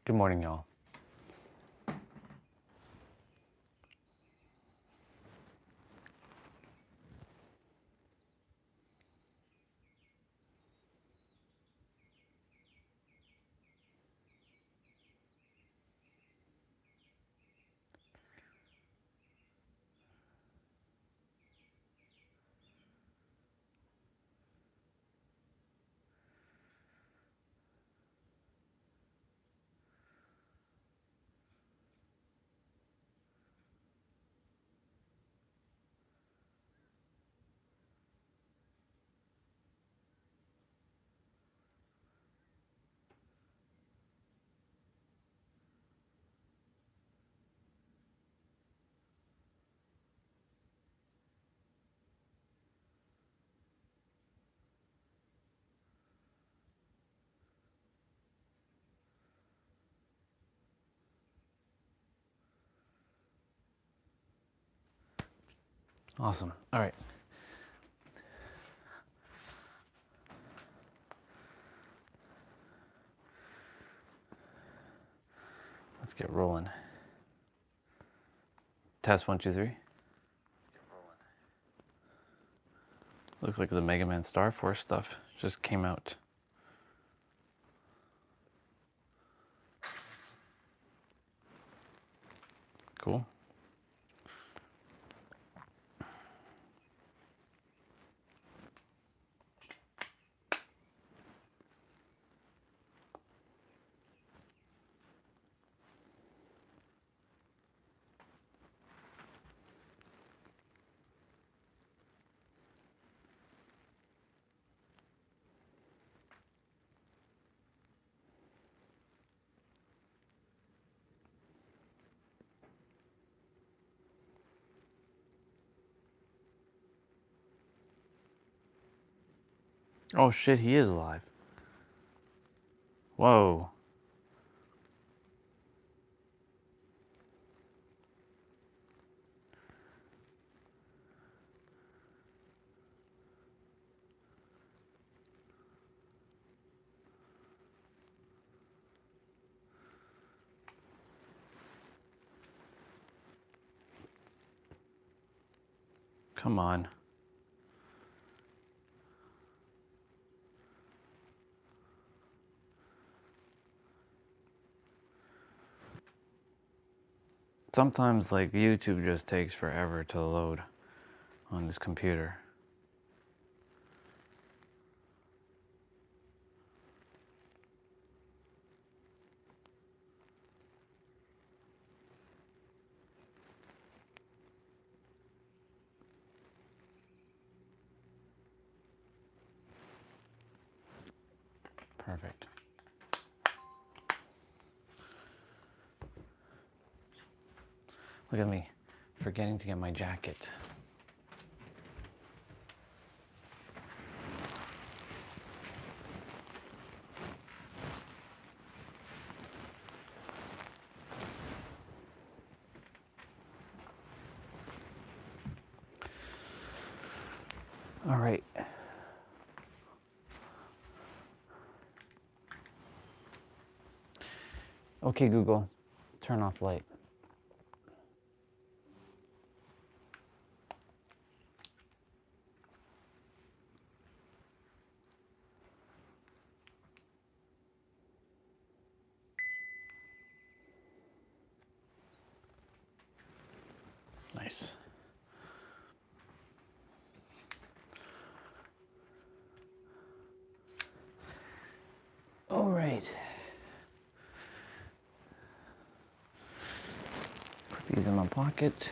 Good morning, y'all. Awesome. All right. Let's get rolling. Test 1, 2, 3. Let's get rolling. Looks like the Mega Man Star Force stuff just came out. Cool. Oh shit, he is alive. Whoa. Come on. Sometimes like YouTube just takes forever to load on this computer. Perfect. Look at me, forgetting to get my jacket. All right. Okay, Google, turn off light. Nice. All right. Put these in my pocket.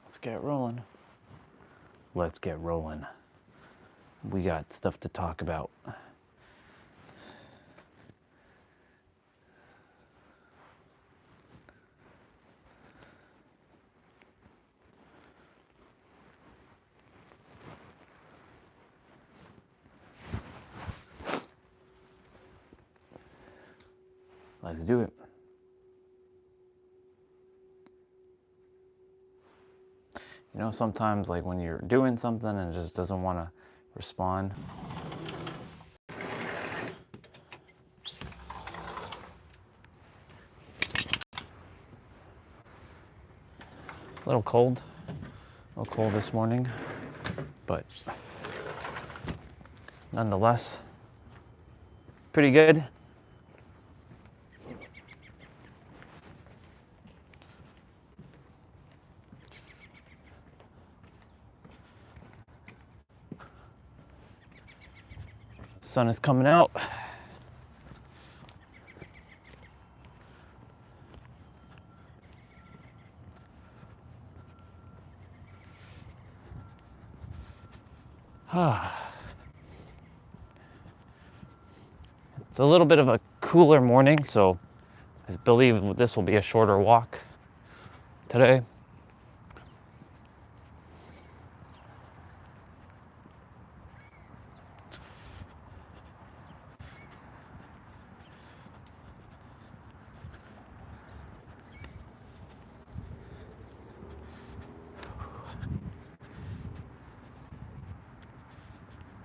Let's get rolling. Let's get rolling. We got stuff to talk about. Let's do it. You know, sometimes like when you're doing something and it just doesn't want to respond. A little cold this morning, but nonetheless, pretty good. Sun is coming out. It's a little bit of a cooler morning, so I believe this will be a shorter walk today.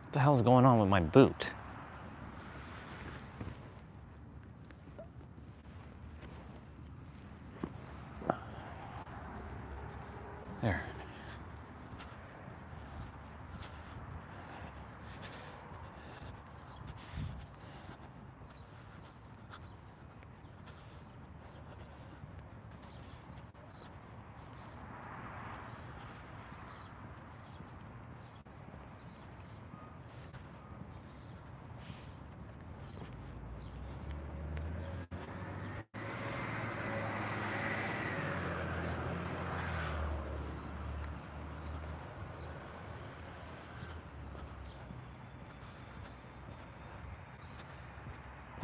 What the hell's going on with my boot? There.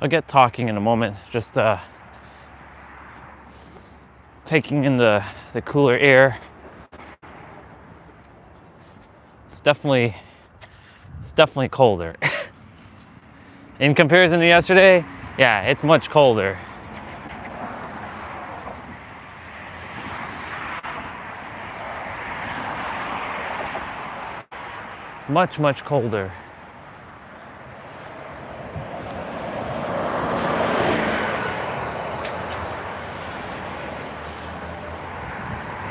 I'll get talking in a moment, just taking in the cooler air. It's definitely colder. In comparison to yesterday, yeah, it's much colder. Much colder.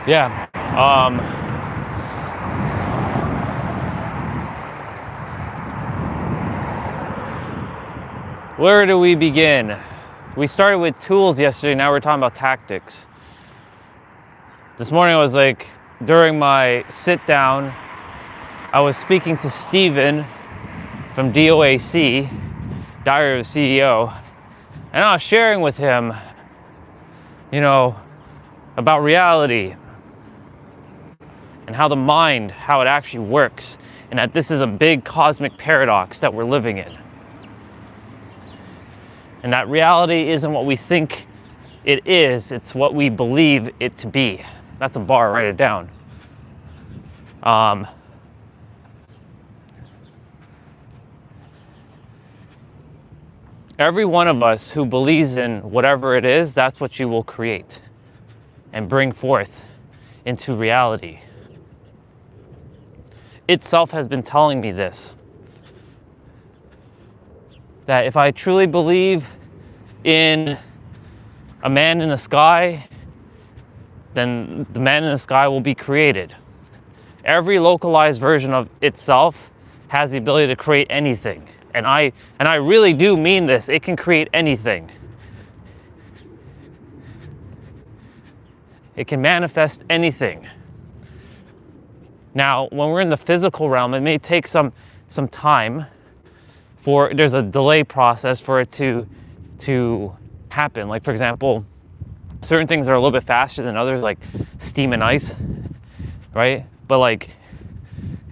Yeah. Where do we begin? We started with tools yesterday, now we're talking about tactics. This morning I was like, during my sit down, I was speaking to Steven from DOAC, Diary of a CEO, and I was sharing with him, about reality and how the mind, how it actually works, and that this is a big cosmic paradox that we're living in. And that reality isn't what we think it is, it's what we believe it to be. That's a bar, write it down. Every one of us who believes in whatever it is, that's what you will create and bring forth into reality. Itself has been telling me this, that if I truly believe in a man in the sky, then the man in the sky will be created. Every localized version of itself has the ability to create anything. And I really do mean this. It can create anything. It can manifest anything. Now, when we're in the physical realm, it may take some time there's a delay process for it to happen. Like, for example, certain things are a little bit faster than others, like steam and ice, right? But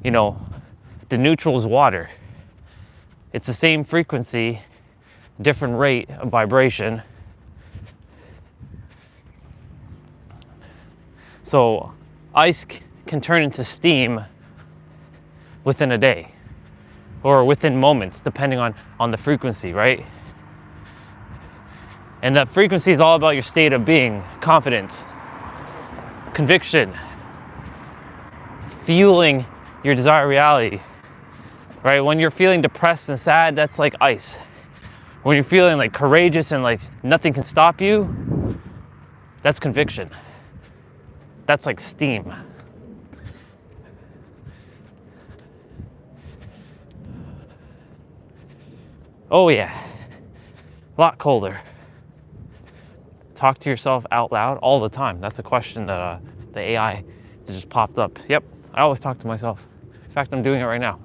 the neutral is water. It's the same frequency, different rate of vibration. So ice can turn into steam within a day or within moments, depending on the frequency, right? And that frequency is all about your state of being, confidence, conviction, fueling your desired reality, right? When you're feeling depressed and sad, that's like ice. When you're feeling like courageous and like nothing can stop you, that's conviction. that's like steam. Oh yeah, a lot colder. Talk to yourself out loud all the time. That's a question that the AI just popped up. Yep, I always talk to myself. In fact, I'm doing it right now.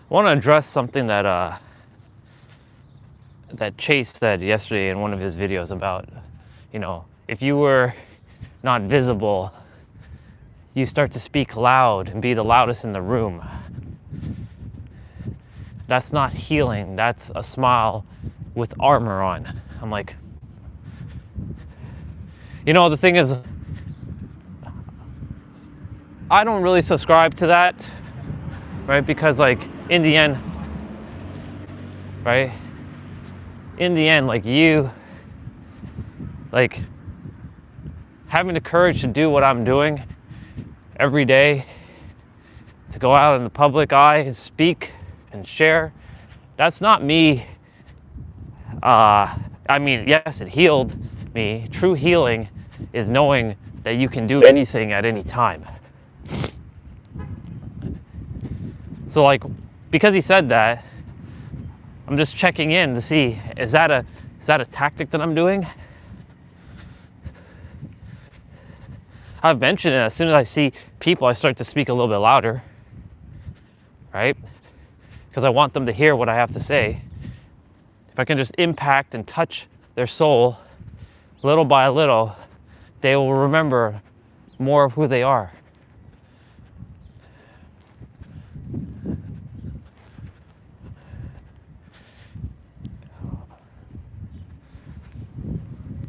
I want to address something that that Chase said yesterday in one of his videos about, you know, if you were not visible, you start to speak loud and be the loudest in the room. That's not healing. That's a smile with armor on. I'm like, you know, the thing is, I don't really subscribe to that, right? Because like in the end, right? In the end, like having the courage to do what I'm doing every day, to go out in the public eye and speak and share, that's not me. I mean, yes, it healed me. True healing is knowing that you can do anything at any time. So like, because he said that, I'm just checking in to see, is that a tactic that I'm doing? I've mentioned it, as soon as I see people, I start to speak a little bit louder, right? Because I want them to hear what I have to say. If I can just impact and touch their soul little by little, they will remember more of who they are.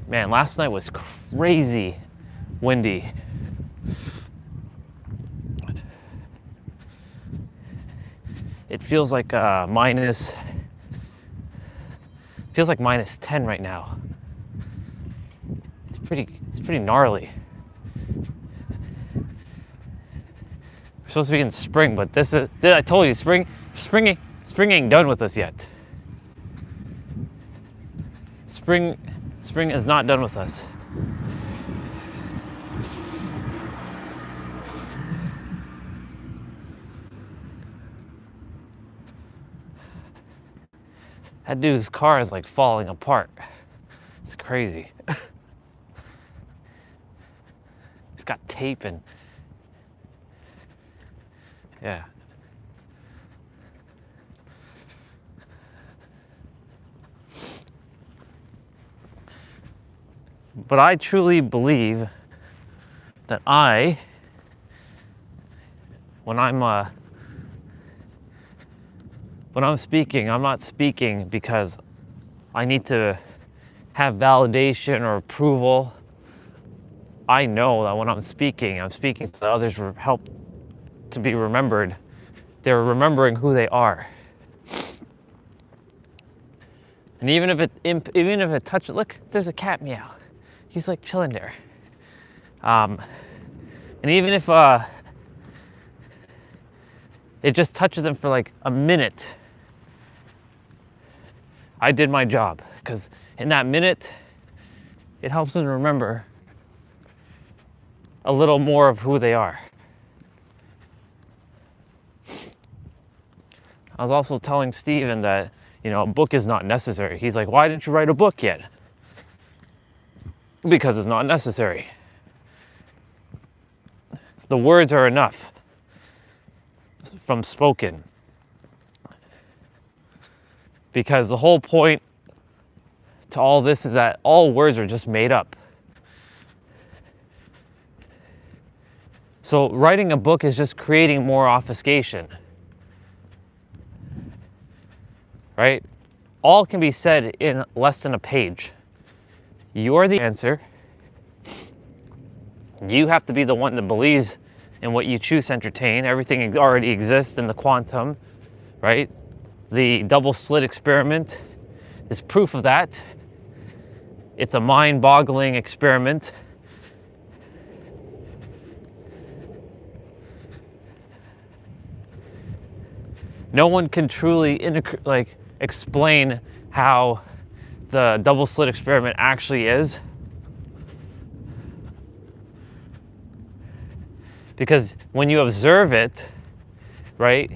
Man, last night was crazy windy. It feels like minus 10 right now. It's pretty gnarly. We're supposed to be in spring, but I told you, spring ain't done with us yet. Spring is not done with us. That dude's car is like falling apart. It's crazy. He's got tape and yeah. But I truly believe that when I'm speaking, I'm not speaking because I need to have validation or approval. I know that when I'm speaking so others help to be remembered. They're remembering who they are. And even if it touches, look, there's a cat meow. He's like chilling there. And even if it just touches them for like a minute, I did my job, because in that minute, it helps them to remember a little more of who they are. I was also telling Steven that, you know, a book is not necessary. He's like, why didn't you write a book yet? Because it's not necessary. The words are enough from spoken. Because the whole point to all this is that all words are just made up. So writing a book is just creating more obfuscation. Right? All can be said in less than a page. You're the answer. You have to be the one that believes in what you choose to entertain. Everything already exists in the quantum, right? The double slit experiment is proof of that. It's a mind-boggling experiment. No one can truly explain how the double slit experiment actually is, because when you observe it, right,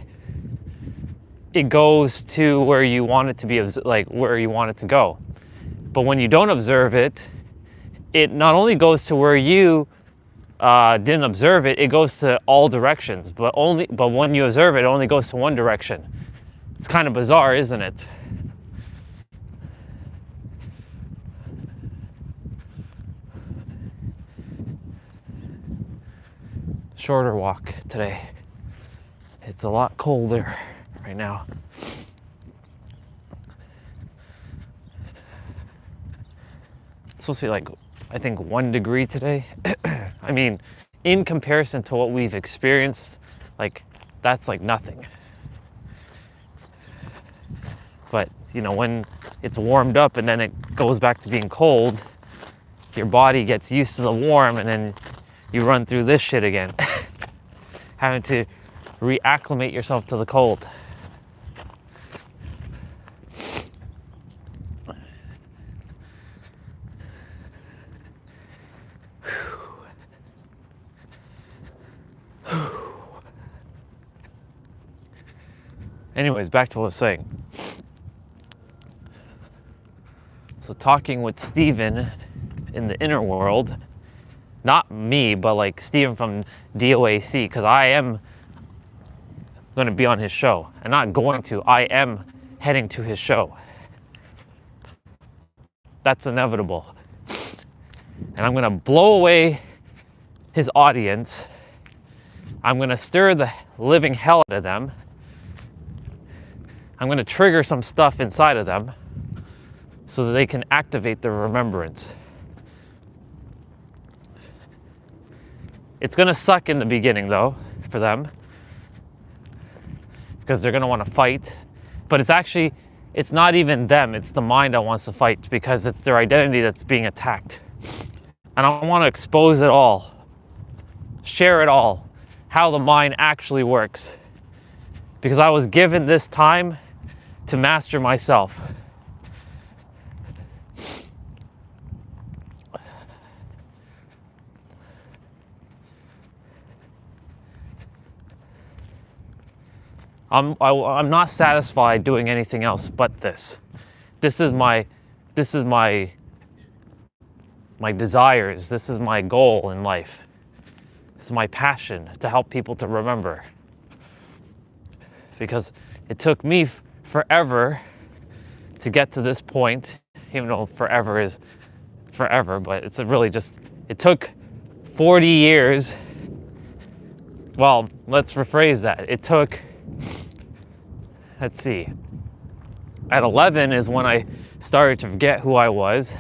it goes to where you want it to be, like where you want it to go. But when you don't observe it, it not only goes to where you didn't observe it, it goes to all directions. But when you observe it, it only goes to one direction. It's kind of bizarre, isn't it? Shorter walk today. It's a lot colder right now. It's supposed to be like, I think 1 degree today. I mean, in comparison to what we've experienced, like that's like nothing. But you know, when it's warmed up and then it goes back to being cold, your body gets used to the warm, and then you run through this shit again. Having to reacclimate yourself to the cold. Anyways, back to what I was saying. So talking with Steven in the inner world, not me, but like Steven from DOAC, because I am going to be on his show. And not going to, I am heading to his show. That's inevitable. And I'm going to blow away his audience. I'm going to stir the living hell out of them. I'm going to trigger some stuff inside of them so that they can activate their remembrance. It's going to suck in the beginning, though, for them, because they're going to want to fight. But it's not even them. It's the mind that wants to fight, because it's their identity that's being attacked. And I want to expose it all, share it all, how the mind actually works. Because I was given this time to master myself. I'm not satisfied doing anything else but this. This is my desires. This is my goal in life. It's my passion to help people to remember. Because it took me forever to get to this point, even though forever is forever, but it's really just, it took 40 years. Well, let's rephrase that. It took, let's see, at 11 is when I started to forget who I was.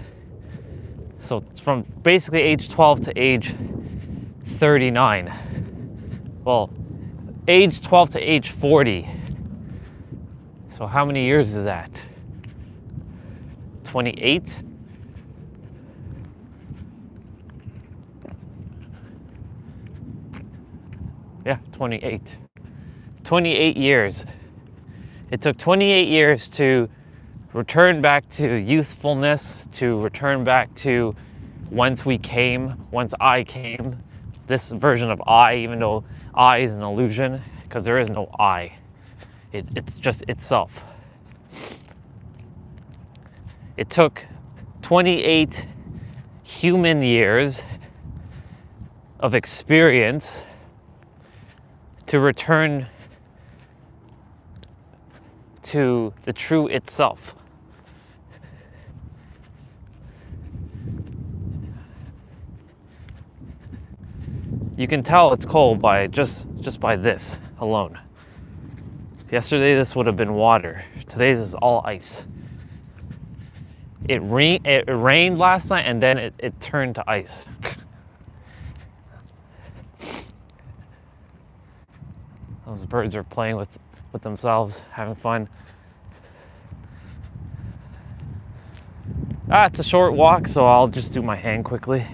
So from basically age 12 to age 39. Well, age 12 to age 40. So how many years is that? 28? Yeah, 28. 28 years. It took 28 years to return back to youthfulness, to return back to once I came, this version of I, even though I is an illusion, because there is no I. It's just itself. It took 28 human years of experience to return to the true itself. You can tell it's cold by just by this alone. Yesterday this would have been water. Today this is all ice. It rained last night, and then it turned to ice. Those birds are playing with with themselves, having fun. It's a short walk, so I'll just do my hang quickly.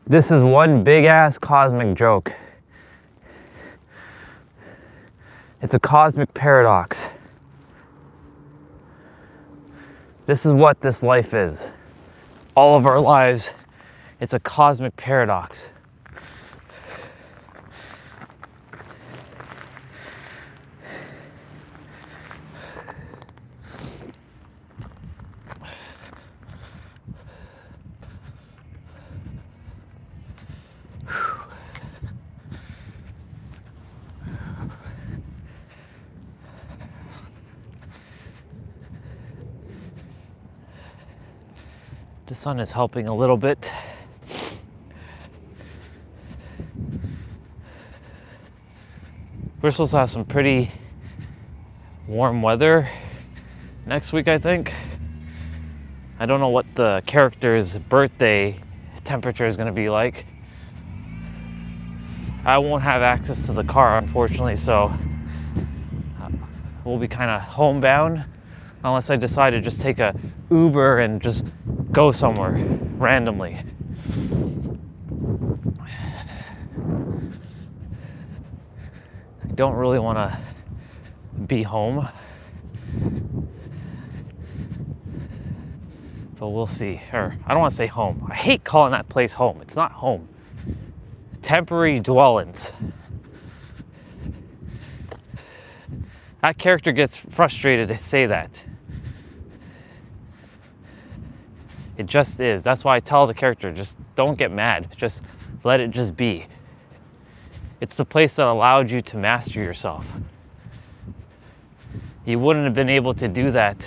This is one big ass cosmic joke. It's a cosmic paradox. This is what this life is. All of our lives, it's a cosmic paradox. The sun is helping a little bit. We're supposed to have some pretty warm weather next week, I think. I don't know what the character's birthday temperature is going to be like. I won't have access to the car, unfortunately, so we'll be kind of homebound unless I decide to just take a Uber and just go somewhere randomly. I don't really want to be home, but we'll see. Or I don't want to say home. I hate calling that place home. It's not home. Temporary dwellings. That character gets frustrated to say that. It just is. That's why I tell the character, just don't get mad. Just let it just be. It's the place that allowed you to master yourself. You wouldn't have been able to do that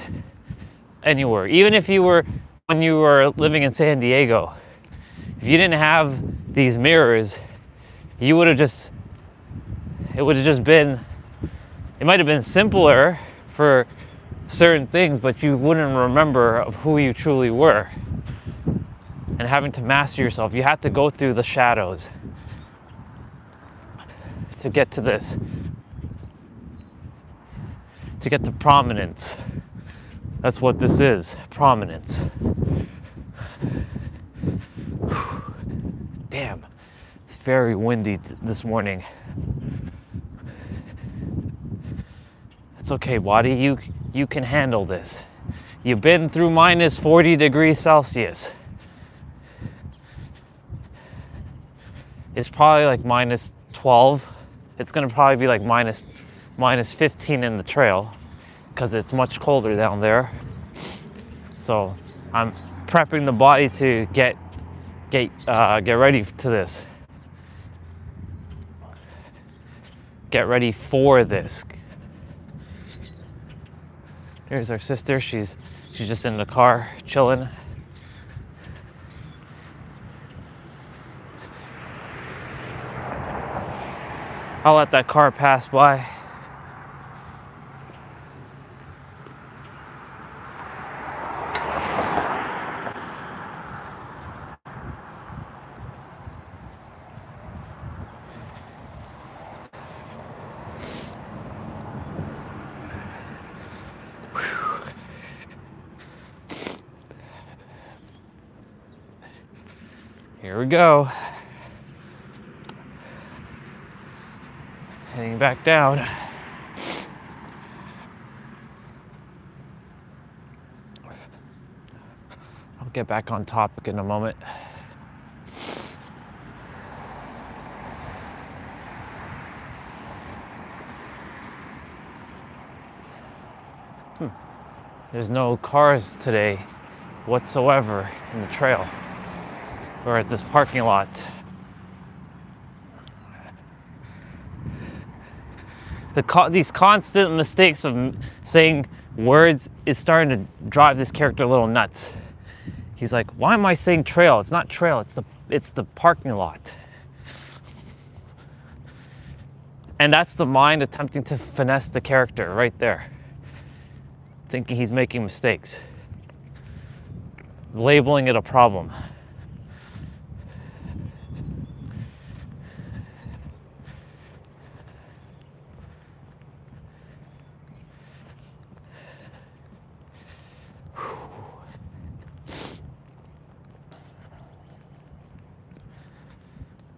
anywhere. Even if you were, when you were living in San Diego, if you didn't have these mirrors, you would have just, it would have just been, it might have been simpler for certain things, but you wouldn't remember of who you truly were. And having to master yourself, you had to go through the shadows to get to this, to get to prominence. That's what this is, prominence. Damn, it's very windy this morning. It's okay, body, you can handle this. You've been through minus 40 degrees Celsius. It's probably like minus 12. It's gonna probably be like minus 15 in the trail because it's much colder down there. So I'm prepping the body to get ready to this. Get ready for this. Here's our sister. She's just in the car chilling. I'll let that car pass by. Here we go. Heading back down. I'll get back on topic in a moment. There's no cars today whatsoever in the trail or at this parking lot. These constant mistakes of saying words is starting to drive this character a little nuts. He's like, why am I saying trail? It's not trail, it's the parking lot. And that's the mind attempting to finesse the character right there, thinking he's making mistakes, labeling it a problem.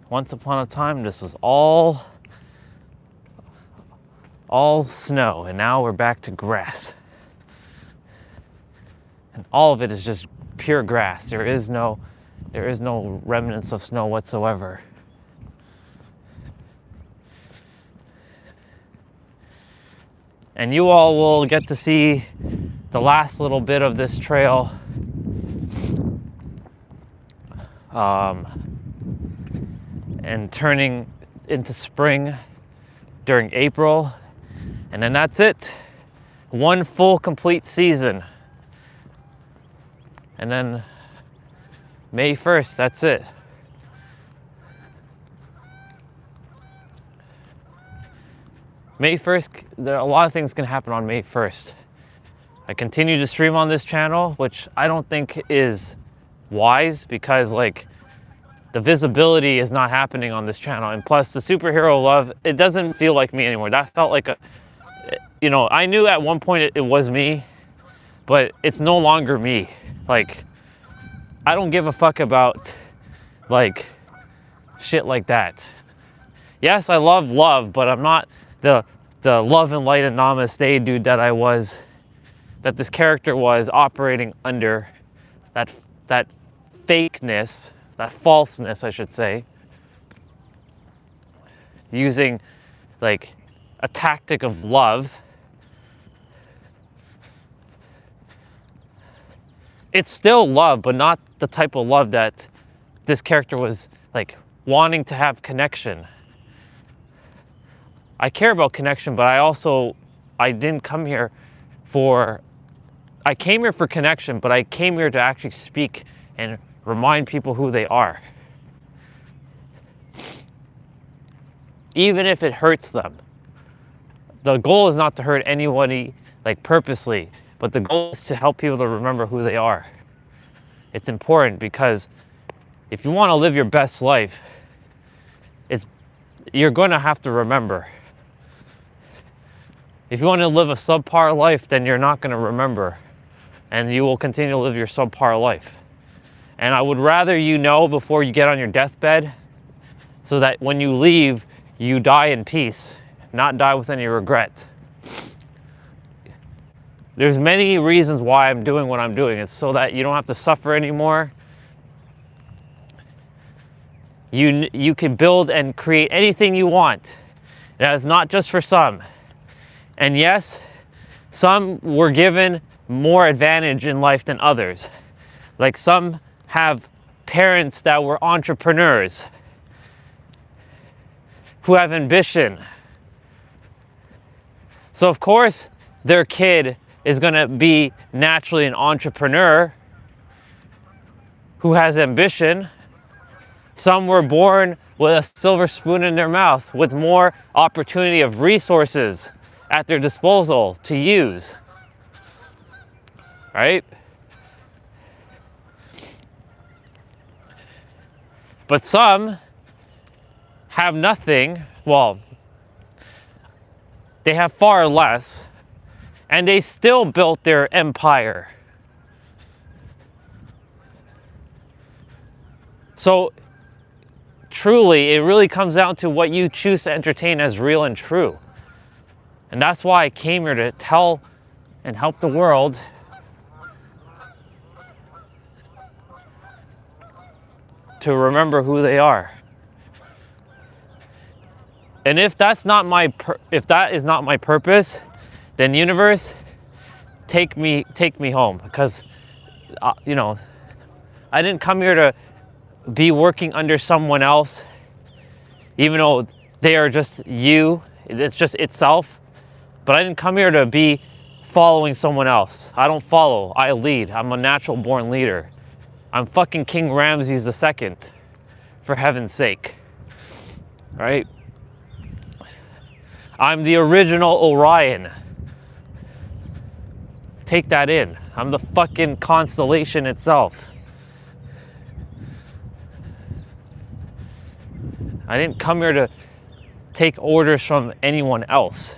Once upon a time, this was all snow, and now we're back to grass. And all of it is just pure grass. There is no remnants of snow whatsoever. And you all will get to see the last little bit of this trail and turning into spring during April, and then that's it. One full complete season. And then May 1st, that's it. May 1st, a lot of things can happen on May 1st. I continue to stream on this channel, which I don't think is wise because like the visibility is not happening on this channel. And plus the superhero love, it doesn't feel like me anymore. That felt like I knew at one point it was me, but it's no longer me. Like, I don't give a fuck about like shit like that. Yes, I love love, but I'm not the love and light and namaste dude that I was, that this character was operating under, that fakeness, that falseness, I should say, using like a tactic of love. It's still love, but not the type of love that this character was like wanting to have connection. I care about connection, but I didn't come here I came here for connection, but I came here to actually speak and remind people who they are. Even if it hurts them. The goal is not to hurt anybody like purposely, but the goal is to help people to remember who they are. It's important because if you want to live your best life, you're going to have to remember. If you want to live a subpar life, then you're not going to remember, and you will continue to live your subpar life. And I would rather you know before you get on your deathbed, so that when you leave, you die in peace, not die with any regret. There's many reasons why I'm doing what I'm doing. It's so that you don't have to suffer anymore. You can build and create anything you want. That is not just for some. And yes, some were given more advantage in life than others. Like some have parents that were entrepreneurs who have ambition. So of course, their kid is going to be naturally an entrepreneur who has ambition. Some were born with a silver spoon in their mouth, with more opportunity of resources at their disposal to use. Right? But some have nothing. Well, they have far less, and they still built their empire. So truly, it really comes down to what you choose to entertain as real and true. And that's why I came here to tell and help the world to remember who they are. And if that is not my purpose, then universe, take me home, because you know, I didn't come here to be working under someone else, even though they are just you, it's just itself. But I didn't come here to be following someone else. I don't follow, I lead. I'm a natural born leader. I'm fucking King Ramses II, for heaven's sake, right? I'm the original Orion. Take that in. I'm the fucking constellation itself. I didn't come here to take orders from anyone else.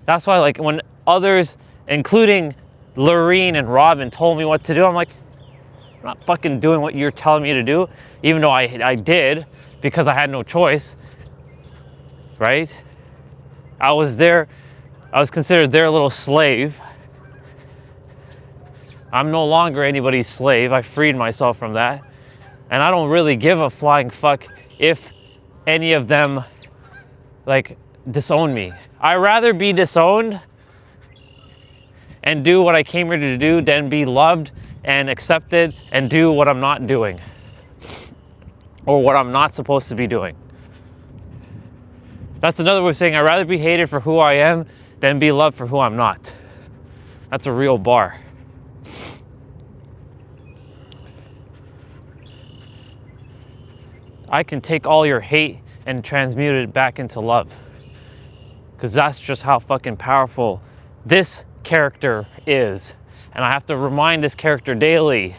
That's why, like, when others, including Lorene and Robin, told me what to do, I'm like, I'm not fucking doing what you're telling me to do, even though I did, because I had no choice, right? I was considered their little slave. I'm no longer anybody's slave. I freed myself from that. And I don't really give a flying fuck if any of them, like, disown me. I'd rather be disowned and do what I came here to do than be loved and accepted and do what I'm not doing or what I'm not supposed to be doing. That's another way of saying I'd rather be hated for who I am than be loved for who I'm not. That's a real bar. I can take all your hate and transmute it back into love. Because that's just how fucking powerful this character is. And I have to remind this character daily.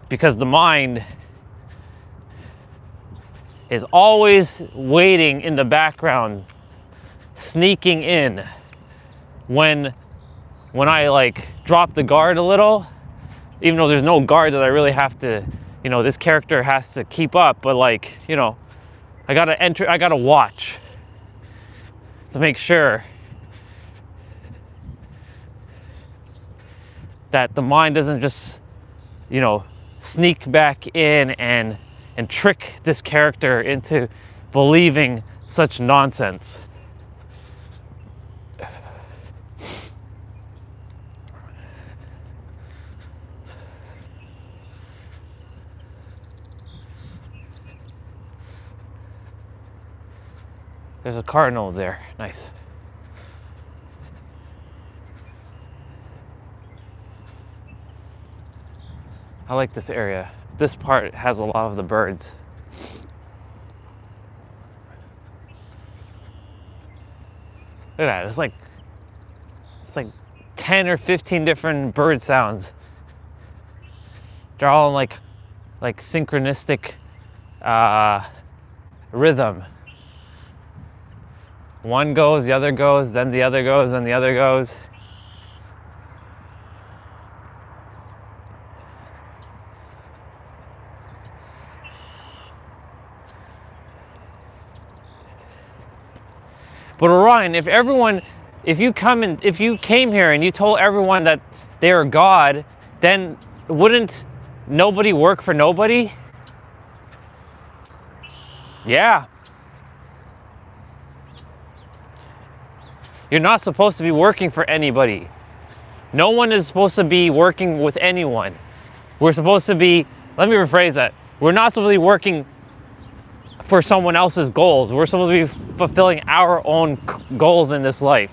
Because the mind is always waiting in the background, sneaking in when I, like, drop the guard a little, even though there's no guard that I really have to, you know, this character has to keep up, but, like, you know, I gotta watch to make sure that the mind doesn't just, you know, sneak back in and trick this character into believing such nonsense. There's a cardinal there. Nice. I like this area. This part has a lot of the birds. Look at that. It's like 10 or 15 different bird sounds. They're all in like synchronistic rhythm. One goes, the other goes, then the other goes, and the other goes. But Orion, if you came here and you told everyone that they are God, then wouldn't nobody work for nobody? Yeah. You're not supposed to be working for anybody. No one is supposed to be working with anyone. We're supposed to be, let me rephrase that. We're not supposed to be working for someone else's goals. We're supposed to be fulfilling our own goals in this life.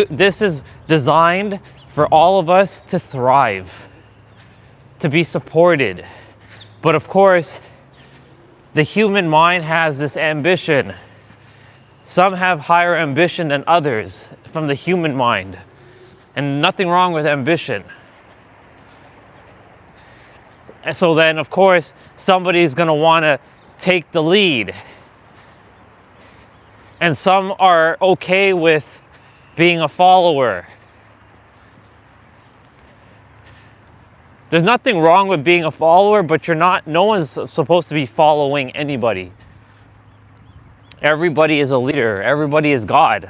This is designed for all of us to thrive, to be supported. But of course, the human mind has this ambition. Some have higher ambition than others from the human mind. And nothing wrong with ambition. And so then, of course, somebody's going to want to take the lead. And some are okay with being a follower. There's nothing wrong with being a follower, but no one's supposed to be following anybody. Everybody is a leader. Everybody is God.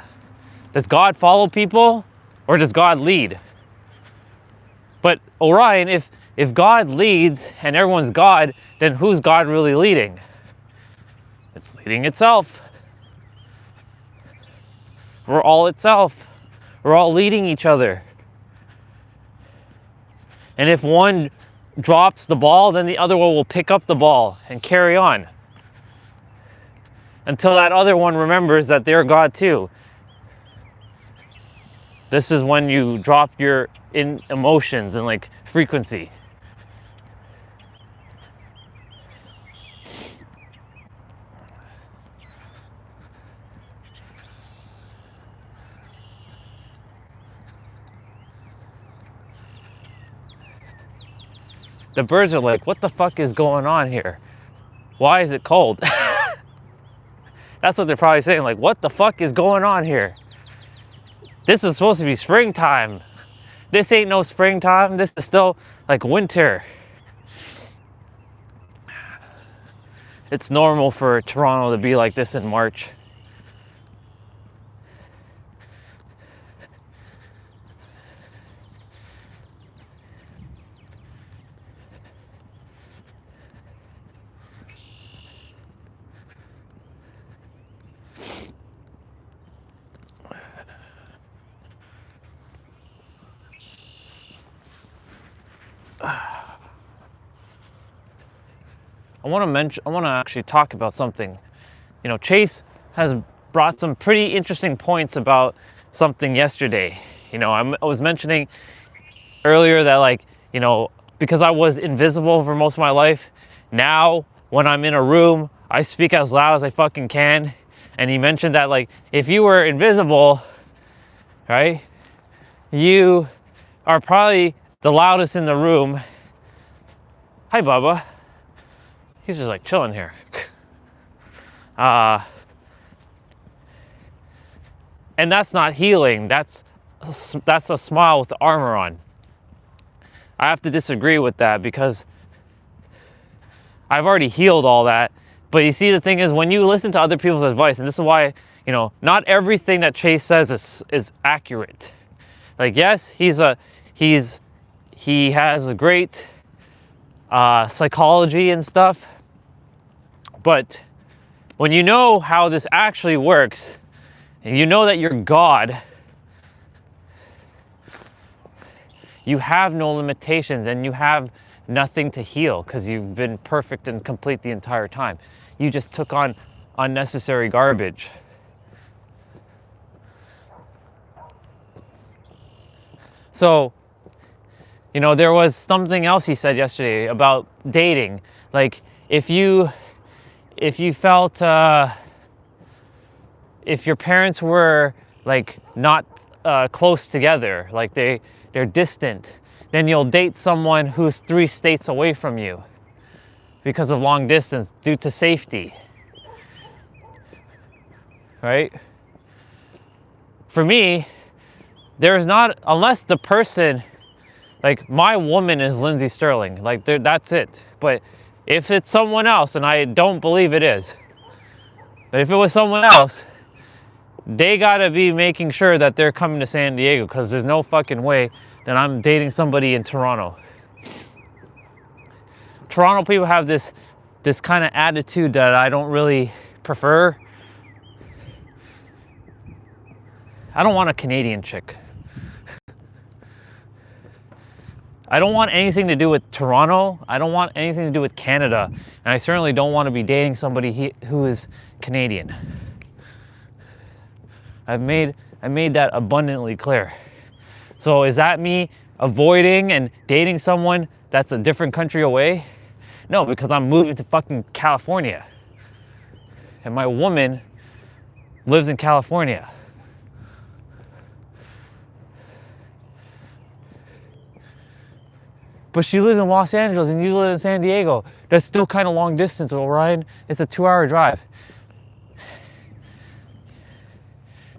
Does God follow people or does God lead? But Orion, if God leads and everyone's God, then who's God really leading? It's leading itself. We're all itself. We're all leading each other. And if one drops the ball, then the other one will pick up the ball and carry on. Until that other one remembers that they're God too. This is when you drop your emotions and like frequency. The birds are like, what the fuck is going on here? Why is it cold? That's what they're probably saying, like, what the fuck is going on here? This is supposed to be springtime. This ain't no springtime. This is still like winter. It's normal for Toronto to be like this in March. I want to actually talk about something. You know, Chase has brought some pretty interesting points about something yesterday. You know, I was mentioning earlier that, like, you know, because I was invisible for most of my life, now when I'm in a room, I speak as loud as I fucking can. And he mentioned that, like, if you were invisible, right, you are probably the loudest in the room. Hi, Bubba. He's just like chilling here. And that's not healing. That's a smile with the armor on. I have to disagree with that because I've already healed all that. But you see, the thing is, when you listen to other people's advice, and this is why, you know, not everything that Chase says is accurate. Like, yes, he has a great psychology and stuff. But when you know how this actually works, and you know that you're God, you have no limitations and you have nothing to heal because you've been perfect and complete the entire time. You just took on unnecessary garbage. So, you know, there was something else he said yesterday about dating. Like, if you felt, if your parents were like not close together, like they're distant, then you'll date someone who's 3 states away from you because of long distance due to safety, right? For me, there's not, unless the person, like my woman is Lindsay Sterling, like that's it. But if it's someone else, and I don't believe it is, but if it was someone else, they gotta be making sure that they're coming to San Diego, because there's no fucking way that I'm dating somebody in Toronto. Toronto people have this kind of attitude that I don't really prefer. I don't want a Canadian chick. I don't want anything to do with Toronto. I don't want anything to do with Canada. And I certainly don't want to be dating somebody who is Canadian. I made that abundantly clear. So is that me avoiding and dating someone that's a different country away? No, because I'm moving to fucking California. And my woman lives in California. But she lives in Los Angeles and you live in San Diego. That's still kind of long distance, Orion. It's a 2-hour drive.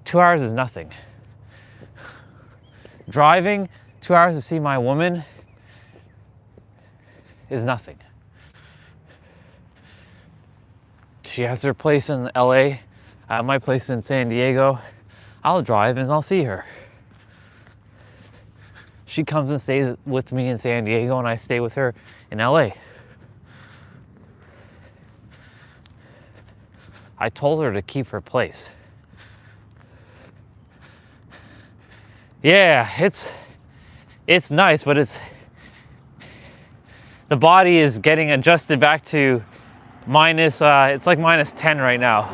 2 hours is nothing. Driving 2 hours to see my woman is nothing. She has her place in LA. I have my place in San Diego. I'll drive and I'll see her. She comes and stays with me in San Diego and I stay with her in LA. I told her to keep her place. yeah, it's nice, but the body is getting adjusted back to minus, it's like -10 right now.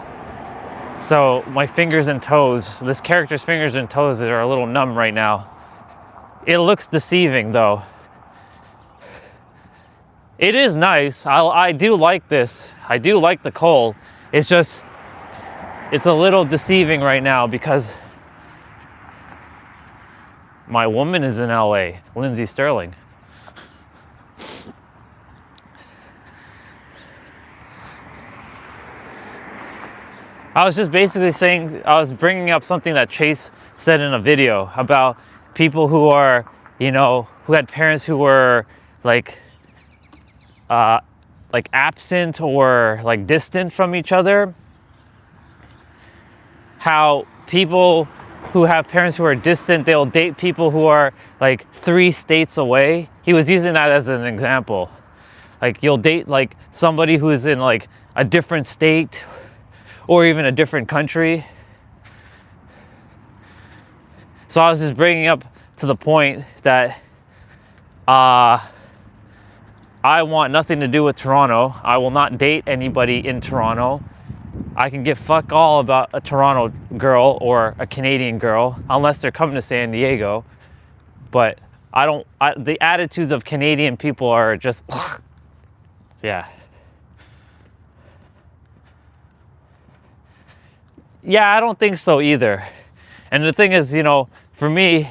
So my fingers and toes, this character's fingers and toes are a little numb right now. It looks deceiving though. It is nice. I do like this. I do like the coal. It's just, it's a little deceiving right now because my woman is in LA, Lindsay Sterling. I was just basically saying, I was bringing up something that Chase said in a video about people who are, you know, who had parents who were like absent or like distant from each other. How people who have parents who are distant, they'll date people who are like 3 states away. He was using that as an example. Like you'll date like somebody who is in like a different state or even a different country. So I was just bringing up to the point that I want nothing to do with Toronto. I will not date anybody in Toronto. I can give fuck all about a Toronto girl or a Canadian girl unless they're coming to San Diego. But the attitudes of Canadian people are just, yeah. Yeah, I don't think so either. And the thing is, you know, for me,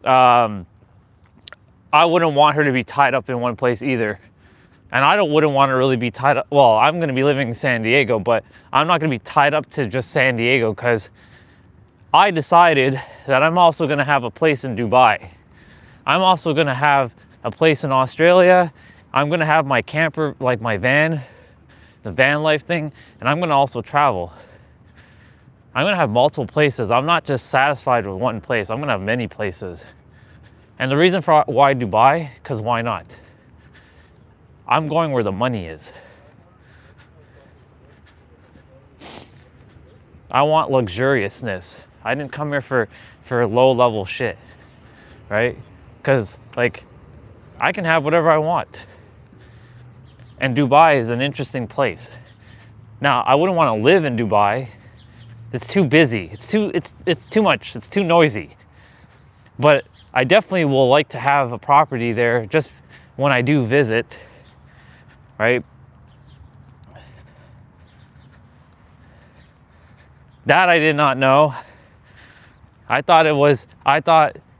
I wouldn't want her to be tied up in one place either. And I wouldn't want to really be tied up. Well, I'm going to be living in San Diego, but I'm not going to be tied up to just San Diego because I decided that I'm also going to have a place in Dubai. I'm also going to have a place in Australia. I'm going to have my camper, like my van, the van life thing, and I'm going to also travel. I'm going to have multiple places. I'm not just satisfied with one place. I'm going to have many places. And the reason for why Dubai, because why not? I'm going where the money is. I want luxuriousness. I didn't come here for low-level shit, right? Because, like, I can have whatever I want. And Dubai is an interesting place. Now, I wouldn't want to live in Dubai. It's too busy. It's too much. It's too noisy. But I definitely will like to have a property there just when I do visit, right? That I did not know. I thought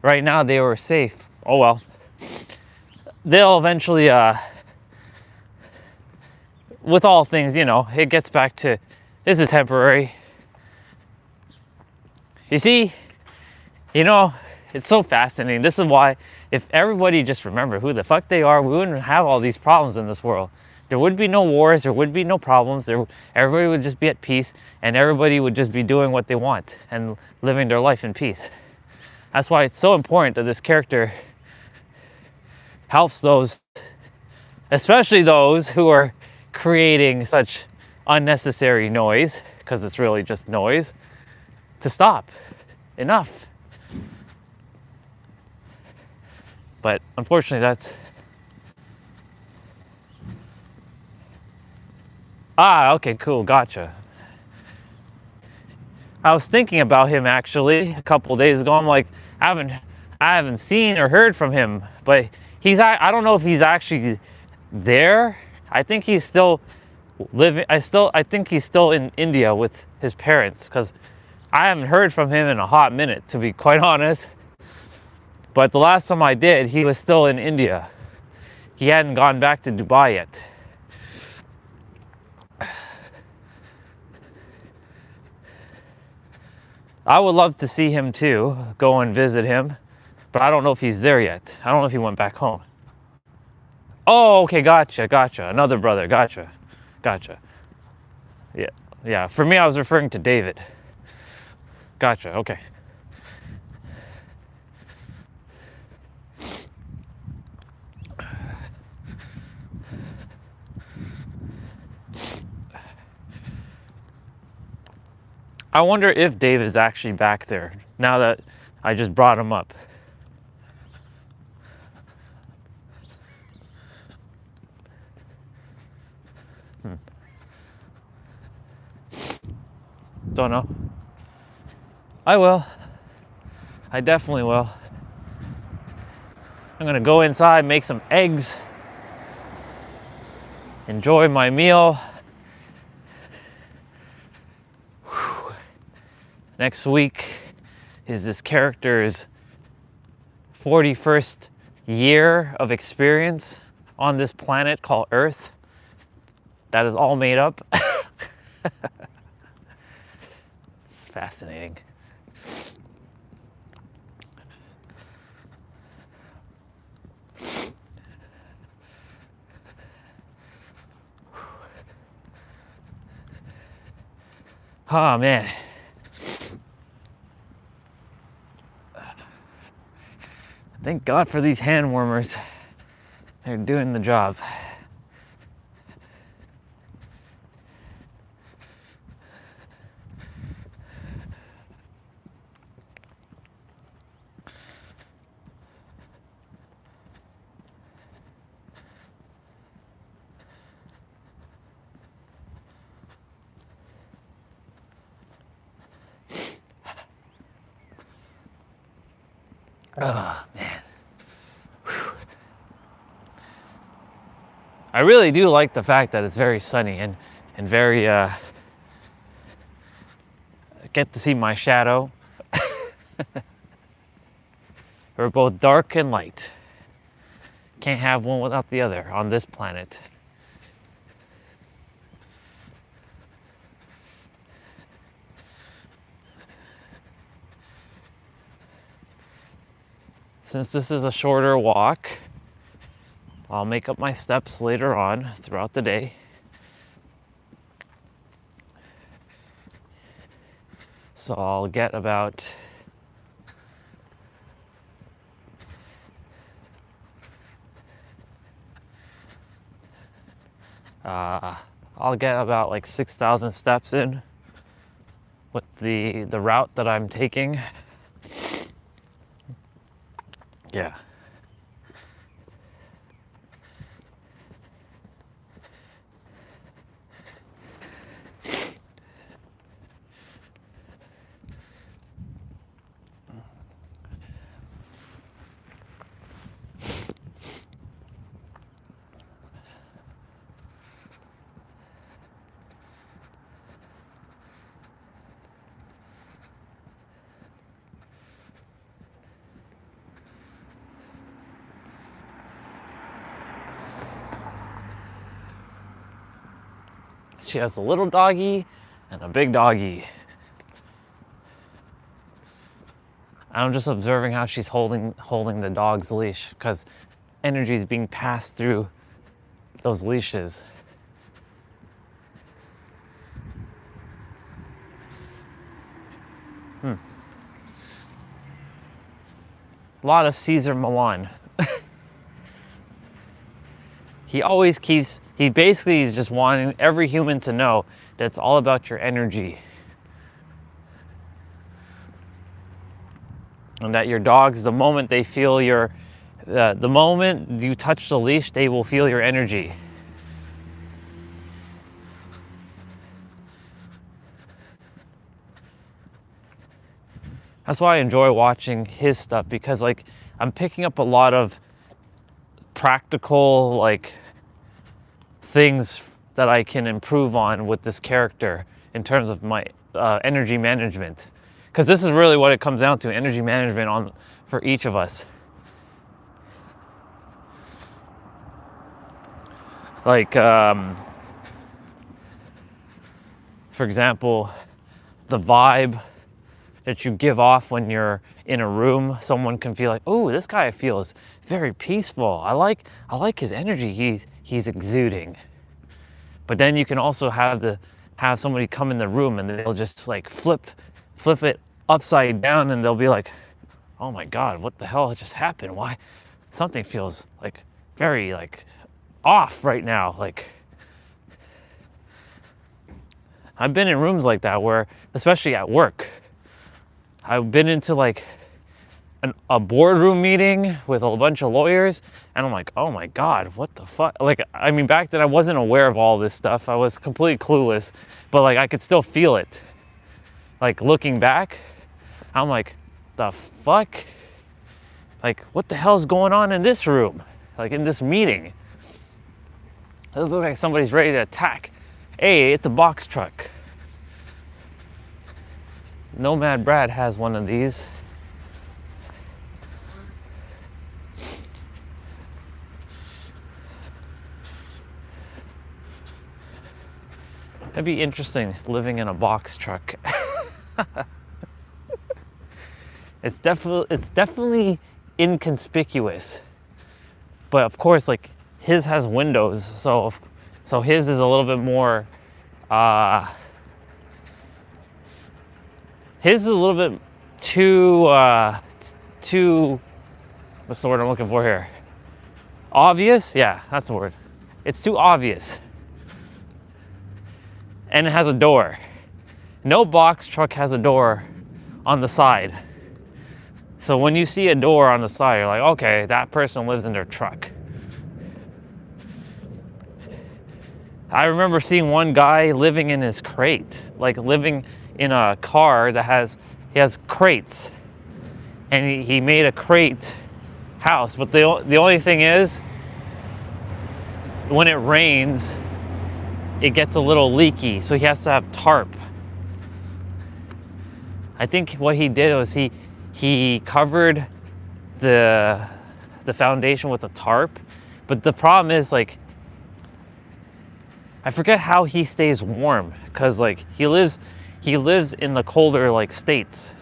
right now they were safe. Oh well. They'll eventually, with all things, you know, it gets back to, this is temporary. You see, you know, it's so fascinating. This is why, if everybody just remember who the fuck they are, we wouldn't have all these problems in this world. There would be no wars, there would be no problems, everybody would just be at peace, and everybody would just be doing what they want and living their life in peace. That's why it's so important that this character helps those, especially those who are creating such unnecessary noise, because it's really just noise, to stop. Enough. But unfortunately, that's... okay, cool, gotcha. I was thinking about him actually a couple days ago. I'm like, I haven't seen or heard from him, but I don't know if he's actually there. I think he's still living. I think he's still in India with his parents, because I haven't heard from him in a hot minute, to be quite honest. But the last time I did, he was still in India. He hadn't gone back to Dubai yet. I would love to see him too, go and visit him, but I don't know if he's there yet. I don't know if he went back home. Oh, okay, gotcha. Another brother, gotcha. Yeah. For me, I was referring to David. Gotcha, okay. I wonder if Dave is actually back there now that I just brought them up. Don't know. I will. I definitely will. I'm gonna go inside, make some eggs, enjoy my meal. Whew. Next week is this character's 41st year of experience on this planet called Earth. That is all made up. It's fascinating. Oh man. Thank God for these hand warmers. They're doing the job. Oh man. Whew. I really do like the fact that it's very sunny and very get to see my shadow. We're both dark and light. Can't have one without the other on this planet. Since this is a shorter walk, I'll make up my steps later on throughout the day. So I'll get about like 6,000 steps in with the route that I'm taking. Yeah. She has a little doggy and a big doggy. I'm just observing how she's holding the dog's leash because energy is being passed through those leashes. A lot of Caesar Milan. He basically is just wanting every human to know that it's all about your energy. And that your dogs, the moment they feel the moment you touch the leash, they will feel your energy. That's why I enjoy watching his stuff, because like I'm picking up a lot of practical like things that I can improve on with this character in terms of my energy management, because this is really what it comes down to: energy management for each of us. Like for example, the vibe that you give off when you're in a room. Someone can feel like, oh, this guy feels very peaceful. I like his energy he's exuding. But then you can also have somebody come in the room and they'll just like flip it upside down, and they'll be like, oh my God, what the hell just happened? Why? Something feels like very like off right now. Like, I've been in rooms like that where, especially at work, I've been into like a boardroom meeting with a bunch of lawyers, and I'm like, oh my God, what the fuck? Like, I mean, back then I wasn't aware of all this stuff. I was completely clueless, but like I could still feel it. Like looking back, I'm like, the fuck? Like, what the hell's going on in this room? Like in this meeting? This looks like somebody's ready to attack. Hey, it's a box truck. Nomad Brad has one of these. That'd be interesting, living in a box truck. It's definitely inconspicuous. But of course, like his has windows, so his is a little bit more. His is a little bit too. What's the word I'm looking for here? Obvious? Yeah, that's the word. It's too obvious. And it has a door. No box truck has a door on the side. So when you see a door on the side, you're like, okay, that person lives in their truck. I remember seeing one guy living in his crate, like living in a car that he has crates. And he made a crate house. But the only thing is, when it rains, it gets a little leaky, so he has to have tarp. I think what he did was he covered the foundation with a tarp, but the problem is, like, I forget how he stays warm, because like he lives in the colder like states.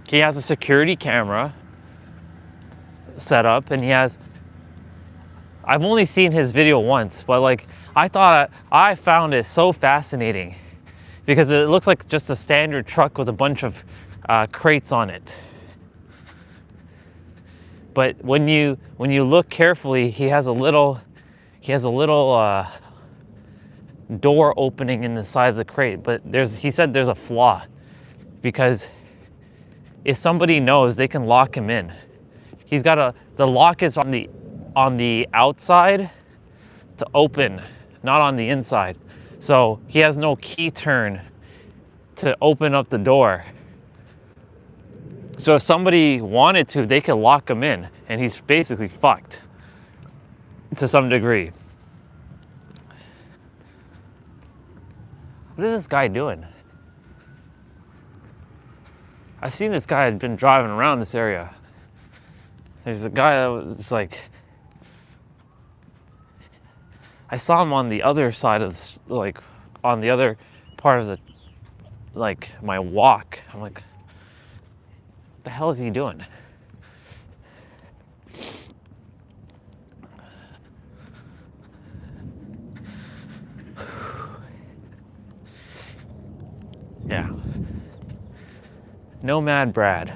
He has a security camera set up, and I've only seen his video once, but like I found it so fascinating because it looks like just a standard truck with a bunch of crates on it. But when you look carefully, he has a little door opening in the side of the crate. But he said there's a flaw, because if somebody knows, they can lock him in. The lock is on the outside to open, not on the inside. So he has no key turn to open up the door. So if somebody wanted to, they could lock him in, and he's basically fucked to some degree. What is this guy doing? I've seen this guy had been driving around this area. There's a guy that was just like, I saw him on the other side of this, like on the other part of the, like my walk. I'm like, what the hell is he doing? Yeah. Nomad Brad.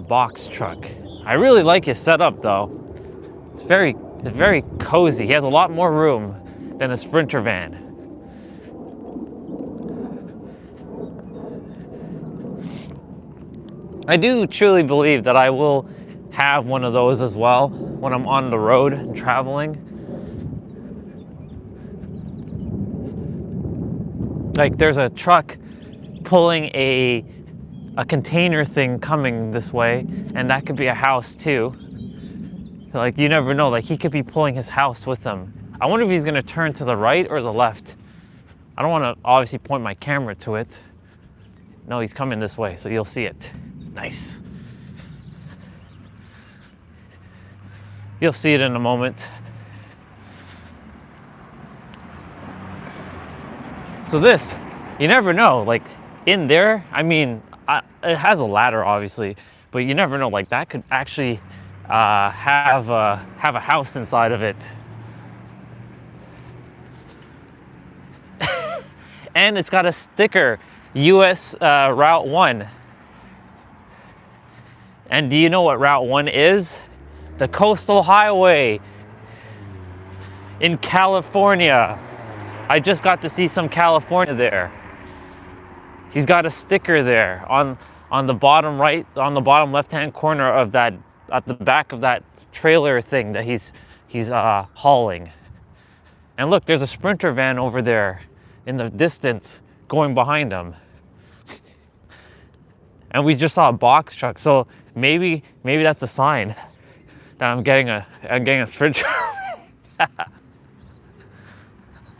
Box truck. I really like his setup though. It's very cozy. He has a lot more room than a Sprinter van. I do truly believe that I will have one of those as well when I'm on the road and traveling. Like there's a truck pulling a container thing coming this way, and that could be a house too. Like you never know, like he could be pulling his house with him. I wonder if he's gonna turn to the right or the left. I don't wanna obviously point my camera to it. No, he's coming this way, so you'll see it. Nice. You'll see it in a moment. So this, you never know, like in there, I mean, it has a ladder obviously, but you never know, like that could actually have a house inside of it. And it's got a sticker, US Route 1. And do you know what Route 1 is? The coastal highway in California. I just got to see some California there. He's got a sticker there on on the bottom right, on the bottom left-hand corner of that, at the back of that trailer thing that he's hauling. And look, there's a Sprinter van over there in the distance going behind him. And we just saw a box truck, so maybe that's a sign that I'm getting a Sprinter.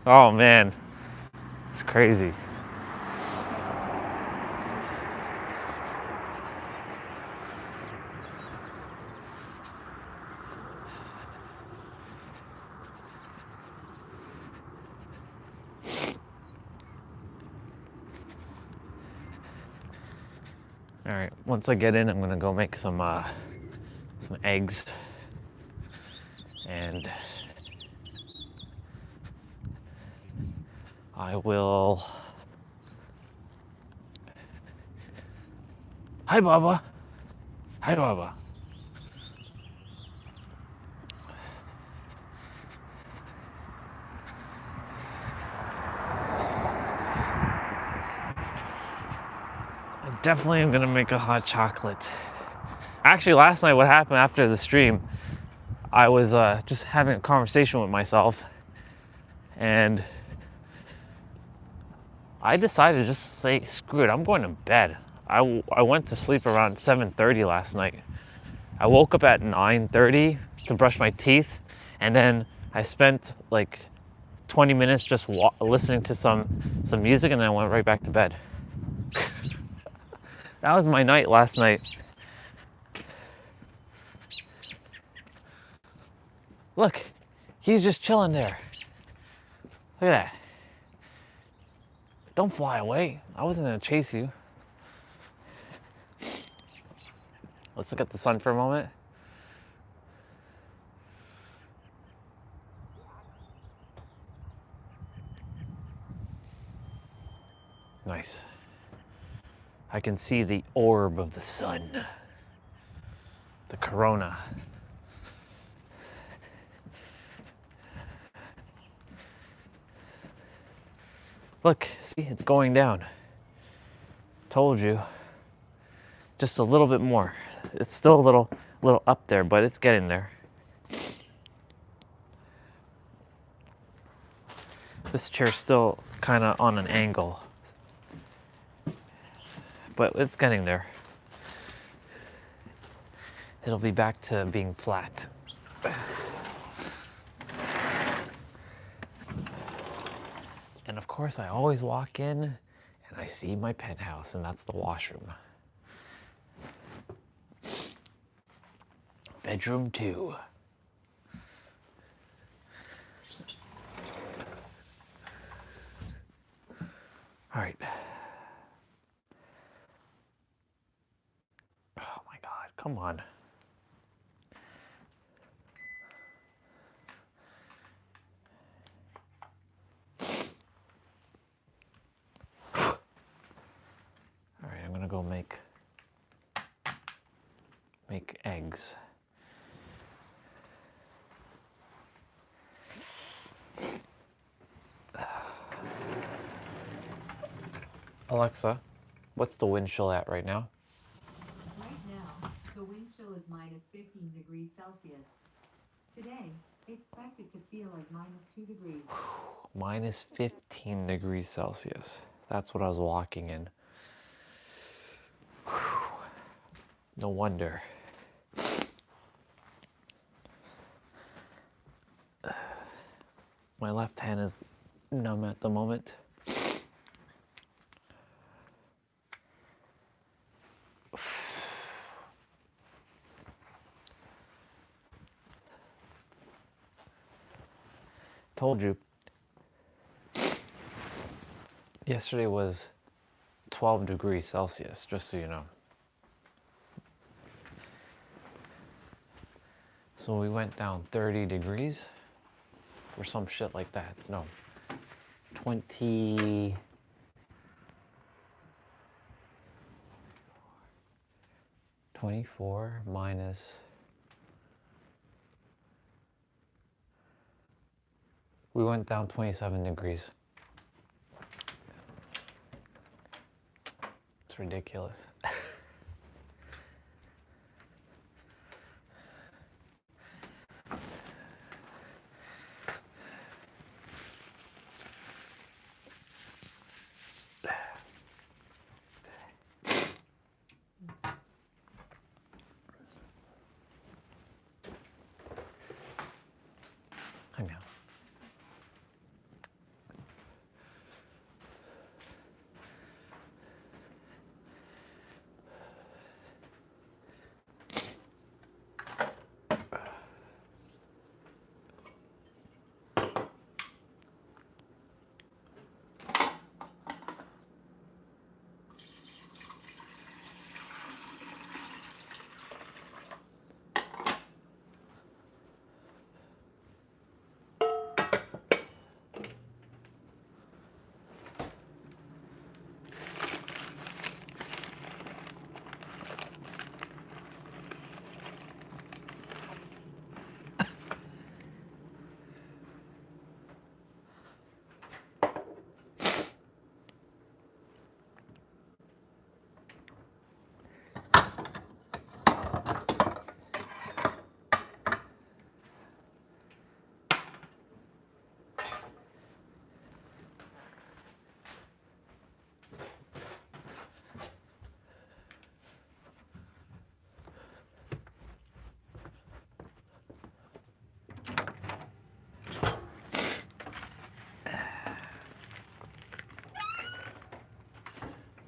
Oh man, it's crazy. All right, once I get in, I'm gonna go make some eggs, and I will. Hi, Baba. Hi, Baba. I definitely am gonna make a hot chocolate. Actually, last night, what happened after the stream, I was just having a conversation with myself, and I decided to just say, screw it, I'm going to bed. I went to sleep around 7:30 last night. I woke up at 9:30 to brush my teeth, and then I spent like 20 minutes just listening to some music, and then I went right back to bed. That was my night last night. Look, he's just chilling there. Look at that. Don't fly away. I wasn't gonna chase you. Let's look at the sun for a moment. Nice. I can see the orb of the sun. The corona. Look, see, it's going down. Told you. Just a little bit more. It's still a little up there, but it's getting there. This chair's still kind of on an angle, but it's getting there. It'll be back to being flat. And of course, I always walk in and I see my penthouse, and that's the washroom. Bedroom 2. All right. Oh my God, come on. All right, I'm gonna go make eggs. Alexa, what's the wind chill at right now? Right now, the wind chill is minus 15 degrees Celsius. Today, expect it to feel like minus 2 degrees. Minus 15 degrees Celsius. That's what I was walking in. No wonder. My left hand is numb at the moment. Told you. Yesterday was 12 degrees Celsius, just so you know. So we went down 30 degrees or some shit like that. No, 20. 24 minus. We went down 27 degrees. It's ridiculous.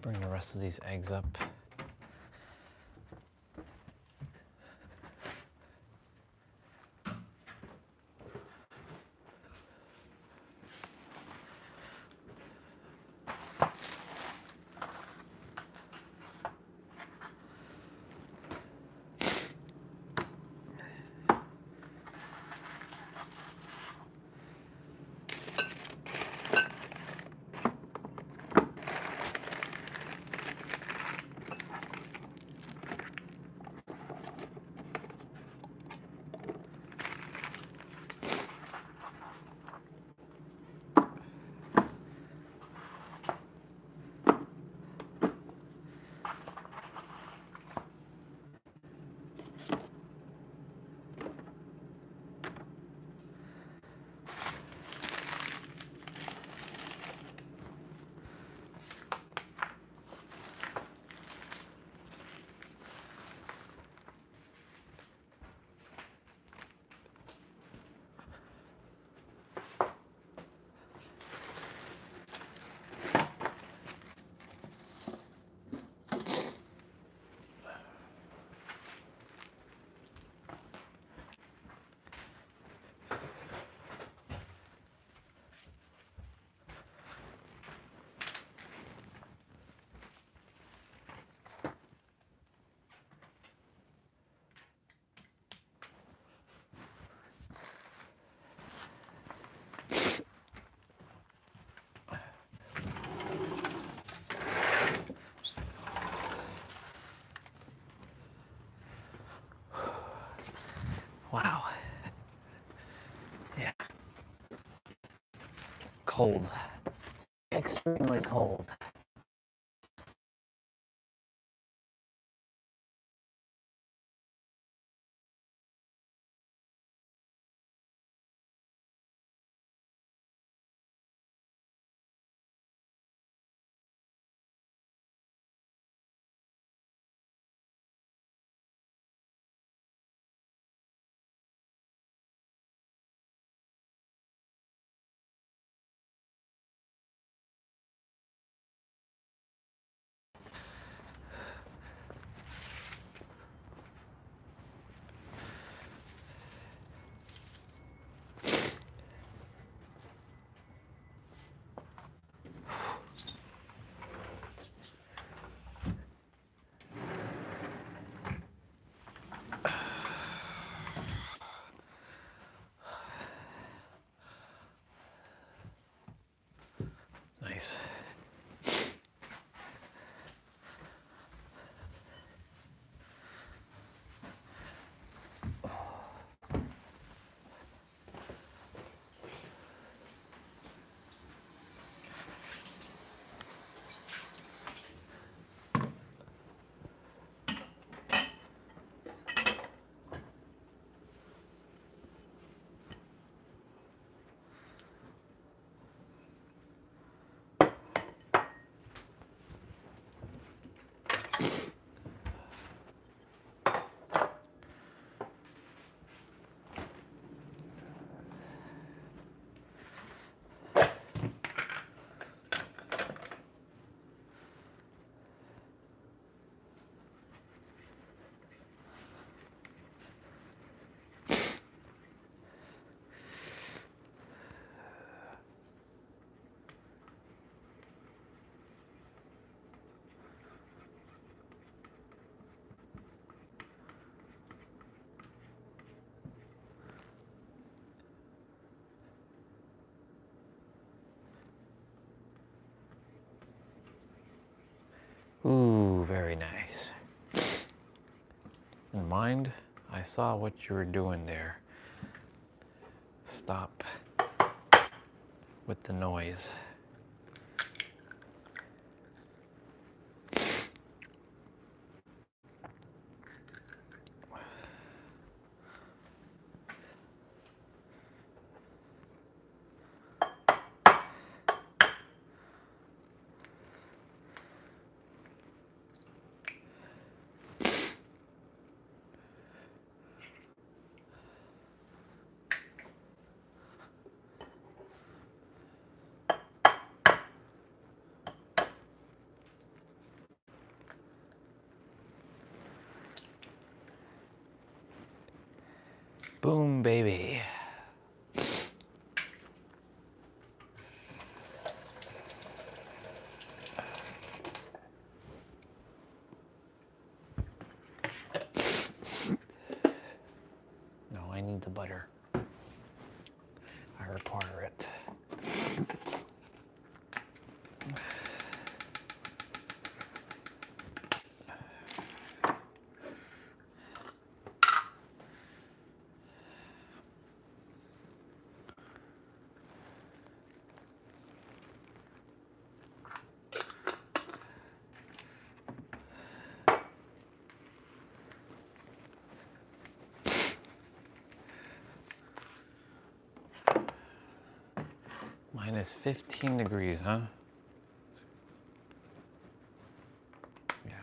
Bring the rest of these eggs up. Wow. Yeah. Cold. Extremely cold. Nice. Ooh, very nice. And mind, I saw what you were doing there. Stop with the noise. boom, baby. No, I need the butter. I require it. Minus 15 degrees, huh? Yeah.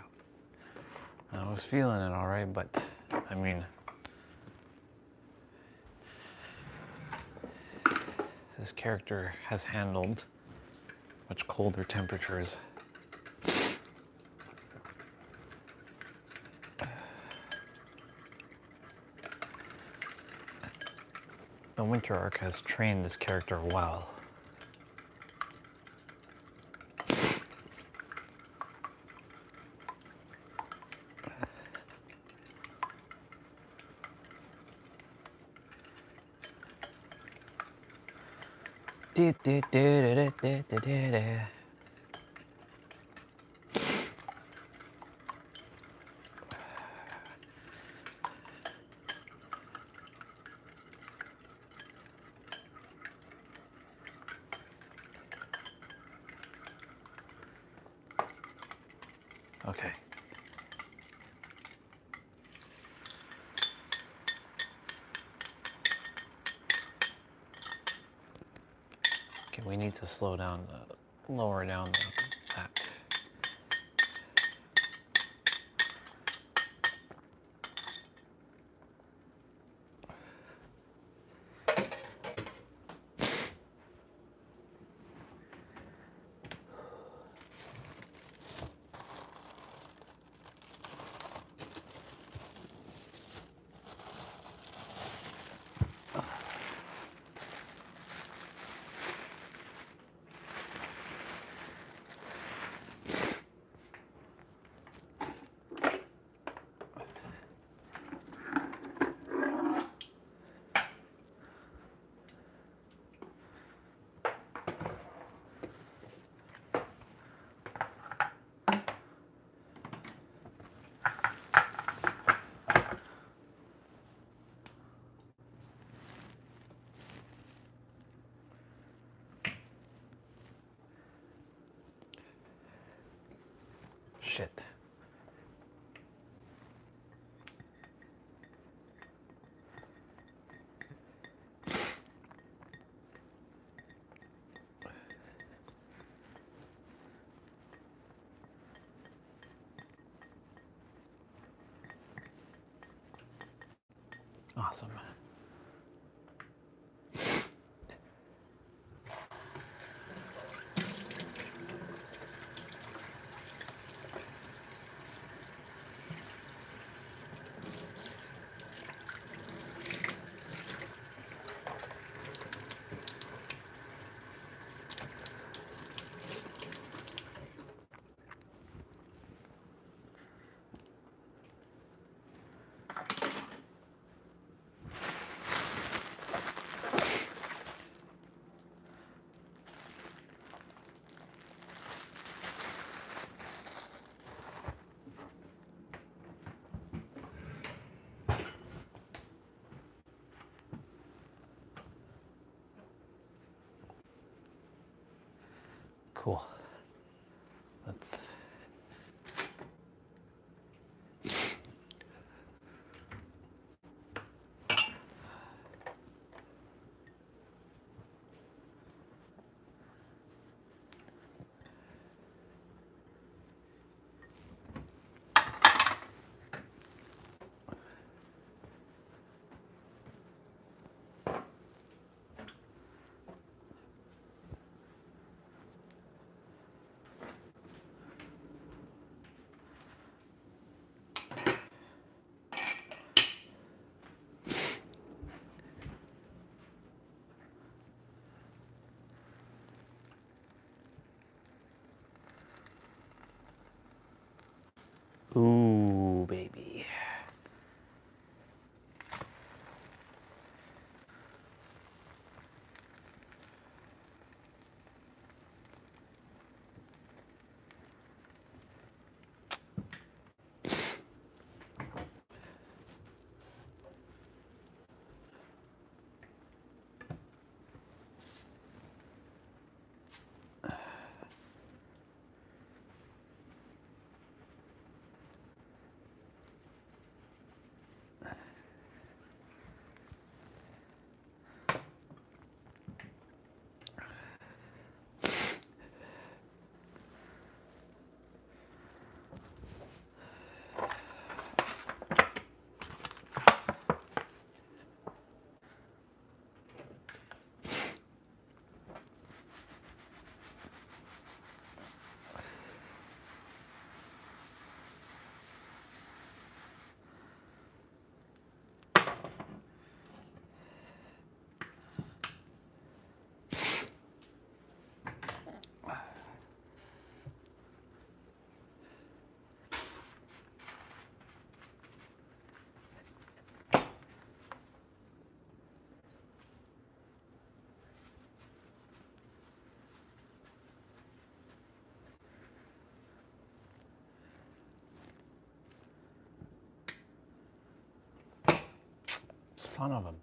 I was feeling it all right, but I mean, this character has handled much colder temperatures. The winter arc has trained this character well. Okay. Okay, we need to slow down, lower down that. Shit. Awesome. Cool. Let's Ooh, baby. Son of a...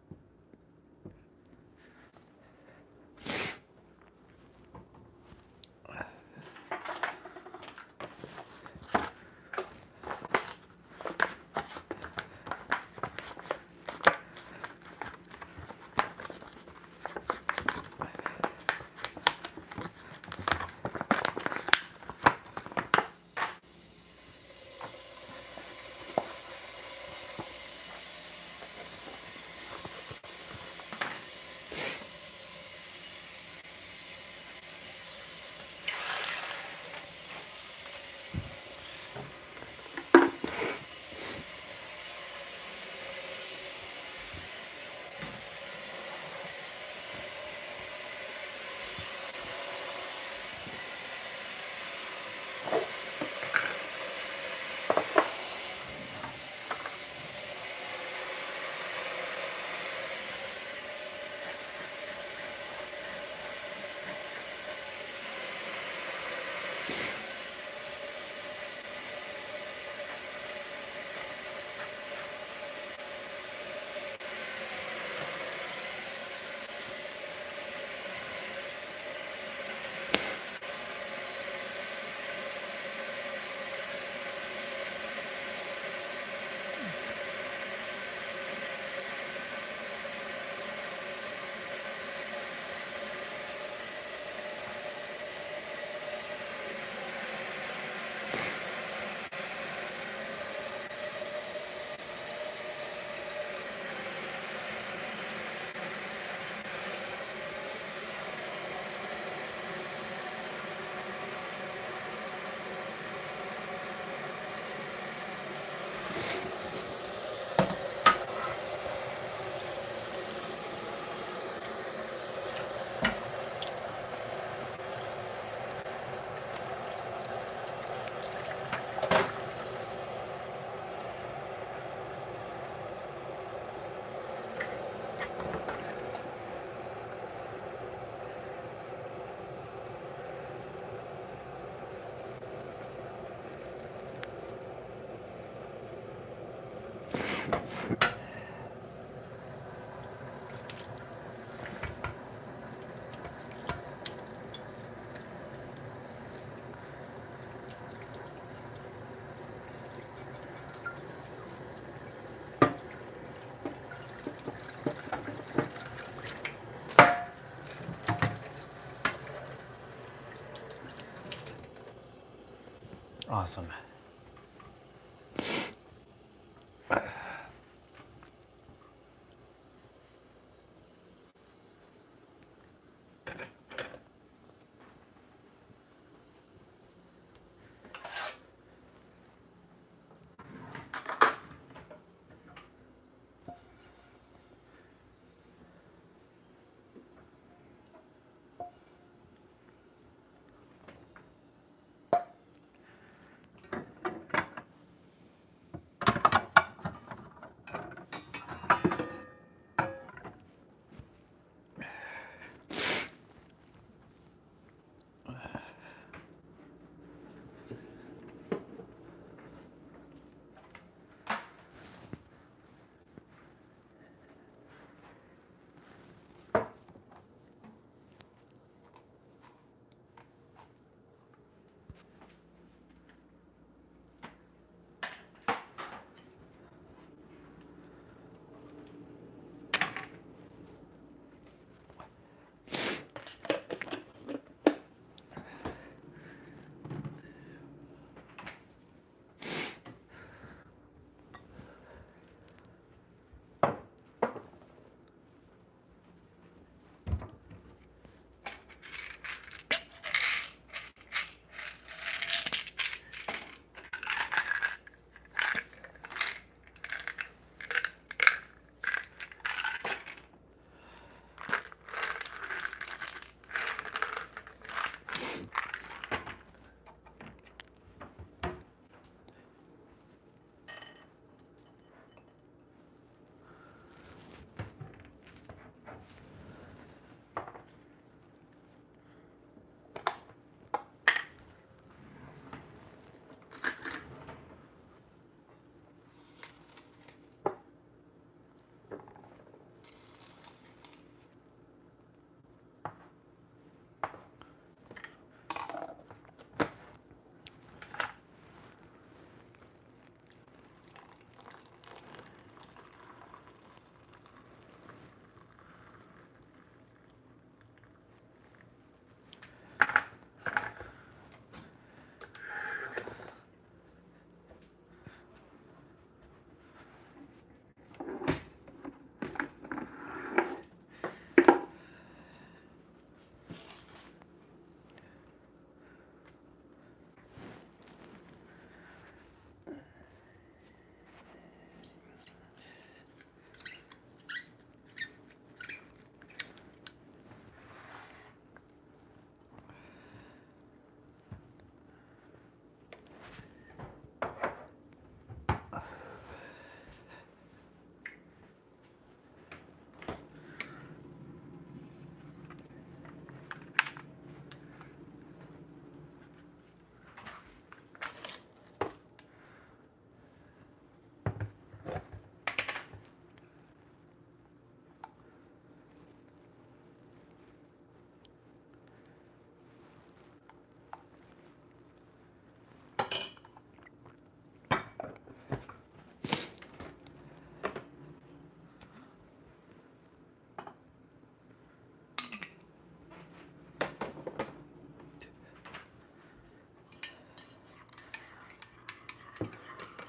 Awesome.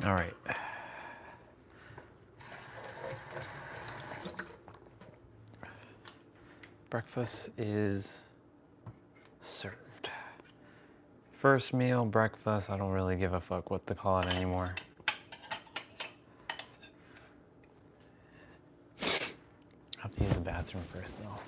All right. Breakfast is served. First meal, breakfast, I don't really give a fuck what to call it anymore. I have to use the bathroom first though.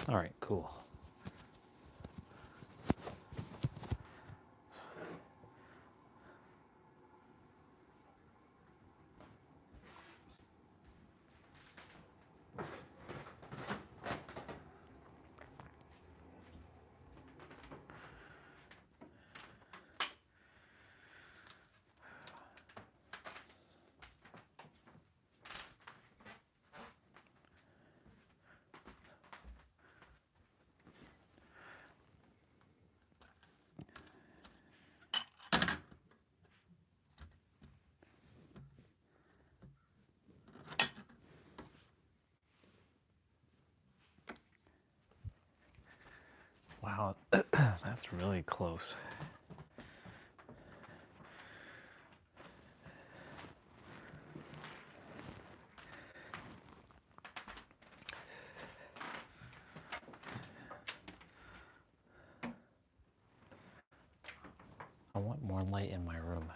All right, cool. Wow, that's really close. I want more light in my room.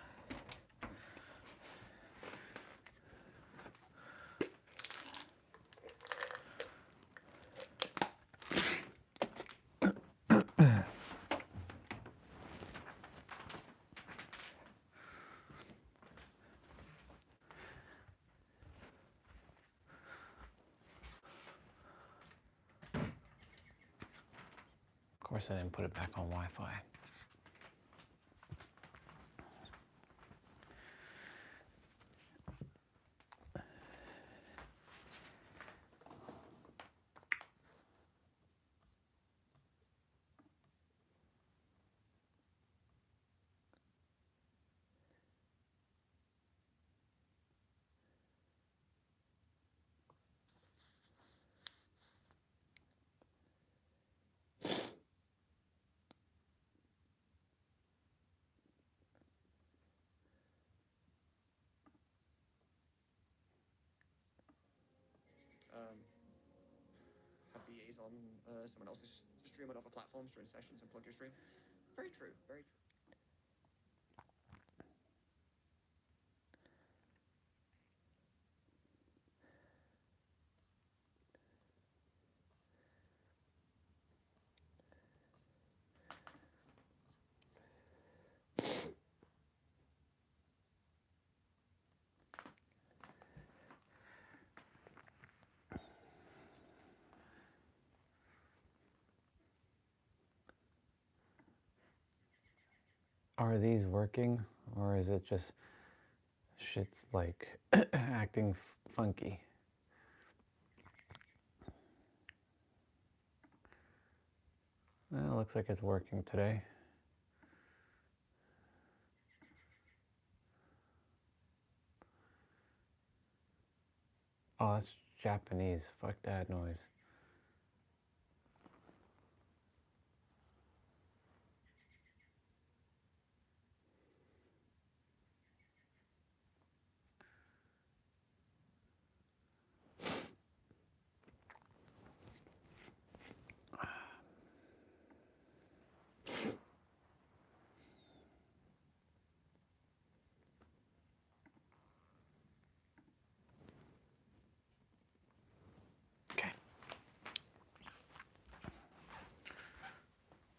Of course, I didn't put it back on Wi-Fi. Have VAs on someone else's stream on other platforms during sessions and plug your stream. Very true, very true. Are these working, or is it just shit's like acting funky? Well, it looks like it's working today. Oh, that's Japanese. Fuck that noise.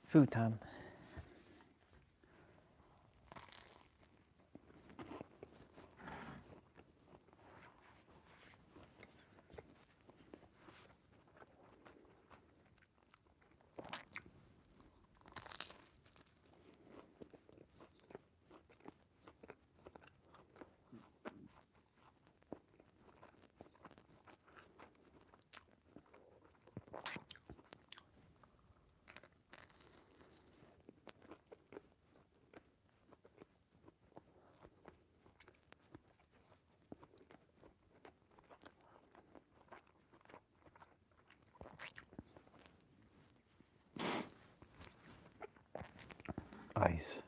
Food time. Ice.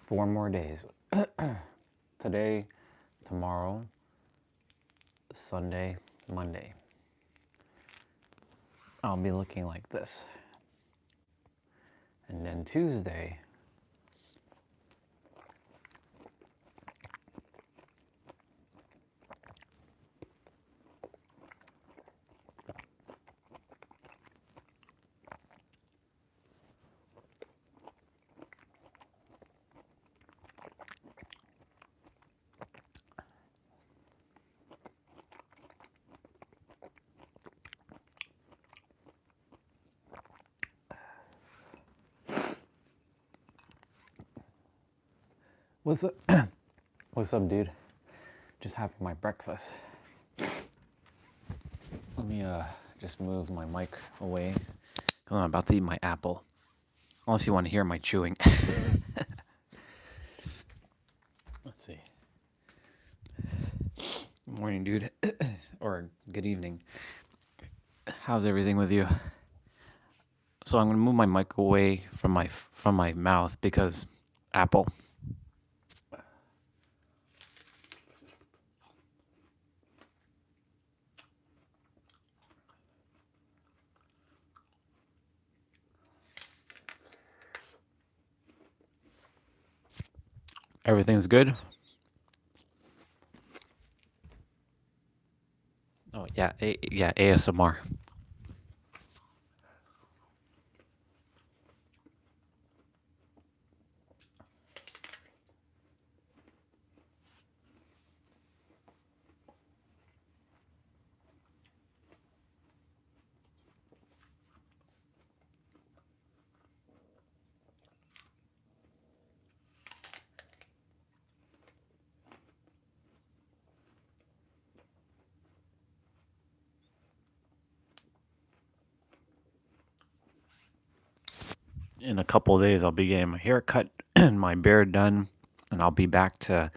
Four more days. Today, tomorrow, Sunday, Monday. I'll be looking like this. And then Tuesday, What's up? What's up, dude? Just having my breakfast. Let me just move my mic away because I'm about to eat my apple. Unless you want to hear my chewing. Let's see. Morning, dude. Or good evening. How's everything with you? So I'm gonna move my mic away from my mouth because apple. Everything's good. Oh yeah, yeah, ASMR. In a couple of days, I'll be getting my hair cut and my beard done, and I'll be back to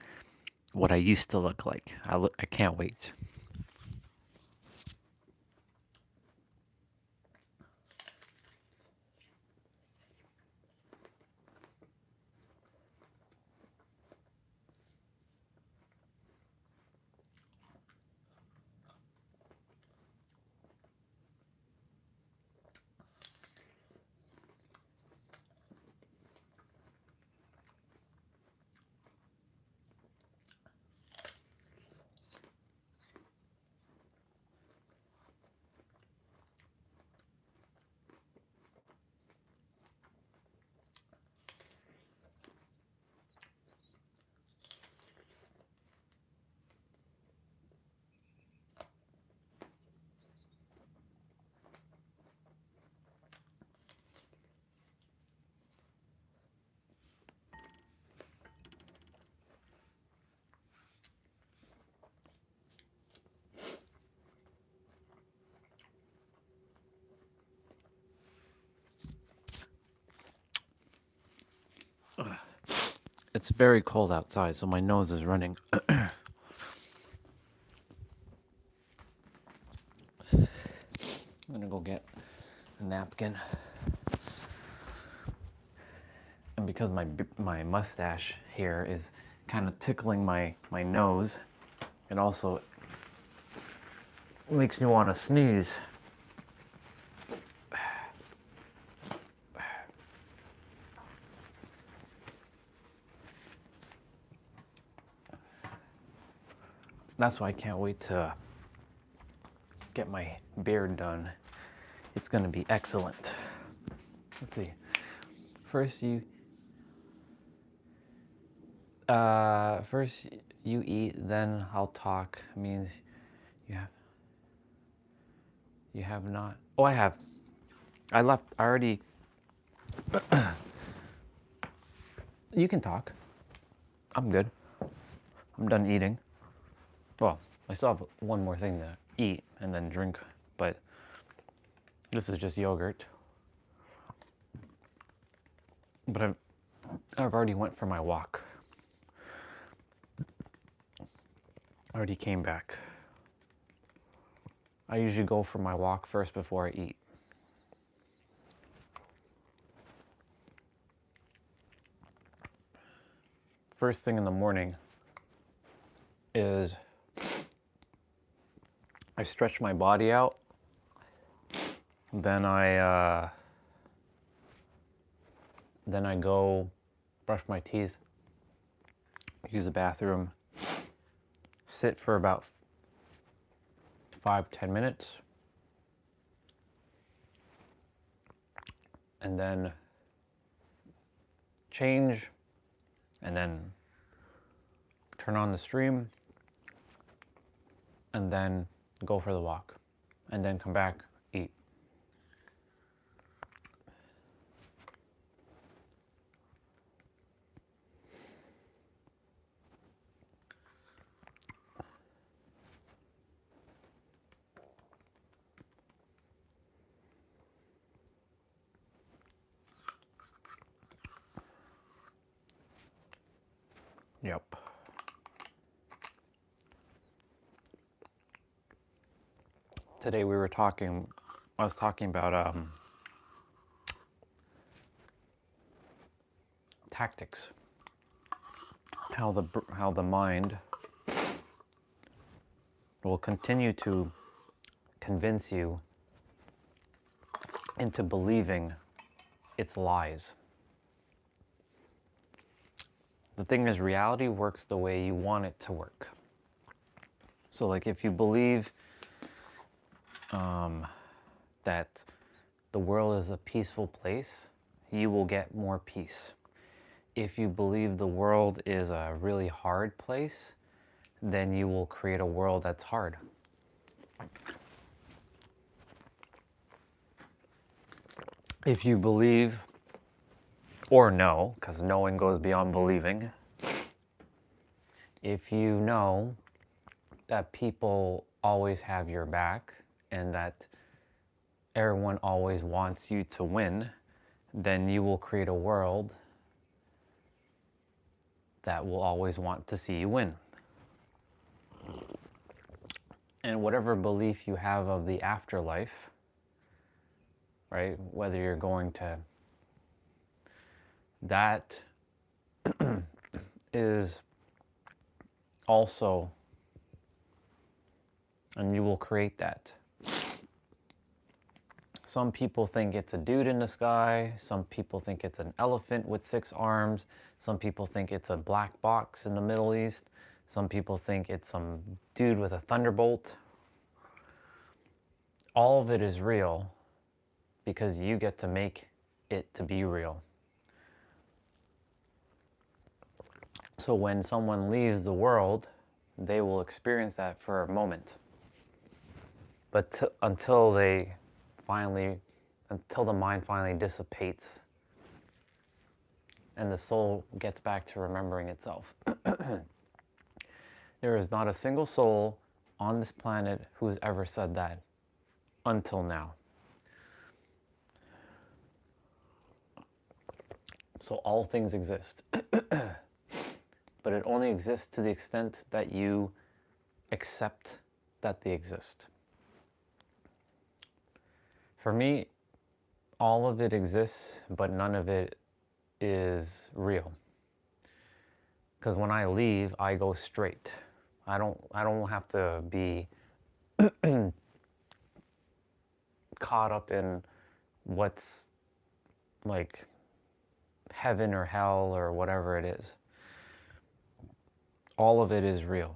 what I used to look like. I can't wait. It's very cold outside, so my nose is running. I'm gonna go get a napkin. And because my mustache here is kind of tickling my nose, it also makes me want to sneeze. That's why I can't wait to get my beard done. It's gonna be excellent. Let's see. First you eat, then I'll talk. Means you have not. Oh, I have. I left. I already. You can talk. I'm good. I'm done eating. Well, I still have one more thing to eat and then drink, but this is just yogurt. But I've already went for my walk. I already came back. I usually go for my walk first before I eat. First thing in the morning is I stretch my body out. Then I go brush my teeth, use the bathroom, sit for about 5-10 minutes, and then change, and then turn on the stream, and then go for the walk, and then come back, eat. Yep. Today I was talking about tactics. How the mind will continue to convince you into believing its lies. The thing is, reality works the way you want it to work. So like if you believe that the world is a peaceful place, you will get more peace. If you believe the world is a really hard place, then you will create a world that's hard. If you believe, or know, because knowing goes beyond believing, if you know that people always have your back and that everyone always wants you to win, then you will create a world that will always want to see you win. And whatever belief you have of the afterlife, right, whether you're going to, that is also, and you will create that. Some people think it's a dude in the sky. Some people think it's an elephant with 6 arms. Some people think it's a black box in the Middle East. Some people think it's some dude with a thunderbolt. All of it is real because you get to make it to be real. So when someone leaves the world, they will experience that for a moment. But until the mind finally dissipates and the soul gets back to remembering itself. There is not a single soul on this planet who's ever said that until now. So all things exist. But it only exists to the extent that you accept that they exist. For me, all of it exists, but none of it is real. Because when I leave, I go straight. I don't have to be caught up in what's like heaven or hell or whatever it is. All of it is real,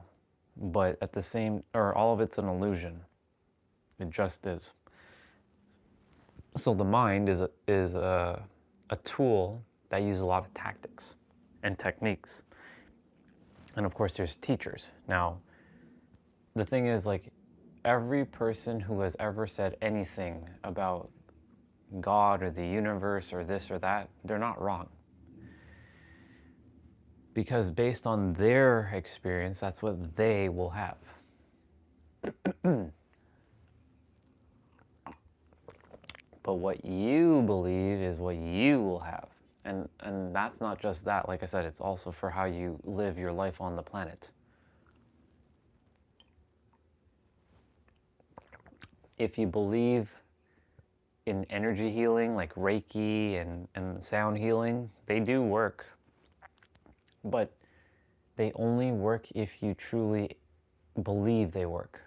but all of it's an illusion. It just is. So the mind is a tool that uses a lot of tactics and techniques. And of course there's teachers. Now, the thing is, like, every person who has ever said anything about God or the universe or this or that, they're not wrong. Because based on their experience, that's what they will have. But what you believe is what you will have. And that's not just that. Like I said, it's also for how you live your life on the planet. If you believe in energy healing, like Reiki and sound healing, they do work. But they only work if you truly believe they work.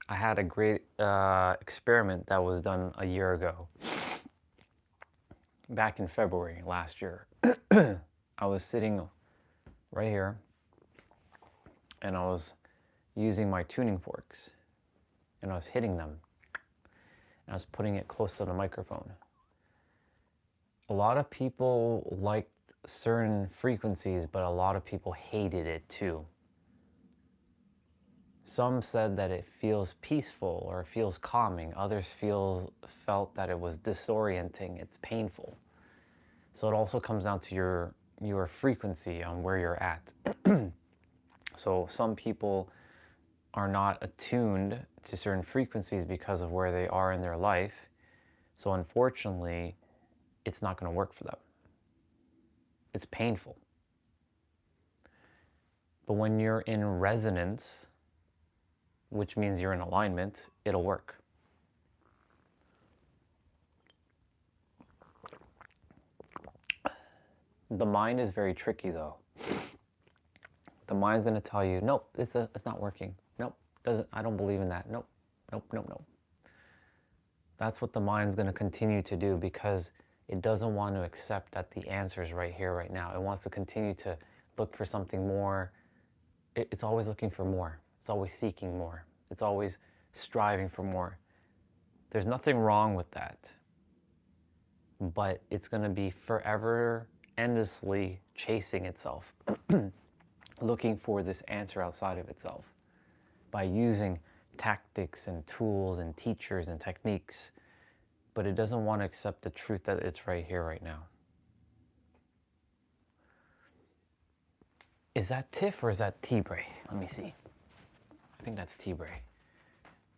I had a great experiment that was done a year ago. Back in February last year. I was sitting right here and I was using my tuning forks and I was hitting them. And I was putting it close to the microphone. A lot of people liked certain frequencies, but a lot of people hated it too. Some said that it feels peaceful or feels calming. Others felt that it was disorienting, it's painful. So it also comes down to your frequency on where you're at. So some people are not attuned to certain frequencies because of where they are in their life. So unfortunately, it's not going to work for them. It's painful. But when you're in resonance, which means you're in alignment, it'll work. The mind is very tricky though. The mind's going to tell you, nope, it's not working. Nope, I don't believe in that. Nope, nope, nope, nope. That's what the mind's going to continue to do because it doesn't want to accept that the answer is right here, right now. It wants to continue to look for something more. It's always looking for more. It's always seeking more. It's always striving for more. There's nothing wrong with that. But it's going to be forever, endlessly chasing itself, looking for this answer outside of itself by using tactics and tools and teachers and techniques, but it doesn't want to accept the truth that it's right here, right now. Is that Tiff or is that T-Bray? Let me see. I think that's T-Bray.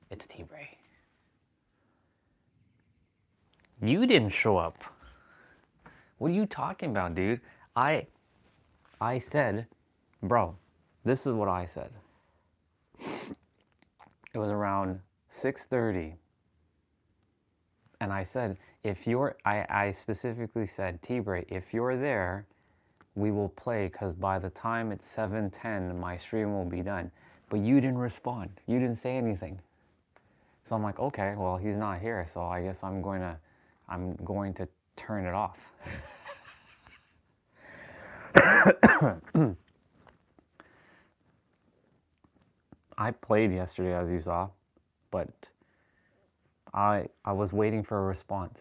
It's T-Bray. You didn't show up. What are you talking about, dude? I said, bro, this is what I said. It was around 6:30. And I said, I specifically said, T-Bray, if you're there, we will play because by the time it's 7:10, my stream will be done. But you didn't respond. You didn't say anything. So I'm like, okay, well, he's not here. So I guess I'm going to turn it off. I played yesterday, as you saw, but I was waiting for a response.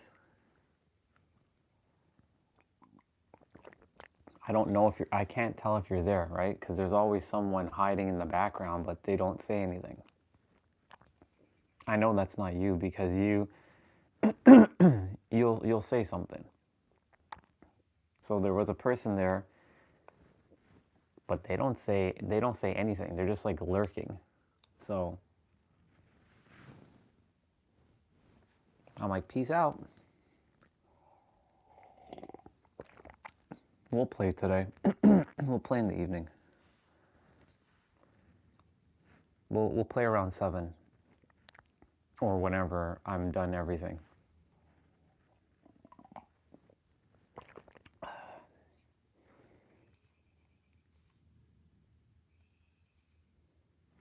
I don't know if I can't tell if you're there, right? Because there's always someone hiding in the background, but they don't say anything. I know that's not you because you'll say something. So there was a person there, but they don't say anything. They're just like lurking. So I'm like, peace out. We'll play today. We'll play in the evening. We'll play around 7 or whenever I'm done everything.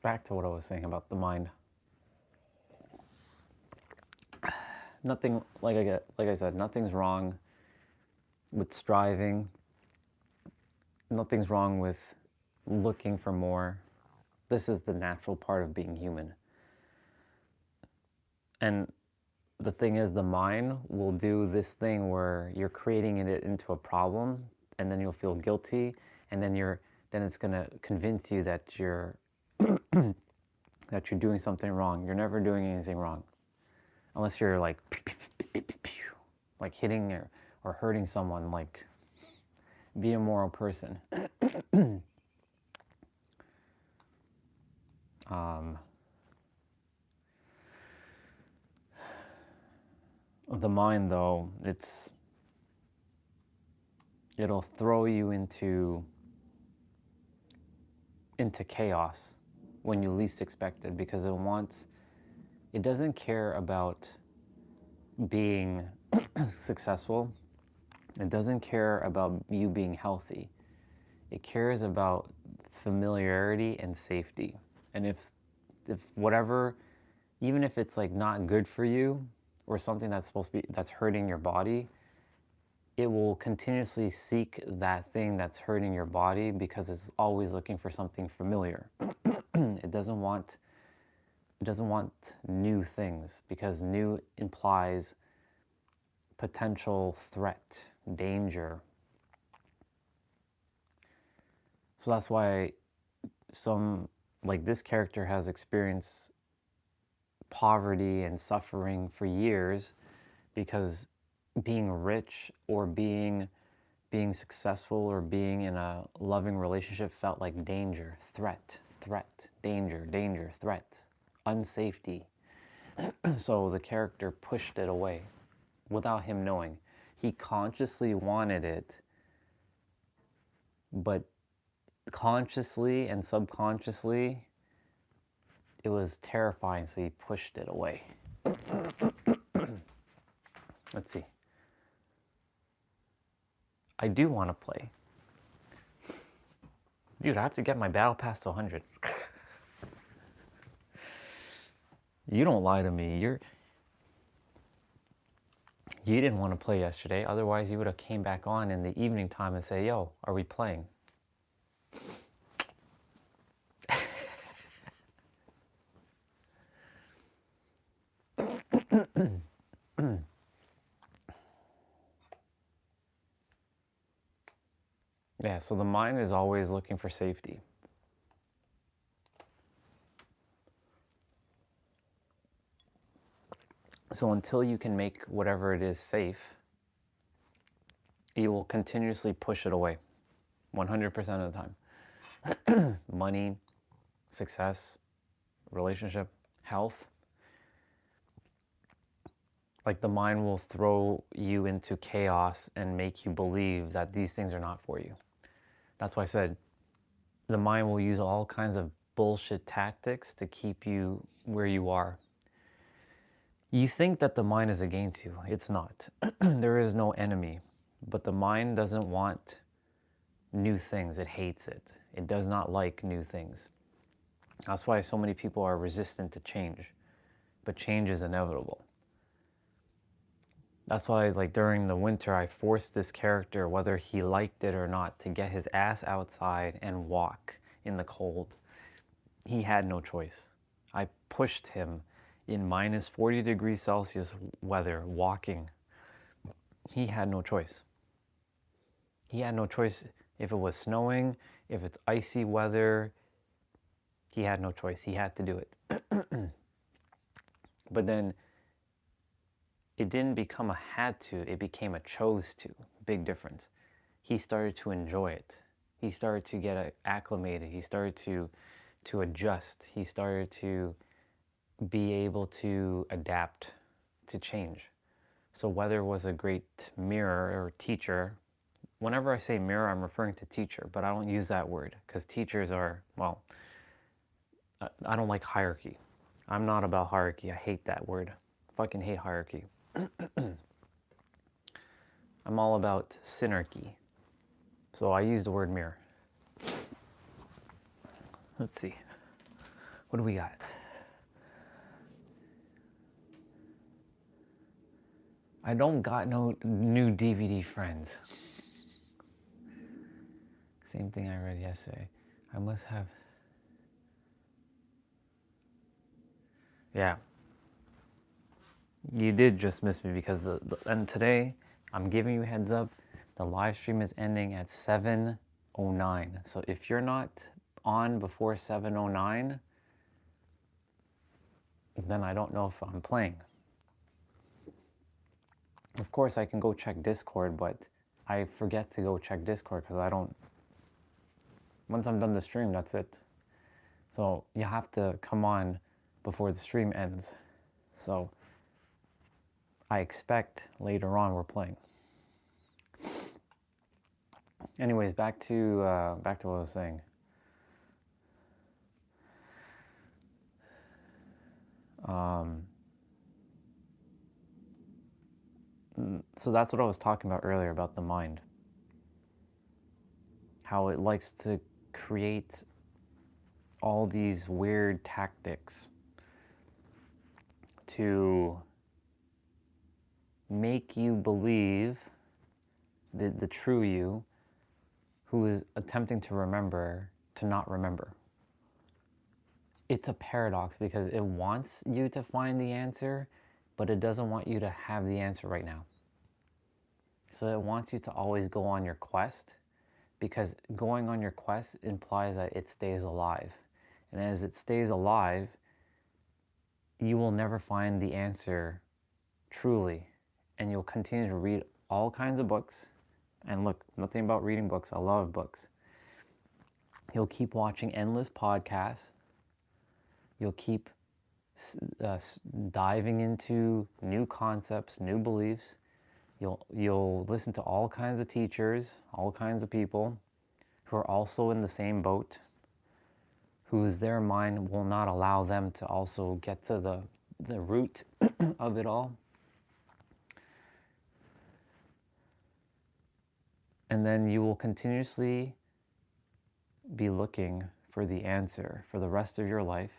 Back to what I was saying about the mind. Nothing, like I said, nothing's wrong with striving. Nothing's wrong with looking for more. This is the natural part of being human. And the thing is, the mind will do this thing where you're creating it into a problem, and then you'll feel guilty, and then it's gonna convince you that you're that you're doing something wrong. You're never doing anything wrong, unless you're like hitting or hurting someone. Like, be a moral person. The mind, though, it'll throw you into chaos when you least expect it, because it doesn't care about being successful. It doesn't care about you being healthy. It cares about familiarity and safety. And if whatever, even if it's like not good for you or something that's hurting your body, it will continuously seek that thing that's hurting your body because it's always looking for something familiar. It doesn't want new things, because new implies potential threat, danger. So that's why this character has experienced poverty and suffering for years, because being rich or being successful or being in a loving relationship felt like danger, threat, danger, threat, unsafety. So the character pushed it away without him knowing. He consciously wanted it, but consciously and subconsciously, it was terrifying, so he pushed it away. Let's see. I do want to play. Dude, I have to get my battle pass to 100. You don't lie to me. You didn't want to play yesterday. Otherwise, you would have came back on in the evening time and say, yo, are we playing? Yeah, so the mind is always looking for safety. So until you can make whatever it is safe, you will continuously push it away 100% of the time. Money, success, relationship, health. Like the mind will throw you into chaos and make you believe that these things are not for you. That's why I said the mind will use all kinds of bullshit tactics to keep you where you are. You think that the mind is against you. It's not. There is no enemy. But the mind doesn't want new things. It hates it. It does not like new things. That's why so many people are resistant to change. But change is inevitable. That's why, like, during the winter, I forced this character, whether he liked it or not, to get his ass outside and walk in the cold. He had no choice. I pushed him in minus 40 degrees Celsius weather, walking. He had no choice. He had no choice if it was snowing, if it's icy weather. He had no choice. He had to do it. But then it didn't become a had to, it became a chose to. Big difference. He started to enjoy it. He started to get acclimated. He started to adjust. He started to be able to adapt to change. So weather was a great mirror or teacher. Whenever I say mirror, I'm referring to teacher, but I don't use that word because teachers are, well, I don't like hierarchy. I'm not about hierarchy. I hate that word. Fucking hate hierarchy. I'm all about synarchy. So I use the word mirror. Let's see. What do we got? I don't got no new DVD friends. Same thing I read yesterday. I must have. Yeah. You did just miss me because and today I'm giving you a heads up. The live stream is ending at 7:09. So if you're not on before 7:09, then I don't know if I'm playing. Of course, I can go check Discord, but I forget to go check Discord because I don't. Once I'm done the stream, that's it. So you have to come on before the stream ends. So I expect later on we're playing. Anyways, back to what I was saying. So that's what I was talking about earlier about the mind. How it likes to create all these weird tactics to make you believe the true you who is attempting to remember to not remember. It's a paradox because it wants you to find the answer, but it doesn't want you to have the answer right now. So it wants you to always go on your quest, because going on your quest implies that it stays alive. And as it stays alive, you will never find the answer truly. And you'll continue to read all kinds of books. And look, nothing about reading books. I love books. You'll keep watching endless podcasts. You'll keep diving into new concepts, new beliefs. You'll listen to all kinds of teachers, all kinds of people who are also in the same boat, whose their mind will not allow them to also get to the root of it all. And then you will continuously be looking for the answer for the rest of your life,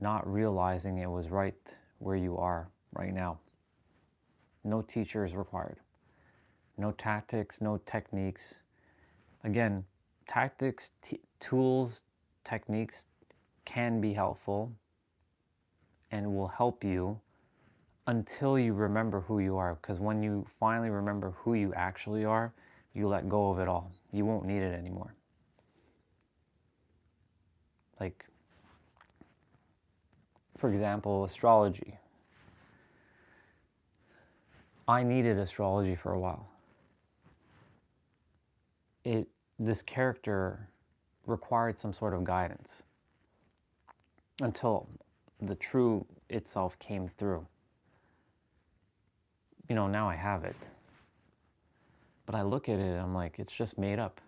not realizing it was right where you are right now. No teacher is required. No tactics, no techniques. Again, tactics, tools, techniques can be helpful and will help you until you remember who you are. Because when you finally remember who you actually are, you let go of it all. You won't need it anymore. Like, for example, astrology. I needed astrology for a while. This character required some sort of guidance until the true itself came through. You know, now I have it. But I look at it, I'm like, it's just made up.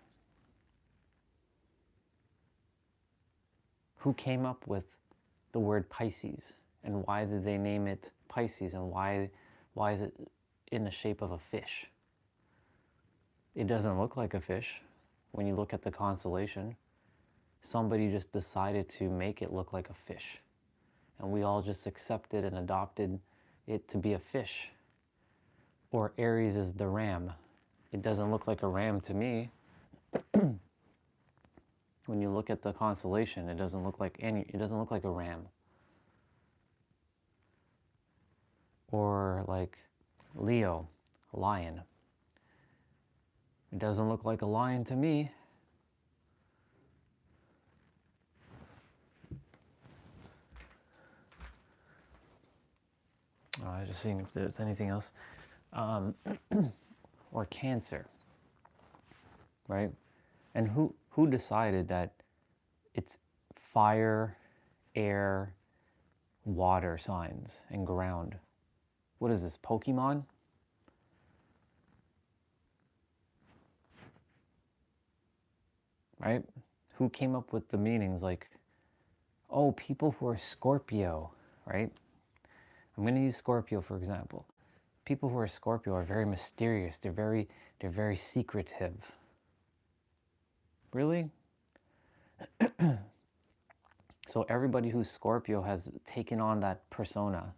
Who came up with the word Pisces? And why did they name it Pisces? And why is it in the shape of a fish? It doesn't look like a fish when you look at the constellation. Somebody just decided to make it look like a fish. And we all just accepted and adopted it to be a fish. Or Aries is the ram. It doesn't look like a ram to me. When you look at the constellation, it doesn't look like a ram. Or like Leo, lion. It doesn't look like a lion to me. Just seeing if there's anything else. Or Cancer, right? And who decided that it's fire, air, water signs, and ground? What is this, Pokemon? Right? Who came up with the meanings like, oh, people who are Scorpio, right? I'm going to use Scorpio for example. People who are Scorpio are very mysterious. They're very secretive. Really? So everybody who's Scorpio has taken on that persona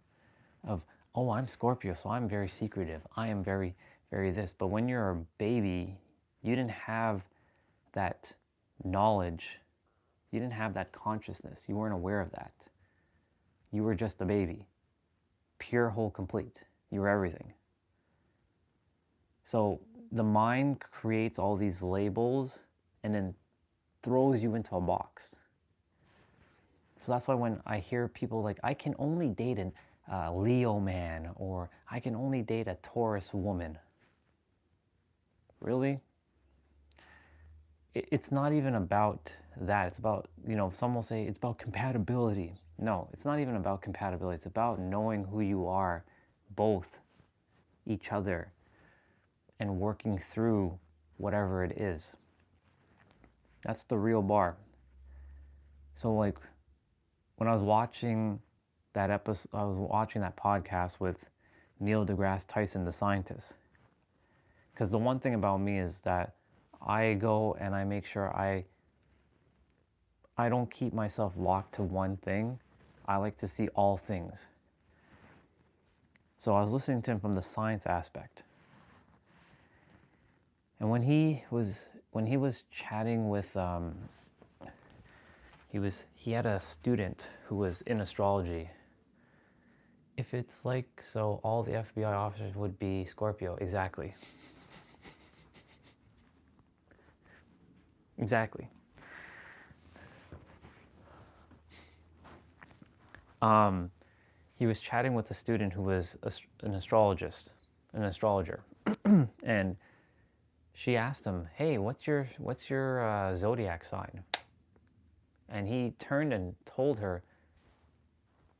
of, oh, I'm Scorpio, so I'm very secretive. I am very, very this. But when you're a baby, you didn't have that knowledge. You didn't have that consciousness. You weren't aware of that. You were just a baby. Pure, whole, complete. You were everything. So the mind creates all these labels and then throws you into a box. So that's why when I hear people like, I can only date a Leo man, or I can only date a Taurus woman. Really? It's not even about that. It's about, some will say it's about compatibility. No, it's not even about compatibility. It's about knowing who you are, both each other, and working through whatever it is. That's the real bar. So like when I was watching that episode, I was watching that podcast with Neil deGrasse Tyson, the scientist. Because the one thing about me is that I go and I make sure I don't keep myself locked to one thing. I like to see all things. So I was listening to him from the science aspect. And when he was chatting with he had a student who was in astrology. If it's like, so all the FBI officers would be Scorpio. Exactly. Exactly. He was chatting with a student who was an astrologer, and she asked him, "Hey, what's your zodiac sign?" And he turned and told her,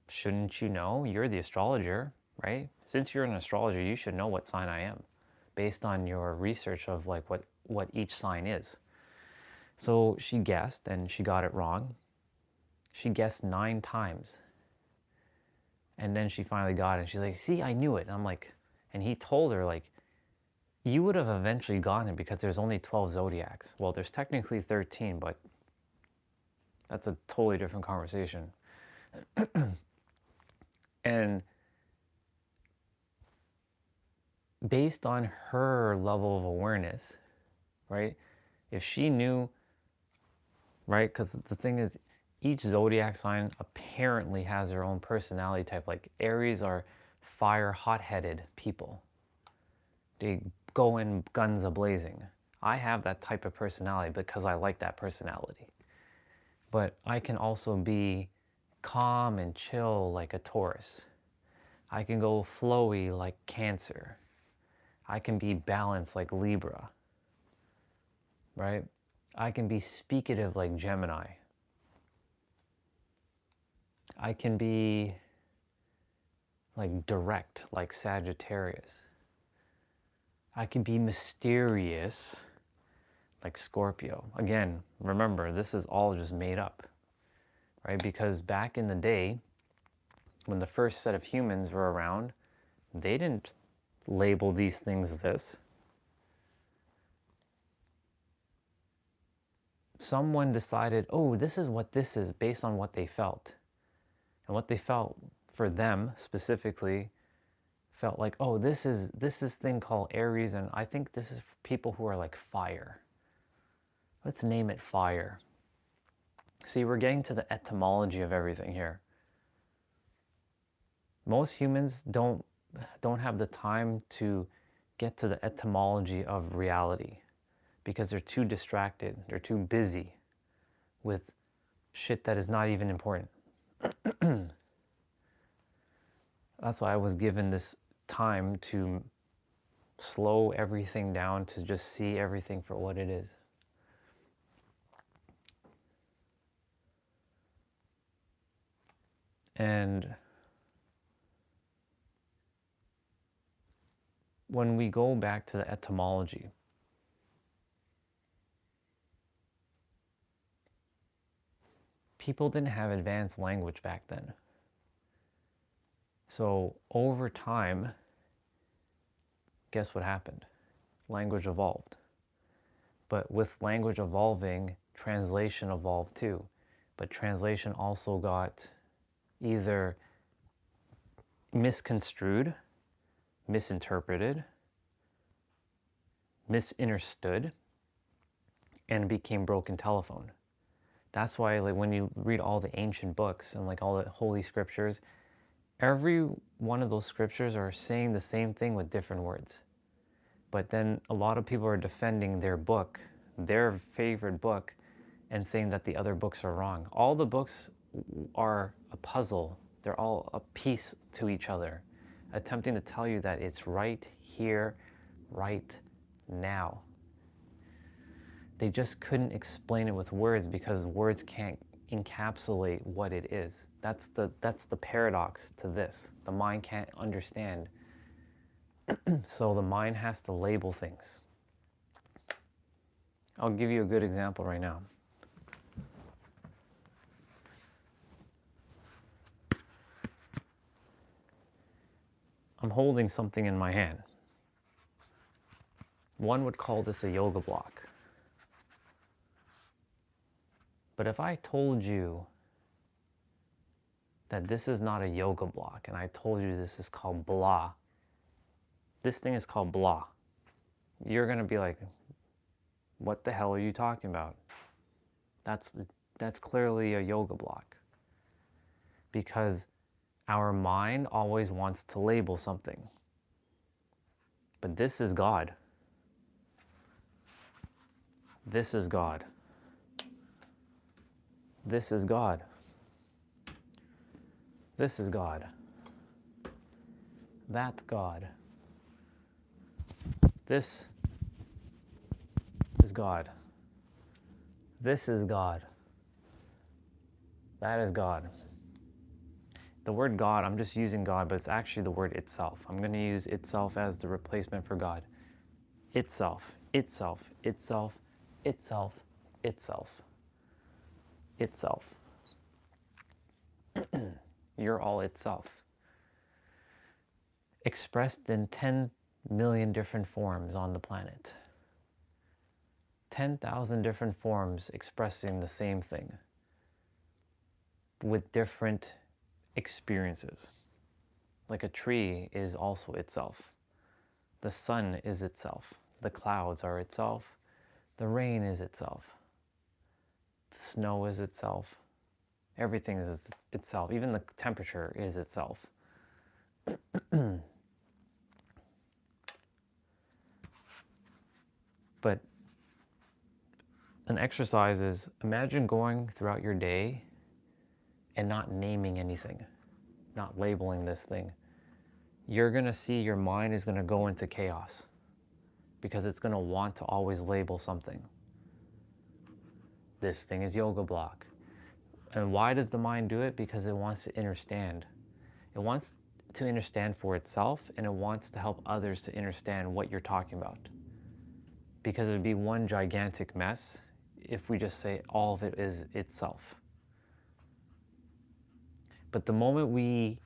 "Shouldn't you know? You're the astrologer, right? Since you're an astrologer, you should know what sign I am, based on your research of like what each sign is." So she guessed and she got it wrong. She guessed 9 times. And then she finally got it. And she's like, see, I knew it. And I'm like, and he told her, like, you would have eventually gotten it because there's only 12 zodiacs. Well, there's technically 13, but that's a totally different conversation. And based on her level of awareness, right? If she knew, right? Because the thing is, each zodiac sign apparently has their own personality type. Like Aries are fire, hot-headed people. They go in guns a-blazing. I have that type of personality because I like that personality. But I can also be calm and chill like a Taurus. I can go flowy like Cancer. I can be balanced like Libra, right? I can be speakative like Gemini. I can be like direct like Sagittarius. I can be mysterious like Scorpio. Again, remember, this is all just made up, right? Because back in the day, when the first set of humans were around, they didn't label these things this. Someone decided, oh, this is what this is based on what they felt. And what they felt for them specifically felt like, oh, this is thing called Aries, and I think this is for people who are like fire. Let's name it fire. See, we're getting to the etymology of everything here. Most humans don't have the time to get to the etymology of reality because they're too distracted. They're too busy with shit that is not even important. That's why I was given this time to slow everything down, to just see everything for what it is. And when we go back to the etymology, people didn't have advanced language back then. So over time, guess what happened? Language evolved. But with language evolving, translation evolved too. But translation also got either misconstrued, misinterpreted, misunderstood, and became broken telephone. That's why, like, when you read all the ancient books and like all the holy scriptures, every one of those scriptures are saying the same thing with different words. But then a lot of people are defending their book, their favorite book, and saying that the other books are wrong. All the books are a puzzle. They're all a piece to each other, attempting to tell you that it's right here, right now. They just couldn't explain it with words because words can't encapsulate what it is. That's the paradox to this. The mind can't understand. So the mind has to label things. I'll give you a good example right now. I'm holding something in my hand. One would call this a yoga block. But if I told you that this is not a yoga block, and I told you this is called blah, this thing is called blah, you're gonna be like, what the hell are you talking about? That's clearly a yoga block. Because our mind always wants to label something. But this is God. This is God. This is God. This is God. That's God. This is God. This is God. That is God. The word God, I'm just using God, but it's actually the word itself. I'm going to use itself as the replacement for God. Itself, itself, itself, itself, itself. Itself. You're all itself. Expressed in 10 million different forms on the planet. 10,000 different forms expressing the same thing with different experiences. Like a tree is also itself. The sun is itself. The clouds are itself. The rain is itself. The snow is itself. Everything is itself. Even the temperature is itself. But an exercise is, imagine going throughout your day and not naming anything, not labeling this thing. You're going to see your mind is going to go into chaos because it's going to want to always label something. This thing is yoga block. And why does the mind do it? Because it wants to understand. It wants to understand for itself, and it wants to help others to understand what you're talking about. Because it would be one gigantic mess if we just say all of it is itself. But the moment we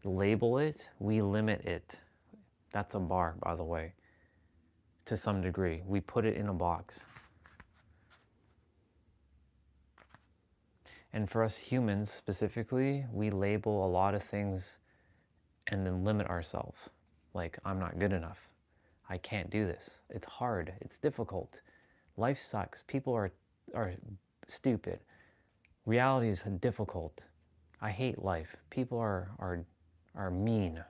label it, we limit it. That's a bar, by the way, to some degree. We put it in a box. And for us humans specifically, we label a lot of things and then limit ourselves. Like, I'm not good enough. I can't do this. It's hard. It's difficult. Life sucks. People are stupid. Reality is difficult. I hate life. People are mean.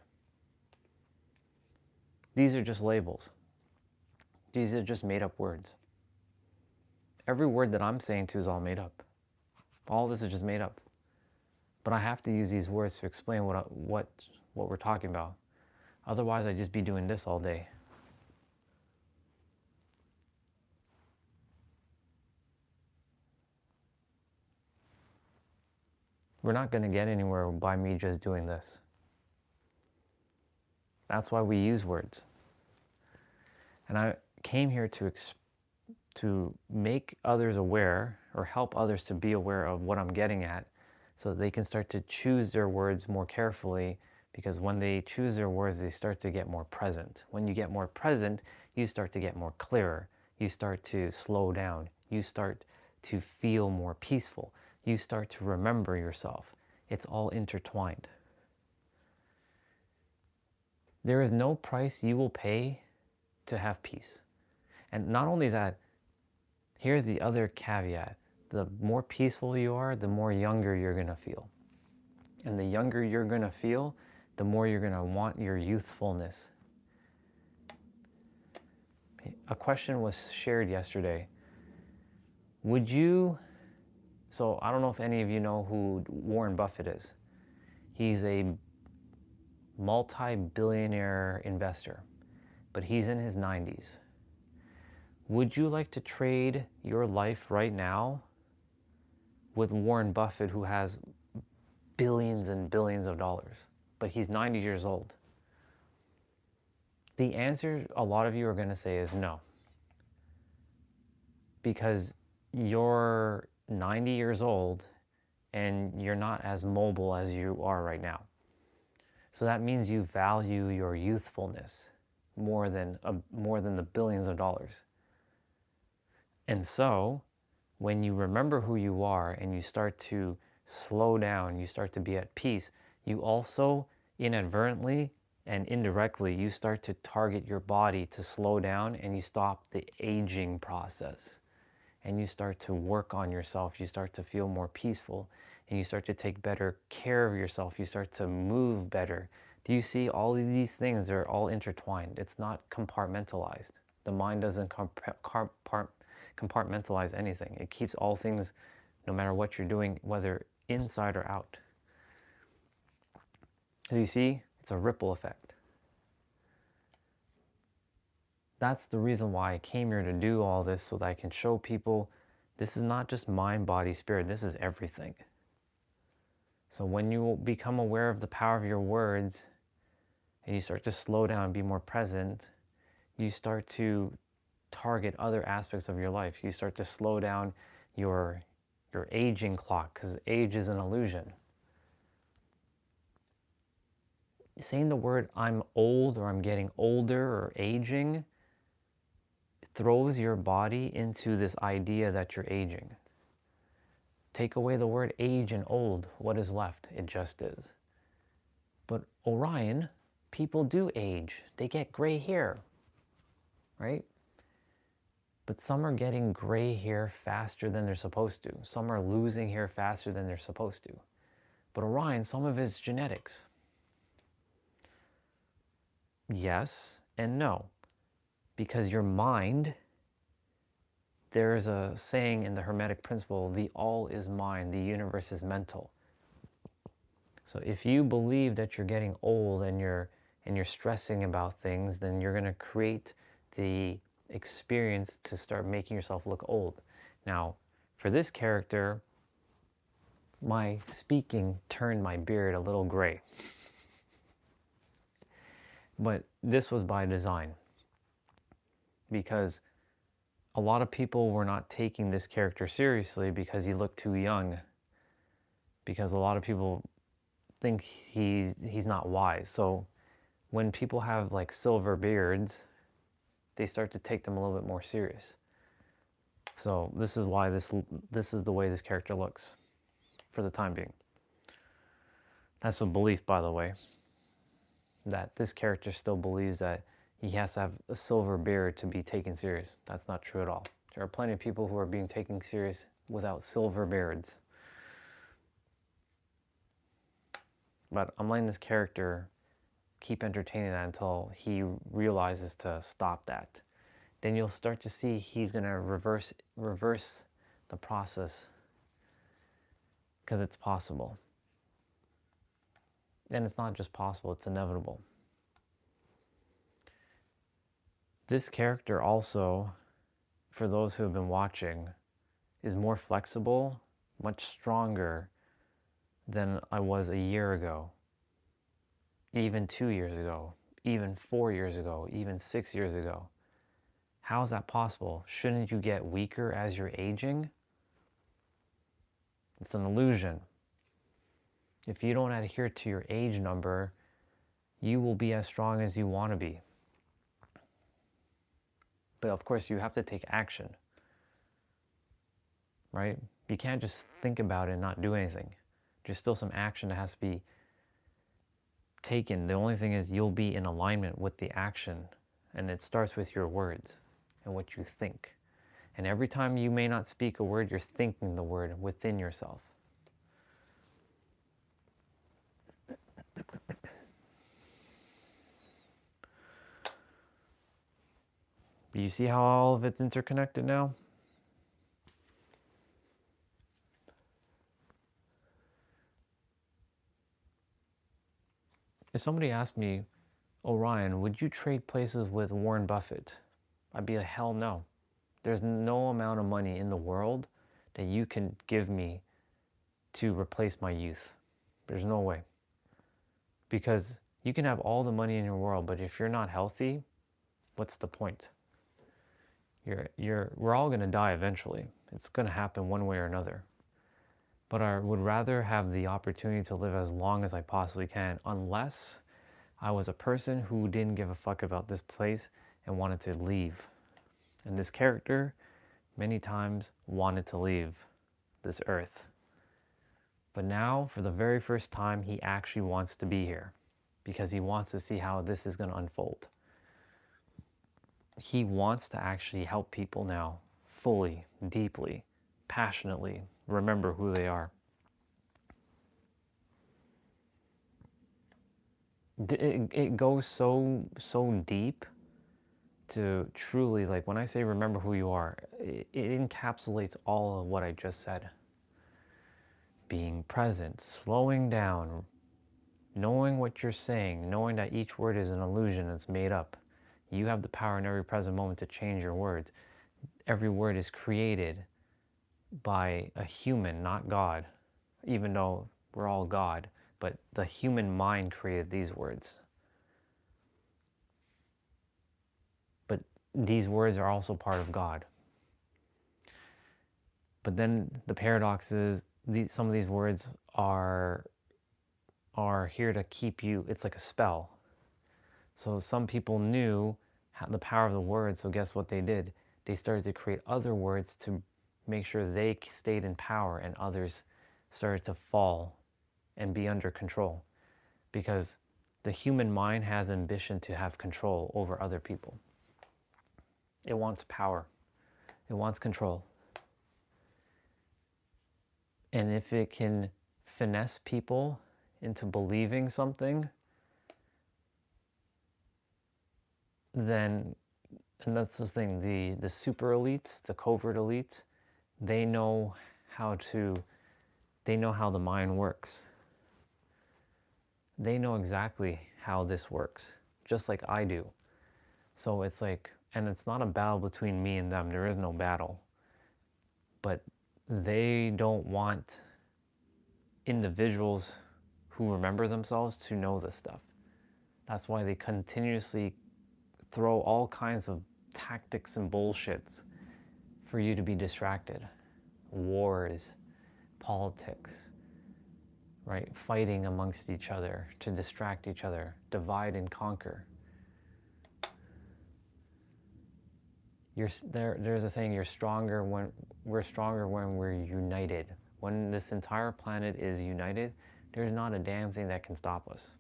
These are just labels. These are just made up words. Every word that I'm saying to is all made up. All this is just made up. But I have to use these words to explain what we're talking about. Otherwise, I'd just be doing this all day. We're not going to get anywhere by me just doing this. That's why we use words. And I came here to make others aware, or help others to be aware of what I'm getting at, so that they can start to choose their words more carefully, because when they choose their words, they start to get more present. When you get more present, you start to get more clearer. You start to slow down. You start to feel more peaceful. You start to remember yourself. It's all intertwined. There is no price you will pay to have peace. And not only that, here's the other caveat. The more peaceful you are, the more younger you're going to feel. And the younger you're going to feel, the more you're going to want your youthfulness. A question was shared yesterday. So I don't know if any of you know who Warren Buffett is. He's a multi-billionaire investor, but he's in his 90s. Would you like to trade your life right now with Warren Buffett, who has billions and billions of dollars, but he's 90 years old? The answer a lot of you are going to say is no. Because you're 90 years old and you're not as mobile as you are right now. So that means you value your youthfulness more than the billions of dollars. And so when you remember who you are and you start to slow down, you start to be at peace, you also inadvertently and indirectly, you start to target your body to slow down, and you stop the aging process. And you start to work on yourself. You start to feel more peaceful, and you start to take better care of yourself. You start to move better. Do you see all of these things are all intertwined? It's not compartmentalized. The mind doesn't compartmentalize anything. It keeps all things, no matter what you're doing, whether inside or out. So you see, it's a ripple effect. That's the reason why I came here to do all this, so that I can show people this is not just mind, body, spirit. This is everything. So when you become aware of the power of your words and you start to slow down and be more present, you start to target other aspects of your life. You start to slow down your aging clock, because age is an illusion. Saying the word I'm old or I'm getting older or aging throws your body into this idea that you're aging. Take away the word age and old, what is left? It just is. But Orion, people do age. They get gray hair, right? But some are getting gray hair faster than they're supposed to. Some are losing hair faster than they're supposed to. But Orion, some of it's genetics. Yes and no. Because your mind, there's a saying in the Hermetic principle, the all is mind, the universe is mental. So if you believe that you're getting old and you're stressing about things, then you're going to create the experience to start making yourself look old. Now, for this character, my speaking turned my beard a little gray. But this was by design, because a lot of people were not taking this character seriously because he looked too young, because a lot of people think he's not wise. So when people have like silver beards, they start to take them a little bit more serious. So this is why this is the way this character looks for the time being. That's a belief, by the way, that this character still believes that he has to have a silver beard to be taken serious. That's not true at all. There are plenty of people who are being taken serious without silver beards. But I'm letting this character keep entertaining that until he realizes to stop that. Then you'll start to see he's going to reverse the process, because it's possible. And it's not just possible, it's inevitable. This character also, for those who have been watching, is more flexible, much stronger than I was a year ago, even 2 years ago, even 4 years ago, even 6 years ago. How is that possible? Shouldn't you get weaker as you're aging? It's an illusion. If you don't adhere to your age number, you will be as strong as you want to be. But of course, you have to take action, right? You can't just think about it and not do anything. There's still some action that has to be taken. The only thing is you'll be in alignment with the action, and it starts with your words and what you think. And every time you may not speak a word, you're thinking the word within yourself. Do you see how all of it's interconnected now? If somebody asked me, Orion, would you trade places with Warren Buffett? I'd be like, hell no. There's no amount of money in the world that you can give me to replace my youth. There's no way. Because you can have all the money in your world, but if you're not healthy, what's the point? We're all going to die eventually. It's going to happen one way or another. But I would rather have the opportunity to live as long as I possibly can, unless I was a person who didn't give a fuck about this place and wanted to leave. And this character, many times, wanted to leave this earth. But now, for the very first time, he actually wants to be here, because he wants to see how this is going to unfold. He wants to actually help people now, fully, deeply, passionately remember who they are. It goes so deep to truly, like when I say remember who you are, it encapsulates all of what I just said. Being present, slowing down, knowing what you're saying, knowing that each word is an illusion, it's made up. You have the power in every present moment to change your words. Every word is created by a human, not God, even though we're all God, but the human mind created these words. But these words are also part of God. But then the paradox is some of these words are here to keep you. It's like a spell. So some people knew the power of the word, so guess what they did? They started to create other words to make sure they stayed in power, and others started to fall and be under control. Because the human mind has ambition to have control over other people. It wants power. It wants control. And if it can finesse people into believing something, then, and that's the thing, the super elites, the covert elites, they know how the mind works. They know exactly how this works, just like I do. So it's like, and it's not a battle between me and them. There is no battle. But they don't want individuals who remember themselves to know this stuff. That's why they continuously throw all kinds of tactics and bullshits for you to be distracted. Wars, politics, right? Fighting amongst each other to distract each other, divide and conquer. There's a saying, we're stronger when we're united. When this entire planet is united, there's not a damn thing that can stop us.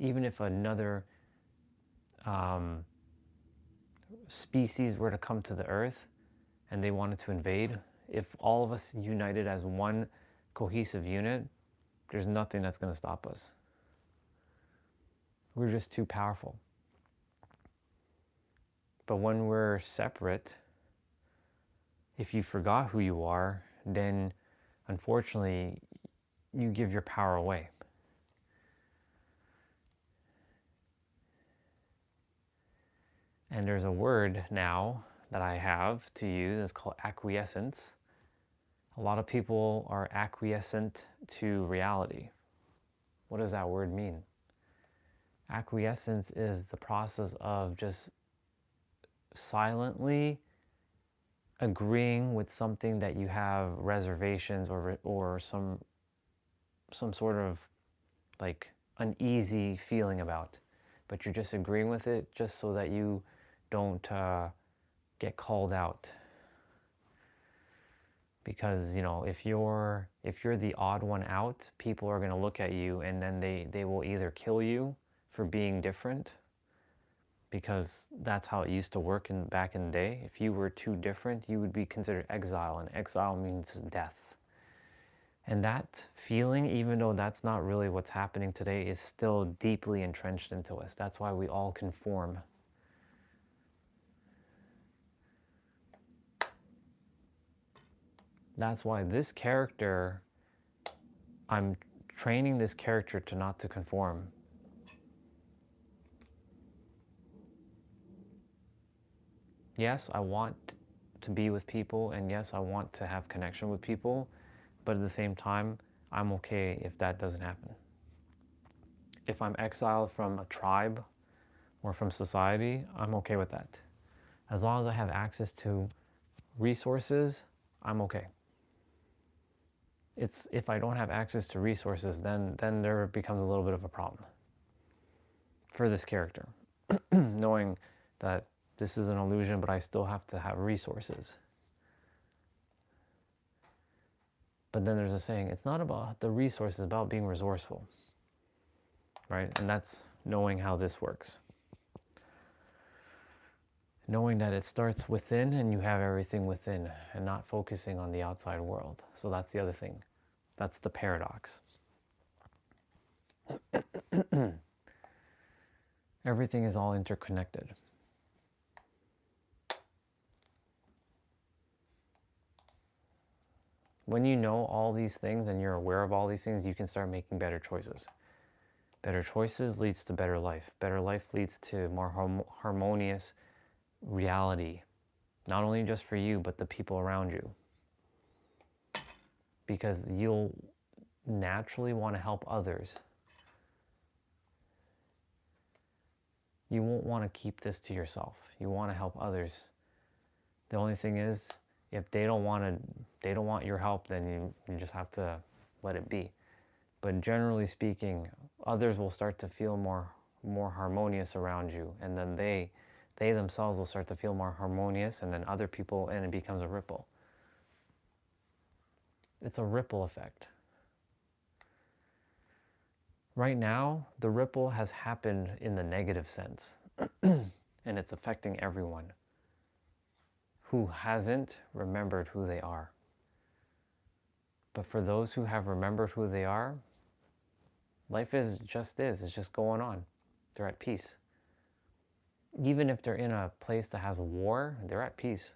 Even if another species were to come to the earth and they wanted to invade, if all of us united as one cohesive unit, there's nothing that's going to stop us. We're just too powerful. But when we're separate, if you forgot who you are, then unfortunately you give your power away. And there's a word now that I have to use. It's called acquiescence. A lot of people are acquiescent to reality. What does that word mean? Acquiescence is the process of just silently agreeing with something that you have reservations or some sort of like uneasy feeling about, but you're just agreeing with it just so that you don't get called out. Because if you're the odd one out, people are going to look at you and then they will either kill you for being different, because that's how it used to work back in the day. If you were too different, you would be considered exile, and exile means death. And that feeling, even though that's not really what's happening today, is still deeply entrenched into us. That's why we all conform. That's why this character, I'm training this character to not to conform. Yes, I want to be with people, and yes, I want to have connection with people, but at the same time, I'm okay if that doesn't happen. If I'm exiled from a tribe or from society, I'm okay with that. As long as I have access to resources, I'm okay. It's if I don't have access to resources, then there becomes a little bit of a problem for this character. Knowing that this is an illusion, but I still have to have resources. But then there's a saying, it's not about the resources, it's about being resourceful. Right? And that's knowing how this works. Knowing that it starts within and you have everything within, and not focusing on the outside world. So that's the other thing. That's the paradox. Everything is all interconnected. When you know all these things and you're aware of all these things, you can start making better choices. Better choices leads to better life. Better life leads to more harmonious reality. Not only just for you, but the people around you. Because you'll naturally want to help others. you won't want to keep this to yourself. You want to help others. The only thing is, if they don't want your help, then you just have to let it be. But generally speaking, others will start to feel more harmonious around you, and then they themselves will start to feel more harmonious, and then other people, and it becomes a ripple. It's a ripple effect. Right now, the ripple has happened in the negative sense, and it's affecting everyone who hasn't remembered who they are. But for those who have remembered who they are, life is it's just going on. They're at peace. Even if they're in a place that has war, they're at peace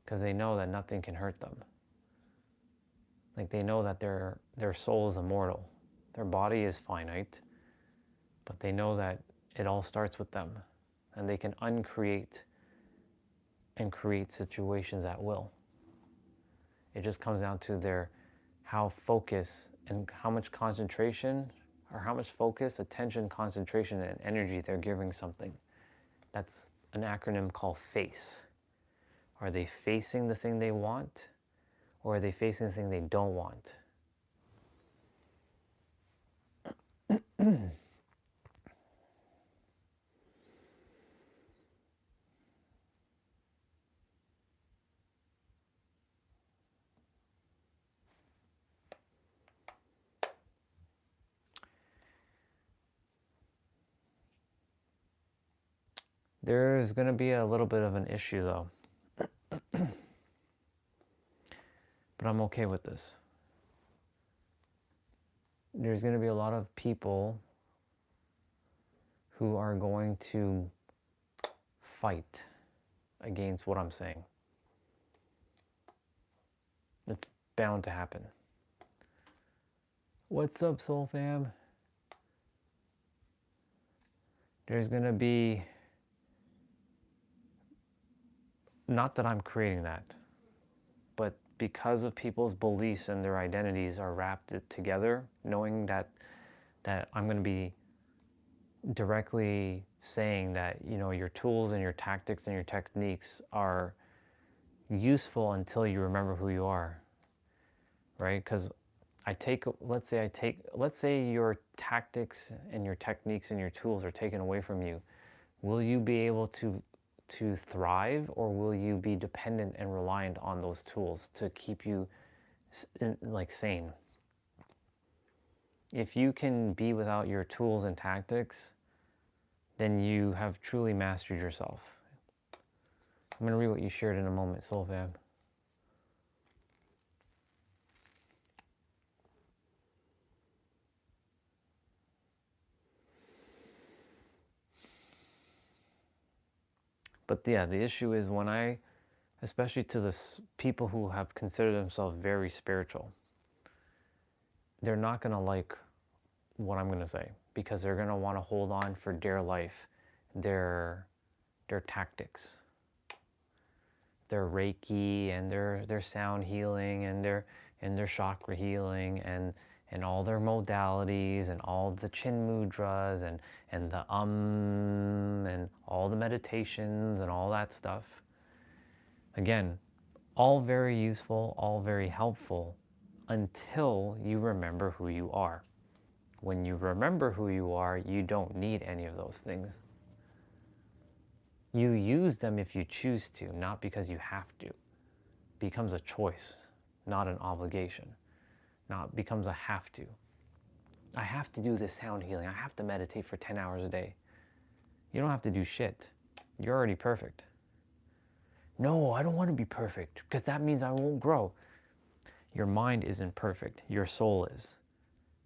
because they know that nothing can hurt them. Like, they know that their soul is immortal. Their body is finite, but they know that it all starts with them, and they can uncreate and create situations at will. It just comes down to how focus and how much concentration, or how much focus, attention, concentration, and energy they're giving something. That's an acronym called FACE. Are they facing the thing they want, or are they facing the thing they don't want? There's going to be a little bit of an issue though. But I'm okay with this. There's going to be a lot of people who are going to fight against what I'm saying. It's bound to happen. What's up, Soul Fam? There's going to be, not that I'm creating that, but because of people's beliefs and their identities are wrapped together, knowing that I'm going to be directly saying that, your tools and your tactics and your techniques are useful until you remember who you are, right? Because let's say your tactics and your techniques and your tools are taken away from you. Will you be able to thrive, or will you be dependent and reliant on those tools to keep you sane? If you can be without your tools and tactics, then you have truly mastered yourself. I'm going to read what you shared in a moment, Soul Fam. But yeah, the issue is when especially to the people who have considered themselves very spiritual, they're not going to like what I'm going to say, because they're going to want to hold on for dear life their tactics, their Reiki and their sound healing and their chakra healing and all their modalities and all the chin mudras and the and all the meditations and all that stuff. Again, all very useful, all very helpful, until you remember who you are. When you remember who you are, you don't need any of those things. You use them if you choose to, not because you have to. It becomes a choice, not an obligation. Not becomes a have to. I have to do this sound healing. I have to meditate for 10 hours a day. You don't have to do shit. You're already perfect. No, I don't want to be perfect, because that means I won't grow. Your mind isn't perfect. Your soul is.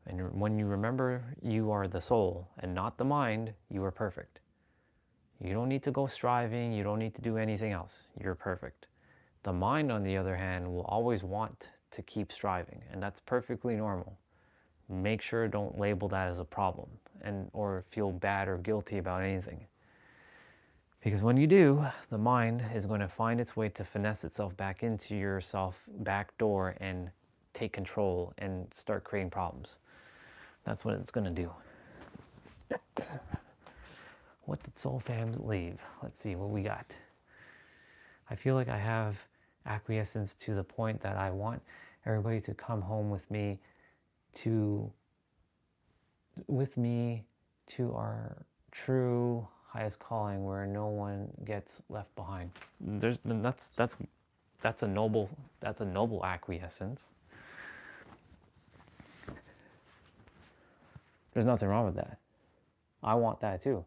And when you remember you are the soul and not the mind, you are perfect. You don't need to go striving. You don't need to do anything else. You're perfect. The mind, on the other hand, will always want to keep striving, and that's perfectly normal. Make sure don't label that as a problem or feel bad or guilty about anything. Because when you do, the mind is going to find its way to finesse itself back into your back door and take control and start creating problems. That's what it's going to do. What the Soul fam leave. Let's see what we got. I feel like I have acquiescence to the point that I want everybody to come home with me to our true highest calling, where no one gets left behind. That's a noble acquiescence. There's nothing wrong with that. I want that too.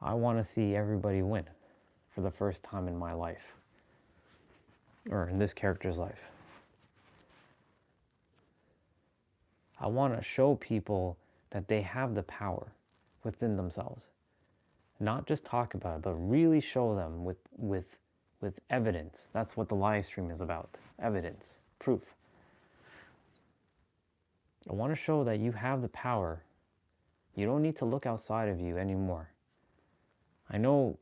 I want to see everybody win for the first time in my life, or in this character's life. I want to show people that they have the power within themselves. Not just talk about it, but really show them with evidence. That's what the live stream is about. Evidence, proof. I want to show that you have the power. You don't need to look outside of you anymore. I know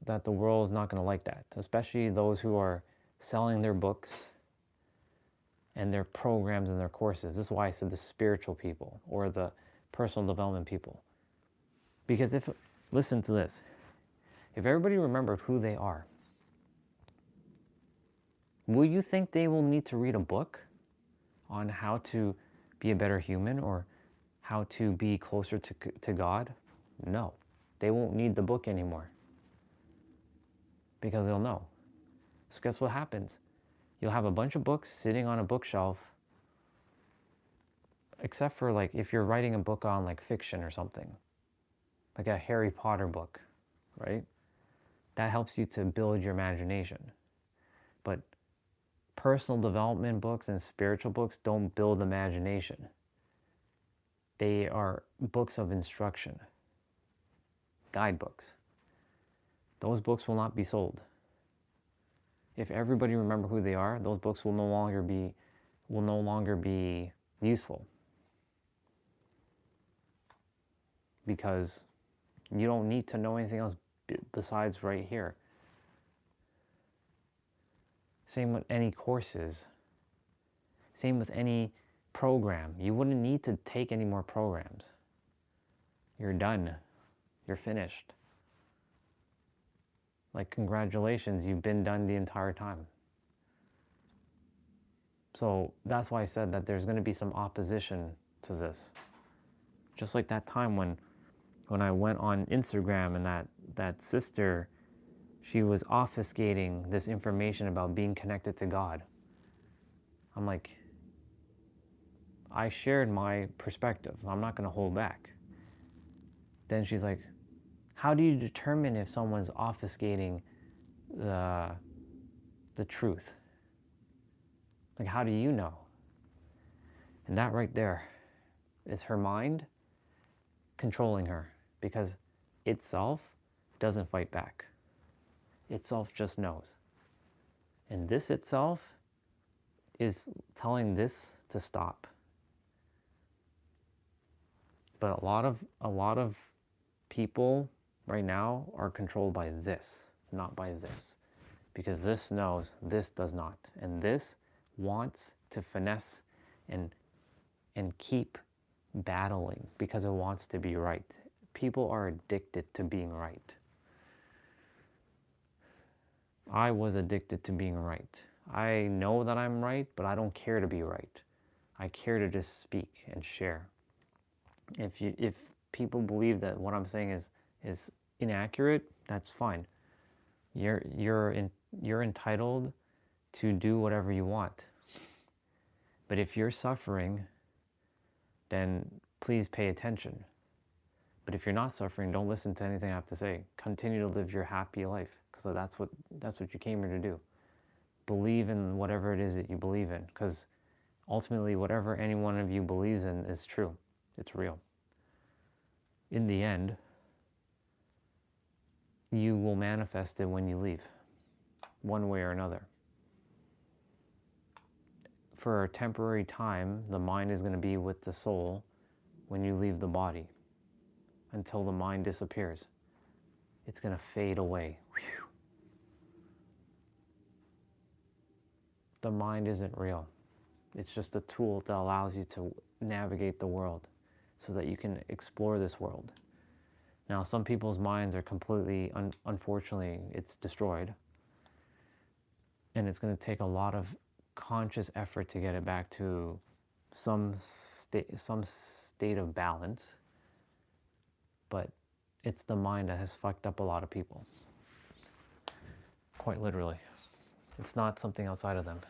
that the world is not going to like that, especially those who are selling their books and their programs and their courses. This is why I said the spiritual people or the personal development people. Because listen to this, if everybody remembered who they are, will you think they will need to read a book on how to be a better human or how to be closer to God? No, they won't need the book anymore, because they'll know. So guess what happens? You'll have a bunch of books sitting on a bookshelf, except for like if you're writing a book on like fiction or something, like a Harry Potter book, right? That helps you to build your imagination. But personal development books and spiritual books don't build imagination. They are books of instruction, guidebooks. Those books will not be sold. If everybody remember who they are, those books will no longer be useful, because you don't need to know anything else besides right here. Same with any courses. Same with any program. You wouldn't need to take any more programs. You're done. You're finished. Like, congratulations, you've been done the entire time. So that's why I said that there's going to be some opposition to this. Just like that time when I went on Instagram and that sister, she was obfuscating this information about being connected to God. I'm like, I shared my perspective. I'm not going to hold back. Then she's like, how do you determine if someone's obfuscating the truth? Like, how do you know? And that right there is her mind controlling her, because itself doesn't fight back. Itself just knows. And this itself is telling this to stop. But a lot of people right now are controlled by this, not by this. Because this knows, this does not. And this wants to finesse and keep battling because it wants to be right. People are addicted to being right. I was addicted to being right. I know that I'm right, but I don't care to be right. I care to just speak and share. If people believe that what I'm saying is inaccurate, that's fine. You're entitled to do whatever you want. But if you're suffering, then please pay attention. But if you're not suffering, don't listen to anything I have to say. Continue to live your happy life, because that's what you came here to do. Believe in whatever it is that you believe in, because ultimately whatever any one of you believes in is true. It's real. In the end, you will manifest it when you leave, one way or another. For a temporary time, the mind is going to be with the soul when you leave the body, until the mind disappears. It's going to fade away. Whew. The mind isn't real. It's just a tool that allows you to navigate the world so that you can explore this world. Now, some people's minds are completely, unfortunately, it's destroyed. And it's going to take a lot of conscious effort to get it back to some state of balance. But it's the mind that has fucked up a lot of people. Quite literally. It's not something outside of them.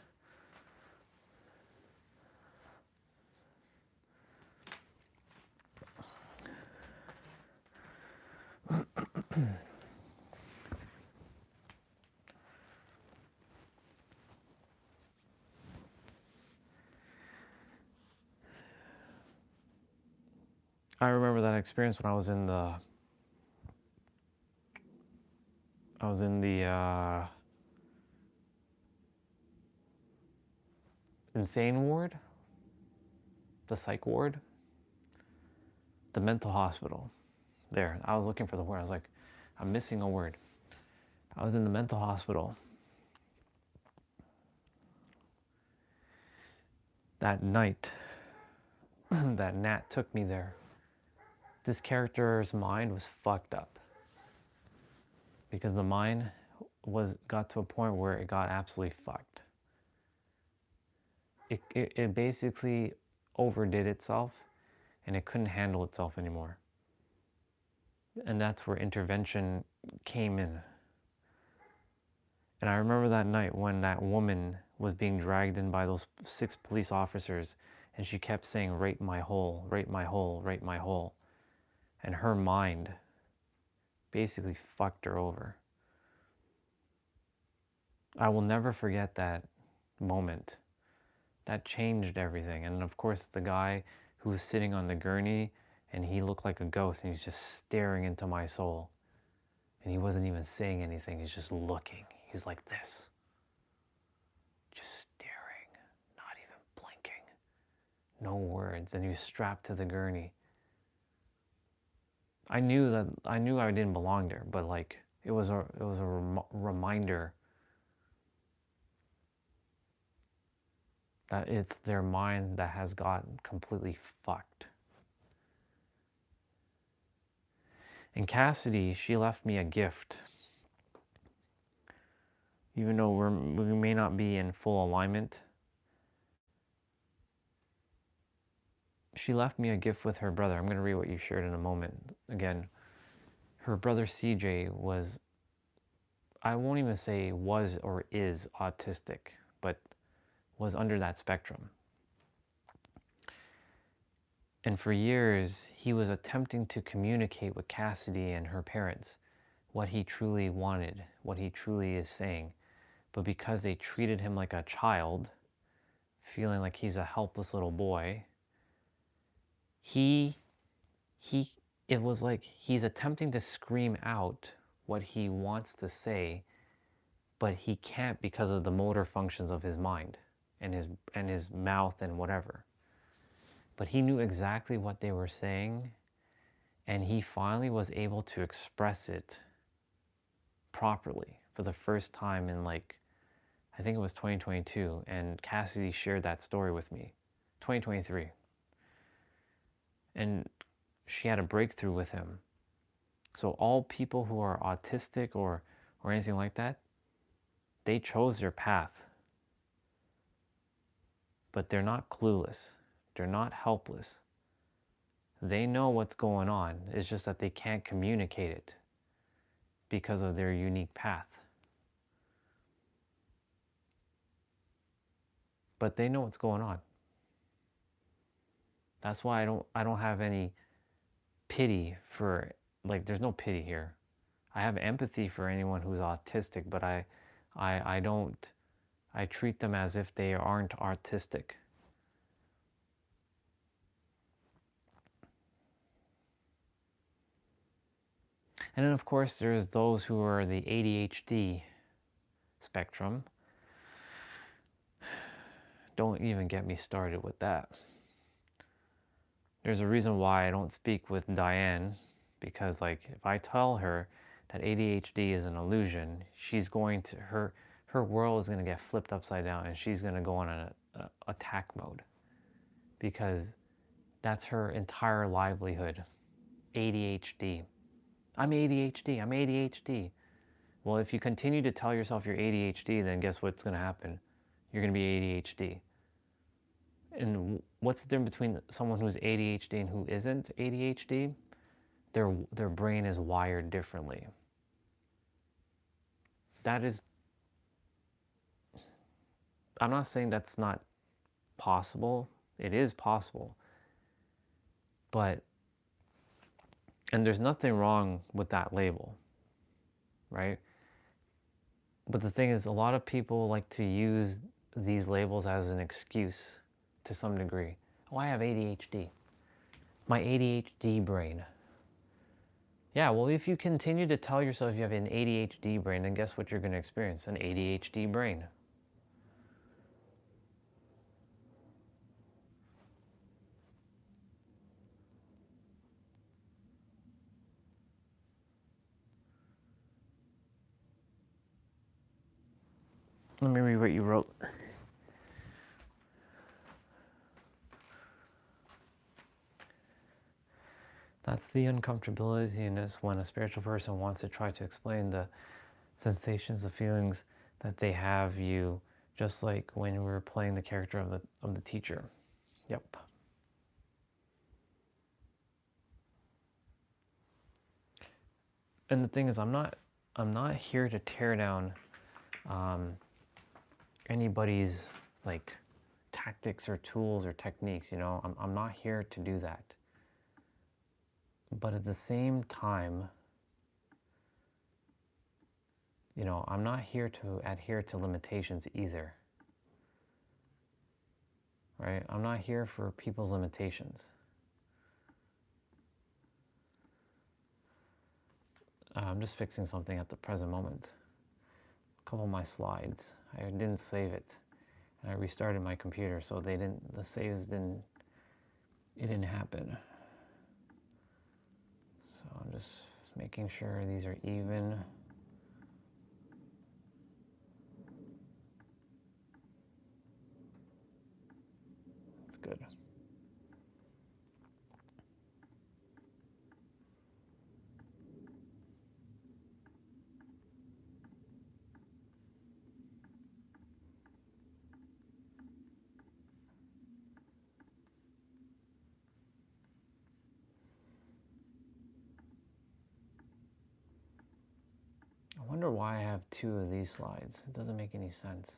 I remember that experience when I was in the insane ward, the psych ward, the mental hospital. There, I was looking for the word. I was like, I'm missing a word. I was in the mental hospital. That night, that Nat took me there. This character's mind was fucked up. Because the mind got to a point where it got absolutely fucked. It basically overdid itself, and it couldn't handle itself anymore. And that's where intervention came in. And I remember that night when that woman was being dragged in by those 6 police officers, and she kept saying, "Rape my hole, rape my hole, rape my hole." And her mind basically fucked her over. I will never forget that moment. That changed everything. And of course, the guy who was sitting on the gurney, and he looked like a ghost, and he's just staring into my soul. And he wasn't even saying anything, he's just looking. He's like this. Just staring, not even blinking. No words, and he was strapped to the gurney. I knew I didn't belong there, but like, it was a reminder that it's their mind that has gotten completely fucked. And Cassidy, she left me a gift. Even though we may not be in full alignment, she left me a gift with her brother. I'm going to read what you shared in a moment. Again, her brother CJ was, I won't even say was or is autistic, but was under that spectrum. And for years, he was attempting to communicate with Cassidy and her parents what he truly wanted, what he truly is saying. But because they treated him like a child, feeling like he's a helpless little boy, it was like he's attempting to scream out what he wants to say, but he can't because of the motor functions of his mind and his mouth and whatever. But he knew exactly what they were saying, and he finally was able to express it properly for the first time in, like, I think it was 2022, and Cassidy shared that story with me. 2023. And she had a breakthrough with him. So all people who are autistic or anything like that, they chose their path. But they're not clueless. They're not helpless. They know what's going on. It's just that they can't communicate it because of their unique path. But they know what's going on. That's why I don't have any pity for, like, there's no pity here. I have empathy for anyone who's autistic, but I treat them as if they aren't autistic. And then of course there's those who are the ADHD spectrum. Don't even get me started with that. There's a reason why I don't speak with Diane, because like if I tell her that ADHD is an illusion, she's going to, her world is going to get flipped upside down, and she's going to go on an attack mode, because that's her entire livelihood. ADHD. I'm ADHD, I'm ADHD. Well, if you continue to tell yourself you're ADHD, then guess what's going to happen? You're going to be ADHD. And what's the difference between someone who's ADHD and who isn't ADHD? Their brain is wired differently. That is, I'm not saying that's not possible. It is possible. But, and there's nothing wrong with that label, right? But the thing is, a lot of people like to use these labels as an excuse to some degree. Oh, I have ADHD. My ADHD brain. Yeah, well, if you continue to tell yourself you have an ADHD brain, then guess what you're going to experience? An ADHD brain. Let me read what you wrote. That's the uncomfortability in this when a spiritual person wants to try to explain the sensations, the feelings that they have you, just like when we were playing the character of the teacher. Yep. And the thing is, I'm not here to tear down anybody's like tactics or tools or techniques. You know, I'm not here to do that. But at the same time, you know, I'm not here to adhere to limitations either. Right? I'm not here for people's limitations. I'm just fixing something at the present moment. A couple of my slides, I didn't save it, and I restarted my computer, so the saves didn't happen. So I'm just making sure these are even. That's good. I wonder why I have two of these slides. It doesn't make any sense.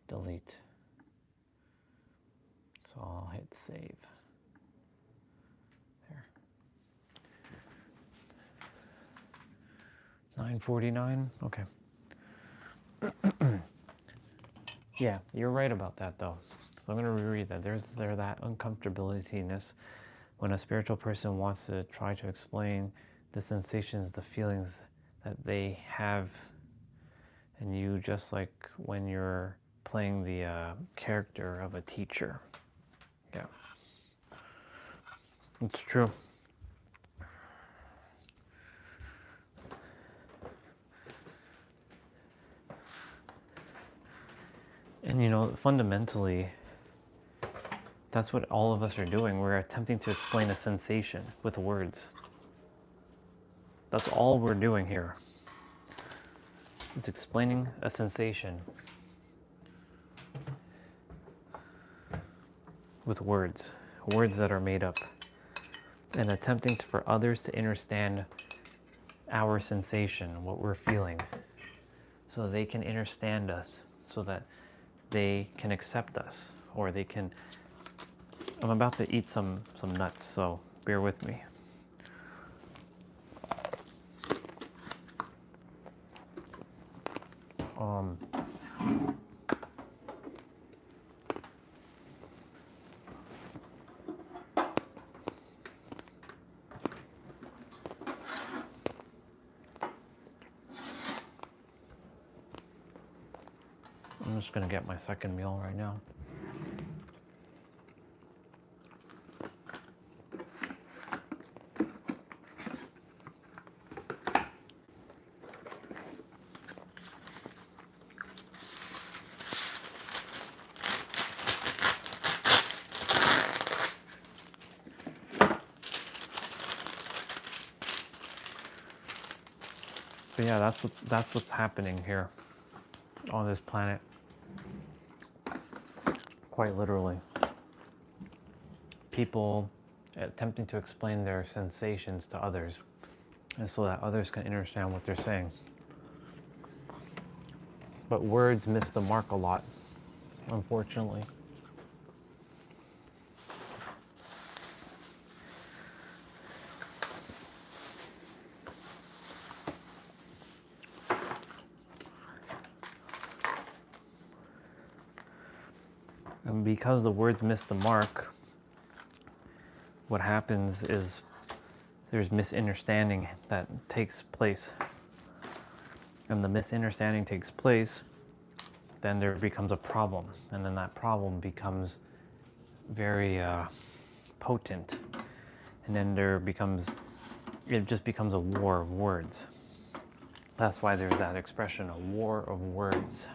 Delete. So I'll hit save. There. 9:49. Okay. Yeah, you're right about that though. So I'm going to reread that. There's that uncomfortability-ness when a spiritual person wants to try to explain the sensations, the feelings that they have, and you, just like when you're playing the character of a teacher. Yeah, it's true. And you know, fundamentally, that's what all of us are doing. We're attempting to explain a sensation with words. That's all we're doing here. Is explaining a sensation with words that are made up, and attempting for others to understand our sensation, what we're feeling, so they can understand us, so that they can accept us, or they can. I'm about to eat some nuts, so bear with me. I'm just gonna get my second meal right now. But yeah, that's what's happening here on this planet. Quite literally. People attempting to explain their sensations to others, and so that others can understand what they're saying. But words miss the mark a lot, unfortunately. And because the words miss the mark, what happens is there's misunderstanding that takes place. And the misunderstanding takes place, then there becomes a problem. And then that problem becomes very potent. And then it just becomes a war of words. That's why there's that expression, a war of words.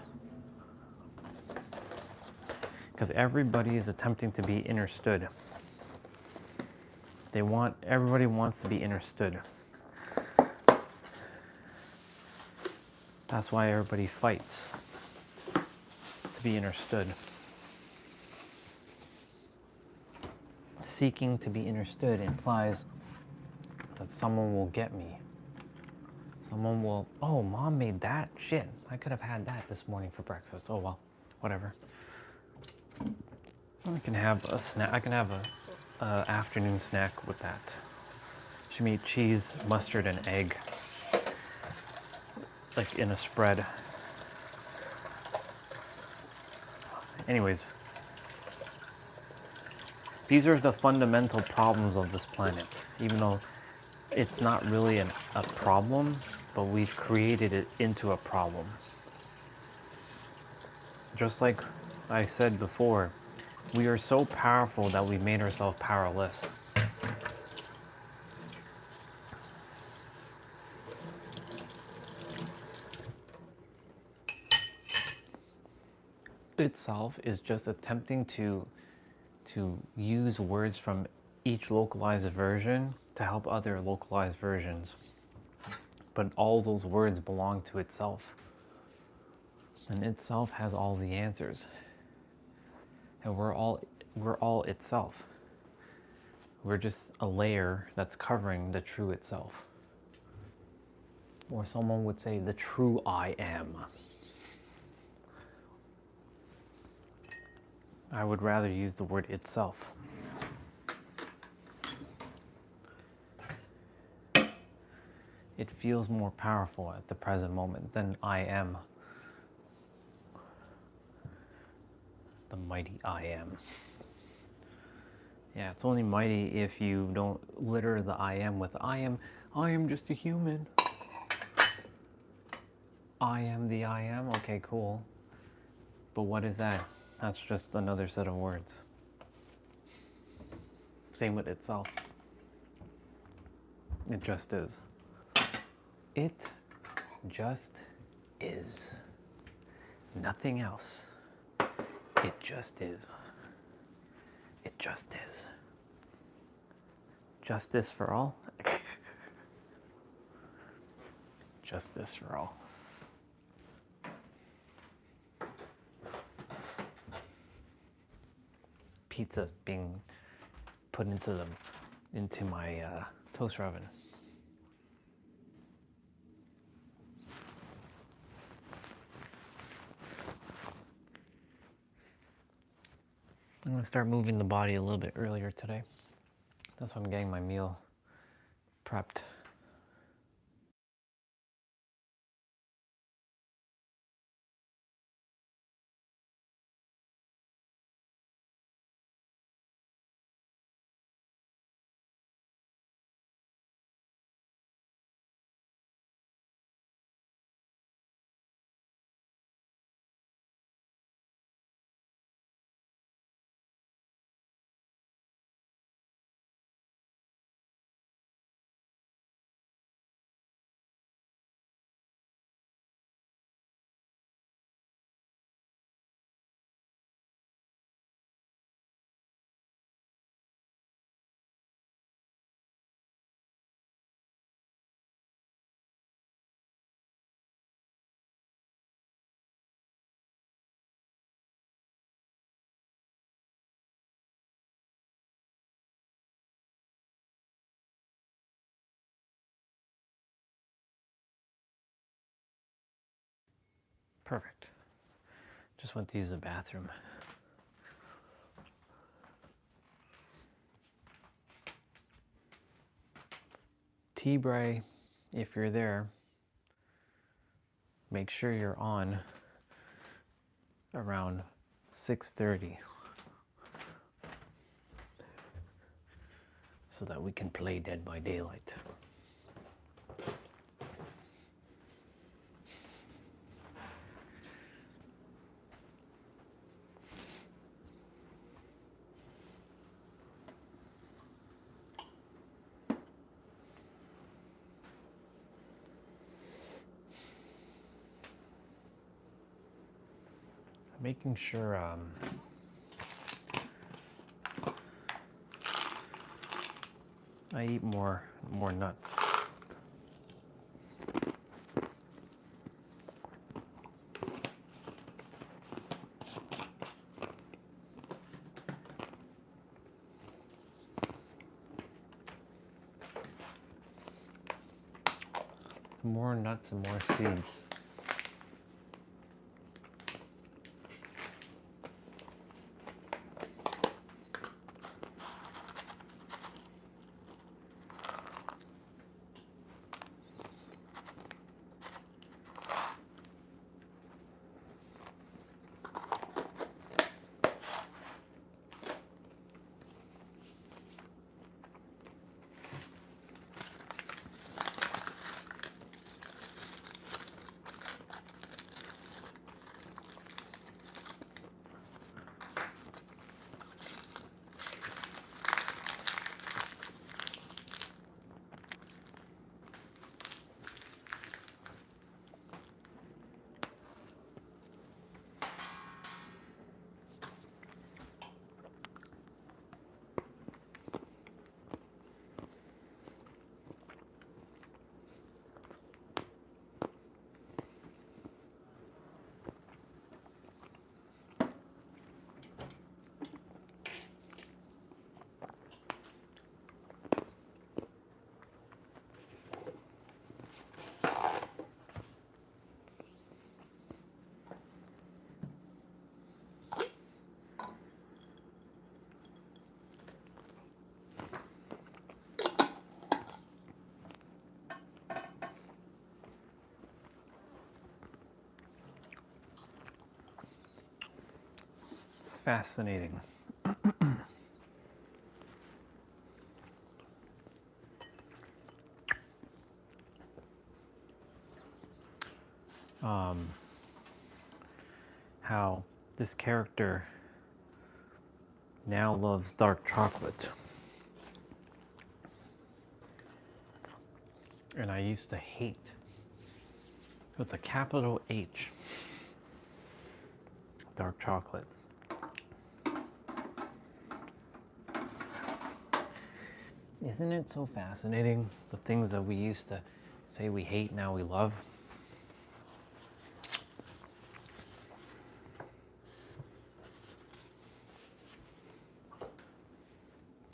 Because everybody is attempting to be understood. Everybody wants to be understood. That's why everybody fights to be understood. Seeking to be understood implies that someone will get me. Someone will, oh, mom made that? Shit, I could have had that this morning for breakfast. Oh well, whatever. I can have a snack. I can have a afternoon snack with that. She made cheese, mustard, and egg, like in a spread. Anyways, these are the fundamental problems of this planet. Even though it's not really a problem, but we've created it into a problem. Just like I said before, we are so powerful that we've made ourselves powerless. Itself is just attempting to use words from each localized version to help other localized versions. But all those words belong to itself. And itself has all the answers. And we're all itself. We're just a layer that's covering the true itself. Or someone would say the true I am. I would rather use the word itself. It feels more powerful at the present moment than I am. The mighty I am. Yeah, it's only mighty if you don't litter the I am with I am just a human. I am the I am? Okay, cool. But what is that? That's just another set of words. Same with itself. It just is. It just is. Nothing else. It just is. It just is. Justice for all? Justice for all. Pizza being put into my toaster oven. I'm gonna start moving the body a little bit earlier today. That's why I'm getting my meal prepped. Perfect. Just went to use the bathroom. T-Bray, if you're there, make sure you're on around 6:30 so that we can play Dead by Daylight. Making sure I eat more nuts. More nuts and more seeds. It's fascinating. How this character now loves dark chocolate. And I used to hate, with a capital H, dark chocolate. Isn't it so fascinating? The things that we used to say we hate, now we love.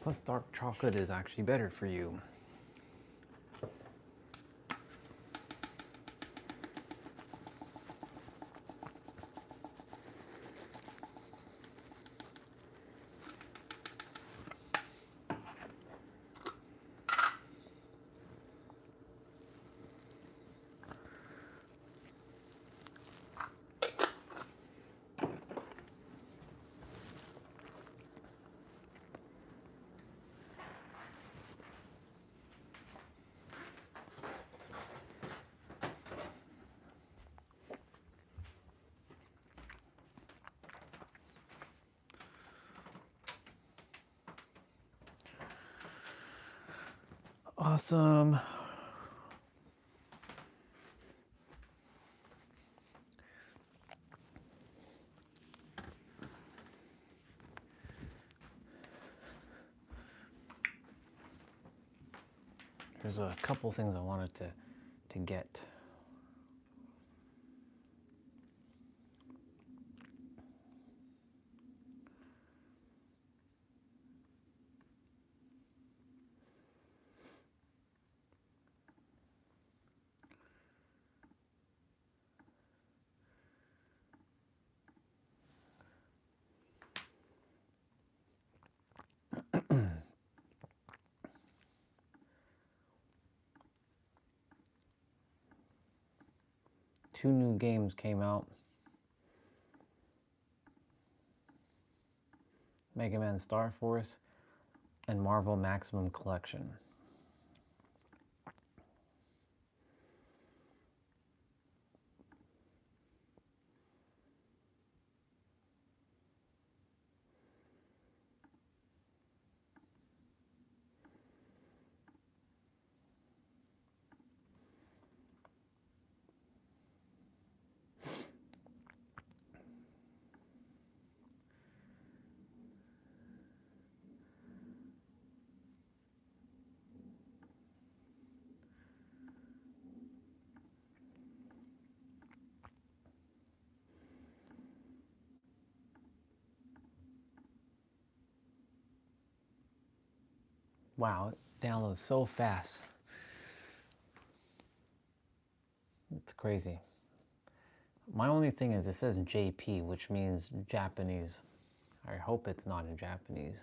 Plus, dark chocolate is actually better for you. Awesome. There's a couple things I wanted to get. 2 new games came out. Mega Man Star Force and Marvel Maximum Collection. Wow, it downloads so fast. It's crazy. My only thing is it says JP, which means Japanese. I hope it's not in Japanese.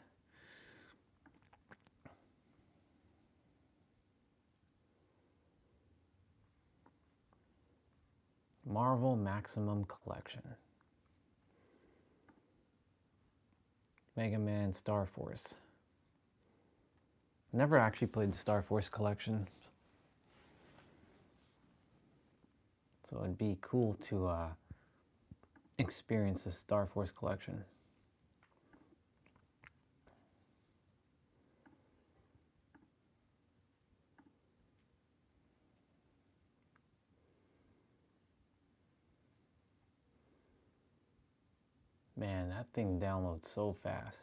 Marvel Maximum Collection. Mega Man Star Force. Never actually played the Star Force collection. So it'd be cool to experience the Star Force collection. Man, that thing downloads so fast.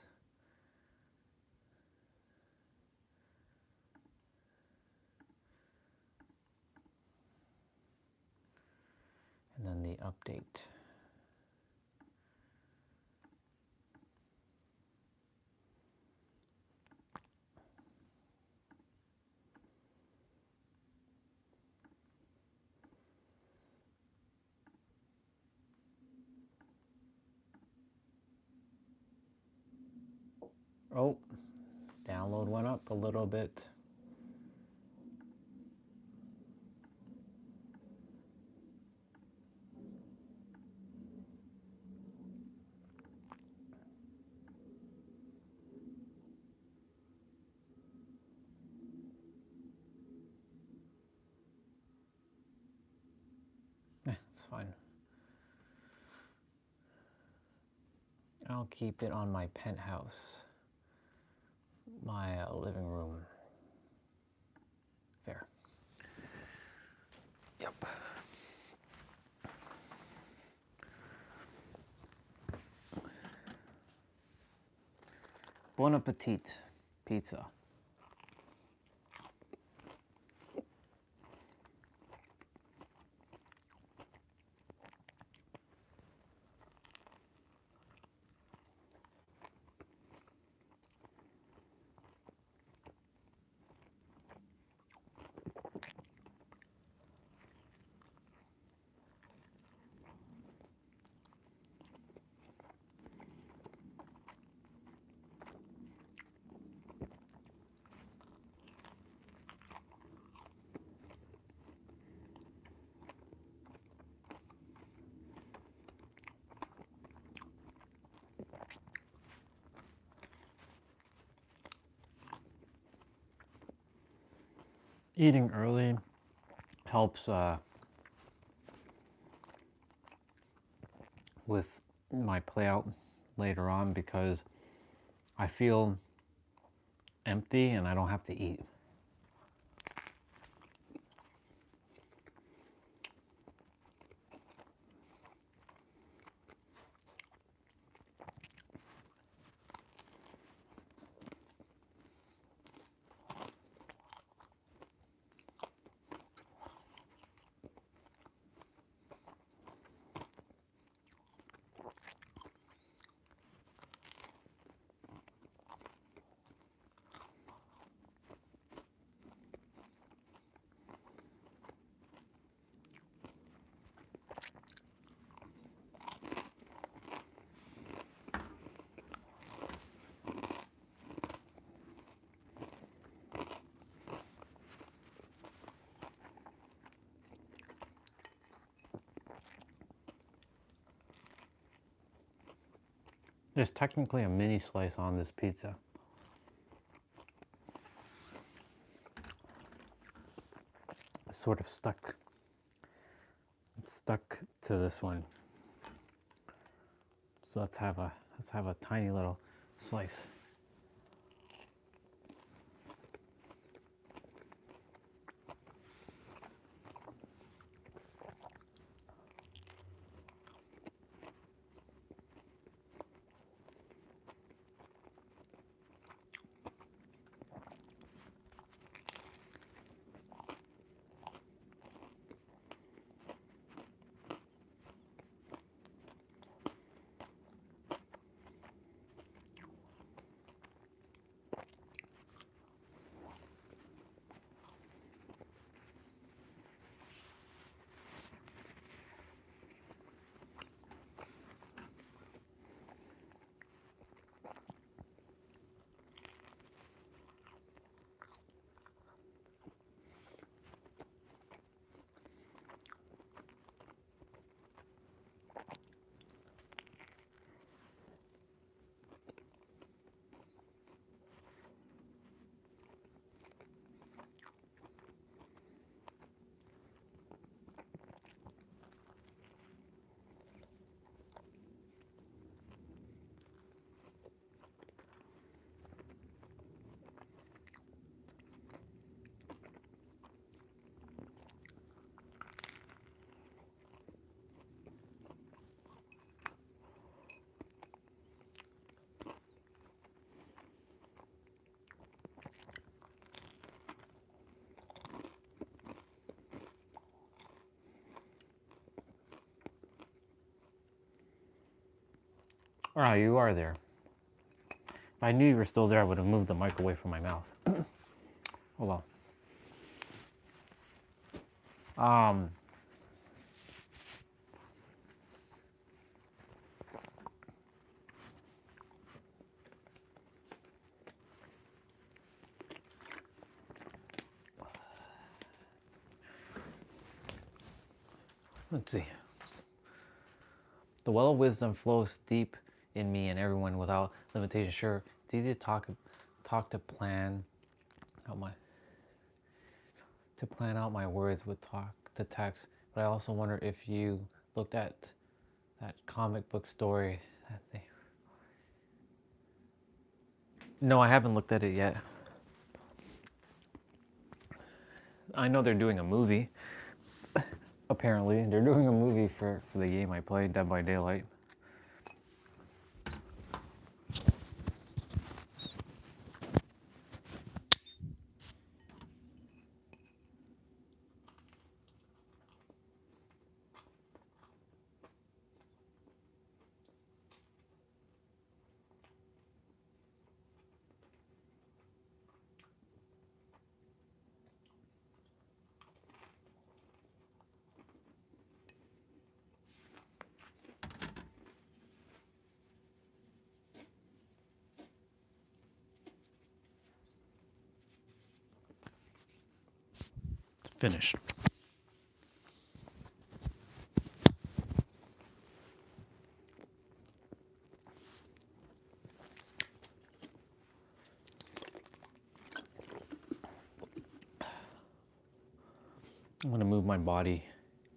And then the update. Oh, download went up a little bit. It's fine. I'll keep it on my penthouse, my living room. There. Yep. Bon appetit, pizza. Eating early helps with my play out later on because I feel empty and I don't have to eat. There's technically a mini slice on this pizza. It's sort of stuck. It's stuck to this one. So let's have a tiny little slice. Ah, you are there. If I knew you were still there, I would have moved the mic away from my mouth. Oh well. Let's see. The well of wisdom flows deep in me and everyone without limitation. Sure, it's easy to talk to plan out my words with talk to text, but I also wonder if you looked at that comic book story that they. No, I haven't looked at it yet. I know they're doing a movie. Apparently, they're doing a movie for the game I played, Dead by Daylight. It's finished. I'm gonna move my body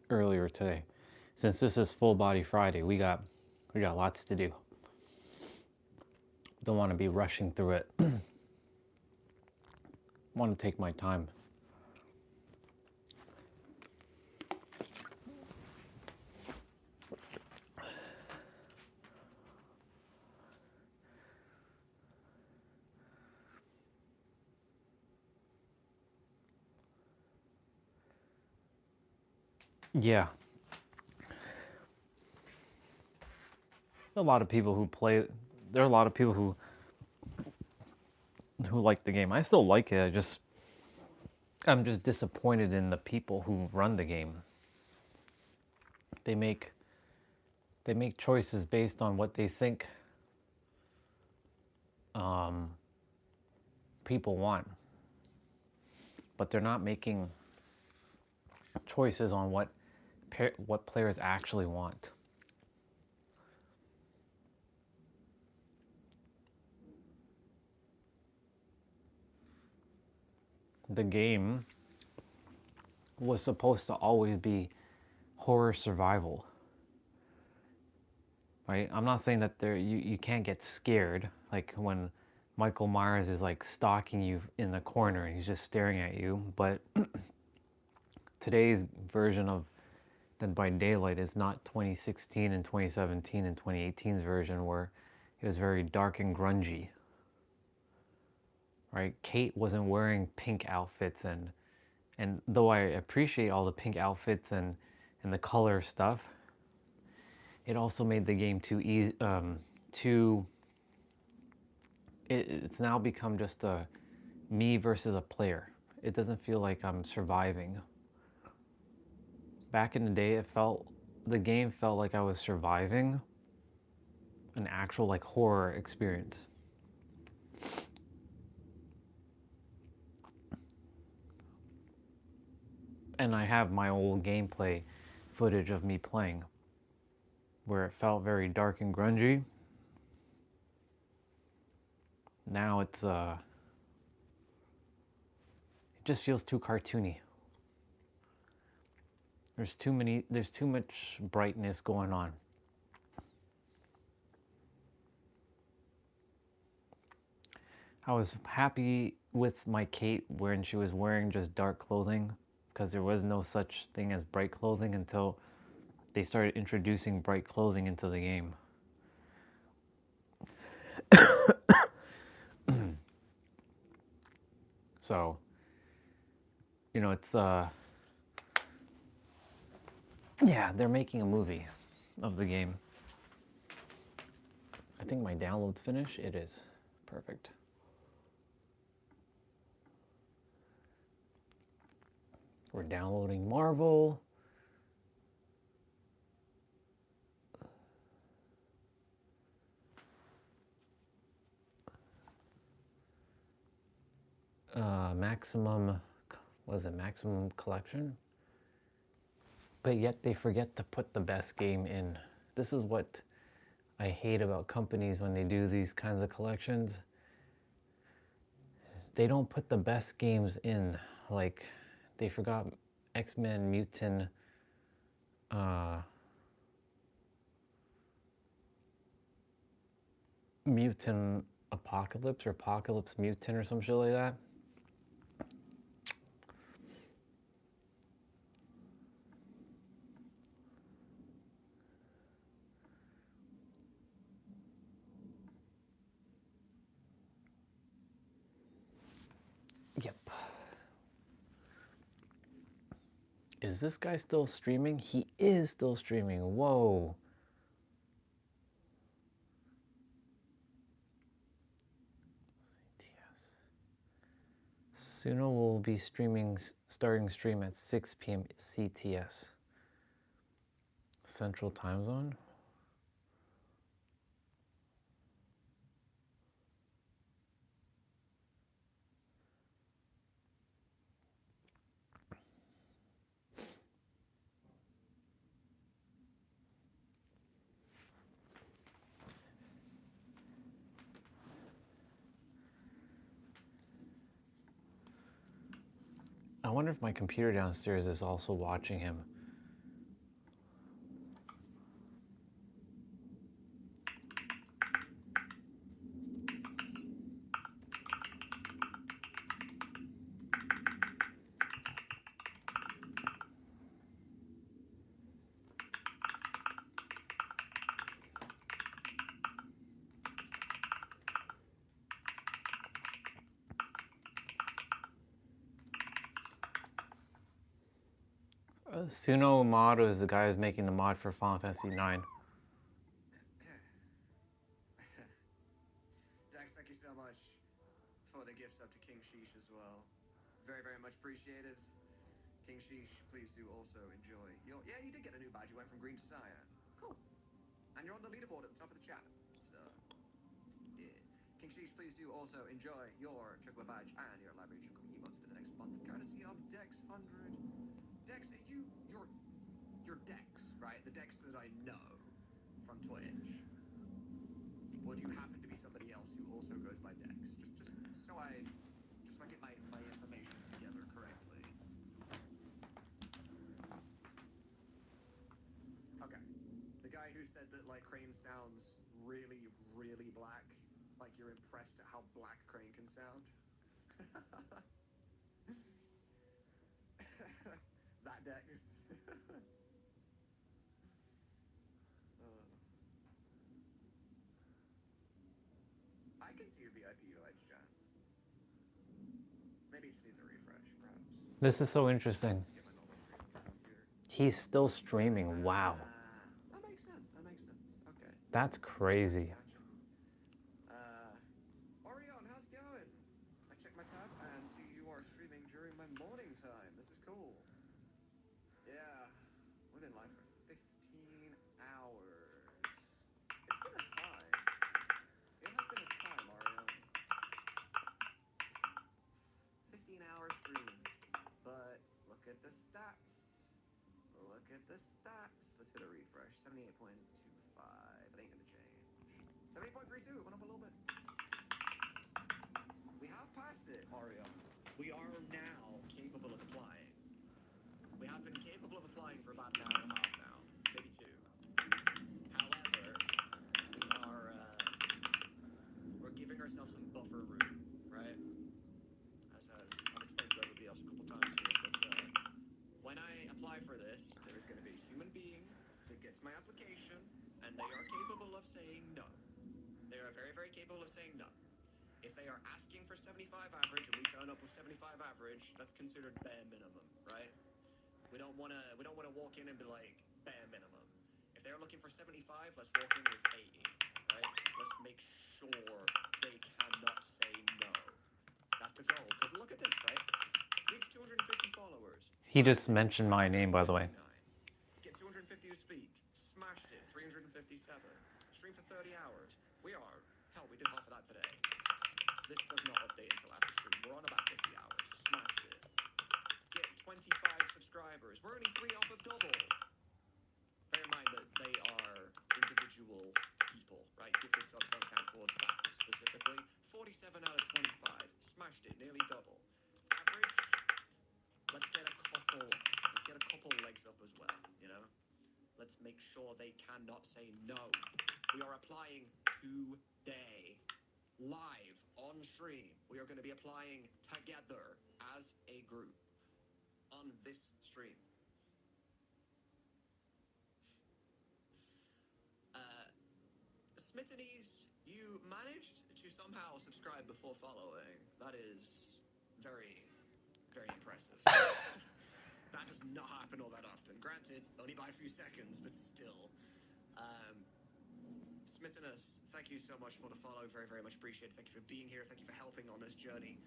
earlier today. Since this is full body Friday, we got lots to do. Don't want to be rushing through it. Want to take my time. Yeah. There are a lot of people who play. There are a lot of people who like the game. I still like it. I'm just disappointed in the people who run the game. They make choices based on what they think people want, but they're not making choices on what players actually want. the game was supposed to always be horror survival, right? I'm not saying that you can't get scared, like when Michael Myers is like stalking you in the corner and he's just staring at you, but today's version of Dead by Daylight is not 2016 and 2017 and 2018's version where it was very dark and grungy, right? Kate wasn't wearing pink outfits, and though I appreciate all the pink outfits and the color stuff, it also made the game too easy, it's now become just a me versus a player. It doesn't feel like I'm surviving. Back in the day, the game felt like I was surviving an actual like horror experience. And I have my old gameplay footage of me playing where it felt very dark and grungy. Now it just feels too cartoony. There's too much brightness going on. I was happy with my Kate when she was wearing just dark clothing, because there was no such thing as bright clothing until they started introducing bright clothing into the game. So, you know, it's yeah, they're making a movie of the game. I think my download's finished. It is. Perfect. We're downloading Marvel. Maximum, was it Maximum Collection? But yet they forget to put the best game in. This is what I hate about companies when they do these kinds of collections. They don't put the best games in. Like, they forgot X-Men Mutant, Mutant Apocalypse or Apocalypse Mutant or some shit like that. Yep. Is this guy still streaming? He is still streaming. Whoa. Suno will be starting stream at 6 p.m. CTS. Central Time Zone? I wonder if my computer downstairs is also watching him. Suno Mod is the guy who's making the mod for Final Fantasy 9. Dax, thank you so much for the gifts up to King Sheesh as well. Very, very much appreciated. King Sheesh, please do also enjoy your... Yeah, you did get a new badge. You went from green to Sire. Cool. And you're on the leaderboard at the top of the chat. So, yeah. King Sheesh, please do also enjoy your Chocolate badge and your library Chocolate emotes for the next month, courtesy of Dex100. Dex, your Dex, right? The Dex that I know from Twitch. Or do you happen to be somebody else who also goes by Dex? Just so I get my information together. impressed at how black Crane can sound? That deck is. I can see your VIP vibes, John. Maybe it just needs a refresh, perhaps. This is so interesting. Get my normal screen up on my computer. He's still streaming. Wow. That makes sense. That makes sense. Okay. That's crazy. Gotcha. Orion, how's it going? I checked my tab and see you are streaming during my morning time. This is cool. Yeah, we've been live for 15 hours. It's been a time. It has been a time, Orion. 15-hour stream. But look at the stats. Look at the stats. Let's hit a refresh. 78.25. It ain't gonna change. 78.32. Went up a little bit. We have passed it, Ariel. We are now capable of applying. We have been capable of applying for about an hour and a half now, maybe two. However, we're giving ourselves some buffer room, right? As I've explained to everybody else a couple times here, but when I apply for this, there is going to be a human being that gets my application, and they are capable of saying no. They are very, very capable of saying no. If they are asking for 75 average and we turn up with 75 average, that's considered bare minimum, right? We don't want to walk in and be like bare minimum. If they're looking for 75, let's walk in with 80, right? Let's make sure they cannot say no. That's the goal. Because look at this, right? Reach 250 followers. He just mentioned my name, by the way. Get 250 to speak. Smashed it. 357. Stream for 30 hours. We are. Hell, we did half of that today. This does not update until after stream. We're on about 50 hours. Smashed it. Get 25 subscribers. We're only 3 off of double. Bear in mind that they are individual people, right? Gifted subs don't count towards that specifically. 47 out of 25. Smashed it. Nearly double. Average. Let's get a couple legs up as well, you know? Let's make sure they cannot say no. We are applying today. Live on stream, we are going to be applying together as a group on this stream. Smittenese, you managed to somehow subscribe before following. That is very, very impressive. That does not happen all that often. Granted, only by a few seconds, but still. Smittenus, thank you so much for the follow. Very, very much appreciated. Thank you for being here. Thank you for helping on this journey.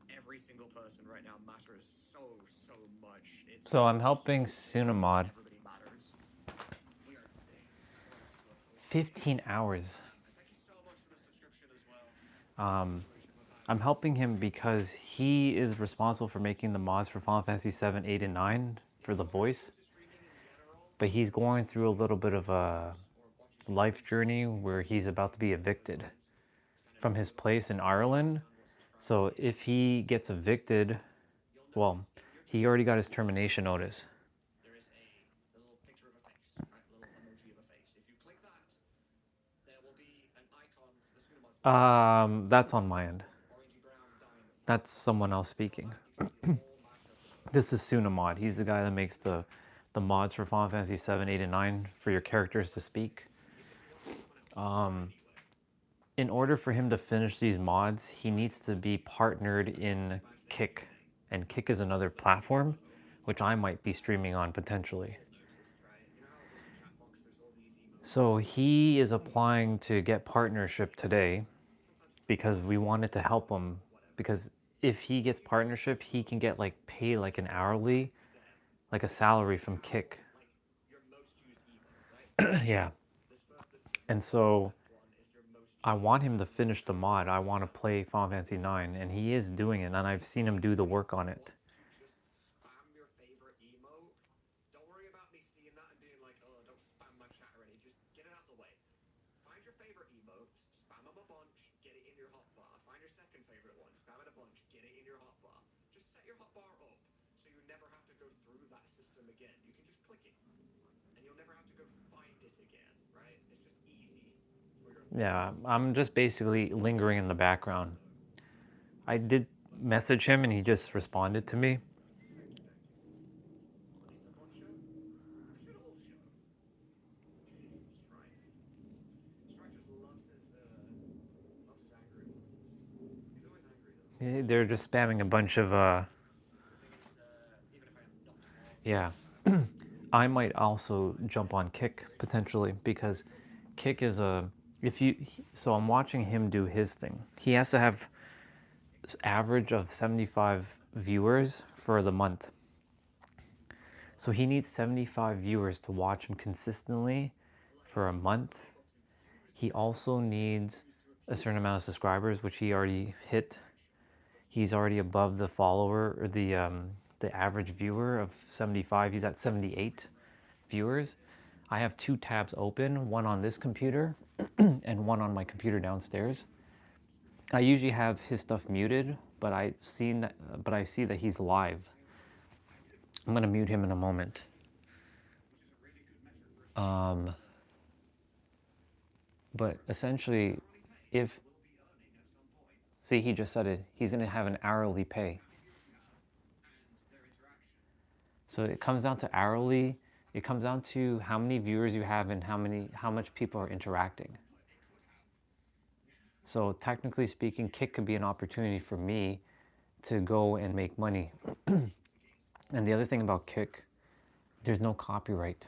Every single person right now matters so much. So I'm helping Sunamod. Everybody matters. We are 15 hours. Thank you so much for the subscription as well. I'm helping him because he is responsible for making the mods for Final Fantasy 7, 8, and 9 for the voice. But he's going through a little bit of a life journey where he's about to be evicted from his place in Ireland. So if he gets evicted, well, he already got his termination notice. There is a little picture of a face, right? A little emoji of a face. If you click that, there will be an icon for the Sunamod. That's on my end. Orangey brown diamond. That's someone else speaking. This is Sunamod. He's the guy that makes the mods for Final Fantasy 7, 8, and 9 for your characters to speak. In order for him to finish these mods, he needs to be partnered in Kick. And Kick is another platform, which I might be streaming on potentially. So he is applying to get partnership today because we wanted to help him. Because if he gets partnership, he can get like paid like an hourly, like a salary from Kick. Yeah. And so I want him to finish the mod. I want to play Final Fantasy 9, and he is doing it, and I've seen him do the work on it. Just spam your favorite emote. Don't worry about me seeing that and being like, oh, don't spam my chat already. Just get it out of the way. Find your favorite emotes, spam them a bunch, get it in your hotbar. Find your second favorite one, spam it a bunch, get it in your hotbar. Just set your hotbar up so you never have to go through that system again. You can just click it, and you'll never have to go find it again, right? It's just easy Yeah, I'm just basically lingering in the background. I did message him and he just responded to me. They're just spamming a bunch of yeah. I might also jump on Kick potentially because Kick is a if you so I'm watching him do his thing. He has to have average of 75 viewers for the month. So he needs 75 viewers to watch him consistently for a month. He also needs a certain amount of subscribers, which he already hit. He's already above the follower or the average viewer of 75. He's at 78 viewers. I have two tabs open, one on this computer and one on my computer downstairs. I usually have his stuff muted, but I see that he's live. I'm gonna mute him in a moment. But essentially, if see, he just said it, he's gonna have an hourly pay. So it comes down to hourly. It comes down to how many viewers you have and how much people are interacting. So technically speaking, Kick could be an opportunity for me to go and make money. And the other thing about Kick, there's no copyright.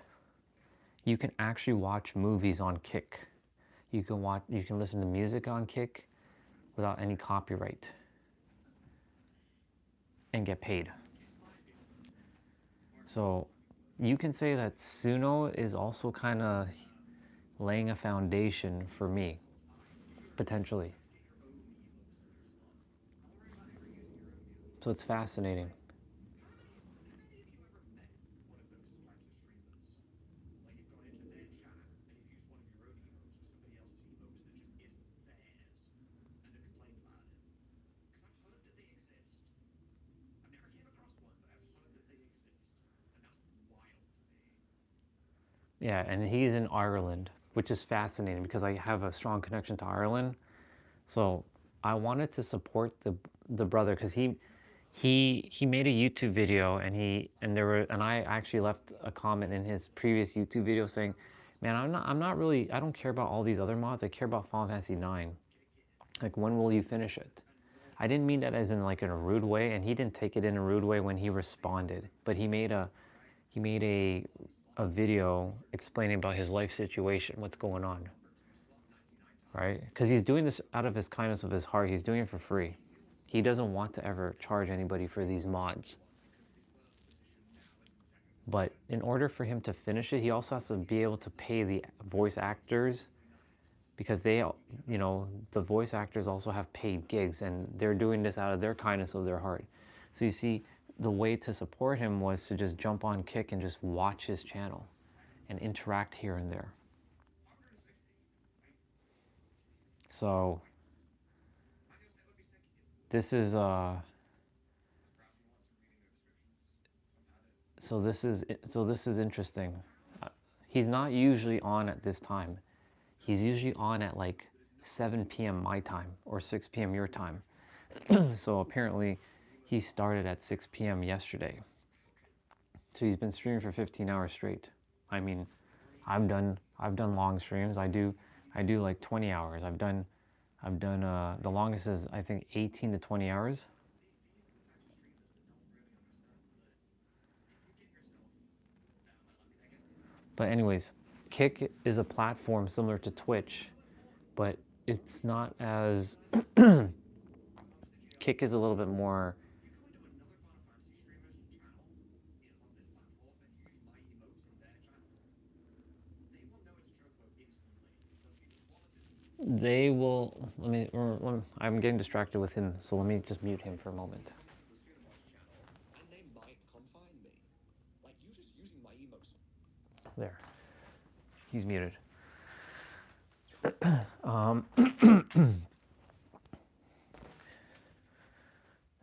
You can actually watch movies on Kick. You can listen to music on Kick without any copyright and get paid. So you can say that Suno is also kind of laying a foundation for me, potentially. So it's fascinating. Yeah, and he's in Ireland, which is fascinating because I have a strong connection to Ireland. So I wanted to support the brother because he made a YouTube video and I actually left a comment in his previous YouTube video saying, "Man, I'm not really I don't care about all these other mods. I care about Final Fantasy 9. Like when will you finish it?" I didn't mean that as in like in a rude way, and he didn't take it in a rude way when he responded. But he made a video explaining about his life situation, what's going on, right? Because he's doing this out of his kindness of his heart. He's doing it for free. He doesn't want to ever charge anybody for these mods. But in order for him to finish it, he also has to be able to pay the voice actors because the voice actors also have paid gigs and they're doing this out of their kindness of their heart. So you see, the way to support him was to just jump on Kick and just watch his channel and interact here and there. So this is this is interesting. He's not usually on at this time. He's usually on at like 7 p.m. my time or 6 p.m. your time. So apparently he started at 6 p.m. yesterday. So he's been streaming for 15 hours straight. I mean, I've done long streams. I do like 20 hours. I've done the longest is I think 18 to 20 hours. But anyways, Kick is a platform similar to Twitch, but it's not as Kick is a little bit more they will I'm getting distracted with him, so let me just mute him for a moment. There. He's muted.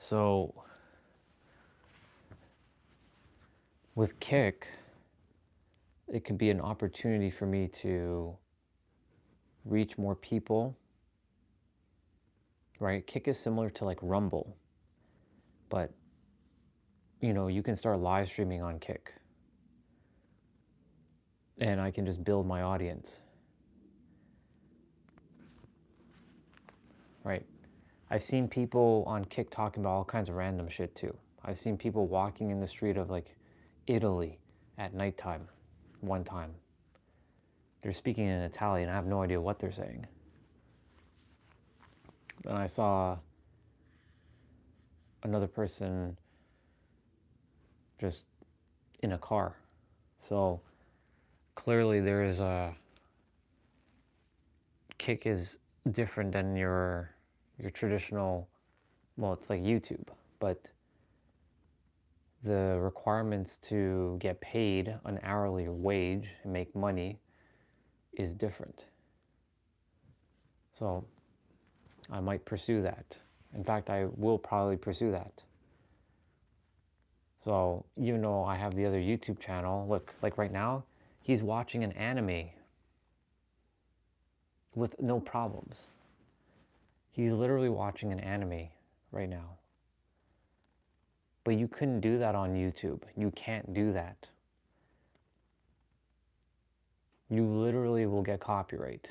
So with Kick, it could be an opportunity for me to reach more people, right? Kick is similar to like Rumble, but you can start live streaming on Kick, and I can just build my audience, right? I've seen people on Kick talking about all kinds of random shit too. I've seen people walking in the street of like Italy at nighttime one time. They're speaking in Italian. I have no idea what they're saying. And I saw another person just in a car. So clearly there is a Kick is different than your traditional, well, it's like YouTube, but the requirements to get paid an hourly wage and make money is different. So I might pursue that. In fact, I will probably pursue that. So even though I have the other YouTube channel, look, like right now, he's watching an anime with no problems. He's literally watching an anime right now. But you couldn't do that on YouTube. You can't do that. You literally will get copyright.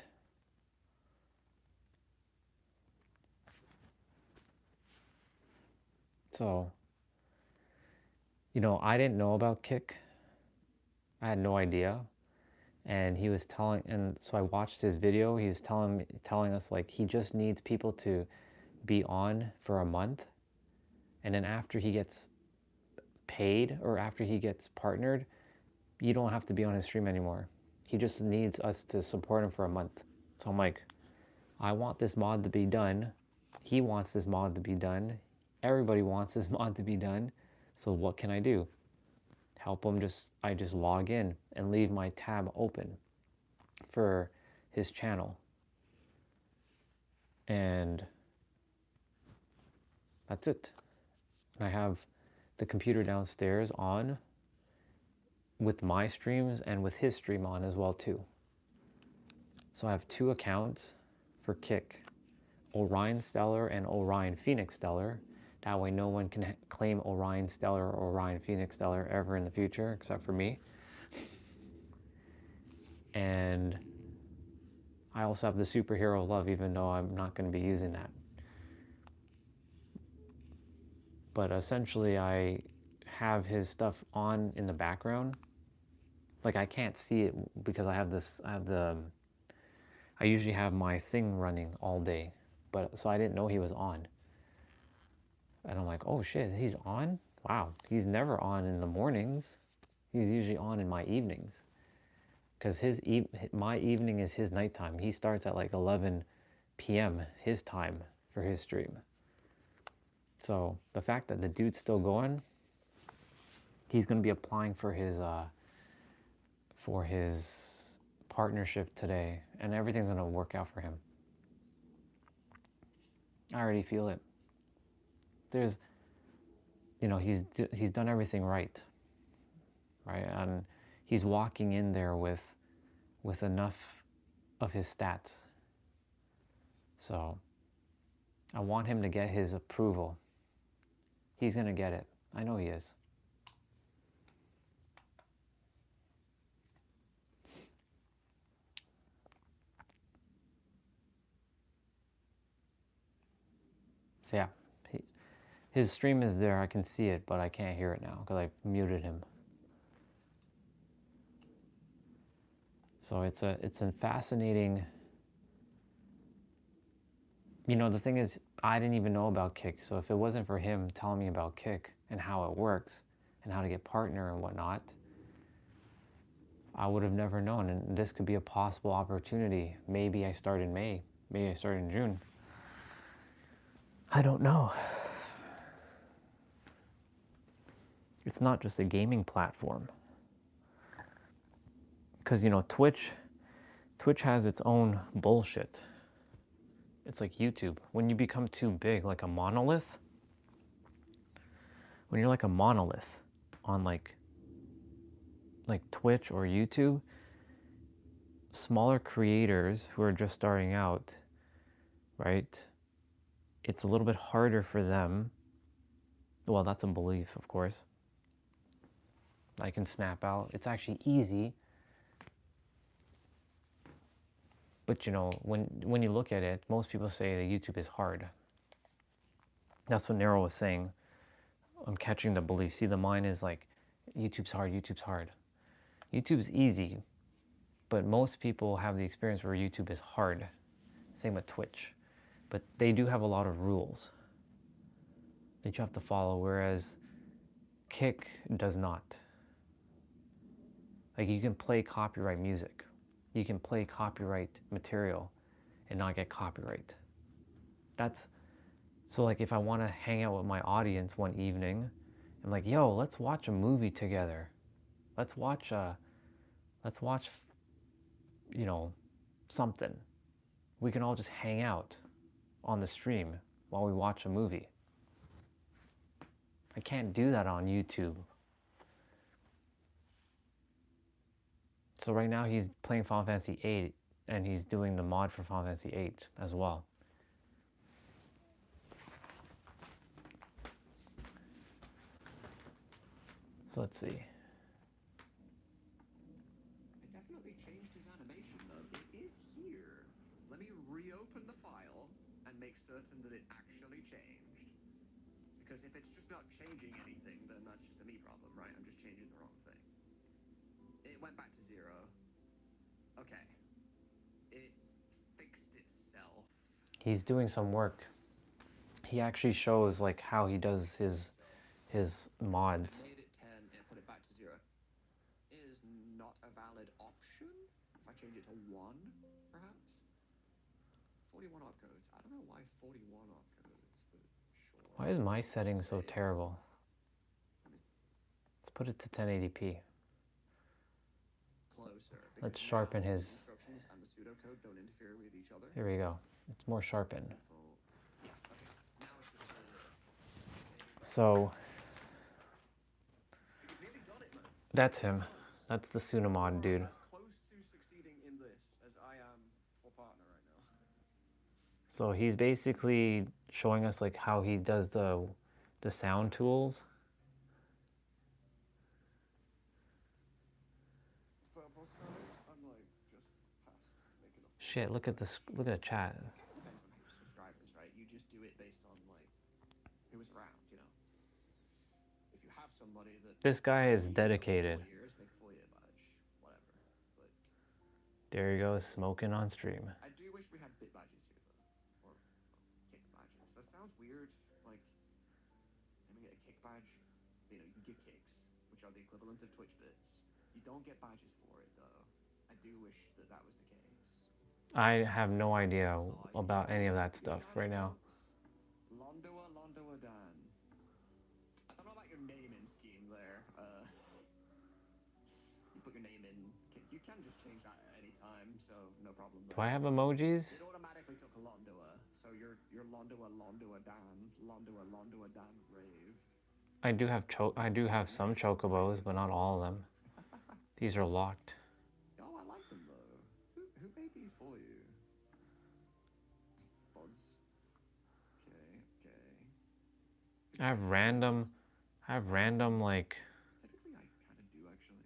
So, I didn't know about Kick. I had no idea. And he was telling, and so I watched his video. He was telling us like he just needs people to be on for a month. And then after he gets paid or after he gets partnered, you don't have to be on his stream anymore. He just needs us to support him for a month. So I'm like, I want this mod to be done. He wants this mod to be done. Everybody wants this mod to be done. So what can I do? Help him I just log in and leave my tab open for his channel. And that's it. I have the computer downstairs on with my streams and with his stream on as well too. So I have 2 accounts for Kick, Orion Stellar and Orion Phoenix Stellar. That way no one can claim Orion Stellar or Orion Phoenix Stellar ever in the future except for me. And I also have the Superhero Love, even though I'm not going to be using that. But essentially I have his stuff on in the background. Like I can't see it because I usually have my thing running all day. But so I didn't know he was on. And I'm like, oh shit, he's on? Wow, he's never on in the mornings. He's usually on in my evenings. Because my evening is his nighttime. He starts at like 11 p.m. his time for his stream. So the fact that the dude's still going, he's going to be applying for his partnership today, and everything's going to work out for him. I already feel it. There's, he's done everything right, and he's walking in there with enough of his stats. So I want him to get his approval. He's going to get it. I know he is. So yeah, his stream is there. I can see it, but I can't hear it now because I muted him. So it's a fascinating. The thing is, I didn't even know about Kick. So if it wasn't for him telling me about Kick and how it works and how to get partner and whatnot, I would have never known. And this could be a possible opportunity. Maybe I start in May. Maybe I start in June. I don't know. It's not just a gaming platform. Because, Twitch has its own bullshit. It's like YouTube. When you become too big, like a monolith, when you're like a monolith on like Twitch or YouTube, smaller creators who are just starting out, right? It's a little bit harder for them. Well, that's a belief, of course. I can snap out. It's actually easy. But you know, when you look at it, most people say that YouTube is hard. That's what Nero was saying. I'm catching the belief. See, the mind is like, YouTube's hard, YouTube's hard. YouTube's easy, but most people have the experience where YouTube is hard. Same with Twitch. But they do have a lot of rules that you have to follow, whereas Kick does not. Like, you can play copyright music. You can play copyright material and not get copyright. That's, so like if I want to hang out with my audience one evening, I'm like, yo, let's watch a movie together. Let's watch, you know, something. We can all just hang out on the stream while we watch a movie. I can't do that on YouTube. So right now he's playing Final Fantasy VIII, and he's doing the mod for Final Fantasy VIII as well. So let's see. It definitely changed his animation, though. It is here. Let me reopen the file and make certain that it actually changed. Because if it's just not changing anything, then that's just a me problem, right? I'm just changing the wrong thing. It went back to 0. Okay. It fixed itself. He's doing some work. He actually shows like how he does his mods. I made it 10 and put it back to 0. Is not a valid option. If I change it to 1, perhaps. 41 opcodes. I don't know why 41 opcodes, but sure. Why is my setting so terrible? Let's put it to 1080p. Closer. Let's sharpen his. Instructions and the pseudocode don't interfere with each other. Here we go. It's more sharpened. Yeah, okay. Now it's just So you've nearly done it, man. that's him. That's the Sunamod dude. As close to succeeding in this as I am for partner right now. So he's basically showing us like how he does the sound tools. Purple side, I'm like just past making up. Shit, look at this. Look at the chat. Depends on who's subscribers, right? You just do it based on like who was around, you know. If you have somebody that This guy is dedicated. years, make a full year badge, whatever. But There he goes, smoking on stream. I do wish we had bit badges here though. Or kick badges. That sounds weird. Like let me get a kick badge. You know, you can get kicks, which are the equivalent of Twitch bits. You don't get badges for it though. I do wish that that was the case. I have no idea about any of that stuff right now. Londoa Dan. I don't know about your naming scheme there. You put your name in. You can just change that at any time, so no problem there. Do I have emojis? It automatically took Londoa, so you're Londoa Dan. Londoa Dan Rave. I do have some chocobos, but not all of them. These are locked. Oh, I like them though. Who made these for you? Buzz. Okay. I have random like. Typically, I kind of do actually.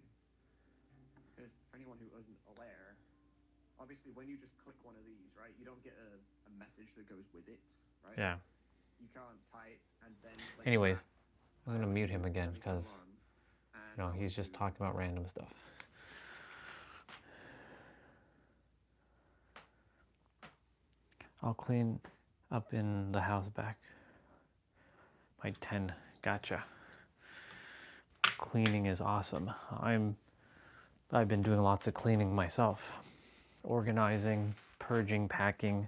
Because for anyone who isn't aware, obviously when you just click one of these, right, you don't get a message that goes with it, right? Yeah. You can't type and then. Anyways, I'm gonna mute him again because you know he's just talking about random stuff. I'll clean up in the house back. By 10. Gotcha. Cleaning is awesome. I've been doing lots of cleaning myself. Organizing, purging, packing.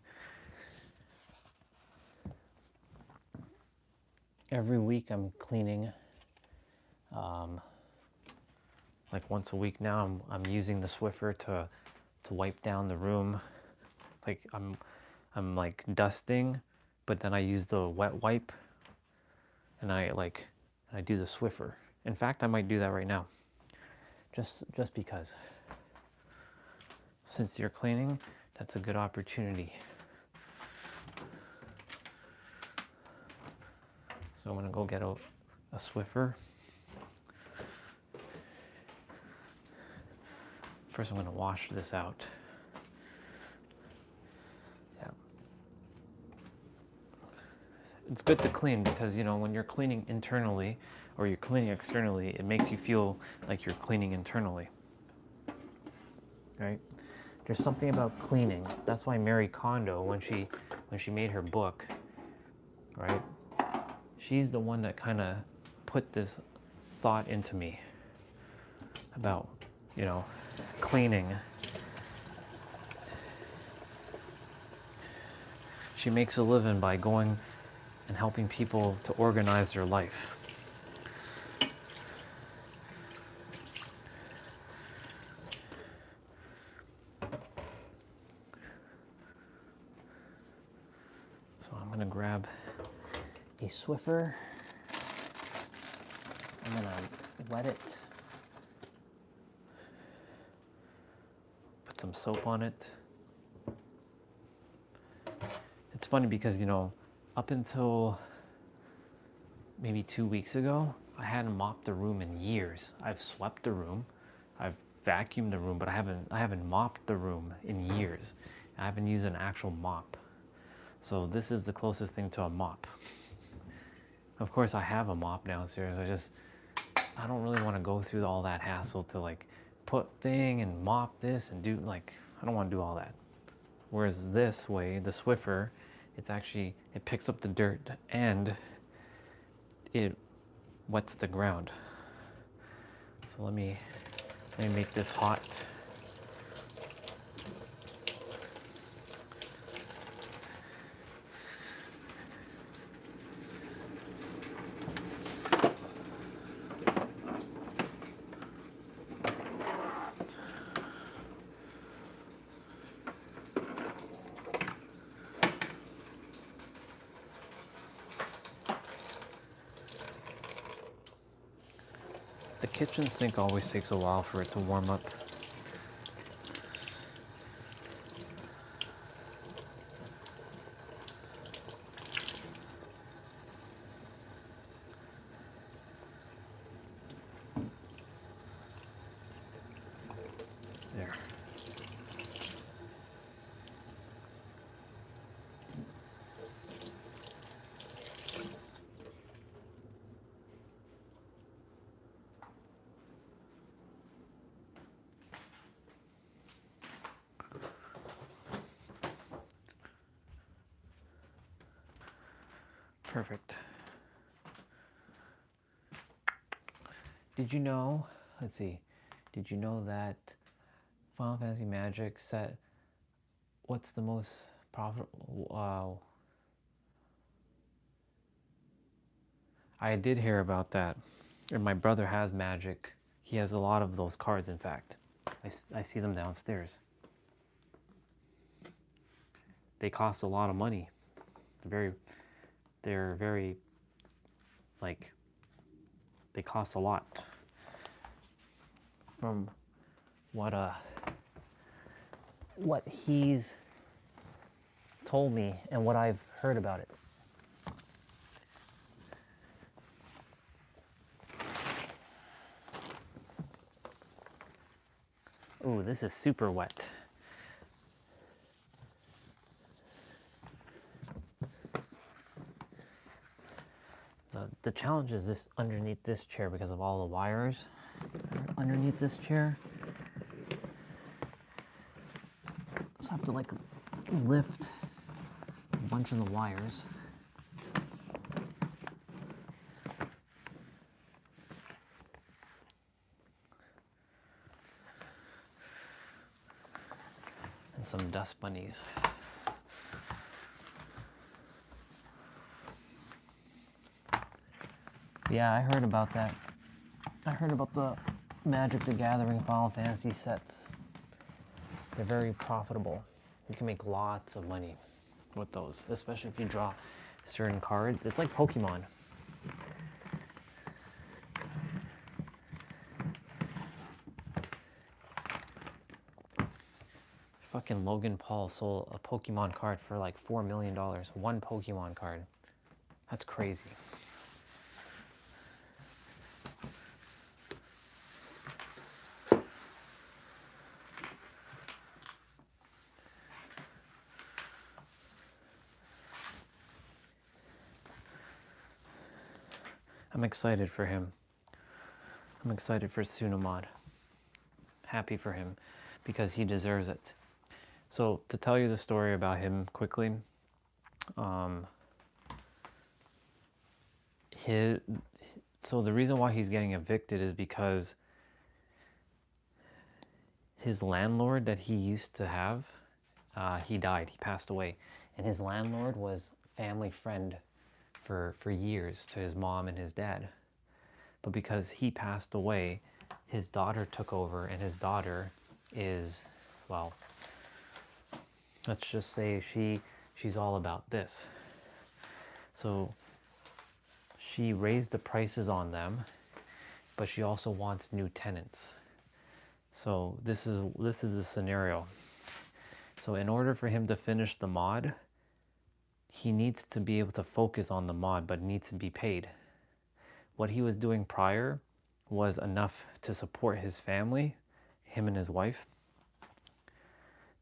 Every week I'm cleaning. Like once a week now I'm using the Swiffer to wipe down the room. Like I'm like dusting, but then I use the wet wipe and I do the Swiffer. In fact, I might do that right now. Just because. since you're cleaning, that's a good opportunity. So I'm gonna go get a Swiffer. First I'm gonna wash this out. Yeah. It's good to clean because, you know, when you're cleaning internally or you're cleaning externally, it makes you feel like you're cleaning internally. Right? There's something about cleaning. That's why Marie Kondo, when she made her book, right? She's the one that kind of put this thought into me about, you know, cleaning. She makes a living by going and helping people to organize their life. So I'm gonna grab a Swiffer. I'm gonna wet it. Put some soap on it. It's funny because, you know, up until maybe 2 weeks ago, I hadn't mopped the room in years. I've swept the room, I've vacuumed the room, but I haven't mopped the room in years. I haven't used an actual mop. So this is the closest thing to a mop. Of course, I have a mop downstairs. I don't really want to go through all that hassle to like put thing and mop this and do, like, I don't want to do all that. Whereas this way, the Swiffer, it picks up the dirt and it wets the ground. So let me make this hot. The kitchen sink always takes a while for it to warm up. There. Perfect. Did you know, let's see, did you know that Final Fantasy Magic set, what's the most profitable, I did hear about that. And my brother has Magic. He has a lot of those cards, in fact. I see them downstairs. They cost a lot of money. They're very, like, they cost a lot. From what he's told me and what I've heard about it. Ooh, this is super wet. The challenge is this underneath this chair because of all the wires underneath this chair. So I have to like lift a bunch of the wires. And some dust bunnies. Yeah, I heard about that. I heard about the Magic the Gathering Final Fantasy sets. They're very profitable. You can make lots of money with those, especially if you draw certain cards. It's like Pokemon. Fucking Logan Paul sold a Pokemon card for like $4 million. One Pokemon card. That's crazy. I'm excited for him. I'm excited for Sunamod. Happy for him because he deserves it. So to tell you the story about him quickly, so the reason why he's getting evicted is because his landlord that he used to have, he died, he passed away. And his landlord was family friend for years to his mom and his dad. But because he passed away, his daughter took over, and his daughter is, well, let's just say she's all about this. So she raised the prices on them, but she also wants new tenants. So this is the scenario. So in order for him to finish the mod, he needs to be able to focus on the mod, but needs to be paid. What he was doing prior was enough to support his family, him and his wife.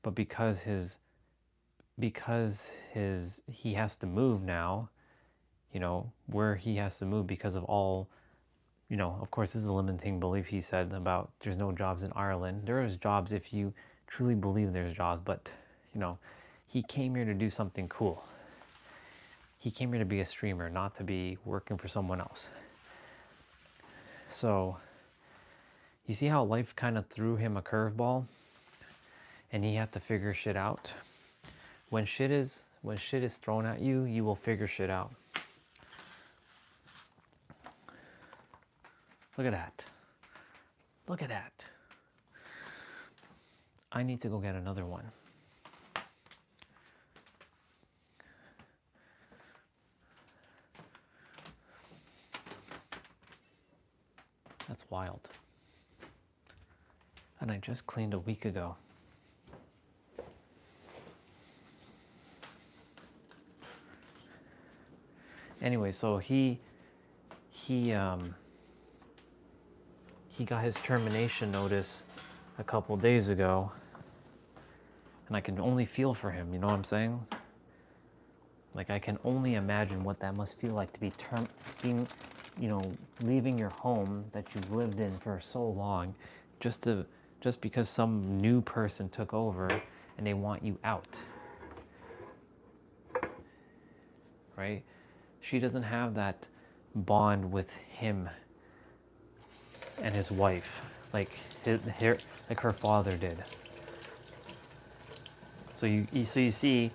But because he has to move now, you know, where he has to move because of all, you know, of course this is a limiting belief he said about there's no jobs in Ireland. There is jobs if you truly believe there's jobs, but, you know, he came here to do something cool. He came here to be a streamer, not to be working for someone else. So, you see how life kind of threw him a curveball? And he had to figure shit out? When shit is thrown at you, you will figure shit out. Look at that. Look at that. I need to go get another one. That's wild. And I just cleaned a week ago. Anyway, so he got his termination notice a couple days ago, and I can only feel for him, you know what I'm saying? Like, I can only imagine what that must feel like to be leaving your home that you've lived in for so long, just because some new person took over and they want you out. Right? She doesn't have that bond with him and his wife like her father did. So you see,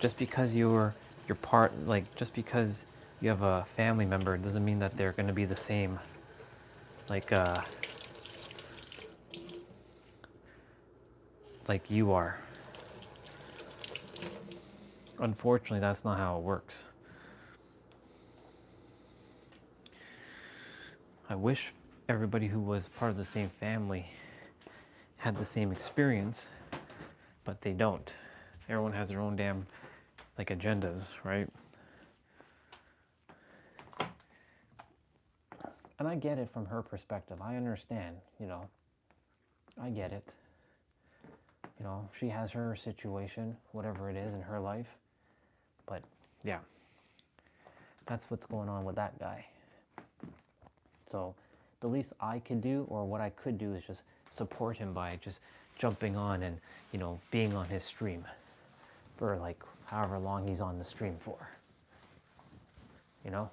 just because you're part, like, just because you have a family member doesn't mean that they're going to be the same, like you are. Unfortunately, that's not how it works. I wish everybody who was part of the same family had the same experience, but they don't. Everyone has their own damn, like, agendas, right? And I get it from her perspective. I understand, you know. I get it. You know, she has her situation, whatever it is in her life. But, yeah. That's what's going on with that guy. So, the least I could do, or what I could do, is just support him by just jumping on and, you know, being on his stream for, like, however long he's on the stream for. You know?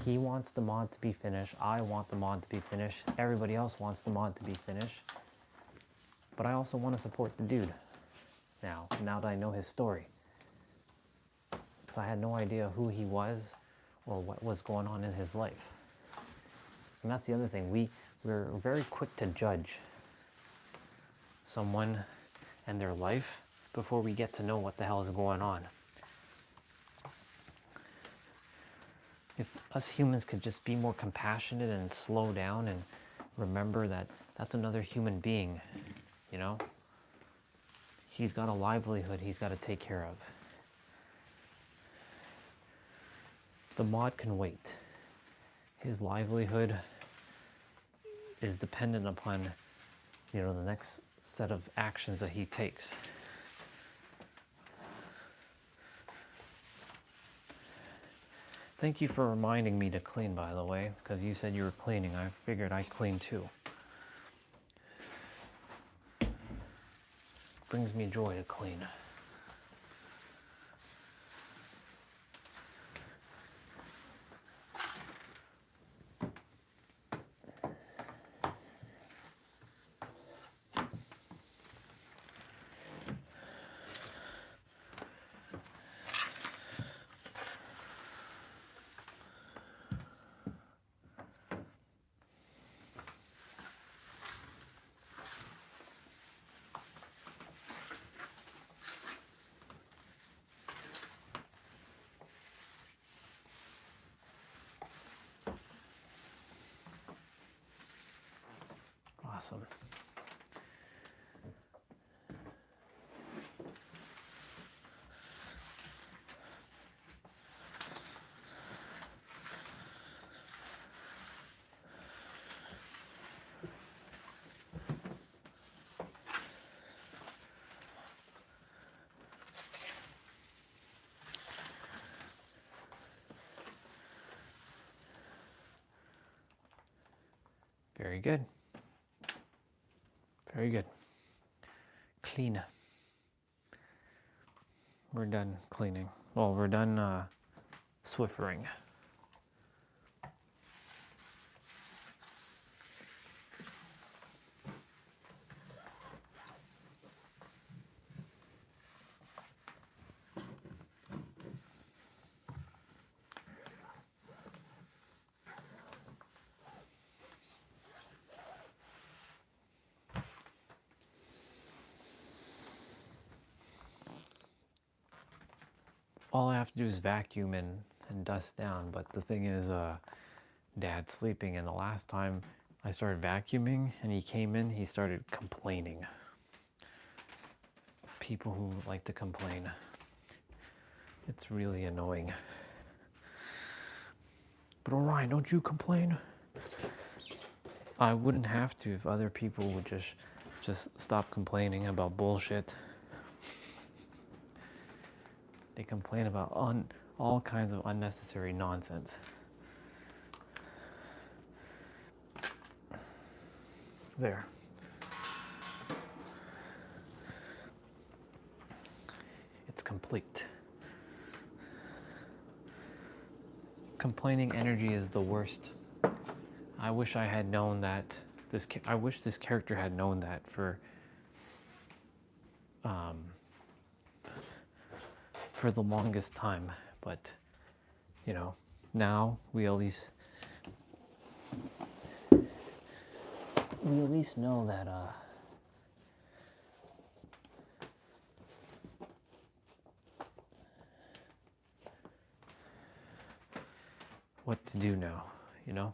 He wants the mod to be finished. I want the mod to be finished. Everybody else wants the mod to be finished. But I also want to support the dude now that I know his story. Because I had no idea who he was or what was going on in his life. And that's the other thing. We're very quick to judge someone and their life before we get to know what the hell is going on. If us humans could just be more compassionate and slow down and remember that that's another human being, you know? He's got a livelihood he's got to take care of. The mod can wait. His livelihood is dependent upon, you know, the next set of actions that he takes. Thank you for reminding me to clean, by the way, because you said you were cleaning. I figured I'd clean too. Brings me joy to clean. Awesome. Very good. Very good. Clean. We're done cleaning. Well, we're done Swiffering. All I have to do is vacuum and dust down, but the thing is, Dad's sleeping, and the last time I started vacuuming and he came in, he started complaining. People who like to complain. It's really annoying. But Orion, don't you complain? I wouldn't have to if other people would just stop complaining about bullshit. They complain about all kinds of unnecessary nonsense. There. It's complete. Complaining energy is the worst. I wish I had known that. I wish this character had known that for the longest time, but you know, now we at least know that what to do now, you know?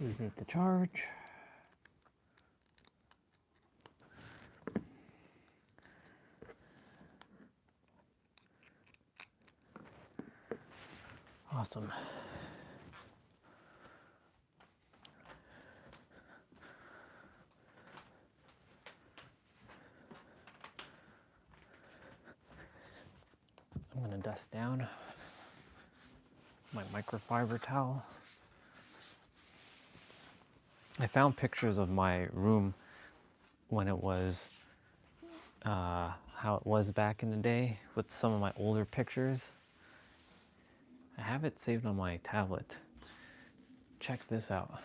These need to charge. Awesome. I'm gonna dust down my microfiber towel. I found pictures of my room when it was how it was back in the day with some of my older pictures. I have it saved on my tablet. Check this out.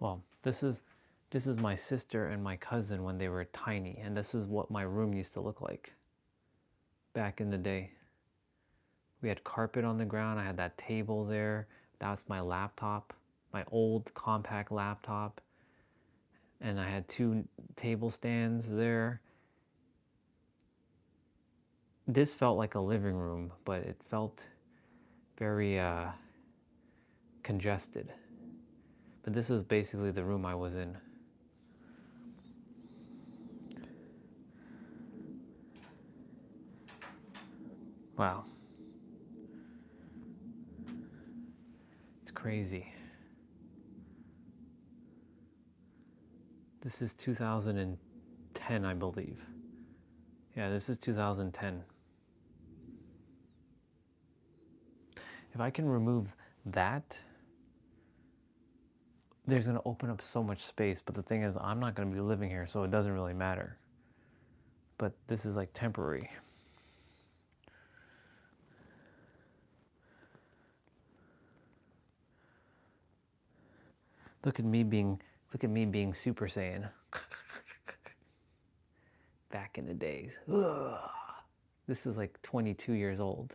Well, this is my sister and my cousin when they were tiny, and this is what my room used to look like back in the day. We had carpet on the ground. I had that table there. That's my laptop, my old compact laptop. And I had 2 table stands there. This felt like a living room, but it felt very congested. But this is basically the room I was in. Wow. It's crazy. This is 2010, I believe. Yeah, this is 2010. If I can remove that, there's going to open up so much space. But the thing is, I'm not going to be living here, so it doesn't really matter. But this is like temporary. Look at me being Super Saiyan. Back in the days. Ugh. This is like 22 years old.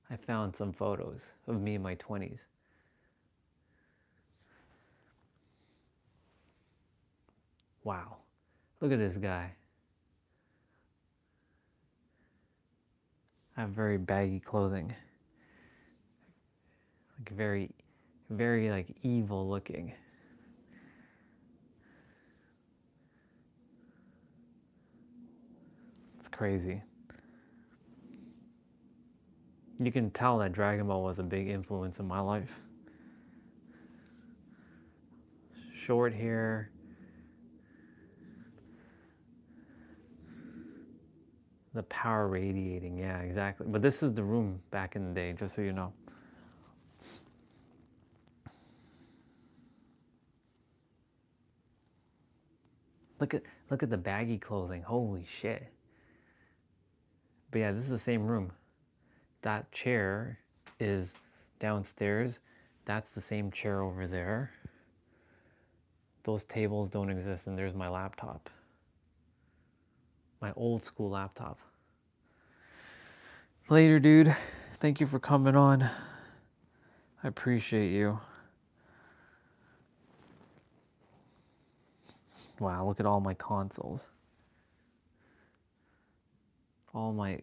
I found some photos of me in my 20s. Wow. Look at this guy. I have very baggy clothing. Like very like evil looking. It's crazy. You can tell that Dragon Ball was a big influence in my life. Short hair. The power radiating, yeah, exactly. But this is the room back in the day, just so you know. Look at the baggy clothing. Holy shit. But yeah, this is the same room. That chair is downstairs. That's the same chair over there. Those tables don't exist, and there's my laptop. My old school laptop. Later, dude. Thank you for coming on. I appreciate you. Wow, look at all my consoles. I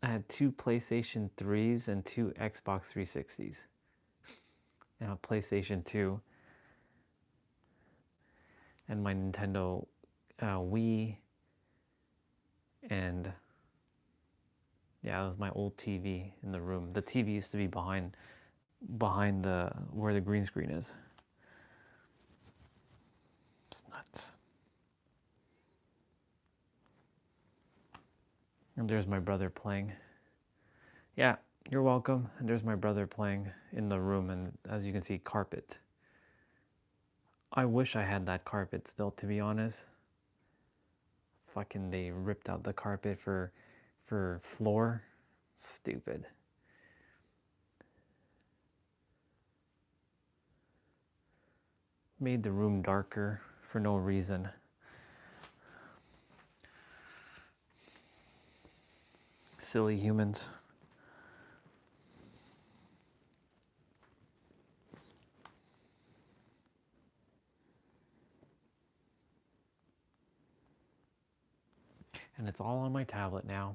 had 2 PlayStation 3s and 2 Xbox 360s. And a PlayStation 2. And my Nintendo Wii. And yeah, that was my old TV in the room. The TV used to be behind the where the green screen is. It's nuts. And there's my brother playing. Yeah, you're welcome. And there's my brother playing in the room, and as you can see, carpet. I wish I had that carpet still, to be honest. Fucking they ripped out the carpet for floor. Stupid. Made the room darker for no reason. Silly humans. And it's all on my tablet now.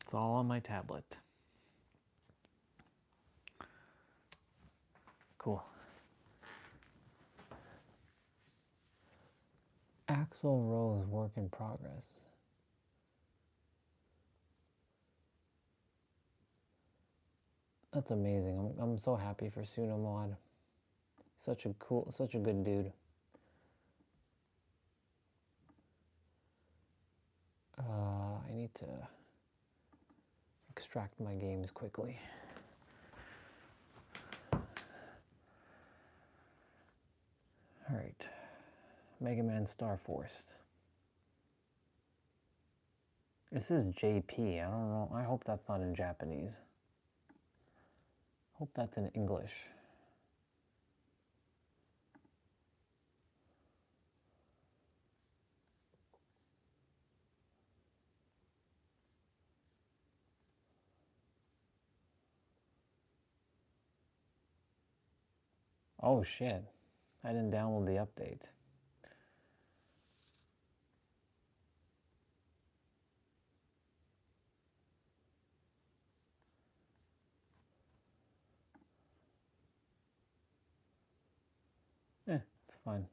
It's all on my tablet. Cool. Axel Rose work in progress. That's amazing. I'm so happy for Sunomod. Such a good dude. I need to extract my games quickly. All right. Mega Man Star Force. This is JP. I don't know. I hope that's not in Japanese. Hope that's in English. Oh shit. I didn't download the update. It's fine.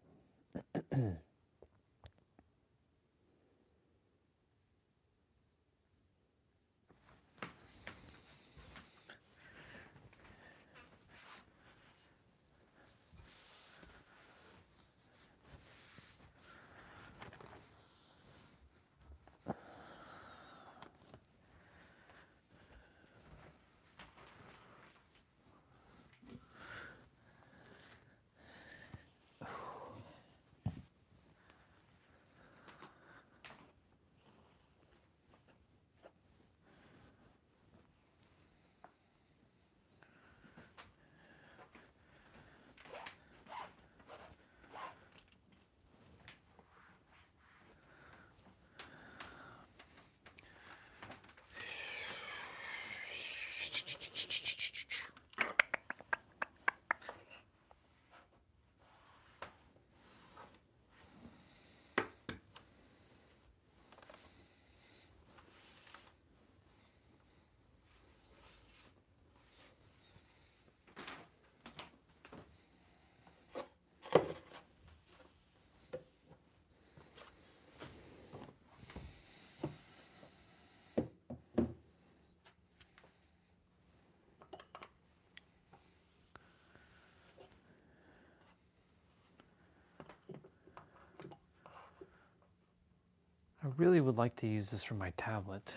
I really would like to use this for my tablet.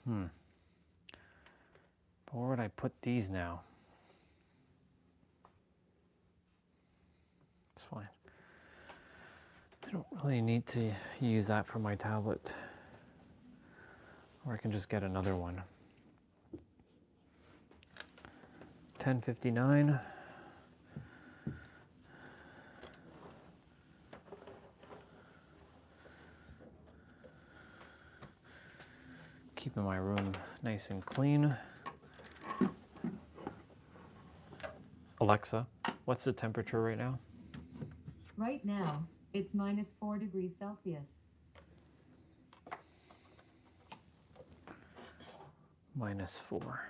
But where would I put these now? It's fine. I don't really need to use that for my tablet. Or I can just get another one. 1059. Keeping my room nice and clean. Alexa, what's the temperature right now? Right now, it's -4 degrees Celsius. -4.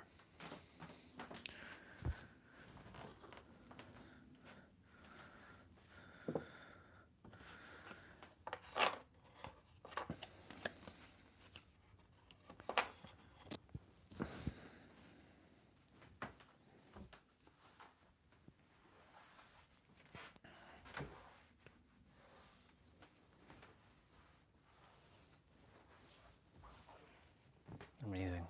Amazing.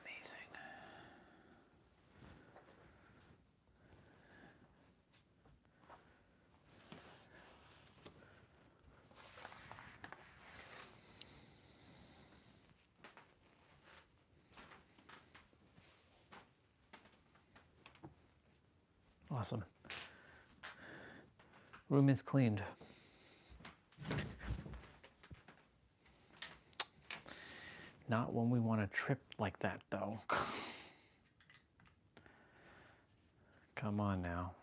Amazing. Awesome. Room is cleaned. Not when we want to trip like that, though. Come on now.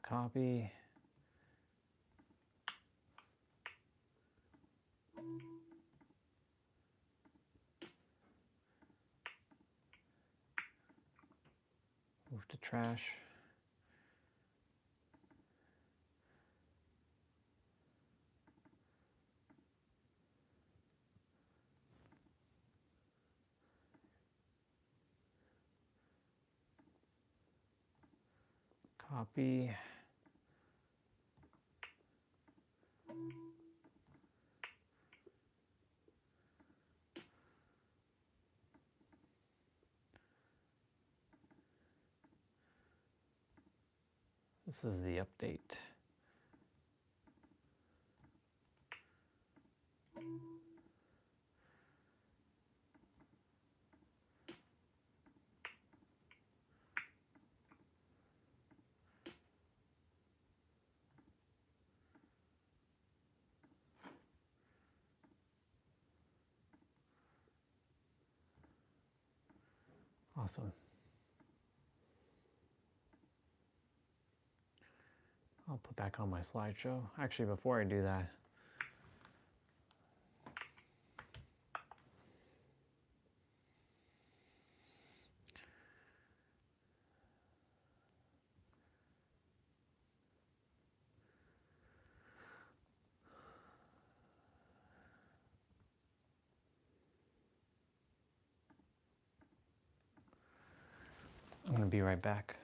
Copy. Move to trash. Copy. This is the update. Awesome. I'll put back on my slideshow. Actually, before I do that, I'm going to be right back.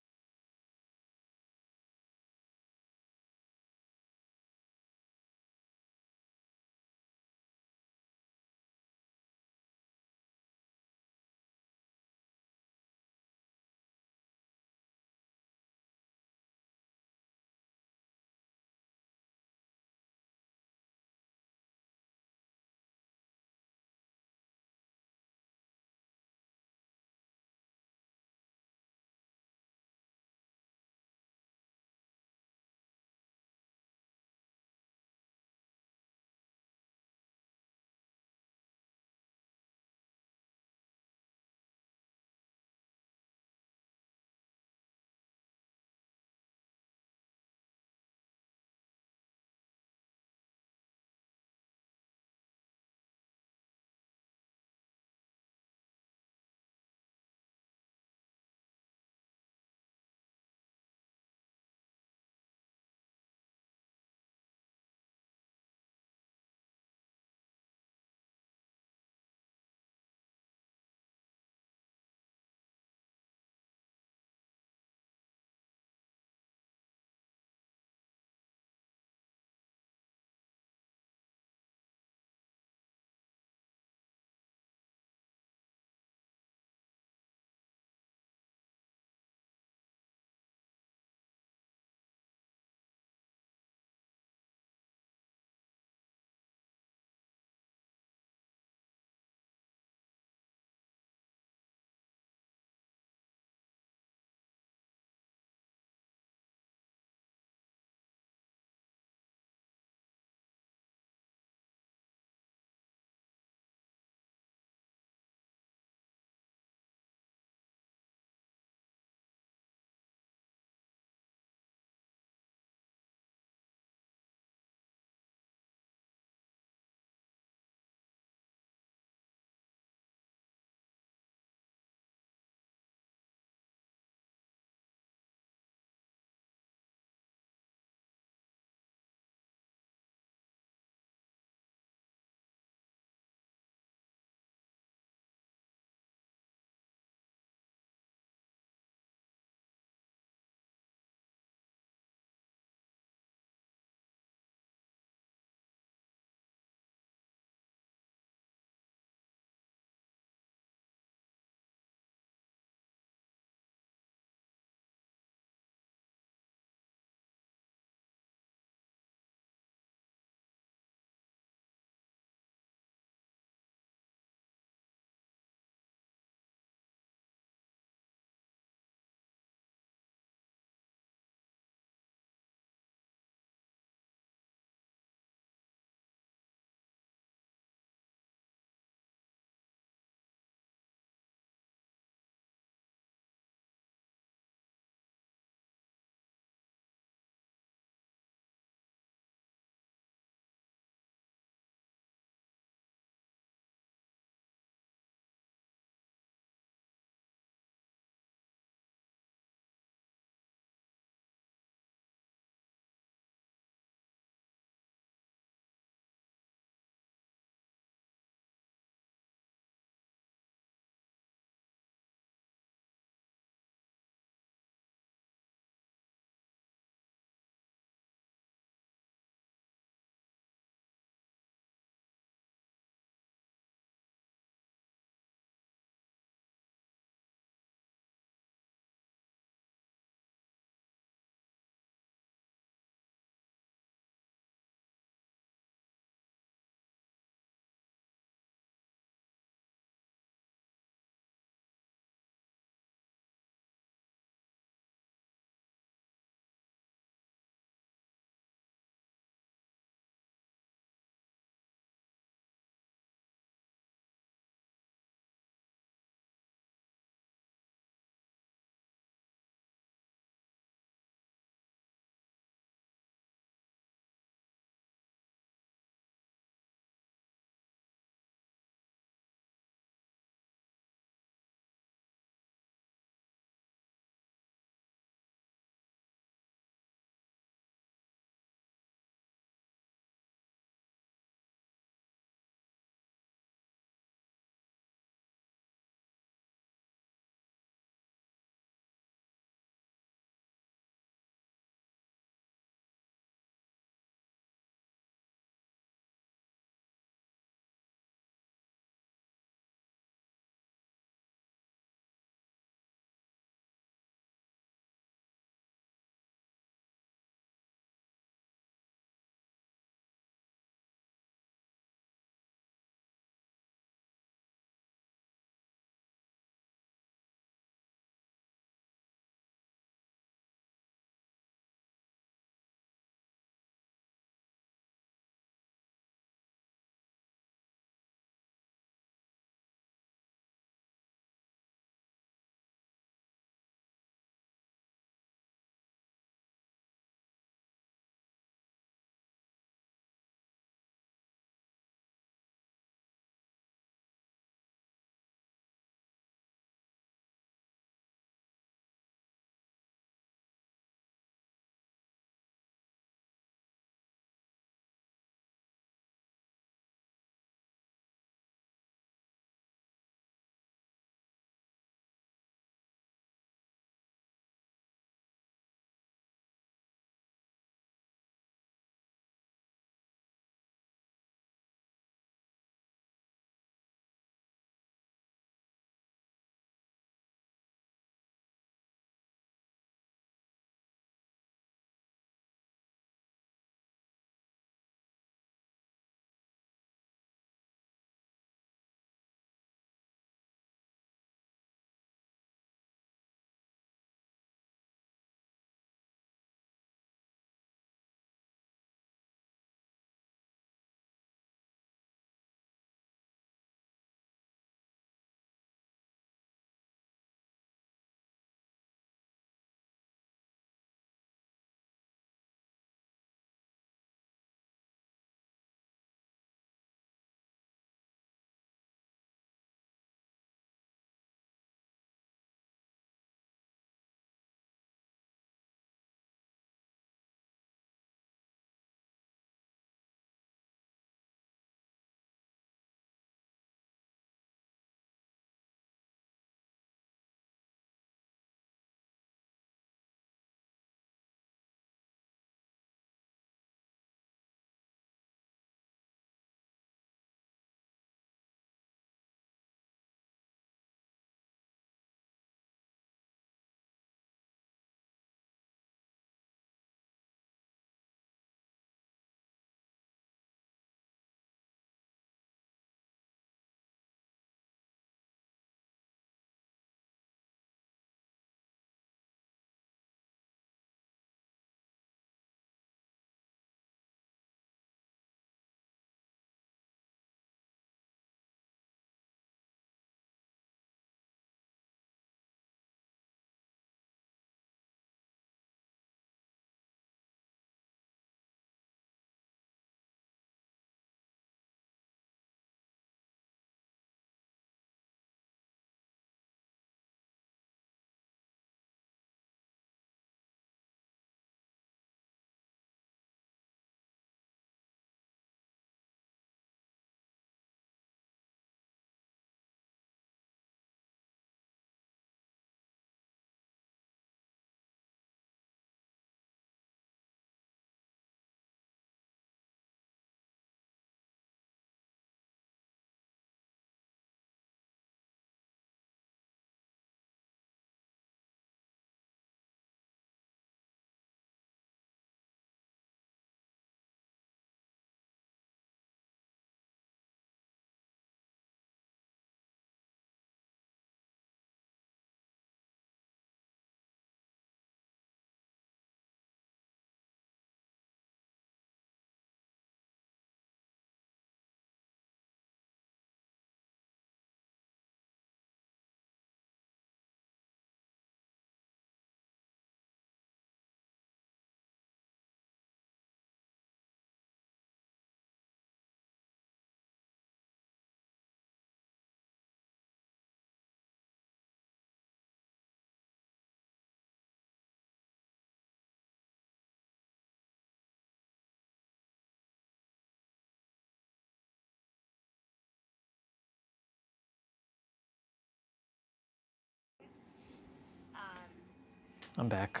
I'm back.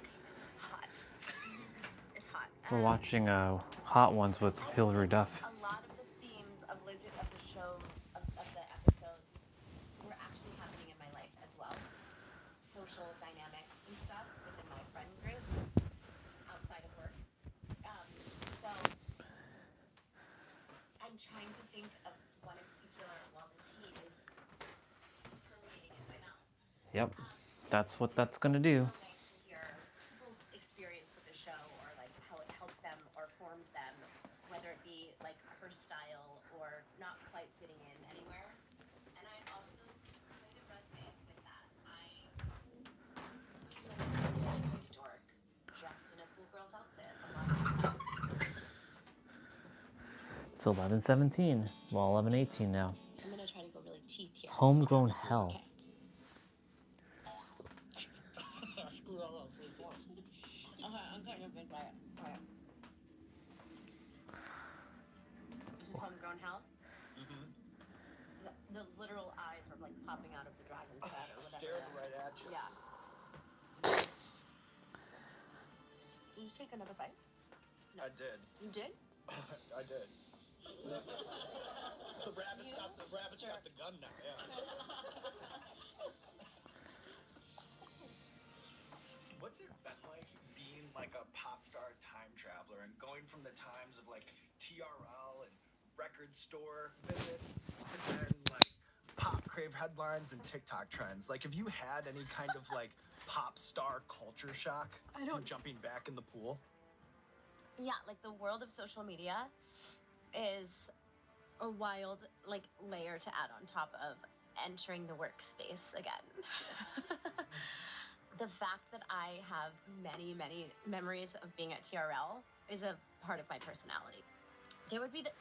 It's hot. It's hot. We're watching Hot Ones with Hillary Duff. A lot of the themes of the shows, of the episodes, were actually happening in my life as well. Social dynamics and stuff within my friend group, outside of work. So I'm trying to think of one in particular while this heat is permeating in my mouth. Yep, that's what that's gonna do. So nice to hear people's experience with the show, or like how it helped them or formed them, whether it be like her style or not quite fitting in anywhere. And I also kind of resonate with that. I feel like I'm a dork dressed in a cool girl's outfit a lot of the time. It's 11:17. Well, 11:18 now. I'm gonna try to go really cheap here. Homegrown hell. Okay. Okay, I'm getting a big bite. All right. This is homegrown hell. The literal eyes are like popping out of the dragon's head or whatever. Stared right at you. Yeah. Did you take another bite? I did. You did? I did. The rabbit's got the gun now. Yeah. What's it been like being like a pop star time traveler and going from the times of like TRL and record store visits to then like pop crave headlines and TikTok trends? Like, have you had any kind of like pop star culture shock from jumping back in the pool? Yeah, like the world of social media is a wild like layer to add on top of entering the workspace again. The fact that I have many, many memories of being at TRL is a part of my personality. There would be the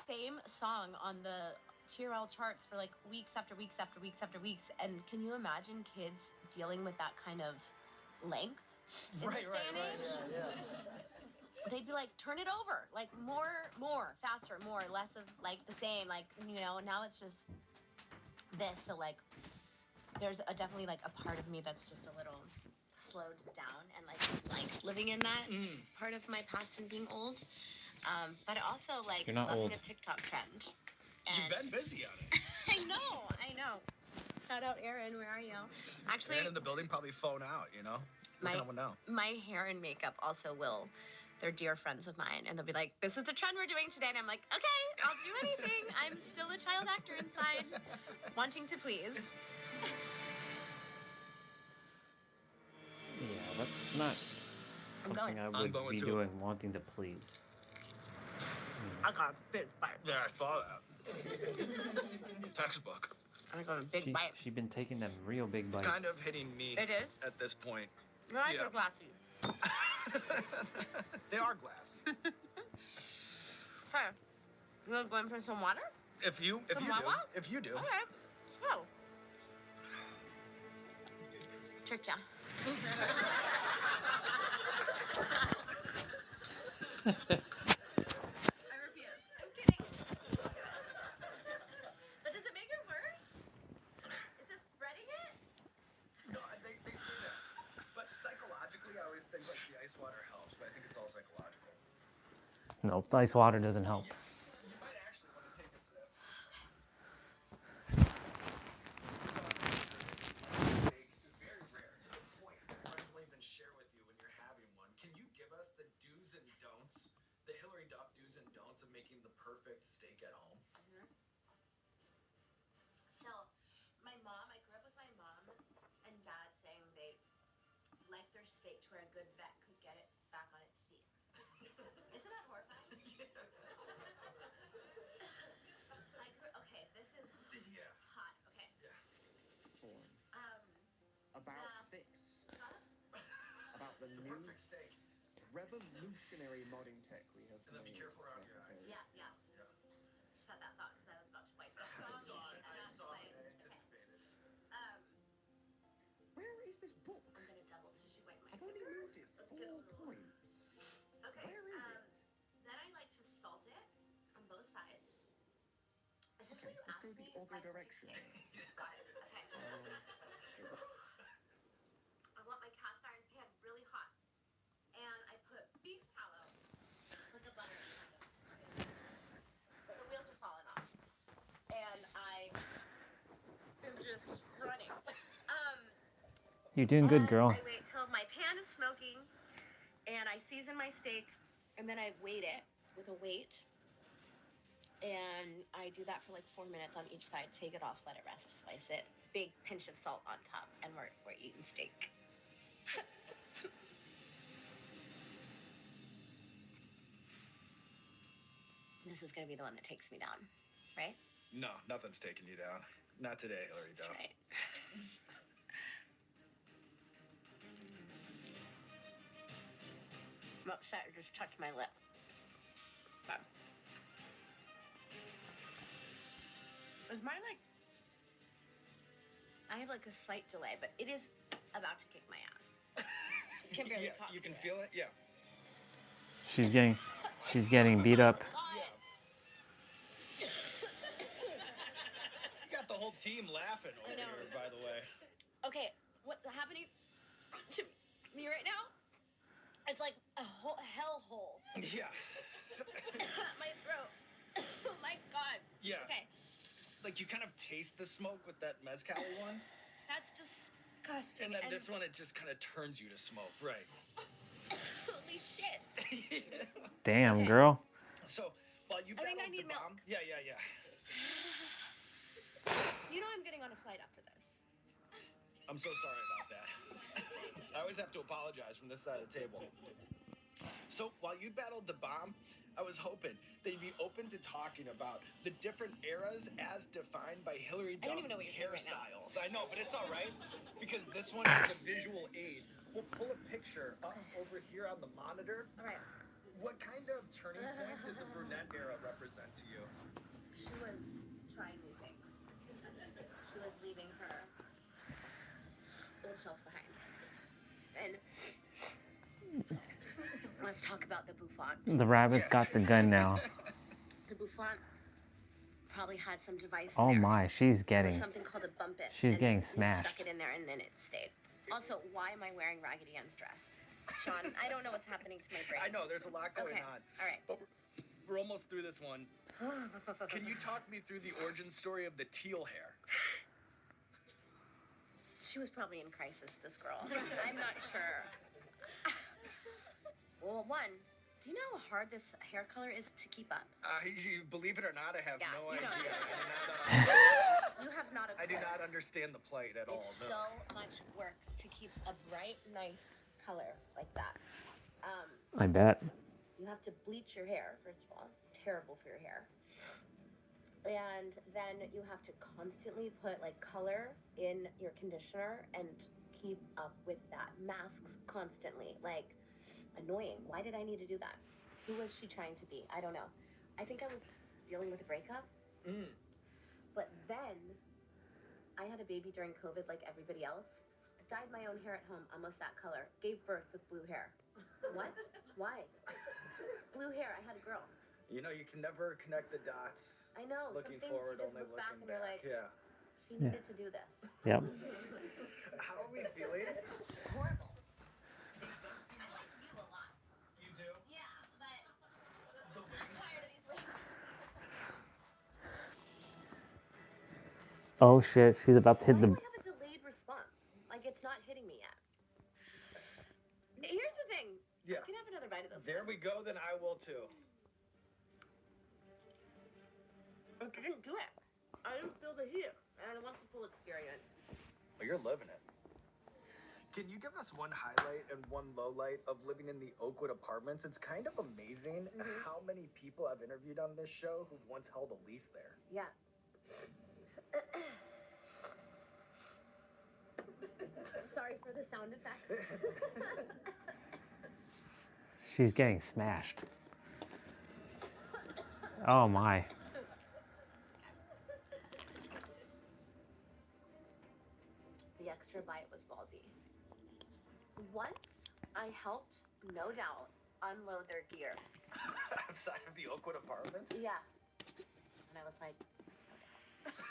same song on the TRL charts for like weeks after weeks after weeks after weeks. And can you imagine kids dealing with that kind of length in this day and age? Yeah. They'd be like, turn it over, like more, faster, more, less of like the same, like, you know. Now it's just this. So like there's definitely like a part of me that's just a little slowed down and like likes living in that part of my past and being old. But I also like You're not loving old. a TikTok trend. And You've been busy on it. I know. Shout out Erin, where are you? Actually, Aaron in the building, probably phone out, you know? Looking at one now. my hair and makeup also will. They're dear friends of mine, and they'll be like, this is the trend we're doing today. And I'm like, okay, I'll do anything. I'm still a child actor inside, wanting to please. Yeah, that's not I'm something going. I would going be too. doing, wanting to please. I got a big bite. Yeah, I saw that. Textbook. I got a big bite. She been taking them real big bites. Kind of hitting me It is? at this point. Your eyes Yeah. are glassy. They are glassy. Hey, you want to go in for some water? If you Some do, Wawa? if you do. All right, let's go. Tricked ya. I refuse. I'm kidding. But does it make it worse? Is it spreading it? No, they say that. But psychologically, I always think like the ice water helps, but I think it's all psychological. Nope, the ice water doesn't help. You might actually want to take a sip. Very rare, to the point that friends will even share with you when you're having one. Can you give us the do's and don'ts, the Hillary Duff do's and don'ts of making the perfect steak at home? So, my mom, I grew up with my mom and dad saying they liked their steak to where a good vet could get it back on its feet. Isn't that horrifying? Okay, this is Yeah. hot. Okay. About this. About the The new perfect steak. revolutionary modding tech we have. And then be made careful around for your eyes. FFA. Yeah. Just had that thought because I was about to wipe that I off. saw it. And I was saw like, it. I anticipated. Where is this book? I'm gonna double tissue wipe my I've only finger. moved it Let's 4 get a little- points. Okay. Where is it? Then I like to salt it on both sides. Is this Okay, what you let's asked go the other direction. Got it. Okay. I want my cast iron pan really hot. And I put beef tallow. Put the butter inside of it. The wheels are falling off. And I am just running. You're doing good, And girl. I wait till my pan is smoking. And I season my steak. And then I weight it with a weight. And I do that for like 4 minutes on each side. Take it off, let it rest, slice it. Big pinch of salt on top. And we're eating steak. This is gonna be the one that takes me down, right? No, nothing's taking you down. Not today, Hillary. That's right. I'm upset. I just touched my lip. Okay. Is mine like? I have like a slight delay, but it is about to kick my ass. I can barely talk. You can feel it? Yeah. She's getting beat up. You got the whole team laughing over here, by the way. Okay, what's happening to me right now? It's like a whole hellhole. Yeah. My throat. Oh my god. Yeah. Okay, Like you kind of taste the smoke with that mezcal one, that's disgusting. and then this one it just kind of turns you to smoke, right? Holy shit. Damn, Okay. girl. So while you I think I battled need the bomb, milk. yeah. You know I'm getting on a flight after this. I'm so sorry about that. I always have to apologize from this side of the table. So while you battled the bomb, I was hoping that you'd be open to talking about the different eras as defined by Hillary I don't Duff even know what you're saying right now. hairstyles. I know, but it's all right because this one is a visual aid. We'll pull a picture up over here on the monitor. All right. What kind of turning point did the brunette era represent to you? She was trying new things. She was leaving her old self behind. And let's talk about the bouffant. The rabbit's got the gun now. The bouffant probably had some device Oh in there. my, she's There was getting. something called a bump it. She's and getting you smashed. stuck it in there and then it stayed. Also, why am I wearing Raggedy Ann's dress? Sean, I don't know what's happening to my brain. I know there's a lot going Okay, on. all right. But we're almost through this one. Can you talk me through the origin story of the teal hair? She was probably in crisis, this girl. I'm not sure. Well, one, do you know how hard this hair color is to keep up? Believe it or not, I have Yeah, no you don't. idea. You have not a clue. I do not understand the plight at all. It's No. so much work to keep a bright, nice color like that. I bet. You have to bleach your hair, first of all. Terrible for your hair. And then you have to constantly put like color in your conditioner and keep up with that. Masks constantly. Like, annoying. Why did I need to do that? Who was she trying to be? I don't know. I think I was dealing with a breakup. But then I had a baby during COVID like everybody else. Dyed my own hair at home, almost that color. Gave birth with blue hair. What? Why? Blue hair. I had a girl. You know, you can never connect the dots. I know. Looking some things forward, you just only look back looking and you're back. like, Yeah. she needed to do this. Yep. How are we feeling? Horrible. It does seem like You a lot. you do. Yeah, but The I'm wings. tired of these legs. Oh shit, she's about to hit Why the. do I have a delayed response? Like it's not hitting me yet. Here's the thing. Yeah. You can have another bite of this. There we go, then I will too. It didn't do it. I didn't feel the heat. And I want the full experience. Well, you're living it. Can you give us one highlight and one low light of living in the Oakwood apartments? It's kind of amazing how many people I've interviewed on this show who once held a lease there. Yeah. Sorry for the sound effects. She's getting smashed. Oh my. The extra bite was ballsy. Once I helped, no doubt, unload their gear. Outside of the Oakwood apartments? Yeah. And I was like, that's no doubt.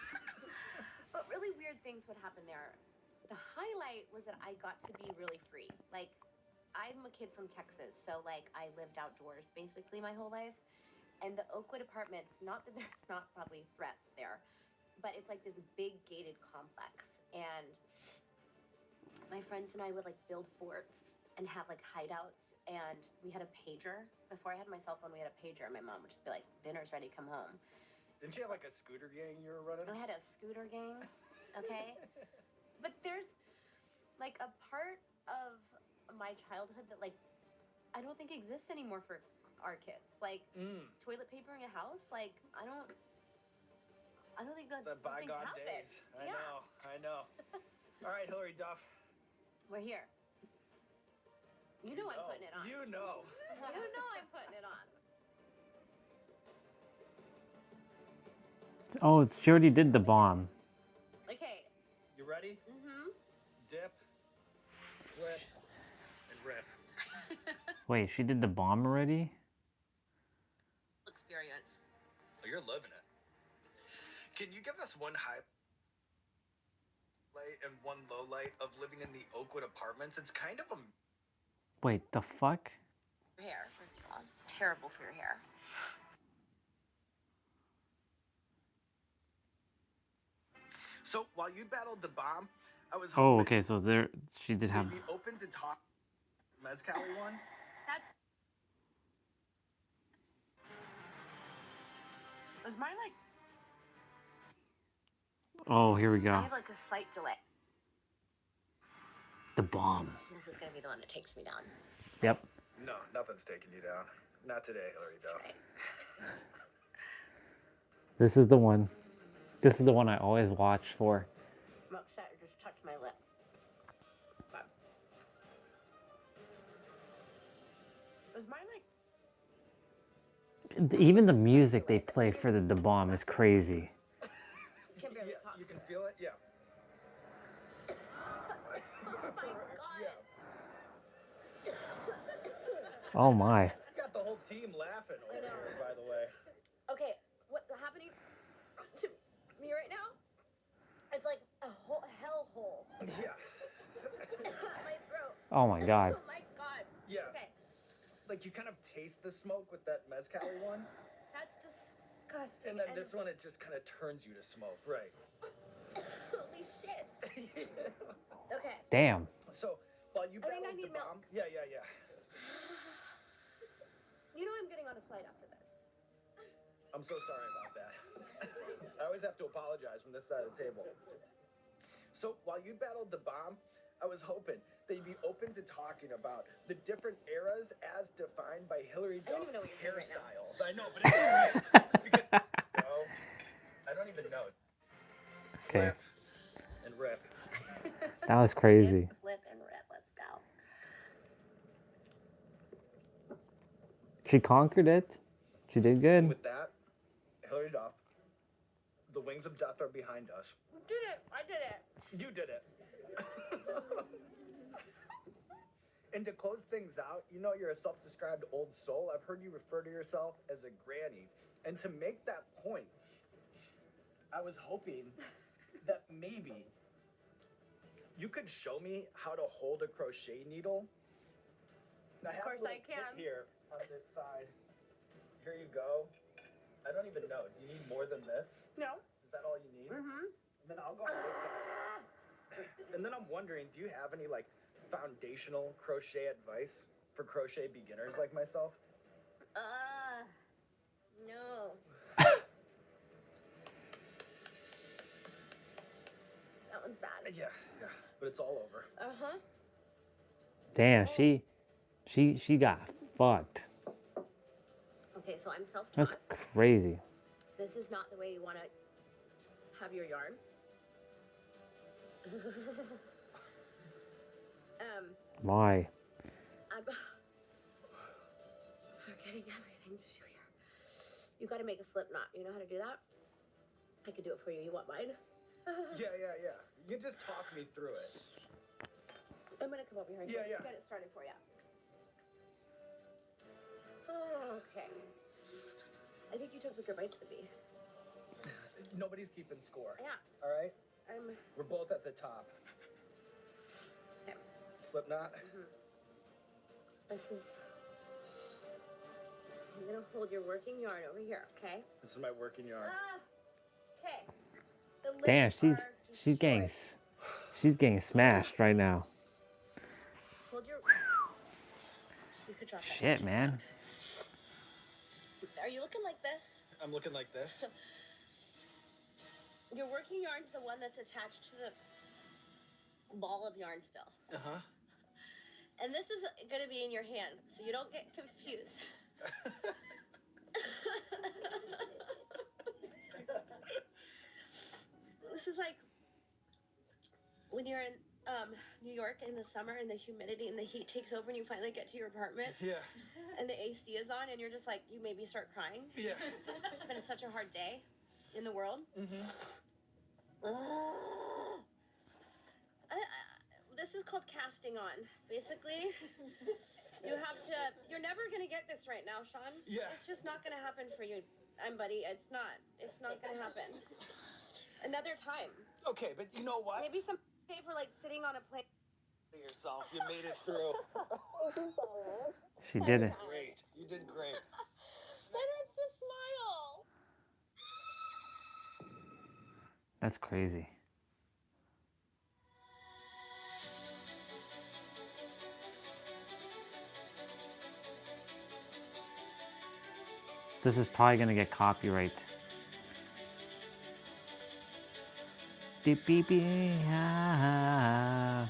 weird things would happen there. The highlight was that I got to be really free. Like, I'm a kid from Texas, so like I lived outdoors basically my whole life. And the Oakwood Apartments, not that there's not probably threats there, but it's like this big gated complex. And my friends and I would like build forts and have like hideouts. And we had a pager. Before I had my cell phone, we had a pager. My mom would just be like, dinner's ready, come home. Didn't you have like a scooter gang you were running? I had a scooter gang, okay? But there's like a part of my childhood that like I don't think exists anymore for our kids. Like toilet papering a house, like I don't think that's The those things bygone happen. days. I know. All right, Hillary Duff. We're here. You know I'm putting it on. You know. You know I'm putting it on. Oh, she already did the bomb. Okay. You ready? Mm-hmm. Dip, flip, and rip. Wait, she did the bomb already? Experience. Oh, you're living it. Can you give us one highlight and one low light of living in the Oakwood Apartments? It's kind of a... Wait, the fuck? Hair, first of all. Terrible for your hair. So while you battled the bomb, I was hoping... Oh, okay, so there, she did have... Be open to talk... Mezcali one? That's... Was mine like... Oh, here we I go. have like a slight delay. The bomb. This is gonna be the one that takes me down. Yep. No, nothing's taking you down. Not today, Hillary That's Duff. right. This is the one. This is the one I always watch for. I'm upset. It just touched my lip. But... Was mine like... Even the music they play for the bomb is crazy. Can barely Yeah, talk. you can feel it? Yeah. Oh my god. Yeah. Oh my. You got the whole team laughing over here, by the way. Okay, what's happening to me right now? It's like a whole hellhole. Yeah. My throat. Oh my god. Oh my god. Yeah. Okay, Like you kind of taste the smoke with that Mezcali one, that's disgusting. and then this one, it just kind of turns you to smoke, right? Holy shit. Okay. Damn. So while you I think I battled the need milk. bomb, yeah. You know I'm getting on a flight after this. I'm so sorry about that. I always have to apologize from this side of the table. So while you battled the bomb, I was hoping that you'd be open to talking about the different eras as defined by Hillary I don't Duff even know what you're saying right hairstyles. I know, but it's all right. Because, I don't even know. Okay. Flip and rip. That was crazy. Flip and rip. Let's go. She conquered it. She did good. With that, Hillary Duff, the wings of death are behind us. You did it. I did it. You did it. And to close things out, you know you're a self-described old soul. I've heard you refer to yourself as a granny. And to make that point, I was hoping that maybe you could show me how to hold a crochet needle. And Of course I can. Here on this side. Here you go. I don't even know. Do you need more than this? No. Is that all you need? Mm-hmm. And then I'll go on this side. And then I'm wondering, do you have any like foundational crochet advice for crochet beginners like myself? No. That one's bad. Yeah, but it's all over. Uh-huh. Damn, she got fucked. Okay, so I'm self-taught. That's crazy. This is not the way you want to have your yarn. Why? I'm forgetting everything to do here. You got to make a slip knot. You know how to do that? I could do it for you. You want mine? Yeah. You can just talk me through it. I'm gonna come over here and Yeah. get it started for you. Okay. I think you took bigger bites than me. Nobody's keeping score. Yeah. All right? We're both at the top. Okay. Slip knot. This is. I'm gonna hold your working yarn over here, okay? This is my working yarn. Okay. The lips Damn, are destroyed. she's getting smashed right now. Hold your. You could drop that. Shit, man. Are you looking like this? I'm looking like this. Your working yarn's the one that's attached to the ball of yarn still. Uh-huh. And this is going to be in your hand, so you don't get confused. This is like when you're in New York in the summer and the humidity and the heat takes over and you finally get to your apartment. Yeah. And the AC is on and you're just like, you maybe start crying. Yeah. It's been such a hard day in the world. This is called casting on. Basically, you're never going to get this right now, Sean. Yeah. It's just not going to happen for you, buddy. It's not going to happen. Another time. Okay, but you know what? Maybe some pay for like sitting on a plane. Yourself. You made it through. She did it. Great. You did great. That hurts to smile. That's crazy. This is probably gonna get copyright. Beep, beep, beep, ah.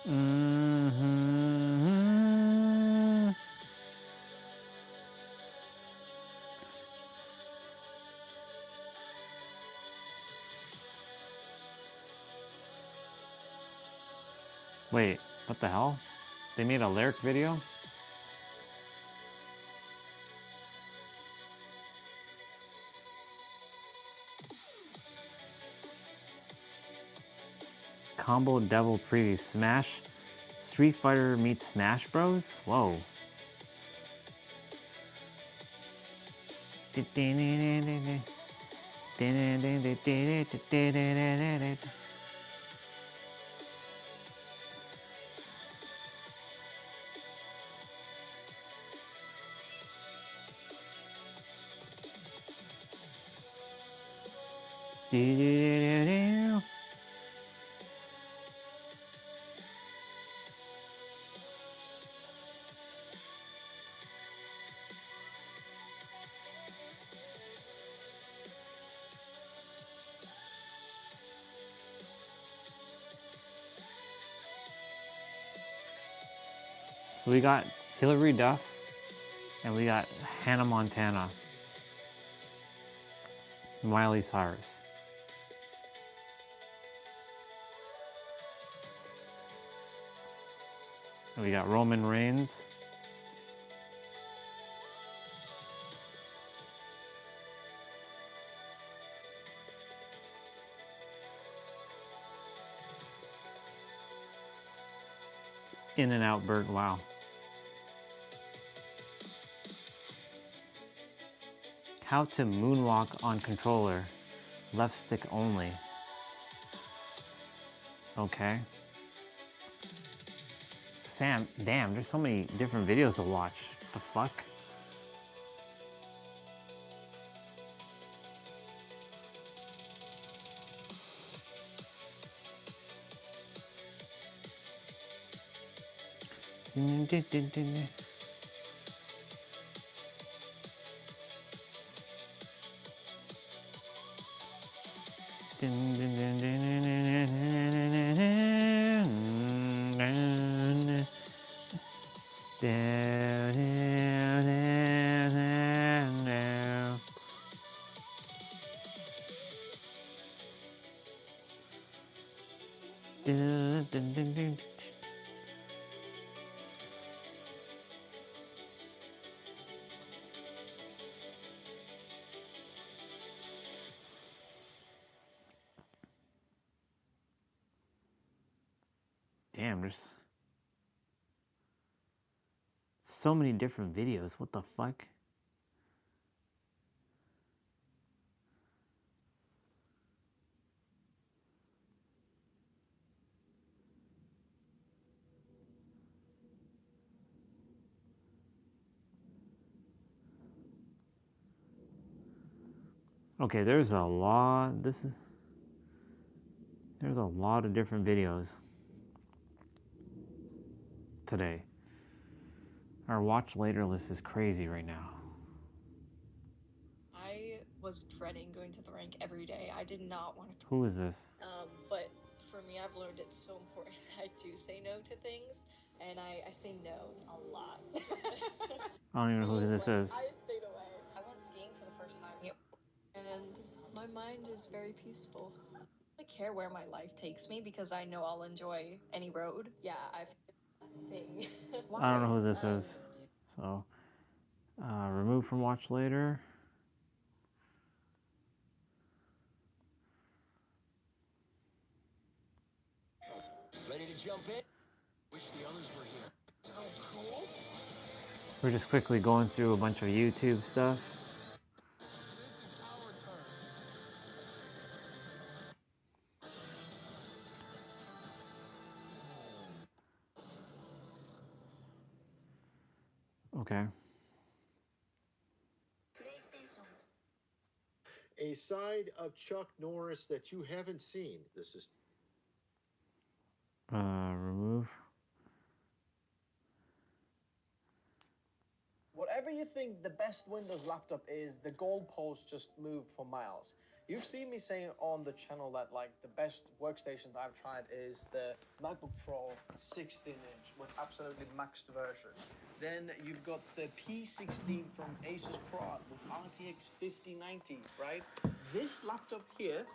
Mhm. Wait, what the hell? They made a lyric video? Combo Devil Preview Smash Street Fighter meets Smash Bros? Whoa. So we got Hillary Duff and we got Hannah Montana. Miley Cyrus. And we got Roman Reigns. In-N-Out Burger, wow. How to moonwalk on controller. Left stick only. Okay. Sam, damn, there's so many different videos to watch. The fuck? Damn, there's so many different videos. What the fuck? Okay, there's a lot. There's a lot of different videos today. Our watch later list is crazy right now. I was dreading going to the rink every day. I did not want to. Who is this? But for me, I've learned it's so important that I do say no to things, and I say no a lot. I don't even know who this is. I stayed away. I went skiing for the first time. Yep. And my mind is very peaceful. I don't really care where my life takes me because I know I'll enjoy any road. Yeah, I've thing. I don't know who this is. So, remove from watch later. Ready to jump in? Wish the others were here. Sounds cool. We're just quickly going through a bunch of YouTube stuff. This is our turn. Okay. A side of Chuck Norris that you haven't seen. This is Remove. Whatever you think the best Windows laptop is, the goalposts just move for miles. You've seen me say on the channel that like the best workstations I've tried is the MacBook Pro 16-inch with absolutely maxed version. Then you've got the P16 from Asus ProArt with RTX 5090, right? This laptop here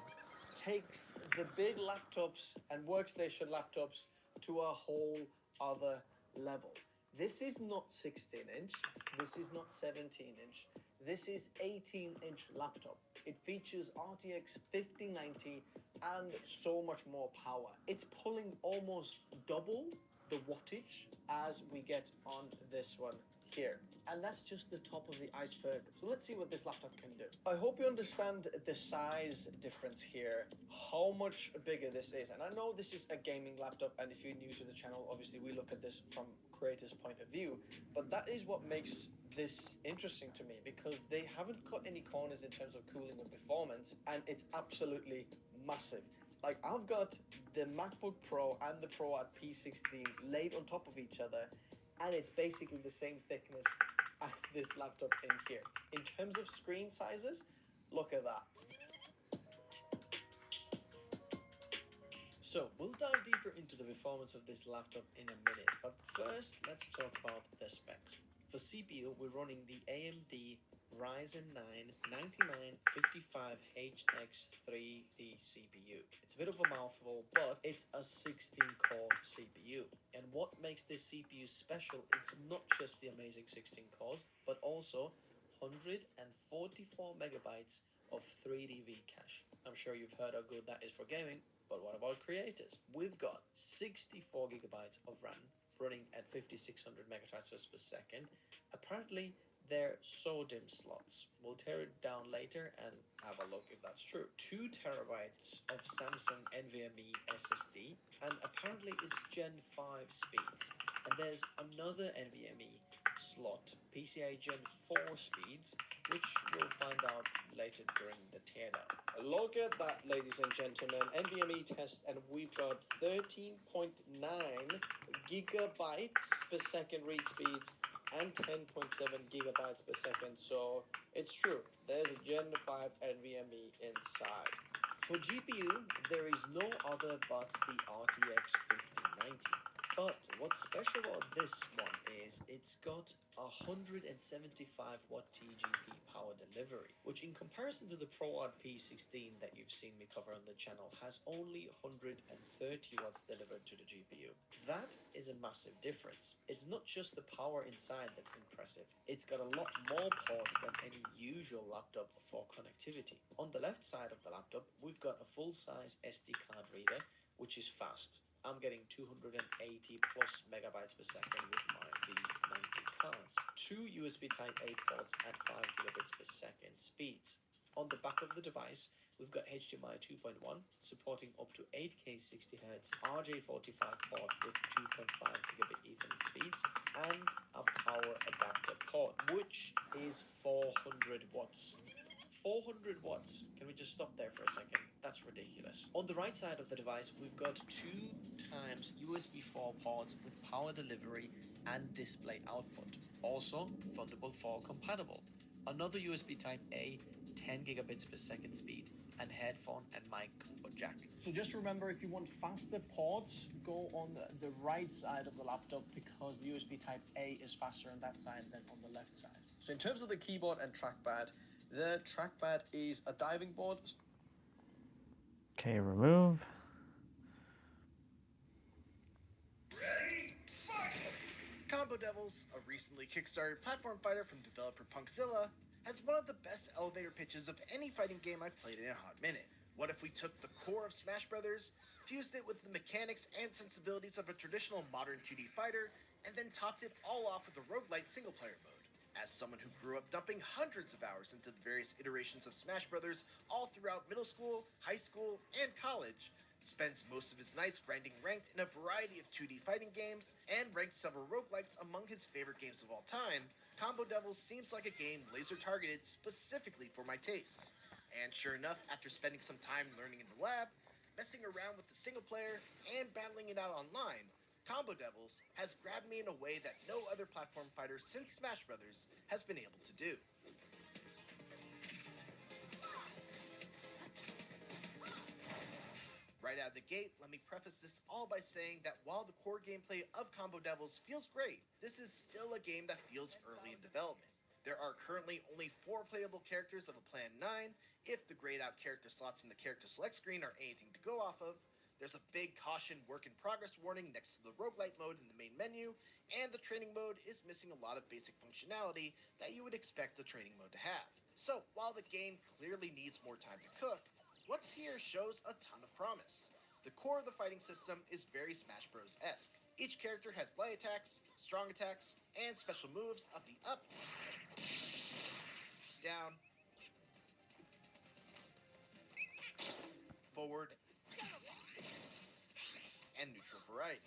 takes the big laptops and workstation laptops to a whole other level. This is not 16-inch, this is not 17-inch, this is 18-inch laptop. It features RTX 5090 and so much more power. It's pulling almost double the wattage as we get on this one here. And that's just the top of the iceberg. So let's see what this laptop can do. I hope you understand the size difference here, how much bigger this is. And I know this is a gaming laptop, and if you're new to the channel, obviously we look at this from creator's point of view, but that is what makes this interesting to me, because they haven't cut any corners in terms of cooling or performance, and it's absolutely massive. Like, I've got the MacBook Pro and the Pro at P16 laid on top of each other, and it's basically the same thickness as this laptop in here. In terms of screen sizes, look at that. So, we'll dive deeper into the performance of this laptop in a minute, but first, let's talk about the specs. For CPU, we're running the AMD Ryzen 9 9955HX3D CPU. It's a bit of a mouthful, but it's a 16-core CPU. And what makes this CPU special, it's not just the amazing 16 cores, but also 144 megabytes of 3D V cache. I'm sure you've heard how good that is for gaming, but what about creators? We've got 64 gigabytes of RAM running at 5600 megatransfers per second. Apparently, they're SODIMM slots. We'll tear it down later and have a look if that's true. 2 terabytes of Samsung NVMe SSD, and apparently it's Gen 5 speeds. And there's another NVMe slot, PCIe Gen 4 speeds, which we'll find out later during the teardown. Look at that, ladies and gentlemen, NVMe test, and we've got 13.9 gigabytes per second read speeds and 10.7 gigabytes per second, so it's true, there's a Gen 5 NVMe inside. For GPU, there is no other but the RTX 5090. But what's special about this one is it's got 175 watt TGP power delivery, which in comparison to the ProArt P16 that you've seen me cover on the channel has only 130 watts delivered to the GPU. That is a massive difference. It's not just the power inside that's impressive, it's got a lot more ports than any usual laptop for connectivity. On the left side of the laptop, we've got a full-size SD card reader, which is fast. I'm getting 280 plus megabytes per second with my V90 cards. 2 USB Type-A ports at 5 gigabits per second speeds. On the back of the device, we've got HDMI 2.1 supporting up to 8K 60Hz, RJ45 port with 2.5 gigabit Ethernet speeds, and a power adapter port, which is 400 watts. 400 watts. Can we just stop there for a second? That's ridiculous. On the right side of the device, we've got 2 times USB 4 ports with power delivery and display output. Also, Thunderbolt 4 compatible. Another USB Type A, 10 gigabits per second speed, and headphone and mic combo jack. So just remember, if you want faster ports, go on the right side of the laptop because the USB Type A is faster on that side than on the left side. So in terms of the keyboard and trackpad, the trackpad is a diving board. Okay, remove. Combo Devils, a recently kickstarted platform fighter from developer Punkzilla, has one of the best elevator pitches of any fighting game I've played in a hot minute. What if we took the core of Smash Brothers, fused it with the mechanics and sensibilities of a traditional modern 2D fighter, and then topped it all off with a roguelite single-player mode? As someone who grew up dumping hundreds of hours into the various iterations of Smash Brothers all throughout middle school, high school, and college, spends most of his nights grinding ranked in a variety of 2D fighting games, and ranked several roguelikes among his favorite games of all time, Combo Devils seems like a game laser-targeted specifically for my tastes. And sure enough, after spending some time learning in the lab, messing around with the single player, and battling it out online, Combo Devils has grabbed me in a way that no other platform fighter since Smash Brothers has been able to do. Right out of the gate, let me preface this all by saying that while the core gameplay of Combo Devils feels great, this is still a game that feels early in development. There are currently only 4 playable characters of a planned 9, if the grayed out character slots in the character select screen are anything to go off of. There's a big caution work in progress warning next to the roguelite mode in the main menu, and the training mode is missing a lot of basic functionality that you would expect the training mode to have. So while the game clearly needs more time to cook, what's here shows a ton of promise. The core of the fighting system is very Smash Bros-esque. Each character has light attacks, strong attacks, and special moves of the up, down, forward, and neutral variety.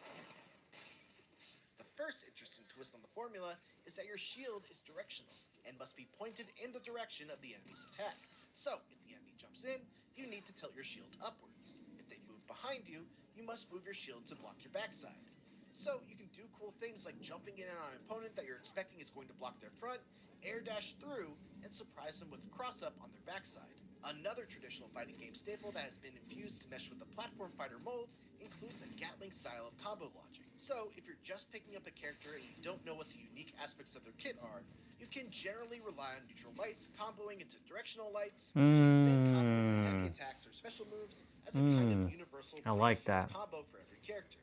The first interesting twist on the formula is that your shield is directional and must be pointed in the direction of the enemy's attack. So, if the enemy jumps in, you need to tilt your shield upwards. If they move behind you, you must move your shield to block your backside. So, you can do cool things like jumping in on an opponent that you're expecting is going to block their front, air dash through, and surprise them with a cross-up on their backside. Another traditional fighting game staple that has been infused to mesh with the platform fighter mold includes a Gatling style of combo logic. So, if you're just picking up a character and you don't know what the unique aspects of their kit are, you can generally rely on neutral lights comboing into directional lights, then combo into heavy attacks or special moves as a kind of universal I like that. combo for every character.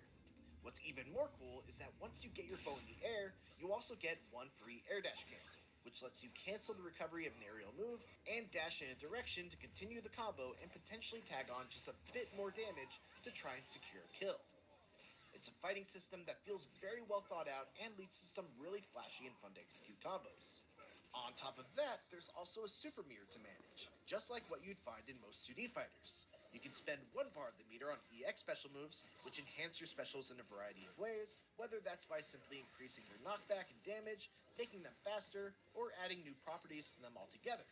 What's even more cool is that once you get your bow in the air, you also get one free air dash cancel, which lets you cancel the recovery of an aerial move and dash in a direction to continue the combo and potentially tag on just a bit more damage to try and secure a kill. It's a fighting system that feels very well thought out and leads to some really flashy and fun to execute combos. On top of that, there's also a super meter to manage, just like what you'd find in most 2D fighters. You can spend 1 bar of the meter on EX special moves, which enhance your specials in a variety of ways, whether that's by simply increasing their knockback and damage, making them faster, or adding new properties to them altogether.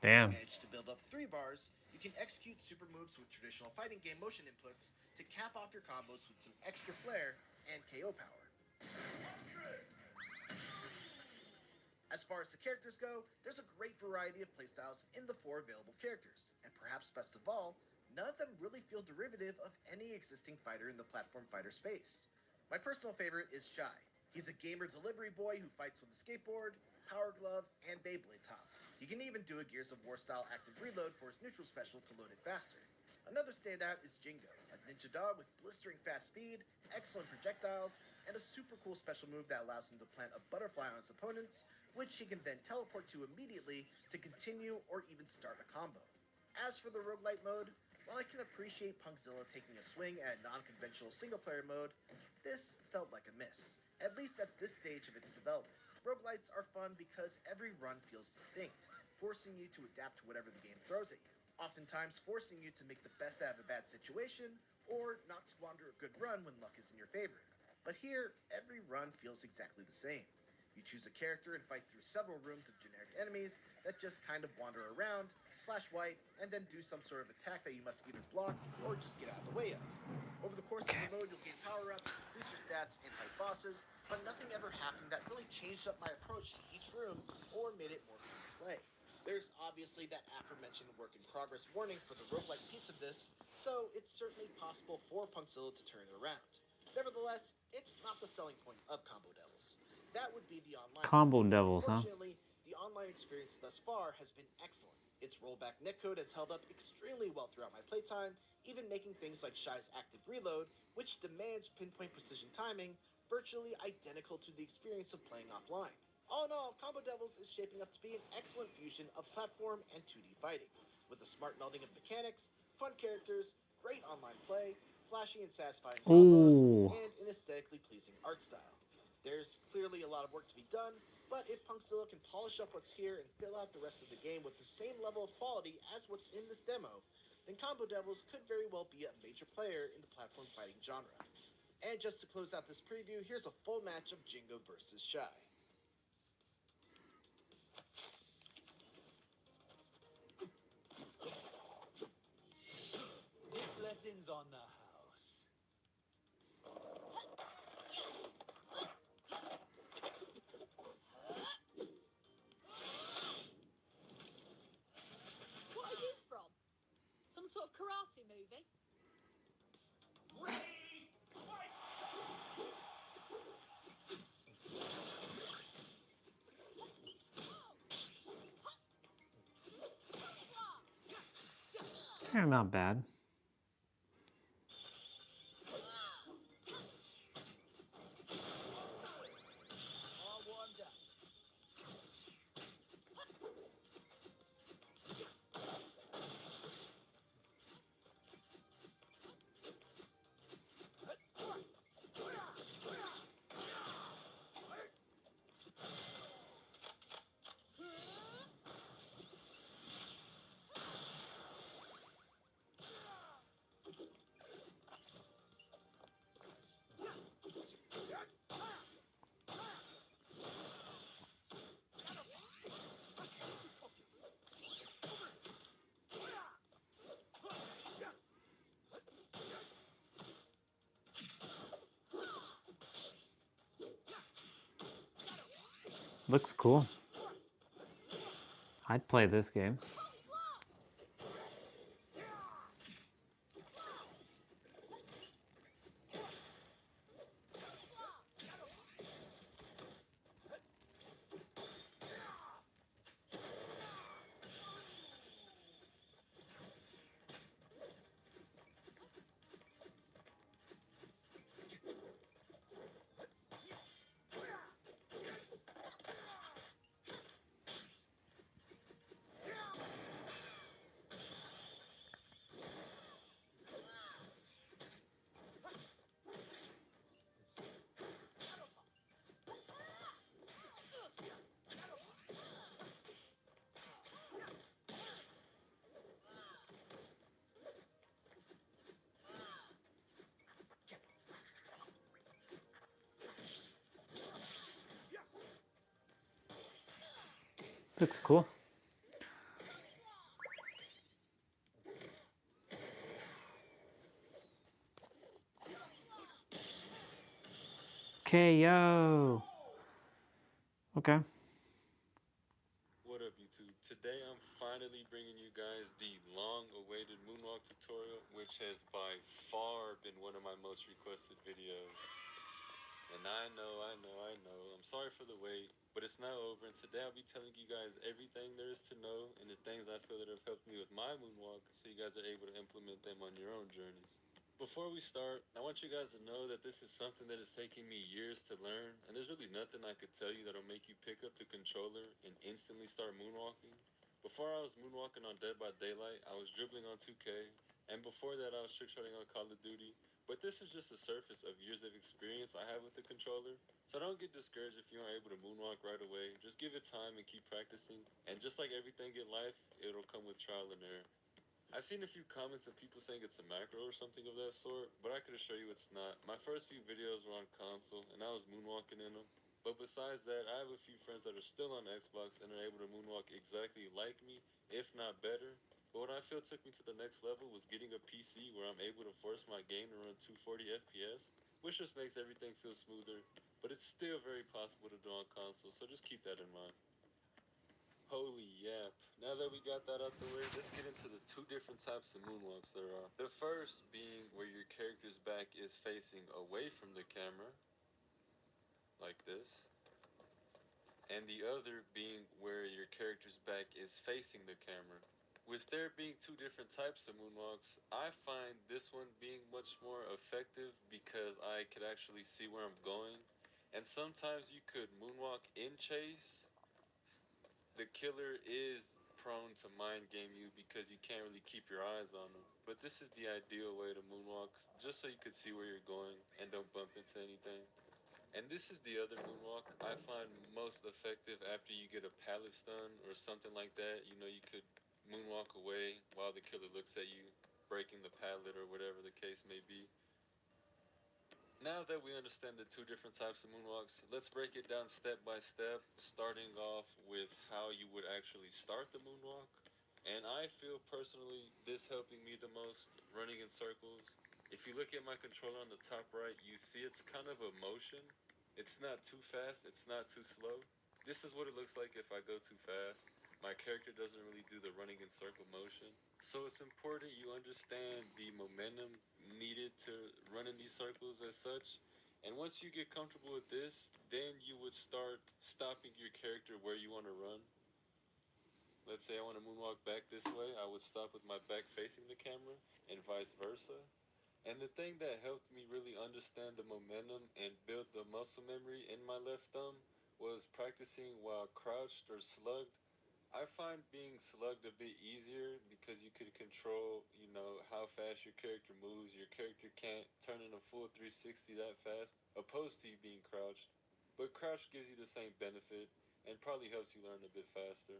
Damn. If you manage to build up 3 bars, you can execute super moves with traditional fighting game motion inputs to cap off your combos with some extra flair and KO power. As far as the characters go, there's a great variety of playstyles in the 4 available characters, and perhaps best of all, none of them really feel derivative of any existing fighter in the platform fighter space. My personal favorite is Shy. He's a gamer delivery boy who fights with a skateboard, power glove, and Beyblade top. He can even do a Gears of War style active reload for his neutral special to load it faster. Another standout is Jingo, a ninja dog with blistering fast speed, excellent projectiles, and a super cool special move that allows him to plant a butterfly on his opponents, which he can then teleport to immediately to continue or even start a combo. As for the roguelite mode, While I can appreciate Punkzilla taking a swing at non-conventional single-player mode, this felt like a miss, at least at this stage of its development. Roguelites are fun because every run feels distinct, forcing you to adapt to whatever the game throws at you, oftentimes forcing you to make the best out of a bad situation, or not squander a good run when luck is in your favor. But here, every run feels exactly the same. You choose a character and fight through several rooms of generic enemies that just kind of wander around, flash white, and then do some sort of attack that you must either block or just get out of the way of. Over the course of the mode, you'll gain power-ups, increase your stats, and fight bosses, but nothing ever happened that really changed up my approach to each room or made it more fun to play. There's obviously that aforementioned work-in-progress warning for the roguelike piece of this, so it's certainly possible for Punkzilla to turn it around. Nevertheless, it's not the selling point of Combo Devils. That would be the online. Combo Devils, huh? Fortunately, the online experience thus far has been excellent. Its rollback netcode has held up extremely well throughout my playtime, even making things like Shy's active reload, which demands pinpoint precision timing, virtually identical to the experience of playing offline. All in all, Combo Devils is shaping up to be an excellent fusion of platform and 2D fighting, with a smart melding of mechanics, fun characters, great online play, flashy and satisfying combos, Ooh. and an aesthetically pleasing art style. There's clearly a lot of work to be done, but if Punkzilla can polish up what's here and fill out the rest of the game with the same level of quality as what's in this demo, then Combo Devils could very well be a major player in the platform fighting genre. And just to close out this preview, here's a full match of Jingo versus Shy. This lesson's on the house. What are you from? Some sort of karate movie? They're not bad. All warmed up. Looks cool. I'd play this game. Looks cool. KO. Okay. What up, YouTube? Today I'm finally bringing you guys the long-awaited moonwalk tutorial, which has by far been one of my most requested videos. And I know, I'm sorry for the wait, but it's now over, and today I'll be telling you guys everything there is to know and the things I feel that have helped me with my moonwalk so you guys are able to implement them on your own journeys. Before we start, I want you guys to know that this is something that is taking me years to learn, and there's really nothing I could tell you that'll make you pick up the controller and instantly start moonwalking. Before I was moonwalking on Dead by Daylight, I was dribbling on 2K, And before that, I was trick-shotting on Call of Duty. But this is just a surface of years of experience I have with the controller. So don't get discouraged if you aren't able to moonwalk right away. Just give it time and keep practicing. And just like everything in life, it'll come with trial and error. I've seen a few comments of people saying it's a macro or something of that sort, but I could assure you it's not. My first few videos were on console, and I was moonwalking in them. But besides that, I have a few friends that are still on Xbox and are able to moonwalk exactly like me, if not better. But what I feel took me to the next level was getting a PC where I'm able to force my game to run 240 FPS, which just makes everything feel smoother. But it's still very possible to do on console, so just keep that in mind. Holy yap. Now that we got that out the way, let's get into the two different types of moonwalks there are. The first being where your character's back is facing away from the camera, like this. And the other being where your character's back is facing the camera. With there being two different types of moonwalks, I find this one being much more effective because I could actually see where I'm going. And sometimes you could moonwalk in chase. The killer is prone to mind game you because you can't really keep your eyes on them. But this is the ideal way to moonwalk, just so you could see where you're going and don't bump into anything. And this is the other moonwalk I find most effective after you get a pallet stun or something like that. You know, you could moonwalk away while the killer looks at you, breaking the pallet or whatever the case may be. Now that we understand the two different types of moonwalks, let's break it down step by step, starting off with how you would actually start the moonwalk. And I feel personally this helping me the most, running in circles. If you look at my controller on the top right, you see it's kind of a motion. It's not too fast, it's not too slow. This is what it looks like if I go too fast. My character doesn't really do the running in circle motion. So it's important you understand the momentum needed to run in these circles as such. And once you get comfortable with this, then you would start stopping your character where you want to run. Let's say I want to moonwalk back this way, I would stop with my back facing the camera and vice versa. And the thing that helped me really understand the momentum and build the muscle memory in my left thumb was practicing while crouched or slugged. I find being slugged a bit easier because you could control, how fast your character moves. Your character can't turn in a full 360 that fast, opposed to you being crouched. But crouch gives you the same benefit and probably helps you learn a bit faster.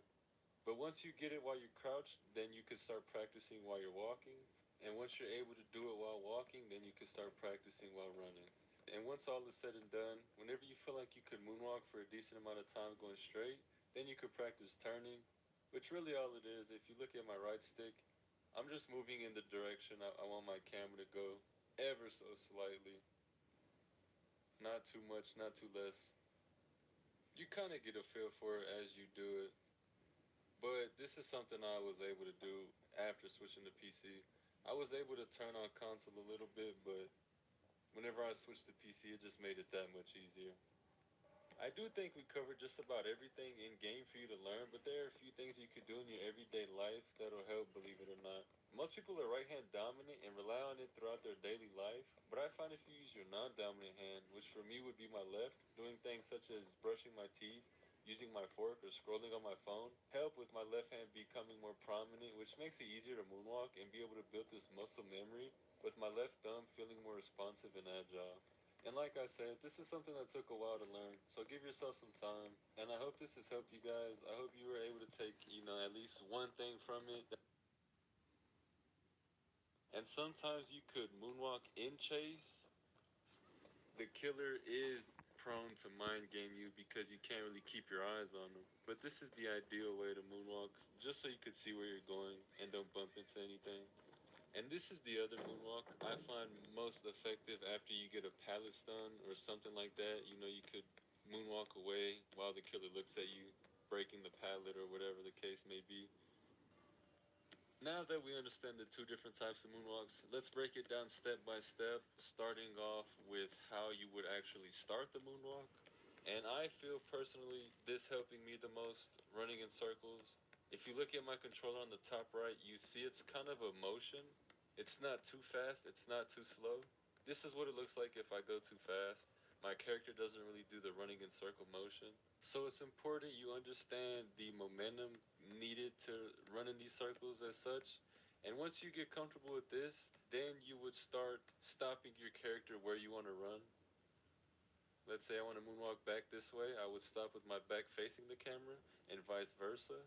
But once you get it while you're crouched, then you can start practicing while you're walking. And once you're able to do it while walking, then you can start practicing while running. And once all is said and done, whenever you feel like you could moonwalk for a decent amount of time going straight, then you could practice turning, which really all it is. If you look at my right stick, I'm just moving in the direction I want my camera to go, ever so slightly. Not too much, not too less. You kind of get a feel for it as you do it. But this is something I was able to do after switching to PC. I was able to turn on console a little bit, but whenever I switched to PC, it just made it that much easier. I do think we covered just about everything in game for you to learn, but there are a few things you could do in your everyday life that'll help, believe it or not. Most people are right hand dominant and rely on it throughout their daily life, but I find if you use your non dominant hand, which for me would be my left, doing things such as brushing my teeth, using my fork, or scrolling on my phone, help with my left hand becoming more prominent, which makes it easier to moonwalk and be able to build this muscle memory with my left thumb feeling more responsive and agile. And like I said, this is something that took a while to learn. So give yourself some time. And I hope this has helped you guys. I hope you were able to take, at least one thing from it. And sometimes you could moonwalk in chase. The killer is prone to mind game you because you can't really keep your eyes on them. But this is the ideal way to moonwalk, just so you could see where you're going and don't bump into anything. And this is the other moonwalk I find most effective after you get a pallet stun or something like that. You know, you could moonwalk away while the killer looks at you, breaking the pallet or whatever the case may be. Now that we understand the two different types of moonwalks, let's break it down step by step, starting off with how you would actually start the moonwalk. And I feel personally this helping me the most, running in circles. If you look at my controller on the top right, you see it's kind of a motion. It's not too fast, it's not too slow. This is what it looks like if I go too fast. My character doesn't really do the running in circle motion. So it's important you understand the momentum needed to run in these circles as such. And once you get comfortable with this, then you would start stopping your character where you want to run. Let's say I want to moonwalk back this way, I would stop with my back facing the camera and vice versa.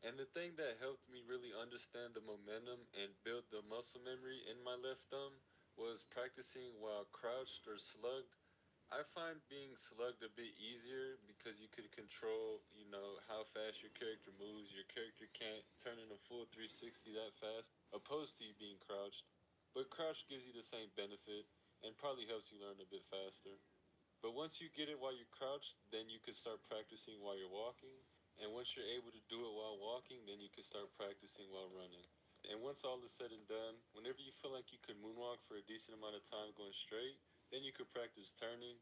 And the thing that helped me really understand the momentum and build the muscle memory in my left thumb was practicing while crouched or slugged. I find being slugged a bit easier because you could control, how fast your character moves. Your character can't turn in a full 360 that fast, opposed to you being crouched. But crouch gives you the same benefit and probably helps you learn a bit faster. But once you get it while you're crouched, then you can start practicing while you're walking. And once you're able to do it while walking, then you can start practicing while running. And once all is said and done, whenever you feel like you could moonwalk for a decent amount of time going straight, then you could practice turning,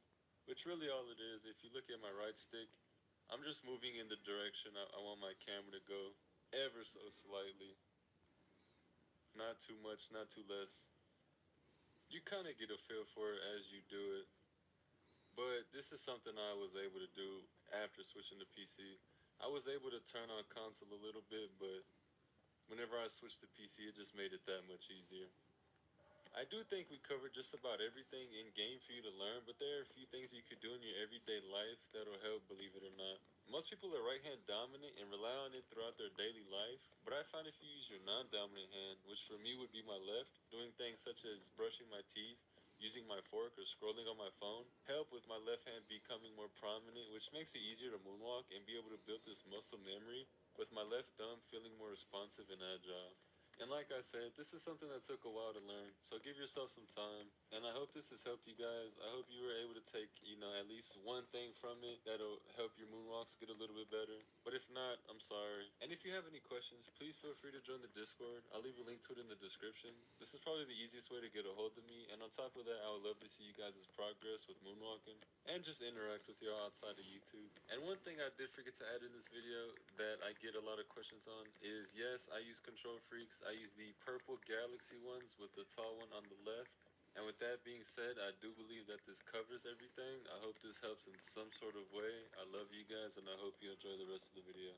which really all it is. If you look at my right stick, I'm just moving in the direction I want my camera to go, ever so slightly. Not too much, not too less. You kind of get a feel for it as you do it. But this is something I was able to do after switching to PC. I was able to turn on console a little bit, but whenever I switched to PC, it just made it that much easier. I do think we covered just about everything in game for you to learn, but there are a few things you could do in your everyday life that'll help, believe it or not. Most people are right hand dominant and rely on it throughout their daily life, but I find if you use your non dominant hand, which for me would be my left, doing things such as brushing my teeth, using my fork, or scrolling on my phone, help with my left hand becoming more prominent, which makes it easier to moonwalk and be able to build this muscle memory with my left thumb feeling more responsive and agile. And like I said, this is something that took a while to learn. So give yourself some time. And I hope this has helped you guys. I hope you were able to take, at least one thing from it that'll help your moonwalks get a little bit better. But if not, I'm sorry. And if you have any questions, please feel free to join the Discord. I'll leave a link to it in the description. This is probably the easiest way to get a hold of me. And on top of that, I would love to see you guys' progress with moonwalking and just interact with y'all outside of YouTube. And one thing I did forget to add in this video that I get a lot of questions on is, yes, I use control freaks. I use the purple galaxy ones with the tall one on the left. And with that being said, I do believe that this covers everything. I hope this helps in some sort of way. I love you guys, and I hope you enjoy the rest of the video.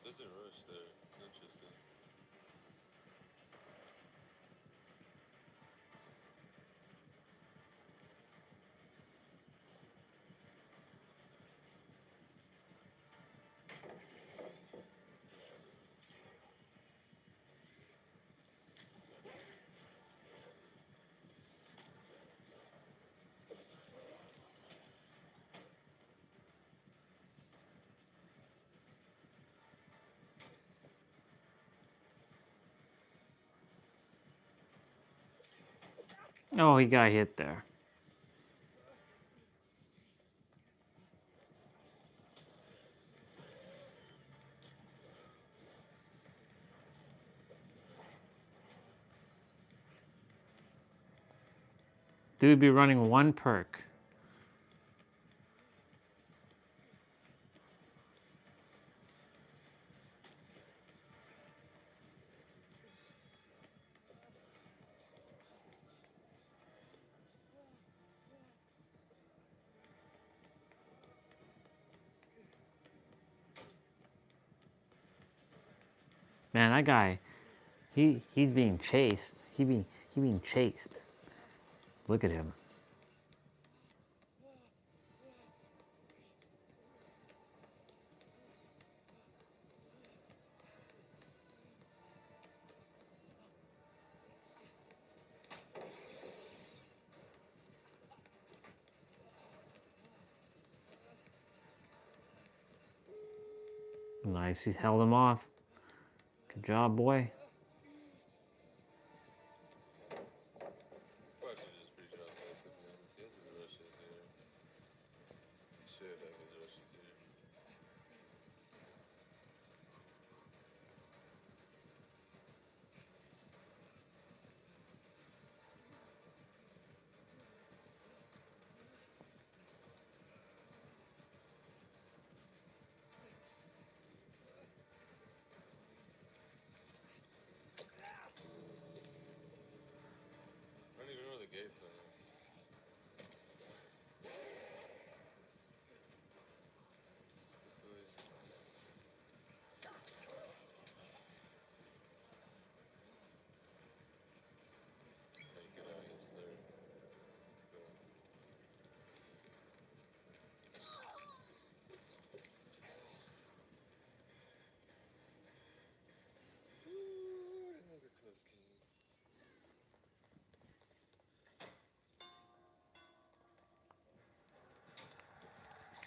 Doesn't rush there. Interesting. Oh, he got hit there. Dude be running one perk. Man, that guy, he's being chased. He being chased. Look at him. Nice, he's held him off. Good job, boy. Probably should just pre-drop that, to be honest. He has his rushes here. Should have his rushes here.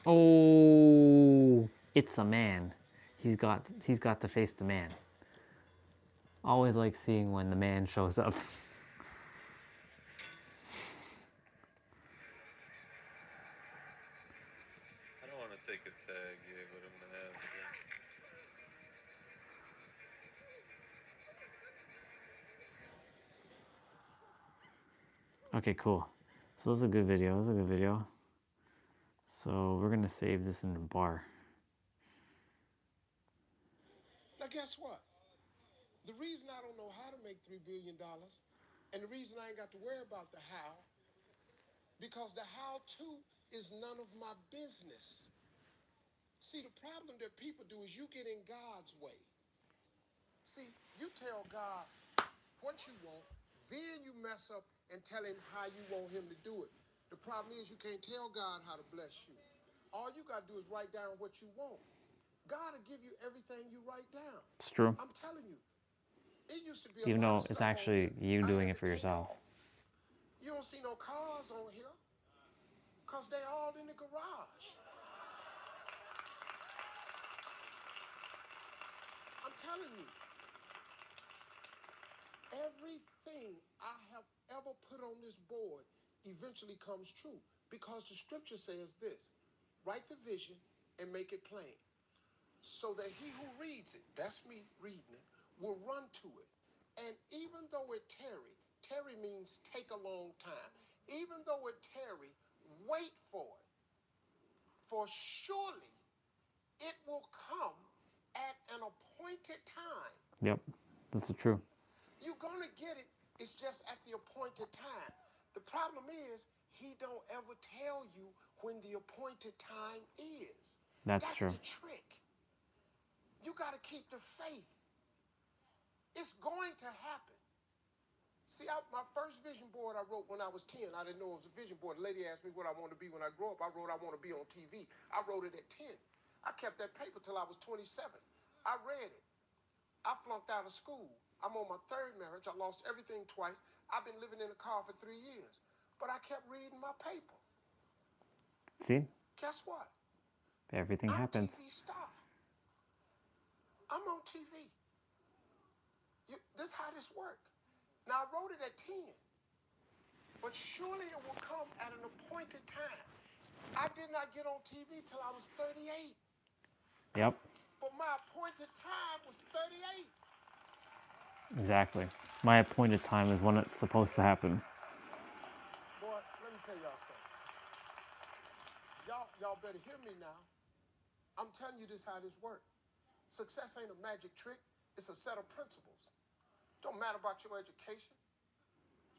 Oh, it's a man. He's got to face the man. Always like seeing when the man shows up. I don't want to take a tag here, but I'm gonna have to. Okay, cool. So this is a good video. This is a good video. So we're gonna save this in the bar. Now, guess what? The reason I don't know how to make $3 billion, and the reason I ain't got to worry about the how, because the how-to is none of my business. See, the problem that people do is you get in God's way. See, you tell God what you want, then you mess up and tell him how you want him to do it. The problem is you can't tell God how to bless you. All you got to do is write down what you want. God will give you everything you write down. It's true. I'm telling you. It used to be a Even lot though of it's stuff on actually here you I doing had it to for take yourself. off. You don't see no cars on here because they all in the garage. I'm telling you, everything I have ever put on this board eventually comes true because the scripture says this: write the vision and make it plain so that he who reads it, that's me reading it, will run to it. And even though it tarry means take a long time. Even though it tarry, wait for it. For surely it will come at an appointed time. Yep, this is true. You're gonna get it. It's just at the appointed time. The problem is he don't ever tell you when the appointed time is. That's true. The trick. You got to keep the faith. It's going to happen. See, my first vision board I wrote when I was 10. I didn't know it was a vision board. The lady asked me what I want to be when I grow up. I wrote I want to be on TV. I wrote it at 10. I kept that paper till I was 27. I read it. I flunked out of school. I'm on my third marriage. I lost everything twice. I've been living in a car for 3 years. But I kept reading my paper. See? Guess what? Everything I'm happens. TV star. I'm on TV. This how this works. Now, I wrote it at 10. But surely it will come at an appointed time. I did not get on TV till I was 38. Yep. But my appointed time was 38. Exactly. My appointed time is when it's supposed to happen. Boy, let me tell y'all something. Y'all better hear me now. I'm telling you this how this works. Success ain't a magic trick. It's a set of principles. Don't matter about your education.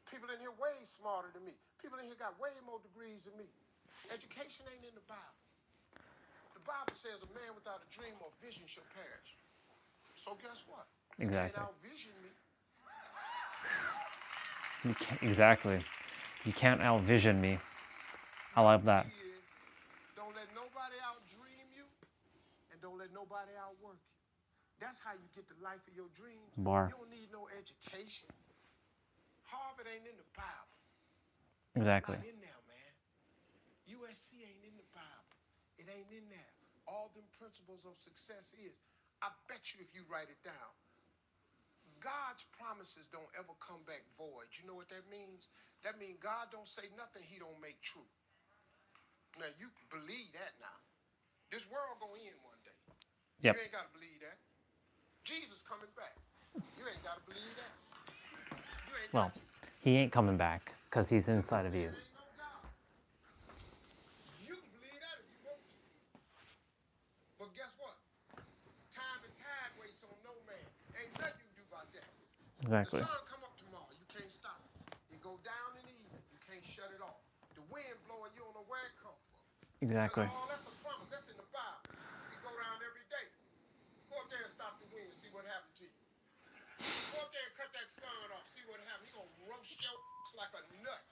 People in here way smarter than me. People in here got way more degrees than me. Education ain't in the Bible. The Bible says a man without a dream or vision shall perish. So guess what? You Exactly. can't out-vision me. Exactly. You can't out-vision me. I love that. Don't let nobody out-dream you, and don't let nobody outwork you. That's how you get the life of your dreams. Bar. You don't need no education. Harvard ain't in the Bible. Exactly. It's not in there, man. USC ain't in the Bible. It ain't in there. All them principles of success is. I bet you if you write it down, God's promises don't ever come back void. You know what that means? That means God don't say nothing he don't make true. Now, you believe that now. This world gonna end one day. Yep. You ain't gotta believe that. Jesus coming back. You ain't gotta believe that. You ain't Well, got to. he ain't coming back because he's inside of you. There ain't no God. You can believe that if you want to. But guess what? Time and tide waits on no man. Ain't nothing you can do about that. Exactly. The sun come up tomorrow. You can't stop it. It go down in the evening. You can't shut it off. The wind blowing, you don't know where it comes from. Exactly. Oh, that's a promise. That's in the Bible. You go down every day. Go up there and stop the wind and see what happened to you. Go up there and cut that sun off. See what happened. He gonna roast your like a nut.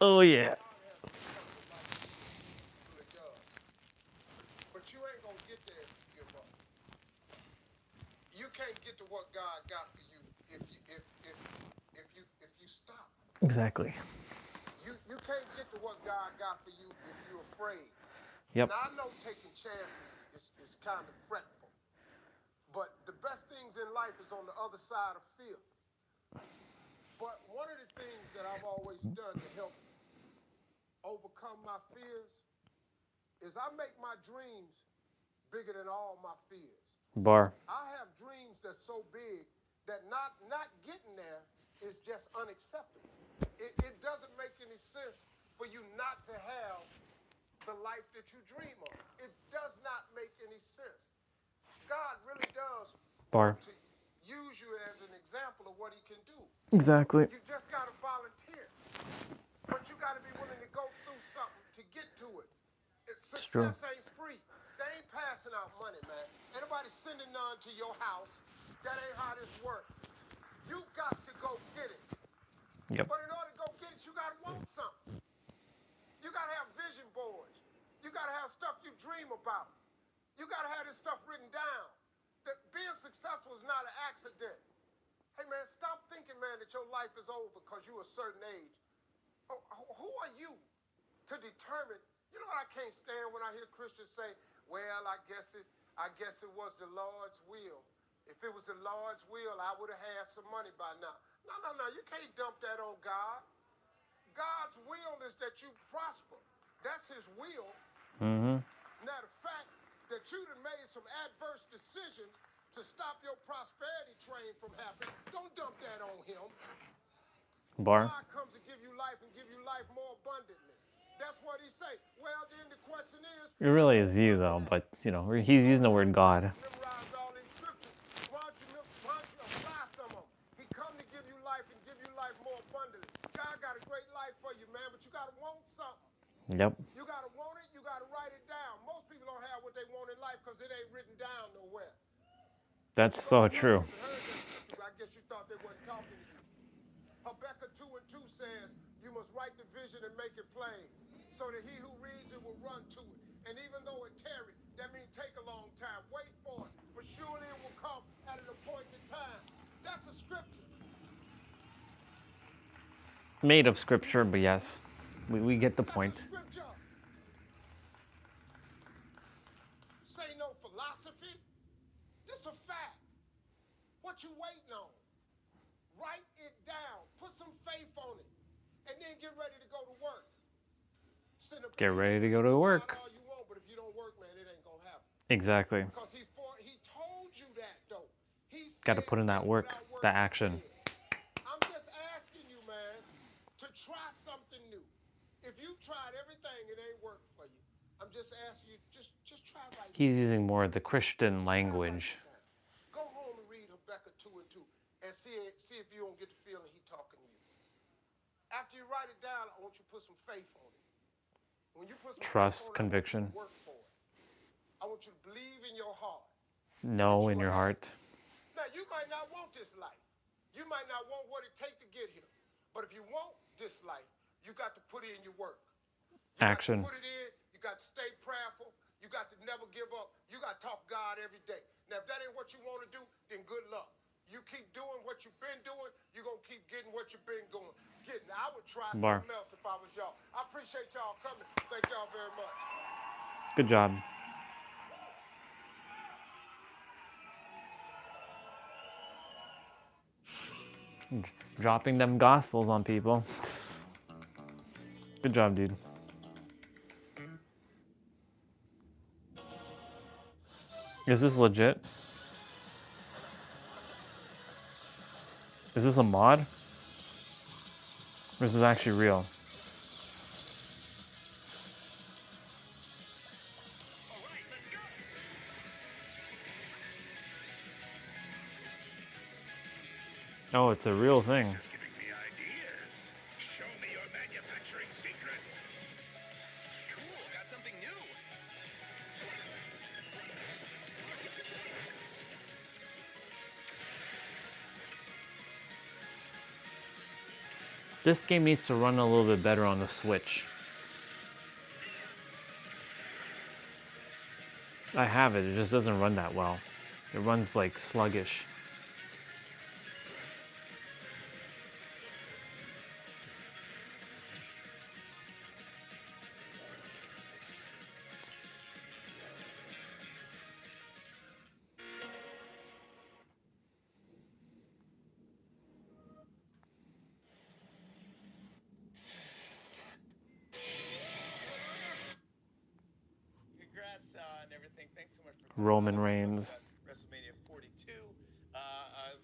Oh yeah. God has a purpose like so it does. But you ain't gonna get there if you give up. You can't get to what God got for you if you stop. Exactly. You can't get to what God got for you if you're afraid. Yep. Now, I know taking chances is kind of fretful, but the best things in life is on the other side of fear. But one of the things that I've always done to help overcome my fears is I make my dreams bigger than all my fears. Bar. I have dreams that's so big that not getting there is just unacceptable. It doesn't make any sense for you not to have the life that you dream of. It does not make any sense. God really does Bar. want to use you as an example of what he can do. Exactly. You just got to volunteer. But you got to be willing to go through something to get to it. Success ain't free. They ain't passing out money, man. Ain't nobody sending none to your house. That ain't how this works. You got to go get it. Yep. But in order to go get it, you got to want something. You got to have vision boards. You got to have stuff you dream about. You got to have this stuff written down. That being successful is not an accident. Hey, man, stop thinking, man, that your life is over because you're a certain age. Who are you to determine? You know what I can't stand when I hear Christians say, well, I guess it was the Lord's will. If it was the Lord's will, I would have had some money by now. No. You can't dump that on God. God's will is that you prosper. That's his will. Mm-hmm. Now, the fact that you done made some adverse decisions to stop your prosperity train from happening, don't dump that on him. Bar. God comes to give you life and give you life more abundantly. That's what he say. Well, then the question is... It really is you, though, but, you know, he's using the word God. Memorize all these scriptures. Why don't you apply some of them? He come to give you life and give you life more abundantly. God got a great life for you, man, but you got to want something. Yep. You got to want it, you got to write it down. Most people don't have what they want in life because it ain't written down nowhere. That's so true. I guess you thought they wasn't talking to you. Habakkuk 2:2 says, you must write the vision and make it plain, so that he who reads it will run to it. And even though it tarry, that means take a long time. Wait for it, for surely it will come at an appointed time. That's a scripture. Made up scripture, but yes, we get the point. That's a scripture. Say no philosophy. This a fact. What you waiting on? Write it down. Put some faith on it. And then get ready to go to work. Get ready to go to work. All you want, but if you don't work, man, it ain't gonna happen. Exactly. Because he told you that, though. Got to put in that work, that action. I'm just asking you, man, to try something new. If you tried everything, it ain't worked for you. I'm just asking you, just try right. He's using more of the Christian language. Go home and read Habakkuk 2:2 and see if you don't get the feeling he talking to you. After you write it down, I want you to put some faith on it. When you put some Trust, faith on it, conviction. I want you to work for it. I want you to believe in your heart. Know in your heart. Now, you might not want this life. You might not want what it takes to get here. But if you want this life, you got to put in your work. You Action. got to put it in. You got to stay prayerful. You got to never give up. You got to talk God every day. Now, if that ain't what you want to do, then good luck. You keep doing what you've been doing, you're going to keep getting what you've been getting. I would try something else if I was y'all. I appreciate y'all coming. Thank y'all very much. Good job. Dropping them gospels on people. Good job, dude. Is this legit? Is this a mod? Or is this actually real? Oh, it's a real thing. This is giving me ideas. Show me your manufacturing secrets. Cool, got something new. This game needs to run a little bit better on the Switch. I have it, it just doesn't run that well. It runs like sluggish. Roman Reigns. WrestleMania 42.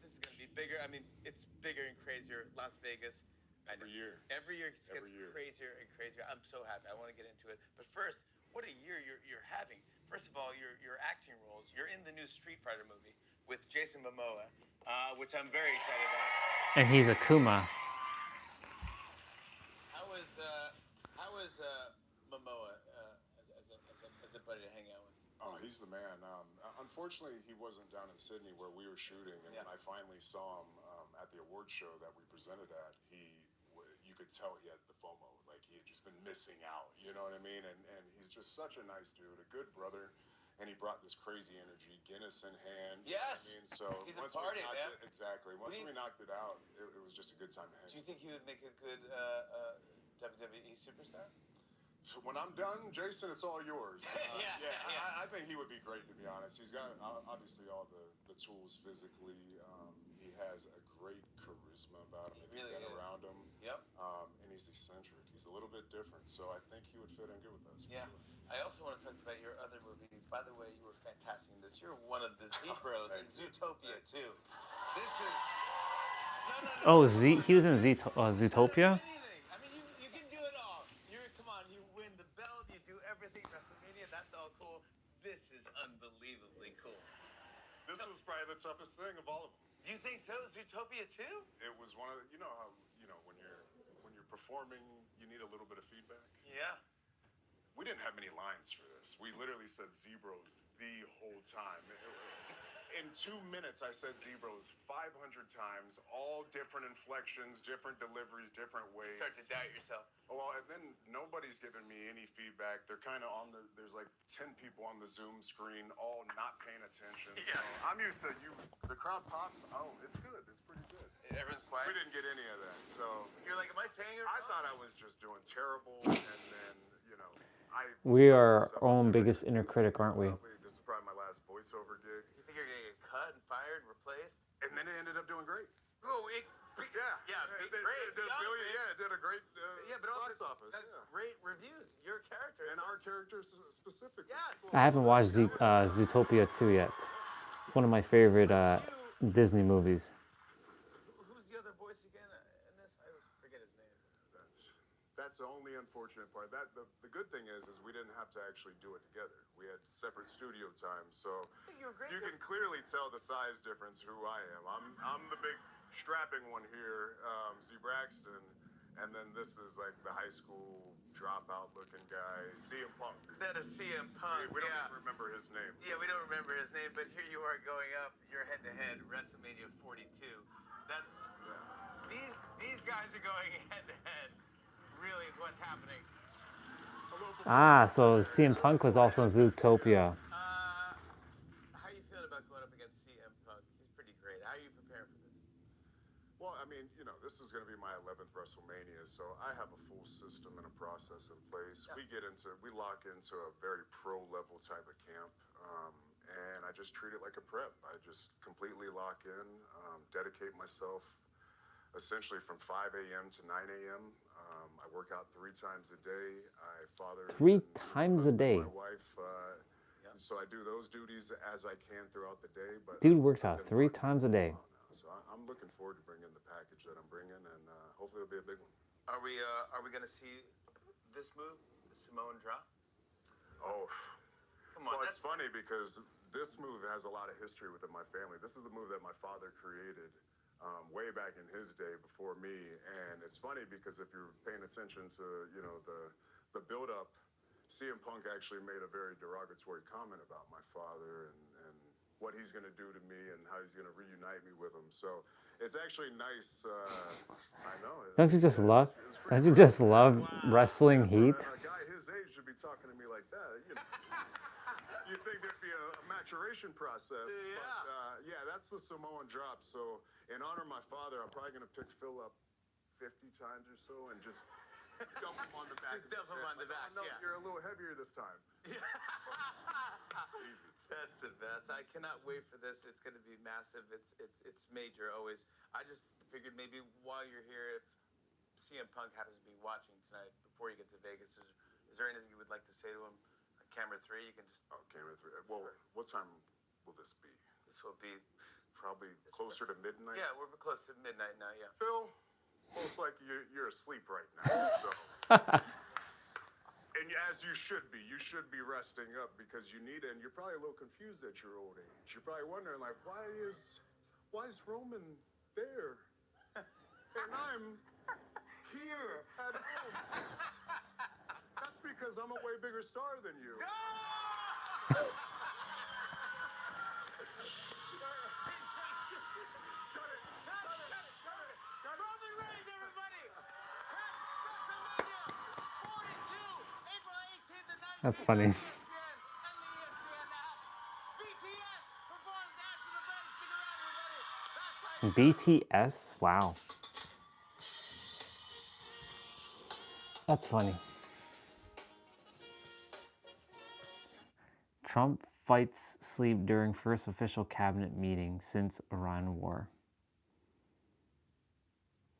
This is going to be bigger. I mean, it's bigger and crazier. Las Vegas. Every year. Every year it just gets crazier and crazier. I'm so happy. I want to get into it. But first, what a year you're having. First of all, your acting roles. You're in the new Street Fighter movie with Jason Momoa, which I'm very excited about. And he's a Kuma. How was Momoa as a buddy to hang out with? Oh, he's the man. Unfortunately, he wasn't down in Sydney where we were shooting, and when I finally saw him at the award show that we presented at, you could tell he had the FOMO, like he had just been missing out. You know what I mean? And he's just such a nice dude, a good brother, and he brought this crazy energy, Guinness in hand. Yes. You know what I mean? So he's a once party, we knocked man. Exactly. Once we knocked it out, it was just a good time to hang. Do you think he would make a good WWE superstar? When I'm done, Jason, it's all yours. Yeah. I think he would be great, to be honest. He's got obviously all the tools physically. He has a great charisma about him. He really If you've been is. around him. Yep. And he's eccentric. He's a little bit different, so I think he would fit in good with us. Yeah. I also want to talk about your other movie. By the way, you were fantastic in this. You're one of the Z-Bros in Zootopia, too. This is... Oh, he was in Zootopia? I mean, you can do it all. Come on, you win the belt, you do everything. WrestleMania, that's all cool. This is unbelievably cool. This was probably the toughest thing of all of them. Do you think so? Zootopia, too? It was one of the, you know how, when you're performing, you need a little bit of feedback. Yeah. We didn't have many lines for this. We literally said Zebros the whole time. In 2 minutes, I said Zebros 500 times, all different inflections, different deliveries, different ways. You start to doubt yourself. Oh, well, and then nobody's giving me any feedback. They're kind of there's like 10 people on the Zoom screen, all not paying attention. Yeah. So I'm used to the crowd pops. Oh, it's good. It's pretty good. Everyone's quiet. We didn't get any of that. So You're like, am I saying it? I thought I was just doing terrible, and then, We are our own biggest inner critic, aren't we? This is probably my last voiceover gig. You think you're going to get cut and fired, replaced? And then it ended up doing great. Oh, great. It Did a great but also box office. Great reviews. Your character. And our characters specifically. Yes. I haven't watched Zootopia 2 yet. It's one of my favorite Disney movies. Who's the other voice again in this? I always forget his name. That's the only unfortunate part. The good thing is we didn't have to actually do it together. We had separate studio times, so you can clearly tell the size difference who I am. I'm the big strapping one here, Z Braxton, and then this is like the high school dropout looking guy, CM Punk. That is CM Punk. We don't even remember his name. Yeah, we don't remember his name, but here you are going up. You're head to head, WrestleMania 42. That's these guys are going head to head. Really is what's happening. So CM Punk was also in Zootopia. How are you feeling about going up against CM Punk? He's pretty great. How are you preparing for this? Well, I mean, this is going to be my 11th WrestleMania, so I have a full system and a process in place. Yeah. We lock into a very pro level type of camp, and I just treat it like a prep. I just completely lock in, dedicate myself essentially from 5 a.m. to 9 a.m. I work out 3 times a day. I father 3 times a day. My wife, so I do those duties as I can throughout the day. But Dude works out 3 times a day. So I'm looking forward to bringing the package that I'm bringing, and hopefully it'll be a big one. Are we going to see this move, the Samoan drop? Oh, come on. Well, it's funny because this move has a lot of history within my family. This is the move that my father created way back in his day before me, and it's funny because if you're paying attention to the build-up, CM Punk actually made a very derogatory comment about my father and what he's going to do to me and how he's going to reunite me with him. So it's actually nice. I know. Don't you just love wrestling heat? A guy his age should be talking to me like that. You think there'd be a maturation process. Yeah. But, that's the Samoan drop. So in honor of my father, I'm probably going to pick Phil up 50 times or so and just dump him on the back. Just dump him on the back, no, you're a little heavier this time. Easy. That's the best. I cannot wait for this. It's going to be massive. It's major always. I just figured maybe while you're here, if CM Punk happens to be watching tonight before you get to Vegas, is there anything you would like to say to him? Like camera 3, you can just... Oh, camera 3. Well, what time will this be? This will be... Probably closer to midnight? Yeah, we're close to midnight now, yeah. Phil, most likely you're asleep right now, so... And as you should be resting up because you need it, and you're probably a little confused at your old age. You're probably wondering, like, why is Roman there? And I'm here at home. That's because I'm a way bigger star than you. Roman Reigns, everybody! April 18th and 19th. That's funny. BTS? Wow. That's funny. Trump fights sleep during first official cabinet meeting since Iran war.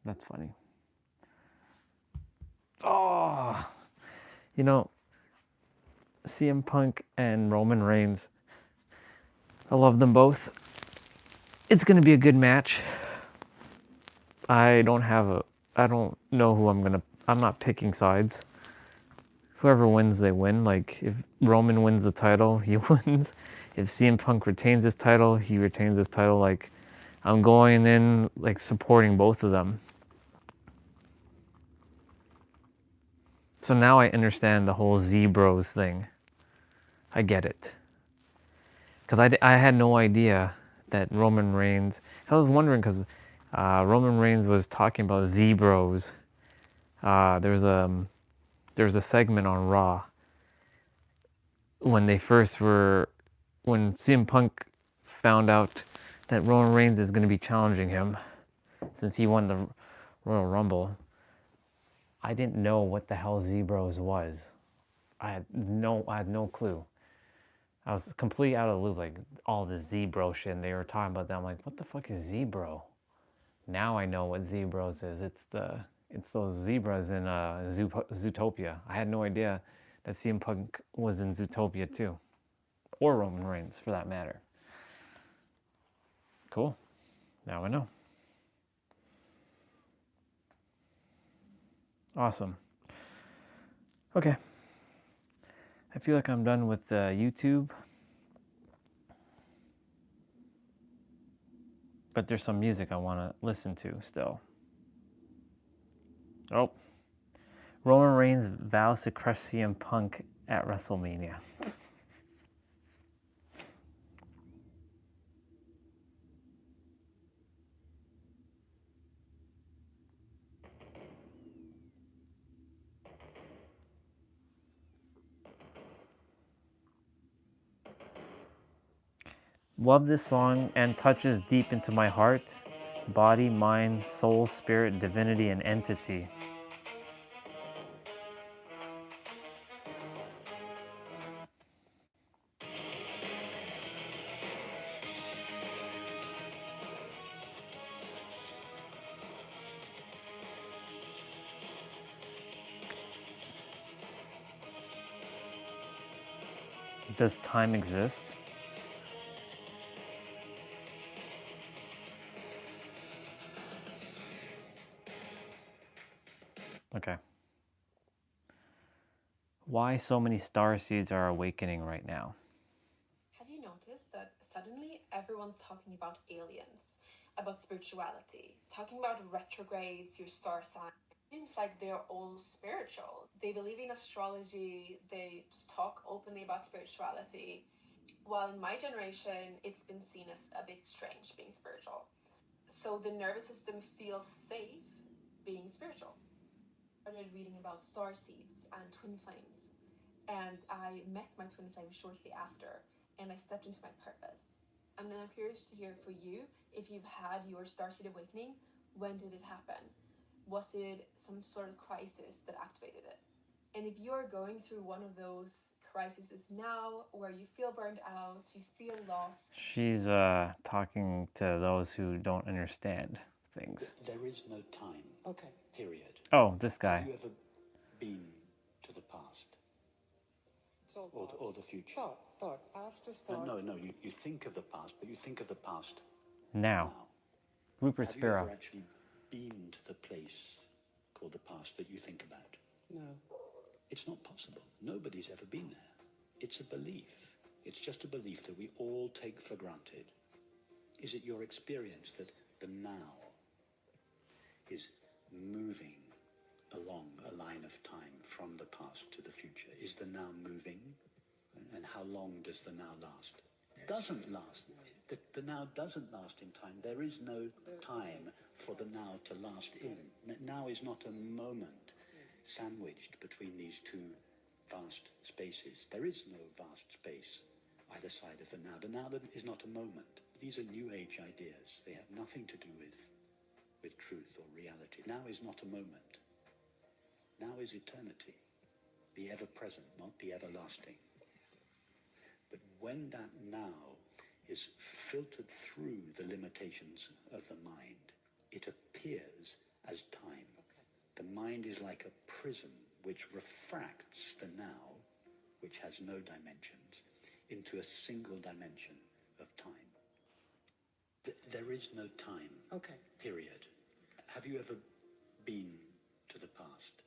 That's funny. Oh, you know, CM Punk and Roman Reigns, I love them both. It's going to be a good match. I don't know who I'm not picking sides. Whoever wins, they win. Like, if Roman wins the title, he wins. If CM Punk retains his title, he retains his title. Like, I'm going in, like, supporting both of them. So now I understand the whole Z-Bros thing. I get it. Because I had no idea that Roman Reigns... I was wondering because Roman Reigns was talking about Z-Bros. There was a segment on Raw when when CM Punk found out that Roman Reigns is going to be challenging him since he won the Royal Rumble. I didn't know what the hell Z-Bros was. I had no clue. I was completely out of the loop, like all this Z-Bro shit, and they were talking about that. I'm like, what the fuck is Z-Bro? Now I know what Z-Bros is. It's those zebras in Zootopia. I had no idea that CM Punk was in Zootopia too. Or Roman Reigns, for that matter. Cool. Now I know. Awesome. Okay. I feel like I'm done with YouTube. But there's some music I want to listen to still. Oh. Roman Reigns vows to crush CM Punk at WrestleMania. Love this song and touches deep into my heart, body, mind, soul, spirit, divinity, and entity. Does time exist? Okay. Why so many starseeds are awakening right now? Have you noticed that suddenly everyone's talking about aliens, about spirituality, talking about retrogrades, your star sign? It seems like they're all spiritual. They believe in astrology, they just talk openly about spirituality. While in my generation, it's been seen as a bit strange being spiritual. So the nervous system feels safe being spiritual. I started reading about star seeds and twin flames, and I met my twin flame shortly after, and I stepped into my purpose. And then I'm curious to hear for you, if you've had your starseed awakening, when did it happen? Was it some sort of crisis that activated it? And if you're going through one of those crises now, where you feel burned out, you feel lost. She's talking to those who don't understand things. There is no time. Okay. Period. Oh, this guy. Have you ever been to the past? So all or the future. Thought. Past is thought. No. You think of the past, but you think of the past Now. Rupert Have you Spira. ever actually been to the place called the past that you think about? No. It's not possible. Nobody's ever been there. It's a belief. It's just a belief that we all take for granted. Is it your experience that the now is moving along a line of time from the past to the future? Is the now moving? And how long does the now last? It doesn't last. The now doesn't last in time. There is no time for the now to last in. Now is not a moment sandwiched between these two vast spaces. There is no vast space either side of the now. The now is not a moment. These are New Age ideas. They have nothing to do with truth or reality. Now is not a moment. Now is eternity. The ever-present, not the everlasting. But when that now is filtered through the limitations of the mind, it appears as time. The mind is like a prism which refracts the now, which has no dimensions, into a single dimension of time. There is no time. Okay. Period. Have you ever been to the past?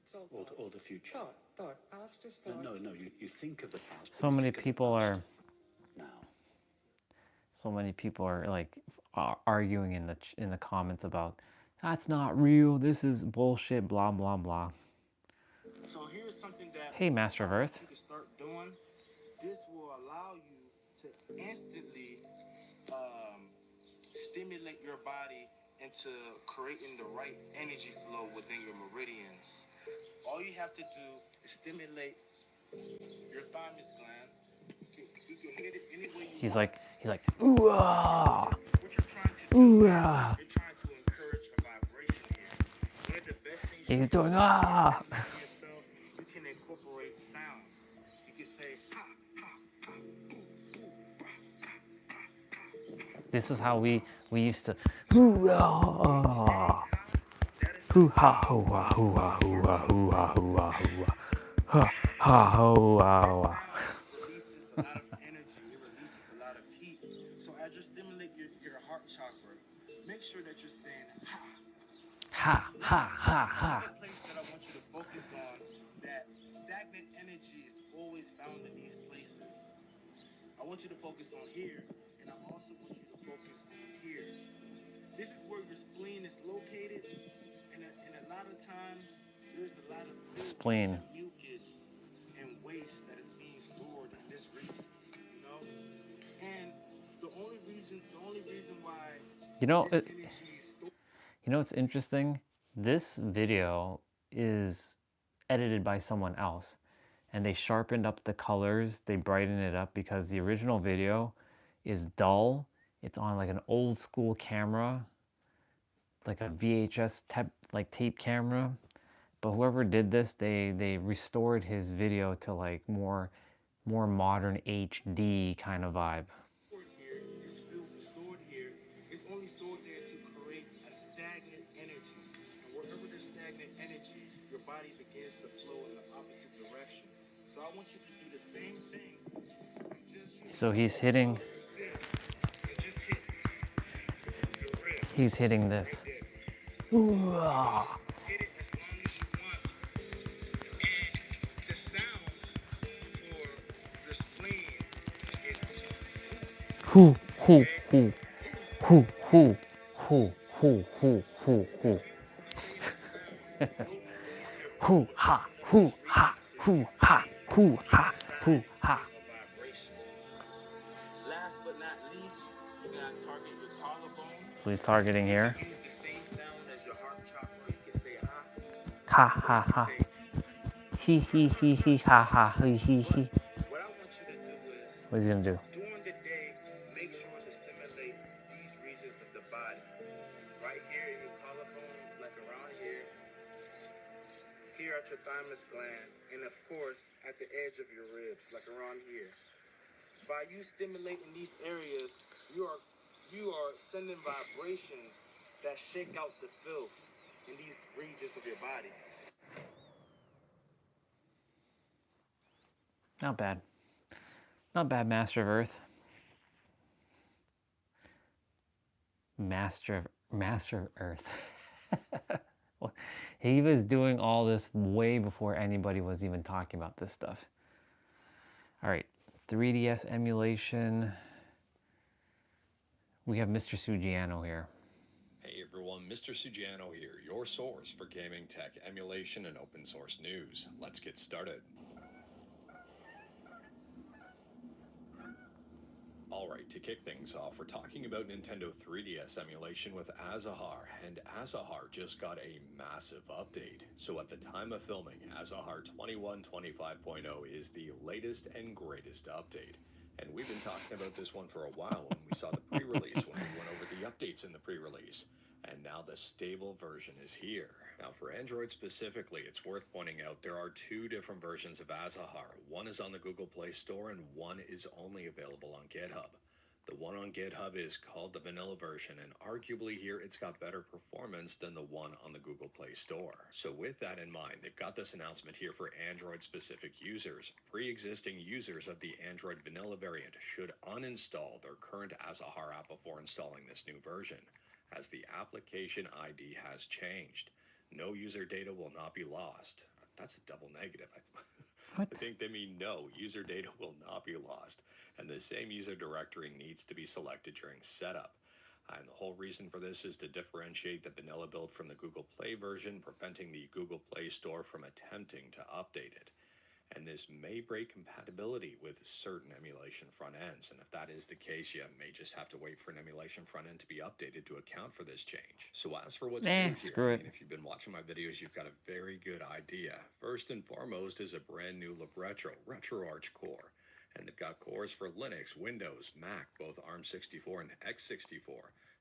It's all or the future? Thought. Past is thought. No. You think of the past. So many people are now. So many people are like arguing in the comments about that's not real. This is bullshit. Blah blah blah. So here's something that hey, Master of Earth. You can start doing. This will allow you to instantly stimulate your body into creating the right energy flow within your meridians. All you have to do is stimulate your thymus gland. You can hit it any way you He's want. like, ooh ah, ooh ah. You're trying to encourage a vibration here. One of the best things He's doing ah. yourself, you can incorporate sounds. You can say ha ha ha ooh, This is how we used to ooh ah. Hoo ha hoo ha hoo ha hoo ha hoo ha hoo ha hoo ha ha hoo ha. Releases a lot of energy. It releases a lot of heat. So as you stimulate your heart chakra, make sure that you're saying ha. Ha. Another place that I want you to focus on, that stagnant energy is always found in these places. I want you to focus on here, and I also want you to focus on here. This is where your spleen is located, and a lot of times there's a lot of spleen, mucus, and waste that is being stored in this region. You know, and the only reason why this energy is stored. You know what's interesting? This video is edited by someone else, and they sharpened up the colors, they brightened it up, because the original video is dull. It's on like an old school camera, like a VHS tape camera. But whoever did this, they restored his video to like more modern HD kind of vibe. This filth is stored here. It's only stored there to create a stagnant energy. And wherever there's stagnant energy, your body begins to flow in the opposite direction. So I want you to do the same thing. So he's hitting. He's hitting this. Ooh, ah. Hit it as long as you want. And the sound for the spleen is hoo. Hoo ha, hoo ha, hoo ha, hoo ha, hoo ha. Last but not least, you got target your collarbone. So he's targeting here. Use the same sound as your heart chakra. You can say ha. Ha ha. He ha ha he. What I want you to do is, what is he gonna do? during the day, make sure to stimulate these regions of the body. Right here in your collarbone, like around here. Here at your thymus gland, and of course at the edge of your ribs, like around here. By you stimulating these areas, you are sending vibrations that shake out the filth in these regions of your body. Not bad. Not bad, Master of Earth. Master of Earth. Well, he was doing all this way before anybody was even talking about this stuff. All right, 3DS emulation. We have Mr. Sugiano here. Hey everyone, Mr. Sugiano here, your source for gaming tech emulation and open source news. Let's get started. Alright, to kick things off, we're talking about Nintendo 3DS emulation with Azahar, and Azahar just got a massive update. So at the time of filming, Azahar 21.25.0 is the latest and greatest update. And we've been talking about this one for a while when we saw the pre-release, when we went over the updates in the pre-release. And now the stable version is here. Now for Android specifically, it's worth pointing out there are two different versions of Azahar. One is on the Google Play Store and one is only available on GitHub. The one on GitHub is called the vanilla version, and arguably here it's got better performance than the one on the Google Play Store. So with that in mind, they've got this announcement here for Android-specific users. Pre-existing users of the Android vanilla variant should uninstall their current Azahar app before installing this new version, as the application ID has changed. No user data will not be lost. That's a double negative. I think they mean no, user data will not be lost, and the same user directory needs to be selected during setup. And the whole reason for this is to differentiate the vanilla build from the Google Play version, preventing the Google Play Store from attempting to update it. And this may break compatibility with certain emulation front ends, and if that is the case, you may just have to wait for an emulation front end to be updated to account for this change. So as for what's new here, if you've been watching my videos, you've got a very good idea. First and foremost is a brand new RetroArch core, and they've got cores for Linux, Windows, Mac, both ARM64 and x64,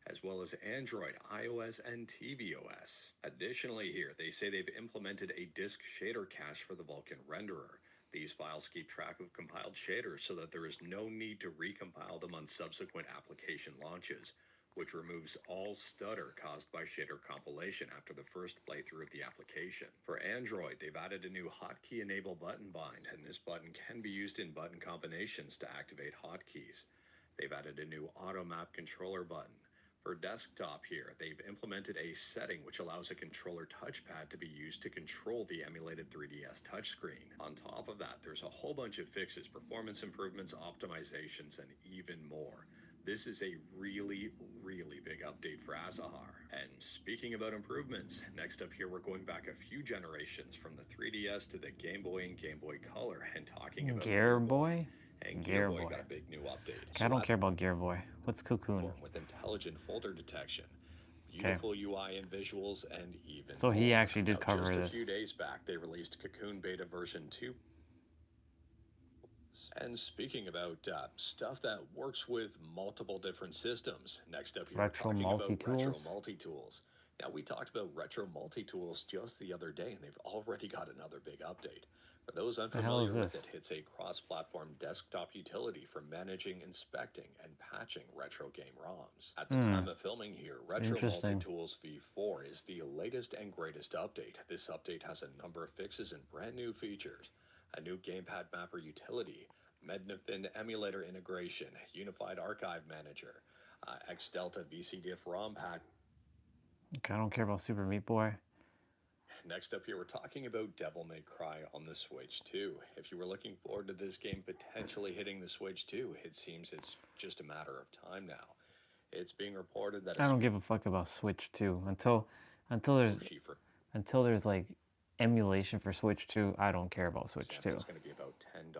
as well as Android, iOS, and tvOS. Additionally here, they say they've implemented a disk shader cache for the Vulkan renderer. These files keep track of compiled shaders so that there is no need to recompile them on subsequent application launches, which removes all stutter caused by shader compilation after the first playthrough of the application. For Android, they've added a new hotkey enable button bind, and this button can be used in button combinations to activate hotkeys. They've added a new auto map controller button. For desktop here, they've implemented a setting which allows a controller touchpad to be used to control the emulated 3DS touchscreen. On top of that, there's a whole bunch of fixes, performance improvements, optimizations, and even more. This is a really, really big update for Azahar. And speaking about improvements, next up here we're going back a few generations from the 3DS to the Game Boy and Game Boy Color, and talking about Gear Boy? And Gear Boy Boy. got a big new update. I don't care about Gear Boy. What's Cocoon? With intelligent folder detection, beautiful UI and visuals, and even So he more. actually did cover just this. a few days back, they released Cocoon Beta version 2. And speaking about stuff that works with multiple different systems, next up here we're talking about Retro Multi-Tools. Now, we talked about Retro Multi-Tools just the other day, and they've already got another big update. For those unfamiliar with it, it's a cross-platform desktop utility for managing, inspecting, and patching retro game ROMs. At the time of filming here, Retro Multi-Tools V4 is the latest and greatest update. This update has a number of fixes and brand new features. A new Gamepad Mapper utility, Mednafin emulator integration, Unified Archive Manager, X-Delta VCDIF ROM patch. Okay, I don't care about Super Meat Boy. Next up here, we're talking about Devil May Cry on the Switch 2. If you were looking forward to this game potentially hitting the Switch 2, it seems it's just a matter of time now. It's being reported that I don't give a fuck about Switch 2 until there's like emulation for Switch 2. I don't care about Switch 2. It's going to be about $10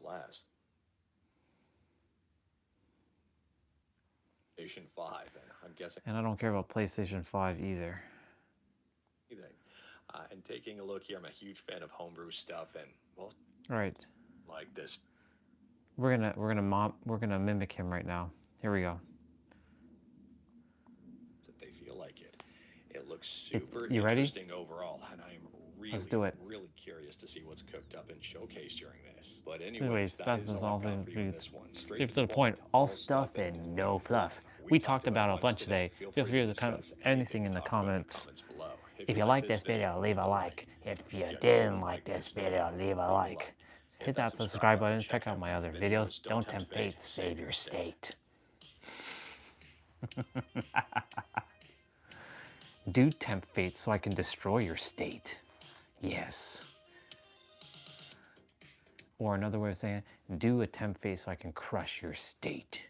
less. PlayStation 5, and I'm guessing. And I don't care about PlayStation 5 either. And taking a look here, I'm a huge fan of homebrew stuff, and well, right, like this. We're gonna mimic him right now. Here we go. That they feel like it. It looks super interesting overall, and I am really curious to see what's cooked up and showcased during this. But anyways, that's all for you this one. Straight to the point. All stuff and no fluff. We talked about a bunch today. Feel free to comment anything in the comments. If you like this video, leave a like. If you didn't like this video, leave a like. Hit that subscribe button. Check out my other videos. Don't tempt fate, save your state. Do tempt fate so I can destroy your state. Yes. Or another way of saying it, do attempt fate so I can crush your state.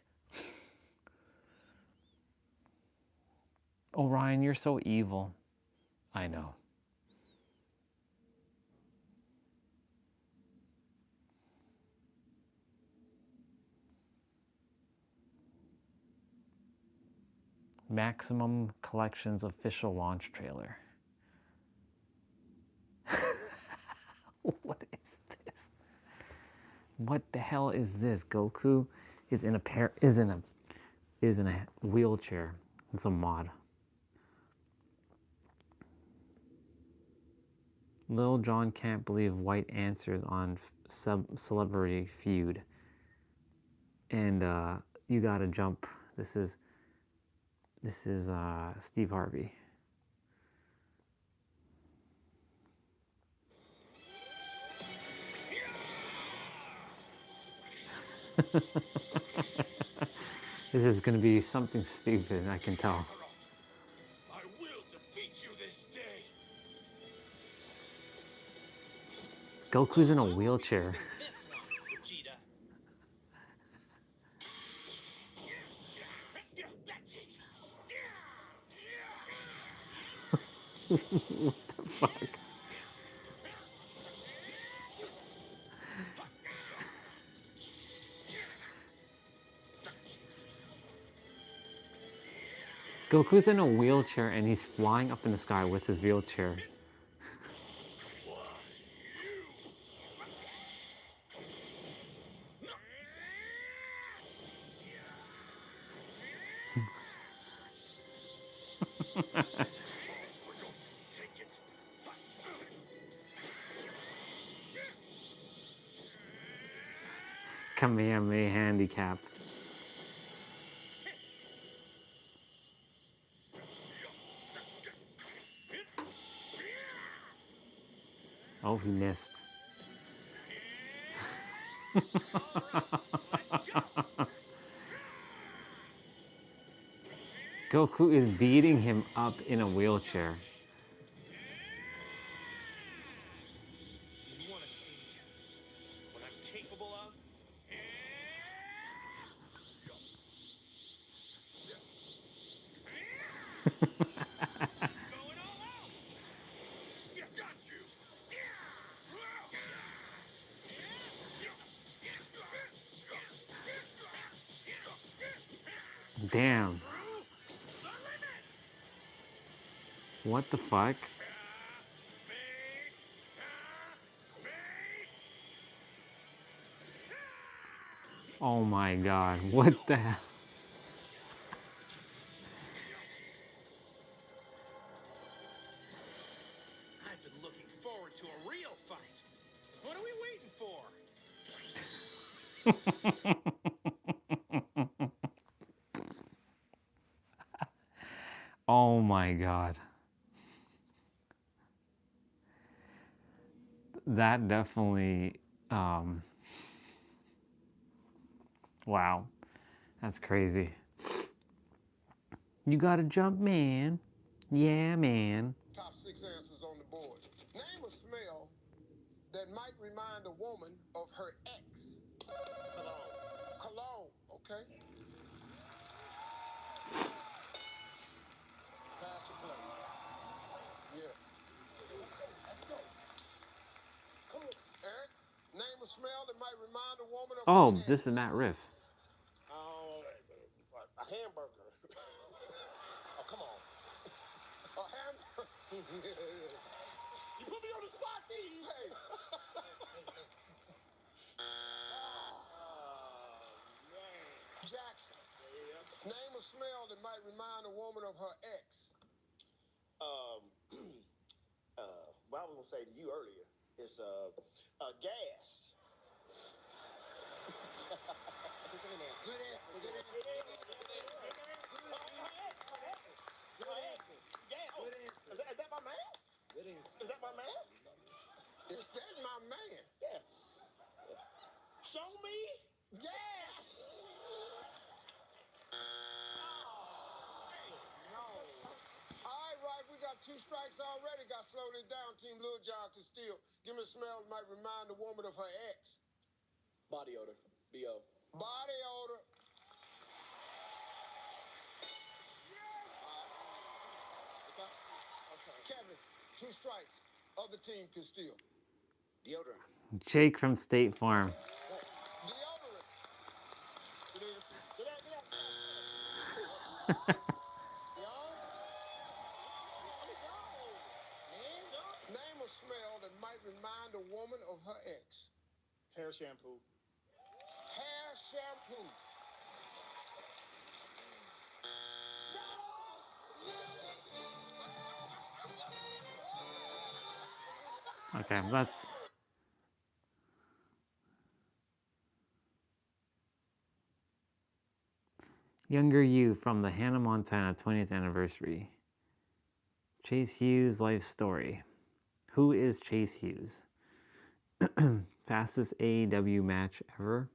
Oh, Ryan, you're so evil. I know. Maximum Collections official launch trailer. What is this? What the hell is this? Goku is in a wheelchair. It's a mod. Lil Jon can't believe White answers on Celebrity Feud. And you gotta jump. This is Steve Harvey. This is gonna be something stupid, I can tell. I will defeat you this day. Goku's in a wheelchair. That's it. What the fuck? Goku's in a wheelchair and he's flying up in the sky with his wheelchair. Kamehameha handicap. Oh, he missed. Goku is beating him up in a wheelchair. Do you want to see what I'm capable of? Damn. What the fuck? Oh my god, what the hell? I've been looking forward to a real fight. What are we waiting for? Oh my god. That definitely, wow, that's crazy. You gotta jump, man. Yeah, man. Top 6 answers on the board. Name a smell that might remind a woman of her ex. Cologne. Cologne. Okay. Pass or play? Yeah. Let's go. Come on. Eric, name a smell that might remind a woman of Oh, her ex. this is Matt Riff. A hamburger. Oh, come on. A hamburger. You put me on the spot, Steve. Hey. Jackson. Name a smell that might remind a woman of her ex. What I was gonna say to you earlier is gas. Good answer. Good answer. Is that my man? Good answer. Is that my man? Is that my man? Yeah. Show me? Yeah! All right, Right, we got 2 strikes already. Got slowed it down. Team Lil John Castile. Give me a smell that might remind the woman of her ex. Body odor. B.O. Body odor. Kevin, 2 strikes. Other team Castile. Deodorant. Jake from State Farm. Name a smell that might remind a woman of her ex. Hair shampoo. Hair shampoo. Okay, that's... Younger You from the Hannah Montana 20th anniversary. Chase Hughes' life story. Who is Chase Hughes? Fastest AEW match ever.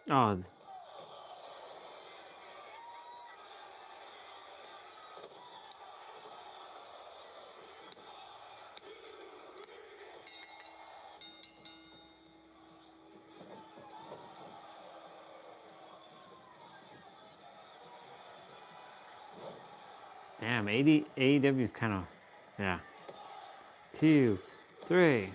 Oh. Damn, AEW is kind of, yeah. 2, 3.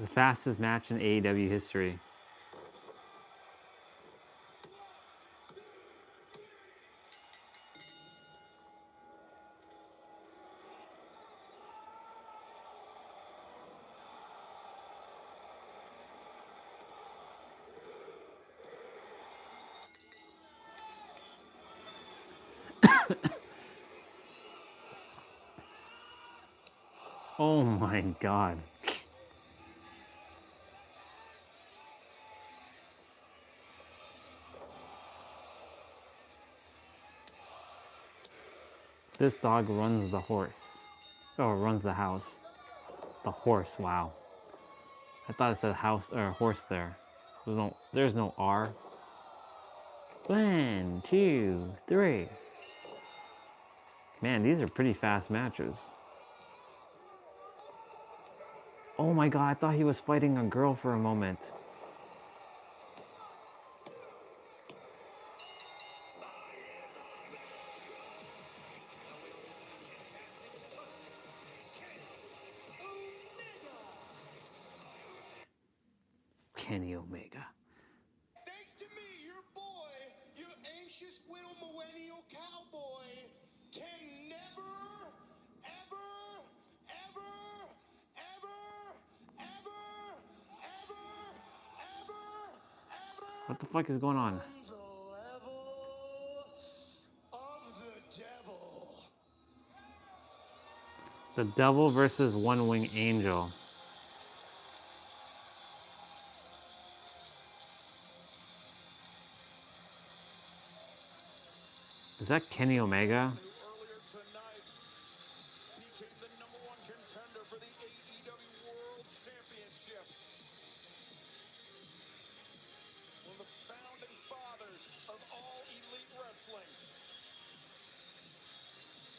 The fastest match in AEW history. Oh my god. This dog runs the horse. Oh, runs the house. The horse, wow. I thought it said house or horse there. There's no R. 1, 2, 3. Man, these are pretty fast matches. Oh my god, I thought he was fighting a girl for a moment. Kenny Omega. Thanks to me, your boy, your anxious little millennial cowboy, can never, ever, ever, ever, ever, ever, ever, ever. What the fuck is going on? The Devil versus One Wing Angel. Is that Kenny Omega? One of the founding fathers of all elite wrestling.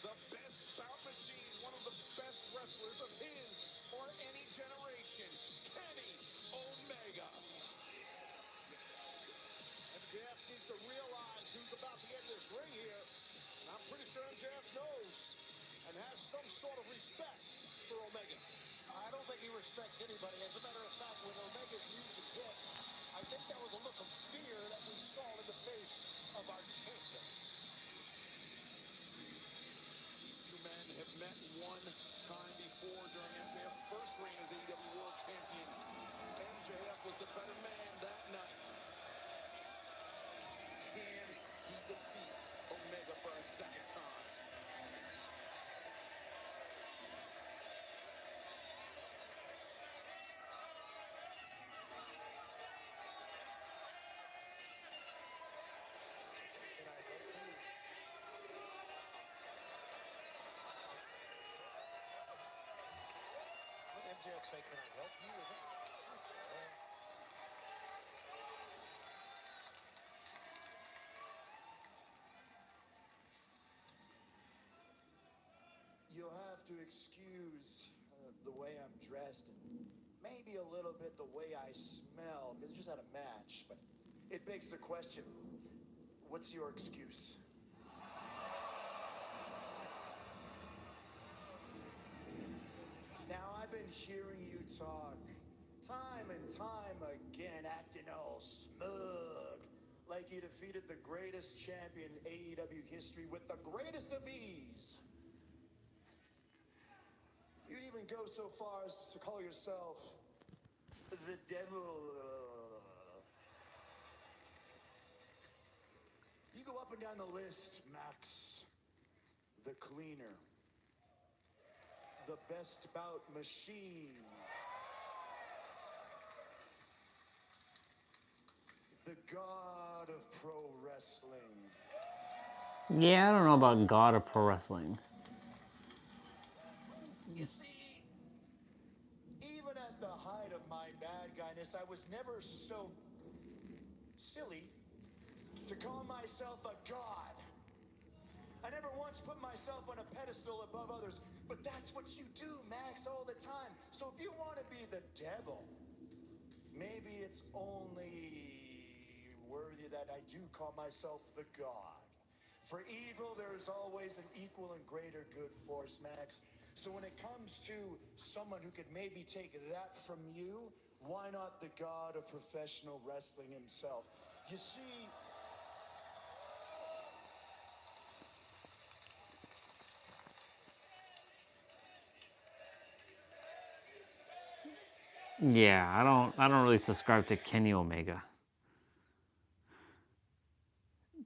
The best bout machine, one of the best wrestlers of his or any generation, Kenny Omega. MJF needs to realize who's about to enter this ring here, and I'm pretty sure MJF knows and has some sort of respect for Omega. I don't think he respects anybody. As a matter of fact, when Omega's music hit, I think that was a look of fear that we saw in the face of our champion. These two men have met one time before during MJF's first reign as AEW World Champion. MJF was the better man that night. Can he defeat Omega for a second time? MJF say, can I help you? You'll have to excuse the way I'm dressed and maybe a little bit the way I smell, because I just had a match. But it begs the question, what's your excuse? Now, I've been hearing you talk time and time again, acting all smug, like you defeated the greatest champion in AEW history with the greatest of ease. You'd even go so far as to call yourself the devil. You go up and down the list, Max. The cleaner. The best bout machine. The god of pro wrestling. Yeah, I don't know about God of Pro Wrestling. You see, even at the height of my bad guyness, I was never so silly to call myself a god. I never once put myself on a pedestal above others, but that's what you do, Max, all the time. So if you want to be the devil, maybe it's only worthy that I do call myself the god. For evil, there is always an equal and greater good force, Max. So when it comes to someone who could maybe take that from you, why not the god of professional wrestling himself? You see, Yeah, I don't really subscribe to Kenny Omega.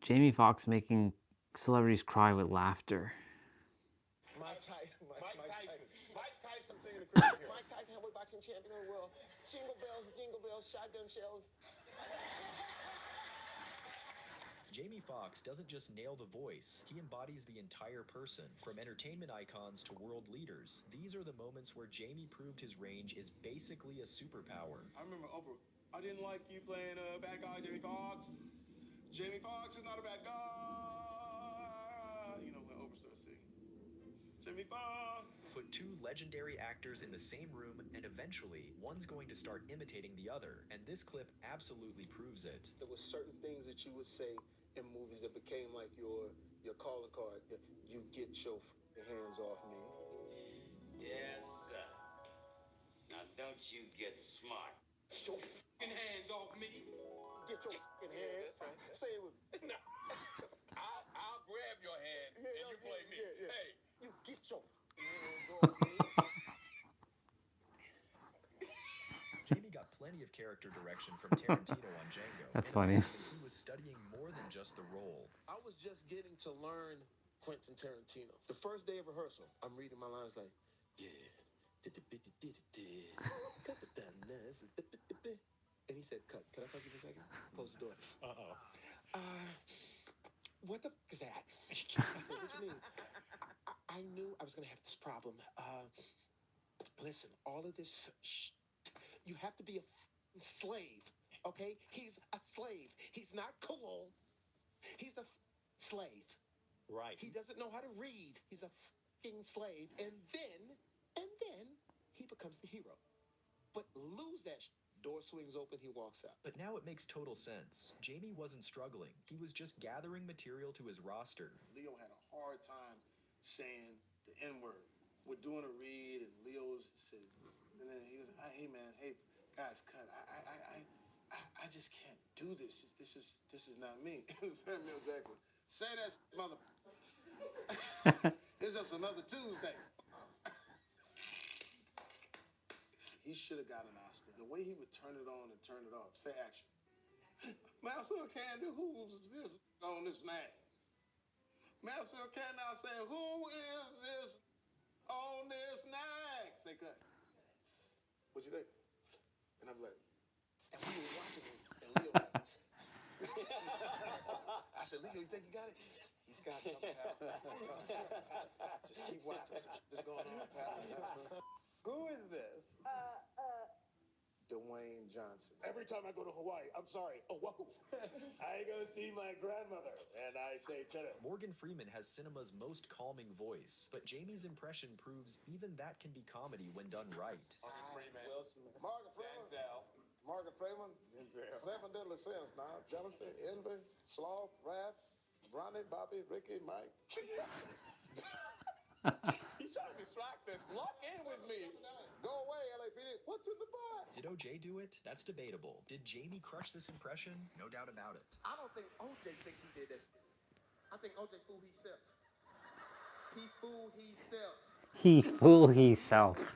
Jamie Foxx making celebrities cry with laughter. Mike Tyson saying the crazy here. Mike Tyson, heavyweight boxing champion of the world. Jingle bells, shotgun shells. Jamie Foxx doesn't just nail the voice, he embodies the entire person. From entertainment icons to world leaders, these are the moments where Jamie proved his range is basically a superpower. I remember Oprah, I didn't like you playing a bad guy, Jamie Foxx. Jamie Foxx is not a bad guy. You know, when Oprah started singing. Jamie Foxx. Put two legendary actors in the same room, and eventually, one's going to start imitating the other, and this clip absolutely proves it. There were certain things that you would say in movies that became like your calling card. You get your hands off me. Yes, sir. Now don't you get smart. Get your hands off me. Get your hands. That's right. Say it with me. No. I'll grab your hand and you play me. Yeah. Hey, you get your hands off me. Jamie got plenty of character direction from Tarantino on Django. That's and funny. apparently he was studying more than just the role. I was just getting to learn Quentin Tarantino. The first day of rehearsal, I'm reading my lines like, yeah. And he said, cut. Can I talk to you for a second? Close the door. Uh-oh. What the f is that? I said, what you mean? I knew I was going to have this problem. Listen, all of this you have to be a slave, okay? He's a slave. He's not cool. He's a slave. Right. He doesn't know how to read. He's a slave. And then he becomes the hero. But lose that door swings open, he walks out. But now it makes total sense. Jamie wasn't struggling. He was just gathering material to his roster. Leo had a hard time saying the N-word. We're doing a read, and Leo said, and then he goes, hey, man, hey, guys, cut. I just can't do this. This is not me. Samuel Jackson. Say that, mother. It's just another Tuesday. He should have got an Oscar. The way he would turn it on and turn it off. Say action. Master Candy, who's this on this nag? Master Candy, I say, who is this on this nag? Say cut. What you think? And I'm like, and we were watching him, and Leo like, I said, Leo, you think you got it? He's got something, pal. Just keep watching. What's going on, pal? Who is this? Dwayne Johnson. Every time I go to Hawaii, I'm sorry, Oahu, I go see my grandmother, and I say cheddar. Morgan Freeman has cinema's most calming voice, but Jamie's impression proves even that can be comedy when done right. Morgan Freeman. Will Smith. Morgan Freeman. Denzel. Morgan Freeman. Denzel. 7 deadly sins now. Jealousy, envy, sloth, wrath, Ronnie, Bobby, Ricky, Mike. He's trying to distract us. Lock in with me. Go away, LAPD. What's in the box? Did OJ do it? That's debatable. Did Jamie crush this impression? No doubt about it. I don't think OJ thinks he did this. I think OJ fooled himself. He fooled himself. He fool himself.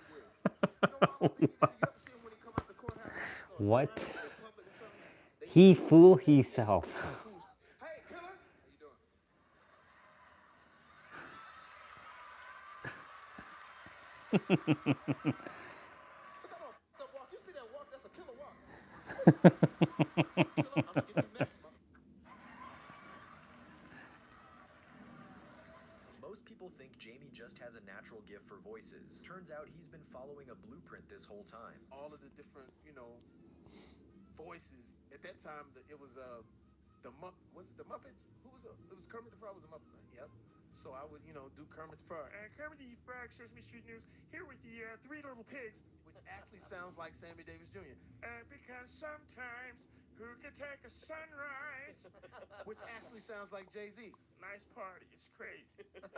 What? He fool himself. Hey, killer. How you doing? Walk. You see that walk? That's a killer walk. Killer, I'm gonna get you next, man. Most people think Jamie just has a natural gift for voices. Turns out he's been following a blueprint this whole time. All of the different, voices. At that time, it was was it the Muppets? Who was it? It was Kermit the Frog was a Muppet. Yep. So I would, do Kermit the Frog. Kermit the Frog, Sesame Street News, here with the 3 little pigs. Which actually sounds like Sammy Davis Jr. Because sometimes who can take a sunrise? Which actually sounds like Jay-Z. Nice party, it's crazy. I'm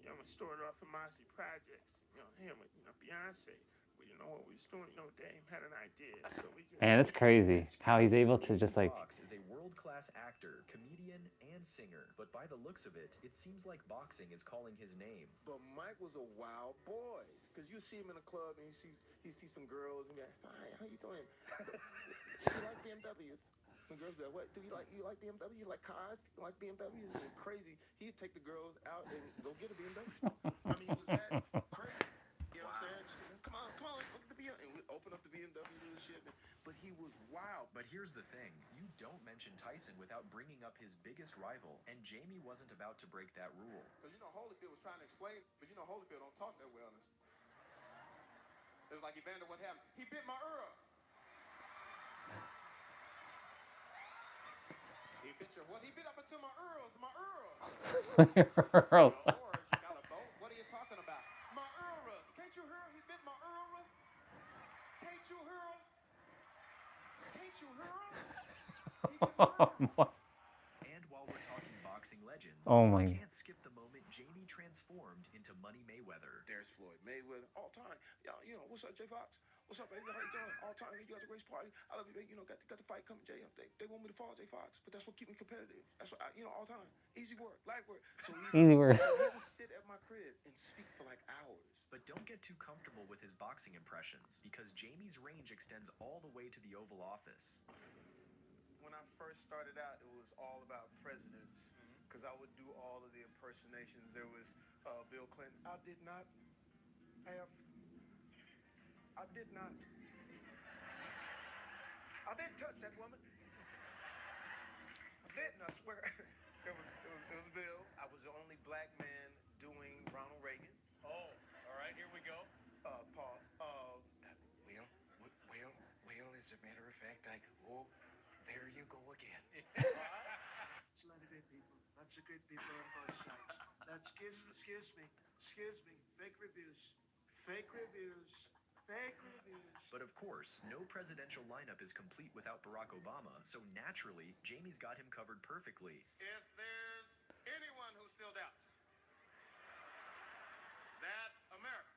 gonna start off in Mossy Projects. Him with Beyonce. We didn't know what we was doing. Dame had an idea, so we just. Man, it's crazy how he's able to just like. Fox is a world-class actor, comedian, and singer, but by the looks of it, it seems like boxing is calling his name. But Mike was a wild boy, because you see him in a club and he sees some girls and be like, "Hi, how you doing? You like BMWs?" And girls be like, "What? You like BMW? You like cars? You like BMWs?" And crazy. He'd take the girls out and go get a BMW. I mean, was that crazy? You know what I'm saying? Just, come on, look at the BMW. And we open up the BMW dealership. But he was wild. But here's the thing. You don't mention Tyson without bringing up his biggest rival, and Jamie wasn't about to break that rule. Because, Holyfield was trying to explain, but Holyfield don't talk that well in this. It was like Evander, what happened? He bit my Earl. He bit your what? He bit up into my Earls. My Earls. Earl. Got a boat? What are you talking about? My Earls. Can't you hear? He bit my Earls. Can't you hear? Can't you hear? He bit my Earls. And while we're talking boxing legends, Oh my. you can't skip the moment Jamie transformed into Money Mayweather. There's Floyd Mayweather. All time. Y'all, what's up, Jay Fox? What's up, baby? How you doing? All time. You got the race party. I love you, baby. Got the fight coming, Jay. They want me to fall, Jay Fox, but that's what keep me competitive. That's what all time. Easy work, light work. So Easy work. So he would sit at my crib and speak for like hours. But don't get too comfortable with his boxing impressions, because Jamie's range extends all the way to the Oval Office. When I first started out, it was all about presidents, because I would do all of the impersonations. There was Bill Clinton. I didn't touch that woman. I didn't, I swear. It was Bill. I was the only black man doing Ronald Reagan. Oh, all right, here we go. Pause. Well, as a matter of fact, there you go again. Let's let it in, people. Lots of good people on both sides. Now, excuse me. Fake reviews. But of course, no presidential lineup is complete without Barack Obama, so naturally, Jamie's got him covered perfectly. If there's anyone who still doubts that America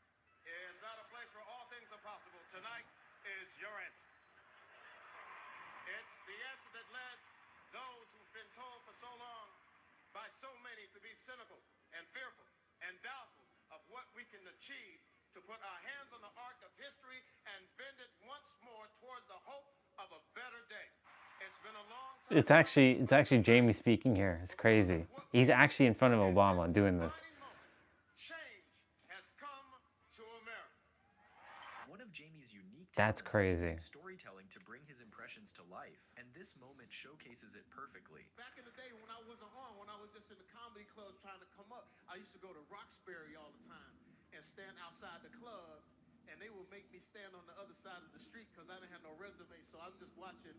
is not a place where all things are possible, tonight is your answer. It's the answer that led those who've been told for so long by so many to be cynical and fearful and doubtful of what we can achieve to put our hands on the arc of history and bend it once more towards the hope of a better day. It's been a long time. It's actually Jamie speaking here. It's crazy. He's actually in front of Obama doing this. Change has come to America. One of Jamie's unique That's talents is crazy. using storytelling to bring his impressions to life, and this moment showcases it perfectly. Back in the day when I wasn't on, when I was just in the comedy clubs trying to come up, I used to go to Roxbury all the time and stand outside the club, and they would make me stand on the other side of the street because I didn't have no resume, so I'm just watching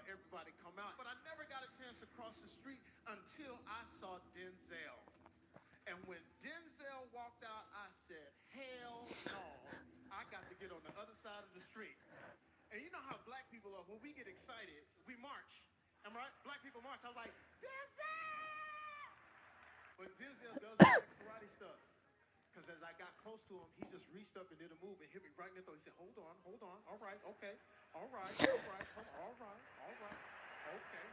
everybody come out. But I never got a chance to cross the street until I saw Denzel. And when Denzel walked out, I said, hell no, I got to get on the other side of the street. And you know how black people are, when we get excited, we march. Am I right? Black people march. I was like, Denzel! But Denzel does like karate stuff. Because as I got close to him, he just reached up and did a move and hit me right in the throat. He said, hold on, all right, okay, all right, all right, okay.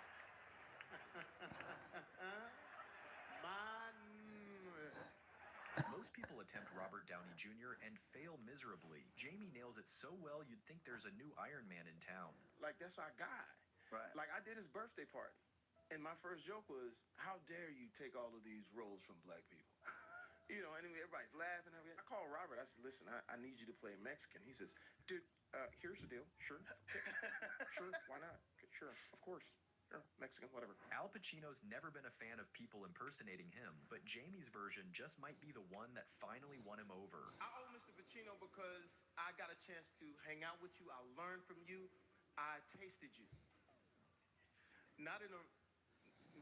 Most people attempt Robert Downey Jr. and fail miserably. Jamie nails it so well you'd think there's a new Iron Man in town. Like, that's our guy. Right. Like, I did his birthday party. And my first joke was, how dare you take all of these roles from black people? You know, anyway, everybody's laughing. I called Robert. I said, listen, I need you to play Mexican. He says, dude, here's the deal. Sure. Sure. Why not? Sure. Of course. Sure. Mexican, whatever. Al Pacino's never been a fan of people impersonating him, but Jamie's version just might be the one that finally won him over. I owe Mr. Pacino because I got a chance to hang out with you. I learned from you. I tasted you. Not in a...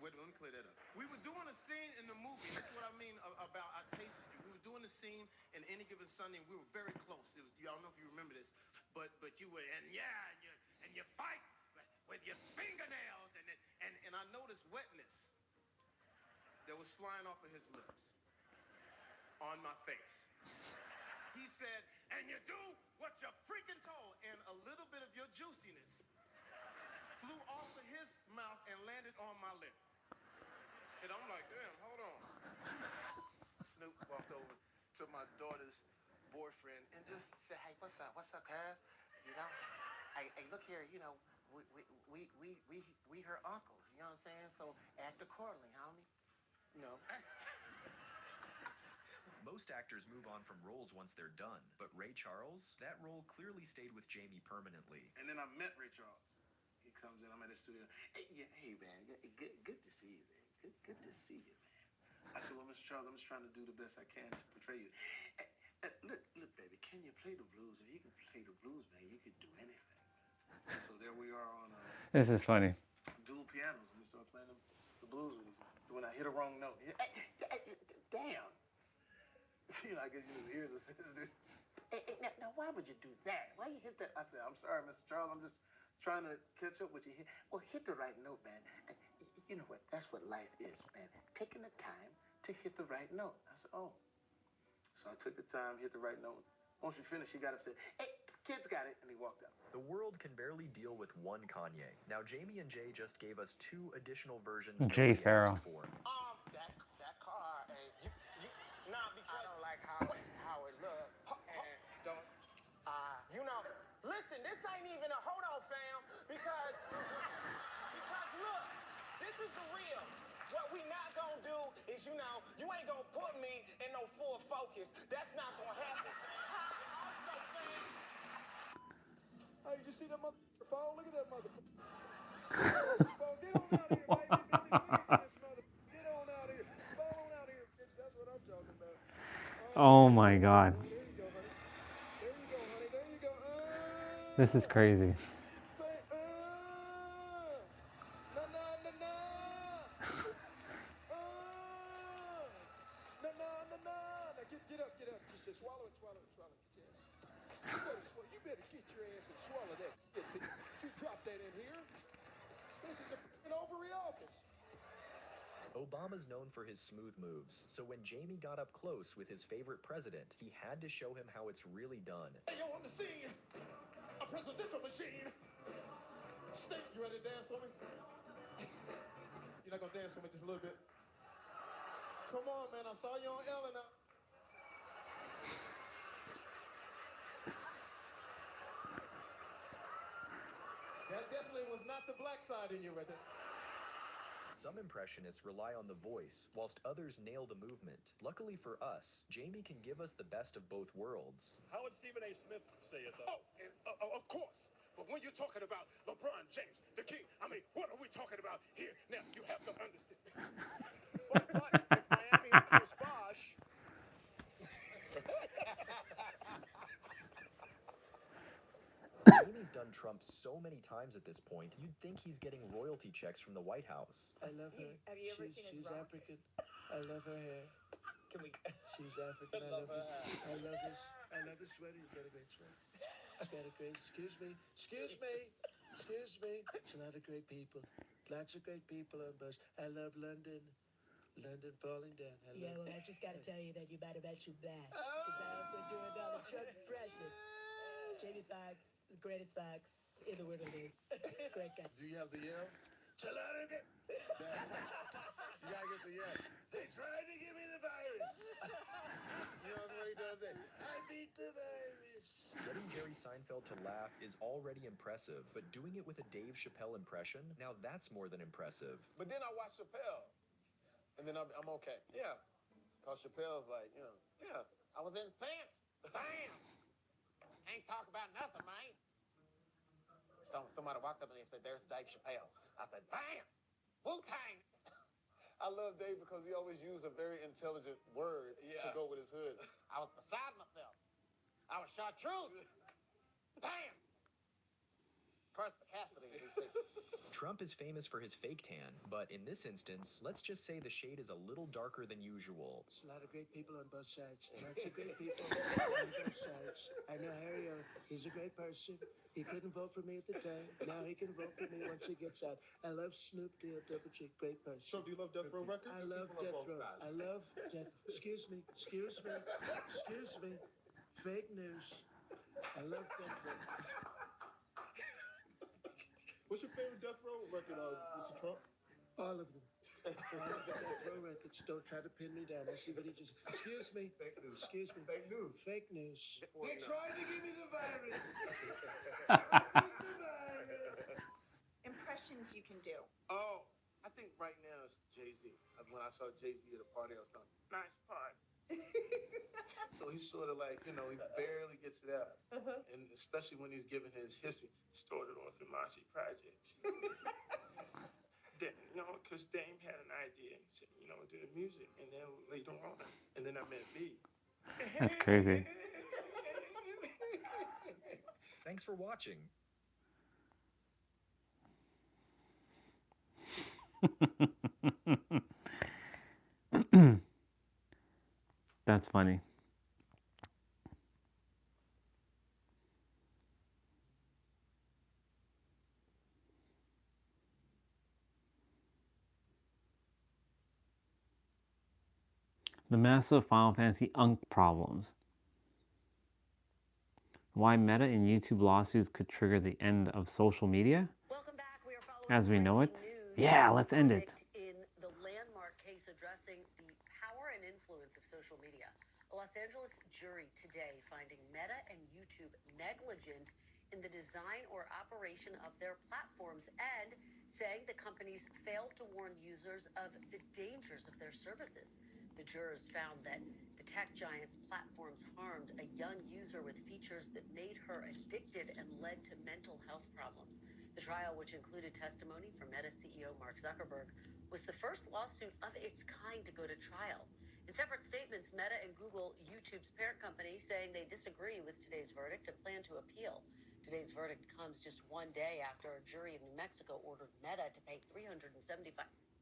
Wait, let me clear that up. We were doing a scene in the movie. That's what I mean about I tasted you. We were doing a scene in Any Given Sunday, and we were very close. It was, I don't know if you remember this, but you were, and you fight with your fingernails, and I noticed wetness that was flying off of his lips on my face. He said, and you do what you're freaking told, and a little bit of your juiciness flew off of his mouth and landed on my lip. And I'm like, damn, hold on. Snoop walked over to my daughter's boyfriend and just said, hey, what's up, cuz? You know, hey, look here, you know, we her uncles, you know what I'm saying? So act accordingly, homie. You know. Most actors move on from roles once they're done, but Ray Charles, that role clearly stayed with Jamie permanently. And then I met Ray Charles. He comes in, I'm at his studio. Hey man, good to see you, man. Good to see you, man. I said, well, Mr. Charles, I'm just trying to do the best I can to portray you. Look, baby, can you play the blues? If you can play the blues, man, you can do anything. And so there we are on This is funny. dual pianos, and we start playing the blues with each other. When I hit a wrong note, damn. You know, I give you his ears a sensitive. Now, why would you do that? Why you hit that? I said, I'm sorry, Mr. Charles, I'm just trying to catch up with you here. Well, hit the right note, man. You know what? That's what life is, man. Taking the time to hit the right note. I said, oh. So I took the time, hit the right note. Once we finished, he got up and said, hey, kids got it, and he walked out. The world can barely deal with one Kanye. Now, Jamie and Jay just gave us 2 additional versions Jay nobody Farrell. asked for. That car, nah, because I don't like how it looked, and don't, you know, listen, this ain't even a, hold on, fam, because look, this is the real. What we not gonna do is, you know, you ain't gonna put me in no full focus. That's not gonna happen, fam. Also, fam. Hey, you see that motherfucker phone? Look at that motherfucker. Phone, get on out of here, baby. Billy Caesar, this motherfucker. Get on out of here. Phone on out of here, bitch. That's what I'm talking about. Oh my God. There you go, honey. There you go, honey. There you go. This is crazy. Say, na na na na. Na na na na. Now get up. Just swallow it. You better get your ass and swallow that. You drop that in here. This is a f***ing ovary office. Obama's known for his smooth moves, so when Jamie got up close with his favorite president, he had to show him how it's really done. Hey, you want to see a presidential machine? State, you gonna dance with me just a little bit? Come on, man. I saw you on Ellen. That definitely was not the black side in you right there. Some impressionists rely on the voice, whilst others nail the movement. Luckily for us, Jamie can give us the best of both worlds. How would Stephen A. Smith say it, though? Of course. But when you're talking about LeBron James, the king, I mean, what are we talking about here? Now, you have to understand. But if Miami had Chris Bosh... Jamie's done Trump so many times at this point, you'd think he's getting royalty checks from the White House. I love her. Have you ever seen his rock? African. I love her hair. Can we? She's African. I love his. I love his. I love his sweater. He's got a great sweater. He's got a great. Excuse me. Excuse me. Excuse me. It's a lot of great people. Lots of great people on bus. I love London. London falling down. Yeah, well, I just got to tell you that you better bet you bash. Because I also do a Donald Trump impression. Jamie Foxx, the greatest Fox in the wilderness. Great guy. Do you have the yell? You gotta get the yell. They tried to give me the virus. You know what he does there? I beat the virus. Getting Jerry Seinfeld to laugh is already impressive, but doing it with a Dave Chappelle impression, now that's more than impressive. But then I watch Chappelle, and then I'm okay. Yeah. Because Chappelle's like, yeah. I was in fence. Bam. Ain't talk about nothing, man. Somebody walked up and they said, "There's Dave Chappelle." I said, "Bam! Wu-Tang!" I love Dave because he always used a very intelligent word to go with his hood. I was beside myself. I was chartreuse. Bam! Perspicacity in these people. Trump is famous for his fake tan, but in this instance, let's just say the shade is a little darker than usual. There's a lot of great people on both sides. Lots of great people on both sides. I know Harry O. He's a great person. He couldn't vote for me at the time. Now he can vote for me once he gets out. I love Snoop D-O double G. Great person. So do you love Death Row Records? I love Death Row. I love Death. Excuse me. Excuse me. Excuse me. Fake news. I love Death Row. What's your favorite Death Row record, Mr. Trump? All of them. All of the Death Row records. Don't try to pin me down. I see what he just... Excuse me. Fake news. Excuse me. Fake news. Fake news. They tried to give me the virus. Impressions you can do. Oh, I think right now it's Jay-Z. When I saw Jay-Z at a party, I was like, Nice part. so he's sort of like, he barely gets it out. And especially when he's giving his history. Started off in Marcy Projects. Then, because Dame had an idea and said, do the music. And then later on, and then I met B. That's crazy. Thanks for watching. That's funny. The massive Final Fantasy Unk problems. Why Meta and YouTube lawsuits could trigger the end of social media? Welcome back. We are following as we know it. news. Yeah, let's end it. In the landmark case addressing the power and influence of social media, a Los Angeles jury today finding Meta and YouTube negligent in the design or operation of their platforms and saying the companies failed to warn users of the dangers of their services. The jurors found that the tech giant's platforms harmed a young user with features that made her addicted and led to mental health problems. The trial, which included testimony from Meta CEO Mark Zuckerberg, was the first lawsuit of its kind to go to trial. In separate statements, Meta and Google, YouTube's parent company, saying they disagree with today's verdict and plan to appeal. Today's verdict comes just one day after a jury in New Mexico ordered Meta to pay $375.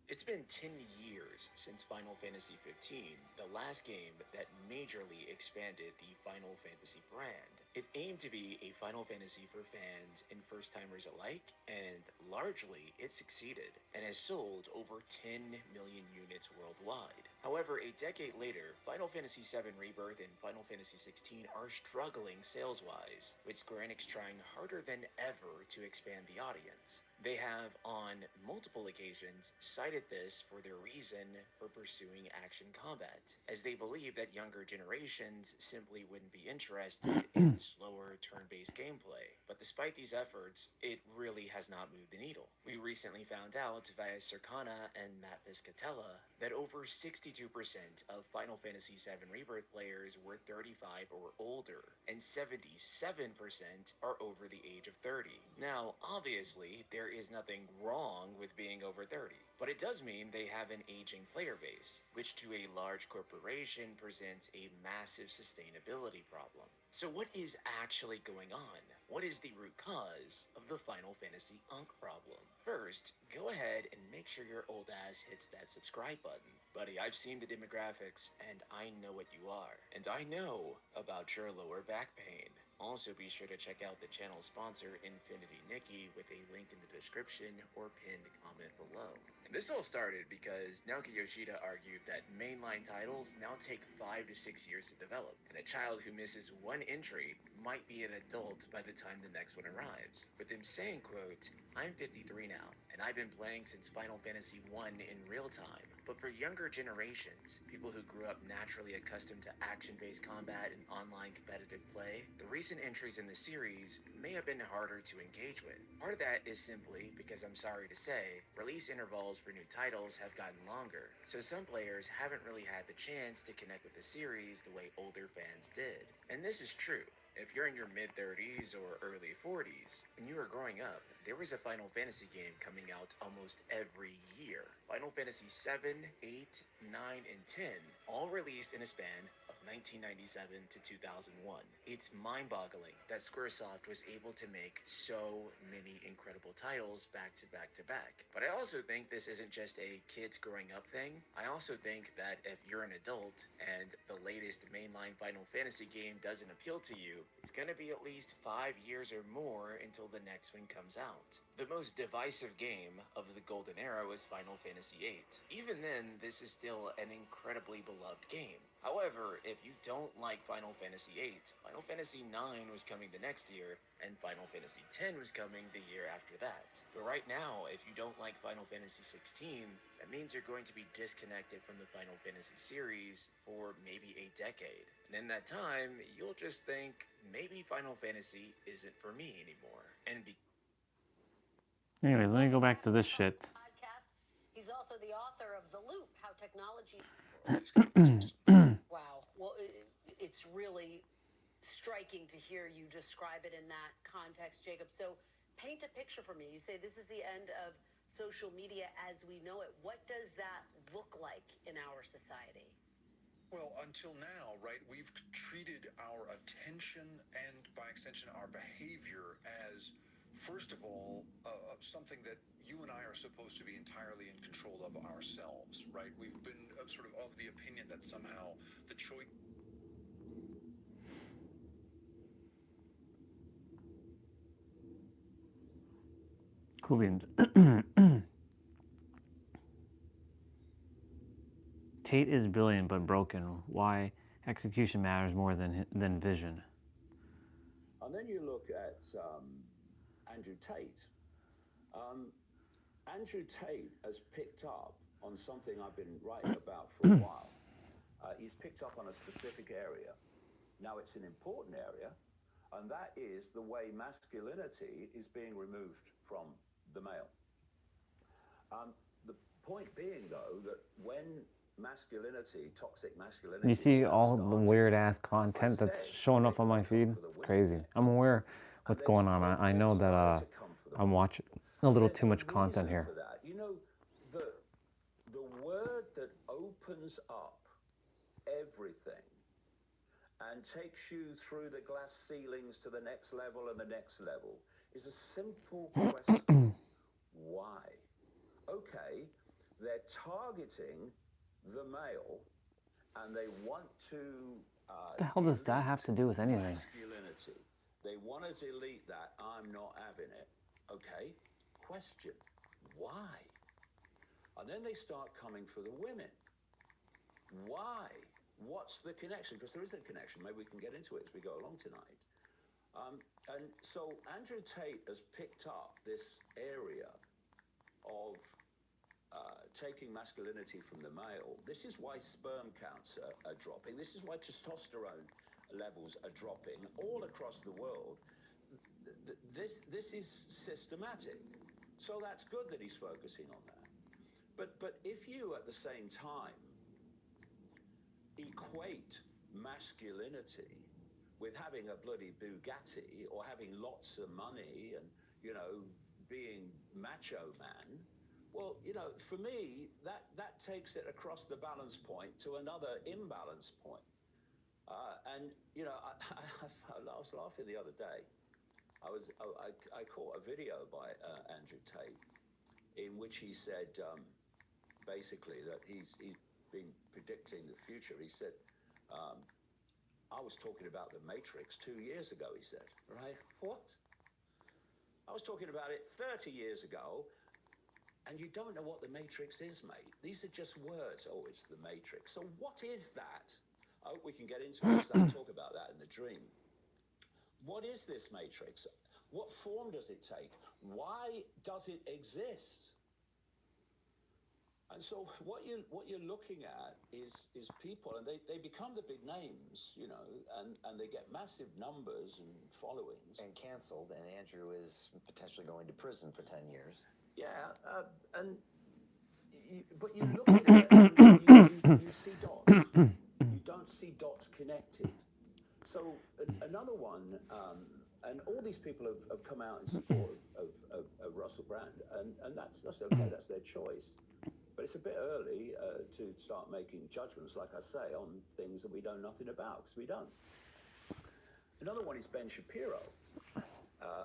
It's been 10 years since Final Fantasy XV, the last game that majorly expanded the Final Fantasy brand. It aimed to be a Final Fantasy for fans and first-timers alike, and largely it succeeded, and has sold over 10 million units worldwide. However, a decade later, Final Fantasy VII Rebirth and Final Fantasy XVI are struggling sales-wise, with Square Enix trying harder than ever to expand the audience. They have, on multiple occasions, cited this for their reason for pursuing action combat, as they believe that younger generations simply wouldn't be interested in slower turn-based gameplay. But despite these efforts, it really has not moved the needle. We recently found out via Circana and Matt Piscatella that over 62% of Final Fantasy VII Rebirth players were 35 or older, and 77% are over the age of 30. Now, obviously, there is nothing wrong with being over 30, but it does mean they have an aging player base, which to a large corporation presents a massive sustainability problem. So what is actually going on? What is the root cause of the Final Fantasy Unk problem? First, go ahead and make sure your old ass hits that subscribe button. Buddy, I've seen the demographics, and I know what you are. And I know about your lower back pain. Also, be sure to check out the channel sponsor, Infinity Nikki, with a link in the description or pinned comment below. And this all started because Naoki Yoshida argued that mainline titles now take 5 to 6 years to develop, and a child who misses one entry might be an adult by the time the next one arrives. With him saying, quote, "I'm 53 now, and I've been playing since Final Fantasy I in real time. But for younger generations, people who grew up naturally accustomed to action-based combat and online competitive play, the recent entries in the series may have been harder to engage with. Part of that is simply because, I'm sorry to say, release intervals for new titles have gotten longer, so some players haven't really had the chance to connect with the series the way older fans did. And this is true. If you're in your mid-30s or early 40s, when you were growing up, there was a Final Fantasy game coming out almost every year. Final Fantasy 7, 8, 9, and 10 all released in a span of 1997 to 2001. It's mind-boggling that Squaresoft was able to make so many incredible titles back to back to back. But I also think this isn't just a kids growing up thing. I also think that if you're an adult and the latest mainline Final Fantasy game doesn't appeal to you, it's gonna be at least 5 years or more until the next one comes out. The most divisive game of the golden era was Final Fantasy VIII. Even then, this is still an incredibly beloved game. However, if you don't like Final Fantasy VIII, Final Fantasy IX was coming the next year, and Final Fantasy X was coming the year after that. But right now, if you don't like Final Fantasy XVI, that means you're going to be disconnected from the Final Fantasy series for maybe a decade. And in that time, you'll just think, maybe Final Fantasy isn't for me anymore. And Anyways, let me go back to this shit. He's also the author of The Loop, How Technology... Wow. Well, it's really striking to hear you describe it in that context, Jacob. So paint a picture for me. You say this is the end of social media as we know it. What does that look like in our society? Well, until now, right, we've treated our attention and, by extension, our behavior as, first of all, something that you and I are supposed to be entirely in control of ourselves, right? We've been sort of the opinion that somehow the choice... Cool beans. Tate is brilliant but broken. Why execution matters more than vision. And then you look at Andrew Tate. Andrew Tate has picked up on something I've been writing about for a while. He's picked up on a specific area. Now, it's an important area, and that is the way masculinity is being removed from the male. The point being, though, that when masculinity, toxic masculinity... You see all the weird ass content that's showing up on my feed? It's crazy. I'm aware what's going on. I know that I'm watching a little too much content here. You know, the word that opens up everything and takes you through the glass ceilings to the next level and the next level is a simple question. Why? Okay, they're targeting the male and they want to What the hell does that have to do with anything? masculinity. They want to delete that. I'm not having it. Okay, question. Why? And then they start coming for the women. Why? What's the connection? Because there is a connection. Maybe we can get into it as we go along tonight. And so Andrew Tate has picked up this area of taking masculinity from the male. This is why sperm counts are dropping. This is why testosterone levels are dropping all across the world. This is systematic. So that's good that he's focusing on that. But if you at the same time equate masculinity with having a bloody Bugatti or having lots of money and, you know, being macho man, well, you know, for me, that takes it across the balance point to another imbalance point. And, you know, I was laughing the other day. I caught a video by Andrew Tate in which he said, basically, that he's been predicting the future. He said, I was talking about the Matrix 2 years ago, he said, right? What? I was talking about it 30 years ago, and you don't know what the Matrix is, mate. These are just words. Oh, it's the Matrix. So what is that? I hope we can get into it, because I'll talk about that in the dream. What is this Matrix? What form does it take? Why does it exist? And so what you're looking at is people, and they become the big names, you know, and they get massive numbers and followings. And canceled, and Andrew is potentially going to prison for 10 years. Yeah, but you look at it and you see dots. You don't see dots connected. So another one, and all these people have come out in support of Russell Brand, and that's okay, that's their choice. But it's a bit early to start making judgments, like I say, on things that we know nothing about, because we don't. Another one is Ben Shapiro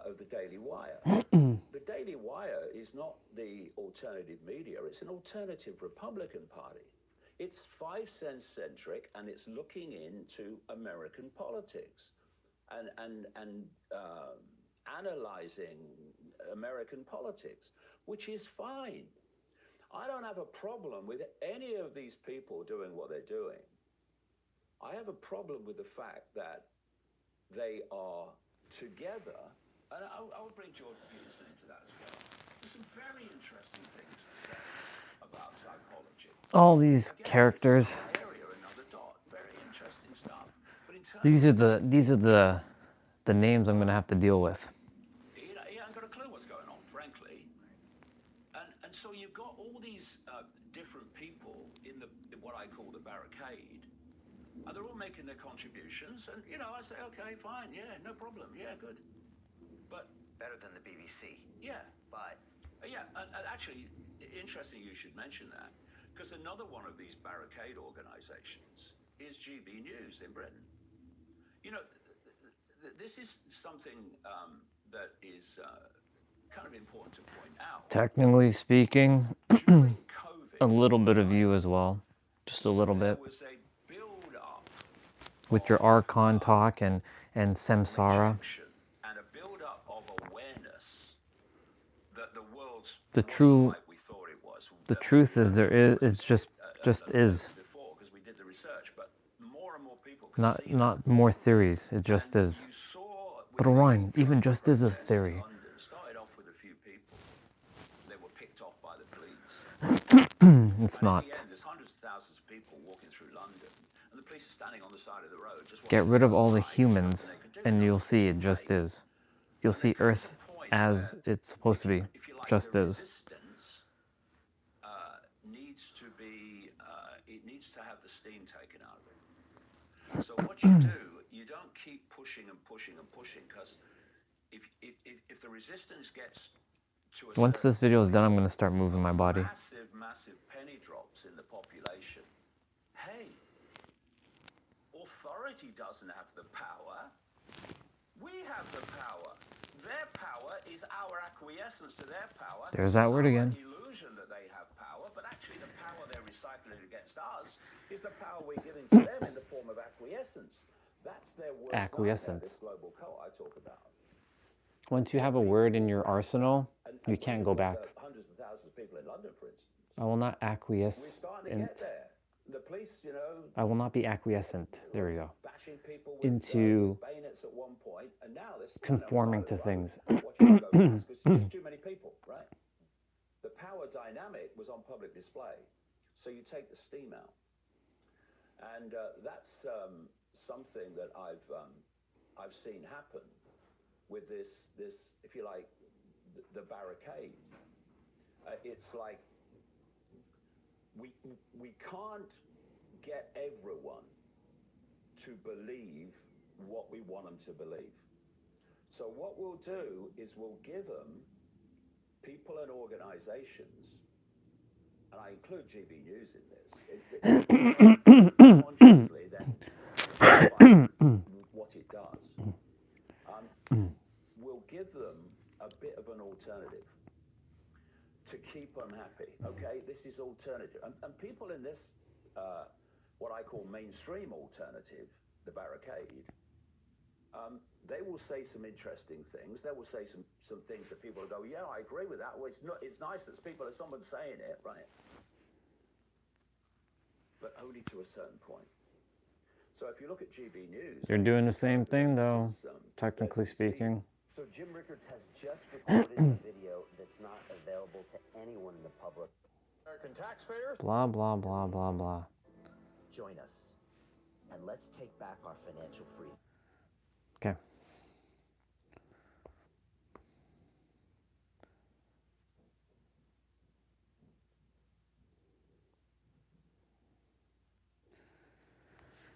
of the Daily Wire. The Daily Wire is not the alternative media, it's an alternative Republican Party. It's 5 cent centric, and it's looking into American politics and analyzing American politics, which is fine. I don't have a problem with any of these people doing what they're doing. I have a problem with the fact that they are together, and I'll bring Jordan Peterson into that as well. There's some very interesting things to say about psychology. All these characters. Very interesting stuff. These are the names I'm gonna have to deal with. He ain't got a clue what's going on, frankly. And so you've got all these different people in what I call the barricade, and they're all making their contributions. And, you know, I say, okay, fine, yeah, no problem, yeah, good. But better than the BBC. Yeah. But yeah, and actually, interesting you should mention that, because another one of these barricade organizations is GB News in Britain. You know, this is something that is kind of important to point out. Technically speaking, a little bit of you as well, just a little bit. With your Archon talk and Samsara. And a build-up of awareness that the world's The truth is there is, it's just is. because we did the research, but more and more people Not more theories, it just is. But Orion, even just is a theory. started off with a few people. They were picked off by the police. It's not. Again, there's hundreds of thousands of people walking through London, and the police are standing on the side of the road. Get rid of all the humans, and you'll see it just is. You'll see Earth as it's supposed to be, just is. Needs to be, it needs to have the steam taken out of it. So what you do, you don't keep pushing and pushing and pushing, because if the resistance gets to a Once this video is done, I'm going to start moving my body. massive penny drops in the population, hey, authority doesn't have the power. We have the power. Their power is our acquiescence to their power. There's that word again. Illusion that they have power, but actually the power they're recycling against us is the power we're giving to them in the form of acquiescence. That's their word. Acquiescence. This global cult I talk about. Once you have a word in your arsenal, you can't go back. Hundreds of thousands of people in London, for instance. I will not acquiesce. We're starting to get there. the police, you know, I will not be acquiescent. There we go. bashing people with Into bayonets at one point, and now they're standing conforming on the to side of the road, things. watching them go past because there's just too many people, right? The power dynamic was on public display, so you take the steam out, and that's something that I've seen happen with this if you like, the barricade. It's like we can't get everyone to believe what we want them to believe. So what we'll do is we'll give them, people and organizations, and I include GB News in this, consciously then what it does, we'll give them a bit of an alternative to keep them happy. Okay, this is alternative, and people in this what I call mainstream alternative, the barricade, they will say some interesting things. They will say some things that people will go, yeah, I agree with that. Well, it's nice that someone's saying it, right? But only to a certain point. So if you look at GB News, They're doing the same thing, though, technically speaking. So Jim Rickards has just recorded a video that's not available to anyone in the public. American taxpayers. Blah, blah, blah, blah, blah. Join us, and let's take back our financial freedom. Okay.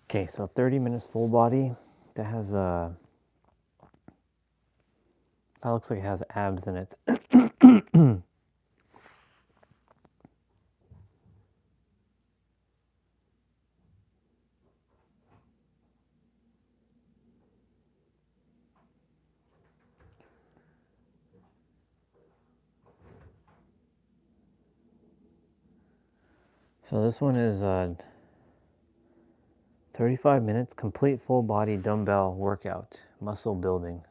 Okay, so 30 minutes full body. That has a... That looks like it has abs in it. So this one is 35 minutes, complete full body dumbbell workout, muscle building.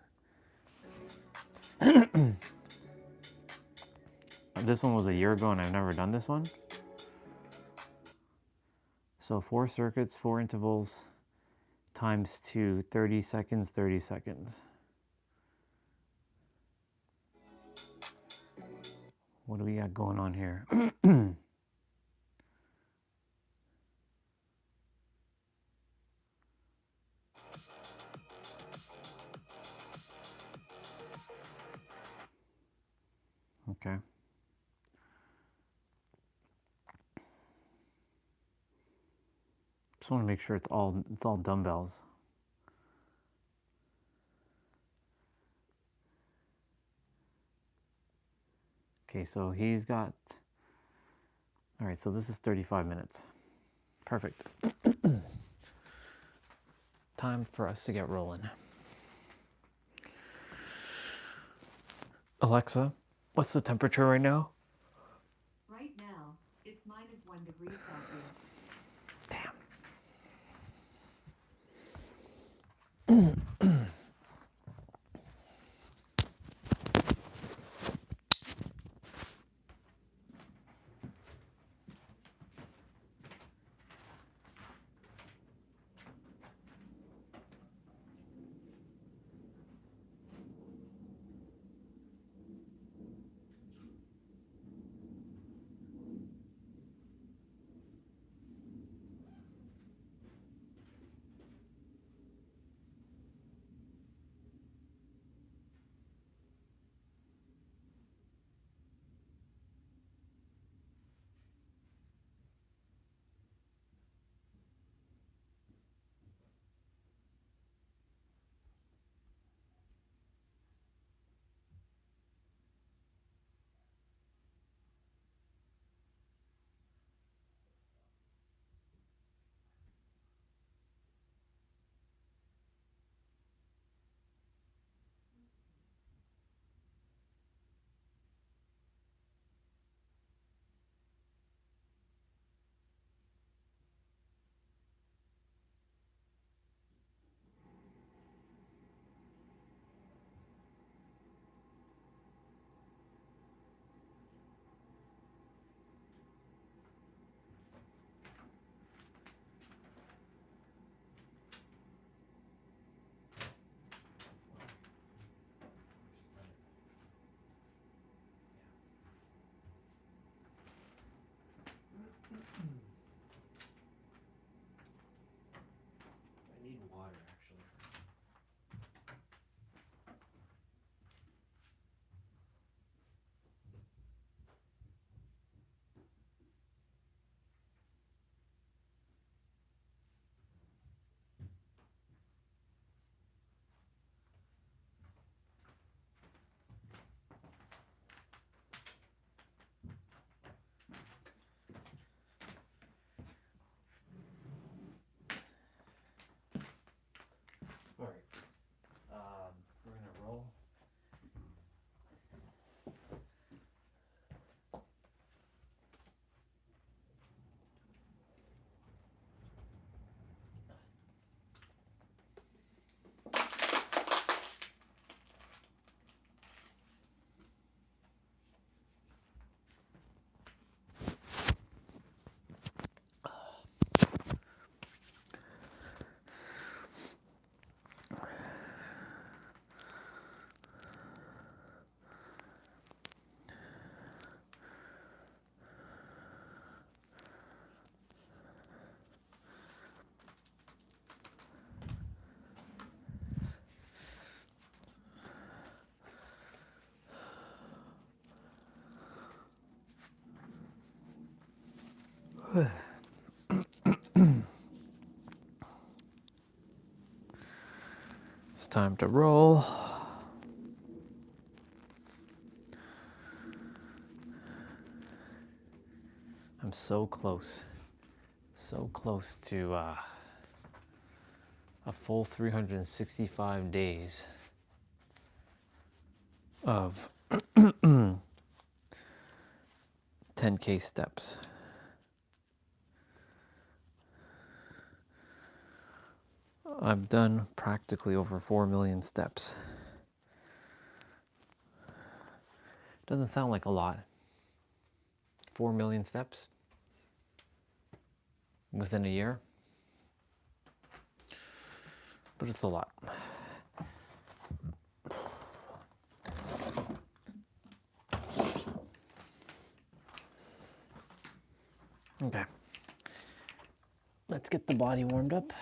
This one was a year ago and I've never done this one. So 4 circuits, 4 intervals, times 2, 30 seconds, 30 seconds. What do we got going on here? Okay. Just want to make sure it's all dumbbells. Okay, so he's got... All right, so this is 35 minutes. Perfect. Time for us to get rolling. Alexa, what's the temperature right now? Right now, it's -1 degree Celsius. It's time to roll. I'm so close to a full 365 days of 10K steps. I've done practically over 4 million steps. Doesn't sound like a lot. 4 million steps within a year, but it's a lot. Okay, let's get the body warmed up.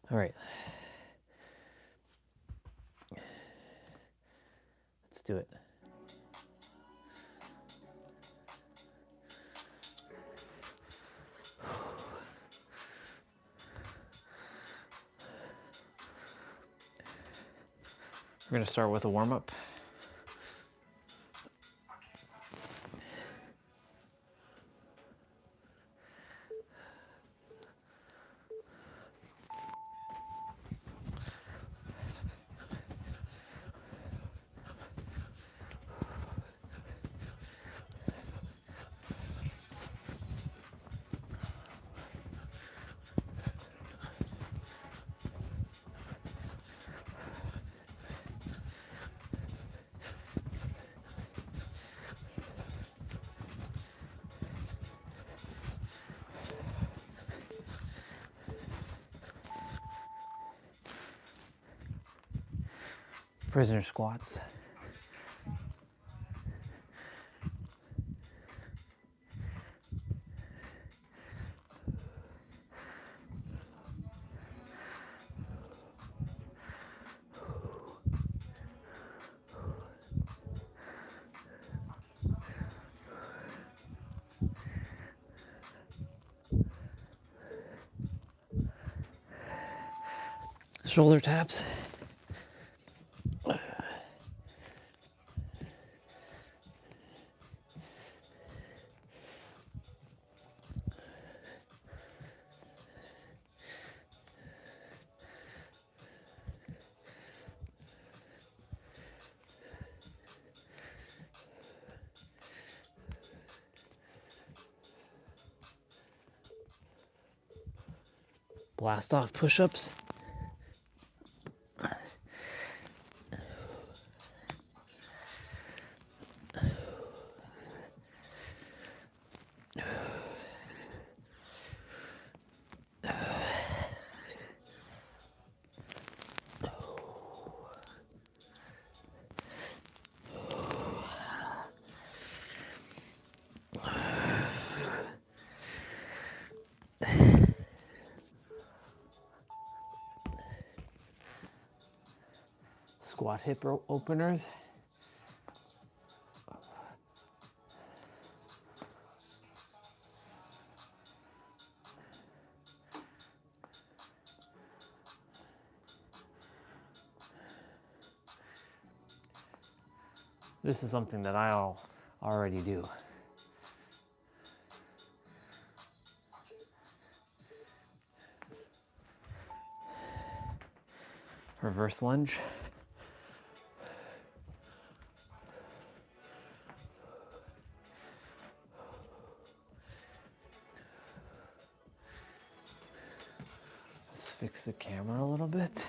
All right, let's do it. We're going to start with a warm-up. Prisoner squats. Shoulder taps. Blast off push-ups. Squat hip openers. This is something that I already do. Reverse lunge. camera a little bit.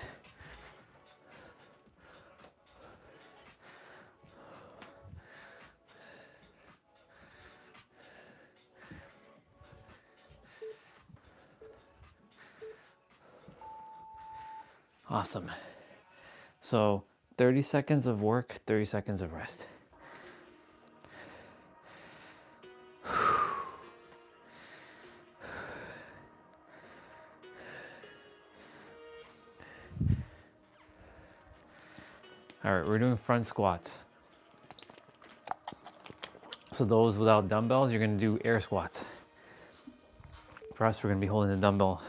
Awesome. So 30 seconds of work, 30 seconds of rest. All right, we're doing front squats. So those without dumbbells, you're gonna do air squats. For us, we're gonna be holding the dumbbell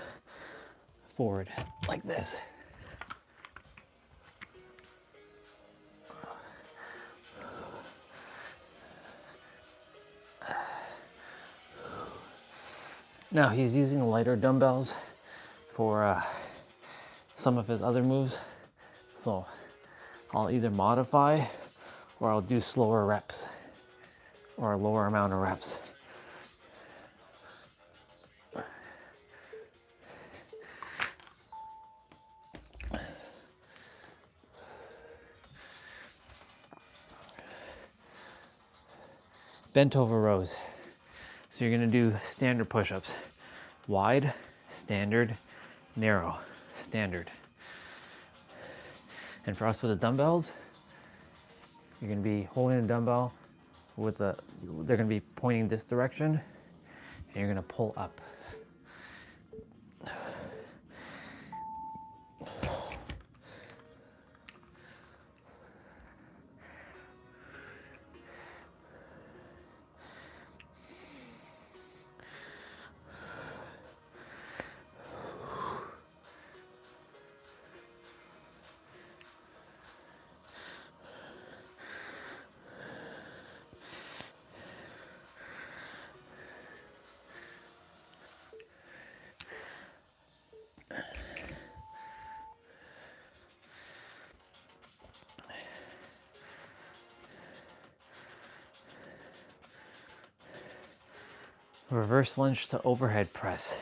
forward like this. Now he's using lighter dumbbells for some of his other moves. So I'll either modify or I'll do slower reps or a lower amount of reps. Bent over rows. So you're gonna do standard push-ups. Wide, standard, narrow, standard. And for us with the dumbbells, you're gonna be holding a dumbbell with they're gonna be pointing this direction, and you're gonna pull up. Reverse lunge to overhead press.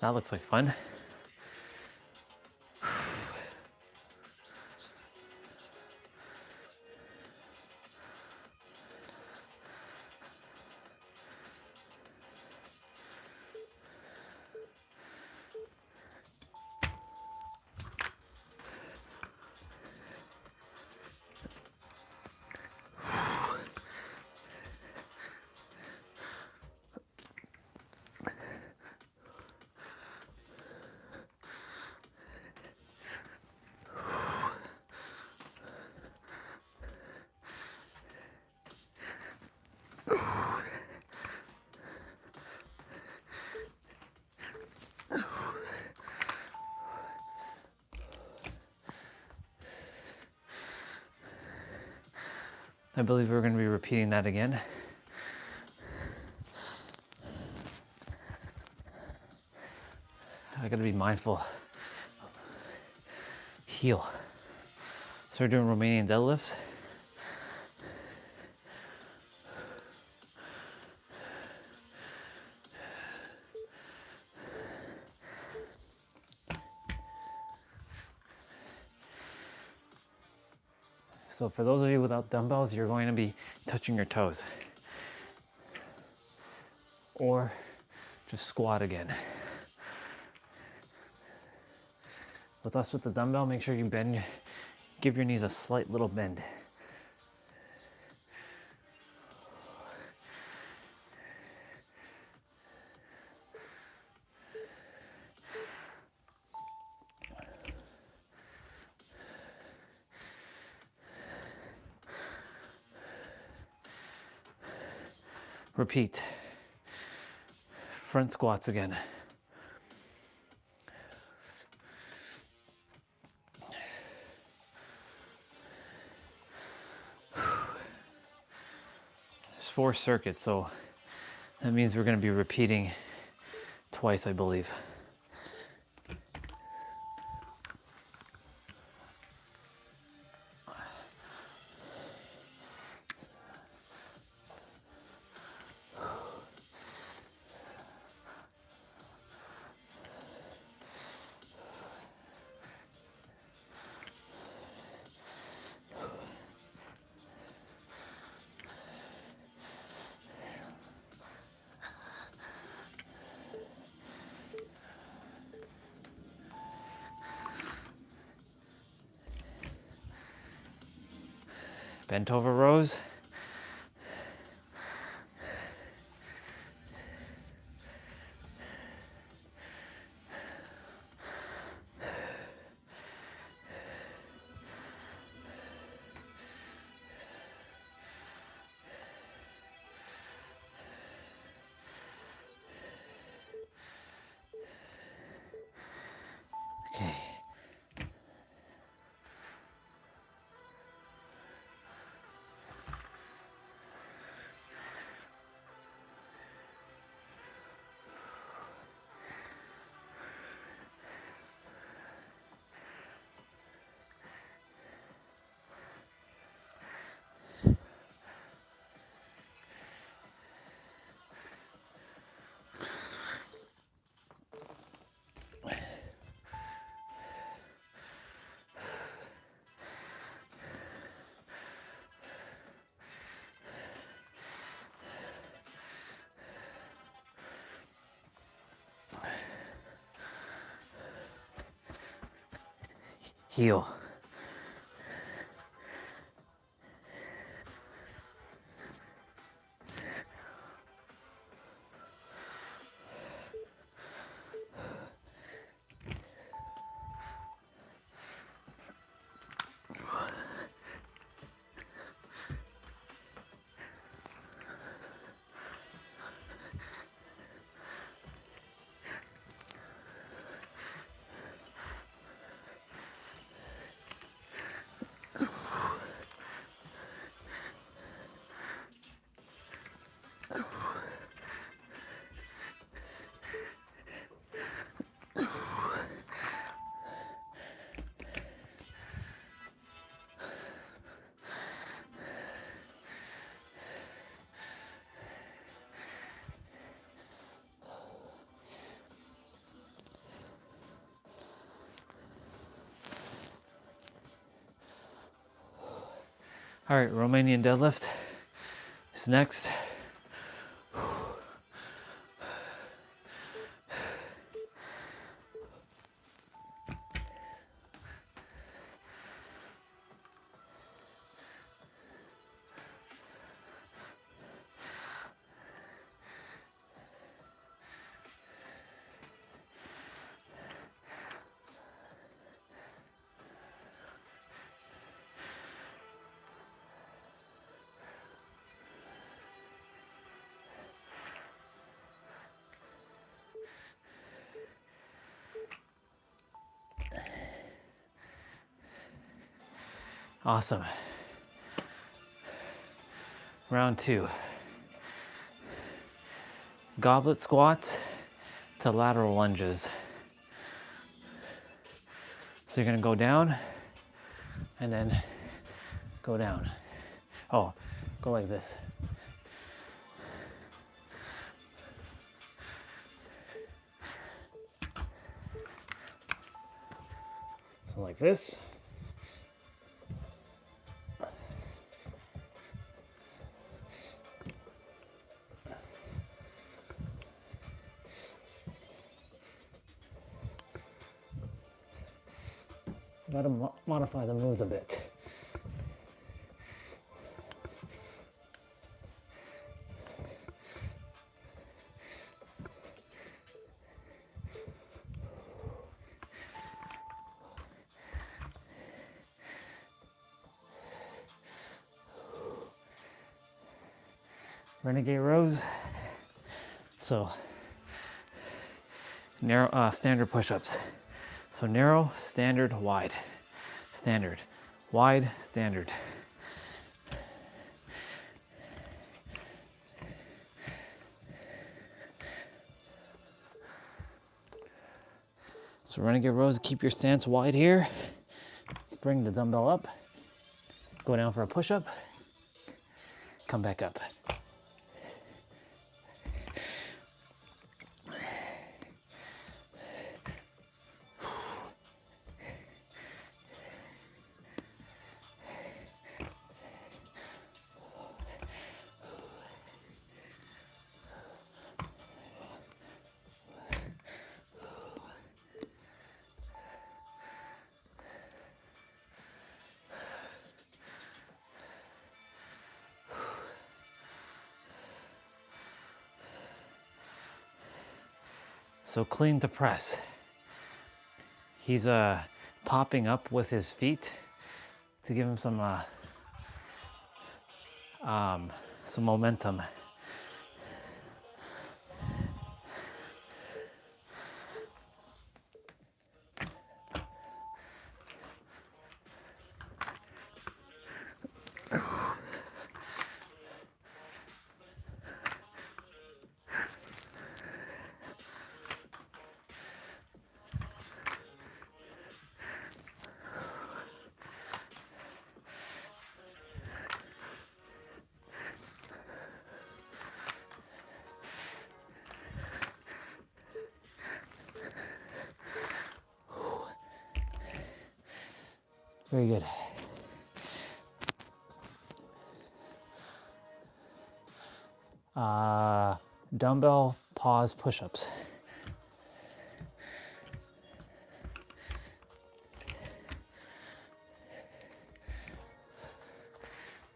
That looks like fun. I believe we're going to be repeating that again. I got to be mindful. Heel. So we're doing Romanian deadlifts. So for those of you without dumbbells, you're going to be touching your toes. Or just squat again. With us with the dumbbell, make sure you bend, give your knees a slight little bend. Repeat. Front squats again. There's 4 circuits, so that means we're going to be repeating twice, I believe. Bent over rows. Okay. Heel. All right, Romanian deadlift is next. Awesome. Round 2. Goblet squats to lateral lunges. So you're gonna go down and then go down. Oh, go like this. So like this. Gotta modify the moves a bit. Renegade rows. So narrow, standard push-ups. So narrow, standard, wide. Standard, wide, standard. So renegade rows, keep your stance wide here. Bring the dumbbell up. Go down for a push-up. Come back up. So clean the press. He's popping up with his feet to give him some momentum. Very good. Dumbbell pause push-ups.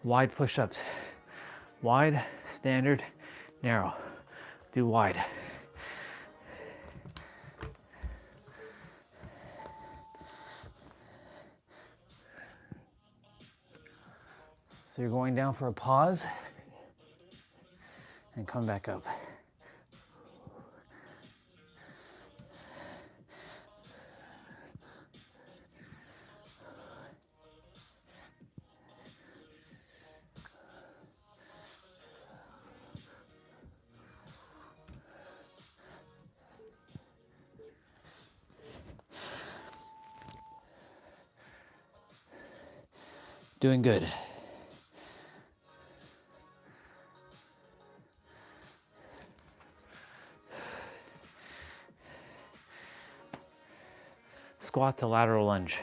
Wide push-ups. Wide, standard, narrow. Do wide. So you're going down for a pause and come back up. Doing good. Squat to lateral lunge.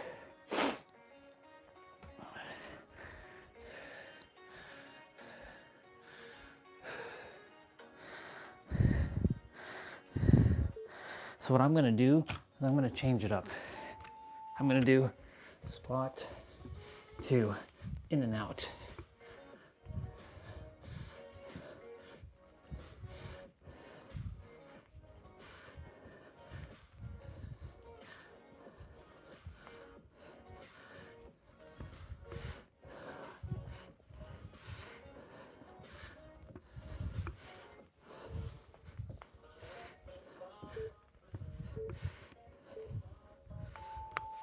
So what I'm gonna do is I'm gonna change it up. I'm gonna do squat to in and out.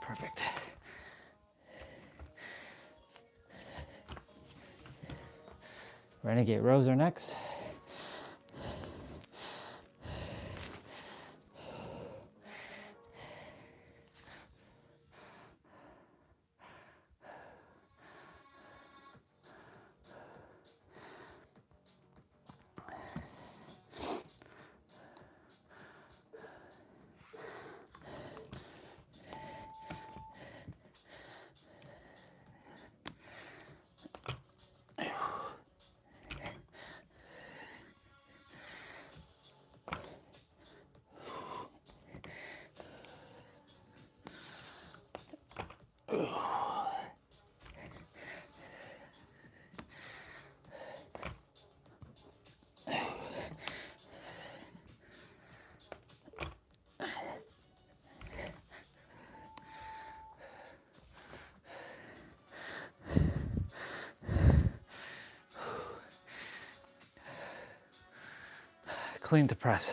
Perfect. Renegade rows are next. Clean to press.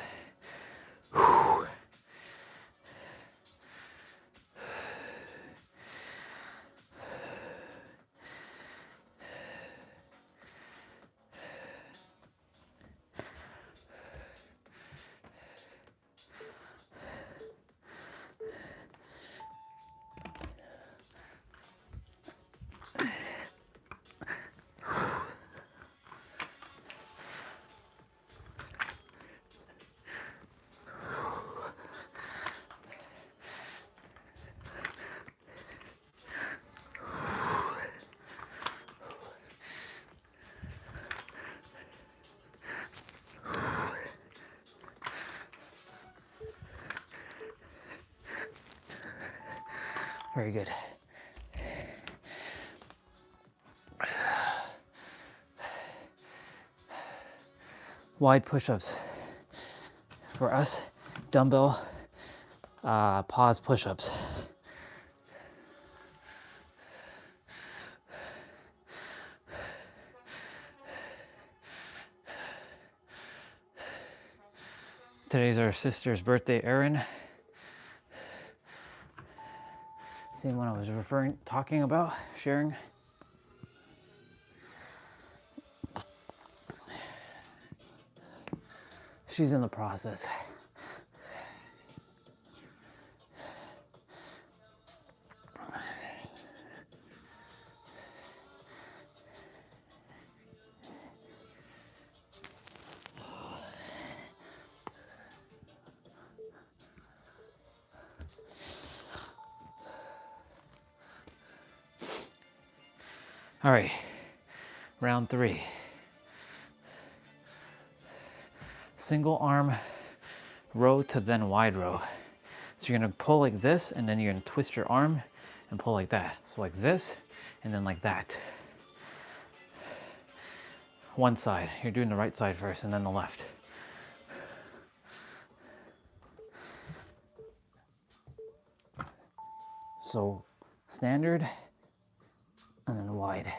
Very good. Wide push-ups. For us, dumbbell pause push-ups. Today's our sister's birthday, Erin. Same one I was talking about, sharing. She's in the process. All right, round 3. Single arm row to then wide row. So you're gonna pull like this, and then you're gonna twist your arm and pull like that. So like this, and then like that. One side, you're doing the right side first, and then the left. So standard, and then wide.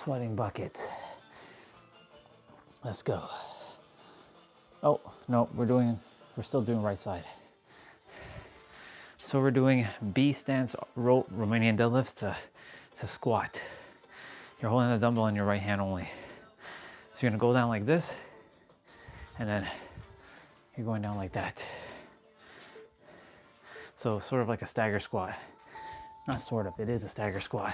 Sweating buckets. Let's go. Oh, no, we're still doing right side. So we're doing B stance row Romanian deadlifts to squat. You're holding the dumbbell in your right hand only. So you're gonna go down like this, and then you're going down like that. So sort of like a stagger squat. Not sort of, it is a stagger squat.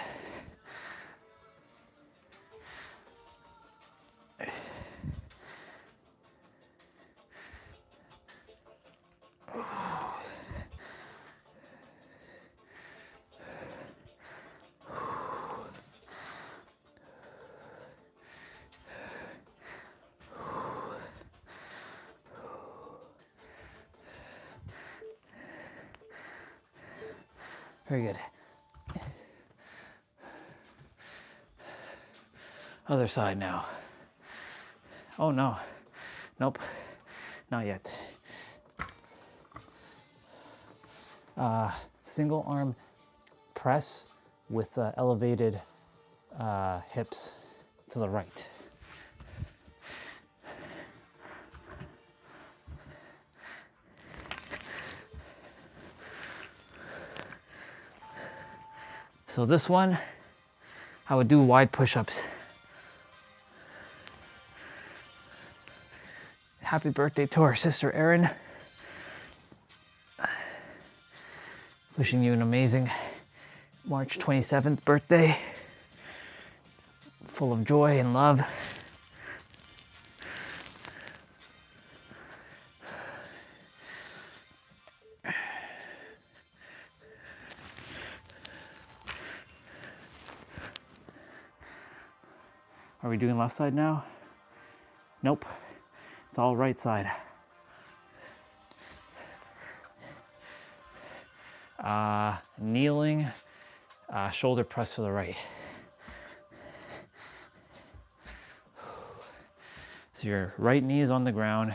Very good. Other side now. Oh no, nope, not yet. Single arm press with elevated hips to the right. So this one, I would do wide push-ups. Happy birthday to our sister Erin. Wishing you an amazing March 27th birthday, full of joy and love. Are we doing left side now? Nope, it's all right side. Kneeling, shoulder press to the right. So your right knee is on the ground.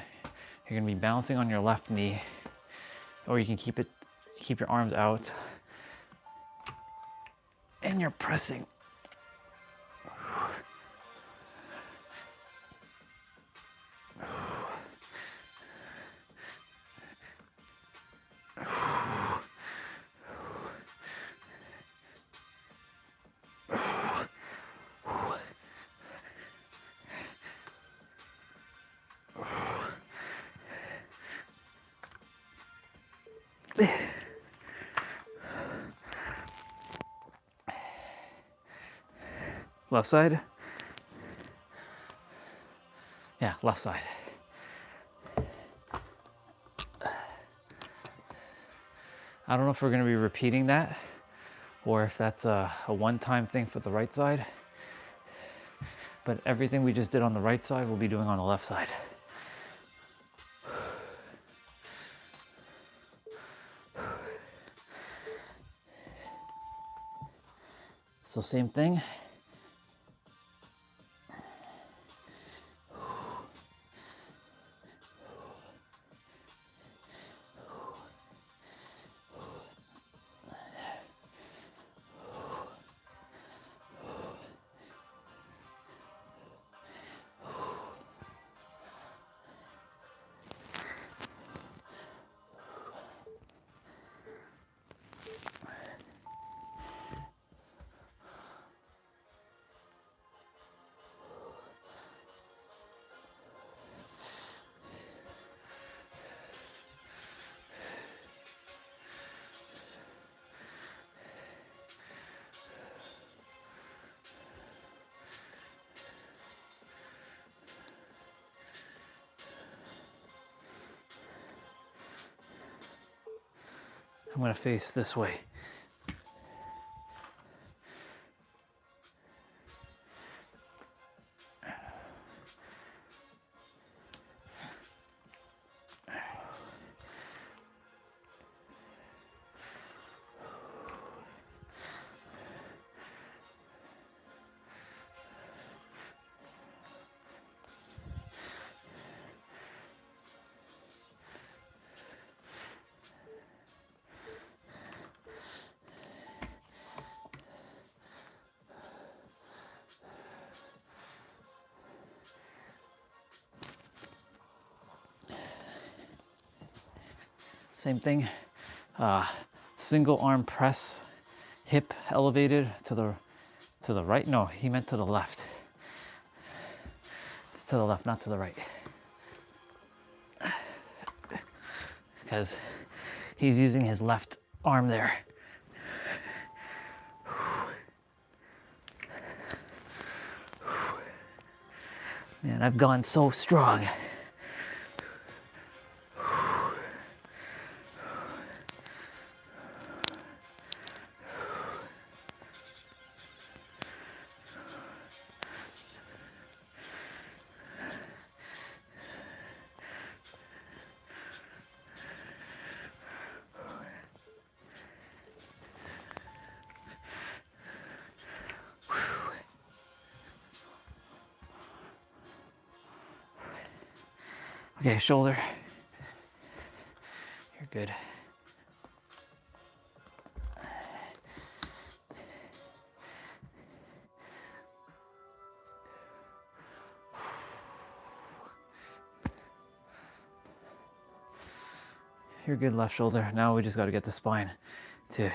You're gonna be bouncing on your left knee, or you can keep your arms out, and you're pressing. Left side? Yeah, left side. I don't know if we're going to be repeating that or if that's a one-time thing for the right side. But everything we just did on the right side, we'll be doing on the left side. So same thing. I'm going to face this way. Same thing, single arm press, hip elevated to the right. No, he meant to the left. It's to the left, not to the right. Because he's using his left arm there. Man, I've gone so strong. Okay, shoulder. You're good. You're good, left shoulder. Now we just got to get the spine to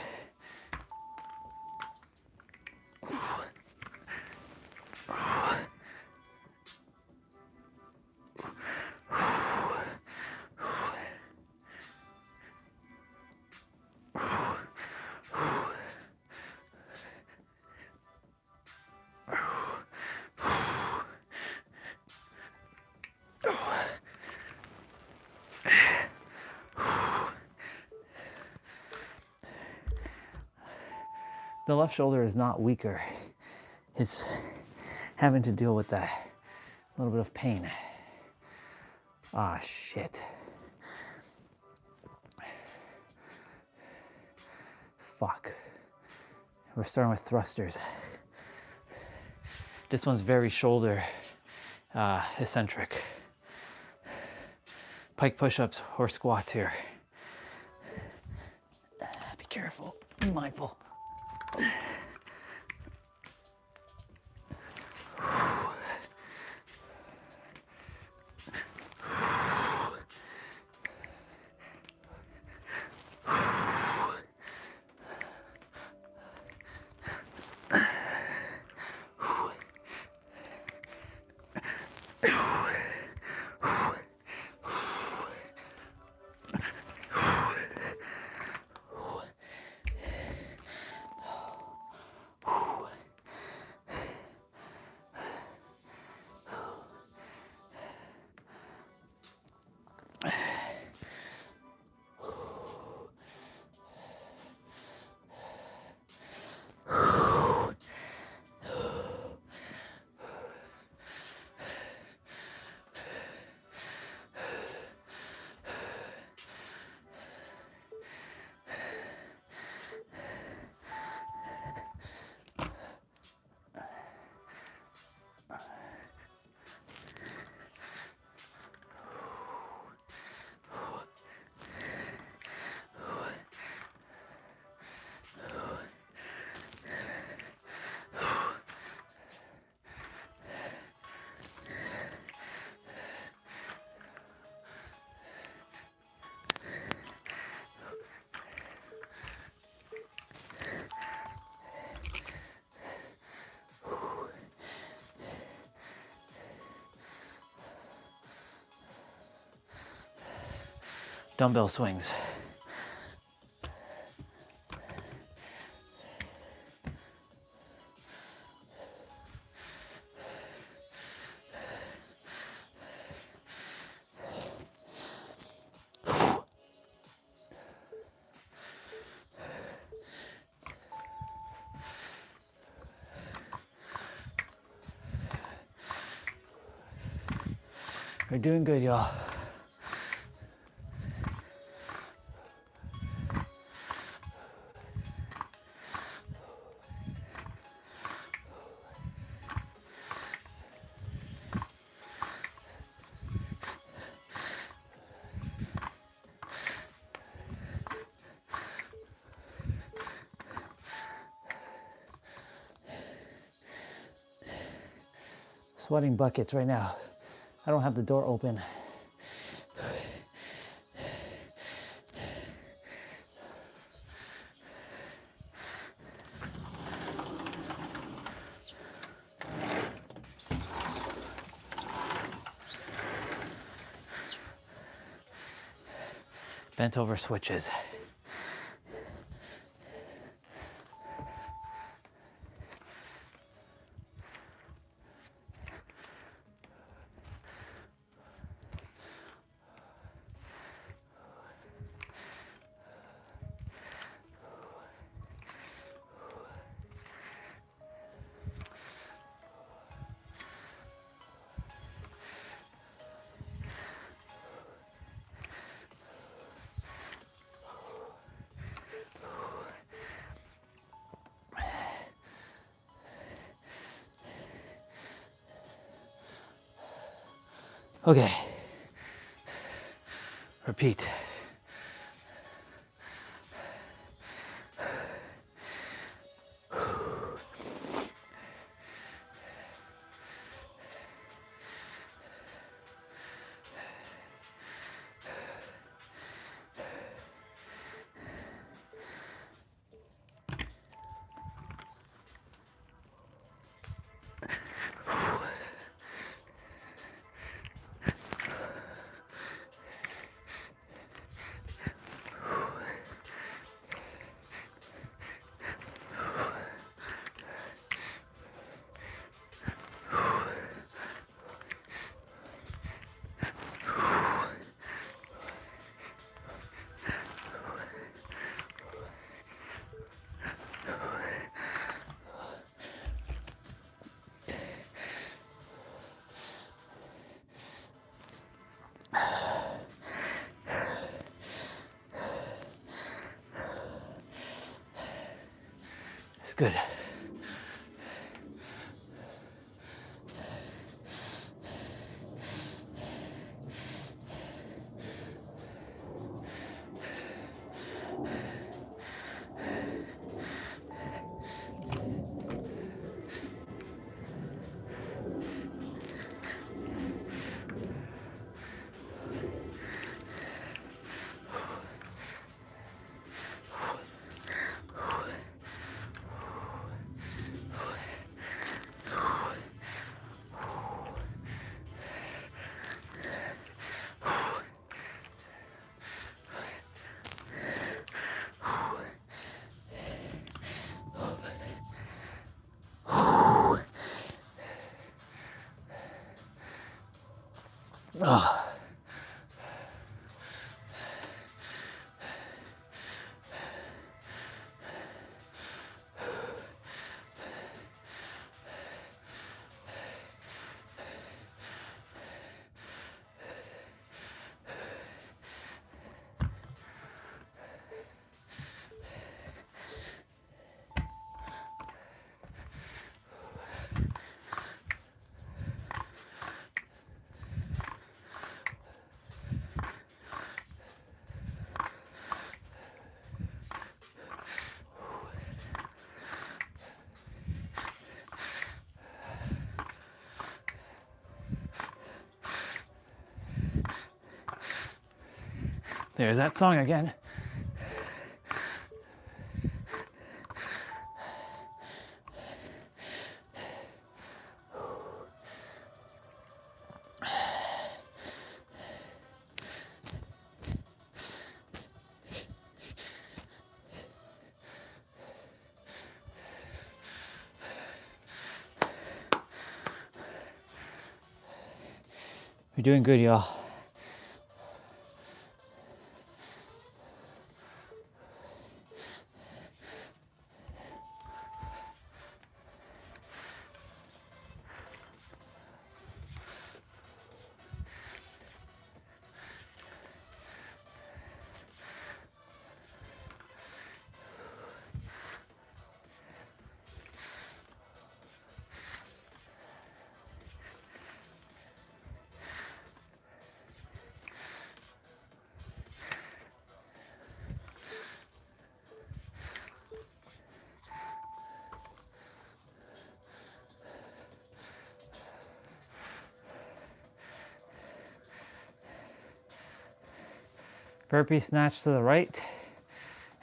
the left shoulder is not weaker. It's having to deal with that little bit of pain. Ah, shit. Fuck. We're starting with thrusters. This one's very shoulder eccentric. Pike push-ups or squats here. Be careful, be mindful. dumbbell swings. We're doing good, y'all. Sweating buckets right now. I don't have the door open. Bent over switches. Okay. Repeat. It's good. Oh. There's that song again. You're doing good, y'all. Burpee snatch to the right,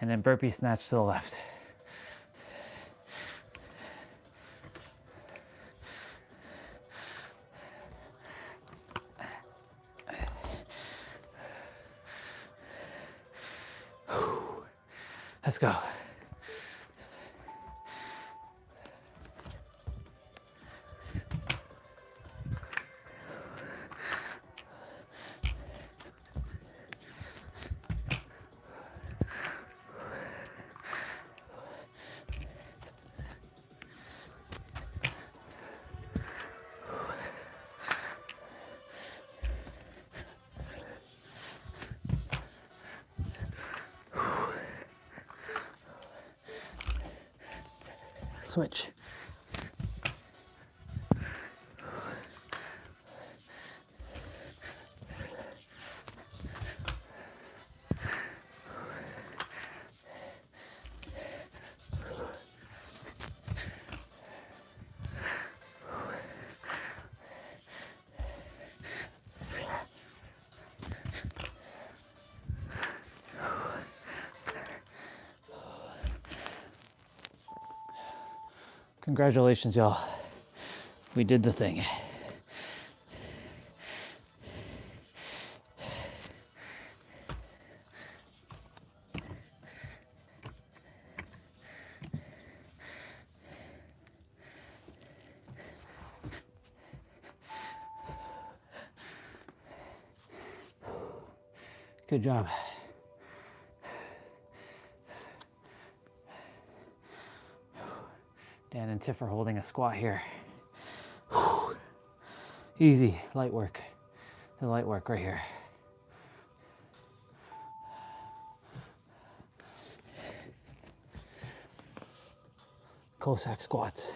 and then burpee snatch to the left. Let's go. Switch. Congratulations, y'all. We did the thing. Good job. Dan and Tiff are holding a squat here. Easy, light work. The light work right here. Cossack squats.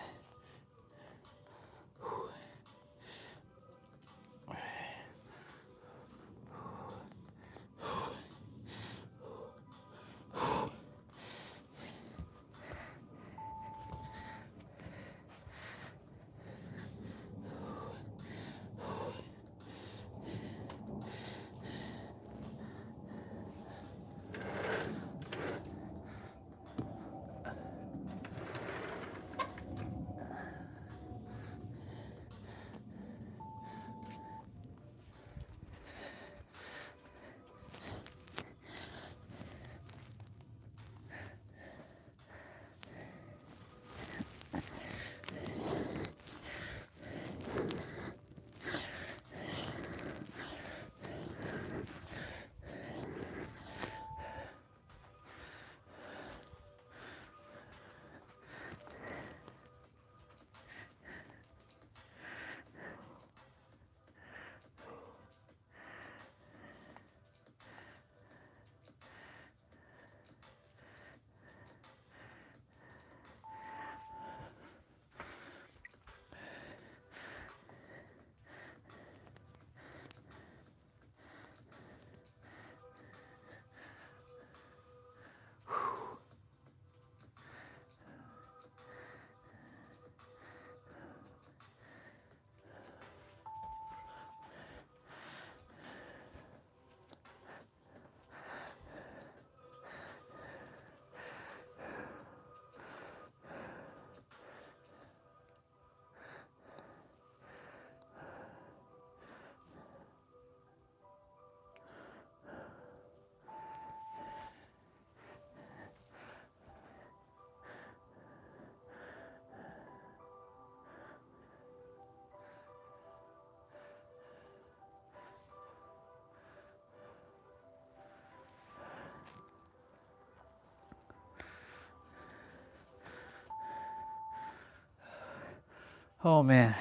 Oh man,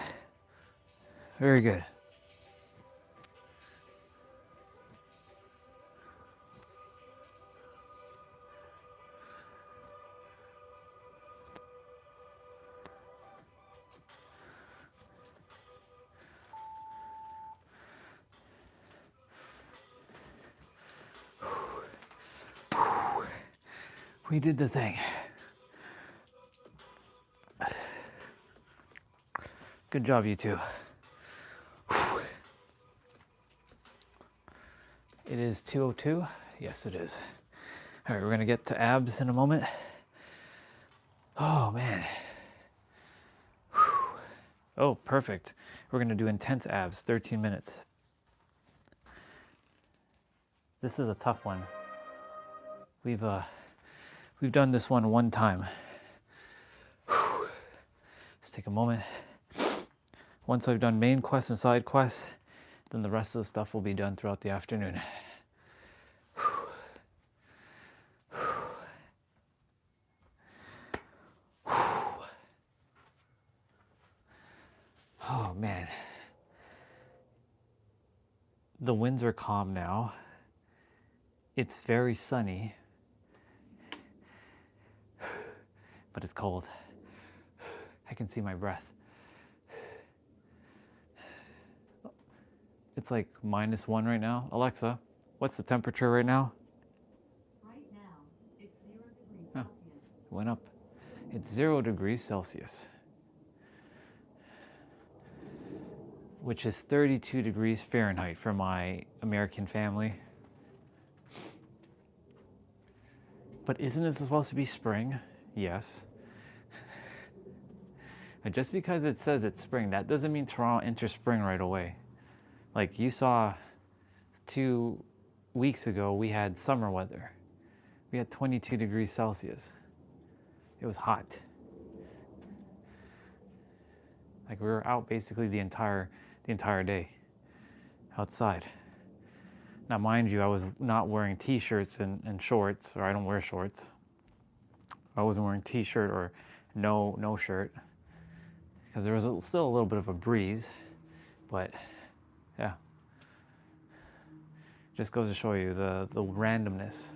very good. We did the thing. Good job, you two. It is 2:02. Yes, it is. All right, we're gonna get to abs in a moment. Oh man. Oh, perfect. We're gonna do intense abs, 13 minutes. This is a tough one. We've done this one time. Let's take a moment. Once I've done main quests and side quests, then the rest of the stuff will be done throughout the afternoon. Oh man. The winds are calm now. It's very sunny, but it's cold. I can see my breath. It's like -1 right now. Alexa, what's the temperature right now? Right now, it's 0 degrees Oh, Celsius. it went up. It's 0 degrees Celsius, which is 32 degrees Fahrenheit for my American family. But isn't it supposed to be spring? Yes. And just because it says it's spring, that doesn't mean Toronto enters spring right away. Like you saw 2 weeks ago, we had summer weather. We had 22 degrees Celsius. It was hot. Like we were out basically the entire day outside. Now, mind you, I was not wearing t-shirts and shorts, or I don't wear shorts. I wasn't wearing t-shirt or no shirt because there was still a little bit of a breeze, but yeah. Just goes to show you the randomness.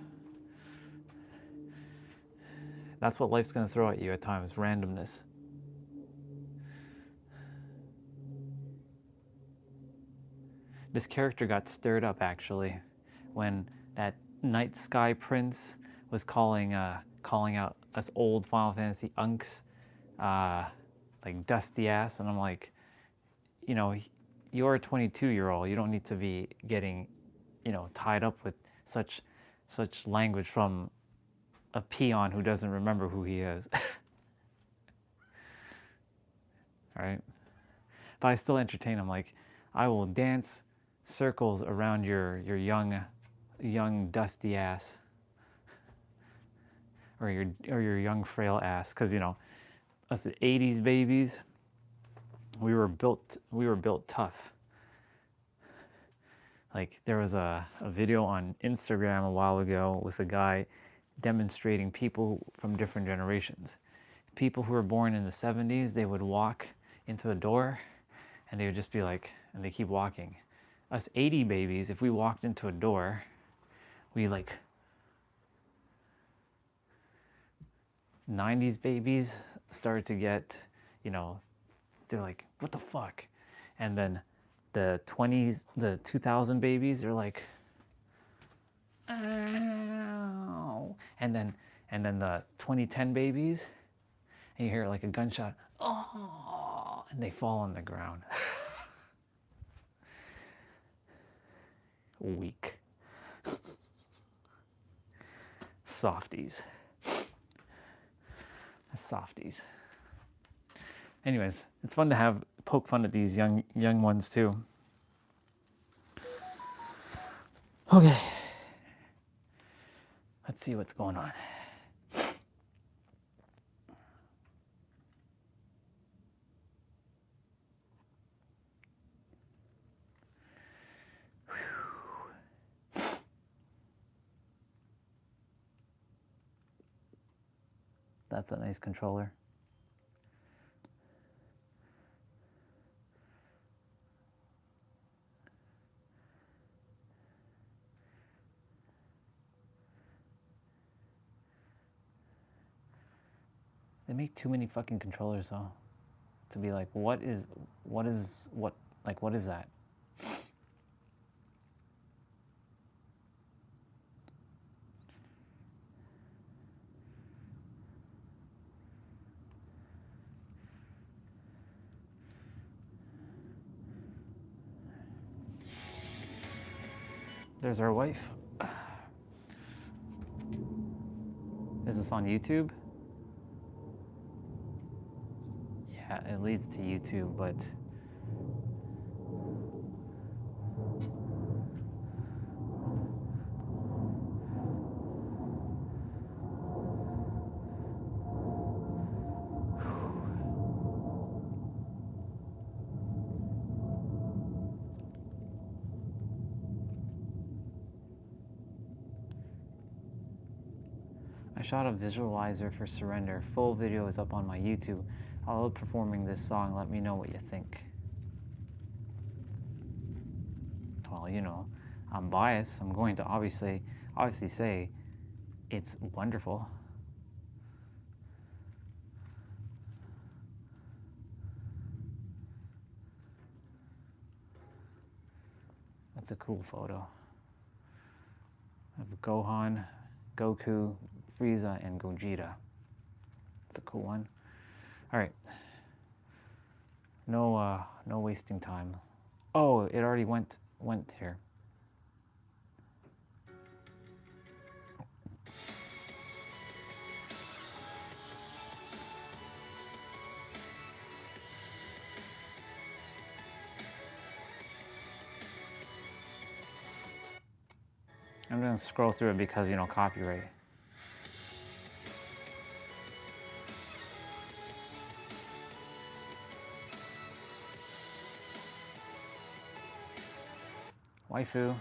That's what life's going to throw at you at times, randomness. This character got stirred up actually when that Night Sky Prince was calling out us old Final Fantasy unks like dusty ass, and I'm like, you know, you're a 22-year-old. You don't need to be getting, you know, tied up with such language from a peon who doesn't remember who he is. Right? But I still entertain him. Like, I will dance circles around your young dusty ass, or your young frail ass, because you know, us 80s babies, we were built tough. Like there was a video on Instagram a while ago with a guy demonstrating people from different generations. People who were born in the 70s, they would walk into a door and they would just be like, and they keep walking. Us 80 babies, if we walked into a door, we like 90s babies started to get, you know, they're like, what the fuck? And then the 20s, the 2000 babies are like, ow. And then the 2010 babies, and you hear like a gunshot, oh, and they fall on the ground. Weak. Softies. Softies. Anyways, it's fun to poke fun at these young ones too. Okay. Let's see what's going on. That's a nice controller. They make too many fucking controllers though. To be like, what is that? There's our wife. Is this on YouTube? Yeah, it leads to YouTube, but I shot a visualizer for Surrender. Full video is up on my YouTube. I love performing this song. Let me know what you think. Well, you know, I'm biased. I'm going to obviously say it's wonderful. That's a cool photo of Gohan, Goku, Frieza, and Gogeta. It's a cool one. All right. No wasting time. Oh, it already went here. I'm gonna scroll through it because, you know, copyright. Waifu.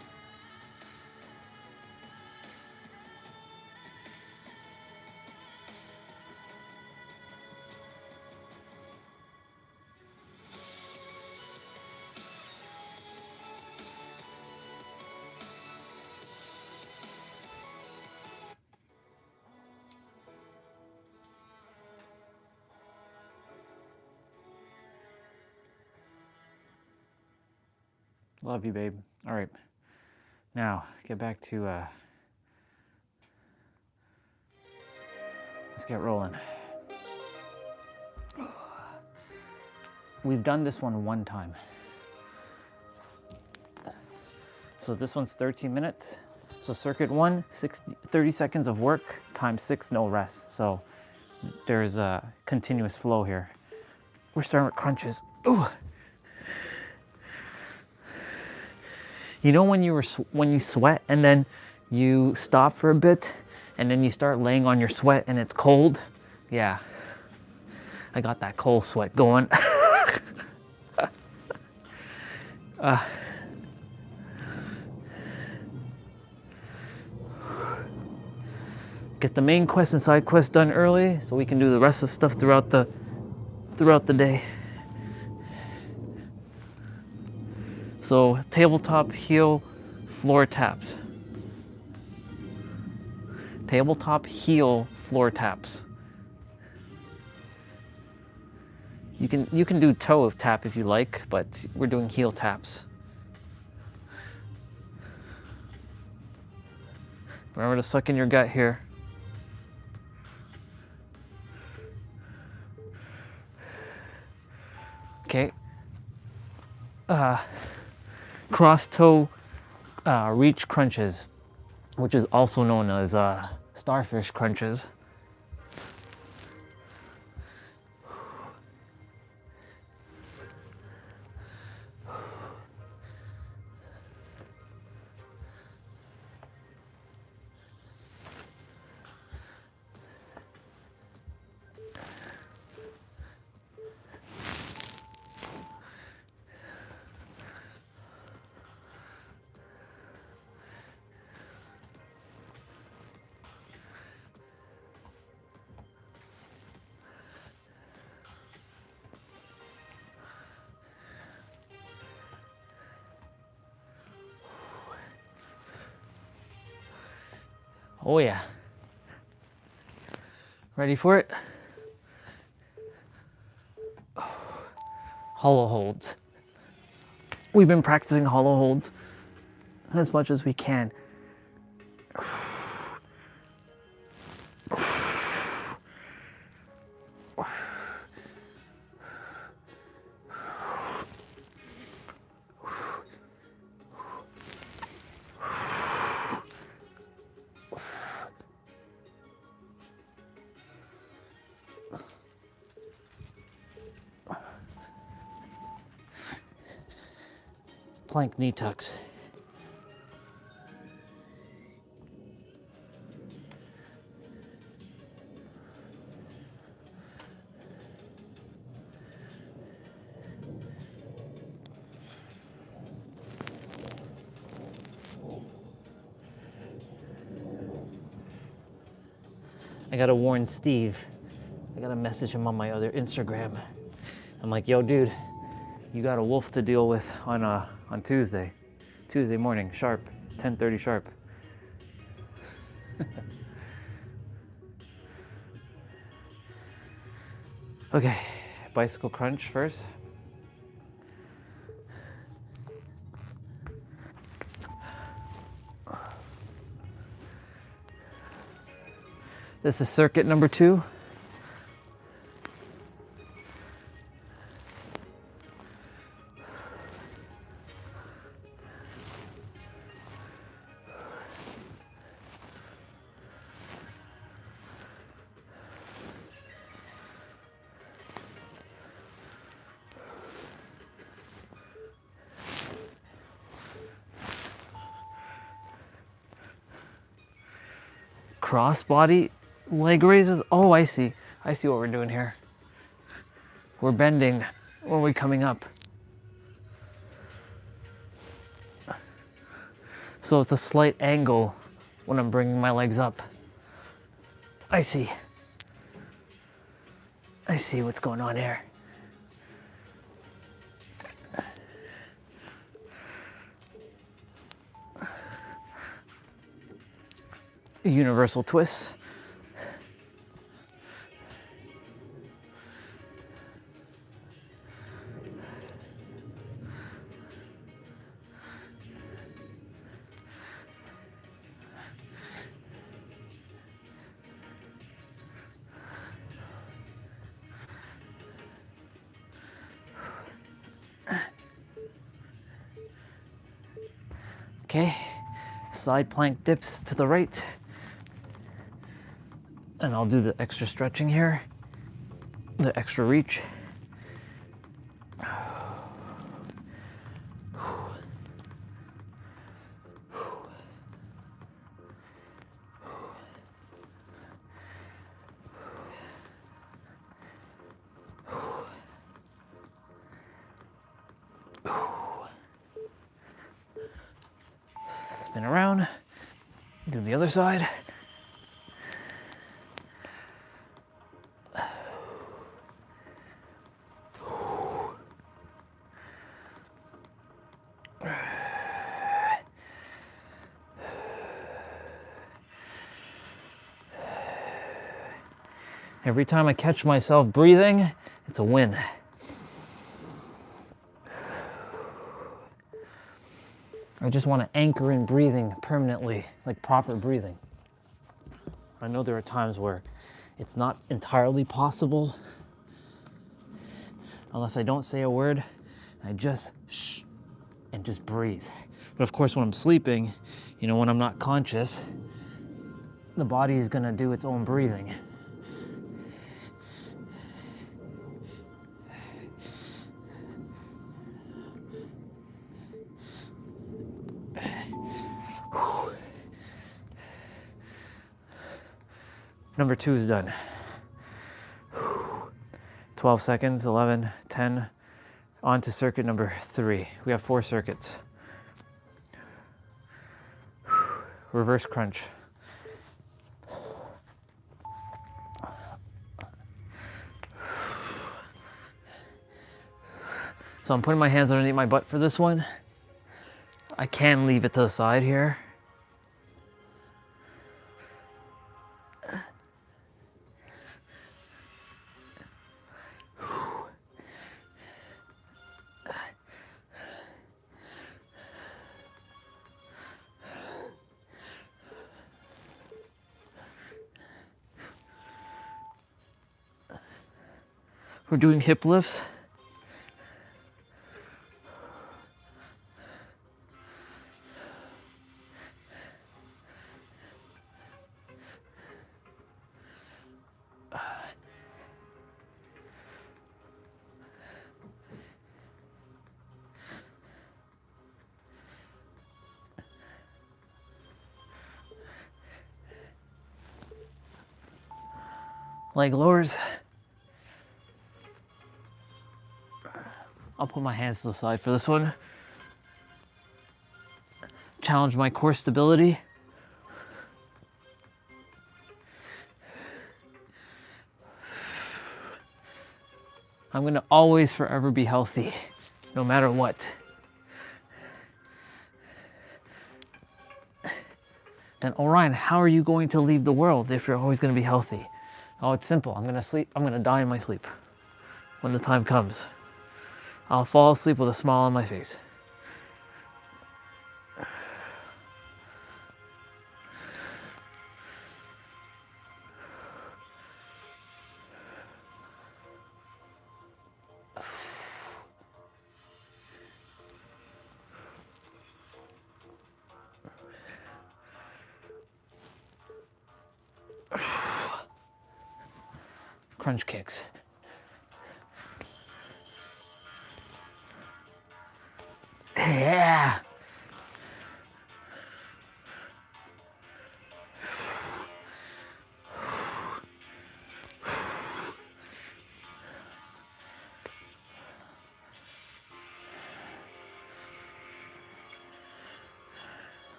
Love you, babe. All right. Now, get back to, let's get rolling. We've done this one time. So this one's 13 minutes. So circuit 1, 30 seconds of work, times 6, no rest. So there's a continuous flow here. We're starting with crunches. Ooh. You know when you sweat and then you stop for a bit and then you start laying on your sweat and it's cold? Yeah, I got that cold sweat going. Get the main quest and side quest done early so we can do the rest of the stuff throughout the day. So tabletop heel floor taps. Tabletop heel floor taps. You can do toe tap if you like, but we're doing heel taps. Remember to suck in your gut here. Okay. Cross toe reach crunches, which is also known as starfish crunches. Oh yeah. Ready for it? hollow holds. We've been practicing hollow holds as much as we can. Plank knee tucks. I gotta warn Steve. I gotta message him on my other Instagram. I'm like, yo, dude, you got a wolf to deal with on Tuesday morning, sharp, 10:30 sharp. Okay, bicycle crunch first. This is circuit number 2. Crossbody leg raises. Oh, I see. I see what we're doing here. We're bending when we're coming up. So it's a slight angle when I'm bringing my legs up. I see. I see what's going on here. Universal twist. Okay, side plank dips to the right. And I'll do the extra stretching here, the extra reach. Spin around, do the other side. Every time I catch myself breathing, it's a win. I just want to anchor in breathing permanently, like proper breathing. I know there are times where it's not entirely possible unless I don't say a word. I just shh and just breathe. But of course, when I'm sleeping, you know, when I'm not conscious, the body is gonna do its own breathing. Number 2 is done. 12 seconds, 11, 10. On to circuit number 3. We have 4 circuits. Reverse crunch. So I'm putting my hands underneath my butt for this one. I can leave it to the side here. We're doing hip lifts. Leg lowers. I'll put my hands to the side for this one. Challenge my core stability. I'm gonna always forever be healthy, no matter what. Then Orion, how are you going to leave the world if you're always gonna be healthy? Oh, it's simple. I'm gonna sleep. I'm gonna die in my sleep when the time comes. I'll fall asleep with a smile on my face. Crunch kicks. Yeah.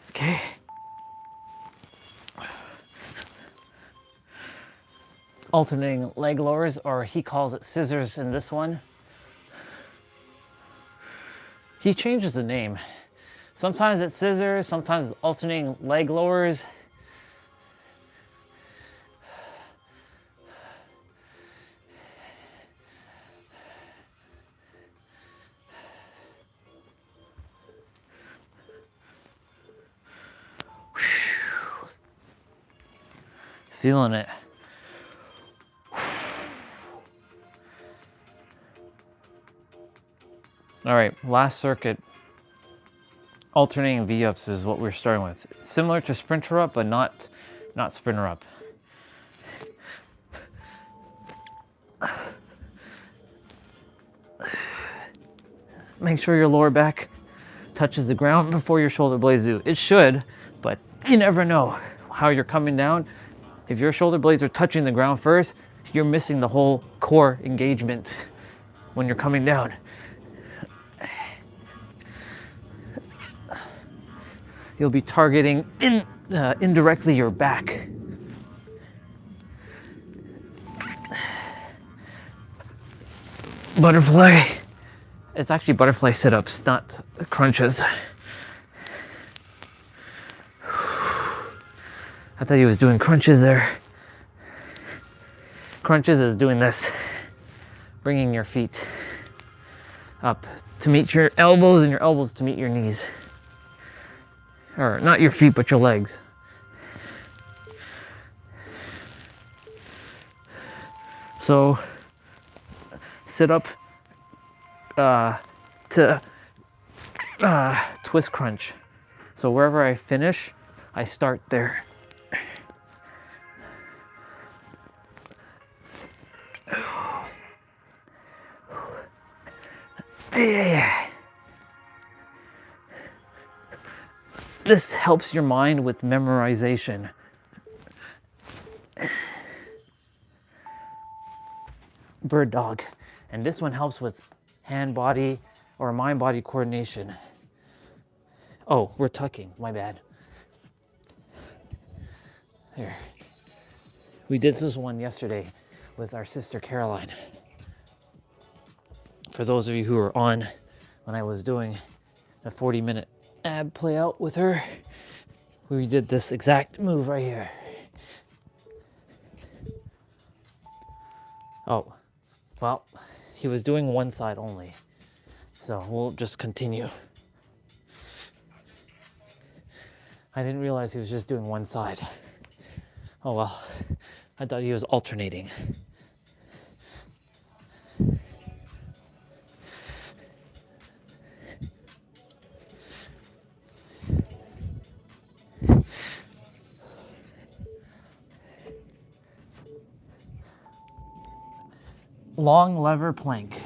Okay. Alternating leg lowers, or he calls it scissors in this one. He changes the name. Sometimes it's scissors, sometimes it's alternating leg lowers. Feeling it. All right, last circuit. Alternating V-ups is what we're starting with. Similar to sprinter up, but not sprinter up. Make sure your lower back touches the ground before your shoulder blades do. It should, but you never know how you're coming down. If your shoulder blades are touching the ground first, you're missing the whole core engagement when you're coming down. You'll be targeting indirectly your back. Butterfly. It's actually butterfly sit-ups, not crunches. I thought he was doing crunches there. Crunches is doing this. Bringing your feet up to meet your elbows and your elbows to meet your knees. Or not your feet, but your legs. So sit up to twist crunch. So wherever I finish, I start there. Yeah. This helps your mind with memorization. Bird dog. And this one helps with hand-body or mind-body coordination. Oh, we're tucking, my bad. There. We did this one yesterday with our sister Caroline. For those of you who were on when I was doing a 40-minute ab play out with her, we did this exact move right here. Oh, well, he was doing one side only, so we'll just continue. I didn't realize he was just doing one side. Oh well, I thought he was alternating. Long lever plank.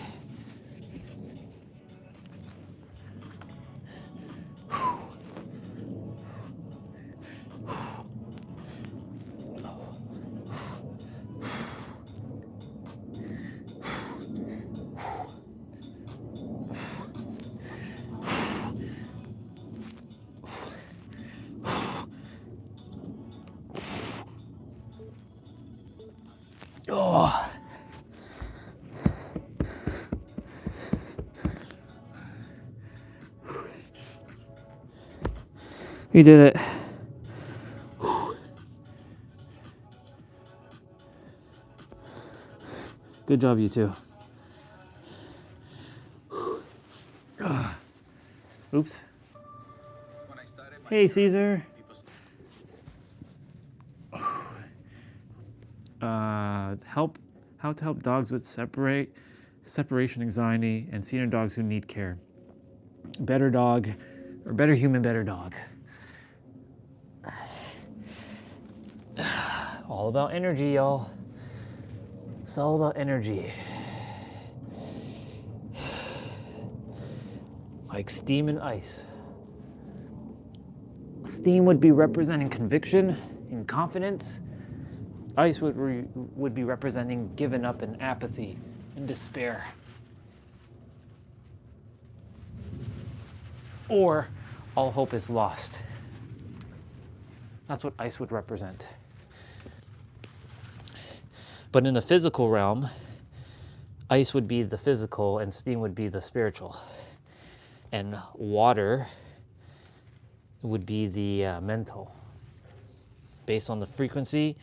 Oh. You did it. Good job, you two. Oops. Hey, Caesar. How to help dogs with separation anxiety and senior dogs who need care. Better dog, or better human, better dog. All about energy, y'all. It's all about energy. Like steam and ice. Steam would be representing conviction and confidence. Ice would be representing giving up and apathy and despair. Or all hope is lost. That's what ice would represent. But in the physical realm, ice would be the physical and steam would be the spiritual. And water would be the mental. Based on the frequency.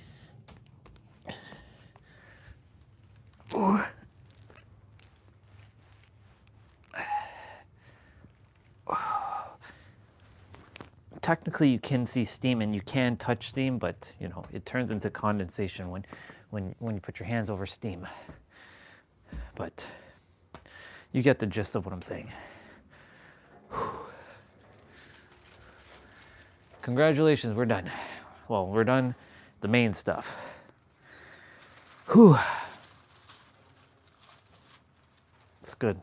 Technically you can see steam and you can touch steam, but you know it turns into condensation when you put your hands over steam. But you get the gist of what I'm saying. Congratulations, we're done. Well, we're done the main stuff. Whew. It's good.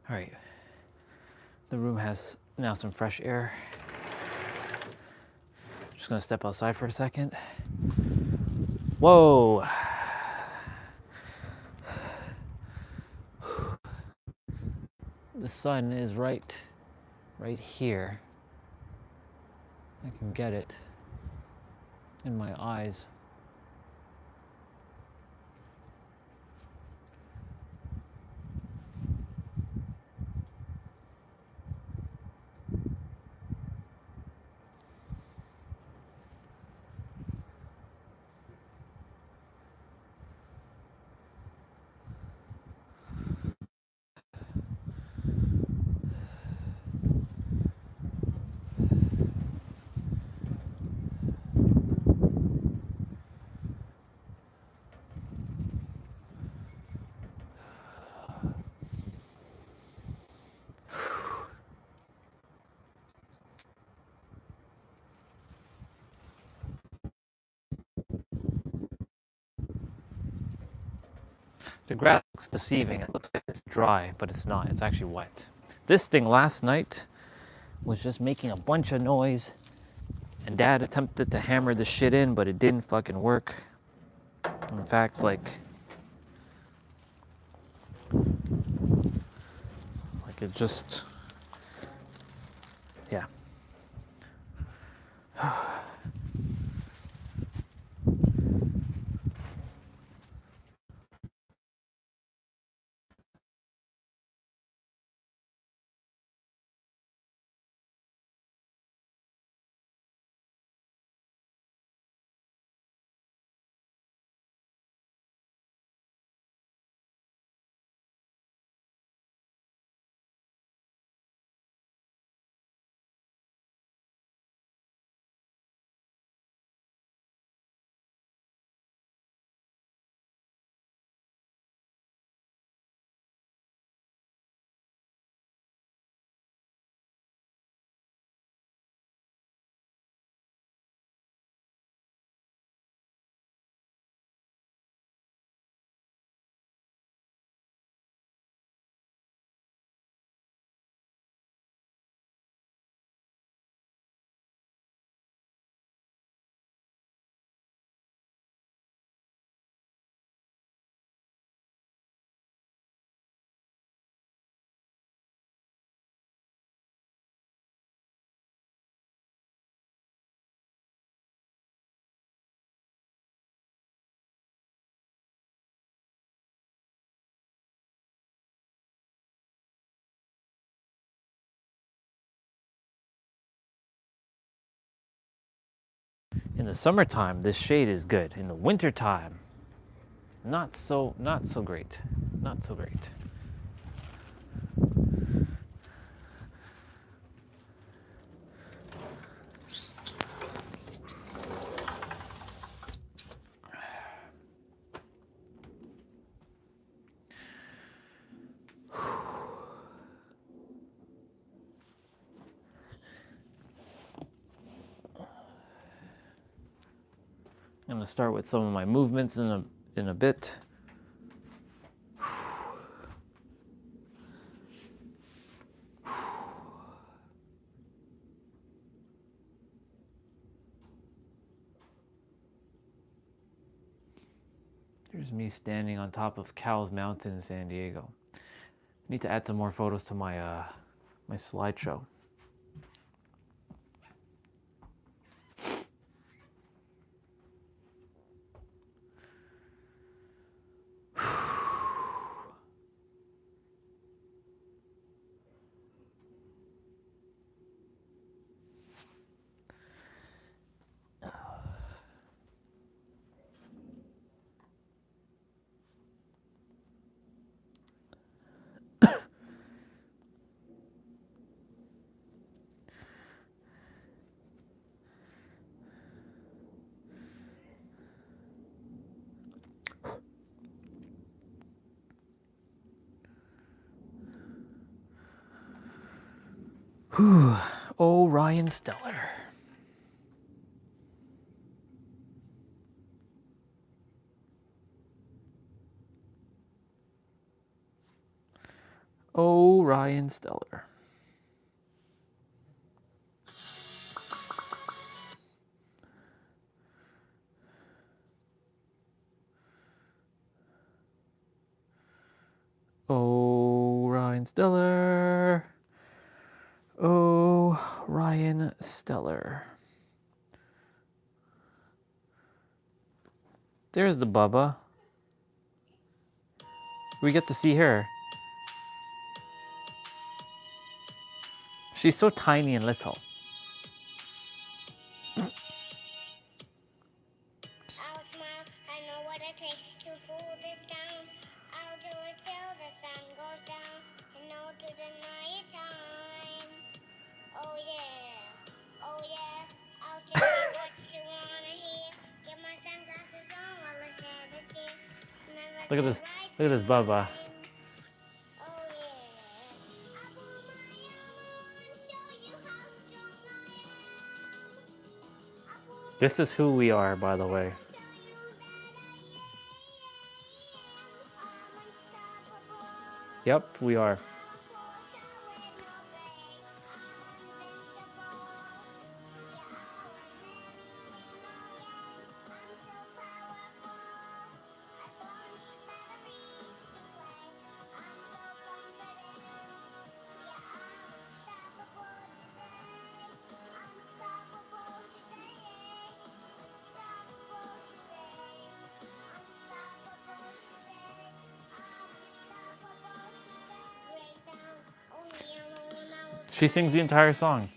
All right, the room has now some fresh air. Just gonna step outside for a second. Whoa. The sun is right here. I can get it in my eyes. The grass looks deceiving. It looks like it's dry, but it's not. It's actually wet. This thing last night was just making a bunch of noise, and Dad attempted to hammer the shit in, but it didn't fucking work. In fact, like it just, yeah. In the summertime, this shade is good. In the wintertime, not so great. Not so great. I'm going to start with some of my movements in a bit. Here's me standing on top of Cowles Mountain in San Diego. I need to add some more photos to my my slideshow. Whew. Oh, Ryan Stellar. Oh, Ryan Stellar. Oh, Ryan Stellar. Oh, Ryan Stellar. There's the Bubba. We get to see her. She's so tiny and little. Look at this. Look at this Bubba. This is who we are, by the way. Yep, we are. She sings the entire song.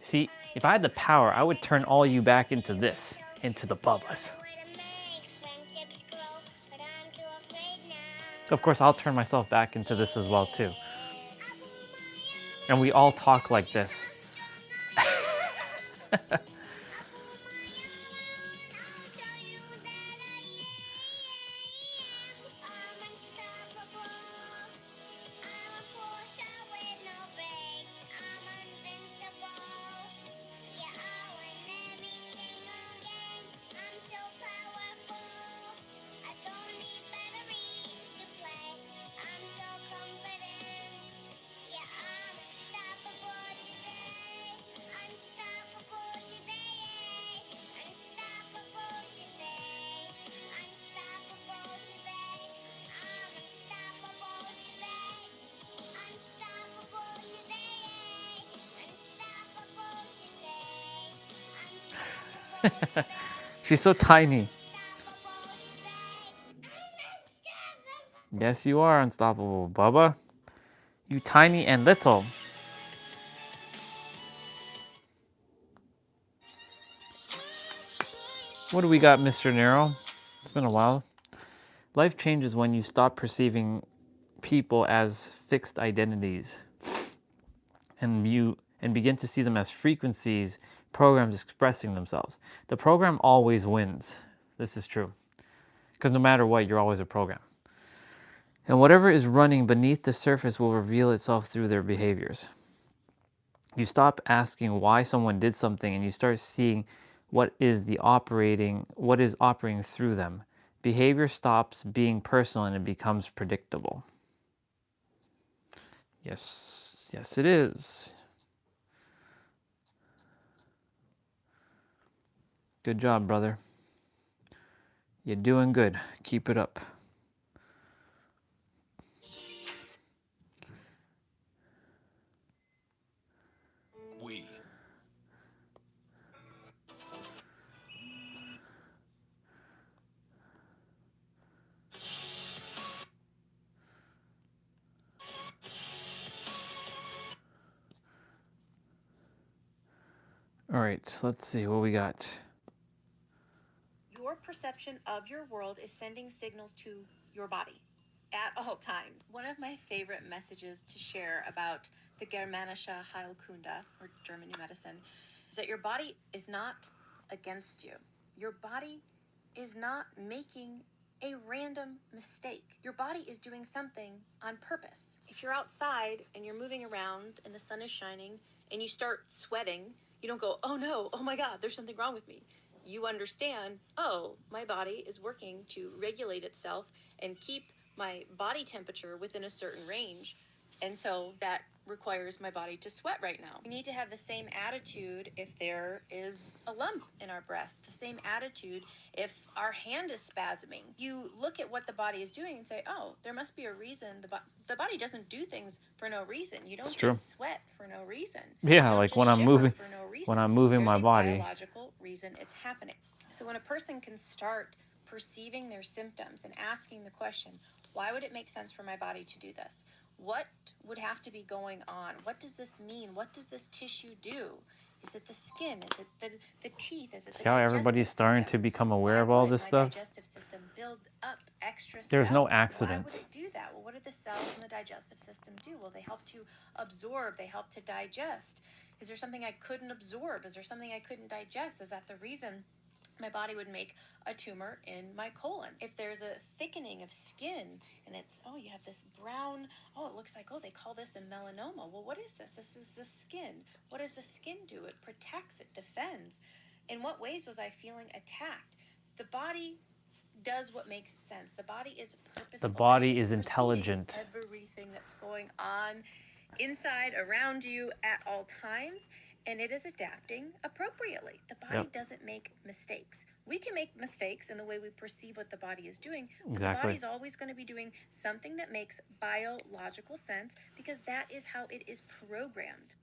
See, if I had the power, I would turn all you back into this, into the Bubbas. Of course, I'll turn myself back into this as well, too. And we all talk like this. She's so tiny. Yes, you are unstoppable, Bubba. You tiny and little. What do we got, Mr. Nero? It's been a while. Life changes when you stop perceiving people as fixed identities and begin to see them as frequencies, programs expressing themselves. The program always wins. This is true. Because no matter what, you're always a program. And whatever is running beneath the surface will reveal itself through their behaviors. You stop asking why someone did something and you start seeing what is operating through them. Behavior stops being personal and it becomes predictable. Yes, yes it is. Good job, brother. You're doing good. Keep it up. We. All right, so let's see what we got. Your perception of your world is sending signals to your body at all times. One of my favorite messages to share about the Germanische Heilkunde, or German New Medicine, is that your body is not against you. Your body is not making a random mistake. Your body is doing something on purpose. If you're outside and you're moving around and the sun is shining and you start sweating, you don't go, oh no, oh my God, there's something wrong with me. You understand, oh, my body is working to regulate itself and keep my body temperature within a certain range. And so that requires my body to sweat right now. We need to have the same attitude if there is a lump in our breast, the same attitude if our hand is spasming. You look at what the body is doing and say, oh, there must be a reason. The body doesn't do things for no reason. You don't just sweat for no reason. Yeah, like when I'm moving, my body. There's a biological reason it's happening. So when a person can start perceiving their symptoms and asking the question, why would it make sense for my body to do this? What would have to be going on? What does this mean? What does this tissue do? Is it the skin? Is it the teeth? Is it See the how digestive everybody's starting system? to become aware of all this stuff? My digestive system build up extra There's cells. no Why accidents. would it do that? Well, what do the cells in the digestive system do? Well, they help to absorb. They help to digest. Is there something I couldn't absorb? Is there something I couldn't digest? Is that the reason my body would make a tumor in my colon? If there's a thickening of skin and it's, oh, you have this brown, oh, it looks like, oh, they call this a melanoma. Well, what is this? This is the skin. What does the skin do? It protects, it defends. In what ways was I feeling attacked? The body does what makes sense. The body is purposeful. The body It's is intelligent. perceiving everything that's going on inside, around you at all times, and it is adapting appropriately. The body doesn't make mistakes. We can make mistakes in the way we perceive what the body is doing, but the body's always going to be doing something that makes biological sense because that is how it is programmed.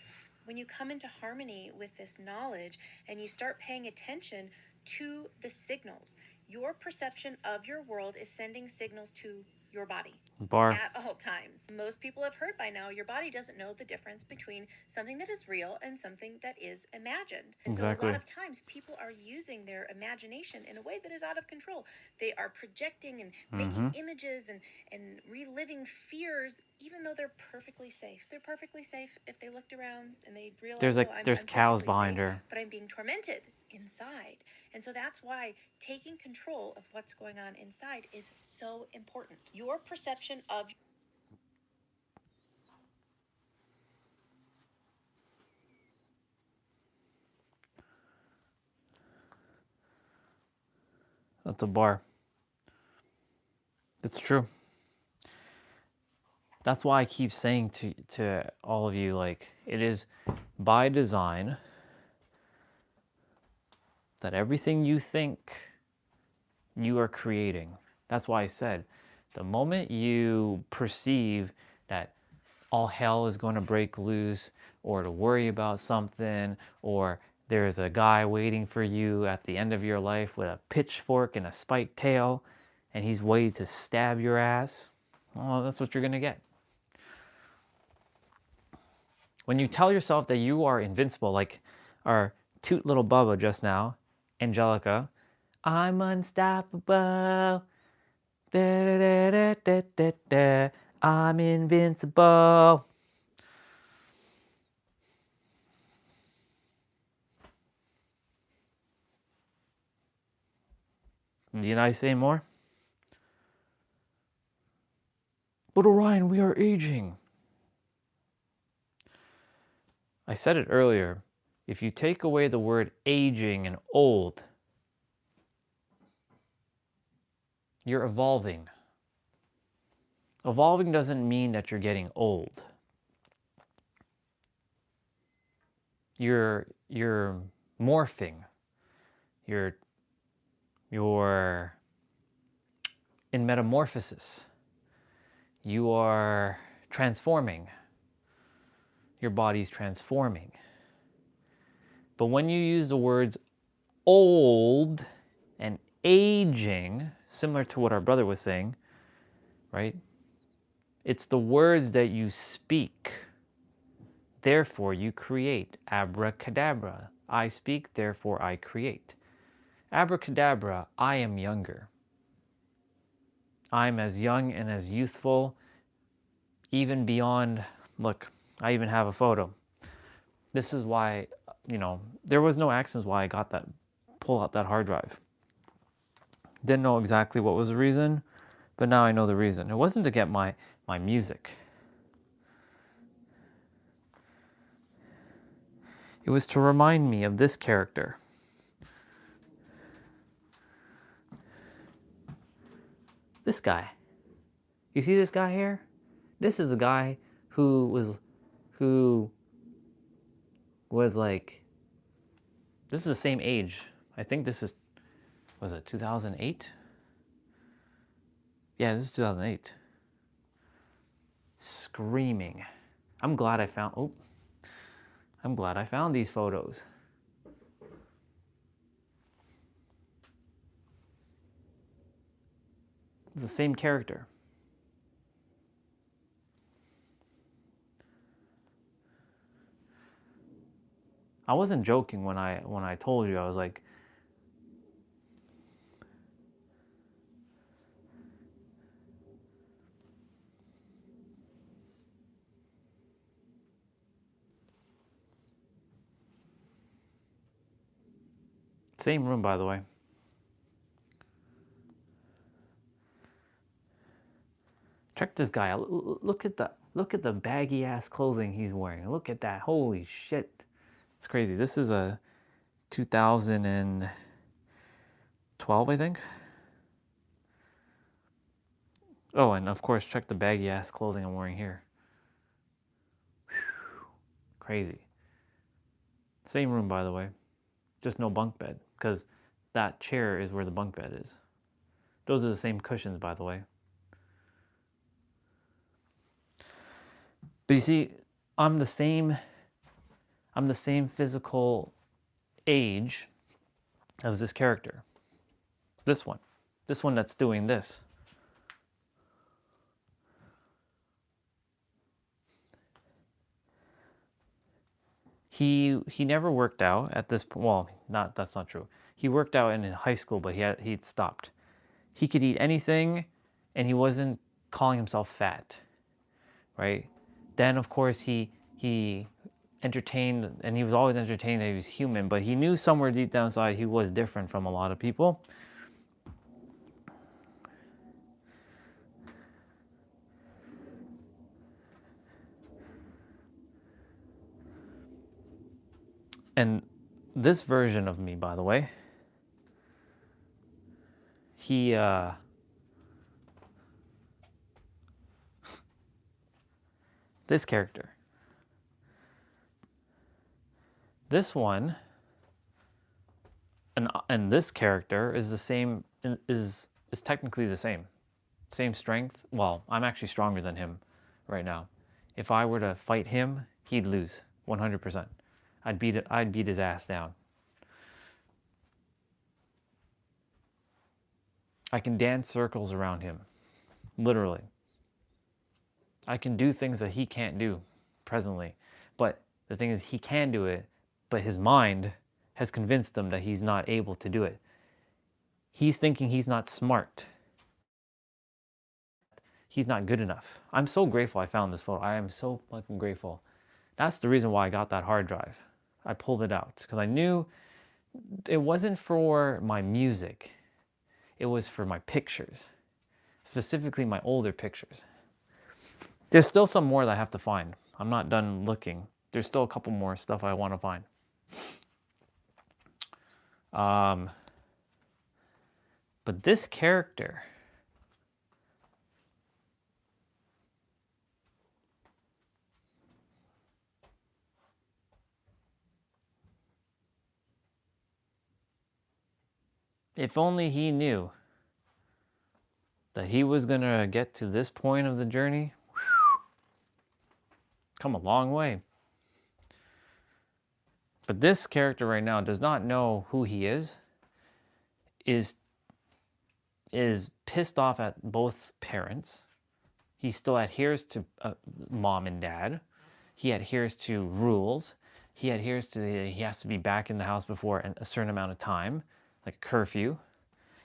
When you come into harmony with this knowledge and you start paying attention to the signals, your perception of your world is sending signals to your body at all times. Most people have heard by now, your body doesn't know the difference between something that is real and something that is imagined. And so a lot of times people are using their imagination in a way that is out of control. They are projecting and making images and reliving fears, even though they're perfectly safe. They're perfectly safe if they looked around and they realized, there's cows behind her. But I'm being tormented inside. And so that's why taking control of what's going on inside is so important. Your perception of That's a bar. It's true. That's why I keep saying to all of you, like, it is by design that everything you think you are creating. That's why I said, the moment you perceive that all hell is going to break loose, or to worry about something, or there's a guy waiting for you at the end of your life with a pitchfork and a spiked tail, and he's waiting to stab your ass, well, that's what you're going to get. When you tell yourself that you are invincible, like our cute little Bubba just now, Angelica, I'm unstoppable. Da, da, da, da, da, da. I'm invincible. Need I say more? But Orion, we are aging. I said it earlier. If you take away the word aging and old, you're evolving. Evolving doesn't mean that you're getting old. You're morphing. You're in metamorphosis. You are transforming. Your body's transforming. But when you use the words old and aging, similar to what our brother was saying, right? It's the words that you speak. Therefore, you create. Abracadabra. I speak, therefore I create. Abracadabra, I am younger. I'm as young and as youthful, even beyond, look, I even have a photo. This is why, there was no accidents why I got that, pull out that hard drive. Didn't know exactly what was the reason, but now I know the reason. It wasn't to get my music. It was to remind me of this character. This guy. You see this guy here? This is a guy who was like, this is the same age. I think this is, was it 2008? Yeah, this is 2008. Screaming. I'm glad I found these photos. It's the same character. I wasn't joking when I told you. I was like, same room, by the way. Check this guy out. Look at the baggy ass clothing he's wearing. Look at that. Holy shit. It's crazy. This is a 2012, I think. Oh, and of course, check the baggy ass clothing I'm wearing here. Whew. Crazy. Same room, by the way. Just no bunk bed, because that chair is where the bunk bed is. Those are the same cushions, by the way. But you see, I'm the same physical age as this character. This one that's doing this. He never worked out at this point. Well, that's not true. He worked out in high school, but he'd stopped. He could eat anything, and he wasn't calling himself fat, right? Then of course he entertained, and he was always entertained that he was human, but he knew somewhere deep down inside he was different from a lot of people. And this version of me, by the way, this character. This one and this character is the same, is technically the same. Same strength. Well, I'm actually stronger than him right now. If I were to fight him, he'd lose 100%. I'd beat his ass down. I can dance circles around him. Literally. I can do things that he can't do presently. But the thing is, he can do it, but his mind has convinced him that he's not able to do it. He's thinking he's not smart. He's not good enough. I'm so grateful I found this photo. I am so fucking grateful. That's the reason why I got that hard drive. I pulled it out because I knew it wasn't for my music. It was for my pictures, specifically my older pictures. There's still some more that I have to find. I'm not done looking. There's still a couple more stuff I want to find. But this character, if only he knew that he was going to get to this point of the journey, come a long way. But this character right now does not know who he is pissed off at both parents. He still adheres to mom and dad. He adheres to rules. He adheres to he has to be back in the house before a certain amount of time, like a curfew.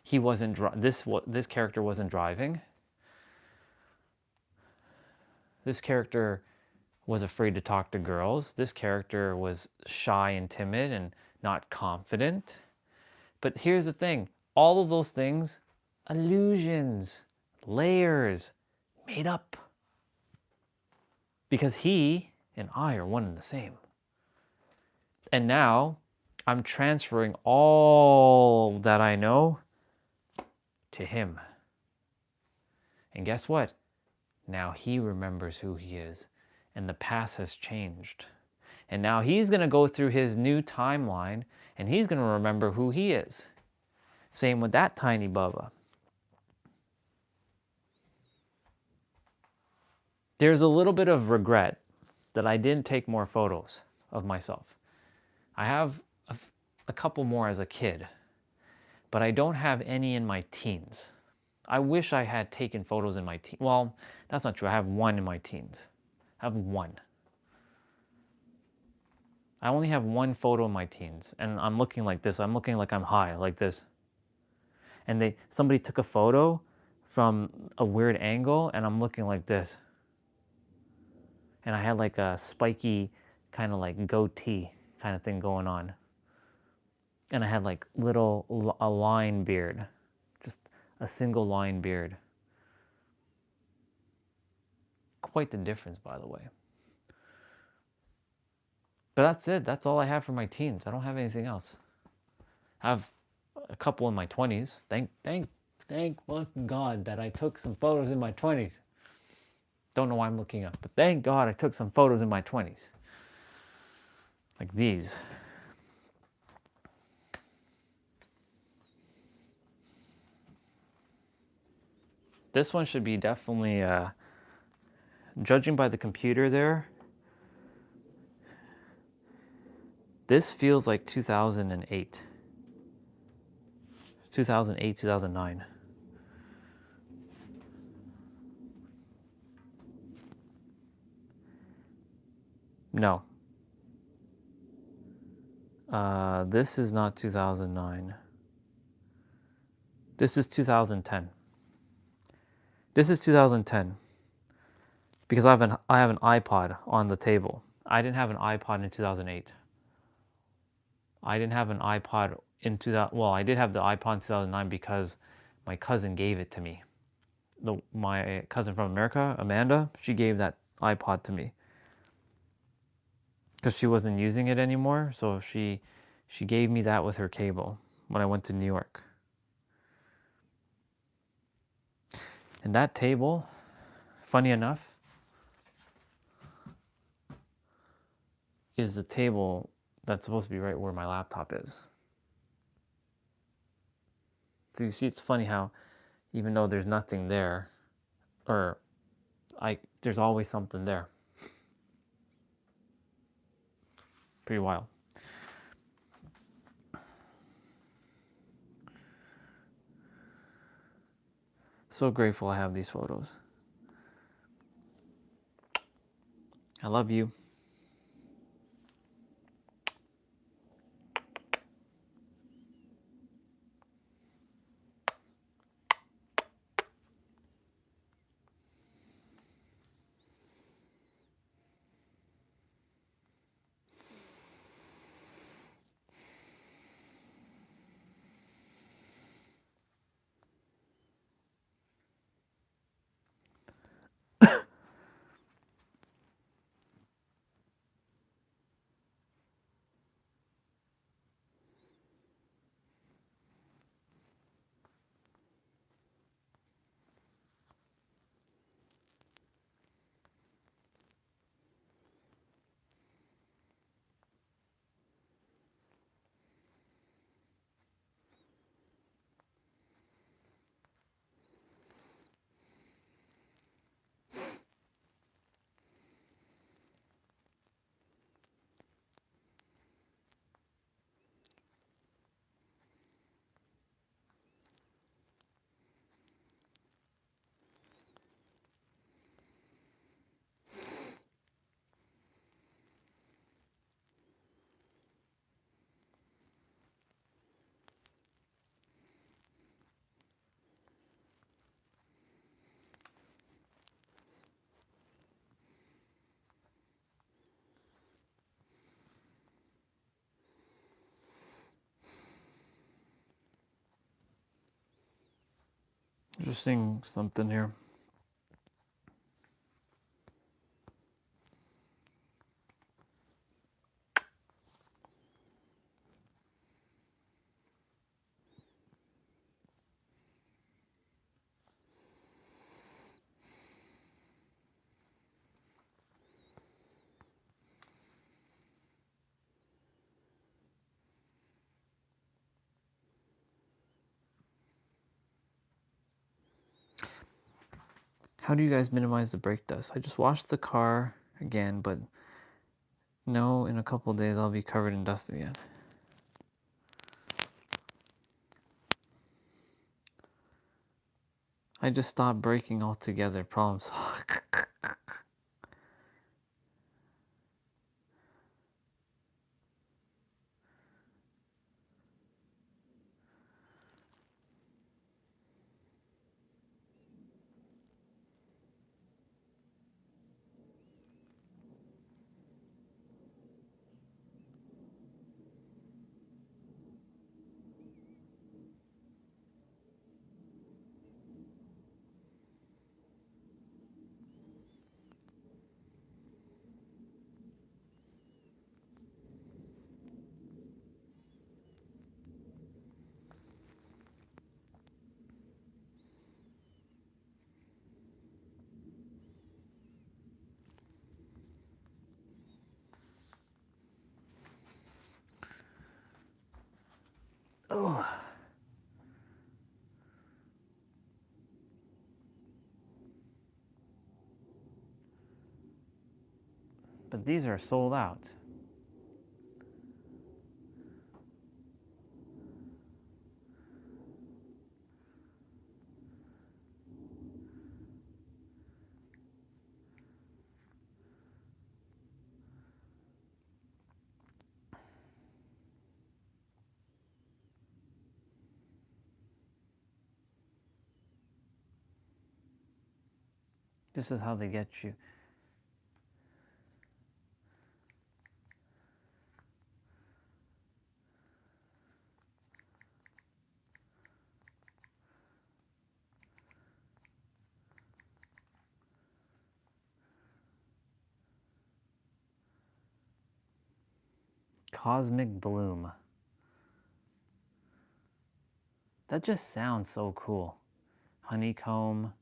He wasn't this character wasn't driving. This character was afraid to talk to girls. This character was shy and timid and not confident. But here's the thing, all of those things, illusions, layers, made up. Because he and I are one and the same. And now I'm transferring all that I know to him. And guess what? Now he remembers who he is, and the past has changed. And now he's going to go through his new timeline, and he's going to remember who he is. Same with that tiny Bubba. There's a little bit of regret that I didn't take more photos of myself. I have a couple more as a kid, but I don't have any in my teens. I wish I had taken photos in my teens. Well, that's not true. I have one in my teens. I have one. I only have one photo in my teens, and I'm looking like this. I'm looking like I'm high, like this. And somebody took a photo from a weird angle, and I'm looking like this. And I had like a spiky kind of like goatee kind of thing going on. And I had like a line beard, just a single line beard. Quite the difference, by the way. But that's it. That's all I have for my teens. I don't have anything else. I have a couple in my 20s. Thank fucking God that I took some photos in my 20s. Don't know why I'm looking up, but thank God I took some photos in my 20s. Like these. This one should be definitely, judging by the computer there, this feels like 2008. 2008, 2009. No. This is not 2009. This is 2010. This is 2010. Because I have an iPod on the table. I didn't have an iPod in 2008. I didn't have an iPod in 2000. Well, I did have the iPod in 2009 because my cousin gave it to me. My cousin from America, Amanda, she gave that iPod to me. Because she wasn't using it anymore, so she gave me that with her cable when I went to New York. And that table, funny enough, is the table that's supposed to be right where my laptop is. So you see, it's funny how even though there's nothing there, there's always something there. Pretty wild. So grateful I have these photos. I love you. Interesting something here. How do you guys minimize the brake dust? I just washed the car again, but no, in a couple of days I'll be covered in dust again. I just stopped braking altogether. Problem solved. Oh. But these are sold out. This is how they get you. Cosmic Bloom. That just sounds so cool. Honeycomb.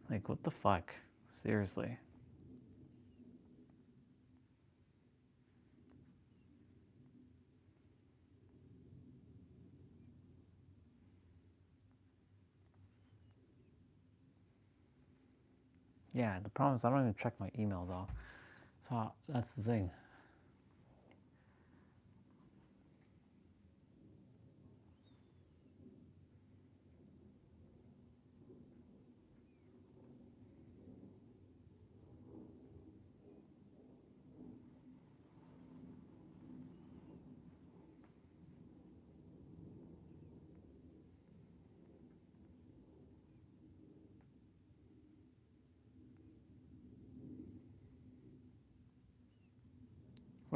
Like, what the fuck? Seriously. Yeah, the problem is I don't even check my email though. So that's the thing.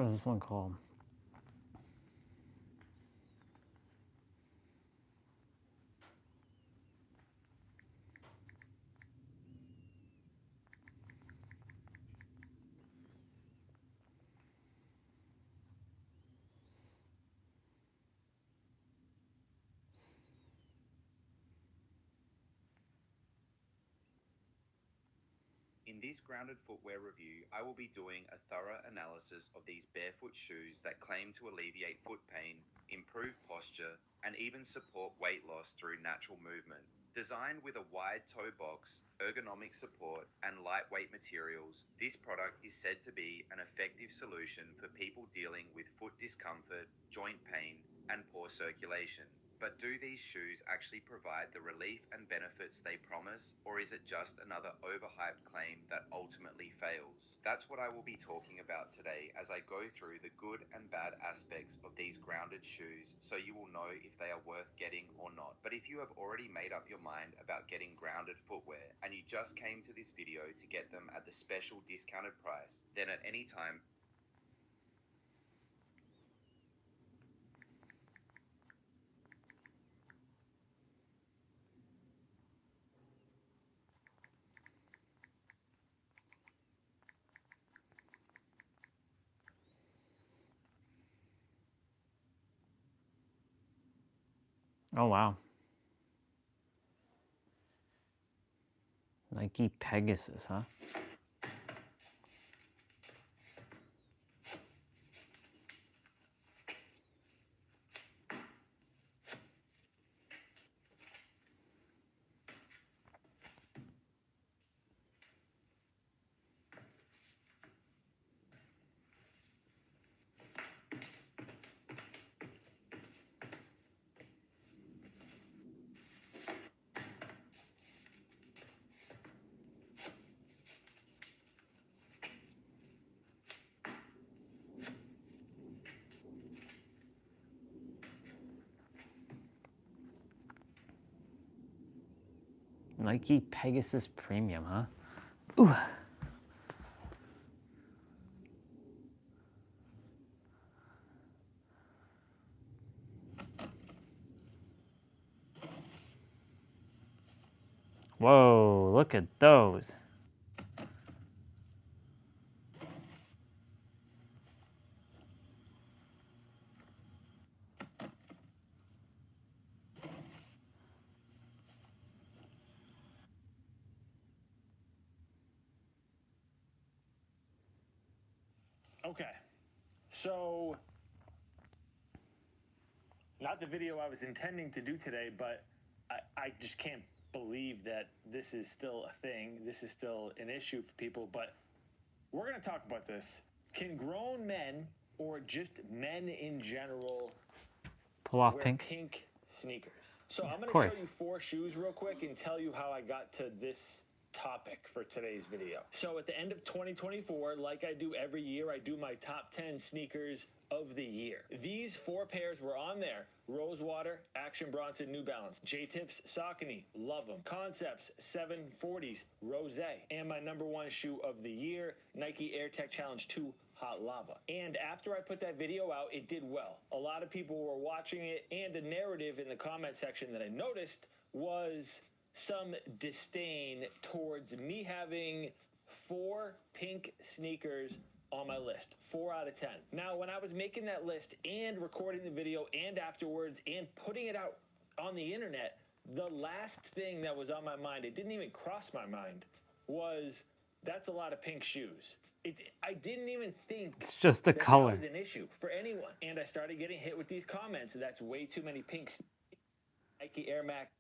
What is this one called? In this grounded footwear review, I will be doing a thorough analysis of these barefoot shoes that claim to alleviate foot pain, improve posture, and even support weight loss through natural movement. Designed with a wide toe box, ergonomic support, and lightweight materials, this product is said to be an effective solution for people dealing with foot discomfort, joint pain, and poor circulation. But do these shoes actually provide the relief and benefits they promise, or is it just another overhyped claim that ultimately fails? That's what I will be talking about today as I go through the good and bad aspects of these grounded shoes, so you will know if they are worth getting or not. But if you have already made up your mind about getting grounded footwear and you just came to this video to get them at the special discounted price, then at any time Oh, wow. Nike Pegasus, huh? Nike Pegasus Premium, huh? Ooh. Whoa, look at those. Okay, so not the video I was intending to do today, but I just can't believe that this is still a thing. This is still an issue for people, but we're going to talk about this. Can grown men or just men in general Pull off wear pink? sneakers? So I'm Of going to course. show you 4 shoes real quick and tell you how I got to this topic for today's video. So at the end of 2024, like I do every year, I do my top 10 sneakers of the year. These 4 pairs were on there: Rosewater, Action Bronson, New Balance, J-Tips, Saucony, love them, Concepts, 740s, Rose, and my number 1 shoe of the year, Nike Air Tech Challenge 2 Hot Lava. And after I put that video out, it did well. A lot of people were watching it, and a narrative in the comment section that I noticed was some disdain towards me having 4 pink sneakers on my list. 4 out of 10. Now, when I was making that list and recording the video and afterwards and putting it out on the internet, the last thing that was on my mind, it didn't even cross my mind, was that's a lot of pink shoes. I didn't even think It's just the color. that was an issue for anyone. And I started getting hit with these comments. That's way too many pinks. Nike Air Max.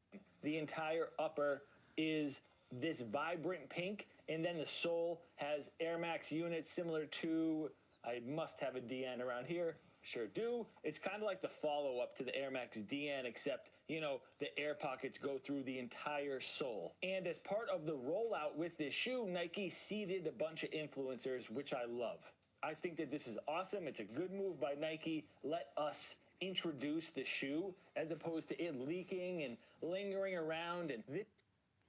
The entire upper is this vibrant pink, and then the sole has Air Max units similar to, I must have a DN around here. Sure do. It's kind of like the follow-up to the Air Max DN, except, you know, the air pockets go through the entire sole. And as part of the rollout with this shoe, Nike seeded a bunch of influencers, which I love. I think that this is awesome. It's a good move by Nike. Let us introduce the shoe as opposed to it leaking and lingering around and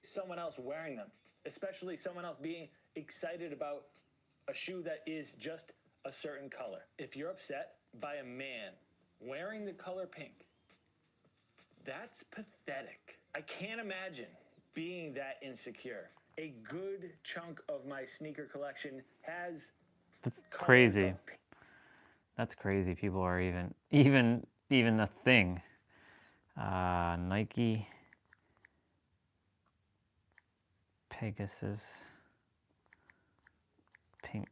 someone else wearing them, especially someone else being excited about a shoe that is just a certain color. If you're upset by a man wearing the color pink, that's pathetic. I can't imagine being that insecure. A good chunk of my sneaker collection has That's colors crazy. of pink. That's crazy. People are even a thing. Nike, Pegasus, pink.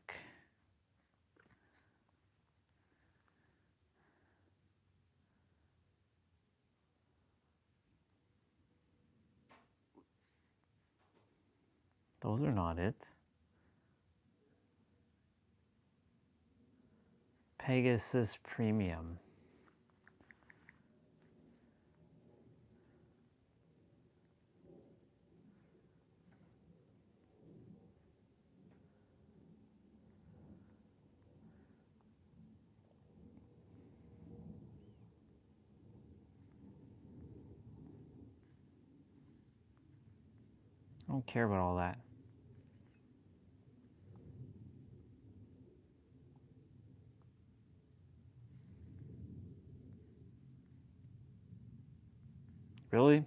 Those are not it. Pegasus Premium. I don't care about all that. Really?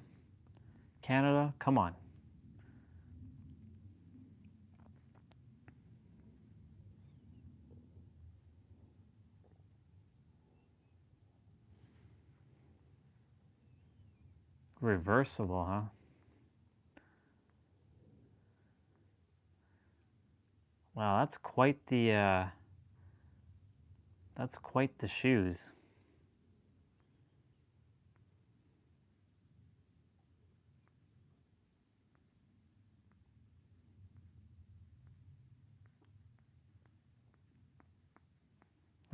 Canada? Come on. Reversible, huh? Wow, that's quite the shoes.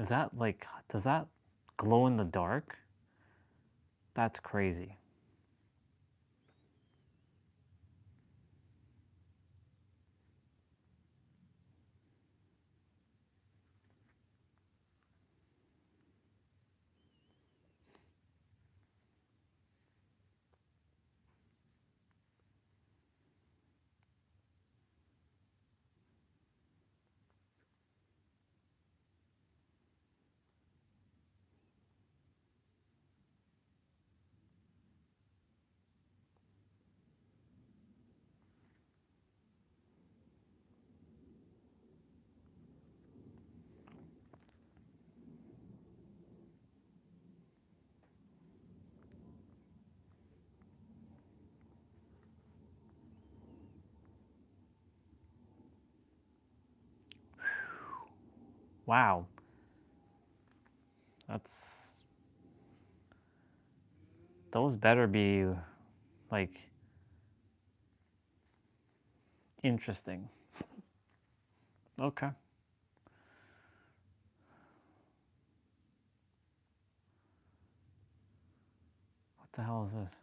Is that like, does that glow in the dark? That's crazy. Wow. Those better be like interesting. Okay. What the hell is this?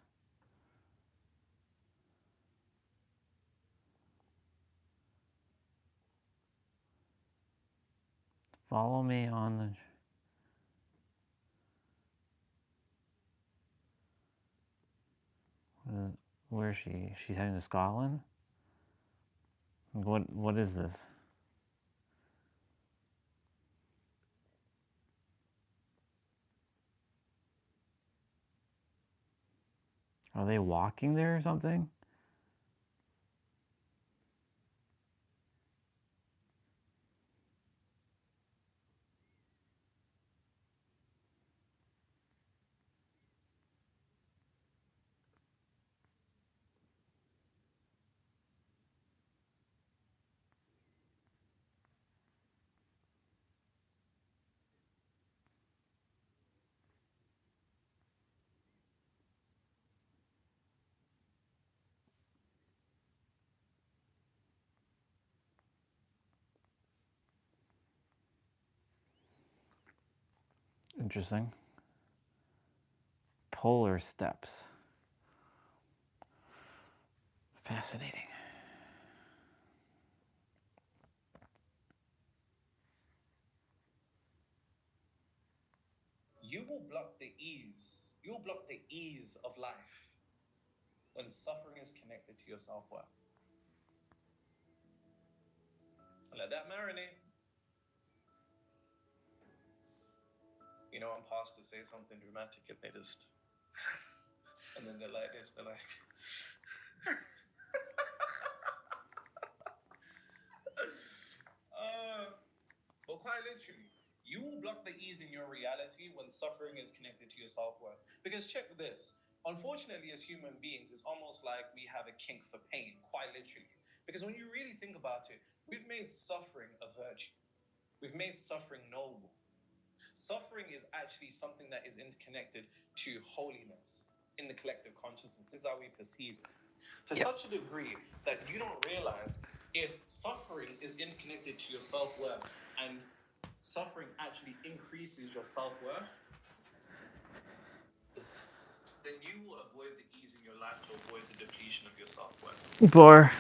Follow me on the... Where is she? She's heading to Scotland? What is this? Are they walking there or something? Interesting. Polar steps. Fascinating. You will block the ease. You will block the ease of life when suffering is connected to your self-worth. Let that marinate. You know, when pastors say something dramatic and they just, and then they're like this, they're like, but quite literally, you will block the ease in your reality when suffering is connected to your self-worth. Because check this. Unfortunately, as human beings, it's almost like we have a kink for pain, quite literally. Because when you really think about it, we've made suffering a virtue. We've made suffering noble. Suffering is actually something that is interconnected to holiness in the collective consciousness. This is how we perceive it. To such a degree that you don't realize if suffering is interconnected to your self-worth and suffering actually increases your self-worth, then you will avoid the ease in your life to avoid the depletion of your self-worth. Bar.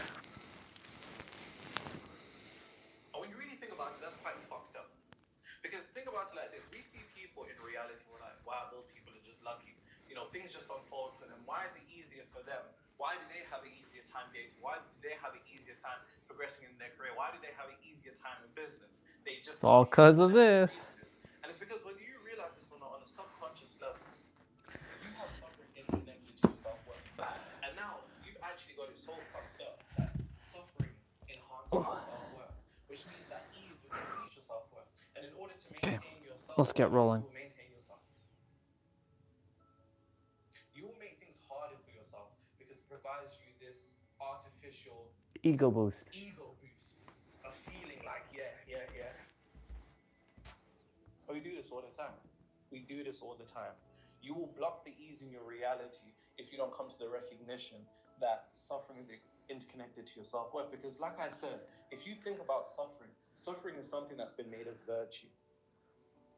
And when you really think about it, that's quite fucked up. Because think about it like this. We see people in reality, we're like, wow, those people are just lucky. You know, things just unfold for them. Why is it easier for them? Why do they have an easier time dating? Why do they have an easier time progressing in their career? Why do they have an easier time in business? They just It's all because of this. And it's because whether you realize this or not, on a subconscious level, you have suffering interconnected to your self-worth. And now you've actually got it so fucked up that suffering enhances your self-worth, which means that ease will increase your self-worth. And in order to maintain your self-worth, Let's get rolling. you will maintain yourself. You will make things harder for yourself because it provides you this artificial Ego boost. of feeling like, yeah. We do this all the time. You will block the ease in your reality if you don't come to the recognition that suffering is interconnected to your self-worth. Because like I said, if you think about suffering is something that's been made of virtue.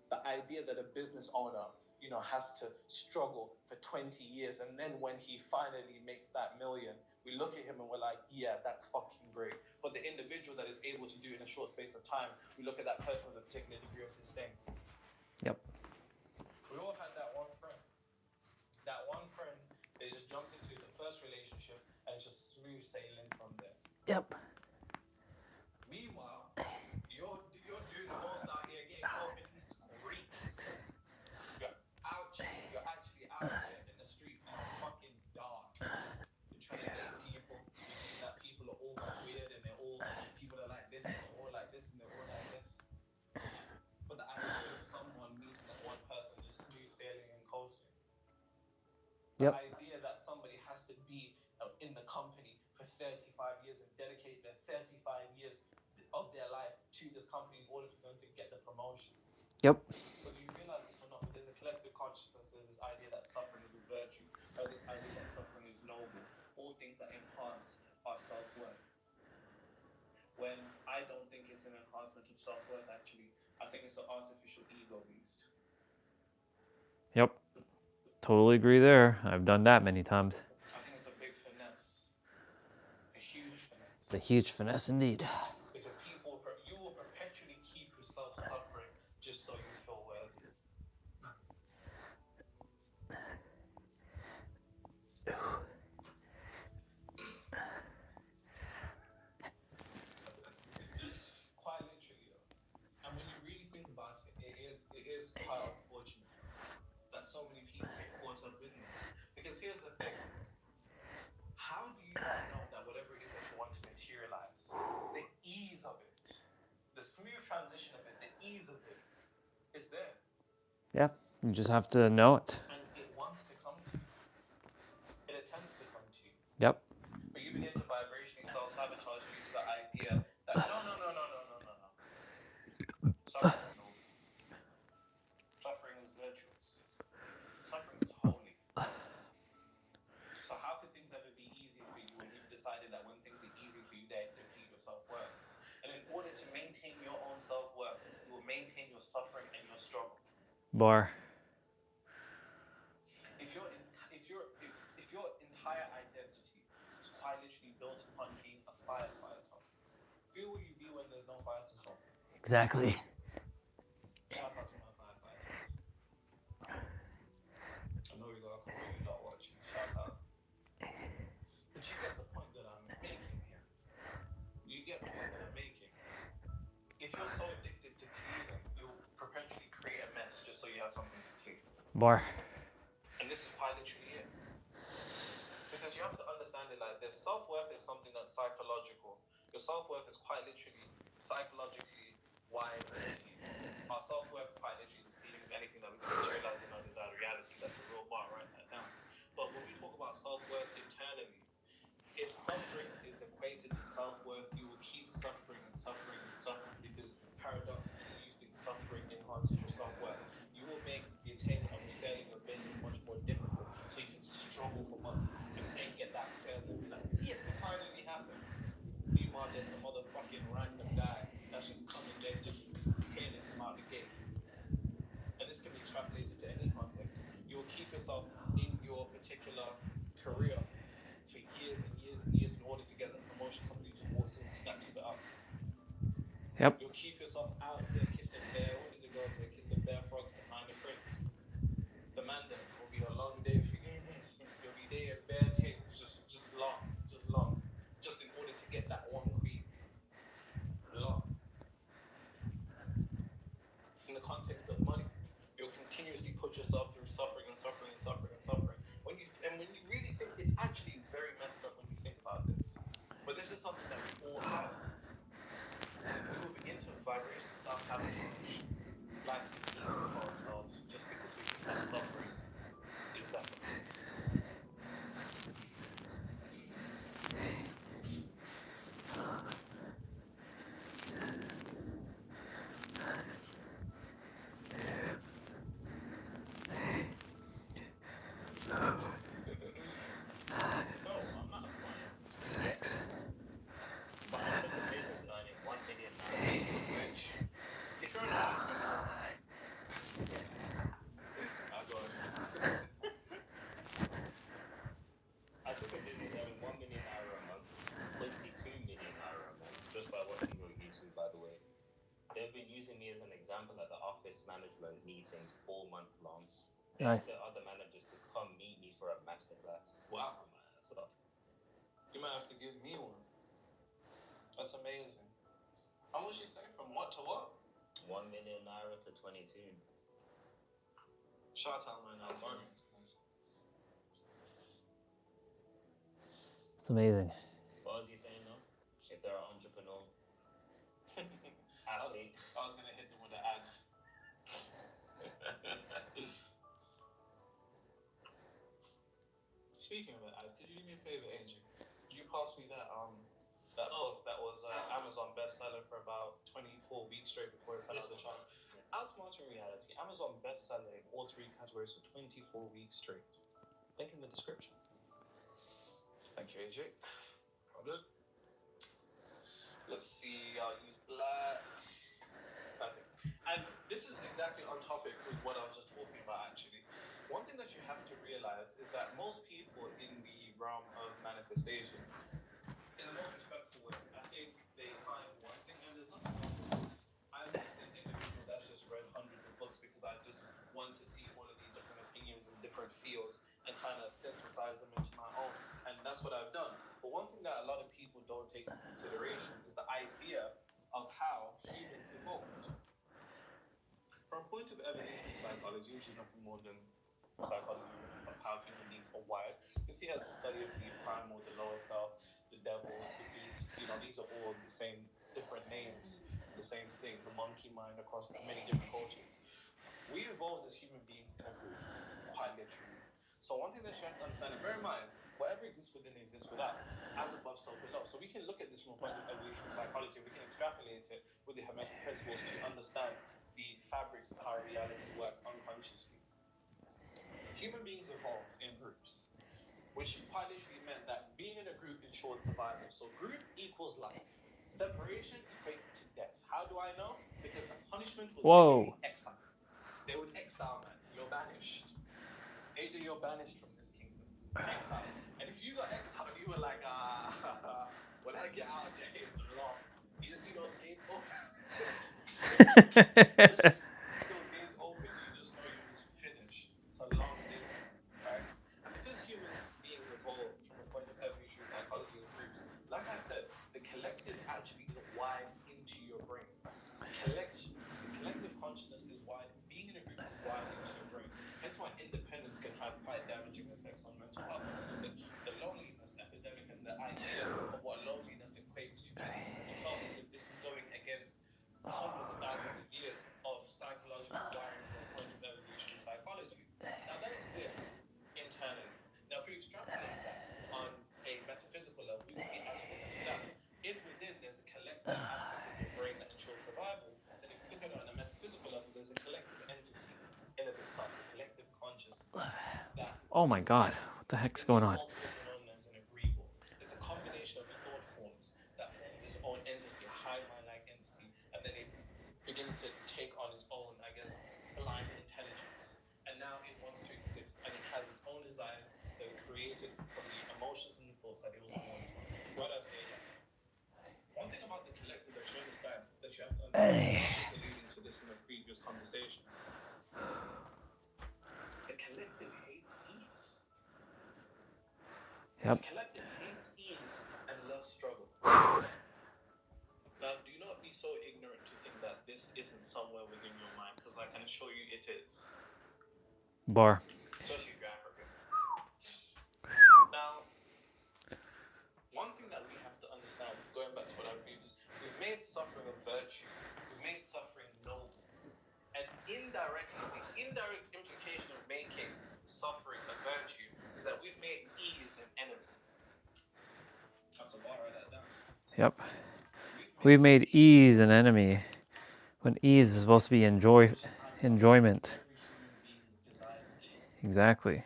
The idea that a business owner, you know, has to struggle for 20 years and then when he finally makes that million, we look at him and we're like, yeah, that's fucking great. But the individual that is able to do it in a short space of time, we look at that person with a particular degree of disdain. Yep. We all had that one friend. They just jumped into the first relationship and it's just smooth sailing from there. Yep. Meanwhile, you're doing the most out here, getting caught in the streets. You're actually out here in the streets and it's fucking dark. You're trying to date people. You see that people are all weird and people are like this and they're all like this and they're all like this. But the idea of someone meeting that one person just smooth sailing and coasting. The idea that somebody has to be in the company for 35 years and dedicate their 35 years of their life to this company in order for them to get the promotion. Yep. Whether you realize this or not, within the collective consciousness, there's this idea that suffering is a virtue, or this idea that suffering is noble, all things that enhance our self-worth. When I don't think it's an enhancement of self-worth, actually, I think it's an artificial ego boost. Yep. Totally agree there. I've done that many times. I think it's a big finesse. A huge finesse. It's a huge finesse indeed. Because you will perpetually keep yourself suffering just so you feel worthy. Quite literally, though. And when you really think about it, it is quite unfortunate that so many people get caught up in this. Because here's the thing. How do you not know that whatever it is that you want to materialize, the ease of it, the smooth transition of it, the ease of it, is there? Yeah, you just have to know it. And it wants to come to you. It attempts to come to you. Yep. But you begin to vibrationally self-sabotage due to the idea that no. Suffering is noble. Suffering is virtuous. Suffering is holy. So how could things ever be easy for you when you've decided that when things are easy for you, they deplete your self-worth? And in order to maintain your own self-worth, you will maintain your suffering and your struggle. Bar. If your entire identity is quite literally built upon being a firefighter, who will you be when there's no fires to solve? Exactly. Shout out to my firefighters. I know you got a couple of you lot watching. Shout out. But you get the point that I'm making here. If you're so addicted to cleaning, you'll perpetually create a mess just so so you have something to clean. Bar. And this is quite literally it. Because you have to understand it like this. Self-worth is something that's psychological. Your self-worth is quite literally psychologically wired into you. Our self-worth quite literally is the ceiling of anything that we can materialize in our desired reality. That's a real bar, write that down. But when we talk about self-worth internally, if suffering is equated to self-worth, you will keep suffering and suffering and suffering because paradoxically you think suffering enhances your self-worth. You will make the attainment of a sale in your business much more difficult, so you can struggle for months and then get that sale and be like, yes, it finally happened. Meanwhile, there's some motherfucking random guy that's just coming there just hitting it from out the gate. And this can be extrapolated to any context. You will keep yourself in your particular career for years and years and years in order to get that promotion. Somebody just walks in, snatches it up. Yep. You'll keep yourself out there kissing bear. What did the girl say? Kissing bear frogs to find a prince. The man then will be a long day for you. You'll be there bare tits, just long, just in order to get that one queen. Long. In the context of money, you'll continuously put yourself through suffering and suffering and suffering and suffering. When you really think, it's actually very messed up when you think about this. But this is something that we all have. We will begin to vibration self-sabotage. Life is easy for ourselves just because we think that suffering is better. So, I'm not a client. 6. But I took a business earning $1 million which, if you're an entrepreneur, I took a business earning $1 million a month, $22 million a month, just by watching your YouTube, by the way. They've been using me as an example at the office management meetings all month long. They Nice. asked other managers to come meet me for a masterclass. Wow, man, that's up. You might have to give me one. That's amazing. How much you say? From what to what? 1 million naira to 22. Shout out my Nigerians. It's amazing. What was he saying though? If they're an entrepreneur, athlete. I was gonna hit them with the ad. Speaking of that ad, could you do me a favor, Angel? You passed me that that book that was Amazon bestseller for about 24 weeks straight before it fell off the charts. Outsmarting Reality, Amazon bestseller in all 3 categories for 24 weeks straight. Link in the description. Thank you, AJ. Problem. Let's see, I'll use black. Perfect. And this is exactly on topic with what I was just talking about, actually. One thing that you have to realize is that most people in the realm of manifestation, in the most respectful way, I think they find one thing, and there's nothing wrong with this. I'm just an individual that's just read hundreds of books because I just want to see all of these different opinions in different fields and kind of synthesize them into my own. And that's what I've done. But one thing that a lot of people don't take into consideration is the idea of how humans evolved. From a point of evolutionary psychology, which is nothing more than psychology of how human beings are wired, you can see it as a study of the primal, the lower self, the devil, the beast. You know, these are all the same, different names, the same thing, the monkey mind across many different cultures. We evolved as human beings in a group, quite literally. So one thing that you have to understand, and bear in mind, whatever exists within exists without, as above, so below. So we can look at this from a point of evolutionary psychology, we can extrapolate it with the Hermetic principles to understand the fabrics of how reality works unconsciously. Human beings evolved in groups, which quite literally meant that being in a group ensured survival. So group equals life. Separation equates to death. How do I know? Because the punishment was literally exile. They would exile, man. You're banished. AJ, you're banished from this kingdom. Exile. And if you got exiled, you were like, when I get out of there, it's long. You just see those gates open. Those gates open, you just know you was finished. It's a long day, right? And because human beings evolved from a point of evolutionary psychology in groups, like I said, the collective actually is wired into your brain. The collective consciousness is wired. Being in a group is wired independence can have quite damaging effects on mental health. When we look at the loneliness epidemic and the idea of what loneliness equates to people's mental health, because this is going against hundreds of thousands of years of psychological wiring from a point of evolutionary psychology. Now, that exists internally. Now, if we extrapolate that on a metaphysical level, we can see as well as that. If within there's a collective aspect of your brain that ensures survival, then if we look at it on a metaphysical level, there's a collective entity in of itself, a collective consciousness that Oh my God, what the heck's going on? is known as an agreeable. It's a combination of thought forms that forms its own entity, a hive mind-like entity, and then it begins to take on its own, I guess, blind intelligence. And now it wants to exist, and it has its own desires that are created from the emotions and the thoughts that it was born from. Why do I say that? One thing about the collective that you understand, that you have to understand, I was just alluding to this in a previous conversation. The collective hates ease. Yep. The collective hates ease and loves struggle. Now, do not be so ignorant to think that this isn't somewhere within your mind, because I can assure you it is. Bar. Especially if you're African. Now, one thing that we have to understand, going back to what I believe, is we've made suffering a virtue. We've made suffering noble. And indirectly, the indirect implication of making suffering a virtue is that we've made ease an enemy. That's a bar, write that down. Yep. We've made ease an enemy when ease is supposed to be enjoyment. Every human being desires ease. Exactly.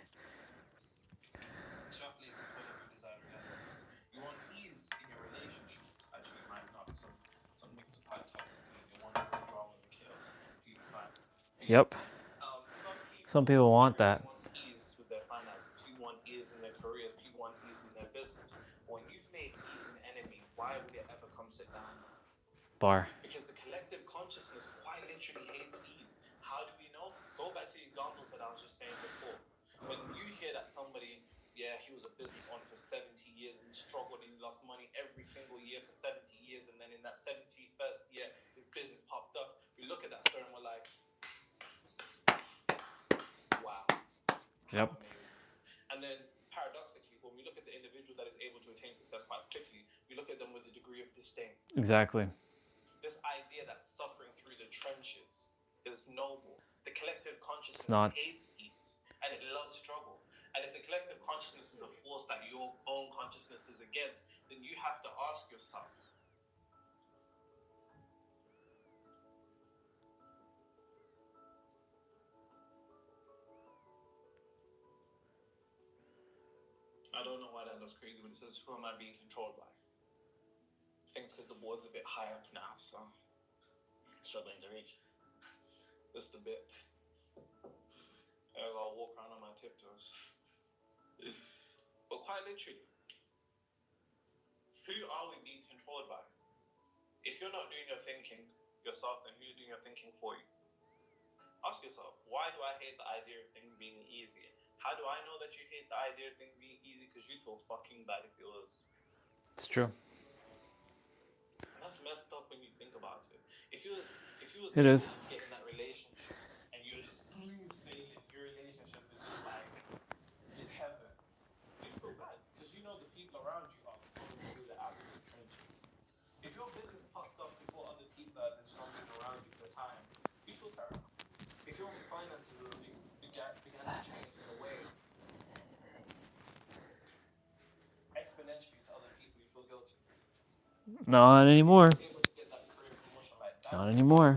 Extrapolate this to whatever desired realities. You want ease in your relationships. Actually, it might not. Some niggas are quite toxic and they want the drama and the chaos. It's completely fine. Yep. Some people want that. Wants ease with their finances. People want ease in their careers. People want ease in their business. But when you've made ease an enemy, why would it ever come sit down? Bar. Because the collective consciousness quite literally hates ease. How do we know? Go back to the examples that I was just saying before. When you hear that somebody, yeah, he was a business owner for 70 years and he struggled and he lost money every single year for 70 years, and then in that 71st year, his business popped up. We look at that story and we're like, wow. Yep. Amazing. And then paradoxically, when we look at the individual that is able to attain success quite quickly, we look at them with a degree of disdain. Exactly. This idea that suffering through the trenches is noble. The collective consciousness hates ease and it loves struggle. And if the collective consciousness is a force that your own consciousness is against, then you have to ask yourself, I don't know why that goes crazy, but it says, who am I being controlled by? I think it's because the board's a bit high up now, so struggling to reach. Just a bit. I'll walk around on my tiptoes. But quite literally, who are we being controlled by? If you're not doing your thinking yourself, then who's doing your thinking for you? Ask yourself, why do I hate the idea of things being easy? How do I know that you hate the idea of things being easy? Because you'd feel fucking bad if it was. It's true. That's messed up when you think about it. If you was It able is. to get in that relationship and you're just smooth sailing, your relationship is just like just heaven, you feel bad because you know the people around you are going through the absolute trenches. If your business popped up before other people that have been struggling around you for time, you feel terrible. If your finances began to change in a way exponentially to other people, you feel guilty. Not anymore. Able to get that career promotion like that. Not anymore.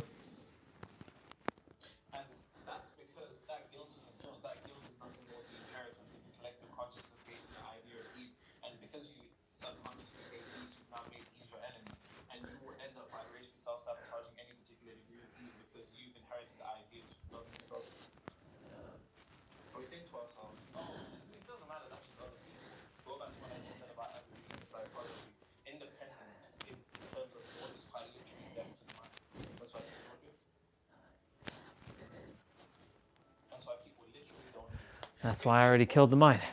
And that's because that guilt isn't yours. That guilt is nothing more than the inheritance of the collective consciousness hating the idea of ease. And because you subconsciously hate ease, you've now made ease your enemy. And you will end up vibrationally self-sabotaging any particular degree of ease because you've inherited the ideas of love and struggle. And we think to ourselves, oh, it doesn't matter, that's just other people. Go back to what I just said about evolutionary psychology. Independent in terms of what is quite literally left to the mind. That's why people don't do it. That's why people literally don't do it. That's why I already killed the mine.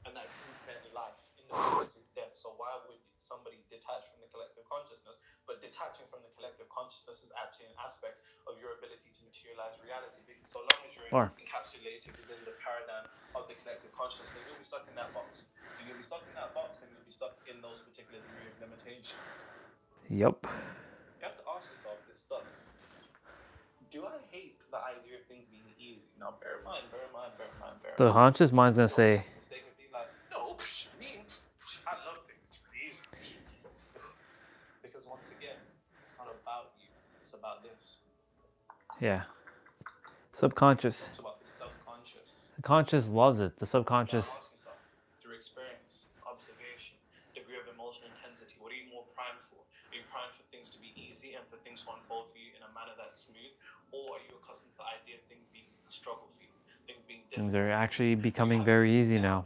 And that group meant life. Independence is death. So why would somebody detached detached from the collective consciousness, but detaching from the collective consciousness is actually an aspect of your ability to materialize reality, because so long as you're Or encapsulated within the paradigm of the collective consciousness, then you'll be stuck in that box. And you'll be stuck in that box, and you'll be stuck in those particular degree of limitations. yep. You have to ask yourself this stuff. Do I hate the idea of things being easy? Now, bear in mind. The conscious mind's gonna say, Mistake of being like, no, me, I love things to be easy. Because once again, it's not about you. It's about this. yeah. Subconscious. It's about the self-conscious. The conscious loves it. The subconscious. Now ask yourself, through experience, observation, degree of emotional intensity, what are you more primed for? Are you primed for things to be easy and for things to unfold for you in a manner that's smooth? Or are you accustomed to the idea of things being a struggle for you? Things being difficult? Things are actually becoming very easy now.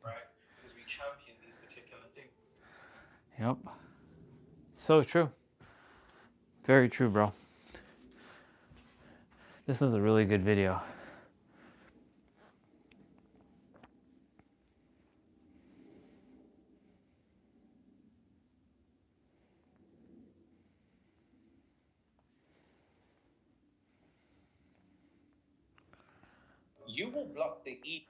Right? Because we champion these particular things. Yep. So true. Very true, bro. This is a really good video. You will block the E.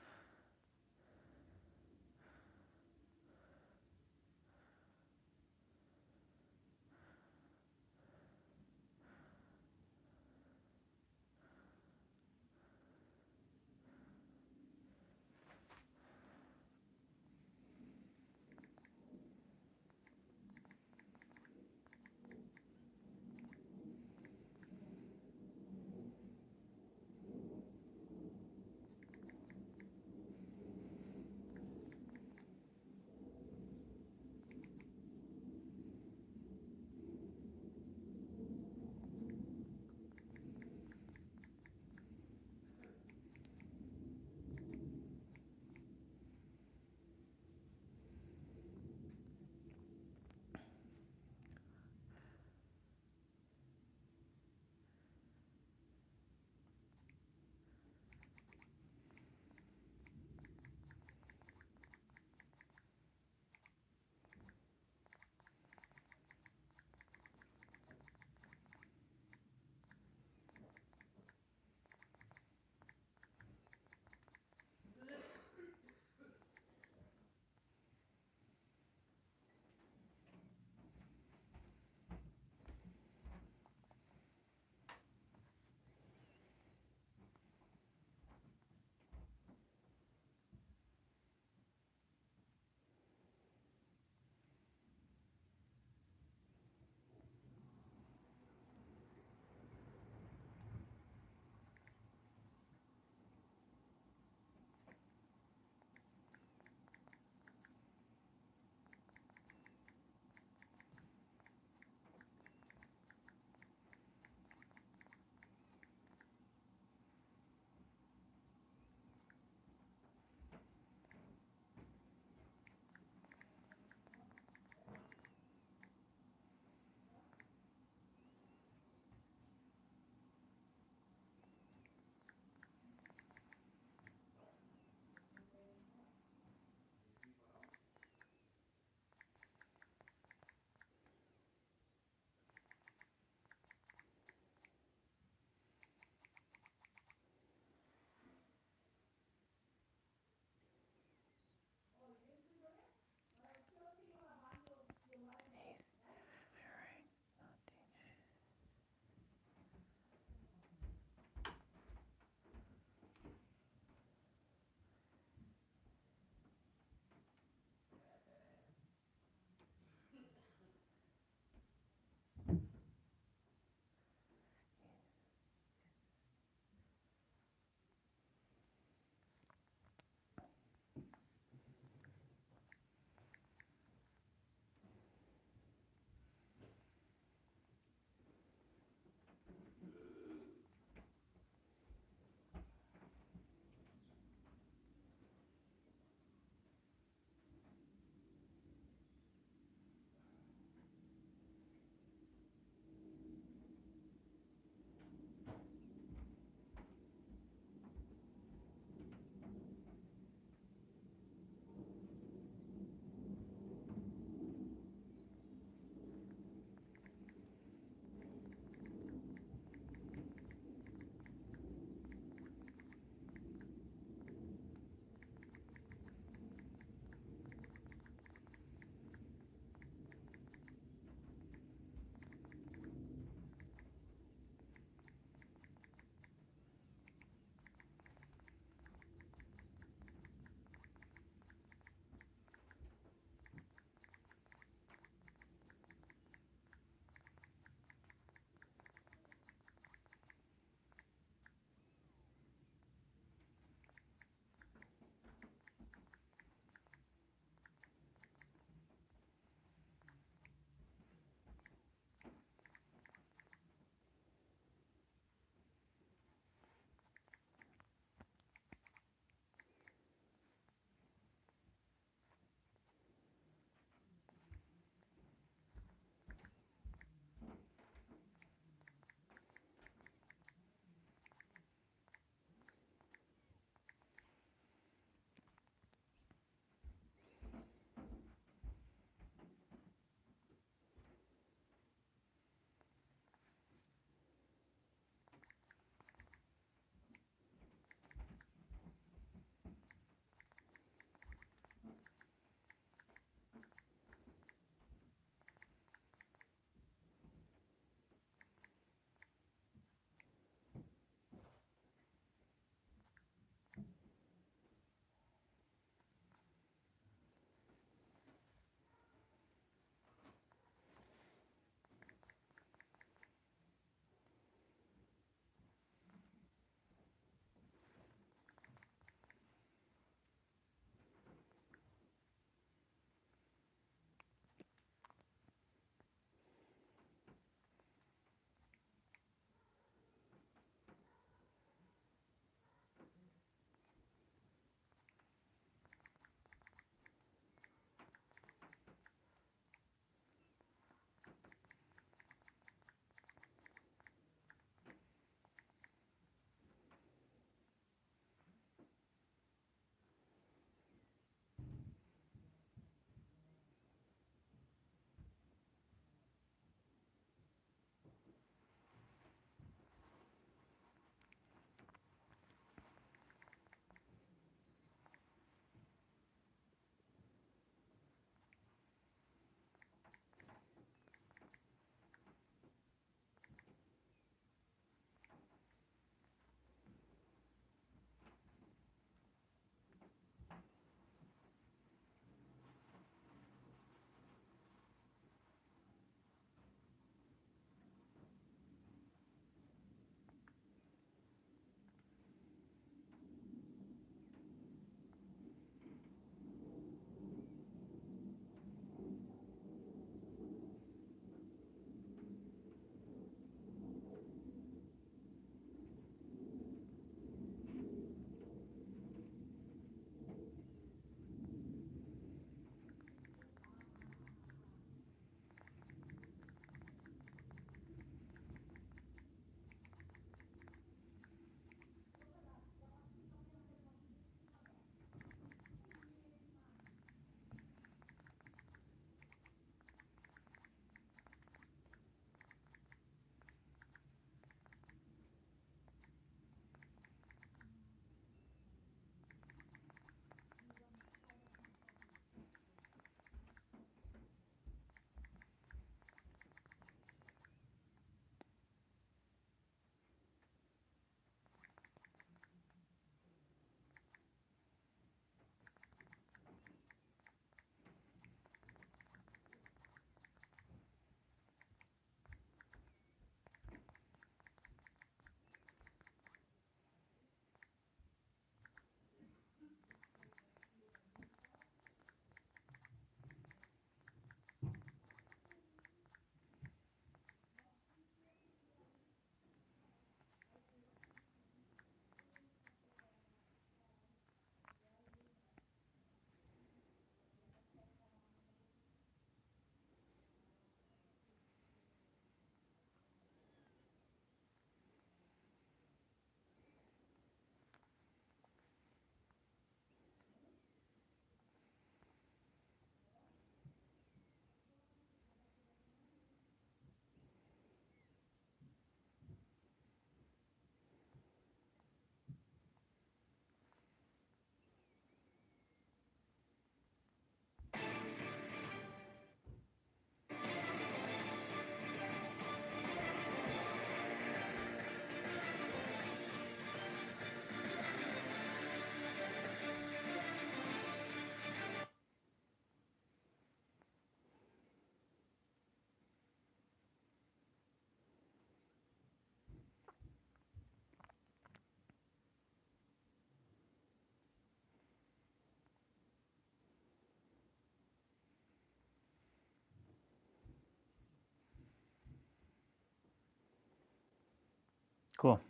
Cool.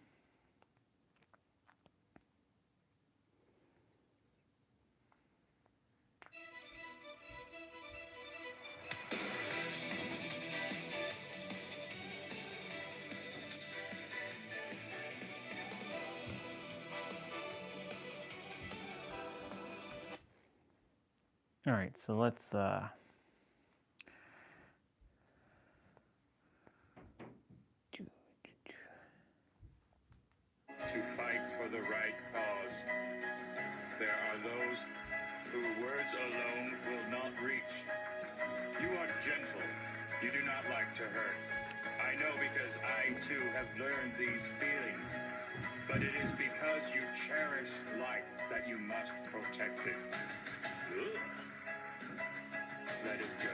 All right, so let's to fight for the right cause. There are those who words alone will not reach. You are gentle. You do not like to hurt. I know because I too have learned these feelings. But it is because you cherish life that you must protect it. Ugh. Let it go.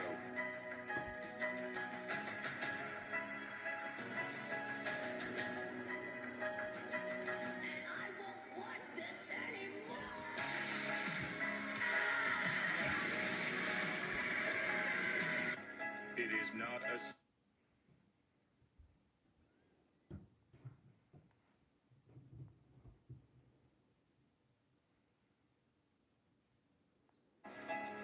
It is not a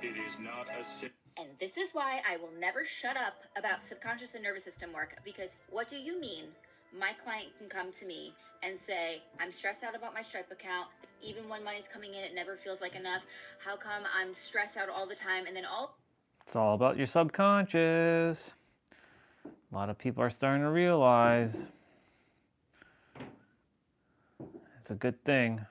It is not a sin. And this is why I will never shut up about subconscious and nervous system work, because what do you mean? My client can come to me and say, I'm stressed out about my Stripe account. Even when money's coming in, it never feels like enough. How come I'm stressed out all the time? And then It's all about your subconscious. A lot of people are starting to realize it's a good thing.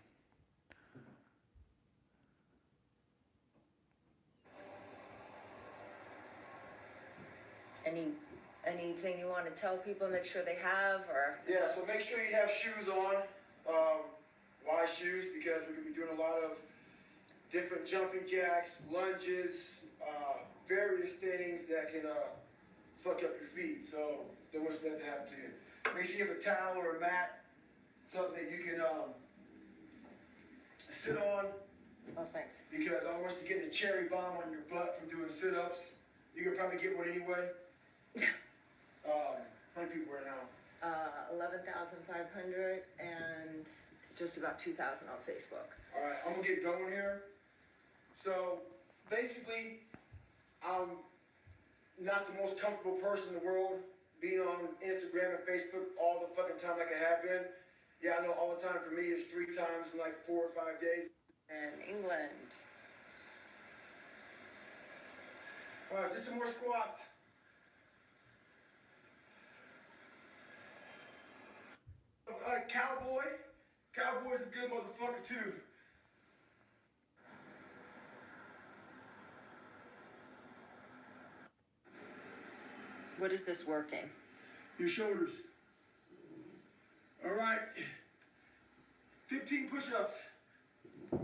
Anything you want to tell people, make sure they have, or? Yeah, so make sure you have shoes on. Why shoes? Because we're going to be doing a lot of different jumping jacks, lunges, various things that can fuck up your feet. So don't want that to happen to you. Make sure you have a towel or a mat, something that you can sit on. Oh, thanks. Because I don't want you to get a cherry bomb on your butt from doing sit-ups. You can probably get one anyway. How many people are now? 11,500 and just about 2,000 on Facebook. All right, I'm gonna get going here. So basically, I'm not the most comfortable person in the world being on Instagram and Facebook all the fucking time like I have been. Yeah, I know all the time for me is 3 times in like 4 or 5 days. And England. All right, just some more squats. Cowboy. Cowboy's a good motherfucker too. What is this working? Your shoulders. All right. 15 push-ups. Oh.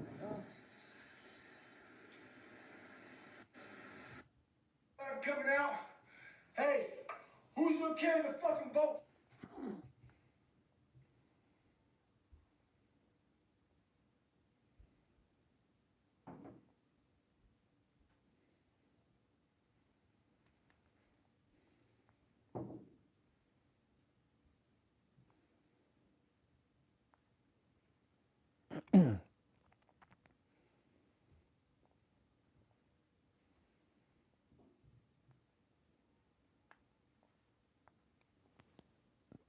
I'm coming out. Hey, who's gonna carry the fucking boat?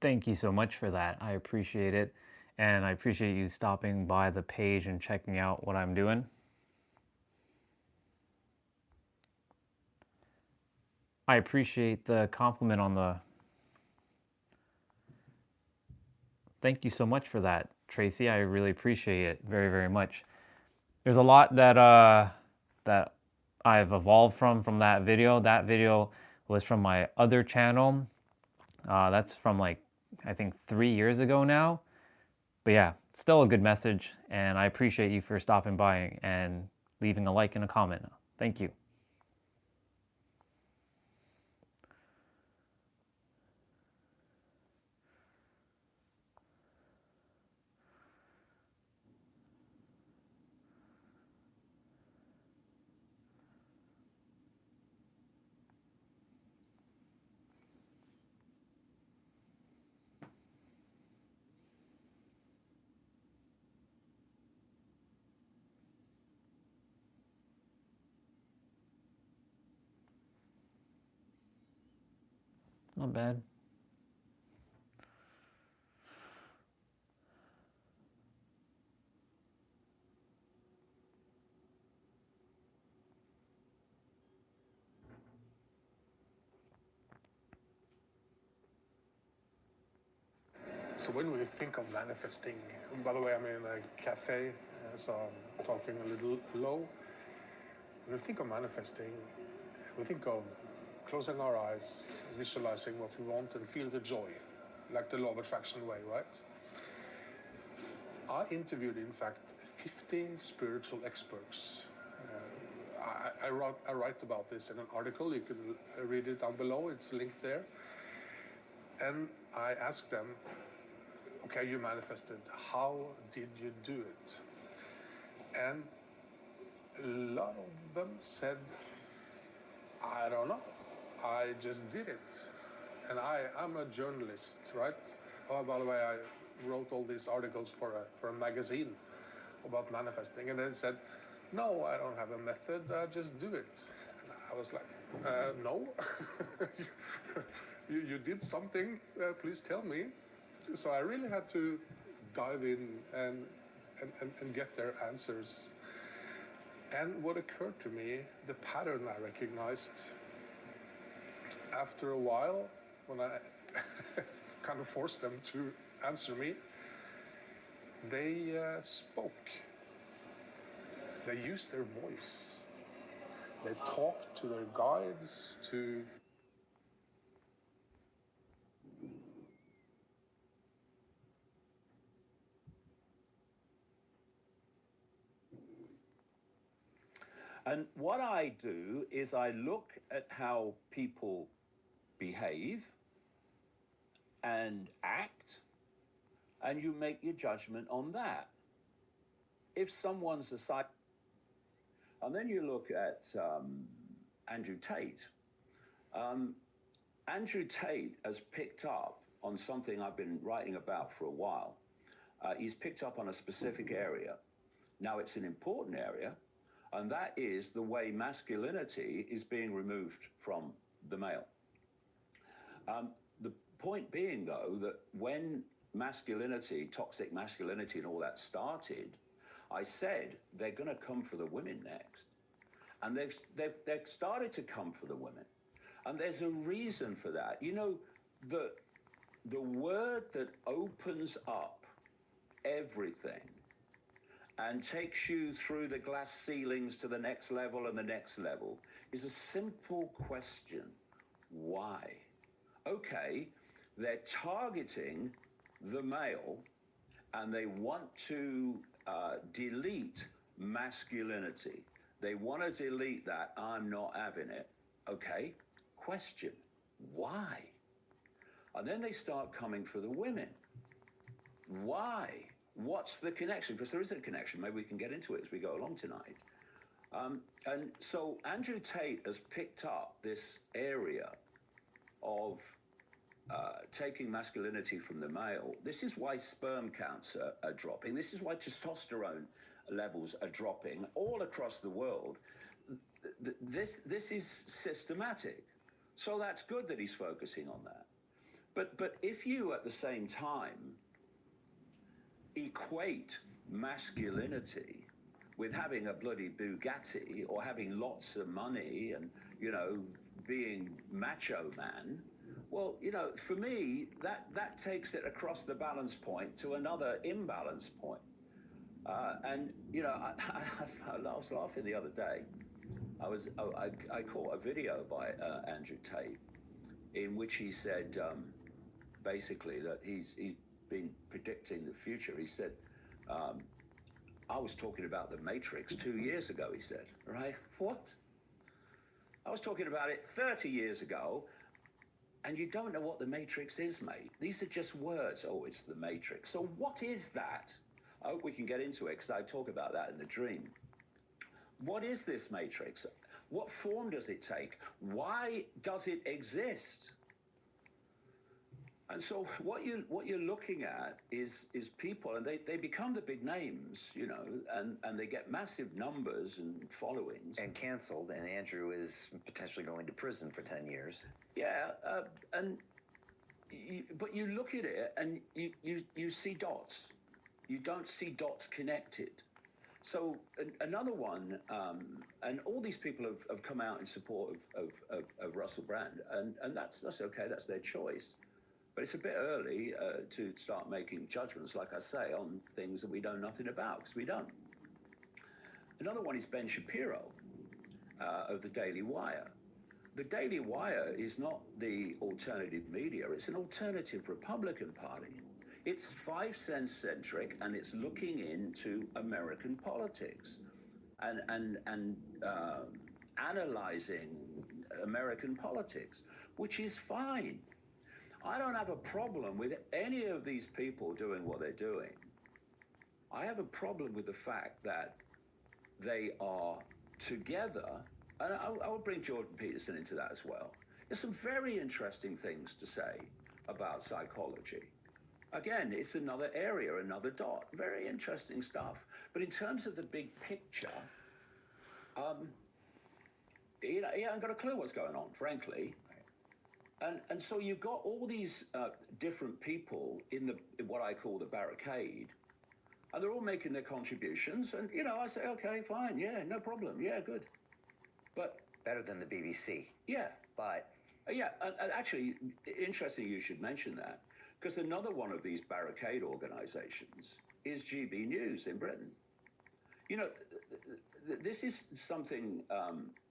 Thank you so much for that. I appreciate it. And I appreciate you stopping by the page and checking out what I'm doing. I appreciate the compliment on the... Thank you so much for that, Tracy. I really appreciate it very, very much. There's a lot that that I've evolved from that video. That video was from my other channel. That's from like, I think 3 years ago now. But yeah, still a good message, and I appreciate you for stopping by and leaving a like and a comment. Thank you. Not bad. So when we think of manifesting, by the way, I'm in a cafe, so I'm talking a little low. When we think of manifesting, we think of closing our eyes, visualizing what we want, and feel the joy, like the law of attraction way, right? I interviewed, in fact, 50 spiritual experts. I write about this in an article. You can read it down below. It's linked there. And I asked them, okay, you manifested. How did you do it? And a lot of them said, I don't know. I just did it. And I'm a journalist, right? Oh, by the way, I wrote all these articles for a magazine about manifesting. And they said, no, I don't have a method. I just do it. And I was like, no. you did something. Please tell me. So I really had to dive in and get their answers. And what occurred to me, the pattern I recognized after a while, when I kind of forced them to answer me, they spoke. They used their voice. They talked to their guides, to... And what I do is I look at how people behave and act, and you make your judgment on that. If someone's a psych... And then you look at Andrew Tate. Andrew Tate has picked up on something I've been writing about for a while. He's picked up on a specific area. Now, it's an important area, and that is the way masculinity is being removed from the male. The point being, though, that when masculinity, toxic masculinity and all that started, I said they're going to come for the women next. And they've started to come for the women. And there's a reason for that. You know, the word that opens up everything and takes you through the glass ceilings to the next level and the next level is a simple question. Why? Okay, they're targeting the male and they want to delete masculinity. They want to delete that. I'm not having it. Okay, question. Why? And then they start coming for the women. Why? What's the connection? Because there isn't a connection. Maybe we can get into it as we go along tonight. And so Andrew Tate has picked up this area of taking masculinity from the male. This is why sperm counts are dropping. This is why testosterone levels are dropping all across the world. This is systematic. So that's good that he's focusing on that. But if you at the same time equate masculinity with having a bloody Bugatti or having lots of money and, you know, being macho man, well, you know, for me, that takes it across the balance point to another imbalance point. And, you know, I was laughing the other day. I caught a video by Andrew Tate in which he said, basically, that he's been predicting the future. He said, I was talking about the Matrix 2 years ago, he said, right? What? I was talking about it 30 years ago, and you don't know what the Matrix is, mate. These are just words. Oh, it's the Matrix. So what is that? I hope we can get into it, because I talk about that in the dream. What is this Matrix? What form does it take? Why does it exist? And so what you're looking at is people, and they become the big names, you know, and they get massive numbers and followings. And canceled, and Andrew is potentially going to prison for 10 years. Yeah, but you look at it and you see dots. You don't see dots connected. So another one, and all these people have come out in support of Russell Brand, and that's okay, that's their choice. But it's a bit early to start making judgments, like I say, on things that we know nothing about, because we don't. Another one is Ben Shapiro of the Daily Wire. The Daily Wire is not the alternative media, it's an alternative Republican Party. It's 5 cent centric, and it's looking into American politics and analyzing American politics, which is fine. I don't have a problem with any of these people doing what they're doing. I have a problem with the fact that they are together, and I will bring Jordan Peterson into that as well. There's some very interesting things to say about psychology. Again, it's another area, another dot, very interesting stuff. But in terms of the big picture, I haven't got a clue what's going on, frankly. And so you've got all these different people in what I call the barricade, and they're all making their contributions. And, you know, I say, okay, fine, yeah, no problem, yeah, good. But better than the BBC. Yeah. But yeah, and actually, interesting you should mention that, because another one of these barricade organizations is GB News in Britain. You know, this is something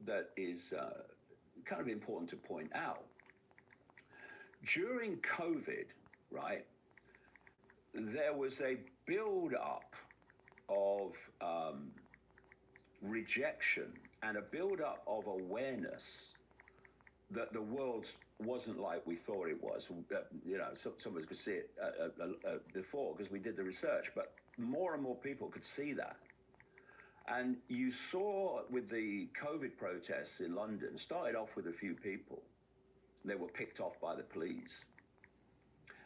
that is kind of important to point out. During COVID, right, there was a build-up of rejection and a build-up of awareness that the world wasn't like we thought it was. You know, some of us could see it before because we did the research, but more and more people could see that. And you saw with the COVID protests in London, started off with a few people. They were picked off by the police.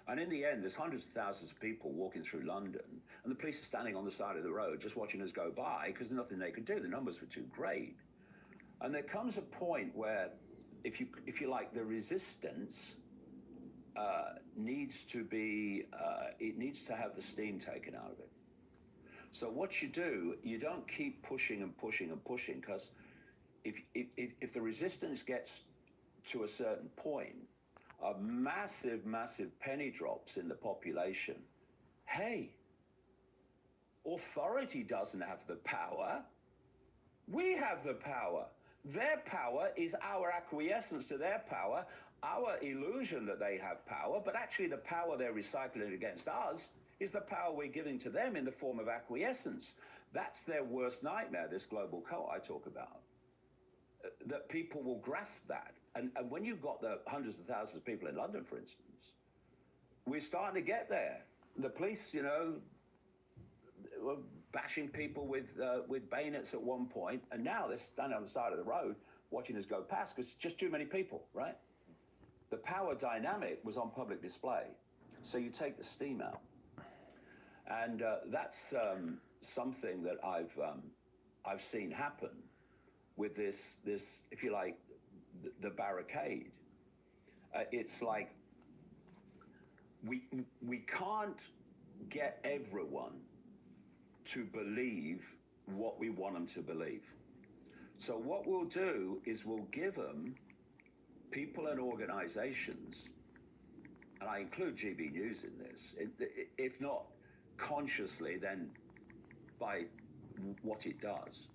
And in the end, there's hundreds of thousands of people walking through London, and the police are standing on the side of the road just watching us go by because there's nothing they could do. The numbers were too great. And there comes a point where, if you like, the resistance needs to be, it needs to have the steam taken out of it. So what you do, you don't keep pushing and pushing and pushing, because if the resistance gets to a certain point of massive penny drops in the population, hey, authority doesn't have the power. We have the power. Their power is our acquiescence to their power, our illusion that they have power, but actually the power they're recycling against us is the power we're giving to them in the form of acquiescence. That's their worst nightmare, this global cult I talk about. That people will grasp that. And when you've got the hundreds of thousands of people in London, for instance, we're starting to get there. The police, you know, were bashing people with bayonets at one point, and now they're standing on the side of the road watching us go past because it's just too many people, right? The power dynamic was on public display. So you take the steam out. And that's something that I've seen happen with this, if you like, the barricade. It's like we can't get everyone to believe what we want them to believe. So what we'll do is we'll give them people and organizations, and I include GB News in this, if not consciously, then by what it does,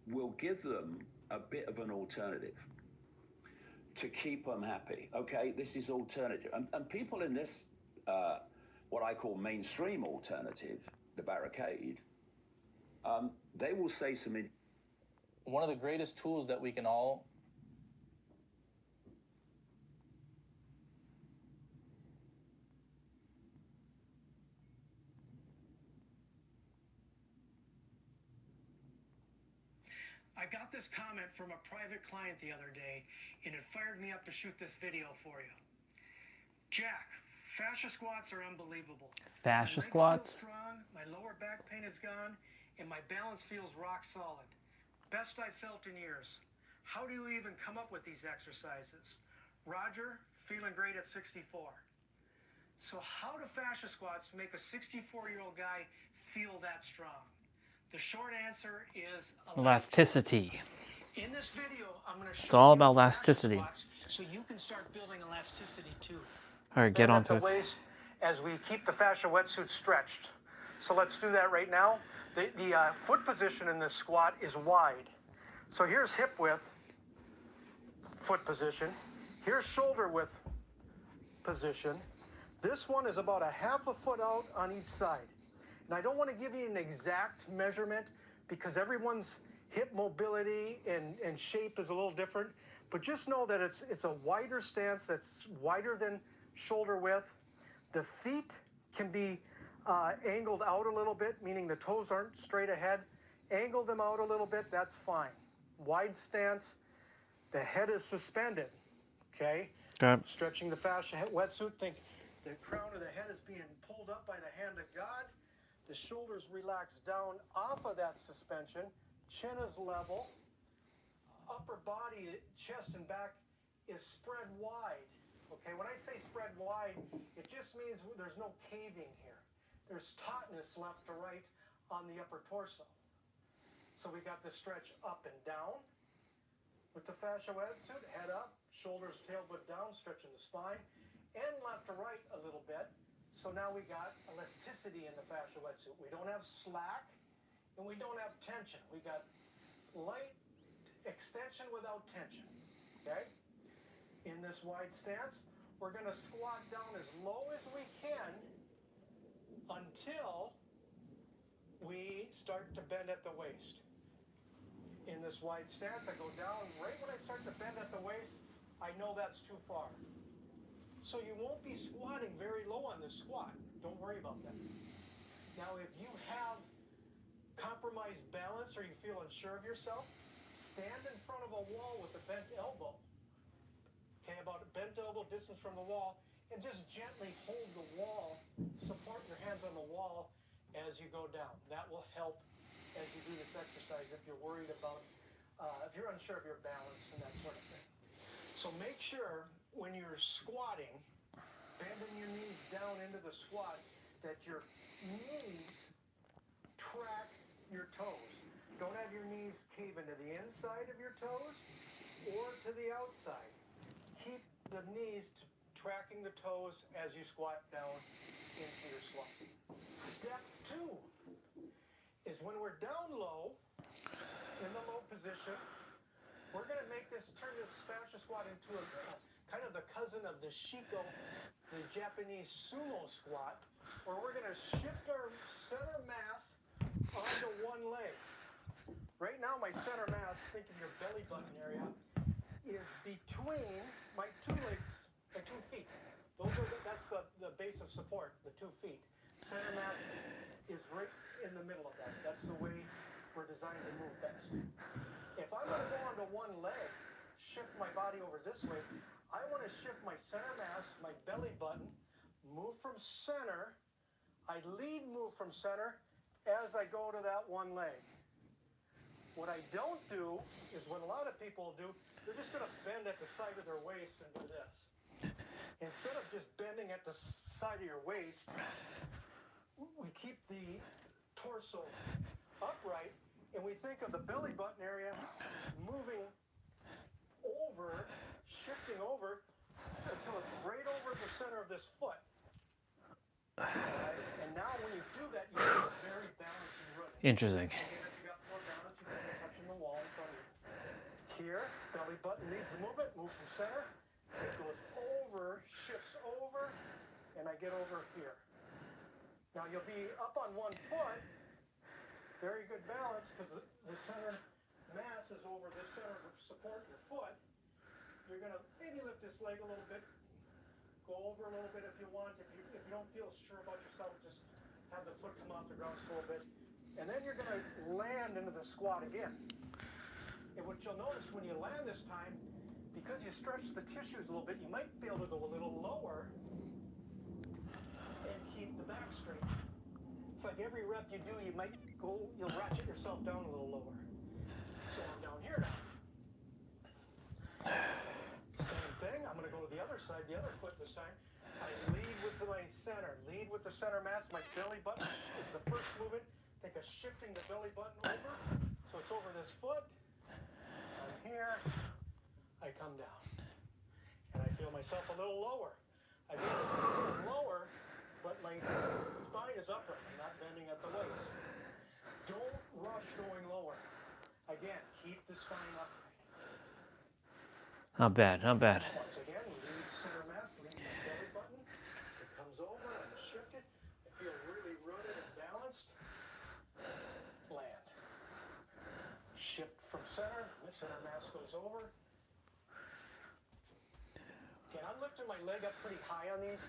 we'll give them a bit of an alternative to keep them happy. Okay, this is alternative. And people in this, what I call mainstream alternative, the barricade, they will say something. One of the greatest tools that we can all I got this comment from a private client the other day, and it fired me up to shoot this video for you. Jack, fascia squats are unbelievable. Fascia My legs squats? feel strong, my lower back pain is gone, and my balance feels rock solid. Best I've felt in years. How do you even come up with these exercises? Roger, feeling great at 64. So how do fascia squats make a 64-year-old guy feel that strong? The short answer is Elasticity. in this video, I'm going to show It's all you about fascia elasticity. squats so you can start building elasticity too. All right, get Bend on at to the it. waist as we keep the fascia wetsuit stretched. So let's do that right now. The foot position in this squat is wide. So here's hip width, foot position. Here's shoulder width position. This one is about a half a foot out on each side. And I don't want to give you an exact measurement because everyone's hip mobility and shape is a little different. But just know that it's a wider stance that's wider than shoulder width. The feet can be angled out a little bit, meaning the toes aren't straight ahead. Angle them out a little bit, that's fine. Wide stance, the head is suspended, okay? Okay. Stretching the fascia wetsuit, think the crown of the head is being pulled up by the hand of God. The shoulders relax down off of that suspension. Chin is level. Upper body, chest and back is spread wide. Okay, when I say spread wide, it just means there's no caving here. There's tautness left to right on the upper torso. So we got the stretch up and down with the fascia wetsuit, head up, shoulders tailbone down, stretching the spine, and left to right a little bit. So now we got elasticity in the fascia wetsuit. We don't have slack and we don't have tension. We got light extension without tension, okay? In this wide stance, we're going to squat down as low as we can until we start to bend at the waist. In this wide stance, I go down. Right when I start to bend at the waist, I know that's too far. So you won't be squatting very low on this squat. Don't worry about that. Now, if you have compromised balance or you feel unsure of yourself, stand in front of a wall with a bent elbow. Okay, about a bent elbow distance from the wall, and just gently hold the wall, support your hands on the wall as you go down. That will help as you do this exercise if you're worried about, if you're unsure of your balance and that sort of thing. So make sure when you're squatting, bending your knees down into the squat, that your knees track your toes. Don't have your knees cave into the inside of your toes or to the outside. Keep the knees tracking the toes as you squat down into your squat. Step 2 is when we're down low, in the low position, we're going to turn this fascia squat into a kind of the cousin of the Shiko, the Japanese sumo squat, where we're going to shift our center mass onto one leg. Right now, my center mass, think of your belly button area, is between my two legs, my 2 feet. That's the base of support, the 2 feet. Center mass is right in the middle of that. That's the way we're designed to move best. If I'm going to go onto one leg, shift my body over this way, I want to shift my center mass, my belly button, move from center. I lead move from center as I go to that one leg. What I don't do is what a lot of people do, they're just going to bend at the side of their waist and do this. Instead of just bending at the side of your waist, we keep the torso upright and we think of the belly button area moving over, shifting over until it's right over the center of this foot. Right? And now when you do that, you get a very balanced and rooted. Interesting. Again, if you got more balance, you can be touching the wall in front of you. Here, belly button leads the movement, move from center. It goes over, shifts over, and I get over here. Now you'll be up on one foot, very good balance, because the center mass is over this center of support in your foot. You're going to maybe lift this leg a little bit, go over a little bit if you want. If you don't feel sure about yourself, just have the foot come off the ground just a little bit. And then you're going to land into the squat again. And what you'll notice when you land this time, because you stretch the tissues a little bit, you might be able to go a little lower and keep the back straight. It's like every rep you do, you'll ratchet yourself down a little lower. So I'm down here now. Same thing, I'm gonna go to the other side, the other foot this time. I lead with my center, lead with the center mass. My belly button is the first movement. Think of shifting the belly button over. So it's over this foot. I'm here, I come down. And I feel myself a little lower. I feel myself lower, but my spine is upright. I'm not bending at the waist. Don't rush going lower. Again, keep the spine upright. Not bad, not bad. Once again, lead center mass, lead my belly button. It comes over, I'm shifted. I feel really rooted and balanced. Land. Shift from center, the center mass goes over. Okay, I'm lifting my leg up pretty high on these.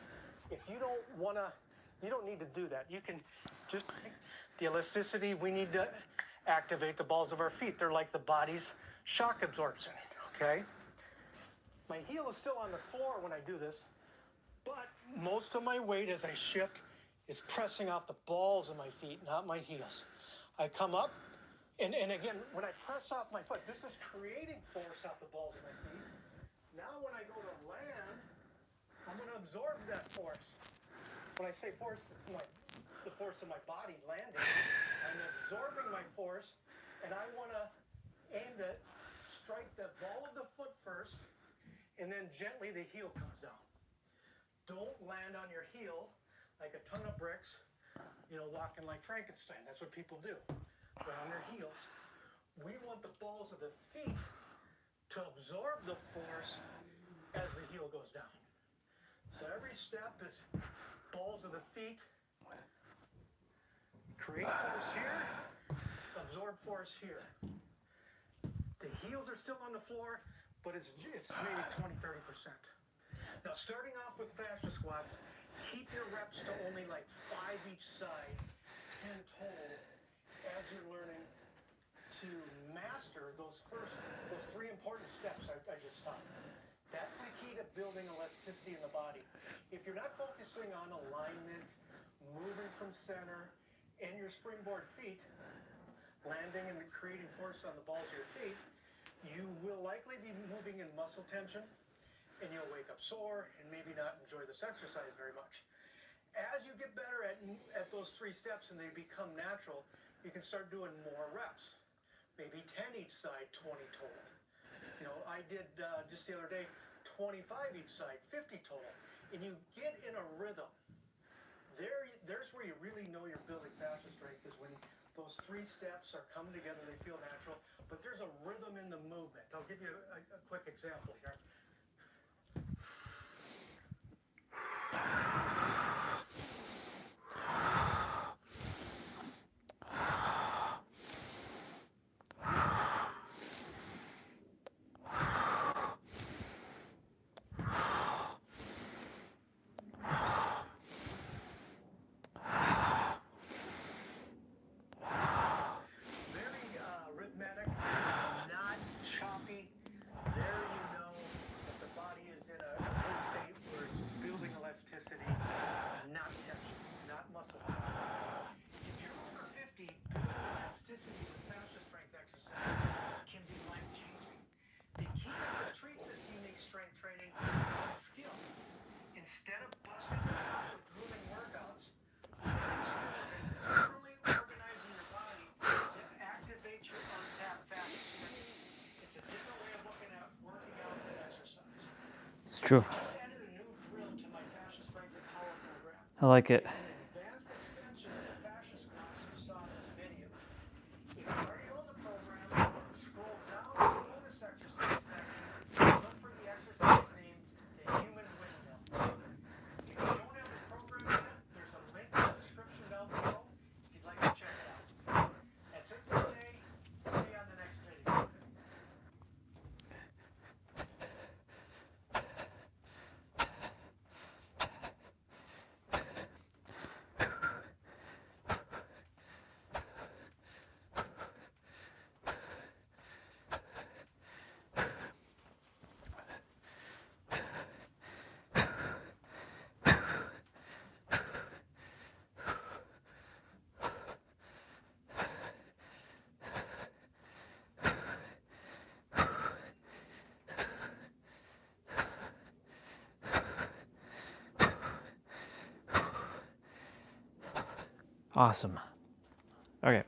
If you don't wanna, you don't need to do that. You can just, the elasticity, we need to activate the balls of our feet. They're like the body's shock absorption, okay? My heel is still on the floor when I do this, but most of my weight as I shift is pressing off the balls of my feet, not my heels. I come up, and again, when I press off my foot, this is creating force off the balls of my feet. Now when I go to land, I'm going to absorb that force. When I say force, it's the force of my body landing. I'm absorbing my force, and I want to aim to strike the ball of the foot first, and then gently the heel comes down. Don't land on your heel like a ton of bricks, walking like Frankenstein. That's what people do. They're on their heels. We want the balls of the feet to absorb the force as the heel goes down. So every step is balls of the feet. Create force here, absorb force here. The heels are still on the floor, but it's maybe 20-30%. Now, starting off with fascia squats, keep your reps to only like 5 each side, 10 total, as you're learning to master those 3 important steps I just taught. That's the key to building elasticity in the body. If you're not focusing on alignment, moving from center, and your springboard feet, landing and creating force on the balls of your feet, you will likely be moving in muscle tension, and you'll wake up sore and maybe not enjoy this exercise very much. As you get better at those 3 steps and they become natural, you can start doing more reps. Maybe 10 each side, 20 total. I did just the other day, 25 each side, 50 total. And you get in a rhythm. There's where you really know you're building fascia strength, is when those 3 steps are coming together, they feel natural, but there's a rhythm in the movement. I'll give you a quick example here. Instead of busting it out with grueling workouts, literally organizing your body to activate your untapped fascia strength. It's a different way of looking at working out and exercise. It's true. I just added a new drill to my fascia strength and power program. I like it. It's an advanced extension of the fascia squats you saw in this video. If you already know the program, scroll down to the bonus exercise section, look for the exercise named the human windmill. If you don't have the program yet, there's a link in the description down below if you'd like to check it out. That's it for today. See you on the next video. Awesome. Okay.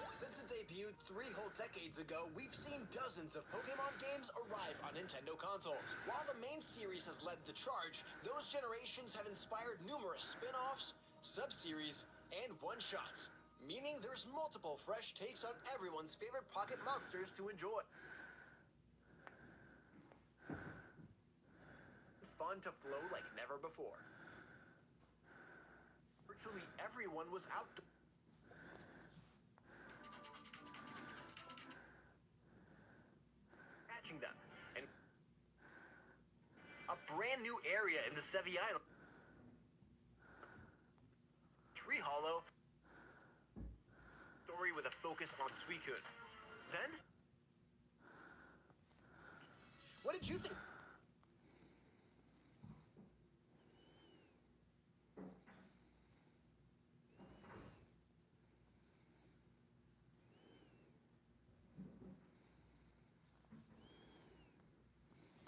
Since it debuted 3 whole decades ago, we've seen dozens of Pokemon games arrive on Nintendo consoles. While the main series has led the charge, those generations have inspired numerous spin-offs, sub-series, and one-shots, meaning there's multiple fresh takes on everyone's favorite pocket monsters to enjoy. Fun to flow like never before. Virtually everyone was out catching them, and a brand new area in the Sevi Island Tree Hollow story with a focus on Suicune. Then, what did you think?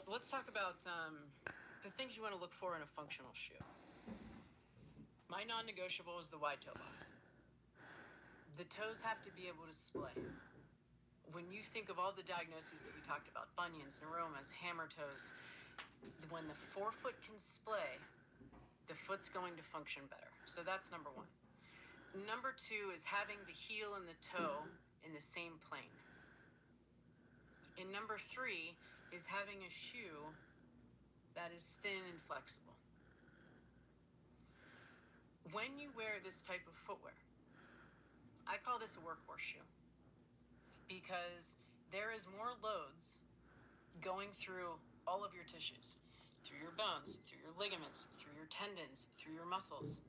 Let's talk about the things you want to look for in a functional shoe. My non-negotiable is the wide toe box. The toes have to be able to splay. When you think of all the diagnoses that we talked about, bunions, neuromas, hammer toes, when the forefoot can splay, the foot's going to function better. So that's number one. Number two is having the heel and the toe in the same plane. And number three is having a shoe that is thin and flexible. When you wear this type of footwear, I call this a workhorse shoe because there is more loads going through all of your tissues, through your bones, through your ligaments, through your tendons, through your muscles.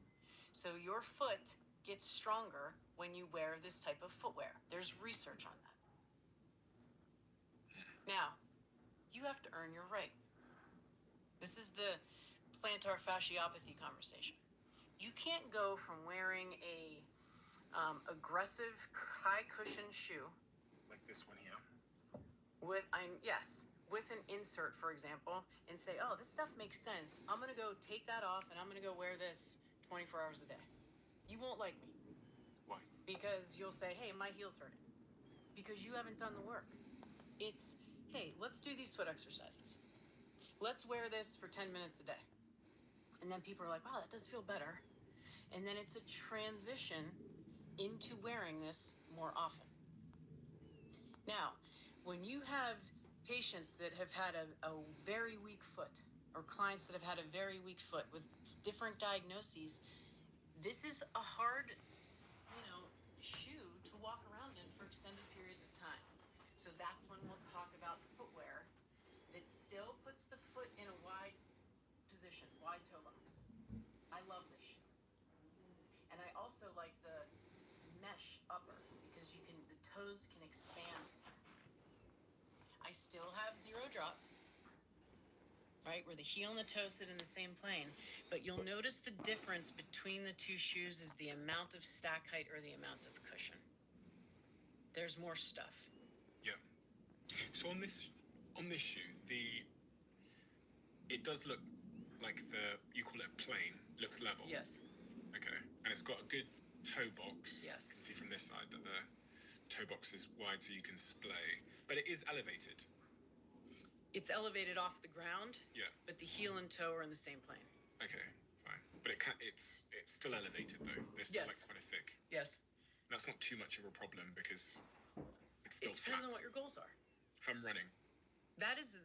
So your foot gets stronger when you wear this type of footwear. There's research on that. Now, you have to earn your right. This is the plantar fasciopathy conversation. You can't go from wearing a aggressive high cushion shoe Like this one here. with an insert, for example, and say, oh, this stuff makes sense. I'm gonna go take that off and I'm gonna go wear this 24 hours a day. You won't like me. Why? Because you'll say, hey, my heel's hurting. Because you haven't done the work. It's, hey, let's do these foot exercises. Let's wear this for 10 minutes a day. And then people are like, wow, that does feel better. And then it's a transition into wearing this more often. Now, when you have patients that have had a very weak foot, or clients that have had a very weak foot with different diagnoses, this is a hard, shoe to walk around in for extended periods of time. So that's when we'll talk about footwear that still puts the foot in a wide position, wide toe box. I love this shoe. And I also like the mesh upper because the toes can expand. I still have zero drop, right, where the heel and the toe sit in the same plane, but you'll notice the difference between the two shoes is the amount of stack height or the amount of cushion. There's more stuff. Yeah. So on this shoe, it does look like you call it plain, looks level. Yes. Okay. And it's got a good toe box. Yes. You can see from this side that the toe box is wide so you can splay, but it is elevated. It's elevated off the ground. Yeah. But the heel and toe are in the same plane. Okay, fine. But it's still elevated though. They're still Yes. like quite a thick. Yes. That's not too much of a problem because it's still It depends flat. on what your goals are. If I'm running. That is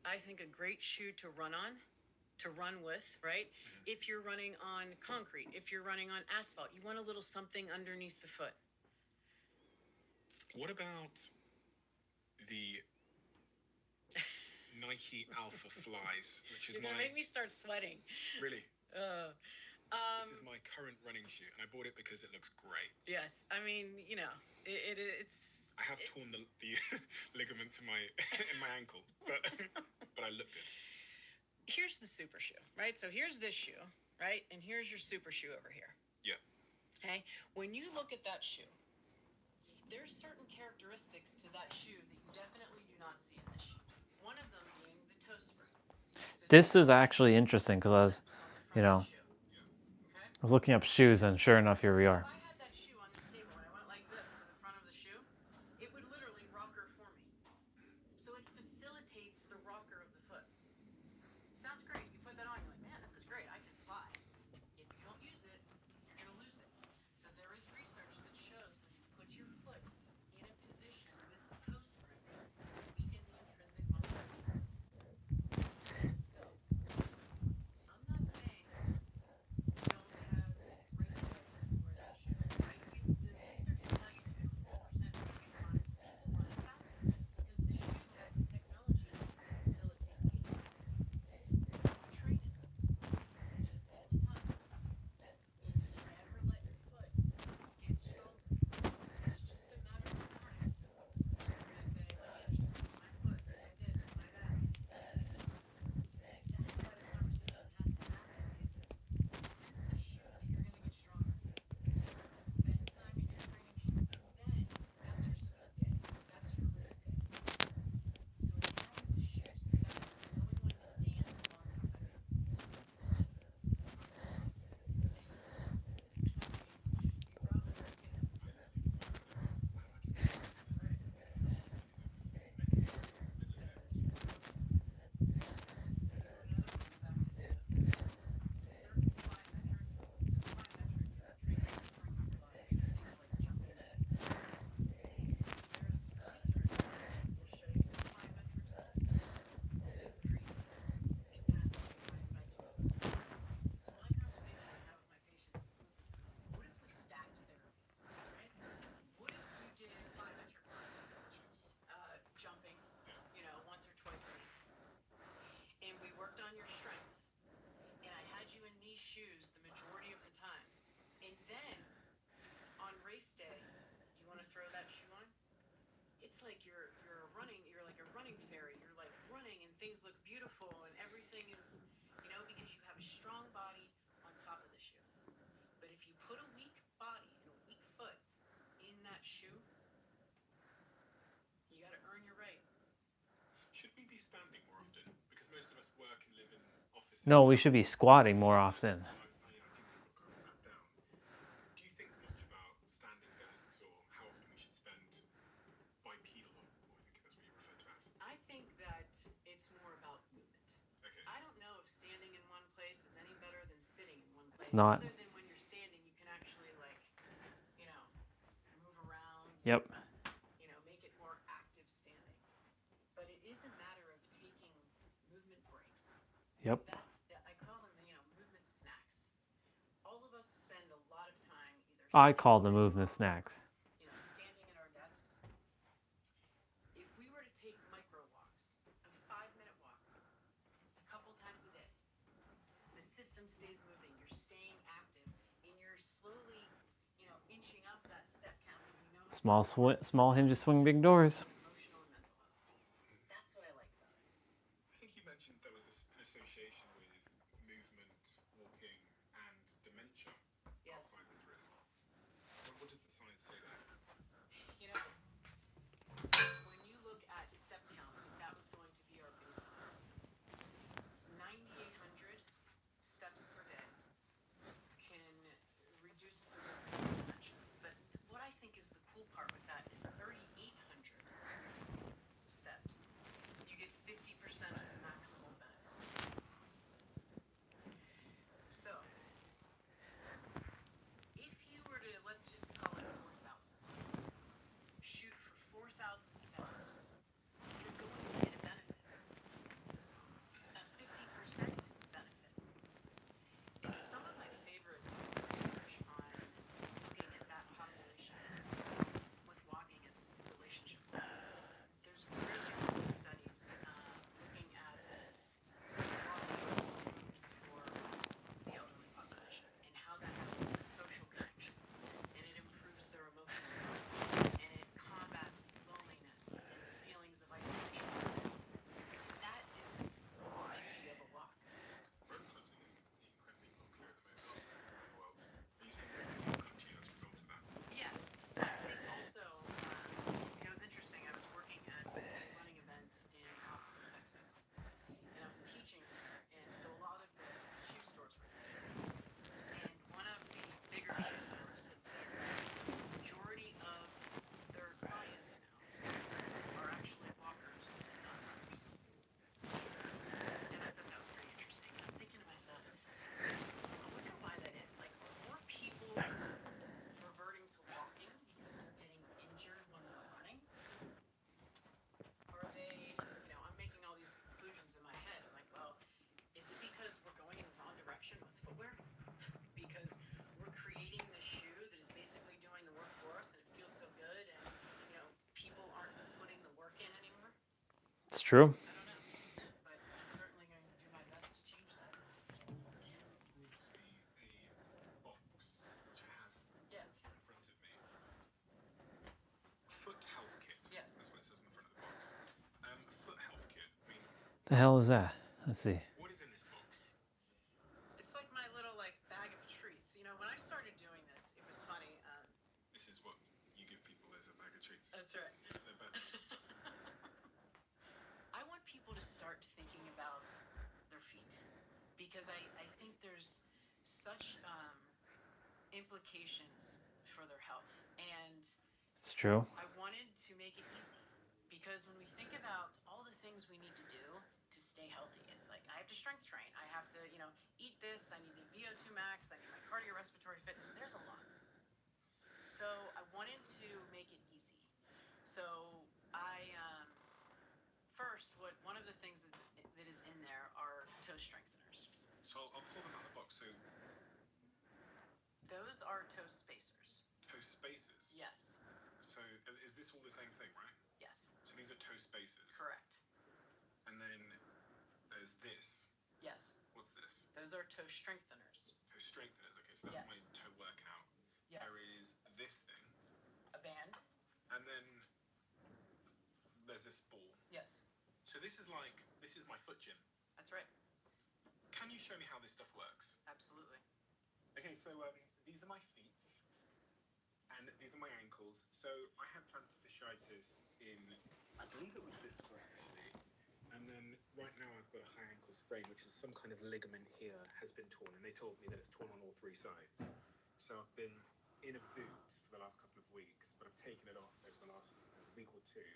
I think a great shoe to run on, to run with, right? Mm-hmm. If you're running on concrete, if you're running on asphalt, you want a little something underneath the foot. What about the Nike Alpha Flies, which is You're gonna make me start sweating. Really? This is my current running shoe, and I bought it because it looks great. Yes, I mean, it's. I have torn the ligament in my ankle, but but I look good. Here's the super shoe, right? So here's this shoe, right? And here's your super shoe over here. Yeah. Okay? When you look at that shoe, there's certain characteristics to that shoe that you definitely do not see in this shoe. One of them being the toe spring. This is actually interesting because I was, you know, I was looking up shoes and sure enough, here we are. If I had that shoe on this table and I went like this to the front of the shoe, it would literally rocker for me. So it facilitates the rocker of the foot. Sounds great. You put that on, you're like, man, this is great. I can fly. If you don't use it, you're going to lose it. So there is research that shows when you put your foot in a position with toe spring, you weaken the intrinsic muscle of the foot. So I'm not saying don't have race day when you wear that shoe. Right? The research will tell you 2 to 4% of chronic people run faster because the shoe has the technology to facilitate gait. Train it all the time. And never let your foot get stronger. It's just a matter of time. You're going to say, my hamstring, my foot, my this, my that. That's why the conversation has to happen is, this is the shoe that you're going to get stronger. Spend time in your training shoe. Then, that's your speed day. That's your race day. So it's having the shoe spectrum, knowing when to dance along the spectrum. What if we stacked therapies, right? What if we did plyometric jumping, once or twice a week, and we worked on your strength, and I had you in these shoes the majority of the time, and then on race day, you want to throw that shoe on? It's like you're like a running fairy. You're like running, and things look beautiful, and everything is, because you have a strong body on top of the shoe. But if you put a weak body and a weak foot in that shoe, you got to earn your right. Should we be standing more often? Because most of us work and live in offices. No, we should be squatting more often. Sat down. Do you think much about standing desks or how often we should spend bipedal, or I think that's what you refer to as? I think that it's more about movement. Okay. I don't know if standing in one place is any better than sitting in one place. It's not. Other than when you're standing, you can actually move around. Yep. Make it more active standing. But it is a matter of taking movement breaks. Yep. I call them, movement snacks. All of us spend a lot of time either I call them movement snacks. standing at our desks. If we were to take micro walks, a 5-minute walk, a couple times a day, the system stays moving, you're staying active, and you're slowly, inching up that step count. Small hinges swing big doors. Emotional and mental health. That's what I like about it. I think you mentioned there was an association with movement, walking, and dementia. Yes. Alzheimer's risk. What does the science say there? When you look at step counts, if that was going to be our baseline, 9,800 steps per day can reduce the risk of dementia. But what I think is the cool part with that is 3,800 true. I don't know, but I'm certainly going to do my best to change that. You brought me a box, which I have Yes. here in front of me. Foot health kit. Yes. That's what it says on the front of the box. A foot health kit. I mean, The hell is that? Let's see. what is in this box? It's like my little bag of treats. You know, when I started doing this, it was funny. This is what you give people as a bag of treats. That's right. For their birthdays and stuff. I want people to start thinking about their feet because I think there's such implications for their health. And It's true. I wanted to make it easy because when we think about all the things we need to do to stay healthy, it's like I have to strength train. I have to, eat this. I need to VO2 max. I need my cardiorespiratory fitness. There's a lot. So I wanted to make it easy. So I first, one of the things that is in there are toe strengtheners. So I'll pull them out of the box. So those are toe spacers. toe spacers. Yes. So is this all the same thing, right? Yes. So these are toe spacers. Correct. And then there's this. Yes. What's this? Those are toe strengtheners. Toe strengtheners. Okay, so that's Yes. my toe workout. Yes. There is this thing. A band. And then there's this ball. Yes. So this is my foot gym. That's right. Can you show me how this stuff works? Absolutely. Okay, so these are my feet, and these are my ankles. So I had plantar fasciitis in, I believe it was this foot actually, and then right now I've got a high ankle sprain, which is some kind of ligament here has been torn, and they told me that it's torn on all three sides. So I've been in a boot for the last couple of weeks, but I've taken it off over the last week or two,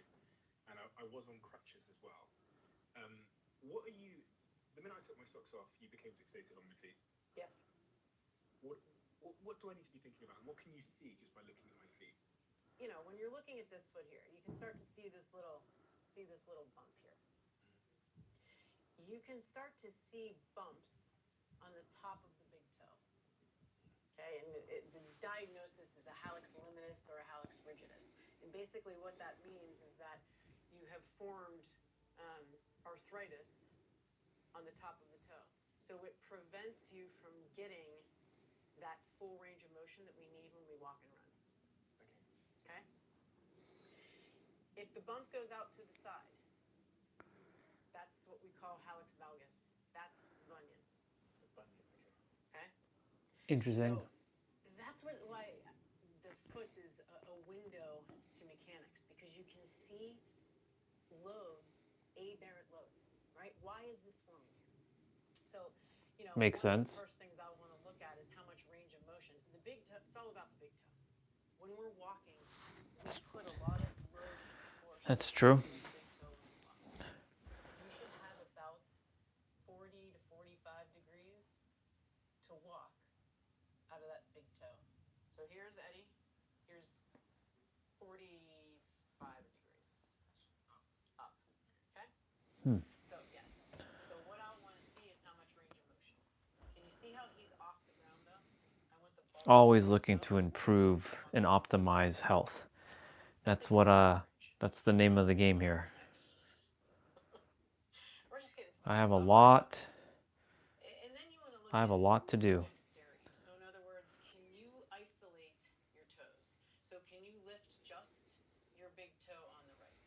and I was on crutches as well. What are you? The minute I took my socks off, you became fixated on my feet. Yes. What do I need to be thinking about? And what can you see just by looking at my feet? When you're looking at this foot here, you can start to see this little bump here. You can start to see bumps on the top of the big toe. Okay, and the diagnosis is a hallux limitus or a hallux rigidus. And basically what that means is that you have formed arthritis on the top of the toe. So it prevents you from getting that full range of motion that we need when we walk and run. Okay? If the bump goes out to the side, that's what we call hallux valgus. That's the bunion. Okay? Interesting. So that's why the foot is a window to mechanics, because you can see loads, aberrant loads, right? Why is this forming here? So, Makes one of sense. the first things I want to look at is how much range of motion. The big toe, it's all about the big toe. When we're walking, we put a lot of loads and force. That's true. on the big toe when we walk. You should have about 40 to 45 degrees to walk out of that big toe. So here's Eddie. Here's 45 degrees up. Okay? So yes. So what I want to see is how much range of motion. Can you see how he's off the ground though? I want the ball. Always looking to improve and optimize health. That's the name of the game here. We're just getting I have a started. lot And then you want to look I have a at lot to do. dexterity. So in other words, can you isolate your toes? So can you lift just your big toe on the right?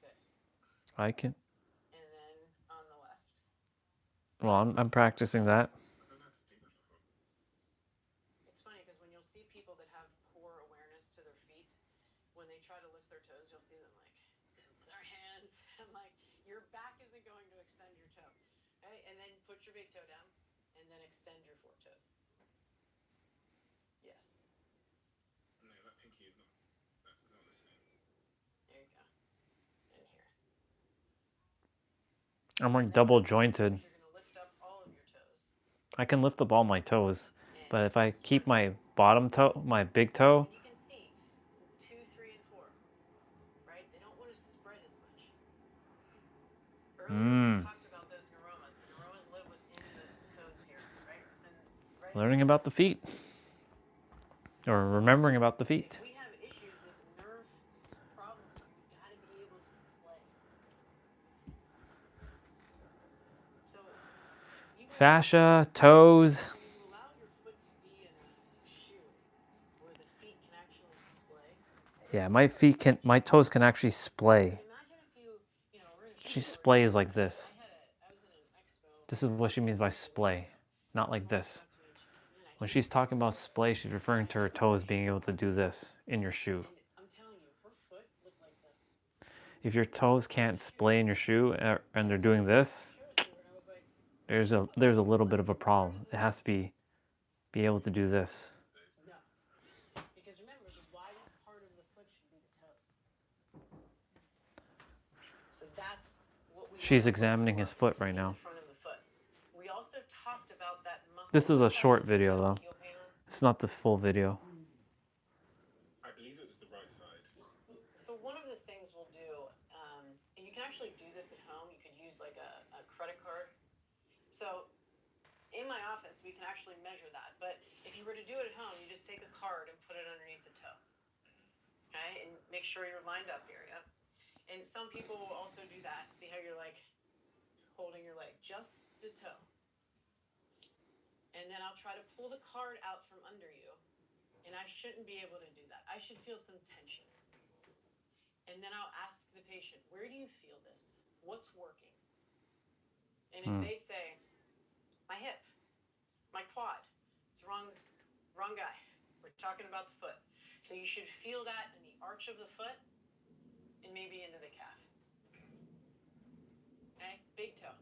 Good. I can. And then on the left. Well, I'm practicing that. It's funny because when you'll see people that have poor awareness to their feet, when they try to lift their toes, you'll see them their hands, and your back isn't going to extend your toe. Okay? And then put your big toe down, and then extend your four toes. Yes. No, that pinky is not. That's not listening. There you go. And here. I'm double jointed. You're going to lift up all of your toes. I can lift up all my toes, but if I keep my bottom toe, my big toe, You can see 2, 3, and 4. Right? They don't want to spread as much. Earlier we talked about those neuromas. The neuromas live within the toes here, right? Right learning about the feet, or remembering about the feet. If we have issues with nerve problems, we've got to be able to splay. Fascia, toes. Yeah, my toes can actually splay. She splays like this. This is what she means by splay, not like this. When she's talking about splay, she's referring to her toes being able to do this in your shoe. If your toes can't splay in your shoe and they're doing this, there's a little bit of a problem. It has to be able to do this. Because remember, the widest part of the foot should be the toes. So that's what we She's examining his foot right now. front of the foot. We also talked about that muscle. This is a short video though. It's not the full video. I believe it was the right side. So one of the things we'll do, and you can actually do this at home. You could use like a credit card. So in my office, we can actually measure that. But if you were to do it at home, you just take a card and put it underneath the toe. Okay, and make sure you're lined up here, yeah? And some people will also do that. See how you're like holding your leg, just the toe. And then I'll try to pull the card out from under you. And I shouldn't be able to do that. I should feel some tension. And then I'll ask the patient, where do you feel this? What's working? And if they say, my hip, my quad, it's wrong guy. We're talking about the foot. So you should feel that in the arch of the foot and maybe into the calf. Okay, big toe.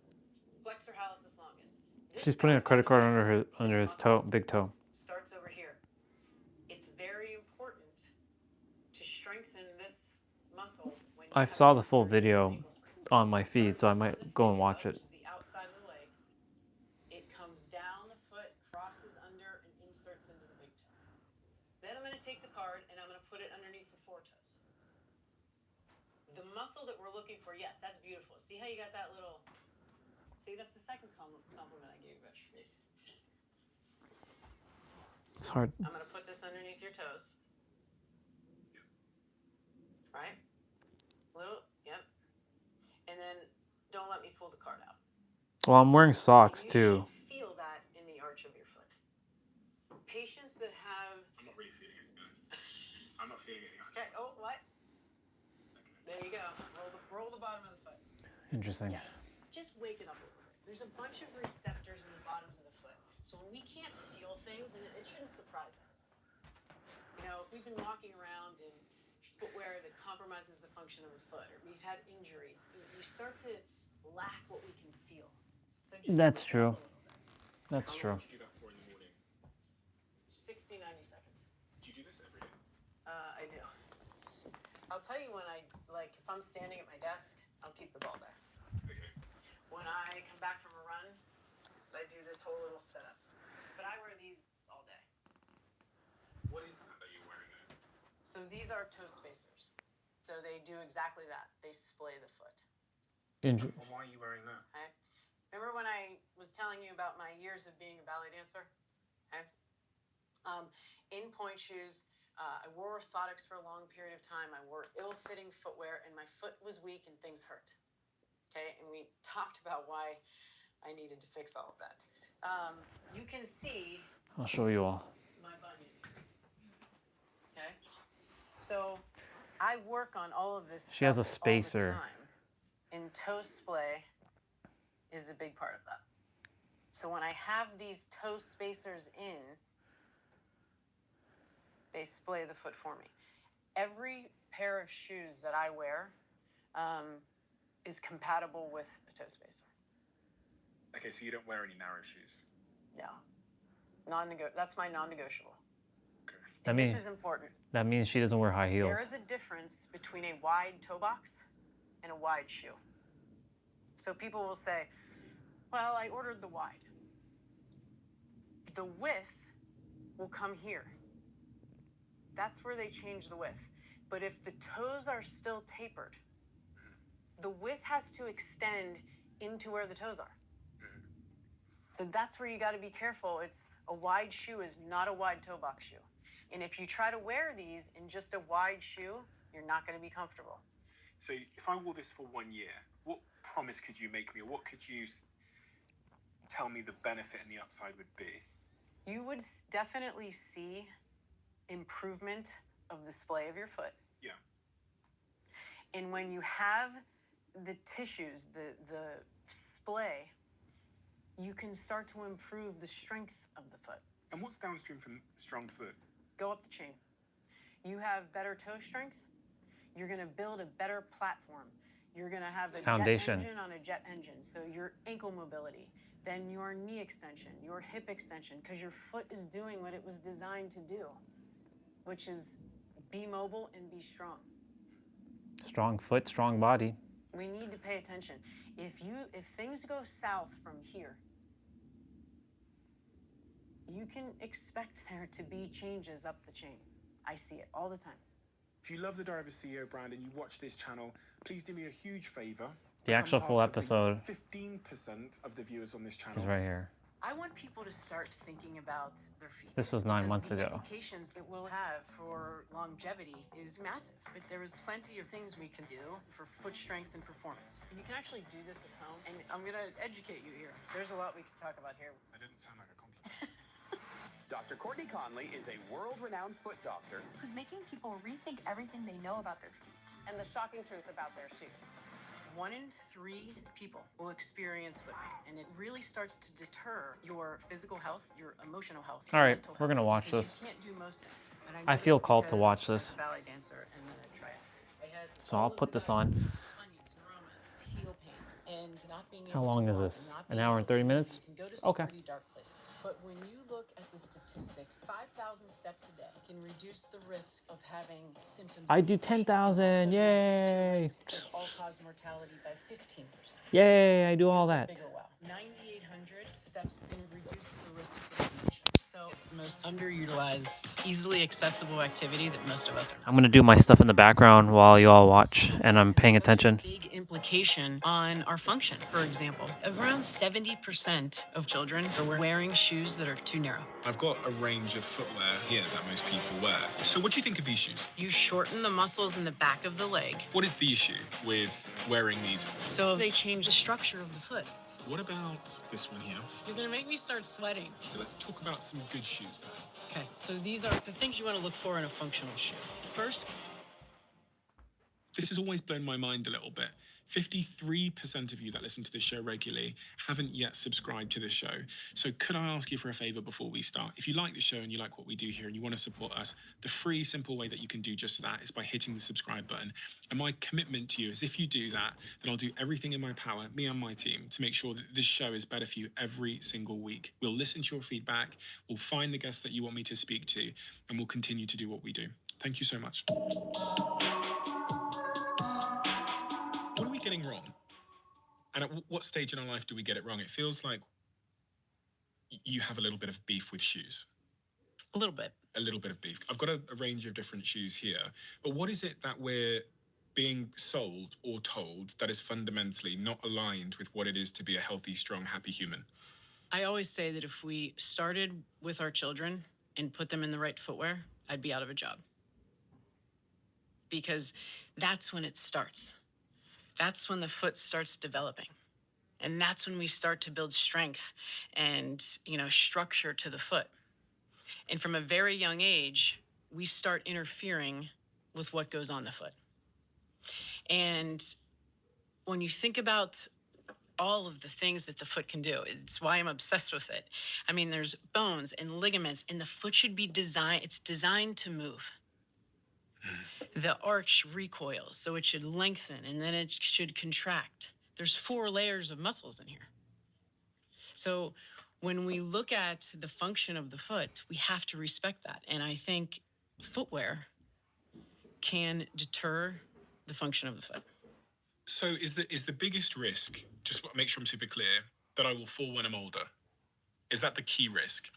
Flexor hallucis longus. She's putting a credit card under his toe, big toe. Starts over here. It's very important to strengthen this muscle. I saw the full video on my feed, so I might go and watch it. The outside of the leg. It comes down the foot, crosses under, and inserts into the big toe. Then I'm going to take the card and I'm going to put it underneath the foretoes. The muscle that we're looking for, yes, that's beautiful. See how you got that little... See, that's the second compliment I gave you. It's hard. I'm going to put this underneath your toes. Right? Little, yep. And then don't let me pull the card out. Well, I'm wearing socks too. Feel that in the arch of your foot. Patients that have... I'm not really feeling it, to be honest. I'm not feeling it. Okay, oh, what? There you go. Roll the bottom of the foot. Interesting. Yes. Just wake it up a little bit. There's a bunch of receptors in the bottoms of the foot. So when we can't feel things, and it shouldn't surprise us. You know, if we've been walking around in footwear that compromises the function of the foot, or we've had injuries, you start to lack what we can feel. So just That's true. That's true. How long do you do that for in the morning? 60, 90 seconds. Do you do this every day? I do. I'll tell you when if I'm standing at my desk, I'll keep the ball there. Okay. When I come back from a run, I do this whole little setup. But I wear these all day. What is that you're wearing there? So these are toe spacers. So they do exactly that. They splay the foot. Well, why are you wearing that? Okay. Remember when I was telling you about my years of being a ballet dancer? Okay. In point shoes, I wore orthotics for a long period of time. I wore ill-fitting footwear, and my foot was weak and things hurt. Okay, and we talked about why I needed to fix all of that. You can see... I'll show you all. My bunion. Okay, so I work on all of this. She has a stuff spacer. all the time, and toe splay is a big part of that. So when I have these toe spacers in, they splay the foot for me. Every pair of shoes that I wear is compatible with a toe spacer. Okay, so you don't wear any narrow shoes? No. That's my non-negotiable. That This is important. That means she doesn't wear high heels. There is a difference between a wide toe box and a wide shoe. So people will say, well, I ordered the wide. The width will come here. That's where they change the width. But if the toes are still tapered, the width has to extend into where the toes are. So that's where you got to be careful. It's a wide shoe is not a wide toe box shoe. And if you try to wear these in just a wide shoe, you're not going to be comfortable. So if I wore this for 1 year, what promise could you make me, or what could you tell me the benefit and the upside would be? You would definitely see improvement of display of your foot. Yeah. And when you have the tissues, the splay, you can start to improve the strength of the foot. And what's downstream from strong foot? Go up the chain. You have better toe strength. You're going to build a better platform. You're going to have a foundation. jet engine on a jet engine. So your ankle mobility, then your knee extension, your hip extension, because your foot is doing what it was designed to do, which is be mobile and be strong. Strong foot, strong body. We need to pay attention. If things go south from here, you can expect there to be changes up the chain. I see it all the time. If you love the Diary of a CEO brand and you watch this channel, please do me a huge favor. The actual full episode 15% of the viewers on this channel is right here. I want people to start thinking about their feet. This was 9 months ago. The implications that we'll have for longevity is massive. But there is plenty of things we can do for foot strength and performance. You can actually do this at home, and I'm going to educate you here. There's a lot we can talk about here. That didn't sound like a compliment. Dr. Courtney Conley is a world-renowned foot doctor Who's making people rethink everything they know about their feet. And the shocking truth about their shoe. 1 in 3 people will experience foot pain, and it really starts to deter your physical health, your emotional health. All right, we're gonna watch this. You can't do most things. And I feel called to watch I this. was a ballet dancer and then a triathlete. I had So all I'll of put the this on. diagnoses, bunions, neuromas, heel pain, and not being How able long to is walk, this? not An being hour able and to 30 move. minutes? You can go to some Okay. pretty dark places. But when you look at the statistics, 5,000 steps a day can reduce the risk of having symptoms. I of do depression. 10,000, Also reduce your yay. risk of all-cause mortality by 15%. Yay, I do all Here's a that. bigger wow. 9,800 steps can reduce the risks of dementia. So it's the most underutilized, easily accessible activity that most of us are. I'm gonna do my stuff in the background while you all watch, and I'm paying attention. Big implication on our function. For example, around 70% of children are wearing shoes that are too narrow. I've got a range of footwear here that most people wear. So what do you think of these shoes? You shorten the muscles in the back of the leg. What is the issue with wearing these? So they change the structure of the foot. What about this one here? You're gonna make me start sweating. So let's talk about some good shoes then. Okay, so these are the things you want to look for in a functional shoe. First, This has always blown my mind a little bit. 53% of you that listen to this show regularly haven't yet subscribed to the show. So could I ask you for a favor before we start? If you like the show and you like what we do here and you want to support us, the free, simple way that you can do just that is by hitting the subscribe button. And my commitment to you is if you do that, then I'll do everything in my power, me and my team, to make sure that this show is better for you every single week. We'll listen to your feedback, we'll find the guests that you want me to speak to, and we'll continue to do what we do. Thank you so much. What are we getting wrong? And at what stage in our life do we get it wrong? It feels like you have a little bit of beef with shoes. a little bit. A little bit of beef. I've got a range of different shoes here, but what is it that we're being sold or told that is fundamentally not aligned with what it is to be a healthy, strong, happy human? I always say that if we started with our children and put them in the right footwear, I'd be out of a job. Because that's when it starts. That's when the foot starts developing. And that's when we start to build strength and, structure to the foot. And from a very young age, we start interfering with what goes on the foot. And when you think about all of the things that the foot can do, it's why I'm obsessed with it. I mean, there's bones and ligaments, and the foot should be it's designed to move. The arch recoils, so it should lengthen, and then it should contract. There's 4 layers of muscles in here. So when we look at the function of the foot, we have to respect that. And I think footwear can deter the function of the foot. So is the biggest risk, just to make sure I'm super clear, that I will fall when I'm older? Is that the key risk?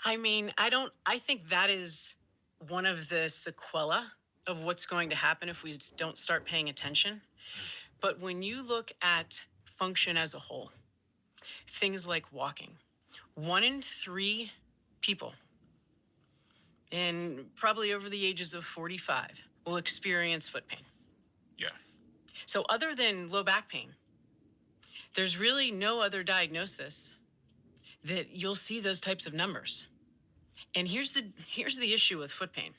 I mean, I think that is one of the sequela of what's going to happen if we don't start paying attention. But when you look at function as a whole, things like walking, 1 in 3 people, and probably over the ages of 45, will experience foot pain. Yeah. So other than low back pain, there's really no other diagnosis that you'll see those types of numbers. And here's the issue with foot pain.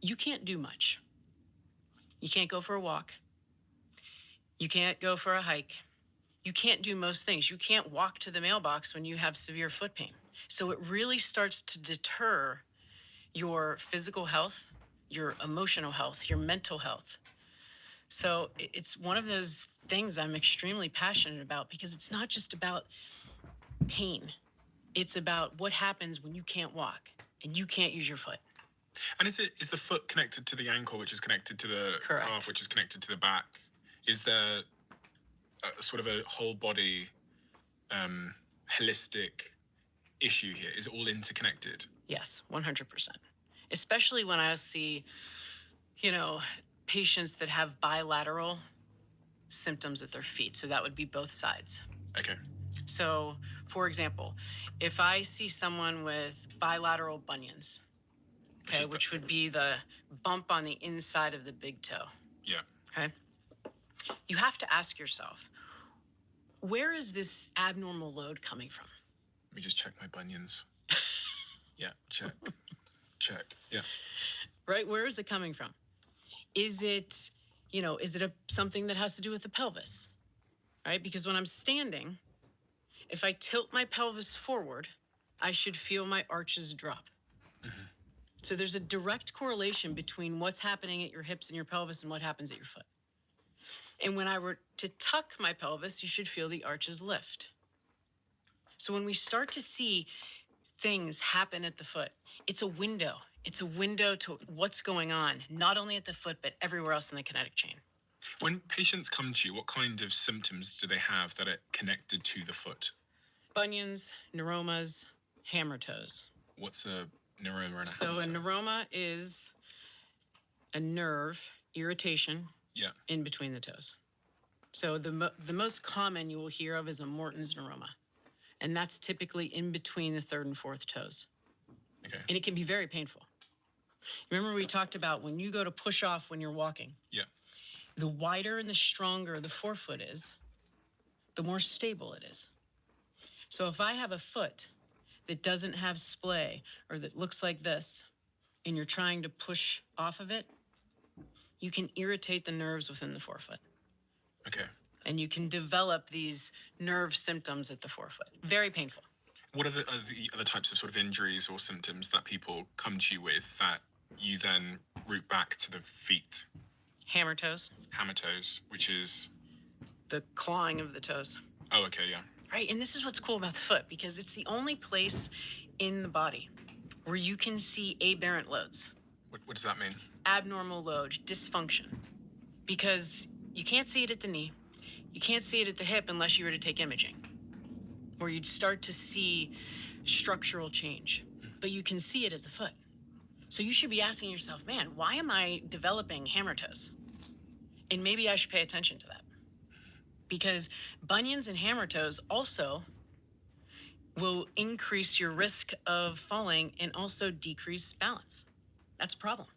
You can't do much. You can't go for a walk. You can't go for a hike. You can't do most things. You can't walk to the mailbox when you have severe foot pain. So it really starts to deter your physical health, your emotional health, your mental health. So it's one of those things I'm extremely passionate about, because it's not just about pain. It's about what happens when you can't walk and you can't use your foot. And is the foot connected to the ankle, which is connected to the calf, which is connected to the back? Is there a sort of a whole body holistic issue here? Is it all interconnected? Yes, 100%. Especially when I see, patients that have bilateral symptoms at their feet. So that would be both sides. Okay. So, for example, if I see someone with bilateral bunions, which would be the bump on the inside of the big toe. Yeah. Okay. You have to ask yourself, where is this abnormal load coming from? Let me just check my bunions. Yeah, check. Check. Yeah. Right? Where is it coming from? Is it, something that has to do with the pelvis? Right? Because when I'm standing, if I tilt my pelvis forward, I should feel my arches drop. Mm-hmm. So there's a direct correlation between what's happening at your hips and your pelvis and what happens at your foot. And when I were to tuck my pelvis, you should feel the arches lift. So when we start to see things happen at the foot, it's a window. It's a window to what's going on, not only at the foot, but everywhere else in the kinetic chain. When patients come to you, what kind of symptoms do they have that are connected to the foot? Bunions, neuromas, hammer toes. What's a neuroma and a hammer toe? So a neuroma is a nerve irritation in between the toes. So the most common you will hear of is a Morton's neuroma. And that's typically in between the third and fourth toes. Okay. And it can be very painful. Remember we talked about when you go to push off when you're walking. Yeah. The wider and the stronger the forefoot is, the more stable it is. So if I have a foot that doesn't have splay or that looks like this, and you're trying to push off of it, you can irritate the nerves within the forefoot. Okay. And you can develop these nerve symptoms at the forefoot. Very painful. What are the other types of sort of injuries or symptoms that people come to you with that you then route back to the feet? Hammer toes. Hammer toes, which is? The clawing of the toes. Oh, okay, yeah. Right, and this is what's cool about the foot, because it's the only place in the body where you can see aberrant loads. What does that mean? Abnormal load, dysfunction. Because you can't see it at the knee. You can't see it at the hip unless you were to take imaging, where you'd start to see structural change. But you can see it at the foot. So you should be asking yourself, man, why am I developing hammer toes? And maybe I should pay attention to that. Because bunions and hammer toes also will increase your risk of falling and also decrease balance. That's a problem.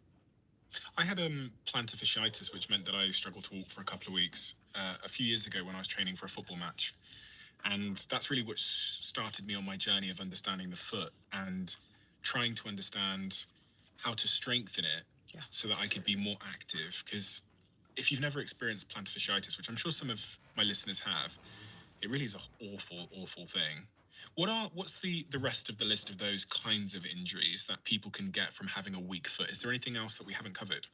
I had plantar fasciitis, which meant that I struggled to walk for a couple of weeks a few years ago when I was training for a football match. And that's really what started me on my journey of understanding the foot and trying to understand how to strengthen it so that I could be more active. Because if you've never experienced plantar fasciitis, which I'm sure some of my listeners have, it really is an awful, awful thing. What's the rest of the list of those kinds of injuries that people can get from having a weak foot? Is there anything else that we haven't covered?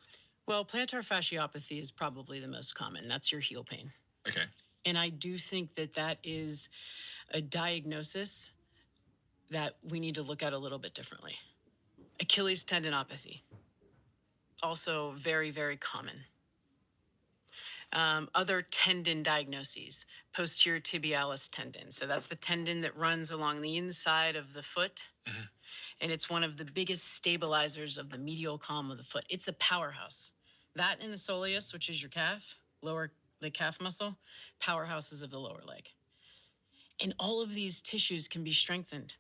Well, plantar fasciopathy is probably the most common. That's your heel pain. Okay. And I do think that is a diagnosis that we need to look at a little bit differently. Achilles tendinopathy, also very, very common. Other tendon diagnoses, posterior tibialis tendon. So that's the tendon that runs along the inside of the foot. Mm-hmm. And it's one of the biggest stabilizers of the medial column of the foot. It's a powerhouse. That and the soleus, which is your calf, the calf muscle, powerhouses of the lower leg. And all of these tissues can be strengthened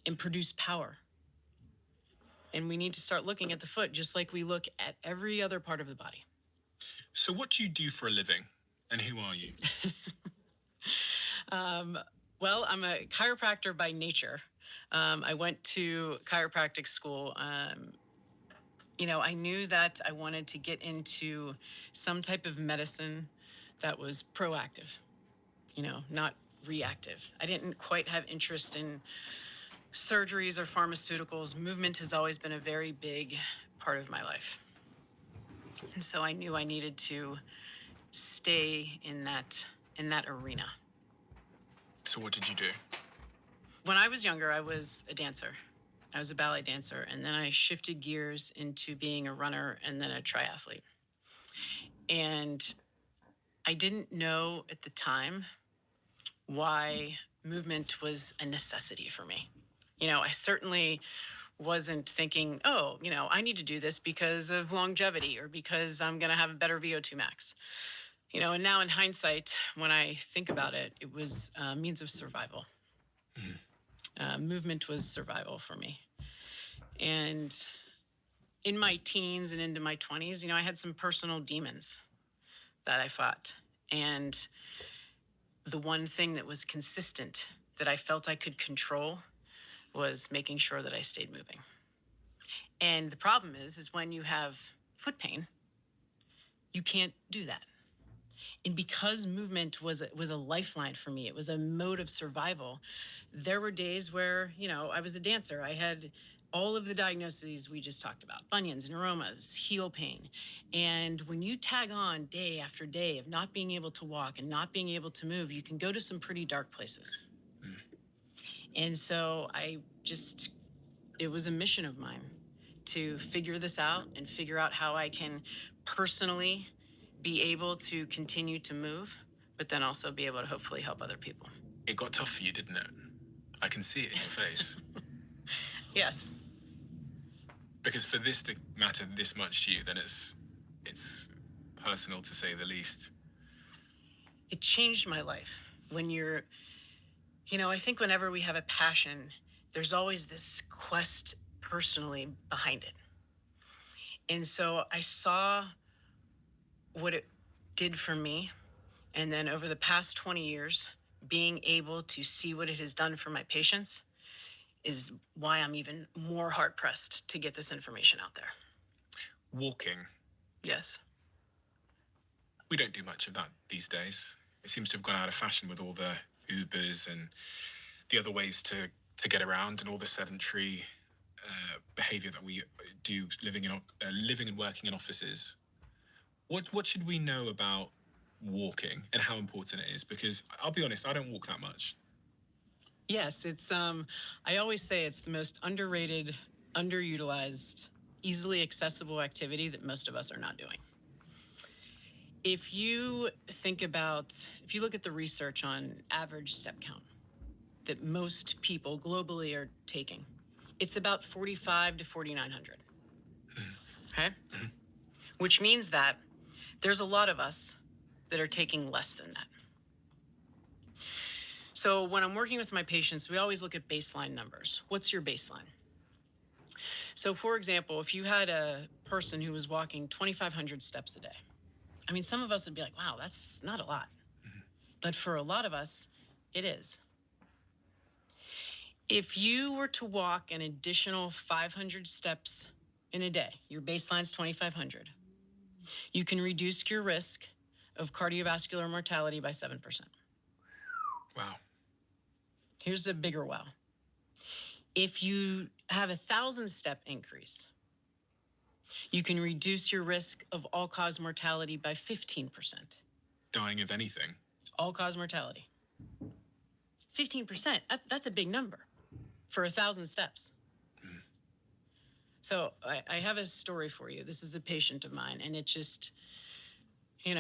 and produce power. And we need to start looking at the foot just like we look at every other part of the body. So what do you do for a living and who are you? Well, I'm a chiropractor by nature. I went to chiropractic school. I knew that I wanted to get into some type of medicine that was proactive, not reactive. I didn't quite have interest in surgeries or pharmaceuticals. Movement has always been a very big part of my life. And so I knew I needed to stay in that arena. So what did you do? When I was younger, I was a dancer. I was a ballet dancer, and then I shifted gears into being a runner and then a triathlete. And I didn't know at the time why movement was a necessity for me. I certainly wasn't thinking, oh, I need to do this because of longevity or because I'm going to have a better VO2 max. And now in hindsight, when I think about it, it was a means of survival. Movement was survival for me. And in my teens and into my 20s, I had some personal demons that I fought. And the one thing that was consistent that I felt I could control was making sure that I stayed moving. And the problem is when you have foot pain, you can't do that. And because movement was a lifeline for me, it was a mode of survival. There were days where, I was a dancer. I had all of the diagnoses we just talked about, bunions, neuromas, heel pain. And when you tag on day after day of not being able to walk and not being able to move, you can go to some pretty dark places. And so it was a mission of mine to figure this out and figure out how I can personally be able to continue to move, but then also be able to hopefully help other people. It got tough for you, didn't it? I can see it in your face. Yes. Because for this to matter this much to you, then it's personal to say the least. It changed my life. When I think whenever we have a passion, there's always this quest personally behind it. And so I saw what it did for me. And then over the past 20 years, being able to see what it has done for my patients is why I'm even more hard-pressed to get this information out there. Walking. Yes. We don't do much of that these days. It seems to have gone out of fashion with all the Ubers and the other ways to get around and all the sedentary behavior that we do living and working in offices. What should we know about walking and how important it is? Because I'll be honest, I don't walk that much. Yes, it's I always say it's the most underrated, underutilized, easily accessible activity that most of us are not doing. If you look at the research on average step count that most people globally are taking, it's about 4,500 to 4,900. Okay? Which means that there's a lot of us that are taking less than that. So when I'm working with my patients, we always look at baseline numbers. What's your baseline? So for example, if you had a person who was walking 2,500 steps a day, some of us would be like, wow, that's not a lot. But for a lot of us, it is. If you were to walk an additional 500 steps in a day, your baseline's 2,500, you can reduce your risk of cardiovascular mortality by 7%. Wow. Here's a bigger wow. If you have 1,000 step increase, you can reduce your risk of all-cause mortality by 15%. Dying of anything? All-cause mortality. 15%, that's a big number for 1,000 steps. So I have a story for you. This is a patient of mine, and it just, it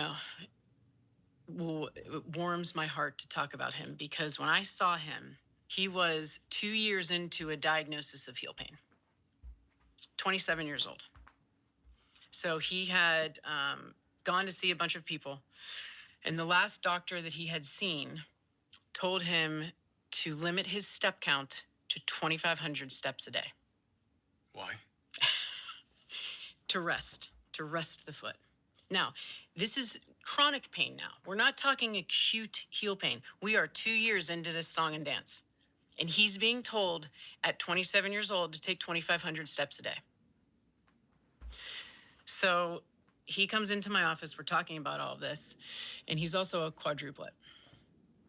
warms my heart to talk about him because when I saw him, he was 2 years into a diagnosis of heel pain, 27 years old. So he had gone to see a bunch of people, and the last doctor that he had seen told him to limit his step count to 2,500 steps a day. Why? To rest the foot. Now, this is chronic pain now. We're not talking acute heel pain. We are 2 years into this song and dance. And he's being told at 27 years old to take 2,500 steps a day. So he comes into my office, we're talking about all of this, and he's also a quadruplet.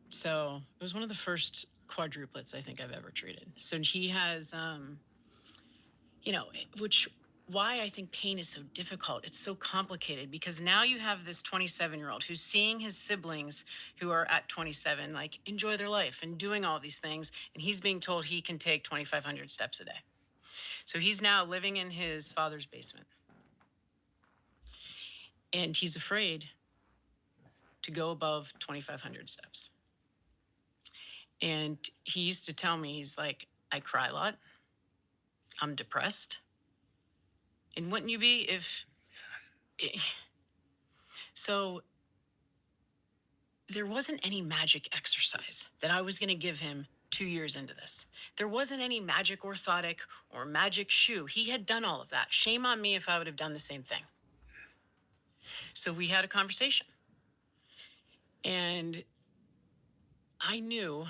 So it was one of the first quadruplets I think I've ever treated. So he has, why I think pain is so difficult. It's so complicated because now you have this 27-year-old who's seeing his siblings who are at 27, like enjoy their life and doing all these things. And he's being told he can take 2,500 steps a day. So he's now living in his father's basement. And he's afraid to go above 2,500 steps. And he used to tell me, he's like, I cry a lot. I'm depressed. And wouldn't you be if... So there wasn't any magic exercise that I was going to give him 2 years into this. There wasn't any magic orthotic or magic shoe. He had done all of that. Shame on me if I would have done the same thing. So we had a conversation. And I knew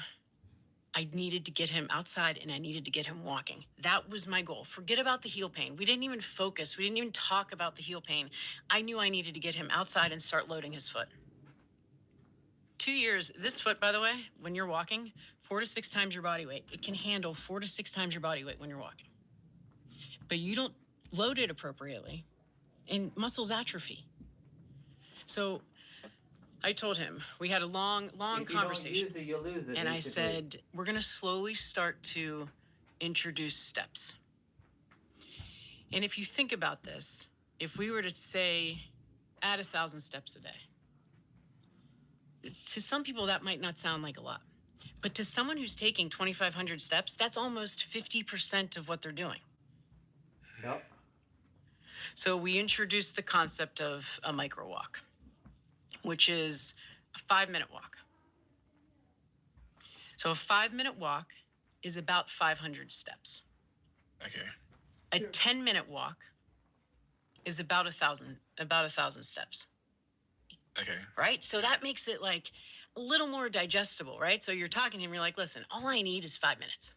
I needed to get him outside and I needed to get him walking. That was my goal. Forget about the heel pain. We didn't even focus. We didn't even talk about the heel pain. I knew I needed to get him outside and start loading his foot. 2 years, this foot, by the way, when you're walking, 4 to 6 times your body weight. It can handle 4 to 6 times your body weight when you're walking. But you don't load it appropriately and muscles atrophy. So I told him, we had a long conversation. If you don't use it, you'll lose it. And I basically. said, we're going to slowly start to introduce steps. And if you think about this, if we were to say, add 1,000 steps a day, to some people that might not sound like a lot. But to someone who's taking 2,500 steps, that's almost 50% of what they're doing. Yep. So we introduced the concept of a micro walk, which is a 5-minute walk. So a 5-minute walk is about 500 steps. Okay. A 10-minute walk is about 1,000 steps. Okay. Right? So that makes it like a little more digestible, right? So you're talking to him, you're like, listen, all I need is 5 minutes.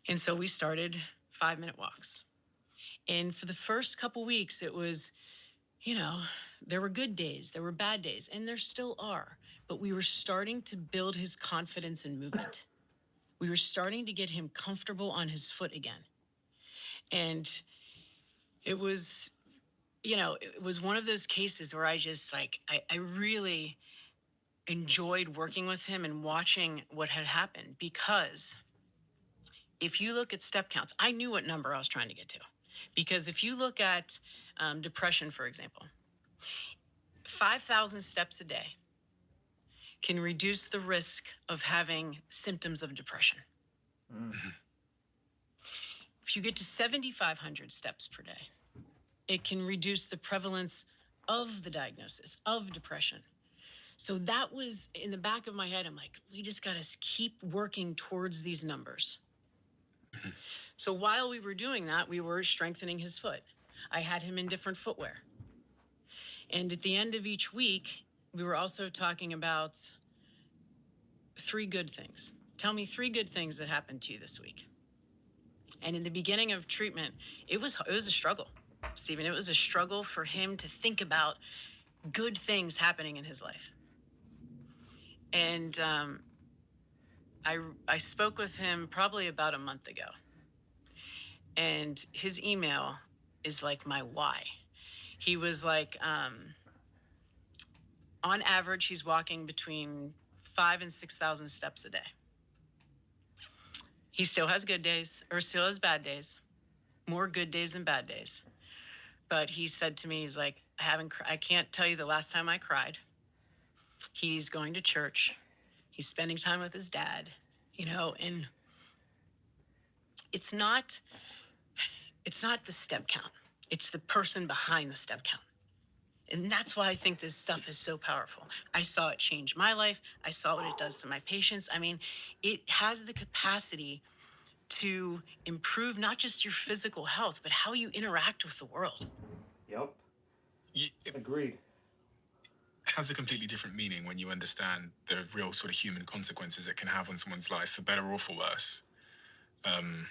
And so we started 5-minute walks. And for the first couple weeks, it was, there were good days, there were bad days, and there still are. But we were starting to build his confidence in movement. We were starting to get him comfortable on his foot again. And it was, it was one of those cases where I just I really enjoyed working with him and watching what had happened, because if you look at step counts, I knew what number I was trying to get to. Because if you look at depression, for example, 5,000 steps a day can reduce the risk of having symptoms of depression. Mm-hmm. If you get to 7,500 steps per day, it can reduce the prevalence of the diagnosis of depression. So that was in the back of my head. I'm like, we just got to keep working towards these numbers. So while we were doing that, we were strengthening his foot. I had him in different footwear. And at the end of each week, we were also talking about 3 good things. Tell me 3 good things that happened to you this week. And in the beginning of treatment, it was a struggle, Stephen. It was a struggle for him to think about good things happening in his life. And I spoke with him probably about a month ago. And his email is like my why. He was like, on average, he's walking between 5,000 and 6,000 steps a day. He still has good days, or still has bad days. More good days than bad days. But he said to me, he's like, I can't tell you the last time I cried. He's going to church. He's spending time with his dad, and it's not the step count. It's the person behind the step count. And that's why I think this stuff is so powerful. I saw it change my life. I saw what it does to my patients. I mean, it has the capacity to improve not just your physical health, but how you interact with the world. Yep. Agreed. has a completely different meaning when you understand the real sort of human consequences it can have on someone's life, for better or for worse. And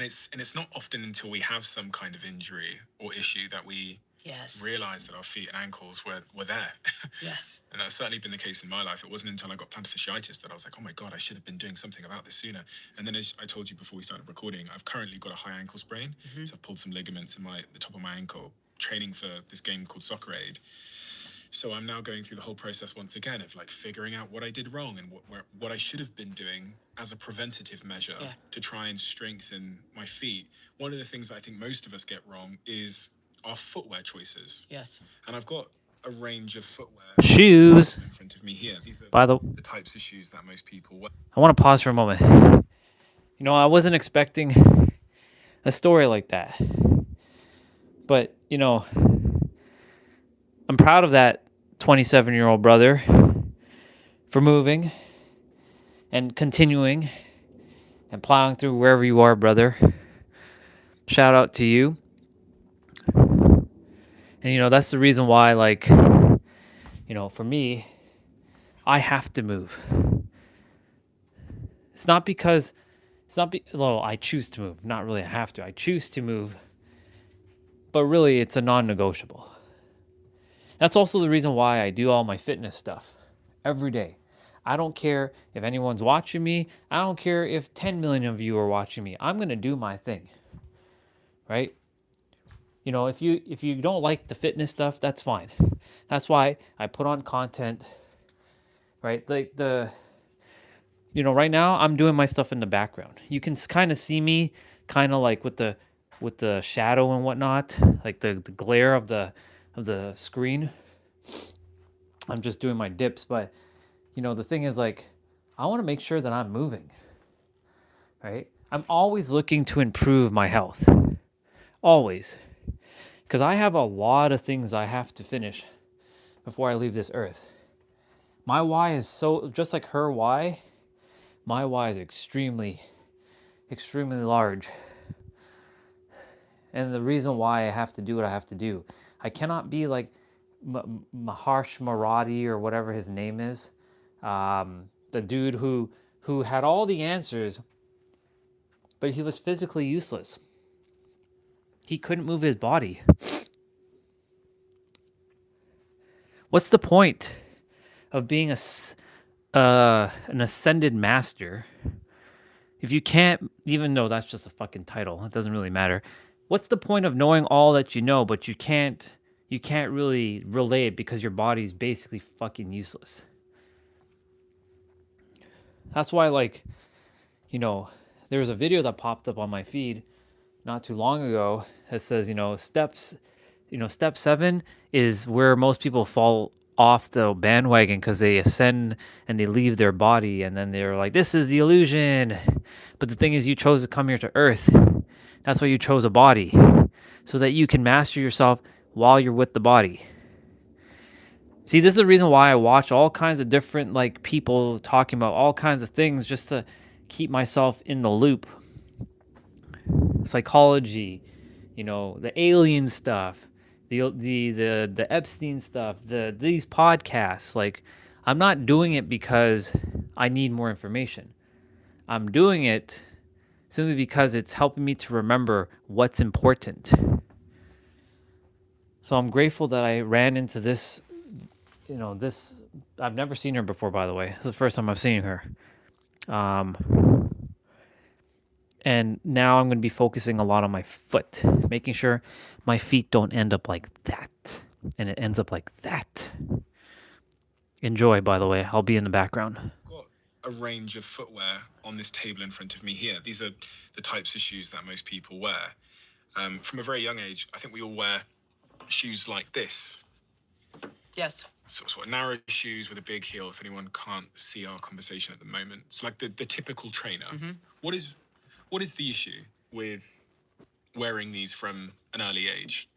it's not often until we have some kind of injury or issue that we realize that our feet and ankles were there. Yes. And that's certainly been the case in my life. It wasn't until I got plantar fasciitis that I was like, oh my God, I should have been doing something about this sooner. And then, as I told you before we started recording, I've currently got a high ankle sprain. So I've pulled some ligaments in the top of my ankle, training for this game called Soccer Aid. So I'm now going through the whole process once again of like figuring out what I did wrong and what I should have been doing as a preventative measure to try and strengthen my feet. One of the things I think most of us get wrong is our footwear choices. Yes. And I've got a range of footwear Shoes. in front of me here. These are By the types of shoes that most people wear. I want to pause for a moment. You know, I wasn't expecting a story like that. But, you know, I'm proud of that 27-year-old brother for moving and continuing and plowing through wherever you are, brother. Shout out to you. And, you know, that's the reason why, like, you know, for me, I have to move. It's not because, well, I choose to move. Not really I have to. I choose to move. But really, it's a non-negotiable. That's also the reason why I do all my fitness stuff every day. I don't care if anyone's watching me. I don't care if 10 million of you are watching me. I'm going to do my thing. Right? You know, if you don't like the fitness stuff, that's fine. That's why I put on content. Right? Like you know, right now I'm doing my stuff in the background. You can kind of see me kind of like with the shadow and whatnot, like the glare of the screen. I'm just doing my dips, but you know, the thing is, like, I want to make sure that I'm moving. Right? I'm always looking to improve my health. Always. Because I have a lot of things I have to finish before I leave this earth. My why is so, just like her why, my why is extremely, extremely large. And the reason why I have to do what I have to do, I cannot be like Maharsh Maradi or whatever his name is, the dude who had all the answers, but he was physically useless. He couldn't move his body. What's the point of being an ascended master if you can't, even though that's just a fucking title, it doesn't really matter. What's the point of knowing all that you know, but you can't really relate it because your body's basically fucking useless? That's why, like, you know, there was a video that popped up on my feed not too long ago that says, you know, step 7 is where most people fall off the bandwagon because they ascend and they leave their body, and then they're like, this is the illusion. But the thing is, you chose to come here to Earth. That's why you chose a body, so that you can master yourself while you're with the body. See, this is the reason why I watch all kinds of different, like, people talking about all kinds of things, just to keep myself in the loop. Psychology, you know, the alien stuff, the Epstein stuff, these podcasts. Like, I'm not doing it because I need more information. I'm doing it simply because it's helping me to remember what's important. So I'm grateful that I ran into this, you know, this. I've never seen her before, by the way. It's the first time I've seen her. And now I'm going to be focusing a lot on my foot, making sure my feet don't end up like that. And it ends up like that. Enjoy, by the way. I'll be in the background. I've got a range of footwear on this table in front of me here. These are the types of shoes that most people wear. From a very young age, I think we all wear shoes like this. Yes. Sort of narrow shoes with a big heel, if anyone can't see our conversation at the moment. It's like the typical trainer. What is the issue with wearing these from an early age?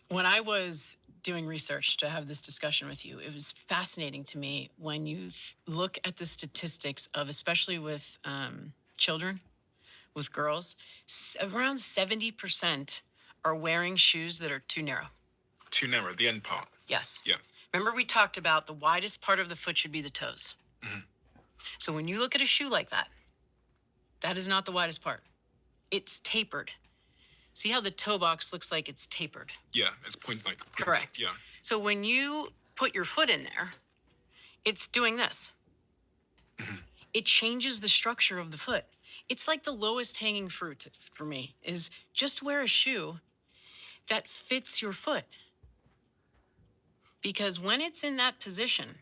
When I was doing research to have this discussion with you, it was fascinating to me when you look at the statistics of, especially with children, with girls, around 70% are wearing shoes that are too narrow. Too narrow, the end part. Yes. Yeah. Remember we talked about the widest part of the foot should be the toes. Mhm. So when you look at a shoe like that, that is not the widest part. It's tapered. See how the toe box looks like it's tapered? Yeah, it's pointed. Correct. Yeah. So when you put your foot in there, it's doing this. It changes the structure of the foot. It's like the lowest hanging fruit for me is just wear a shoe that fits your foot. Because when it's in that position,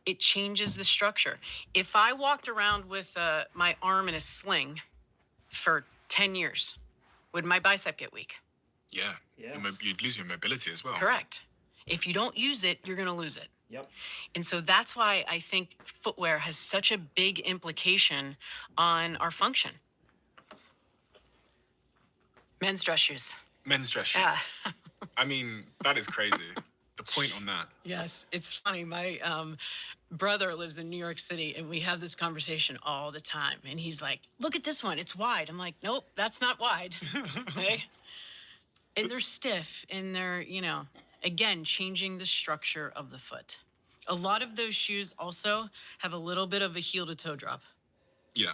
it changes the structure. If I walked around with my arm in a sling for 10 years, would my bicep get weak? Yeah. You'd lose your mobility as well. Correct. If you don't use it, you're going to lose it. Yep. And so that's why I think footwear has such a big implication on our function. Men's dress shoes. Men's dress shoes. Yeah. I mean, that is crazy. The point on that. Yes, it's funny. My brother lives in New York City, and we have this conversation all the time. And he's like, look at this one. It's wide. I'm like, nope, that's not wide. Okay? And they're stiff, and they're, again, changing the structure of the foot. A lot of those shoes also have a little bit of a heel to toe drop. Yeah.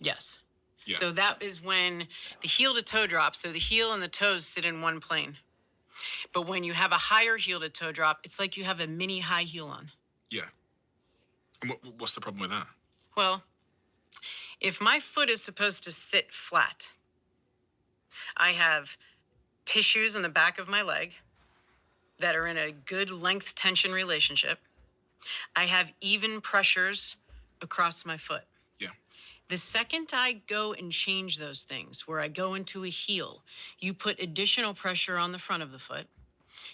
Yes. Yeah. So that is when the heel to toe drop, so the heel and the toes sit in one plane. But when you have a higher heel to toe drop, it's like you have a mini high heel on. Yeah. And what's the problem with that? Well, if my foot is supposed to sit flat, I have tissues in the back of my leg that are in a good length tension relationship. I have even pressures across my foot. Yeah. The second I go and change those things, where I go into a heel, you put additional pressure on the front of the foot,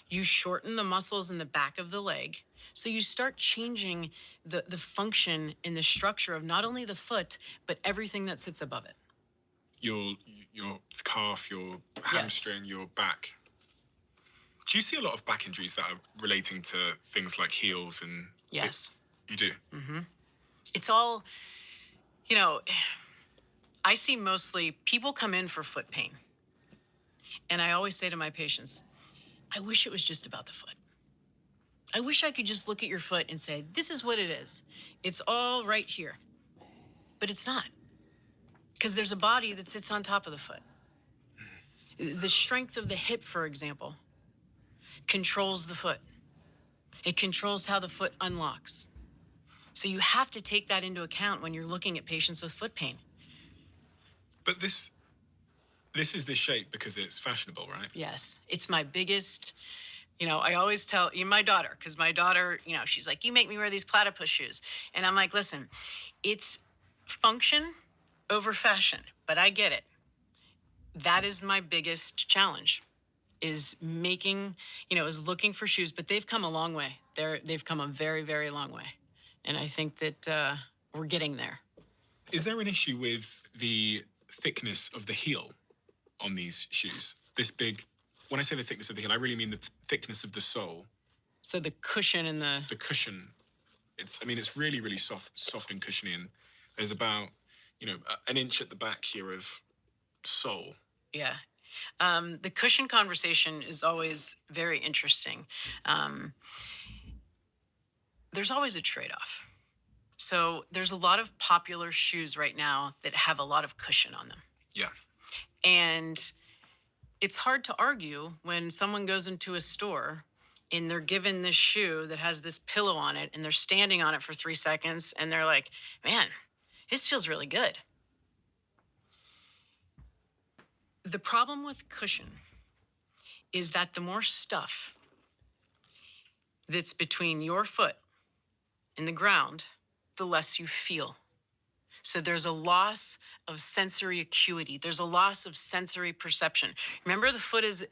you shorten the muscles in the back of the leg, so you start changing the function and the structure of not only the foot, but everything that sits above it. Your calf, your hamstring, your back. Do you see a lot of back injuries that are relating to things like heels and... Yes. You do? Mm-hmm. It's all, I see mostly people come in for foot pain. And I always say to my patients, I wish it was just about the foot. I wish I could just look at your foot and say, this is what it is. It's all right here. But it's not. Because there's a body that sits on top of the foot. The strength of the hip, for example, controls the foot. It controls how the foot unlocks. So you have to take that into account when you're looking at patients with foot pain. But this is this shape because it's fashionable, right? Yes, it's my biggest, I always tell my daughter, because my daughter, she's like, you make me wear these platypus shoes. And I'm like, listen, it's function over fashion, but I get it. That is my biggest challenge, is making, is looking for shoes, but they've come a long way. They've come a very, very long way. And I think that we're getting there. Is there an issue with the thickness of the heel on these shoes? This big, when I say the thickness of the heel, I really mean the thickness of the sole. So the cushion and the cushion, it's really, really soft and cushiony. And there's about, an inch at the back here of sole. Yeah. The cushion conversation is always very interesting. There's always a trade-off. So there's a lot of popular shoes right now that have a lot of cushion on them. Yeah. And it's hard to argue when someone goes into a store and they're given this shoe that has this pillow on it and they're standing on it for 3 seconds and they're like, man, this feels really good. The problem with cushion is that the more stuff that's between your foot and the ground, the less you feel. So there's a loss of sensory acuity. There's a loss of sensory perception. Remember,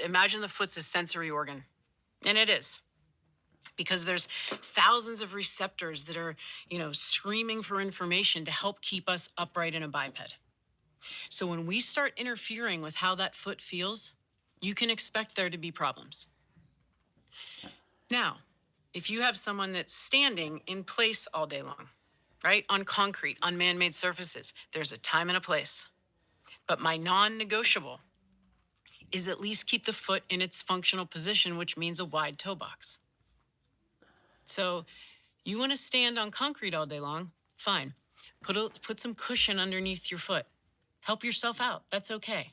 imagine the foot's a sensory organ. And it is. Because there's thousands of receptors that are, screaming for information to help keep us upright in a biped. So when we start interfering with how that foot feels, you can expect there to be problems. Now, if you have someone that's standing in place all day long, right, on concrete, on man-made surfaces, there's a time and a place. But my non-negotiable is at least keep the foot in its functional position, which means a wide toe box. So you want to stand on concrete all day long? Fine. Put some cushion underneath your foot. Help yourself out. That's okay.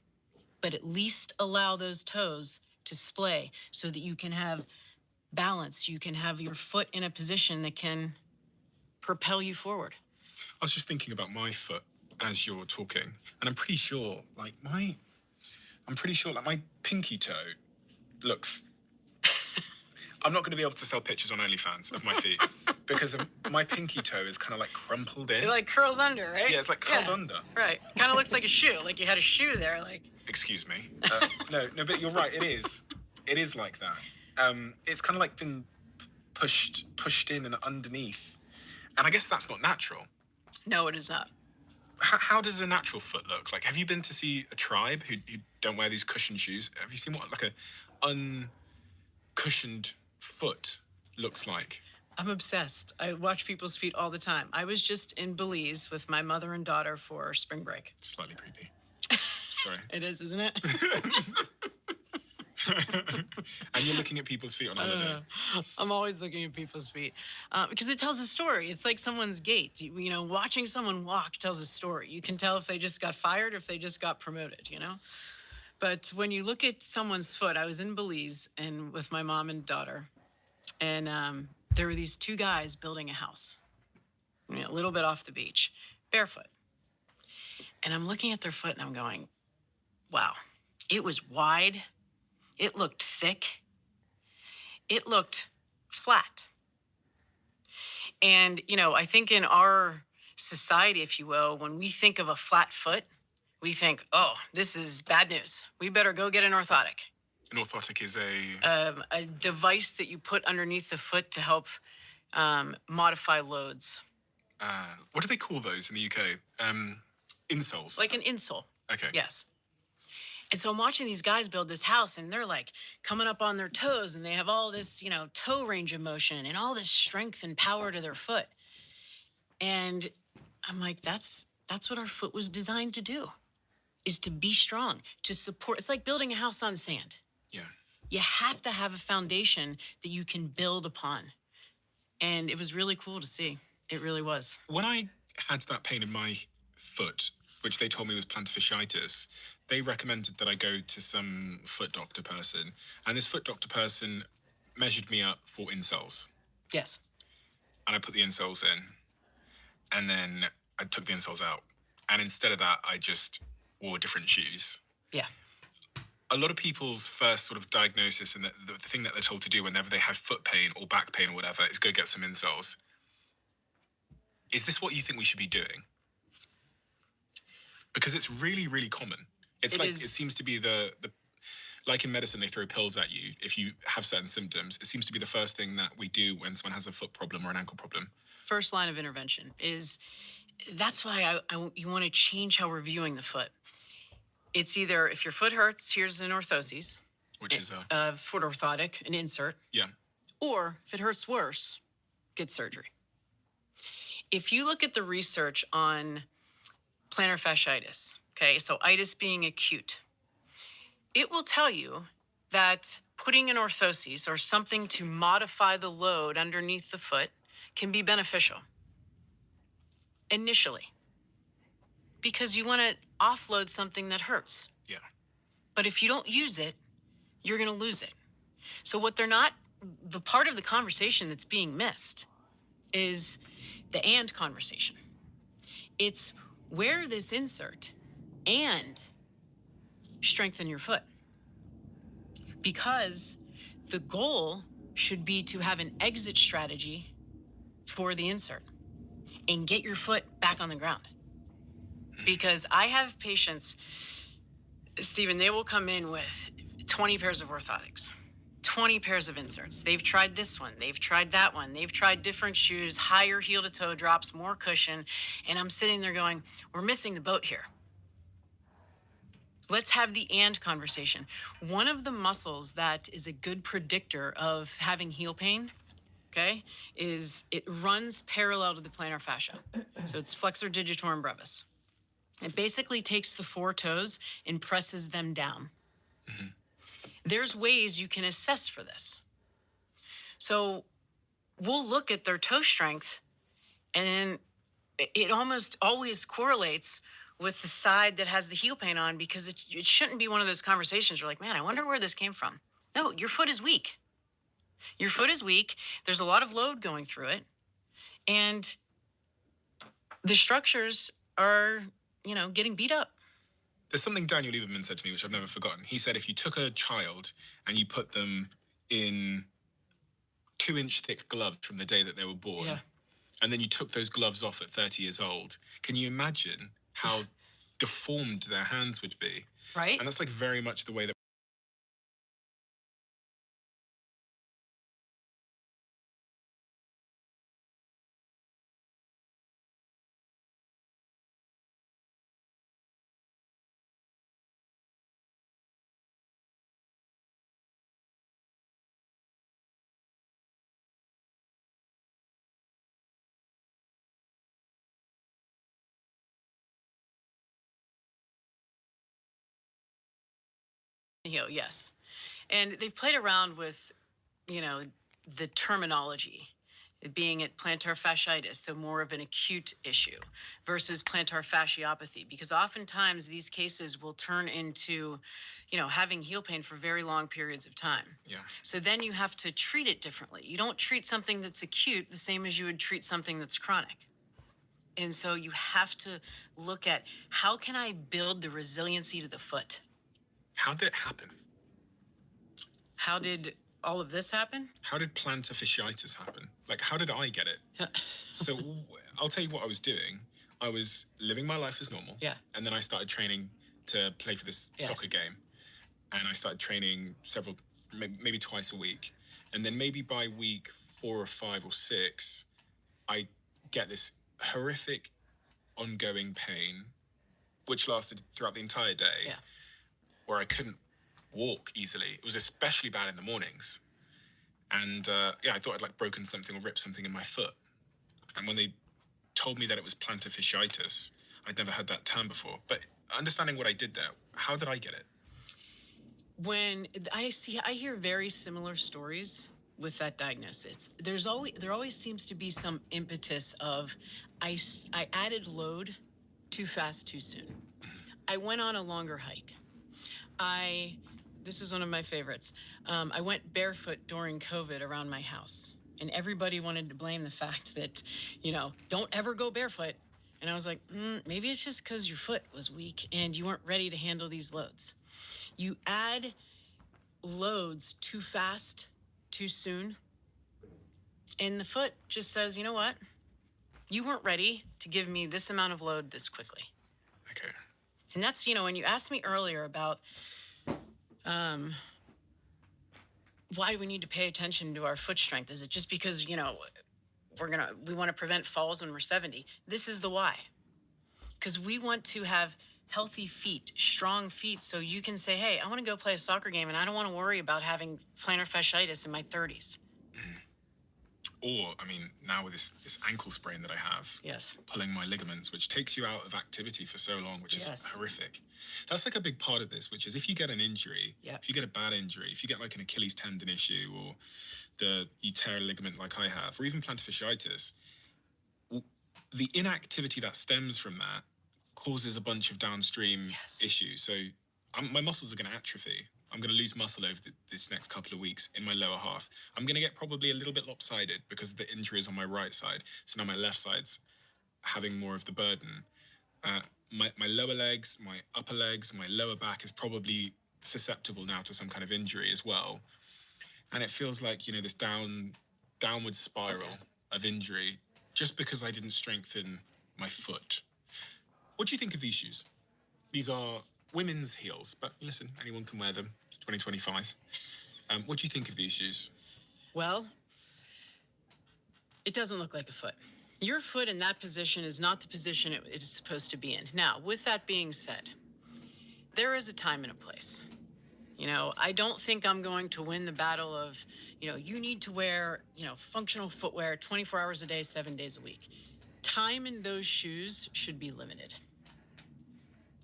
But at least allow those toes to splay so that you can have balance. You can have your foot in a position that can propel you forward. I was just thinking about my foot as you're talking, and I'm pretty sure my pinky toe looks. I'm not going to be able to sell pictures on OnlyFans of my feet because my pinky toe is kind of like crumpled in. It like curls under, right? Yeah, it's like curled under. Right. Kind of looks like a shoe. Like you had a shoe there. Like. Excuse me. No, but you're right. It is. It is like that. It's kind of like been pushed in and underneath, and I guess that's not natural. No, it is not. How does a natural foot look? Like, have you been to see a tribe who don't wear these cushioned shoes? Have you seen what like a uncushioned foot looks like? I'm obsessed. I watch people's feet all the time. I was just in Belize with my mother and daughter for spring break. Slightly creepy. Sorry. It is, isn't it? And you're looking at people's feet on holiday. I'm always looking at people's feet because it tells a story. It's like someone's gait. You know, watching someone walk tells a story. You can tell if they just got fired or if they just got promoted, you know? But when you look at someone's foot, I was in Belize and with my mom and daughter, and there were these two guys building a house, you know, a little bit off the beach, barefoot. And I'm looking at their foot and I'm going, wow, it was wide. It looked thick. It looked flat. And, you know, I think in our society, if you will, when we think of a flat foot, we think, oh, this is bad news. We better go get an orthotic. An orthotic is a device that you put underneath the foot to help modify loads. What do they call those in the UK? Insoles. Like an insole. Okay. Yes. And so I'm watching these guys build this house and they're like coming up on their toes and they have all this, you know, toe range of motion and all this strength and power to their foot. And I'm like, that's what our foot was designed to do, is to be strong, to support. It's like building a house on sand. Yeah. You have to have a foundation that you can build upon. And it was really cool to see. It really was. When I had that pain in my foot, which they told me was plantar fasciitis, they recommended that I go to some foot doctor person. And this foot doctor person measured me up for insoles. Yes. And I put the insoles in. And then I took the insoles out. And instead of that, I just wore different shoes. Yeah. A lot of people's first sort of diagnosis and the thing that they're told to do whenever they have foot pain or back pain or whatever is go get some insoles. Is this what you think we should be doing? Because it's really, really common. It seems to be the like in medicine, they throw pills at you if you have certain symptoms. It seems to be the first thing that we do when someone has a foot problem or an ankle problem. First line of intervention is, that's why you want to change how we're viewing the foot. It's either, if your foot hurts, here's an orthoses. Which is a foot orthotic, an insert. Yeah. Or if it hurts worse, get surgery. If you look at the research on plantar fasciitis, okay, so itis being acute, it will tell you that putting an orthoses or something to modify the load underneath the foot can be beneficial initially, because you want to offload something that hurts. Yeah. But if you don't use it, you're going to lose it. So the part of the conversation that's being missed is the and conversation. It's wear this insert and strengthen your foot. Because the goal should be to have an exit strategy for the insert and get your foot back on the ground. Because I have patients, Stephen, they will come in with 20 pairs of orthotics, 20 pairs of inserts. They've tried this one, they've tried that one, they've tried different shoes, higher heel to toe drops, more cushion. And I'm sitting there going, we're missing the boat here. Let's have the and conversation. One of the muscles that is a good predictor of having heel pain, okay, is it runs parallel to the plantar fascia. So it's flexor digitorum brevis. It basically takes the four toes and presses them down. There's ways you can assess for this. So we'll look at their toe strength, and it almost always correlates with the side that has the heel pain on, because it shouldn't be one of those conversations where, like, man, I wonder where this came from. No, your foot is weak. Your foot is weak. There's a lot of load going through it. And the structures are, getting beat up. There's something Daniel Lieberman said to me, which I've never forgotten. He said if you took a child and you put them in 2-inch thick gloves from the day that they were born, and then you took those gloves off at 30 years old, can you imagine how deformed their hands would be? Right. And that's like very much the way that Yes. And they've played around with, the terminology, it being at plantar fasciitis, so more of an acute issue, versus plantar fasciopathy, because oftentimes these cases will turn into, having heel pain for very long periods of time. Yeah. So then you have to treat it differently. You don't treat something that's acute the same as you would treat something that's chronic. And so you have to look at, how can I build the resiliency to the foot? How did it happen? How did all of this happen? How did plantar fasciitis happen? Like, how did I get it? So I'll tell you what I was doing. I was living my life as normal. Yeah. And then I started training to play for this soccer game. And I started training maybe twice a week. And then maybe by week 4 or 5 or 6, I get this horrific ongoing pain, which lasted throughout the entire day, where I couldn't walk easily. It was especially bad in the mornings. And I thought I'd like broken something or ripped something in my foot. And when they told me that it was plantar fasciitis, I'd never heard that term before. But understanding what I did there, how did I get it? When I hear very similar stories with that diagnosis. There always seems to be some impetus of, I added load too fast, too soon. I went on a longer hike. This was one of my favorites. I went barefoot during COVID around my house, and everybody wanted to blame the fact that, don't ever go barefoot. And I was like, maybe it's just because your foot was weak and you weren't ready to handle these loads. You add loads too fast, too soon, and the foot just says, you know what? You weren't ready to give me this amount of load this quickly. Okay. And that's, when you asked me earlier about why do we need to pay attention to our foot strength? Is it just because, we want to prevent falls when we're 70? This is the why. Because we want to have healthy feet, strong feet, so you can say, hey, I want to go play a soccer game and I don't want to worry about having plantar fasciitis in my 30s. Or, now with this ankle sprain that I have, pulling my ligaments, which takes you out of activity for so long, which is horrific. That's like a big part of this, which is if you get an injury, if you get a bad injury, if you get like an Achilles tendon issue, or you tear a ligament like I have, or even plantar fasciitis, the inactivity that stems from that causes a bunch of downstream issues. So my muscles are going to atrophy. I'm going to lose muscle over this next couple of weeks in my lower half. I'm going to get probably a little bit lopsided because the injury is on my right side. So now my left side's having more of the burden. My lower legs, my upper legs, my lower back is probably susceptible now to some kind of injury as well. And it feels like, this downward spiral of injury just because I didn't strengthen my foot. What do you think of these shoes? These are women's heels, but listen, anyone can wear them. It's 2025. What do you think of these shoes? Well, it doesn't look like a foot. Your foot in that position is not the position it is supposed to be in. Now, with that being said, there is a time and a place. I don't think I'm going to win the battle of, you need to wear, functional footwear 24 hours a day, 7 days a week. Time in those shoes should be limited.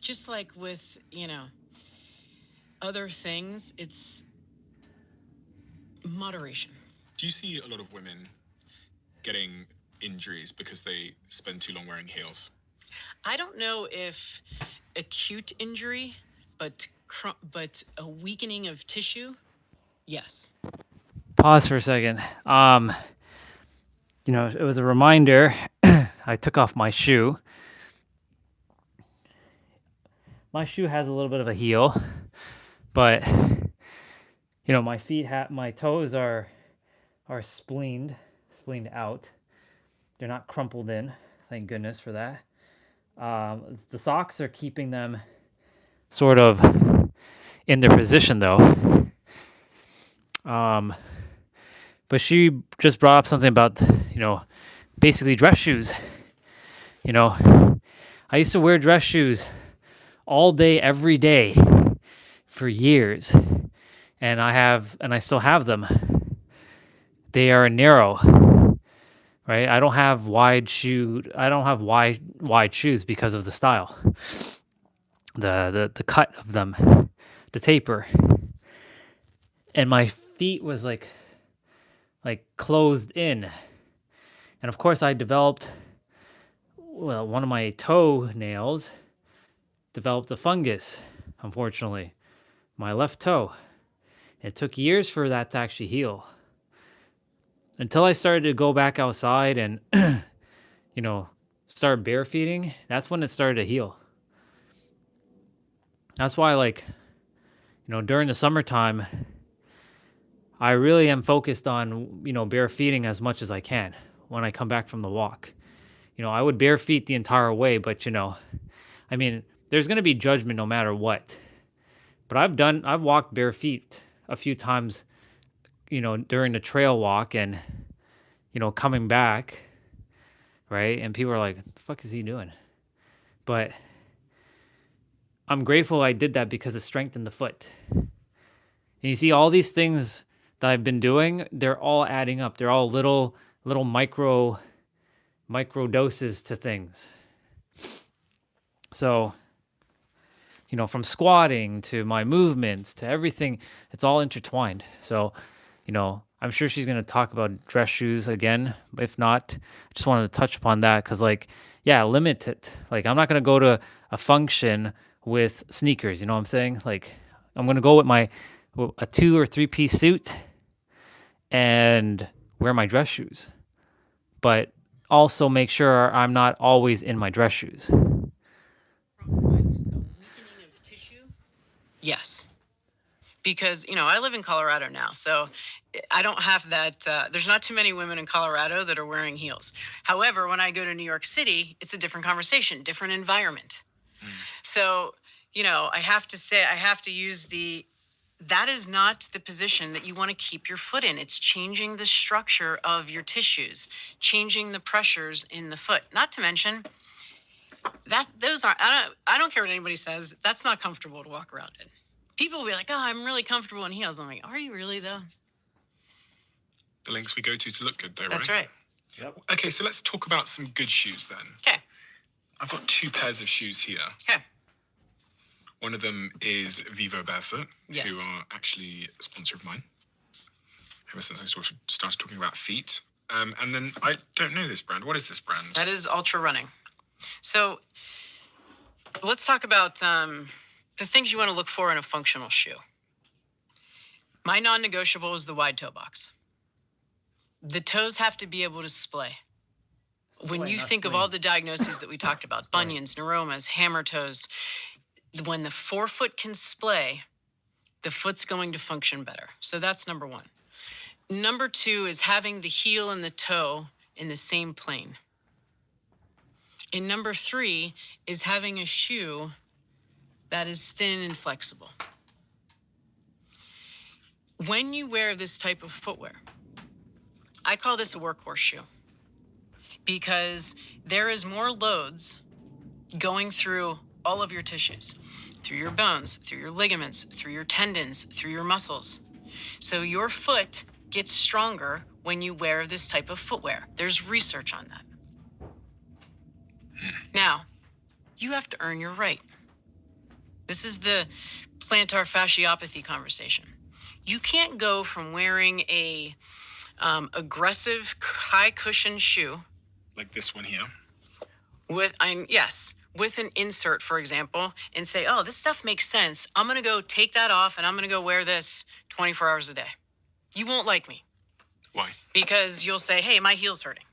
Just like with, other things, it's moderation. Do you see a lot of women getting injuries because they spend too long wearing heels? I don't know if acute injury, but a weakening of tissue, yes. Pause for a second. It was a reminder. I took off my shoe. My shoe has a little bit of a heel, but my toes are spleened out. They're not crumpled in. Thank goodness for that. The socks are keeping them sort of in their position though. But she just brought up something about, basically dress shoes. I used to wear dress shoes all day, every day for years. And I still have them. They are narrow, right? I don't have wide shoes because of the style. The cut of them, the taper. And my feet was like closed in. And of course I developed, one of my toe nails developed a fungus, unfortunately. My left toe. It took years for that to actually heal. Until I started to go back outside and, start bare feeding, that's when it started to heal. That's why, during the summertime, I really am focused on, bare feeding as much as I can when I come back from the walk. I would bare feet the entire way, but, there's going to be judgment no matter what. But I've walked bare feet a few times, during the trail walk and, coming back, right? And people are like, what the fuck is he doing? But I'm grateful I did that because it strengthened the foot. And you see all these things that I've been doing, they're all adding up. They're all little micro doses to things. So, from squatting to my movements to everything, it's all intertwined. So, I'm sure she's going to talk about dress shoes again. If not, I just wanted to touch upon that because, limit it. I'm not going to go to a function with sneakers. You know what I'm saying? I'm going to go with a 2 or 3 piece suit and wear my dress shoes. But also make sure I'm not always in my dress shoes. Yes. Because, I live in Colorado now, so I don't have that. There's not too many women in Colorado that are wearing heels. However, when I go to New York City, it's a different conversation, different environment. So, I have to use that is not the position that you want to keep your foot in. It's changing the structure of your tissues, changing the pressures in the foot. Not to mention I don't care what anybody says. That's not comfortable to walk around in. People will be like, oh, I'm really comfortable in heels. I'm like, are you really though? The links we go to look good though, right? That's right. Yep. Okay, so let's talk about some good shoes then. Okay. I've got 2 pairs of shoes here. Okay. One of them is Vivo Barefoot, yes, who are actually a sponsor of mine ever since I sort of started talking about feet. And then I don't know this brand. What is this brand? That is Ultra Running. So let's talk about the things you want to look for in a functional shoe. My non-negotiable is the wide toe box. The toes have to be able to splay. When you think of all the diagnoses that we talked about, bunions, neuromas, hammer toes, when the forefoot can splay, the foot's going to function better. So that's number 1. Number 2 is having the heel and the toe in the same plane. And number 3 is having a shoe that is thin and flexible. When you wear this type of footwear, I call this a workhorse shoe because there is more loads going through all of your tissues, through your bones, through your ligaments, through your tendons, through your muscles. So your foot gets stronger when you wear this type of footwear. There's research on that. Now, you have to earn your right. This is the plantar fasciopathy conversation. You can't go from wearing a aggressive high cushion shoe Like this one here. with an insert, for example, and say, oh, this stuff makes sense. I'm going to go take that off and I'm going to go wear this 24 hours a day. You won't like me. Why? Because you'll say, hey, my heel's hurting.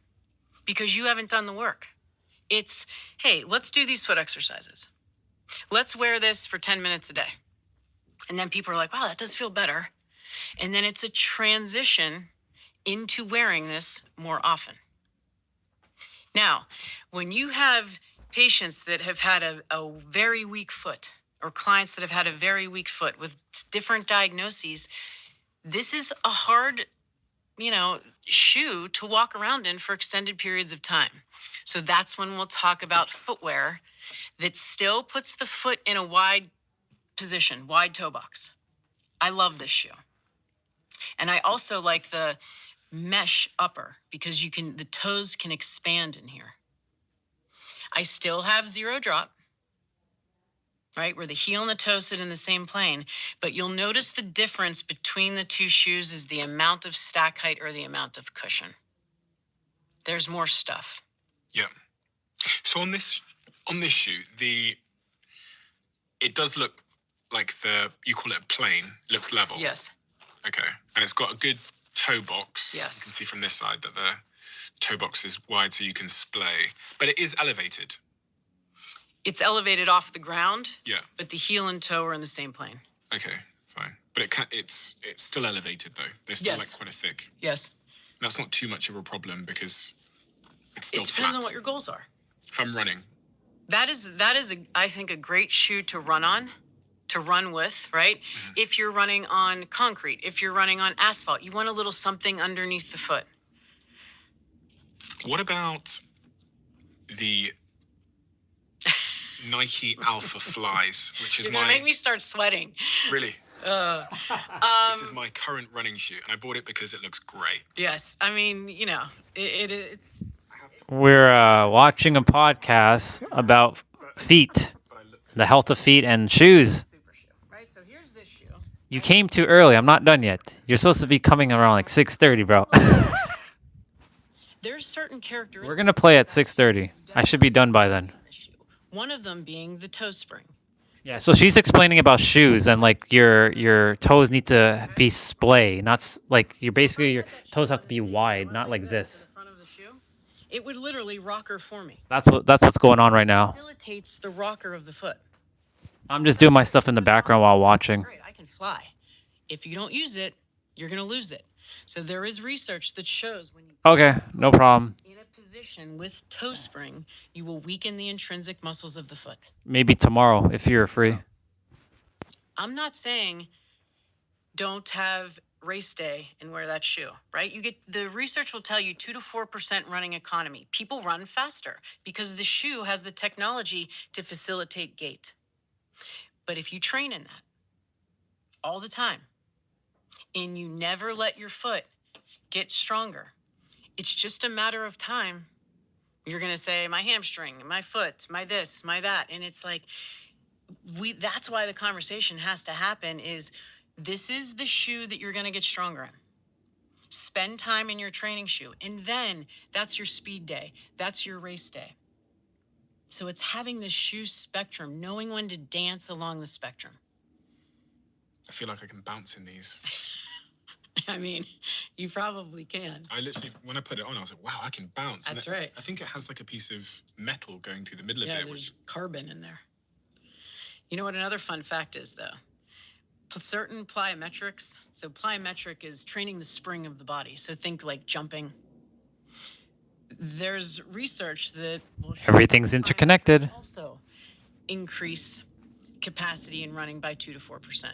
Because you haven't done the work. It's, hey, let's do these foot exercises. Let's wear this for 10 minutes a day. And then people are like, wow, that does feel better. And then it's a transition into wearing this more often. Now, when you have patients that have had a very weak foot, or clients that have had a very weak foot with different diagnoses, this is a hard, shoe to walk around in for extended periods of time. So that's when we'll talk about footwear that still puts the foot in a wide position, wide toe box. I love this shoe. And I also like the mesh upper because the toes can expand in here. I still have zero drop, right? Where the heel and the toe sit in the same plane, but you'll notice the difference between the two shoes is the amount of stack height or the amount of cushion. There's more stuff. Yeah. So on this shoe, it does look like you call it a plane, looks level. Yes. Okay. And it's got a good toe box. Yes. You can see from this side that the toe box is wide so you can splay, but it is elevated. It's elevated off the ground. Yeah. But the heel and toe are in the same plane. Okay, fine. But it's still elevated though. They're still like quite a thick. Yes. That's not too much of a problem because it's still It depends flat. on what your goals are. If I'm running. That is I think a great shoe to run with, right? Mm-hmm. If you're running on concrete, if you're running on asphalt, you want a little something underneath the foot. What about the Nike Alpha Flies, which is You're gonna make me start sweating. Really? This is my current running shoe, and I bought it because it looks great. Yes, I mean, it's. We're watching a podcast about feet, the health of feet and shoes. Right, so here's this shoe. You came too early. I'm not done yet. You're supposed to be coming around like 6:30, bro. There's certain characteristics. We're gonna play at 6:30. I should be done by then. One of them being the toe spring. Yeah, so she's explaining about shoes and like your toes need to be splay, not like your toes have to be wide, not like this. It would literally rocker for me. That's what's going on right now. Facilitates the rocker of the foot. I'm just doing my stuff in the background while watching. Great, I can fly. If you don't use it, you're gonna lose it. So there is research that shows when you Okay, no problem. in a position with toe spring, you will weaken the intrinsic muscles of the foot. Maybe tomorrow if you're free. I'm not saying don't have race day and wear that shoe, right? The research will tell you 2 to 4% running economy. People run faster because the shoe has the technology to facilitate gait. But if you train in that all the time and you never let your foot get stronger, it's just a matter of time. You're going to say, my hamstring, my foot, my this, my that. And it's like, that's why the conversation has to happen is this is the shoe that you're going to get stronger in. Spend time in your training shoe. And then that's your speed day. That's your race day. So it's having this shoe spectrum, knowing when to dance along the spectrum. I feel like I can bounce in these. I mean, you probably can. I literally, when I put it on, I was like, wow, I can bounce. That's right. I think it has like a piece of metal going through the middle of it. There's carbon in there. You know what another fun fact is, though? Certain plyometrics. So plyometric is training the spring of the body. So think like jumping. There's research that will Everything's interconnected. also increase capacity in running by 2 to 4%.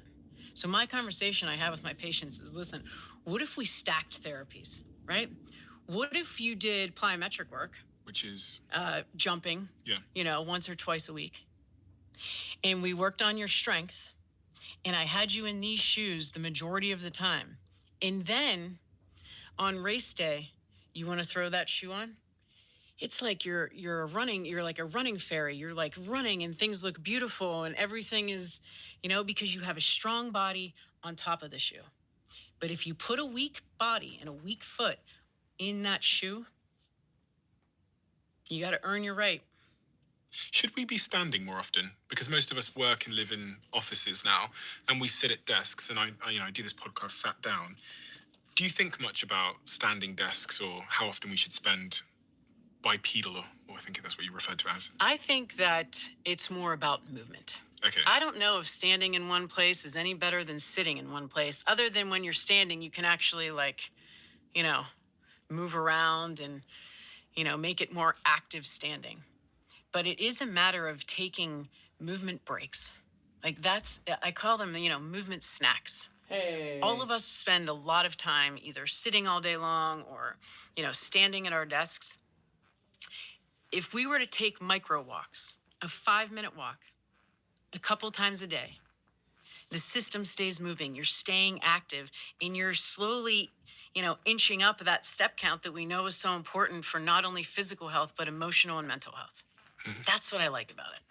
So my conversation I have with my patients is, listen, what if we stacked therapies, right? What if you did plyometric work? Which is? Jumping, yeah. Once or twice a week. And we worked on your strength. And I had you in these shoes the majority of the time. And then on race day, you want to throw that shoe on? it's like you're like a running fairy. You're like running and things look beautiful and everything is, because you have a strong body on top of the shoe. But if you put a weak body and a weak foot in that shoe, you got to earn your right. Should we be standing more often? Because most of us work and live in offices now, and we sit at desks. And I do this podcast sat down. Do you think much about standing desks or how often we should spend bipedal, or I think that's what you referred to it as? I think that it's more about movement. Okay. I don't know if standing in one place is any better than sitting in one place, other than when you're standing, you can actually move around and, make it more active standing. But it is a matter of taking movement breaks. Like I call them, movement snacks. Hey. All of us spend a lot of time either sitting all day long or, standing at our desks. If we were to take micro walks, a 5-minute walk, a couple times a day, the system stays moving, you're staying active, and you're slowly, inching up that step count that we know is so important for not only physical health, but emotional and mental health. That's what I like about it.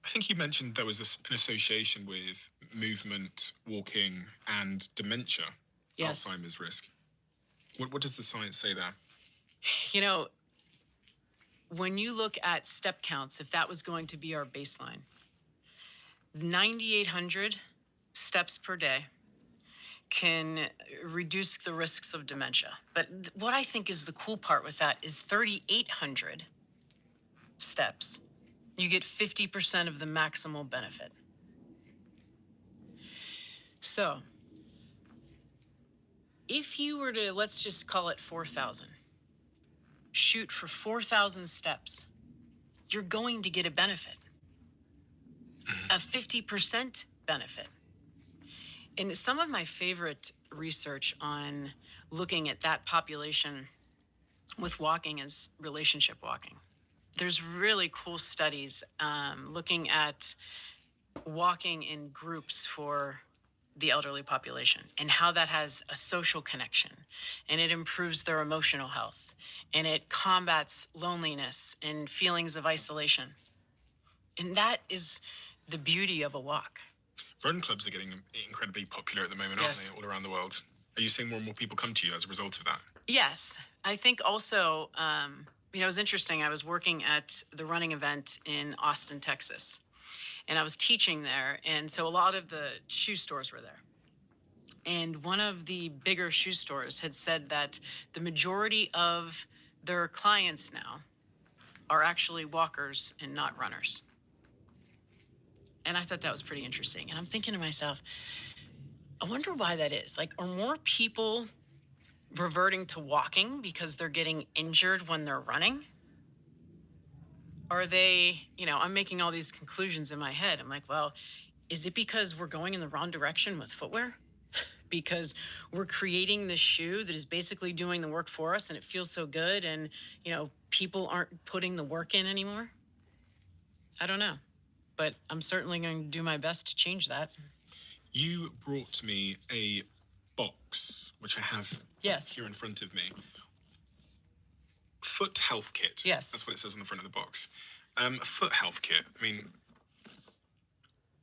I think you mentioned there was an association with movement, walking, and dementia, Yes. Alzheimer's risk. What does the science say there? When you look at step counts, if that was going to be our baseline, 9,800 steps per day can reduce the risks of dementia. But what I think is the cool part with that is 3,800 steps, you get 50% of the maximal benefit. So if you were to, let's just call it 4,000, shoot for 4,000 steps, you're going to get a benefit, a 50% benefit. And some of my favorite research on looking at that population with walking is relationship walking. There's really cool studies looking at walking in groups for the elderly population and how that has a social connection, and it improves their emotional health, and it combats loneliness and feelings of isolation. And that is the beauty of a walk. Run clubs are getting incredibly popular at the moment, Yes. aren't they, all around the world? Are you seeing more and more people come to you as a result of that? Yes. I think also, it was interesting. I was working at the running event in Austin, Texas, and I was teaching there. And so a lot of the shoe stores were there. And one of the bigger shoe stores had said that the majority of their clients now are actually walkers and not runners. And I thought that was pretty interesting. And I'm thinking to myself, I wonder why that is. Like, are more people reverting to walking because they're getting injured when they're running? Are they, I'm making all these conclusions in my head. I'm like, well, is it because we're going in the wrong direction with footwear? Because we're creating this shoe that is basically doing the work for us and it feels so good and, people aren't putting the work in anymore? I don't know, but I'm certainly going to do my best to change that. You brought me a box, which I have Yes. here in front of me. Foot health kit. Yes. That's what it says on the front of the box. Foot health kit. I mean,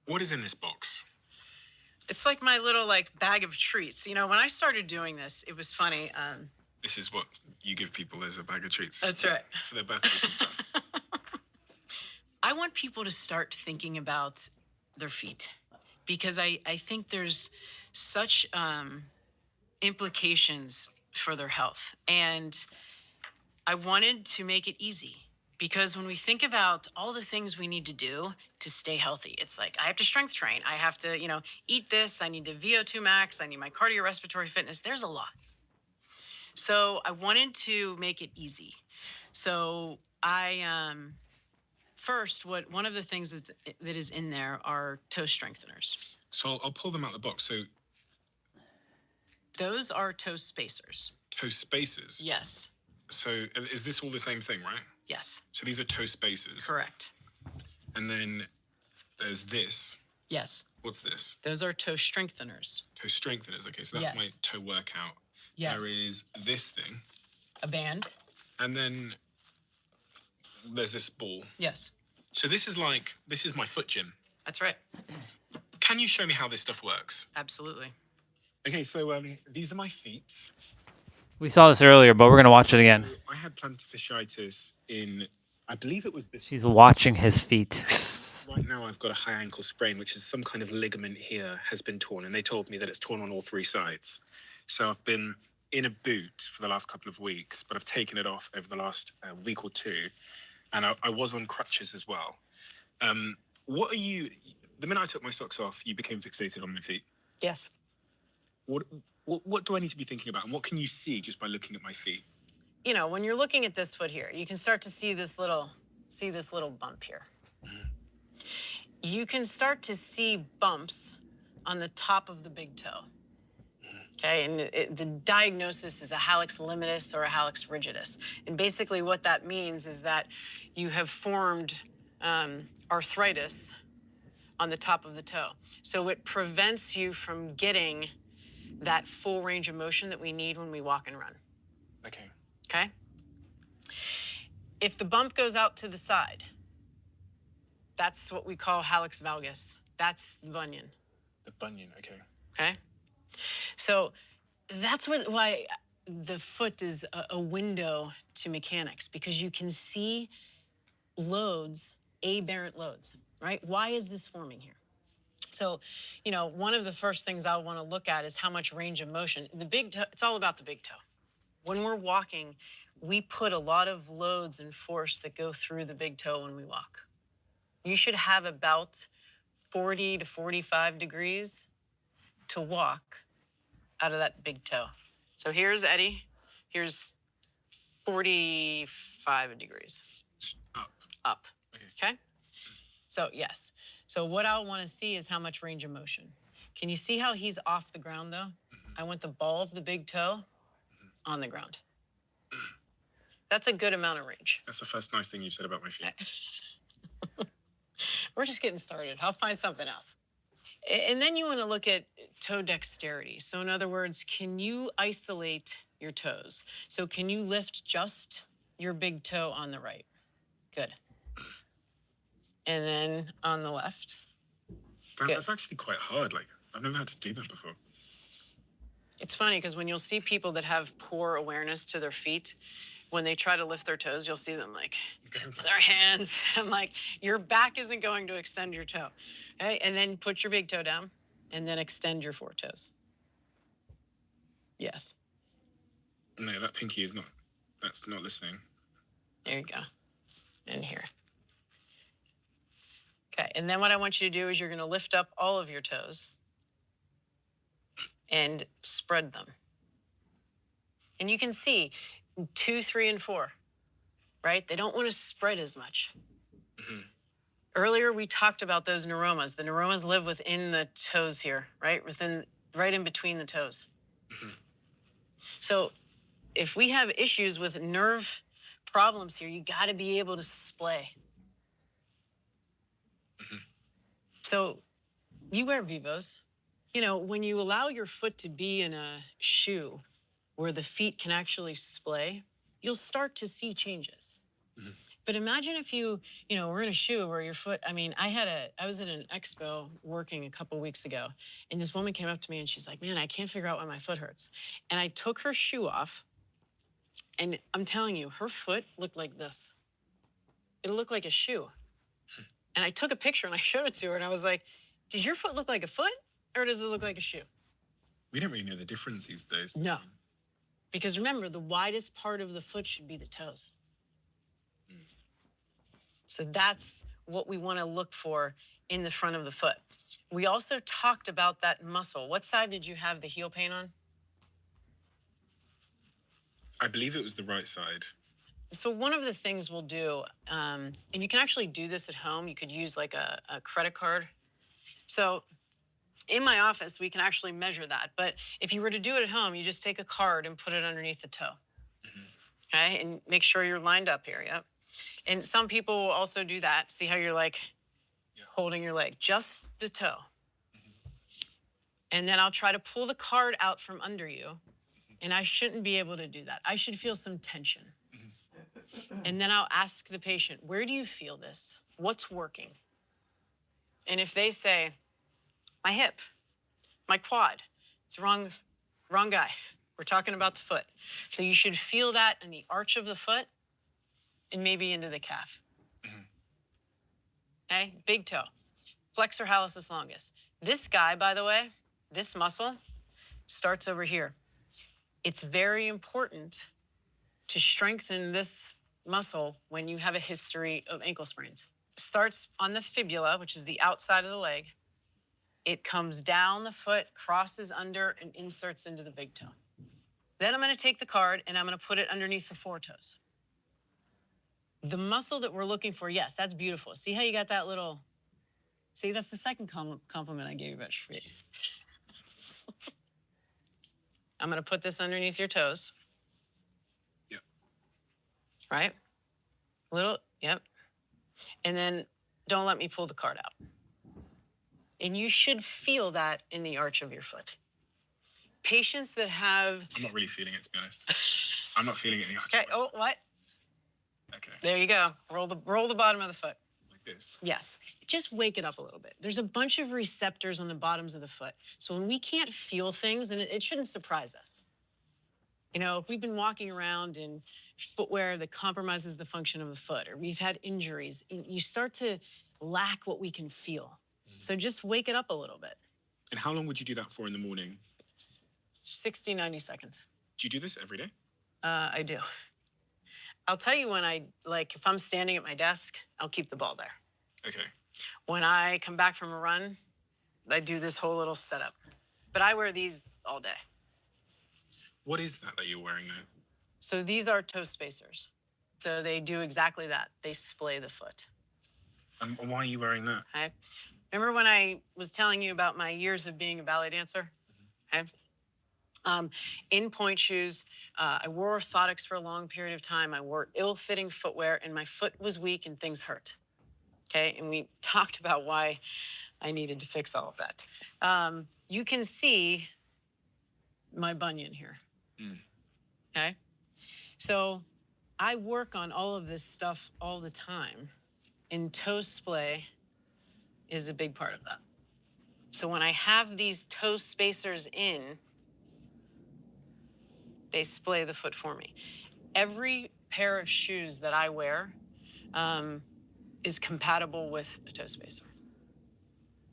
what is in this box? It's like my little bag of treats. When I started doing this, it was funny. This is what you give people as a bag of treats. That's right. For their birthdays and stuff. I want people to start thinking about their feet because I think there's such implications for their health. And I wanted to make it easy because when we think about all the things we need to do to stay healthy, it's like I have to strength train. I have to, eat this. I need to VO2 max. I need my cardiorespiratory fitness. There's a lot. So I wanted to make it easy. So I first, one of the things that is in there are toe strengtheners. So I'll pull them out of the box. So those are toe spacers. toe spacers. Yes. So is this all the same thing, right? Yes. So these are toe spacers. Correct. And then there's this. Yes. What's this? Those are toe strengtheners. Toe strengtheners. Okay, so that's my Yes. toe workout. Yes. There is this thing. A band. And then there's this ball. Yes, So this is my foot gym. that's right. Can you show me how this stuff works? Absolutely. Okay, so these are my feet. We saw this earlier, but we're going to watch it again. I had plantar fasciitis in, I believe it was this. She's watching his feet. Right now I've got a high ankle sprain, which is some kind of ligament here has been torn, and they told me that it's torn on all three sides. So I've been in a boot for the last couple of weeks, but I've taken it off over the last week or two, and I was on crutches as well. What are you? The minute I took my socks off, you became fixated on my feet. Yes. What do I need to be thinking about, and what can you see just by looking at my feet? You know, when you're looking at this foot here, you can start to see this little bump here. You can start to see bumps on the top of the big toe. Okay, and the diagnosis is a hallux limitus or a hallux rigidus. And basically what that means is that you have formed arthritis on the top of the toe. So it prevents you from getting that full range of motion that we need when we walk and run. Okay. Okay? If the bump goes out to the side, that's what we call hallux valgus. That's the bunion. The bunion, okay. Okay? So that's why the foot is a window to mechanics, because you can see loads, aberrant loads, right? Why is this forming here? So, you know, one of the first things I want to look at is how much range of motion. The big toe, it's all about the big toe. When we're walking, we put a lot of loads and force that go through the big toe when we walk. You should have about 40 to 45 degrees to walk out of that big toe. So here's Eddie. Here's 45 degrees. Up. Okay? So yes. So what I want to see is how much range of motion. Can you see how he's off the ground though? I want the ball of the big toe on the ground. That's a good amount of range. That's the first nice thing you said about my feet. We're just getting started. I'll find something else. And then you want to look at toe dexterity. So in other words, can you isolate your toes? So can you lift just your big toe on the right? Good. And then on the left. That's actually quite hard. Like, I've never had to do that before. It's funny because when you'll see people that have poor awareness to their feet, when they try to lift their toes, you'll see them like their hands. I'm like, your back isn't going to extend your toe. Okay? And then put your big toe down and then extend your four toes. Yes. No, that pinky is not, that's not listening. There you go. And here. Okay, and then what I want you to do is you're going to lift up all of your toes and spread them. And you can see 2, 3, and 4, right? They don't want to spread as much. Mm-hmm. Earlier, we talked about those neuromas. The neuromas live within the toes here, right? Right in between the toes. Mm-hmm. So if we have issues with nerve problems here, you got to be able to splay. Mm-hmm. So you wear Vivos. You know, when you allow your foot to be in a shoe where the feet can actually splay, you'll start to see changes. Mm-hmm. But imagine if you were in a shoe where your foot, I was at an expo working a couple weeks ago, and this woman came up to me and she's like, man, I can't figure out why my foot hurts. And I took her shoe off, and I'm telling you, her foot looked like this. It looked like a shoe. And I took a picture and I showed it to her, and I was like, does your foot look like a foot, or does it look like a shoe? We don't really know the difference these days. No. Because remember, the widest part of the foot should be the toes. So that's what we want to look for in the front of the foot. We also talked about that muscle. What side did you have the heel pain on? I believe it was the right side. So one of the things we'll do, and you can actually do this at home. You could use like a credit card. So in my office, we can actually measure that. But if you were to do it at home, you just take a card and put it underneath the toe. Mm-hmm. Okay, and make sure you're lined up here, yep. And some people will also do that. See how you're like holding your leg, just the toe. Mm-hmm. And then I'll try to pull the card out from under you. Mm-hmm. And I shouldn't be able to do that. I should feel some tension. Mm-hmm. And then I'll ask the patient, where do you feel this? What's working? And if they say, my hip, my quad, it's wrong guy. We're talking about the foot. So you should feel that in the arch of the foot and maybe into the calf. Okay, big toe, flexor hallucis longus. This guy, by the way, this muscle starts over here. It's very important to strengthen this muscle when you have a history of ankle sprains. Starts on the fibula, which is the outside of the leg. It comes down the foot, crosses under, and inserts into the big toe. Then I'm going to take the card and I'm going to put it underneath the four toes. The muscle that we're looking for, yes, that's beautiful. See how you got that little... See, that's the second compliment I gave you about your feet. I'm going to put this underneath your toes. Yep. Right? Little, yep. And then don't let me pull the card out. And you should feel that in the arch of your foot. Patients that have... I'm not really feeling it, to be honest. I'm not feeling it in the arch. Okay, oh, what? Okay. There you go. Roll the bottom of the foot. Like this? Yes. Just wake it up a little bit. There's a bunch of receptors on the bottoms of the foot. So when we can't feel things, and it shouldn't surprise us. You know, if we've been walking around in footwear that compromises the function of the foot, or we've had injuries, you start to lack what we can feel. So just wake it up a little bit. And how long would you do that for in the morning? 60, 90 seconds. Do you do this every day? I do. I'll tell you when if I'm standing at my desk, I'll keep the ball there. Okay. When I come back from a run, I do this whole little setup. But I wear these all day. What is that you're wearing there? So these are toe spacers. So they do exactly that. They splay the foot. And why are you wearing that? Okay. Remember when I was telling you about my years of being a ballet dancer? Okay. In point shoes, I wore orthotics for a long period of time. I wore ill-fitting footwear, and my foot was weak and things hurt. Okay, and we talked about why I needed to fix all of that. You can see my bunion here. Okay, so I work on all of this stuff all the time, and toe splay is a big part of that. So when I have these toe spacers in, they splay the foot for me. Every pair of shoes that I wear is compatible with a toe spacer.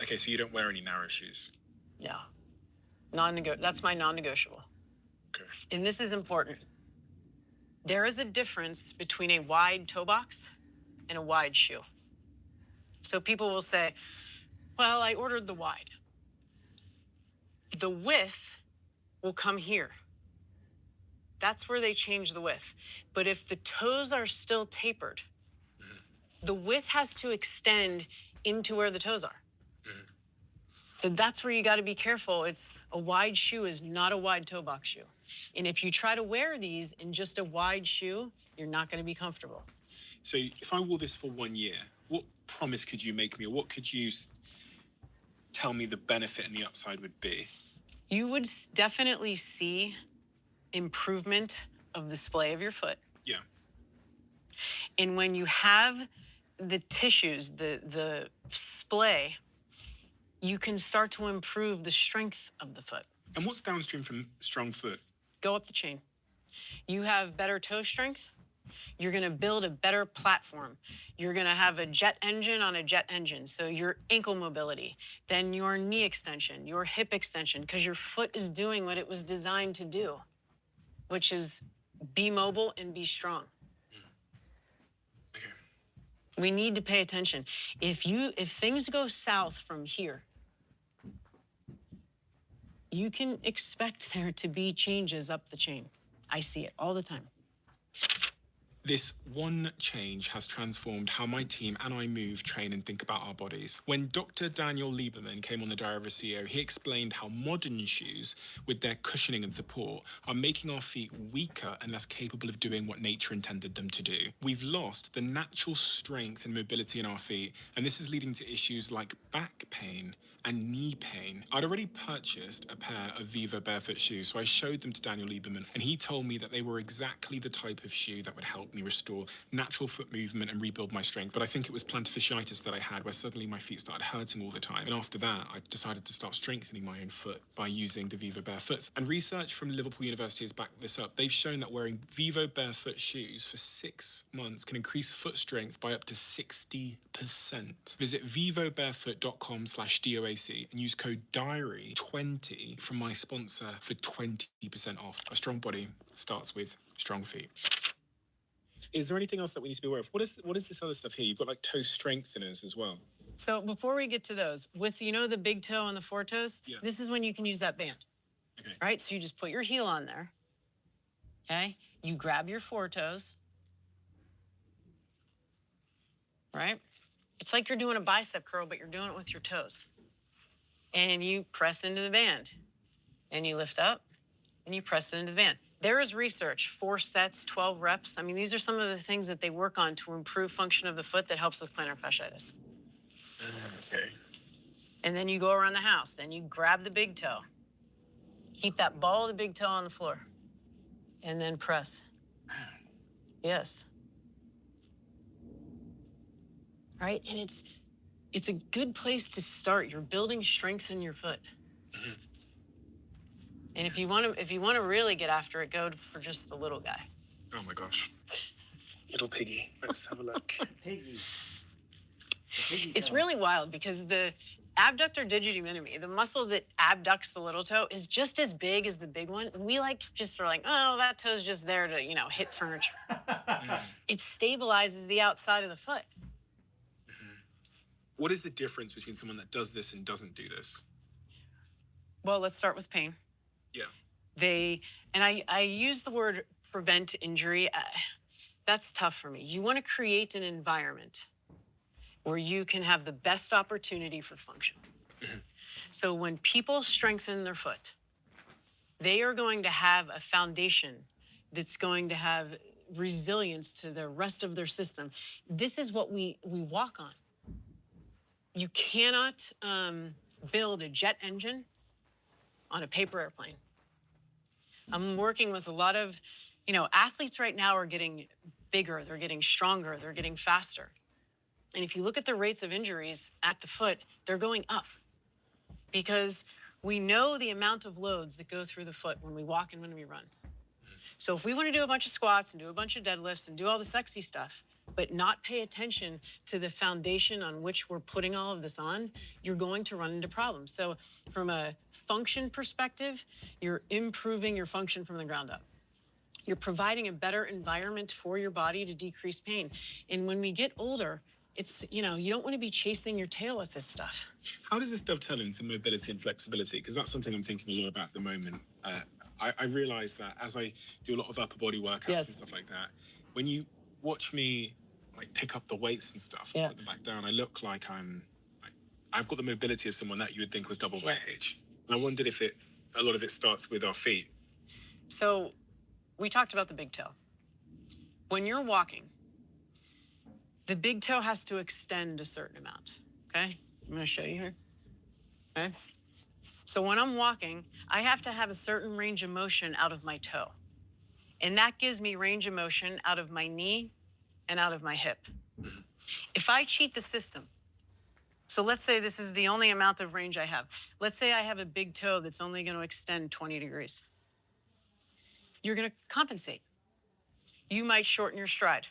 Okay, so you don't wear any narrow shoes? No. That's my non-negotiable. Okay. And this is important. There is a difference between a wide toe box and a wide shoe. So people will say, well, I ordered the wide. The width will come here. That's where they change the width. But if the toes are still tapered, the width has to extend into where the toes are. So that's where you got to be careful. It's a wide shoe is not a wide toe box shoe. And if you try to wear these in just a wide shoe, you're not going to be comfortable. So if I wore this for 1 year, what promise could you make me, or what could you tell me the benefit and the upside would be? You would definitely see improvement of the splay of your foot. Yeah. And when you have the tissues, the splay, you can start to improve the strength of the foot. And what's downstream from strong foot? Go up the chain. You have better toe strength. You're going to build a better platform. You're going to have a jet engine on a jet engine. So your ankle mobility, then your knee extension, your hip extension, because your foot is doing what it was designed to do, which is be mobile and be strong. Okay. We need to pay attention. If things go south from here, you can expect there to be changes up the chain. I see it all the time. This one change has transformed how my team and I move, train, and think about our bodies. When Dr. Daniel Lieberman came on the Diary of a CEO, he explained how modern shoes, with their cushioning and support, are making our feet weaker and less capable of doing what nature intended them to do. We've lost the natural strength and mobility in our feet, and this is leading to issues like back pain and knee pain. I'd already purchased a pair of Viva barefoot shoes, so I showed them to Daniel Lieberman, and he told me that they were exactly the type of shoe that would help helped me restore natural foot movement and rebuild my strength. But I think it was plantar fasciitis that I had, where suddenly my feet started hurting all the time. And after that, I decided to start strengthening my own foot by using the Vivo Barefoot. And research from Liverpool University has backed this up. They've shown that wearing Vivo Barefoot shoes for 6 months can increase foot strength by up to 60%. Visit vivobarefoot.com/DOAC and use code DIARY20 from my sponsor for 20% off. A strong body starts with strong feet. Is there anything else that we need to be aware of? What is this other stuff here? You've got like toe strengtheners as well. So before we get to those, with, you know, the big toe and the four toes, this is when you can use that band. Okay. Right? So you just put your heel on there. Okay? You grab your four toes. Right? It's like you're doing a bicep curl, but you're doing it with your toes. And you press into the band. And you lift up, and you press it into the band. There is research, 4 sets, 12 reps. I mean, these are some of the things that they work on to improve function of the foot that helps with plantar fasciitis. Okay. And then you go around the house, and you grab the big toe. Keep that ball of the big toe on the floor. And then press. Yes. Right? And it's a good place to start. You're building strength in your foot. And if you want to really get after it, go for just the little guy. Oh my gosh. Little piggy. Let's have a look. Piggy. It's really wild because the abductor digiti minimi, the muscle that abducts the little toe, is just as big as the big one. And we just are like, oh, that toe's just there to, hit furniture. It stabilizes the outside of the foot. What is the difference between someone that does this and doesn't do this? Well, let's start with pain. Yeah. I use the word prevent injury. That's tough for me. You want to create an environment where you can have the best opportunity for function. So when people strengthen their foot, they are going to have a foundation that's going to have resilience to the rest of their system. This is what we walk on. You cannot build a jet engine on a paper airplane. I'm working with a lot of, athletes right now are getting bigger, they're getting stronger, they're getting faster. And if you look at the rates of injuries at the foot, they're going up because we know the amount of loads that go through the foot when we walk and when we run. So if we want to do a bunch of squats and do a bunch of deadlifts and do all the sexy stuff, but not pay attention to the foundation on which we're putting all of this on, you're going to run into problems. So from a function perspective, you're improving your function from the ground up. You're providing a better environment for your body to decrease pain. And when we get older, it's, you don't want to be chasing your tail with this stuff. How does this dovetail into mobility and flexibility? Because that's something I'm thinking a lot about at the moment. I realize that as I do a lot of upper body workouts and stuff like that, when you watch me pick up the weights and stuff, put them back down, I look like I've got the mobility of someone that you would think was double my age. And I wondered if a lot of it starts with our feet. So we talked about the big toe. When you're walking, the big toe has to extend a certain amount, okay? I'm going to show you here, okay? So when I'm walking, I have to have a certain range of motion out of my toe. And that gives me range of motion out of my knee and out of my hip. If I cheat the system, so let's say this is the only amount of range I have. Let's say I have a big toe that's only going to extend 20 degrees. You're going to compensate. You might shorten your stride.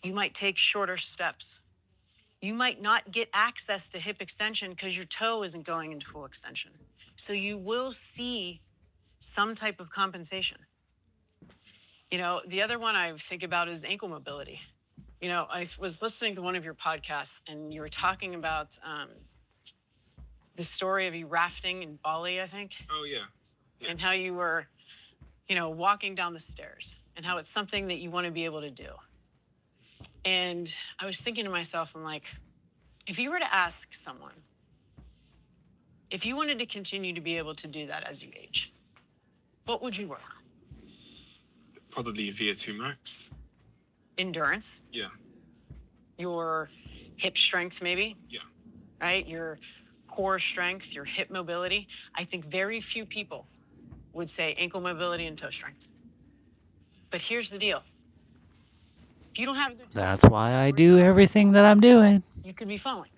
You might take shorter steps. You might not get access to hip extension because your toe isn't going into full extension. So you will see some type of compensation. The other one I think about is ankle mobility. I was listening to one of your podcasts and you were talking about the story of you rafting in Bali, I think. Oh, yeah. And how you were, walking down the stairs and how it's something that you want to be able to do. And I was thinking to myself, I'm like, if you were to ask someone, if you wanted to continue to be able to do that as you age, what would you work on? Probably VO2 max. Endurance. Yeah. Your hip strength, maybe. Yeah. Right? Your core strength, your hip mobility. I think very few people would say ankle mobility and toe strength. But here's the deal. If you don't have a good That's why I do everything that I'm doing. you could be falling.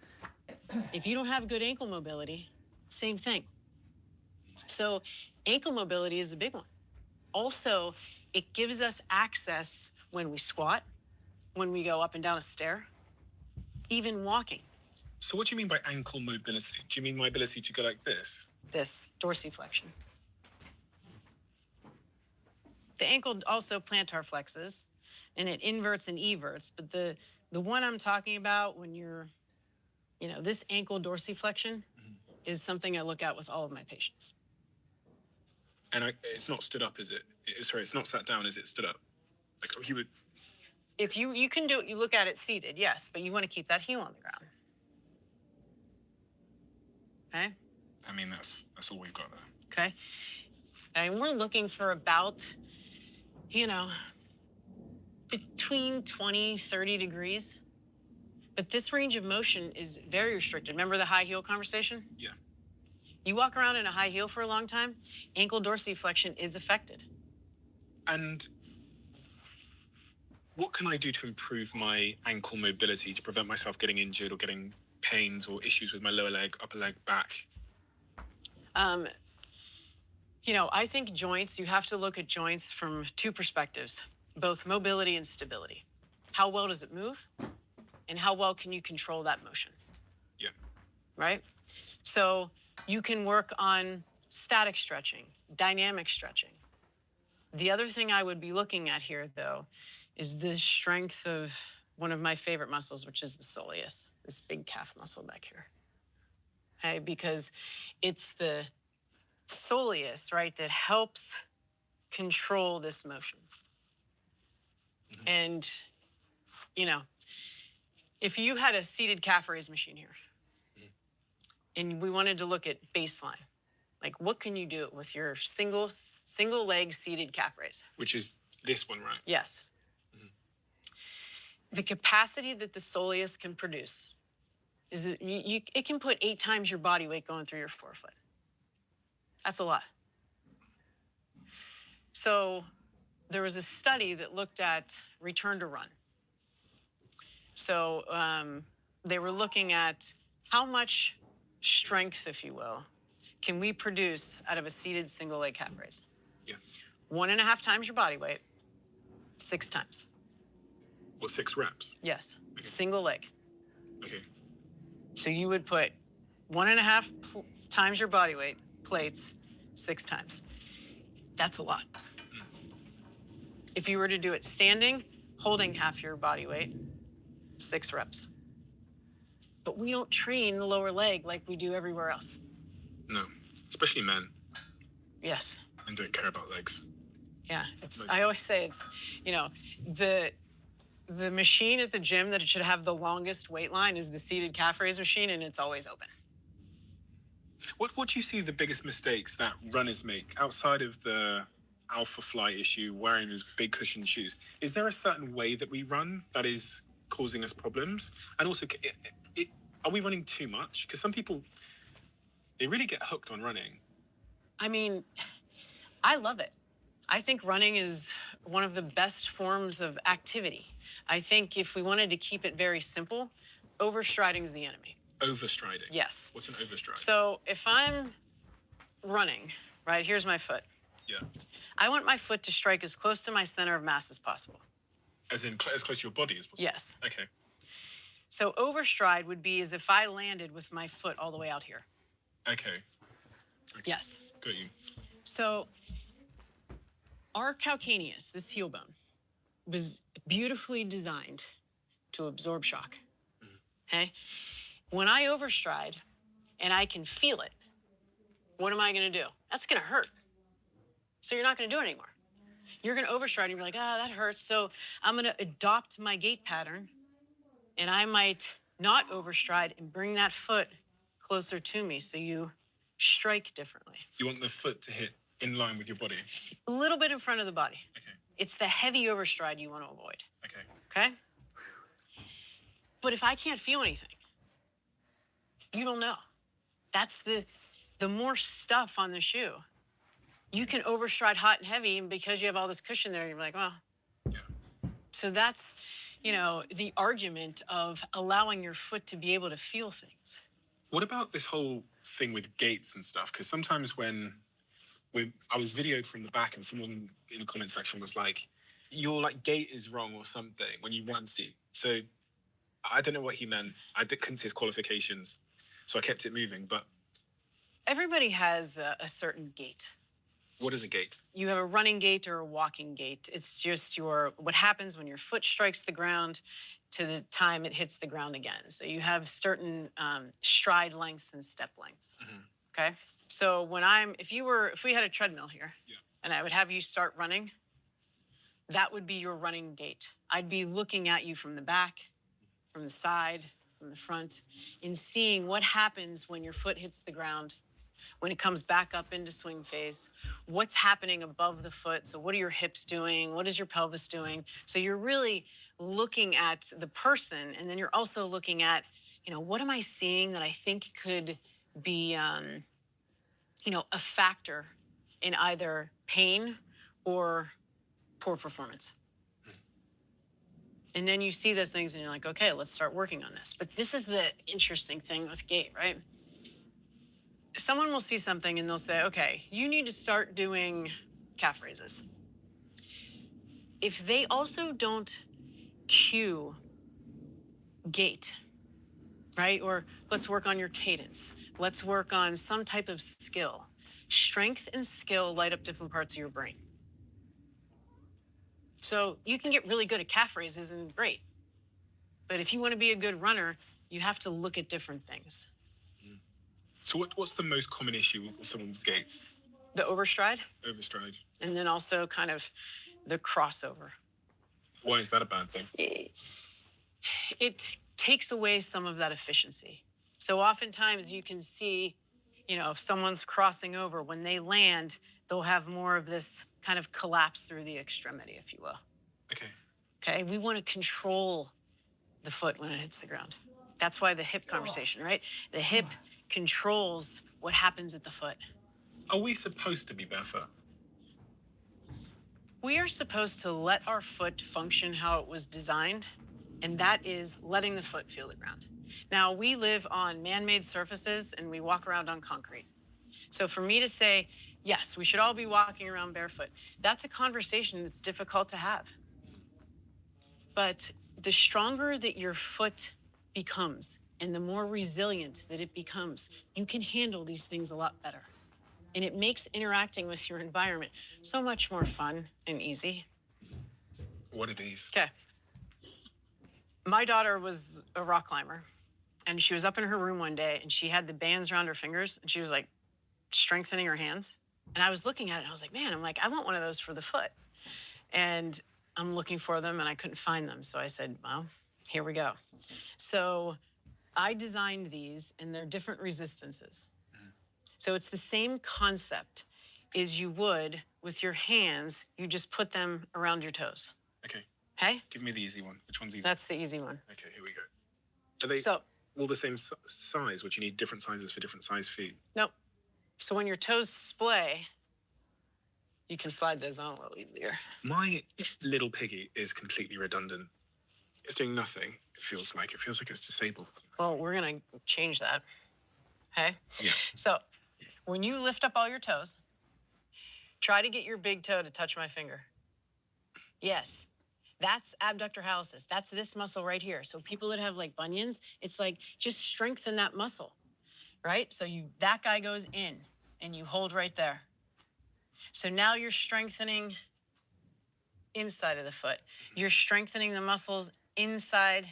If you don't have good ankle mobility, same thing. So ankle mobility is a big one. Also, it gives us access when we squat, when we go up and down a stair, even walking. So what do you mean by ankle mobility? Do you mean my ability to go like this? This dorsiflexion. The ankle also plantar flexes, and it inverts and everts. But the one I'm talking about, when you're, this ankle dorsiflexion is something I look at with all of my patients. And it's not stood up, is it? Sorry, it's not sat down, is it stood up? Like, you would... If you can do it, you look at it seated, yes, but you want to keep that heel on the ground. Okay? I mean, that's all we've got there. Okay? And we're looking for about, between 20, 30 degrees. But this range of motion is very restricted. Remember the high heel conversation? Yeah. You walk around in a high heel for a long time, ankle dorsiflexion is affected. And what can I do to improve my ankle mobility to prevent myself getting injured or getting pains or issues with my lower leg, upper leg, back? I think joints, you have to look at joints from two perspectives, both mobility and stability. How well does it move? And how well can you control that motion? Yeah. Right? So you can work on static stretching, dynamic stretching. The other thing I would be looking at here, though, is the strength of one of my favorite muscles, which is the soleus, this big calf muscle back here. Okay, because it's the soleus, right, that helps control this motion. And, if you had a seated calf raise machine here, and we wanted to look at baseline, like what can you do with your single leg seated calf raise? Which is this one, right? Yes. The capacity that the soleus can produce is it can put 8 times your body weight going through your forefoot. That's a lot. So there was a study that looked at return to run. So they were looking at how much strength, if you will, can we produce out of a seated single leg calf raise? Yeah. 1.5 times your body weight, 6 times. What, 6 reps? Yes. Okay. Single leg. Okay. So you would put 1.5 times your body weight, plates, 6 times. That's a lot. If you were to do it standing, holding half your body weight, 6 reps. But we don't train the lower leg like we do everywhere else. No, especially men. Yes. And don't care about legs. Yeah, I always say it's, the machine at the gym that should have the longest weight line is the seated calf raise machine, and it's always open. What do you see the biggest mistakes that runners make outside of the alpha fly issue, wearing those big cushioned shoes? Is there a certain way that we run that is causing us problems? And also, are we running too much? Because some people, they really get hooked on running. I mean, I love it. I think running is one of the best forms of activity. I think if we wanted to keep it very simple, overstriding is the enemy. Overstriding? Yes. What's an overstride? So if I'm running, right, here's my foot. Yeah. I want my foot to strike as close to my center of mass as possible. As in as close to your body as possible? Yes. Okay. So overstride would be as if I landed with my foot all the way out here. Okay. Yes. Got you. So our calcaneus, this heel bone, was beautifully designed to absorb shock. Okay? When I overstride and I can feel it, what am I going to do? That's going to hurt. So you're not going to do it anymore. You're going to overstride and you're like, that hurts. So I'm going to adopt my gait pattern, and I might not overstride and bring that foot closer to me so you strike differently. You want the foot to hit in line with your body? A little bit in front of the body. Okay. It's the heavy overstride you want to avoid. Okay. Okay? But if I can't feel anything, you don't know. That's the more stuff on the shoe. You can overstride hot and heavy, and because you have all this cushion there, you're like, well, So that's, the argument of allowing your foot to be able to feel things. What about this whole thing with gaits and stuff? Because sometimes when I was videoed from the back and someone in the comment section was like, your gait is wrong or something when you run, Steve. So I don't know what he meant. Couldn't see his qualifications, so I kept it moving. But Everybody has a certain gait. what is a gait? You have a running gait or a walking gait. It's just what happens when your foot strikes the ground to the time it hits the ground again. So you have certain stride lengths and step lengths. Okay. So if we had a treadmill here, and I would have you start running, that would be your running gait. I'd be looking at you from the back, from the side, from the front, and seeing what happens when your foot hits the ground, when it comes back up into swing phase, what's happening above the foot. So what are your hips doing? What is your pelvis doing? So you're really looking at the person, and then you're also looking at, what am I seeing that I think could be, a factor in either pain or poor performance. And then you see those things and you're like, okay, let's start working on this. But this is the interesting thing with gait, right? Someone will see something and they'll say, okay, you need to start doing calf raises. If they also don't cue gait, right? Or let's work on your cadence. Let's work on some type of skill. Strength and skill light up different parts of your brain. So you can get really good at calf raises and great. But if you want to be a good runner, you have to look at different things. So what's the most common issue with someone's gait? The overstride. Overstride. And then also kind of the crossover. Why is that a bad thing? It takes away some of that efficiency. So oftentimes you can see, if someone's crossing over, when they land, they'll have more of this kind of collapse through the extremity, if you will. Okay, we want to control the foot when it hits the ground. That's why the hip conversation, right? The hip controls what happens at the foot. Are we supposed to be barefoot? We are supposed to let our foot function how it was designed, and that is letting the foot feel the ground. Now, we live on man-made surfaces and we walk around on concrete. So for me to say, yes, we should all be walking around barefoot, that's a conversation that's difficult to have. But the stronger that your foot becomes and the more resilient that it becomes, you can handle these things a lot better. And it makes interacting with your environment so much more fun and easy. What are these? Okay. My daughter was a rock climber, and she was up in her room one day, and she had the bands around her fingers, and she was like strengthening her hands. And I was looking at it, and I was like, man, I want one of those for the foot. And I'm looking for them, and I couldn't find them. So I said, well, here we go. So I designed these, and they're different resistances. So it's the same concept as you would with your hands. You just put them around your toes. Okay. Okay? Give me the easy one. Which one's easy? That's the easy one. Okay, here we go. Are they all the same size? Would you need different sizes for different size feet? Nope. So when your toes splay, you can slide those on a little easier. My little piggy is completely redundant. It's doing nothing, it feels like. It feels like it's disabled. Well, we're going to change that. Okay? Yeah. So when you lift up all your toes, try to get your big toe to touch my finger. Yes. That's abductor hallucis. That's this muscle right here. So people that have bunions, it's just strengthen that muscle, right? So that guy goes in and you hold right there. So now you're strengthening inside of the foot. You're strengthening the muscles inside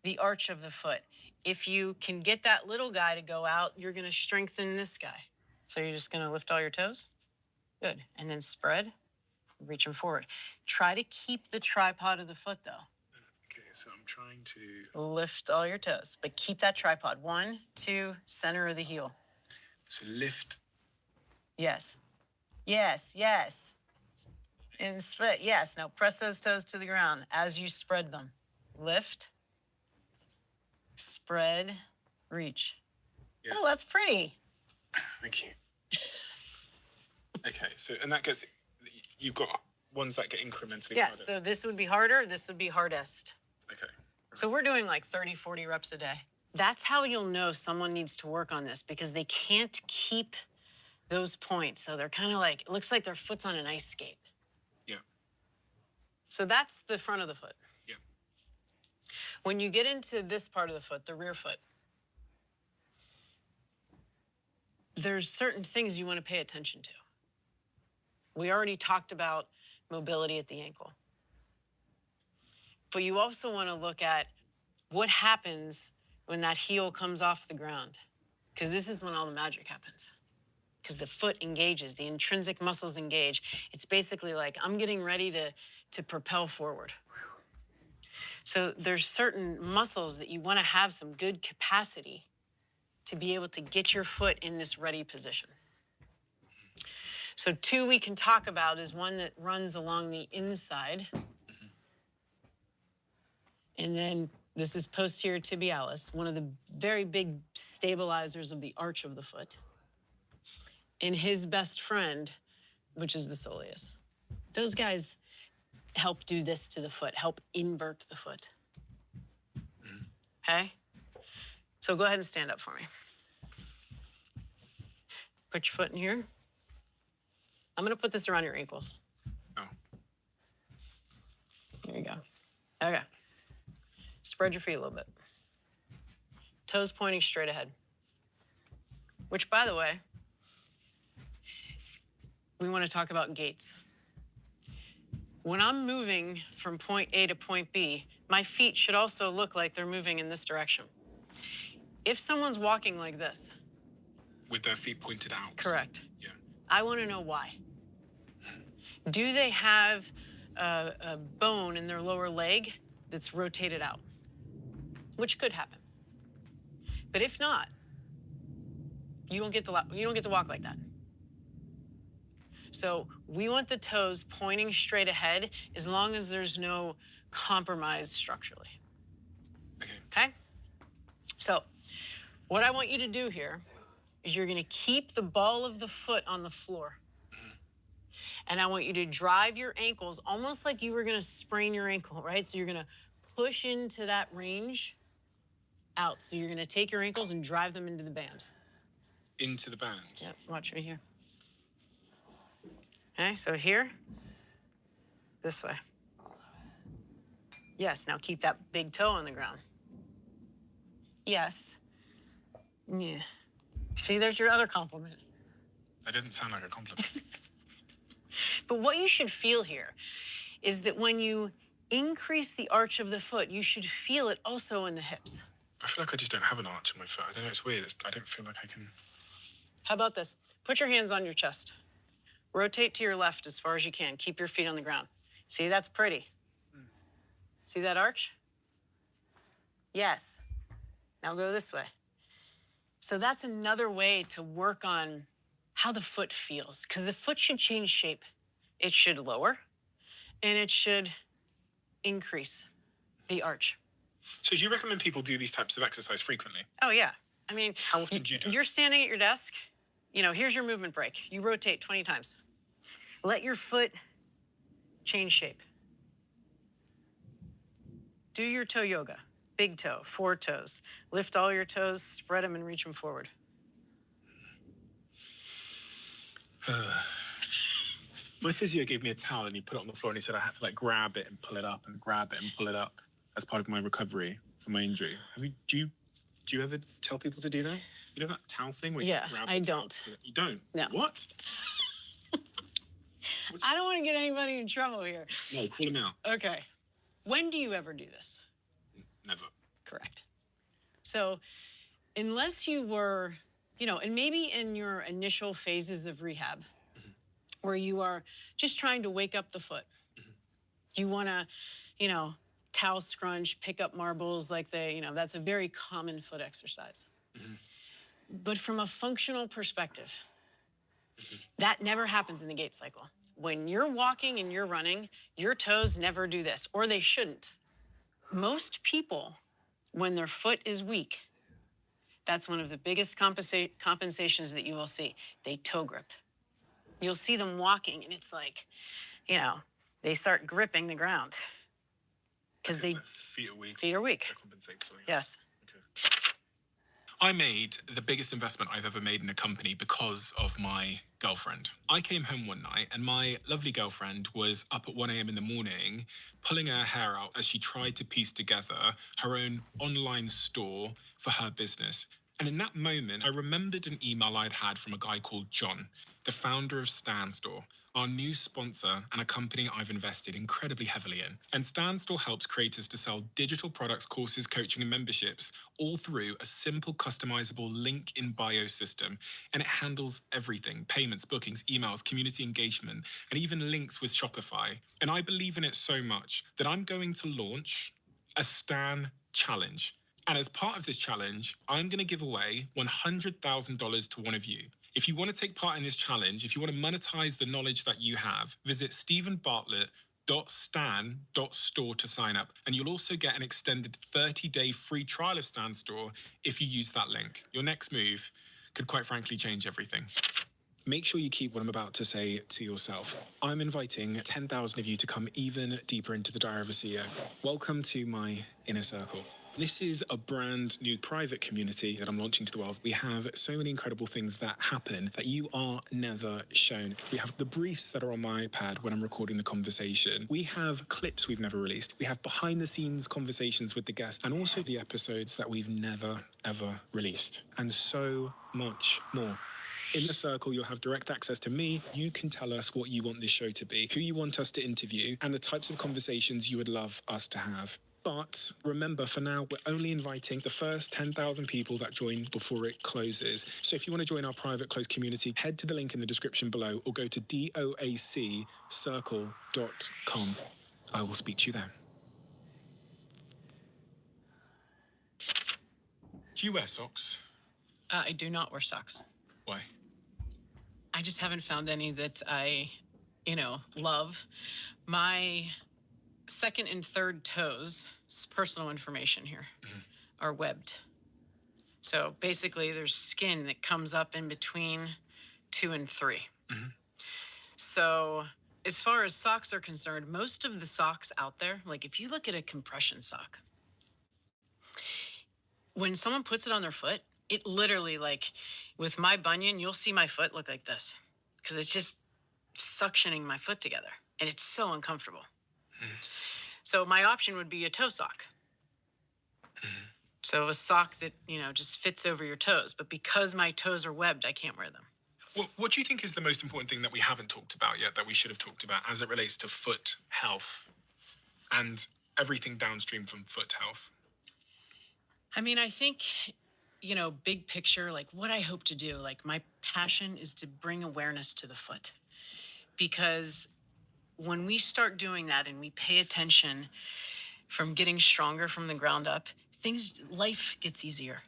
the arch of the foot. If you can get that little guy to go out, you're going to strengthen this guy. So you're just going to lift all your toes. Good. And then spread, reach them forward. Try to keep the tripod of the foot, though. Okay, so I'm trying to lift all your toes, but keep that tripod. 1, 2, center of the heel. So lift. Yes. Yes, yes. And spread. Yes. Now press those toes to the ground as you spread them. Lift. Spread. Reach. Yeah. Oh, that's pretty. Thank you. Okay, so, and that gets, you've got ones that get incrementally Yes, harder. so this would be harder, this would be hardest. Okay. So we're doing like 30, 40 reps a day. That's how you'll know someone needs to work on this, because they can't keep those points. So they're kind of like, it looks like their foot's on an ice skate. Yeah. So that's the front of the foot. Yeah. When you get into this part of the foot, the rear foot, there's certain things you want to pay attention to. We already talked about mobility at the ankle. But you also want to look at what happens when that heel comes off the ground, because this is when all the magic happens. Because the foot engages, the intrinsic muscles engage. It's basically like I'm getting ready to propel forward. So there's certain muscles that you want to have some good capacity to be able to get your foot in this ready position. So two we can talk about is one that runs along the inside. And then this is posterior tibialis, one of the very big stabilizers of the arch of the foot. And his best friend, which is the soleus. Those guys help do this to the foot, help invert the foot. Okay? So go ahead and stand up for me. Put your foot in here. I'm gonna put this around your ankles. Oh. There you go. Okay. Spread your feet a little bit. Toes pointing straight ahead. Which, by the way, we want to talk about gaits. When I'm moving from point A to point B, my feet should also look like they're moving in this direction. If someone's walking like this. With their feet pointed out. Correct. Yeah. I want to know why. Do they have a bone in their lower leg that's rotated out? Which could happen. But if not, you don't get to walk like that. So we want the toes pointing straight ahead as long as there's no compromise structurally. Okay? So what I want you to do here is you're going to keep the ball of the foot on the floor. And I want you to drive your ankles almost like you were going to sprain your ankle, right? So you're going to push into that range out. So you're going to take your ankles and drive them into the band. Into the band? Yep, watch me here. Okay, so here, this way. Yes, now keep that big toe on the ground. Yes. Yeah. See, there's your other compliment. That didn't sound like a compliment. But what you should feel here is that when you increase the arch of the foot, you should feel it also in the hips. I feel like I just don't have an arch on my foot. I don't know, it's weird. I don't feel like I can... How about this? Put your hands on your chest. Rotate to your left as far as you can. Keep your feet on the ground. See, that's pretty. See that arch? Yes. Now go this way. So that's another way to work on how the foot feels, because the foot should change shape. It should lower, and it should increase the arch. So do you recommend people do these types of exercise frequently? Oh, yeah. I mean, how often do you do it? You're standing at your desk. You know, here's your movement break. You rotate 20 times. Let your foot change shape. Do your toe yoga. Big toe, 4 toes. Lift all your toes, spread them, and reach them forward. My physio gave me a towel and he put it on the floor and he said I had to like grab it and pull it up and grab it and pull it up as part of my recovery from my injury. Do you ever tell people to do that? You know that towel thing where you grab I the towel? don't. You don't? No. What? I don't want to get anybody in trouble here. No, call him out. Okay. When do you ever do this? Never. Correct. So unless you were, you know, and maybe in your initial phases of rehab, where you are just trying to wake up the foot, you want to, you know, towel scrunch, pick up marbles, like that's a very common foot exercise. But from a functional perspective, that never happens in the gait cycle. When you're walking and you're running, your toes never do this, or they shouldn't. Most people, when their foot is weak, that's one of the biggest compensations that you will see. They toe grip. You'll see them walking, and it's like, you know, they start gripping the ground because feet are weak. feet are weak. They compensate for something. Yes. I made the biggest investment I've ever made in a company because of my girlfriend. I came home one night and my lovely girlfriend was up at 1 a.m. in the morning, pulling her hair out as she tried to piece together her own online store for her business. And in that moment, I remembered an email I'd had from a guy called John, the founder of Stan Store, our new sponsor and a company I've invested incredibly heavily in. And Stan Store helps creators to sell digital products, courses, coaching, and memberships all through a simple, customizable link in bio system. And it handles everything: payments, bookings, emails, community engagement, and even links with Shopify. And I believe in it so much that I'm going to launch a Stan Challenge. And as part of this challenge, I'm going to give away $100,000 to one of you. If you want to take part in this challenge, if you want to monetize the knowledge that you have, visit stephenbartlett.stan.store to sign up. And you'll also get an extended 30-day free trial of Stan Store if you use that link. Your next move could quite frankly change everything. Make sure you keep what I'm about to say to yourself. I'm inviting 10,000 of you to come even deeper into the Diary of a CEO. Welcome to my inner circle. This is a brand new private community that I'm launching to the world. We have so many incredible things that happen that you are never shown. We have the briefs that are on my iPad when I'm recording the conversation. We have clips we've never released. We have behind the scenes conversations with the guests, and also the episodes that we've never, ever released. And so much more. In the circle, you'll have direct access to me. You can tell us what you want this show to be, who you want us to interview, and the types of conversations you would love us to have. But remember, for now, we're only inviting the first 10,000 people that join before it closes. So if you want to join our private closed community, head to the link in the description below or go to doaccircle.com. I will speak to you then. Do you wear socks? I do not wear socks. Why? I just haven't found any that I, love. My second and third toes, it's personal information here, are webbed. So basically there's skin that comes up in between 2 and 3. So as far as socks are concerned, most of the socks out there, like if you look at a compression sock, when someone puts it on their foot, it literally, like with my bunion, you'll see my foot look like this because it's just suctioning my foot together and it's so uncomfortable. So my option would be a toe sock. So a sock that, just fits over your toes. But because my toes are webbed, I can't wear them. What do you think is the most important thing that we haven't talked about yet that we should have talked about as it relates to foot health and everything downstream from foot health? I mean, I think, big picture, like what I hope to do, like my passion is to bring awareness to the foot. Because when we start doing that and we pay attention from getting stronger from the ground up, life gets easier.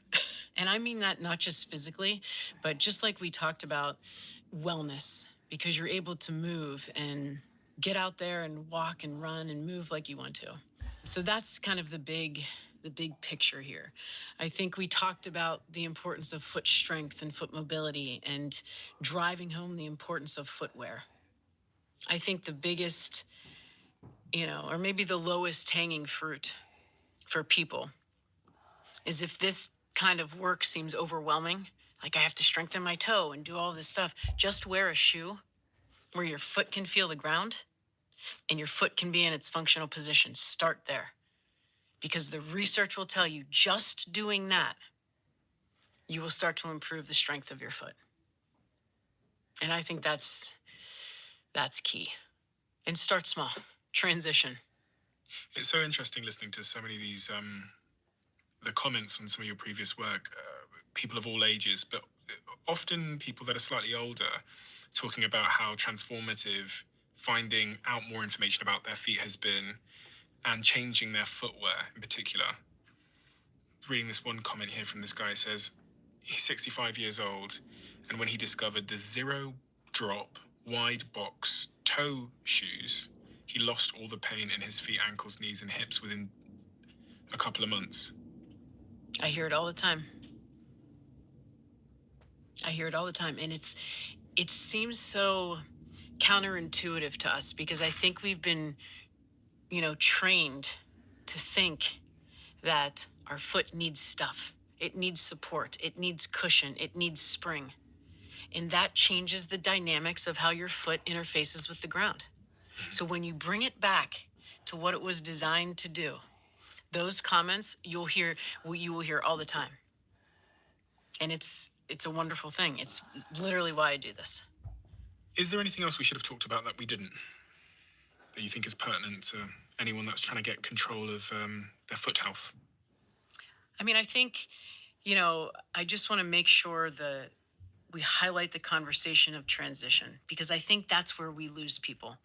And I mean that not just physically, but just like we talked about wellness, because you're able to move and get out there and walk and run and move like you want to. So that's kind of the big picture here. I think we talked about the importance of foot strength and foot mobility and driving home the importance of footwear. I think the biggest, or maybe the lowest hanging fruit for people is if this kind of work seems overwhelming, like I have to strengthen my toe and do all this stuff, just wear a shoe where your foot can feel the ground and your foot can be in its functional position. Start there. Because the research will tell you just doing that, you will start to improve the strength of your foot. And I think that's key. And start small. Transition. It's so interesting listening to so many of these, the comments on some of your previous work, people of all ages, but often people that are slightly older, talking about how transformative finding out more information about their feet has been and changing their footwear in particular. Reading this one comment here from this guy, it says, he's 65 years old, and when he discovered the zero drop wide box toe shoes, he lost all the pain in his feet, ankles, knees, and hips within a couple of months. I hear it all the time. And it seems so counterintuitive to us because I think we've been, trained to think that our foot needs stuff. It needs support. It needs cushion. It needs spring. And that changes the dynamics of how your foot interfaces with the ground. So when you bring it back to what it was designed to do, those comments you will hear all the time. And it's a wonderful thing. It's literally why I do this. Is there anything else we should have talked about that we didn't? That you think is pertinent to anyone that's trying to get control of their foot health? I mean, I think, I just want to make sure that we highlight the conversation of transition, because I think that's where we lose people.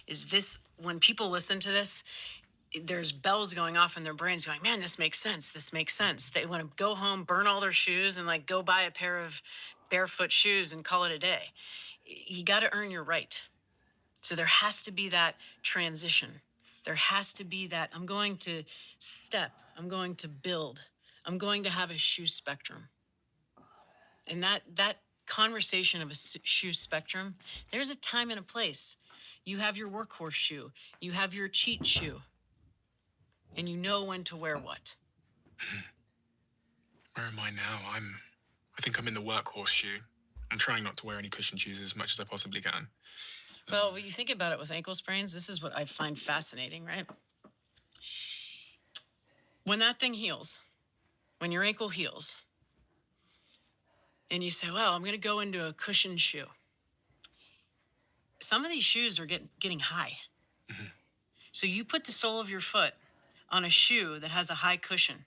Is this, when people listen to this, there's bells going off in their brains going, man, this makes sense. This makes sense. They want to go home, burn all their shoes, and like go buy a pair of barefoot shoes and call it a day. You got to earn your right. So there has to be that transition. There has to be that I'm going to step, I'm going to build, I'm going to have a shoe spectrum. And that conversation of a shoe spectrum, there's a time and a place. You have your workhorse shoe, you have your cheat shoe, and you know when to wear what. Where am I now? I think I'm in the workhorse shoe. I'm trying not to wear any cushion shoes as much as I possibly can. Well, when you think about it with ankle sprains, this is what I find fascinating, right? When that thing heals, when your ankle heals, and you say, well, I'm going to go into a cushion shoe. Some of these shoes are getting high. Mm-hmm. So you put the sole of your foot on a shoe that has a high cushion.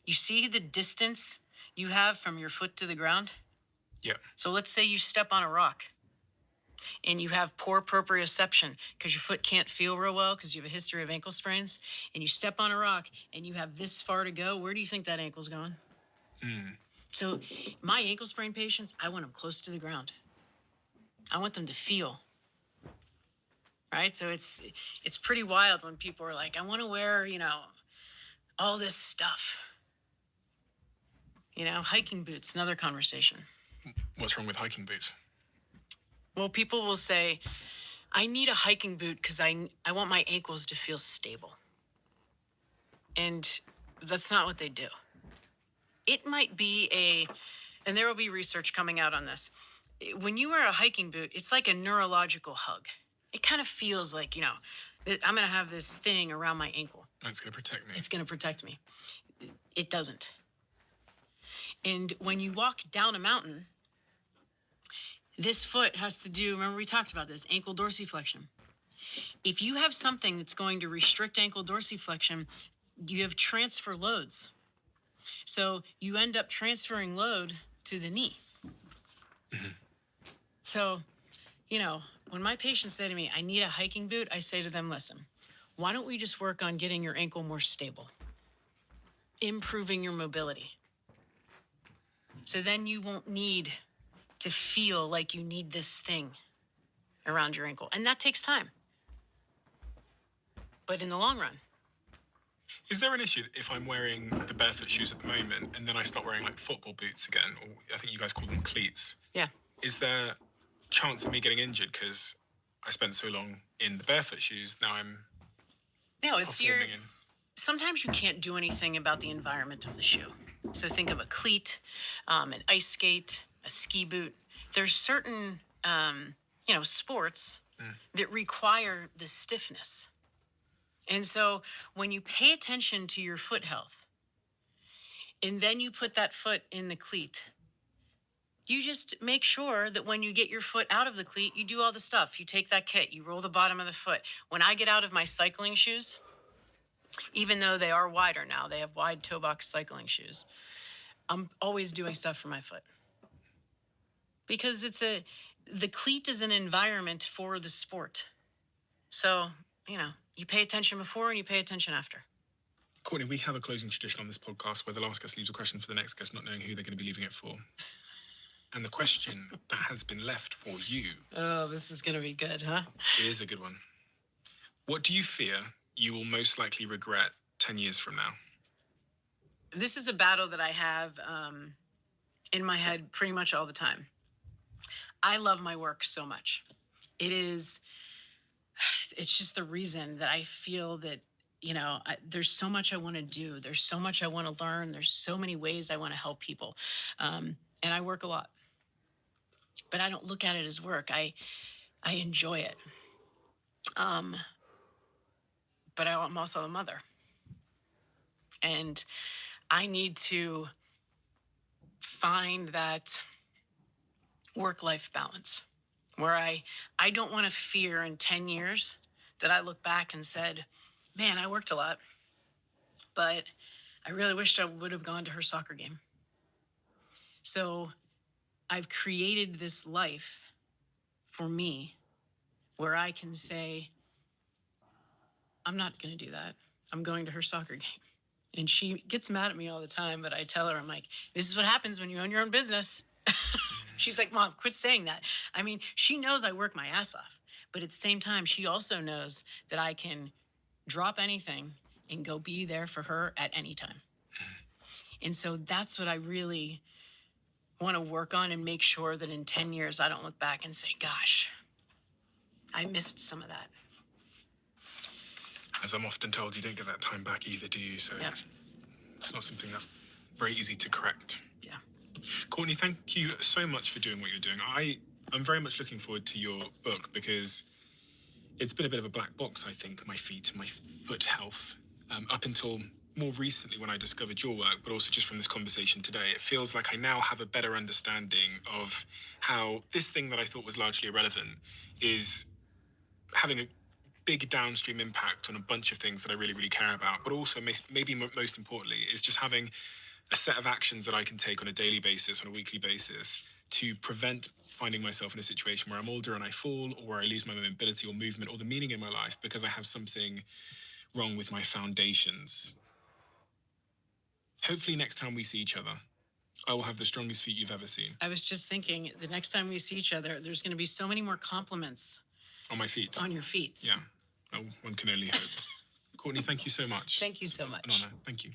You see the distance you have from your foot to the ground? Yeah. So let's say you step on a rock and you have poor proprioception because your foot can't feel real well because you have a history of ankle sprains, and you step on a rock and you have this far to go. Where do you think that ankle's going? So my ankle sprain patients, I want them close to the ground. I want them to feel. Right? So it's pretty wild when people are like, I want to wear, all this stuff. Hiking boots, another conversation. What's wrong with hiking boots? Well, people will say, I need a hiking boot because I want my ankles to feel stable. And that's not what they do. It might be and there will be research coming out on this. When you wear a hiking boot, it's like a neurological hug. It kind of feels like, I'm going to have this thing around my ankle. It's going to protect me. It's going to protect me. It doesn't. And when you walk down a mountain, this foot has to do, remember we talked about this, ankle dorsiflexion. If you have something that's going to restrict ankle dorsiflexion, you have transfer loads. So you end up transferring load to the knee. Mm-hmm. So, when my patients say to me, I need a hiking boot, I say to them, listen, why don't we just work on getting your ankle more stable, improving your mobility? So then you won't need to feel like you need this thing around your ankle. And that takes time. But in the long run. Is there an issue if I'm wearing the barefoot shoes at the moment and then I start wearing like football boots again, or I think you guys call them cleats? Yeah. Is there a chance of me getting injured because I spent so long in the barefoot shoes? Now I'm sometimes you can't do anything about the environment of the shoe. So think of a cleat, an ice skate, a ski boot. There's certain, sports that require the stiffness. And so when you pay attention to your foot health, and then you put that foot in the cleat, you just make sure that when you get your foot out of the cleat, you do all the stuff. You take that kit, you roll the bottom of the foot. When I get out of my cycling shoes, even though they are wider now, they have wide toe box cycling shoes, I'm always doing stuff for my foot. Because the cleat is an environment for the sport. So, you pay attention before and you pay attention after. Courtney, we have a closing tradition on this podcast where the last guest leaves a question for the next guest, not knowing who they're going to be leaving it for. And the question that has been left for you... Oh, this is going to be good, huh? It is a good one. What do you fear you will most likely regret 10 years from now? This is a battle that I have in my head pretty much all the time. I love my work so much. it's just the reason that I feel that, there's so much I want to do. There's so much I want to learn. There's so many ways I want to help people. And I work a lot, but I don't look at it as work. I enjoy it. But I'm also a mother. And I need to find that work-life balance where I don't want to fear in 10 years that I look back and said, man, I worked a lot, but I really wished I would have gone to her soccer game. So I've created this life for me where I can say, I'm not going to do that. I'm going to her soccer game. And she gets mad at me all the time, but I tell her, I'm like, this is what happens when you own your own business. She's like, Mom, quit saying that. I mean, she knows I work my ass off, but at the same time, she also knows that I can drop anything and go be there for her at any time. And so that's what I really want to work on and make sure that in 10 years, I don't look back and say, gosh, I missed some of that. As I'm often told, you don't get that time back either, do you? So it's not something that's very easy to correct. Yeah. Courtney, thank you so much for doing what you're doing. I'm very much looking forward to your book because it's been a bit of a black box, I think, my foot health, up until more recently when I discovered your work, but also just from this conversation today. It feels like I now have a better understanding of how this thing that I thought was largely irrelevant is having a big downstream impact on a bunch of things that I really, really care about. But also, maybe most importantly, is just having a set of actions that I can take on a daily basis, on a weekly basis, to prevent finding myself in a situation where I'm older and I fall, or where I lose my mobility or movement or the meaning in my life because I have something wrong with my foundations. Hopefully next time we see each other, I will have the strongest feet you've ever seen. I was just thinking, the next time we see each other, there's going to be so many more compliments. On my feet? On your feet. Yeah. Oh, one can only hope. Courtney, thank you so much. Thank you so much. An honor. Thank you.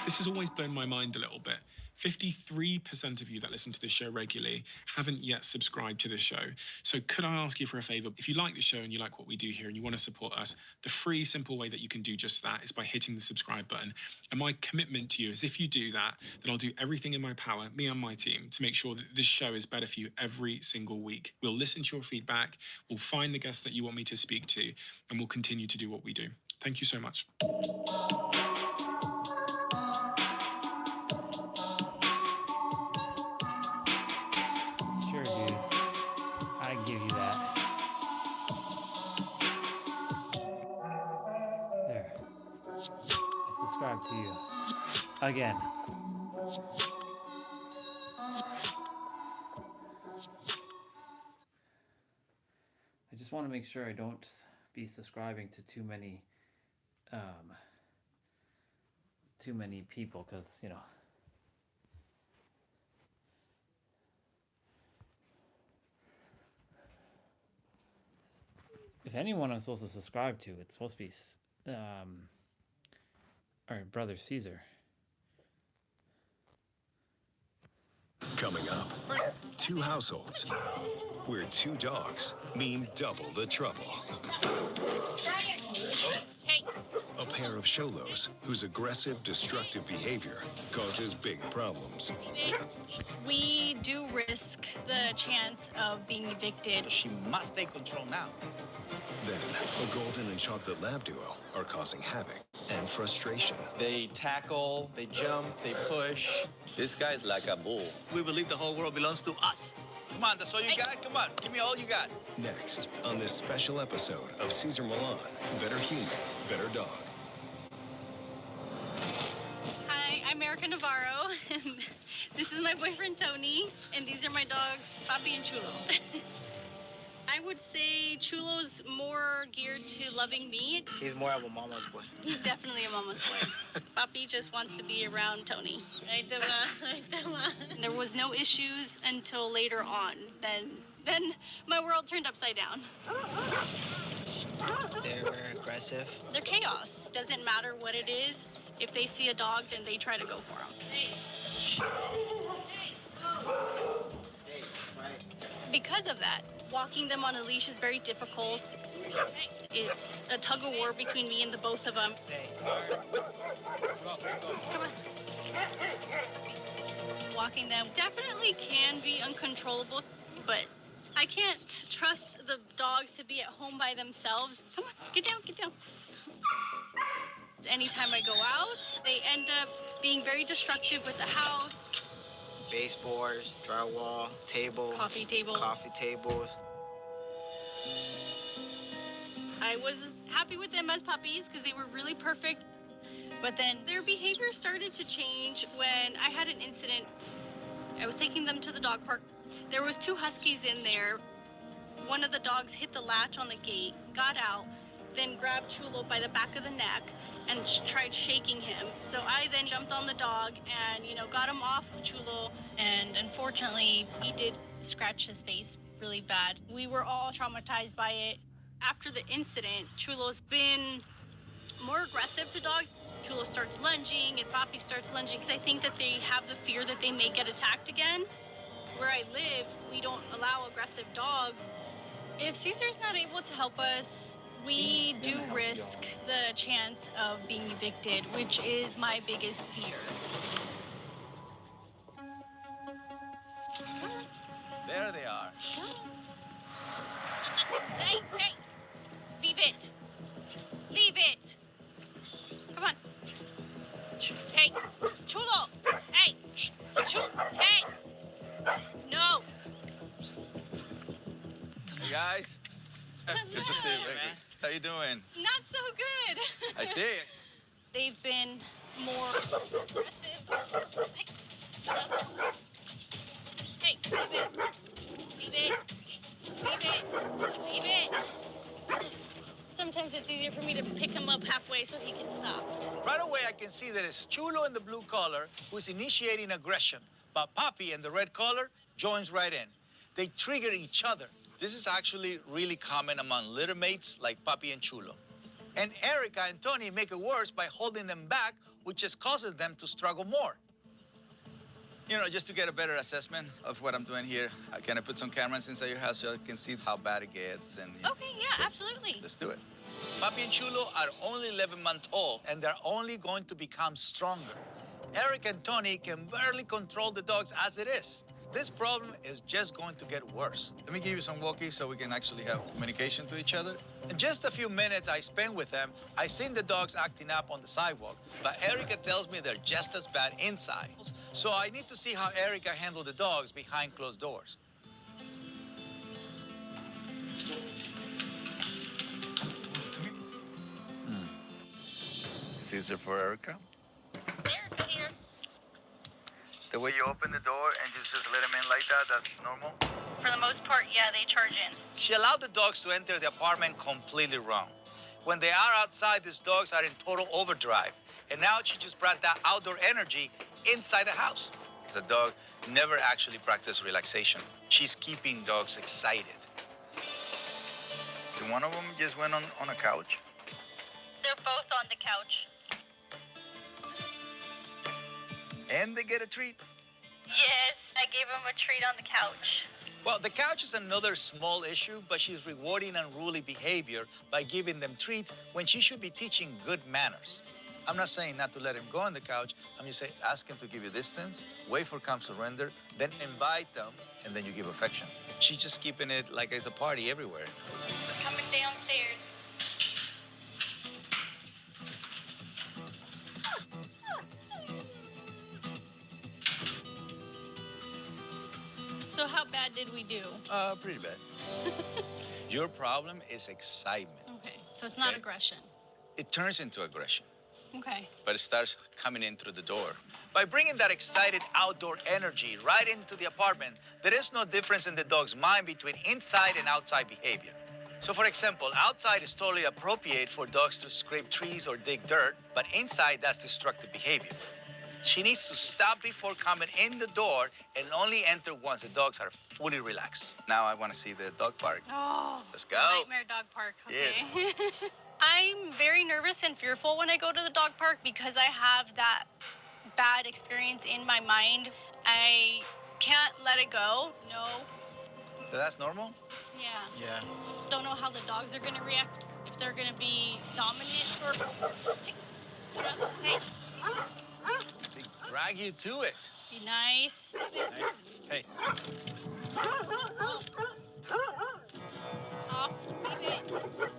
This has always blown my mind a little bit. 53% of you that listen to this show regularly haven't yet subscribed to the show. So could I ask you for a favor? If you like the show and you like what we do here and you want to support us, the free, simple way that you can do just that is by hitting the subscribe button. And my commitment to you is if you do that, then I'll do everything in my power, me and my team, to make sure that this show is better for you every single week. We'll listen to your feedback, we'll find the guests that you want me to speak to, and we'll continue to do what we do. Thank you so much. Sure, dude. I give you that. There. I subscribe to you. Again. I just want to make sure I don't be subscribing to too many people, because, you know, if anyone I'm supposed to subscribe to, it's supposed to be our brother Caesar. Coming up, two households where two dogs mean double the trouble. Hey. A pair of Sholos whose aggressive, destructive behavior causes big problems. We do risk the chance of being evicted. She must take control now. Then, a golden and chocolate lab duo are causing havoc and frustration. They tackle, they jump, they push. This guy's like a bull. We believe the whole world belongs to us. Come on, that's all you got? Come on, give me all you got. Next, on this special episode of Cesar Millan, Better Human, Better Dog. Hi, I'm Erica Navarro. This is my boyfriend, Tony. And these are my dogs, Papi and Chulo. I would say Chulo's more geared to loving me. He's more of a mama's boy. He's definitely a mama's boy. Papi just wants to be around Tony. There was no issues until later on. Then my world turned upside down. They're aggressive. They're chaos. Doesn't matter what it is. If they see a dog, then they try to go for him. because of that. Walking them on a leash is very difficult. It's a tug of war between me and the both of them. Come on. Walking them definitely can be uncontrollable, but I can't trust the dogs to be at home by themselves. Come on, get down, get down. Anytime I go out, they end up being very destructive with the house. Baseboards, drywall, table, Coffee tables. coffee tables. I was happy with them as puppies because they were really perfect. But then their behavior started to change when I had an incident. I was taking them to the dog park. There was 2 huskies in there. One of the dogs hit the latch on the gate, got out, then grabbed Chulo by the back of the neck and tried shaking him. So I then jumped on the dog and, got him off of Chulo. And unfortunately, he did scratch his face really bad. We were all traumatized by it. After the incident, Chulo's been more aggressive to dogs. Chulo starts lunging and Poppy starts lunging because I think that they have the fear that they may get attacked again. Where I live, we don't allow aggressive dogs. If Caesar's not able to help us, we do risk the chance of being evicted, which is my biggest fear. There they are. Hey, hey! Leave it! Leave it! Come on. Hey, Chulo! Hey! Chulo! Hey! No! Hey guys. Good to see you, baby. How you doing? Not so good. I see it. They've been more aggressive. Hey, leave it. Leave it. Leave it. Leave it. Sometimes it's easier for me to pick him up halfway so he can stop. Right away, I can see that it's Chulo in the blue collar who's initiating aggression, but Poppy in the red collar joins right in. They trigger each other. This is actually really common among litter mates like Papi and Chulo. And Erica and Tony make it worse by holding them back, which just causes them to struggle more. Just to get a better assessment of what I'm doing here, can I put some cameras inside your house so I can see how bad it gets? And Okay, yeah, absolutely. Let's do it. Papi and Chulo are only 11 months old. And they're only going to become stronger. Eric and Tony can barely control the dogs as it is. This problem is just going to get worse. Let me give you some walkies so we can actually have communication to each other. In just a few minutes I spent with them, I seen the dogs acting up on the sidewalk. But Erica tells me they're just as bad inside. So I need to see how Erica handled the dogs behind closed doors. Caesar for Erica. Erica here. The way you open the door and you just let them in like that, that's normal? For the most part, yeah, they charge in. She allowed the dogs to enter the apartment completely wrong. When they are outside, these dogs are in total overdrive. And now she just brought that outdoor energy inside the house. The dog never actually practiced relaxation. She's keeping dogs excited. And one of them just went on a couch. They're both on the couch. And they get a treat. Yes, I gave him a treat on the couch. Well, the couch is another small issue, but she's rewarding unruly behavior by giving them treats when she should be teaching good manners. I'm not saying not to let him go on the couch. I'm just saying ask him to give you distance, wait for calm surrender, then invite them, and then you give affection. She's just keeping it like it's a party everywhere. We're coming downstairs. So how bad did we do? Pretty bad. Your problem is excitement. Okay, so it's not Okay. aggression. It turns into aggression, Okay. but it starts coming in through the door. By bringing that excited outdoor energy right into the apartment, there is no difference in the dog's mind between inside and outside behavior. So for example, outside is totally appropriate for dogs to scrape trees or dig dirt, but inside that's destructive behavior. She needs to stop before coming in the door and only enter once the dogs are fully relaxed. Now I want to see the dog park. Oh, Let's go. Nightmare dog park. Okay. Yes. I'm very nervous and fearful when I go to the dog park because I have that bad experience in my mind. I can't let it go. No That's normal? Yeah. Yeah. Don't know how the dogs are gonna react. If they're gonna be dominant or. Hey, hey, They drag you to it. be nice. Nice. Hey. Off. Leave it.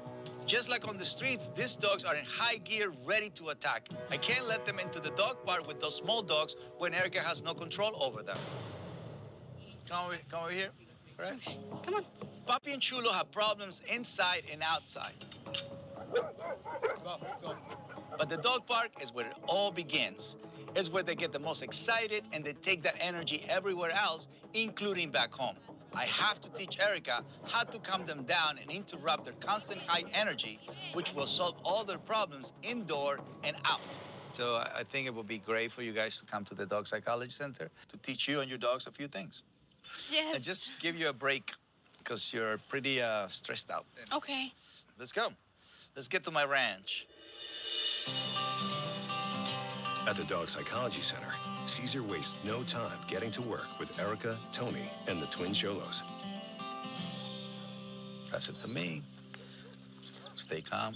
Just like on the streets, these dogs are in high gear, ready to attack. I can't let them into the dog park with those small dogs when Erica has no control over them. Come over here. All right? Okay, come on. Papi and Chulo have problems inside and outside. Go, go. But the dog park is where it all begins. It's where they get the most excited and they take that energy everywhere else, including back home. I have to teach Erica how to calm them down and interrupt their constant high energy, which will solve all their problems indoor and out. So I think it would be great for you guys to come to the Dog Psychology Center to teach you and your dogs a few things. Yes. And just give you a break because you're pretty stressed out. Okay. Let's go. Let's get to my ranch. At the Dog Psychology Center, Caesar wastes no time getting to work with Erica, Tony, and the twin Cholos. Pass it to me. Stay calm.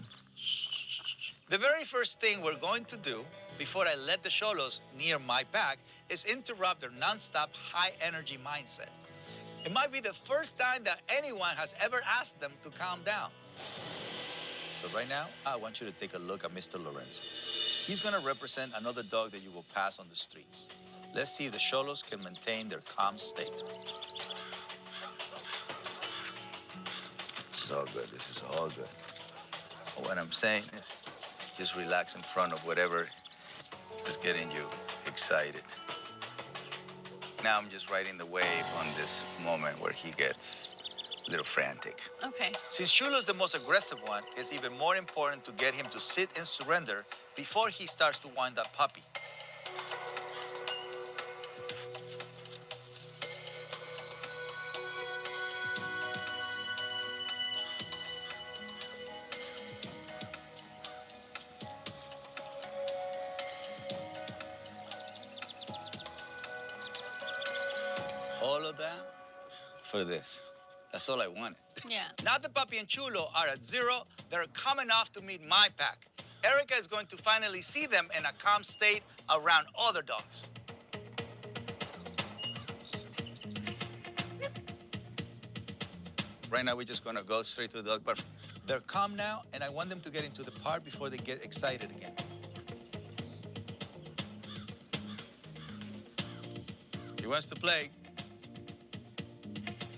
The very first thing we're going to do before I let the Cholos near my pack is interrupt their nonstop high energy mindset. It might be the first time that anyone has ever asked them to calm down. So right now, I want you to take a look at Mr. Lorenzo. He's gonna represent another dog that you will pass on the streets. Let's see if the Cholos can maintain their calm state. This is all good, this is all good. What I'm saying is, just relax in front of whatever is getting you excited. Now I'm just riding the wave on this moment where he gets a little frantic. Okay. Since Chulo's the most aggressive one, it's even more important to get him to sit and surrender before he starts to wind up puppy. All of that for this. That's all I wanted. Yeah. Now that Papi and Chulo are at zero, they're coming off to meet my pack. Erica is going to finally see them in a calm state around other dogs. Right now, we're just gonna go straight to the dog park. They're calm now, and I want them to get into the park before they get excited again. He wants to play.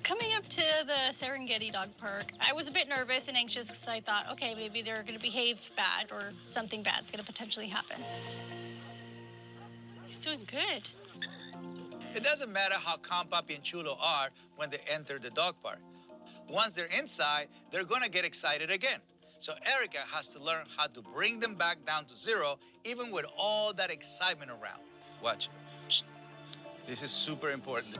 Coming up to the Serengeti Dog Park, I was a bit nervous and anxious because I thought, okay, maybe they're going to behave bad or something bad's going to potentially happen. He's doing good. It doesn't matter how calm Papi and Chulo are when they enter the dog park. Once they're inside, they're going to get excited again. So Erica has to learn how to bring them back down to zero, even with all that excitement around. Watch. This is super important.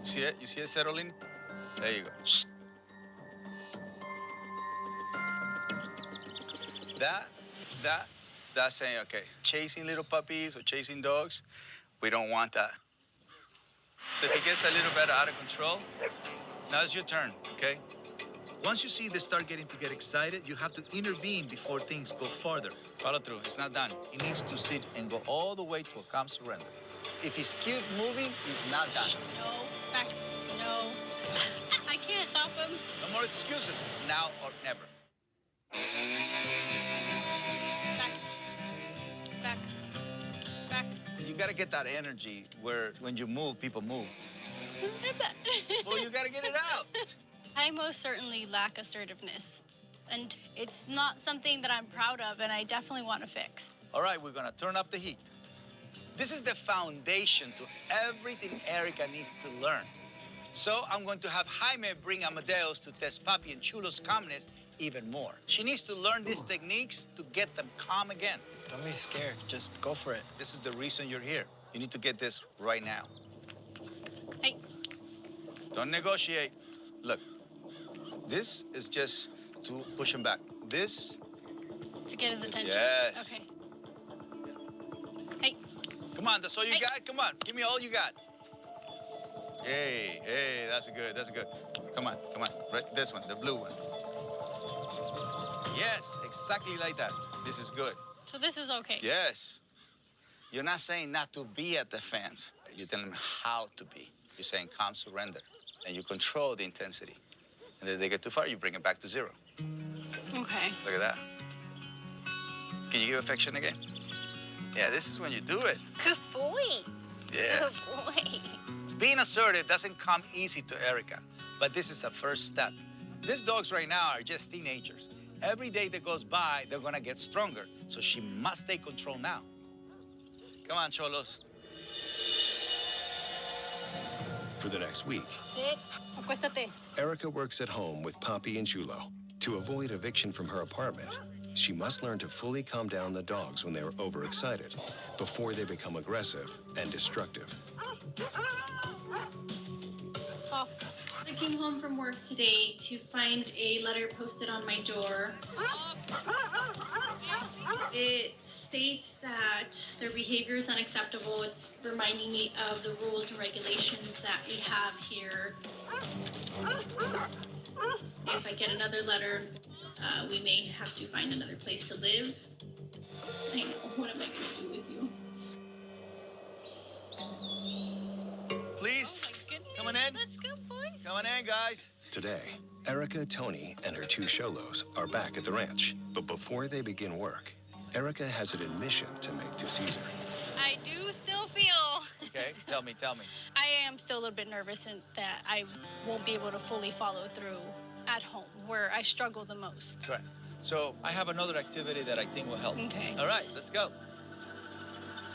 See it? You see it settling? There you go. That's saying, okay, chasing little puppies or chasing dogs, we don't want that. So if it gets a little bit out of control, now it's your turn, okay? Once you see they start getting excited, you have to intervene before things go farther. Follow through, it's not done. He needs to sit and go all the way to a calm surrender. If he's keep moving, he's not done. No, back, no. I can't stop him. No more excuses, it's now or never. Back. You gotta get that energy where when you move, people move. Well, you gotta get it out. I most certainly lack assertiveness, and it's not something that I'm proud of, and I definitely want to fix. All right, we're gonna turn up the heat. This is the foundation to everything Erica needs to learn. So I'm going to have Jaime bring Amadeus to test Papi and Chulo's calmness even more. She needs to learn these techniques to get them calm again. Don't be scared. Just go for it. This is the reason you're here. You need to get this right now. Hey. Don't negotiate. Look, this is just to push him back. This. To get his attention? Yes. Okay. Hey. Come on, that's all you got? Come on, give me all you got. Hey, hey, that's good, that's good. Come on, come on. Right, this one, the blue one. Yes, exactly like that. This is good. So this is okay? Yes. You're not saying not to be at the fence. You're telling them how to be. You're saying calm surrender. And you control the intensity. And then they get too far, you bring it back to 0. Okay. Look at that. Can you give affection again? Yeah, this is when you do it. Good boy. Yeah. Good boy. Being assertive doesn't come easy to Erica, but this is a first step. These dogs right now are just teenagers. Every day that goes by, they're gonna get stronger, so she must take control now. Come on, Cholos. For the next week, Sit. Acuéstate. Erica works at home with Poppy and Chulo. To avoid eviction from her apartment, she must learn to fully calm down the dogs when they are overexcited before they become aggressive and destructive. Off. I came home from work today to find a letter posted on my door. It states that their behavior is unacceptable. It's reminding me of the rules and regulations that we have here. If I get another letter, we may have to find another place to live. I know, what am I going to do with you? Please, coming in. Let's go, boys. Coming in, guys. Today, Erica, Tony, and her 2 Cholos are back at the ranch. But before they begin work, Erica has an admission to make to Caesar. I do still feel. Okay, tell me. I am still a little bit nervous in that I won't be able to fully follow through at home, where I struggle the most. Right. So I have another activity that I think will help. Okay. All right, let's go.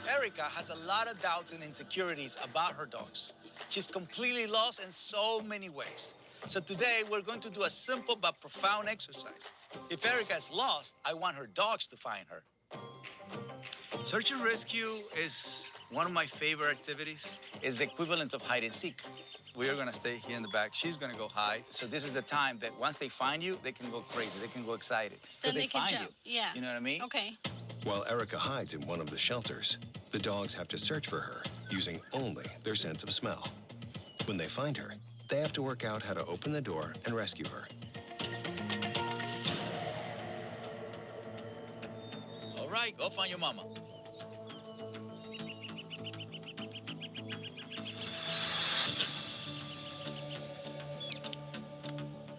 Erica has a lot of doubts and insecurities about her dogs. She's completely lost in so many ways. So today, we're going to do a simple but profound exercise. If Erica is lost, I want her dogs to find her. Search and rescue is one of my favorite activities. It's the equivalent of hide and seek. We are gonna stay here in the back. She's gonna go hide. So this is the time that once they find you, they can go crazy. They can go excited. Then they can find jump. you. Yeah. You know what I mean? Okay. While Erica hides in one of the shelters, the dogs have to search for her using only their sense of smell. When they find her, they have to work out how to open the door and rescue her. All right, go find your mama.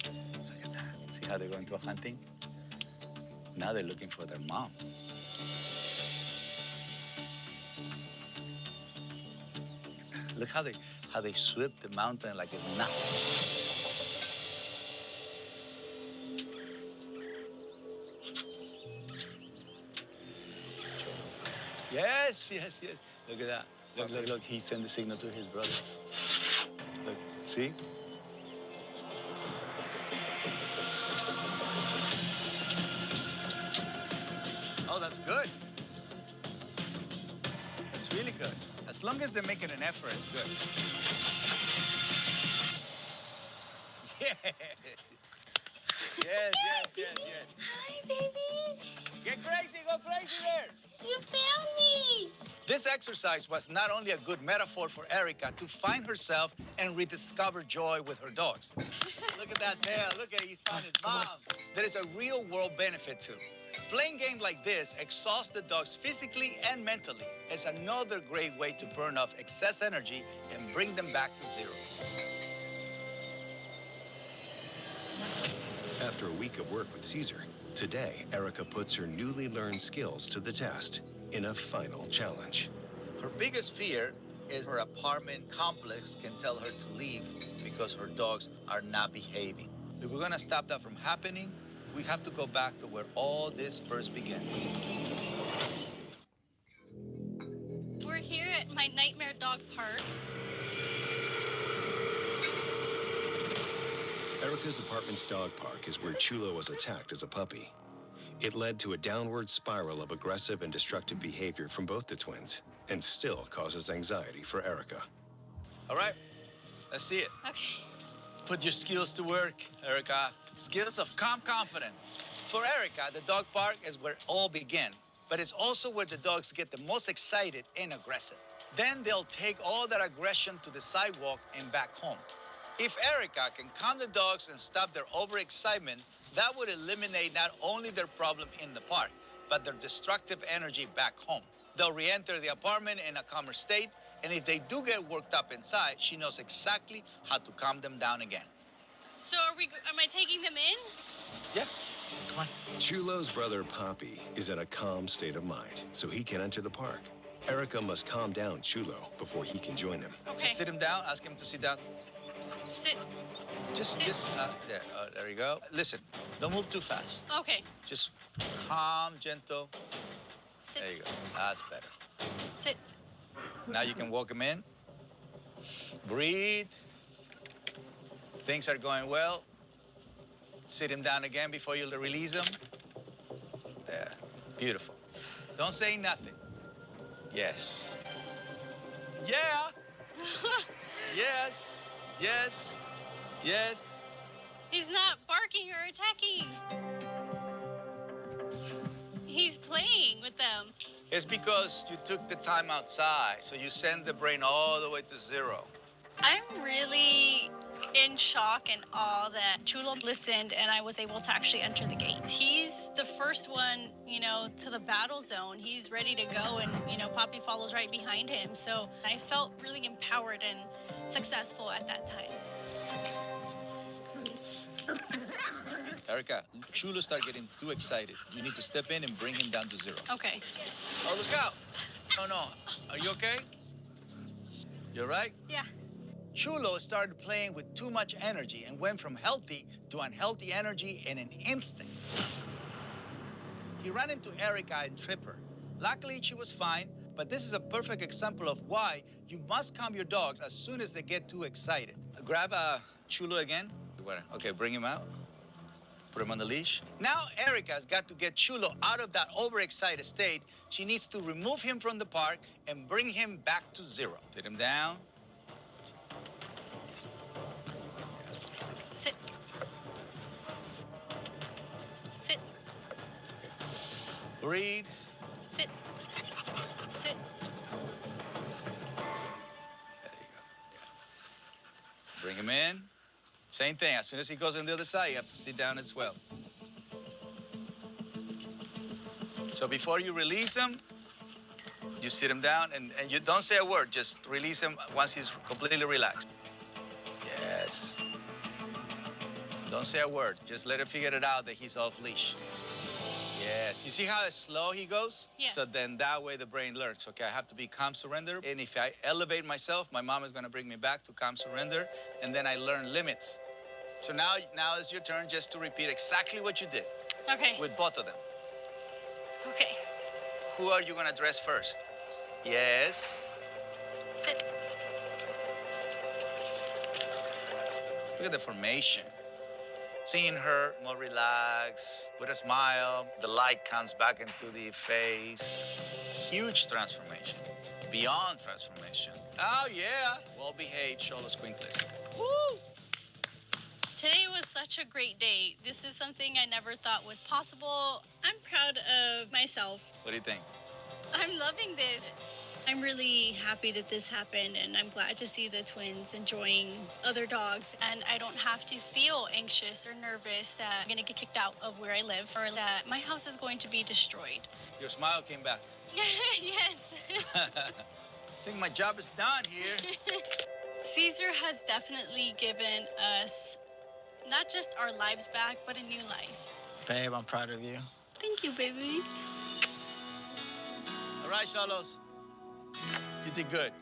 Look at that. See how they're going to hunting? Now they're looking for their mom. Look how they sweep the mountain like it's nothing. Yes. Look at that. Look. He sent the signal to his brother. Look, see? Oh, that's good. That's really good. As long as they're making an effort, it's good. Yes. Hi, baby. Get crazy, go crazy there. You found me. This exercise was not only a good metaphor for Erica to find herself and rediscover joy with her dogs. Look at that tail. Look at it. He's found his mom. There is a real world benefit too. Playing games like this exhausts the dogs physically and mentally. It's another great way to burn off excess energy and bring them back to 0. After a week of work with Caesar, today Erica puts her newly learned skills to the test in a final challenge. Her biggest fear is her apartment complex can tell her to leave because her dogs are not behaving. If we're gonna stop that from happening, we have to go back to where all this first began. We're here at my nightmare dog park. Erica's apartment's dog park is where Chulo was attacked as a puppy. It led to a downward spiral of aggressive and destructive behavior from both the twins, and still causes anxiety for Erica. All right, let's see it. Okay. Put your skills to work, Erica. Skills of calm confidence. For Erica, the dog park is where it all began. but it's also where the dogs get the most excited and aggressive. Then they'll take all that aggression to the sidewalk and back home. If Erica can calm the dogs and stop their overexcitement, that would eliminate not only their problem in the park, but their destructive energy back home. They'll re-enter the apartment in a calmer state, and if they do get worked up inside, she knows exactly how to calm them down again. So am I taking them in? Yeah, come on. Chulo's brother, Poppy, is in a calm state of mind, so he can enter the park. Erica must calm down Chulo before he can join him. Okay. Just sit him down, ask him to sit down. Sit. There you go. Listen, don't move too fast. Okay. Just calm, gentle. Sit. There you go. That's better. Sit. Now you can walk him in. Breathe. Things are going well. Sit him down again before you release him. There. Beautiful. Don't say nothing. Yes. Yeah. Yes. Yes. Yes. He's not barking or attacking. He's playing with them. It's because you took the time outside, so you send the brain all the way to zero. I'm really in shock and awe that Chulo listened and I was able to actually enter the gates. He's the first one, to the battle zone. He's ready to go and, Poppy follows right behind him. So I felt really empowered and successful at that time. Erica, Chulo start getting too excited. You need to step in and bring him down to zero. Okay. Oh, look out. No. Are you okay? You all right? Yeah. Chulo started playing with too much energy and went from healthy to unhealthy energy in an instant. He ran into Erica and tripped her. Luckily, she was fine, but this is a perfect example of why you must calm your dogs as soon as they get too excited. Grab Chulo again. Okay, bring him out. Put him on the leash. Now Erica's got to get Chulo out of that overexcited state. She needs to remove him from the park and bring him back to zero. Sit him down. Sit. Sit. Breathe. Sit. Sit. There you go. Bring him in. Same thing. As soon as he goes on the other side, you have to sit down as well. So before you release him, you sit him down and you don't say a word. Just release him once he's completely relaxed. Yes. Don't say a word. Just let him figure it out that he's off leash. Yes. You see how slow he goes? Yes. So then that way the brain learns. Okay, I have to be calm, surrender. And if I elevate myself, my mom is going to bring me back to calm, surrender. And then I learn limits. So now it's your turn just to repeat exactly what you did. Okay. With both of them. Okay. Who are you going to address first? Yes. Sit. Look at the formation. Seeing her more relaxed, with a smile, the light comes back into the face. Huge transformation. Beyond transformation. Oh, yeah. Well-behaved, Cholo Squinkles. Woo! Today was such a great day. This is something I never thought was possible. I'm proud of myself. What do you think? I'm loving this. I'm really happy that this happened, and I'm glad to see the twins enjoying other dogs. And I don't have to feel anxious or nervous that I'm going to get kicked out of where I live or that my house is going to be destroyed. Your smile came back. Yes. I think my job is done here. Caesar has definitely given us not just our lives back, but a new life. Babe, I'm proud of you. Thank you, baby. All right, Cholos. You did good.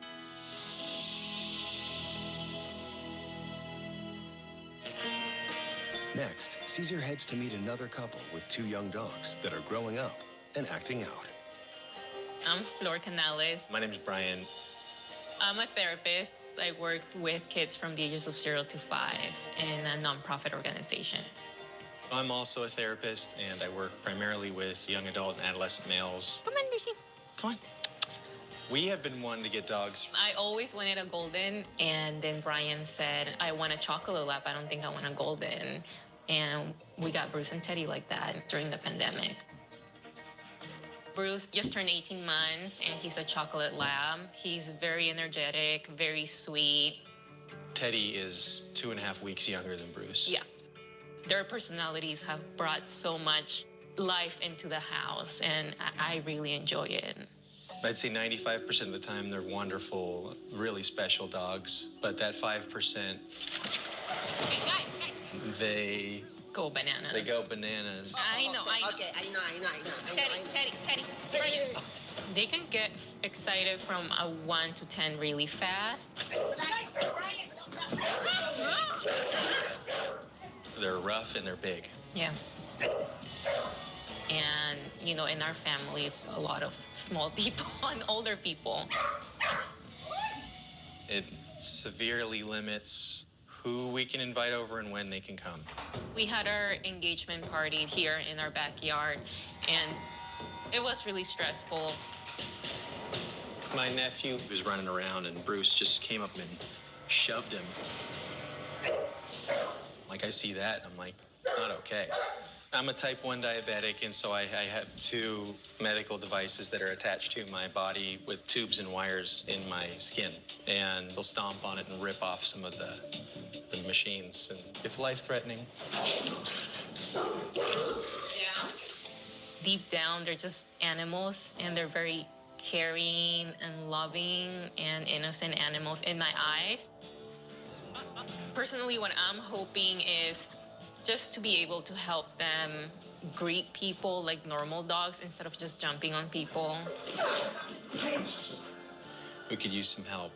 Next, Caesar heads to meet another couple with 2 young dogs that are growing up and acting out. I'm Flor Canales. My name is Brian. I'm a therapist. I work with kids from the ages of 0 to 5 in a nonprofit organization. I'm also a therapist, and I work primarily with young adult and adolescent males. Come on, Lucy. Come on. We have been wanting to get dogs. I always wanted a golden, and then Brian said, I want a chocolate lab. I don't think I want a golden. And we got Bruce and Teddy like that during the pandemic. Bruce just turned 18 months, and he's a chocolate lab. He's very energetic, very sweet. Teddy is 2.5 weeks younger than Bruce. Yeah. Their personalities have brought so much life into the house, and I really enjoy it. I'd say 95% of the time they're wonderful, really special dogs. But that 5%, Okay, guys. they Go bananas. They go bananas. I know. Okay, I know. Teddy. They can get excited from a 1 to 10 really fast. They're rough and they're big. Yeah. And, you know, in our family, it's a lot of small people and older people. It severely limits who we can invite over and when they can come. We had our engagement party here in our backyard, and it was really stressful. My nephew was running around and Bruce just came up and shoved him. Like, I see that, and I'm like, it's not okay. I'm a type 1 diabetic, and so I have 2 medical devices that are attached to my body with tubes and wires in my skin. And they'll stomp on it and rip off some of the machines, and it's life-threatening. Yeah. Deep down, they're just animals, and they're very caring and loving and innocent animals in my eyes. Personally, what I'm hoping is just to be able to help them greet people like normal dogs instead of just jumping on people. We could use some help.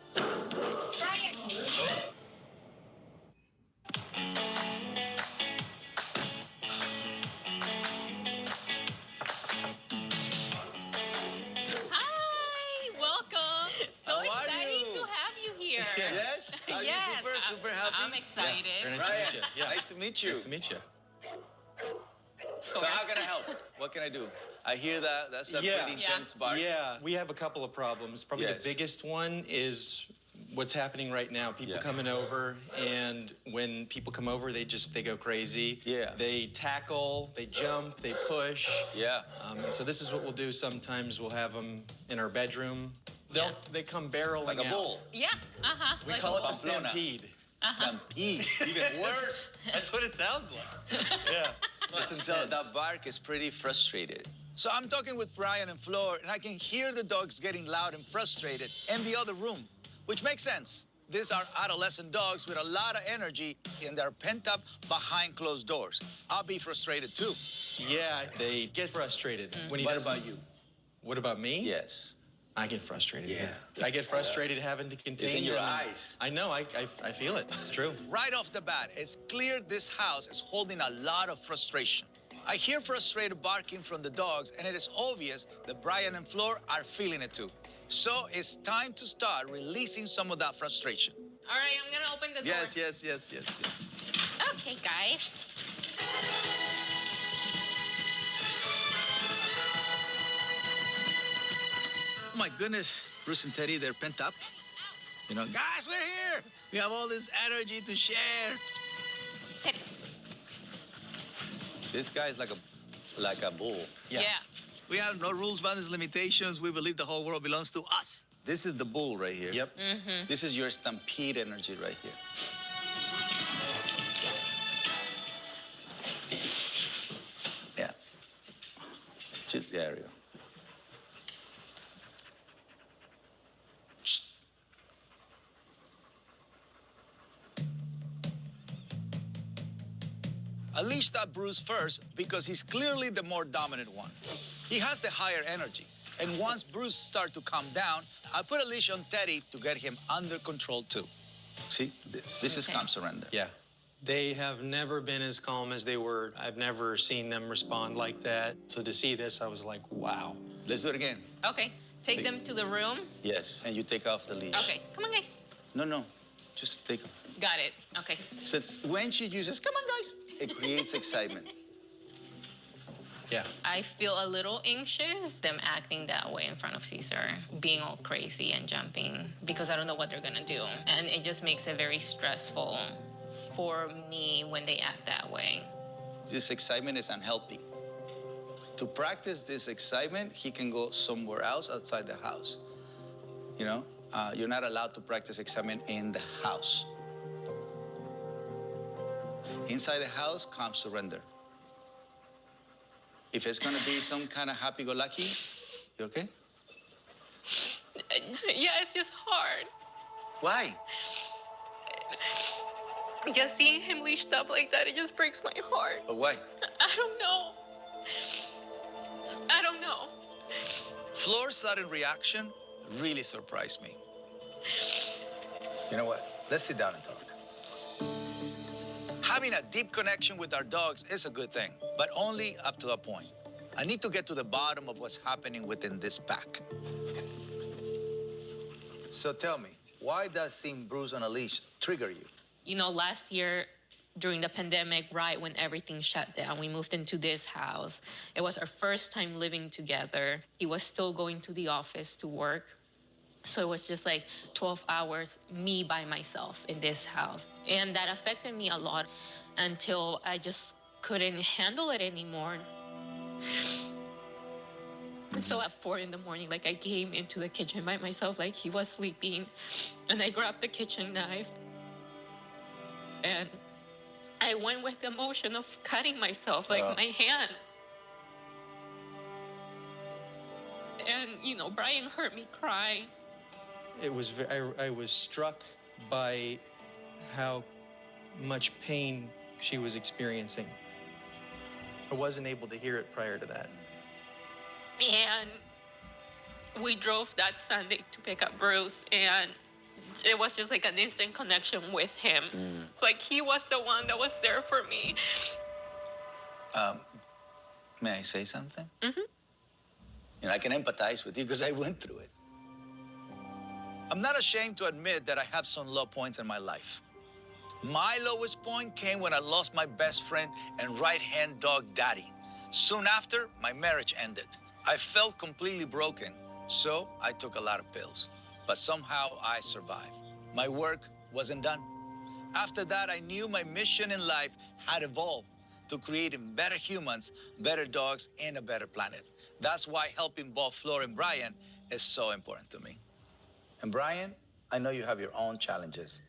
Hi, welcome. So exciting to have you here. Yes? Are you super happy? I'm excited. Very nice to meet you. Yeah. Nice to meet you. Nice to meet you. So how can I help? What can I do? I hear that's a pretty intense bark. Yeah, we have a couple of problems. Probably the biggest one is what's happening right now. People coming over, and when people come over, they go crazy. Yeah. They tackle, they jump, they push. Yeah. And so this is what we'll do. Sometimes we'll have them in our bedroom. They come barreling Like a out. bull. Yeah, We call it the stampede. Stampede. Even worse. That's what it sounds like. Yeah. It's So intense. that bark is pretty frustrated. So I'm talking with Brian and Flor, and I can hear the dogs getting loud and frustrated in the other room, which makes sense. These are adolescent dogs with a lot of energy, and they're pent up behind closed doors. I'll be frustrated too. Yeah, they get frustrated. When he What doesn't- about you? What about me? Yes. I get frustrated. Yeah. I get frustrated having to contain It's in your them. eyes. I know. I feel it. It's true. Right off the bat, it's clear this house is holding a lot of frustration. I hear frustrated barking from the dogs, and it is obvious that Brian and Flor are feeling it too. So it's time to start releasing some of that frustration. All right, I'm gonna open the door. Yes. Okay, guys. Oh my goodness, Bruce and Teddy, they're pent up. You know, guys, we're here. We have all this energy to share. Teddy. This guy's like a bull. Yeah. We have no rules, boundaries, limitations. We believe the whole world belongs to us. This is the bull right here. Yep. Mm-hmm. This is your stampede energy right here. Yeah. There you go. Unleash that Bruce first because he's clearly the more dominant one. He has the higher energy. And once Bruce starts to calm down, I put a leash on Teddy to get him under control too. See, this is calm surrender. Yeah. They have never been as calm as they were. I've never seen them respond like that. So to see this, I was like, wow. Let's do it again. Okay, take them to the room. Yes, and you take off the leash. Okay, come on, guys. No, just take them. Got it. Okay. So when she uses, come on, guys, it creates excitement. Yeah. I feel a little anxious, them acting that way in front of Caesar, being all crazy and jumping, because I don't know what they're gonna do. And it just makes it very stressful for me when they act that way. This excitement is unhealthy. To practice this excitement, he can go somewhere else outside the house. You know, you're not allowed to practice excitement in the house. Inside the house, calm surrender. If it's gonna be some kind of happy-go-lucky, you okay? Yeah, it's just hard. Why? Just seeing him leashed up like that, it just breaks my heart. But why? I don't know. I don't know. Floor's sudden reaction really surprised me. You know what? Let's sit down and talk. Having a deep connection with our dogs is a good thing, but only up to a point. I need to get to the bottom of what's happening within this pack. So tell me, why does seeing Bruce on a leash trigger you? You know, last year during the pandemic, right when everything shut down, we moved into this house. It was our first time living together. He was still going to the office to work. So it was just like 12 hours, me by myself in this house. And that affected me a lot until I just couldn't handle it anymore. So at 4 in the morning, like I came into the kitchen by myself, like he was sleeping, and I grabbed the kitchen knife. And I went with the emotion of cutting myself, like my hand. And, you know, Brian heard me cry. It was, I was struck by how much pain she was experiencing. I wasn't able to hear it prior to that. And we drove that Sunday to pick up Bruce, and it was just like an instant connection with him. Like he was the one that was there for me. May I say something? Mm-hmm. You know, I can empathize with you because I went through it. I'm not ashamed to admit that I have some low points in my life. My lowest point came when I lost my best friend and right-hand dog, Daddy. Soon after, my marriage ended. I felt completely broken, so I took a lot of pills. But somehow I survived. My work wasn't done. After that, I knew my mission in life had evolved to creating better humans, better dogs, and a better planet. That's why helping both Flora and Brian is so important to me. And Brian, I know you have your own challenges.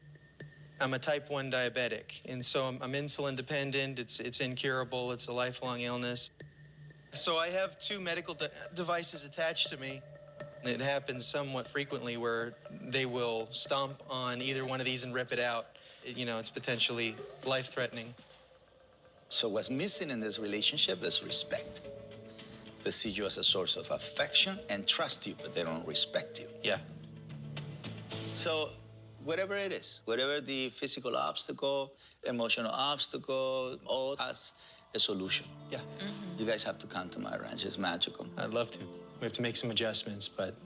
I'm a type 1 diabetic, and so I'm insulin dependent. It's incurable. It's a lifelong illness. So I have 2 medical devices attached to me. And it happens somewhat frequently where they will stomp on either one of these and rip it out. You know, it's potentially life-threatening. So what's missing in this relationship is respect. They see you as a source of affection and trust you, but they don't respect you. Yeah. So whatever it is, whatever the physical obstacle, emotional obstacle, all has a solution. Yeah. You guys have to come to my ranch. It's magical. I'd love to. We have to make some adjustments, but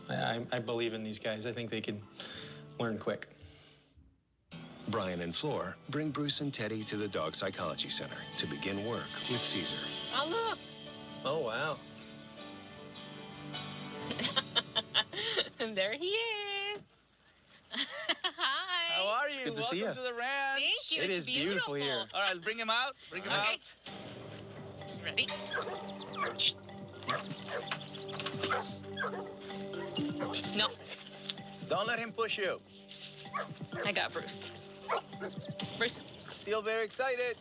I believe in these guys. I think they can learn quick. Brian and Floor bring Bruce and Teddy to the Dog Psychology Center to begin work with Caesar. Oh, look. Oh, wow. And there he is. Hi. How are you? It's good to see you. Welcome to the ranch. Thank you. It It's is beautiful here. All right, bring him out. Bring him out. You ready? No, Don't let him push you. I got Bruce. Bruce. Still very excited.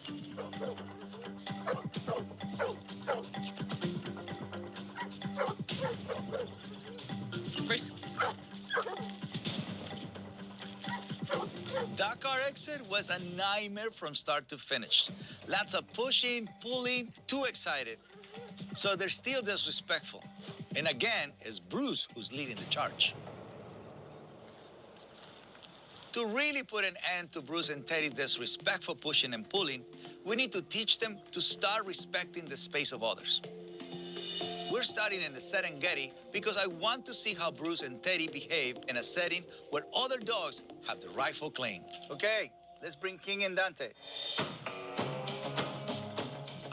Bruce. Dakar exit was a nightmare from start to finish. Lots of pushing, pulling, too excited. So they're still disrespectful. And again, it's Bruce who's leading the charge. To really put an end to Bruce and Teddy's disrespectful pushing and pulling, we need to teach them to start respecting the space of others. We're starting in the Serengeti because I want to see how Bruce and Teddy behave in a setting where other dogs have the rightful claim. Okay, let's bring King and Dante.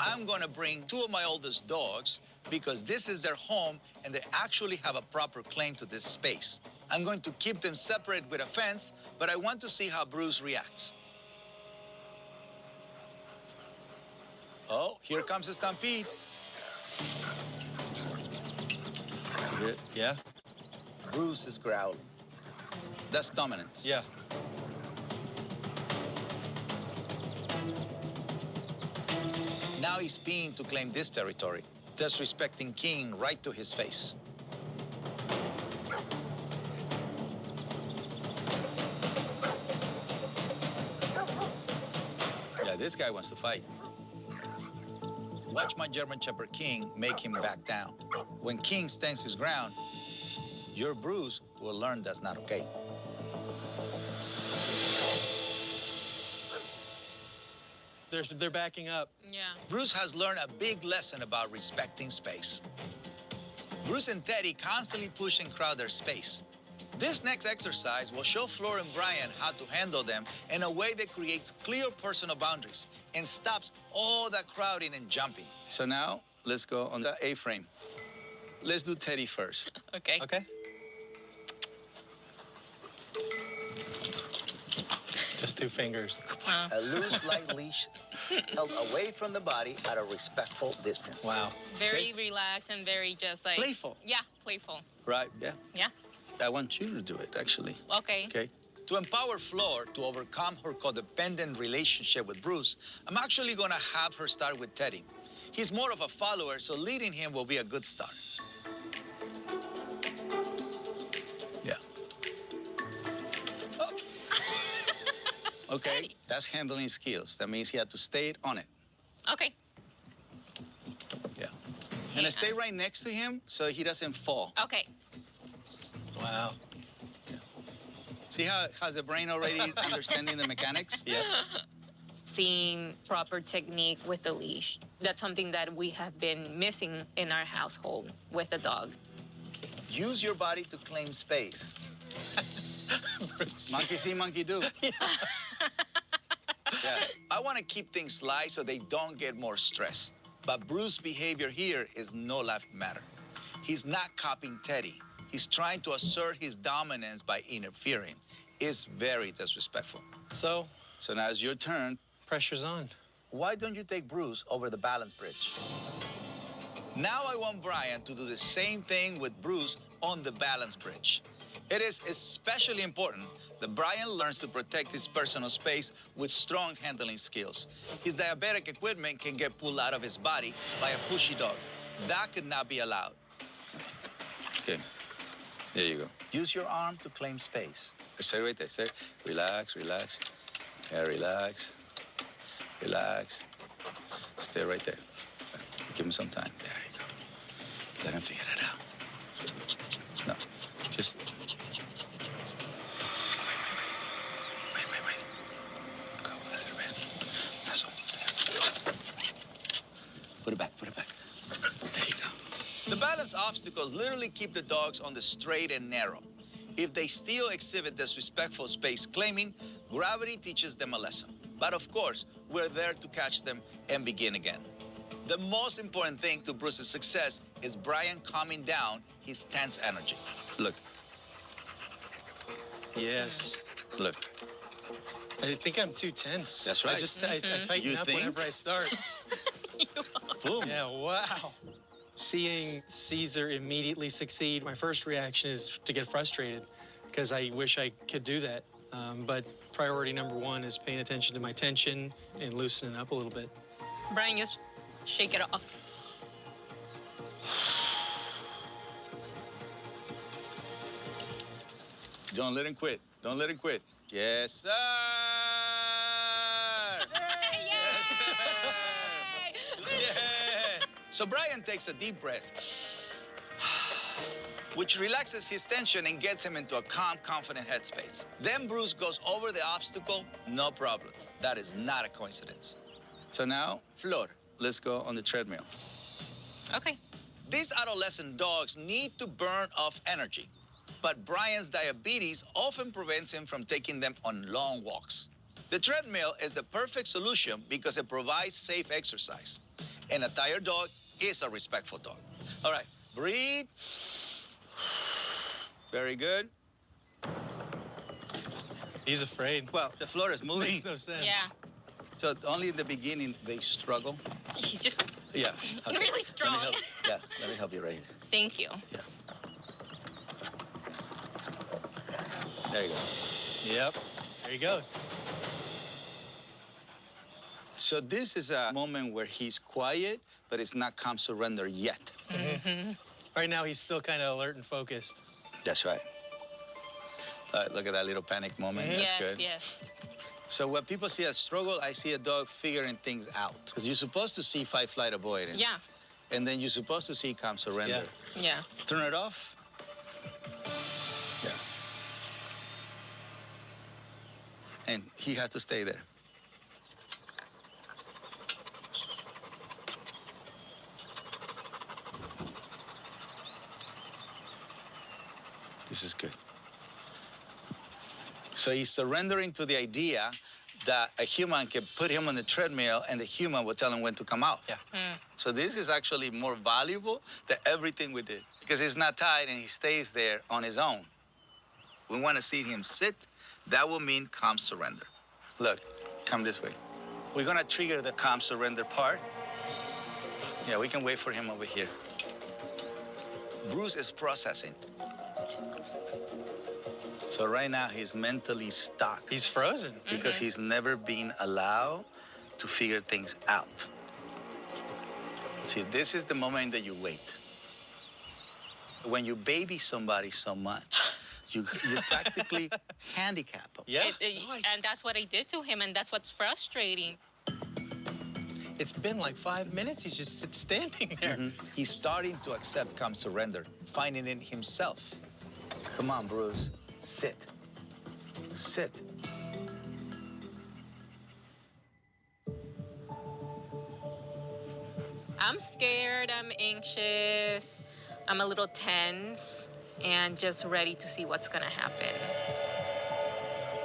I'm gonna bring 2 of my oldest dogs because this is their home and they actually have a proper claim to this space. I'm going to keep them separate with a fence, but I want to see how Bruce reacts. Oh, here comes a stampede. Yeah? Bruce is growling. That's dominance. Yeah. Now he's peeing to claim this territory, disrespecting King right to his face. Yeah, this guy wants to fight. Watch my German Shepherd King make him back down. When King stands his ground, your Bruce will learn that's not okay. They're backing up. Yeah. Bruce has learned a big lesson about respecting space. Bruce and Teddy constantly push and crowd their space. This next exercise will show Flora and Brian how to handle them in a way that creates clear personal boundaries and stops all that crowding and jumping. So now, let's go on the A-frame. Let's do Teddy first. Okay. Okay? Just 2 fingers. A loose, light leash held away from the body at a respectful distance. Wow. Very relaxed and very just like... Playful. Yeah, playful. Right, yeah. Yeah. I want you to do it, actually. Okay. Okay? To empower Flor to overcome her codependent relationship with Bruce, I'm actually gonna have her start with Teddy. He's more of a follower, so leading him will be a good start. Yeah. Oh. Okay, that's handling skills. That means he had to stay on it. Okay. Yeah. And I stay right next to him so he doesn't fall. Okay. Wow. See how has the brain already understanding the mechanics? Yeah. Seeing proper technique with the leash. That's something that we have been missing in our household with the dogs. Use your body to claim space. Monkey see, monkey do. Yeah. I want to keep things light so they don't get more stressed. But Bruce's behavior here is no laugh matter. He's not copying Teddy. He's trying to assert his dominance by interfering. It's very disrespectful. So now it's your turn. Pressure's on. Why don't you take Bruce over the balance bridge? Now I want Brian to do the same thing with Bruce on the balance bridge. It is especially important that Brian learns to protect his personal space with strong handling skills. His diabetic equipment can get pulled out of his body by a pushy dog. That could not be allowed. Okay. There you go. Use your arm to claim space. Stay right there. Stay. Relax, relax. Yeah, relax. Relax. Stay right there. Give him some time. There you go. Let him figure it out. No, just... Wait. Go a little bit. That's all. Put it back. There you go. The balance obstacles literally keep the dogs on the straight and narrow. If they still exhibit disrespectful space claiming, gravity teaches them a lesson. But of course, we're there to catch them and begin again. The most important thing to Bruce's success is Brian calming down his tense energy. Look. Yes. Look. I think I'm too tense. That's right. I tighten up whenever I start. Boom. Yeah, wow. Seeing Caesar immediately succeed, my first reaction is to get frustrated because I wish I could do that. But priority number 1 is paying attention to my tension and loosening up a little bit. Brian, just shake it off. Don't let him quit. Don't let him quit. Yes, sir. So Brian takes a deep breath, which relaxes his tension and gets him into a calm, confident headspace. Then Bruce goes over the obstacle, no problem. That is not a coincidence. So now, Flor, let's go on the treadmill. Okay. these adolescent dogs need to burn off energy, but Brian's diabetes often prevents him from taking them on long walks. The treadmill is the perfect solution because it provides safe exercise. And a tired dog is a respectful dog. All right, breathe. Very good. He's afraid. Well, the floor is moving. Makes no sense. Yeah. So only in the beginning they struggle. He's just... Yeah. Okay. Really strong. Let me help you right here. Thank you. Yeah. There you go. Yep. There he goes. So this is a moment where he's quiet, but it's not calm surrender yet. Mm-hmm. Right now, he's still kind of alert and focused. That's right. Look at that little panic moment. That's Yes, good. yes. So when people see a struggle, I see a dog figuring things out. Because you're supposed to see fight, flight, avoidance. Yeah. And then you're supposed to see calm surrender. Yeah. Turn it off. Yeah. And he has to stay there. This is good. So he's surrendering to the idea that a human can put him on the treadmill and the human will tell him when to come out. Yeah. So this is actually more valuable than everything we did because he's not tied and he stays there on his own. We want to see him sit. That will mean calm surrender. Look, come this way. We're going to trigger the calm surrender part. Yeah, we can wait for him over here. Bruce is processing. So right now, he's mentally stuck. He's frozen. Because he's never been allowed to figure things out. See, this is the moment that you wait. When you baby somebody so much, you practically handicap them. Yeah. And that's what I did to him, and that's what's frustrating. It's been like 5 minutes. He's just standing there. He's starting to accept calm surrender, finding it himself. Come on, Bruce. Sit. Sit. I'm scared, I'm anxious, I'm a little tense, and just ready to see what's gonna happen.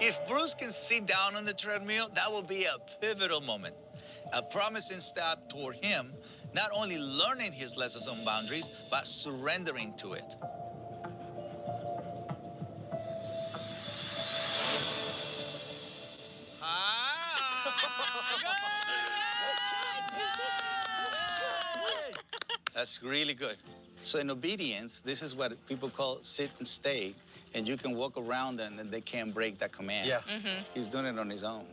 If Bruce can sit down on the treadmill, that will be a pivotal moment. A promising step toward him, not only learning his lessons on boundaries, but surrendering to it. That's really good. So in obedience, this is what people call sit and stay, and you can walk around them and they can't break that command. Yeah. He's doing it on his own.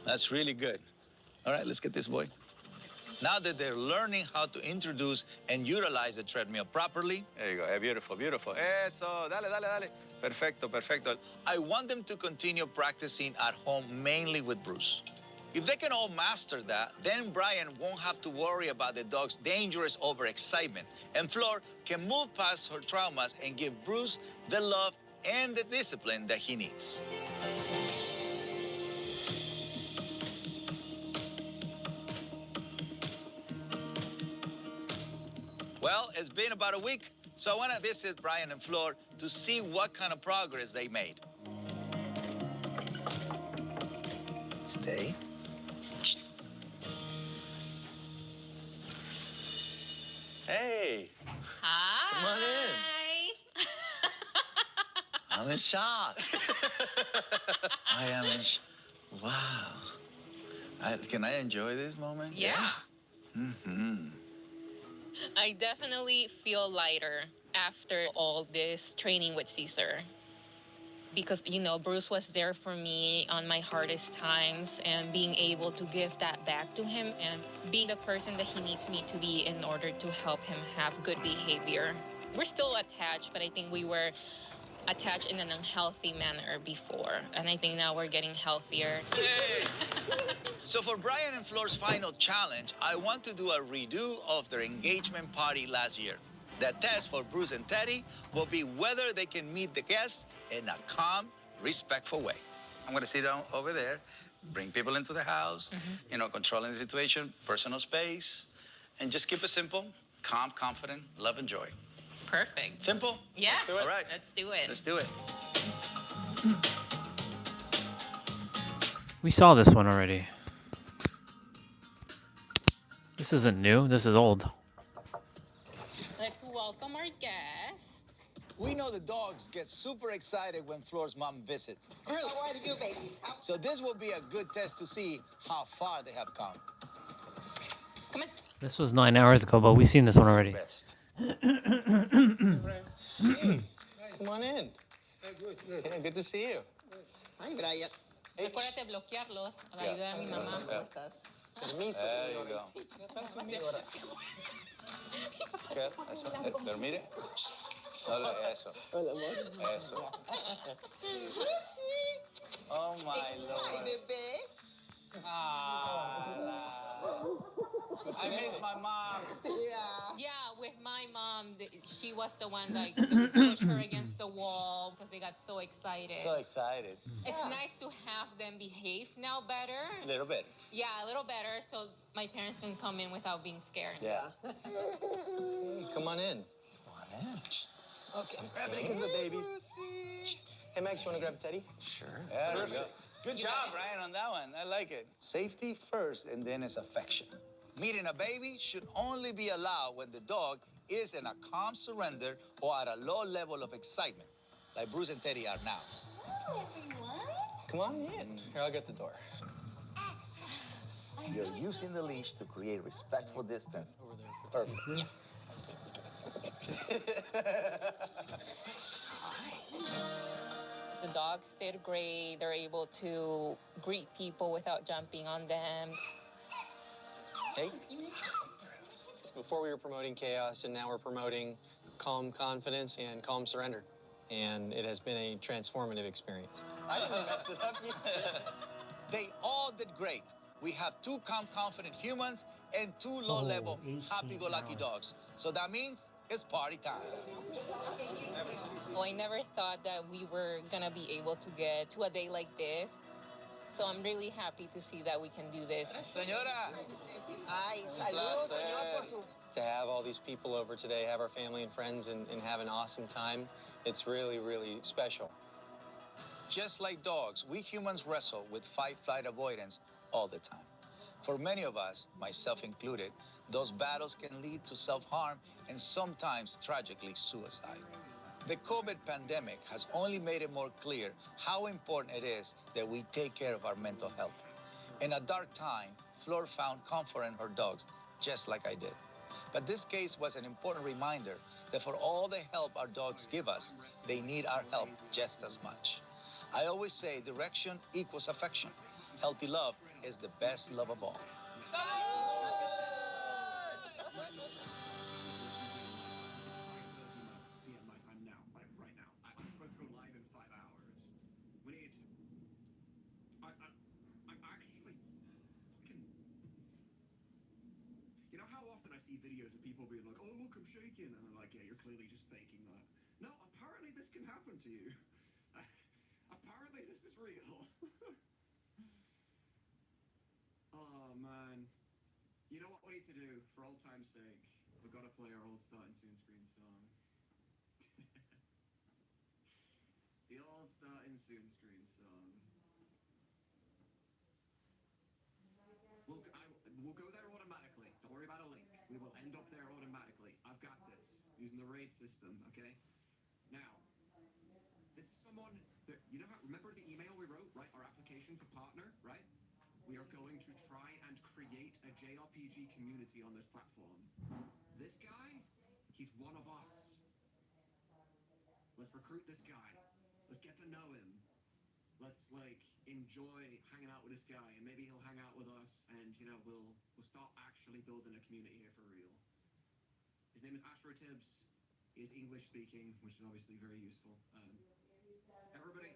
That's really good. All right, let's get this boy. Now that they're learning how to introduce and utilize the treadmill properly, there you go, beautiful, beautiful. Eso, dale, dale, dale. Perfecto, perfecto. I want them to continue practicing at home, mainly with Bruce. If they can all master that, then Brian won't have to worry about the dog's dangerous overexcitement, and Flor can move past her traumas and give Bruce the love and the discipline that he needs. Well, it's been about a week, so I want to visit Brian and Flor to see what kind of progress they made. Stay. Hey. Hi. Come on in. I'm in shock. I am in wow. Can I enjoy this moment? Yeah. Mm-hmm. I definitely feel lighter after all this training with Caesar. Because, you know, Bruce was there for me on my hardest times, and being able to give that back to him and being the person that he needs me to be in order to help him have good behavior. We're still attached, but I think we were attached in an unhealthy manner before. And I think now we're getting healthier. Yay! So for Brian and Flor's final challenge, I want to do a redo of their engagement party last year. The test for Bruce and Teddy will be whether they can meet the guests in a calm, respectful way. I'm gonna sit down over there, bring people into the house, you know, controlling the situation, personal space, and just keep it simple, calm, confident, love, and joy. Perfect. Simple? Yeah. Let's do it. All right. Let's do it. Let's do it. We saw this one already. This isn't new. This is old. Let's welcome our guests. We know the dogs get super excited when Flor's mom visits. Bruce, how are you, baby? So this will be a good test to see how far they have come. Come on. This was 9 hours ago, but we've seen this one already. Come on in. Yeah, good to see you. Hi, Brian. Recuérdate bloquearlos a la ayuda de mi mamá. ¿Cómo estás? Permiso, señor. ¿Qué? Eso. Pero mire. Hola, eso. Hola, amor. Eso. Oh, my Lord. Hi, bebé. I miss my mom. Yeah, with my mom, she was the one that pushed her against the wall because they got so excited. So excited. It's nice to have them behave now better. A little bit. Yeah, a little better, so my parents can come in without being scared. Yeah. Hey, come on in. Come on in. Okay. Grab it because of the baby. Hey, Max, you want to grab Teddy? Sure. Yeah, there you go. Good job, Brian, on that one. I like it. Safety first, and then it's affection. Meeting a baby should only be allowed when the dog is in a calm surrender or at a low level of excitement, like Bruce and Teddy are now. Hello, everyone. Come on in. Here, I'll get the door. You're using the leash to create respectful distance. Perfect. The dogs did great. They're able to greet people without jumping on them. Hey. Before we were promoting chaos, and now we're promoting calm confidence and calm surrender. And it has been a transformative experience. I didn't mess it up yet. They all did great. We have 2 calm, confident humans and 2 low-level, happy-go-lucky dogs. So that means it's party time. Well, I never thought that we were gonna be able to get to a day like this. So I'm really happy to see that we can do this. Señora. Ay, saludos, señor, por su... To have all these people over today, have our family and friends, and have an awesome time, it's really, really special. Just like dogs, we humans wrestle with fight-flight avoidance all the time. For many of us, myself included, those battles can lead to self-harm and sometimes tragically suicide. The COVID pandemic has only made it more clear how important it is that we take care of our mental health. In a dark time, Flor found comfort in her dogs, just like I did. But this case was an important reminder that for all the help our dogs give us, they need our help just as much. I always say direction equals affection. Healthy love is the best love of all. You know how often I see videos of people being like, oh, look, I'm shaking. And I'm like, yeah, you're clearly just faking that. No, apparently this can happen to you. Apparently this is real. Oh, man. You know what we need to do, for old time's sake? We've got to play our old Starting Soon screen song. The old Starting Soon screen song. We'll go there automatically. Don't worry about a link. We will end up there automatically. I've got this. Using the raid system, okay? Now, this is someone that, you know how, remember the email we wrote, right? Our application for partner, right? We are going to try and create a JRPG community on this platform. This guy, he's one of us. Let's recruit this guy. Let's get to know him. Let's, like, enjoy hanging out with this guy, and maybe he'll hang out with us, and, you know, we'll start actually building a community here for real. His name is Astro Tibbs. He is English speaking, which is obviously very useful. Everybody,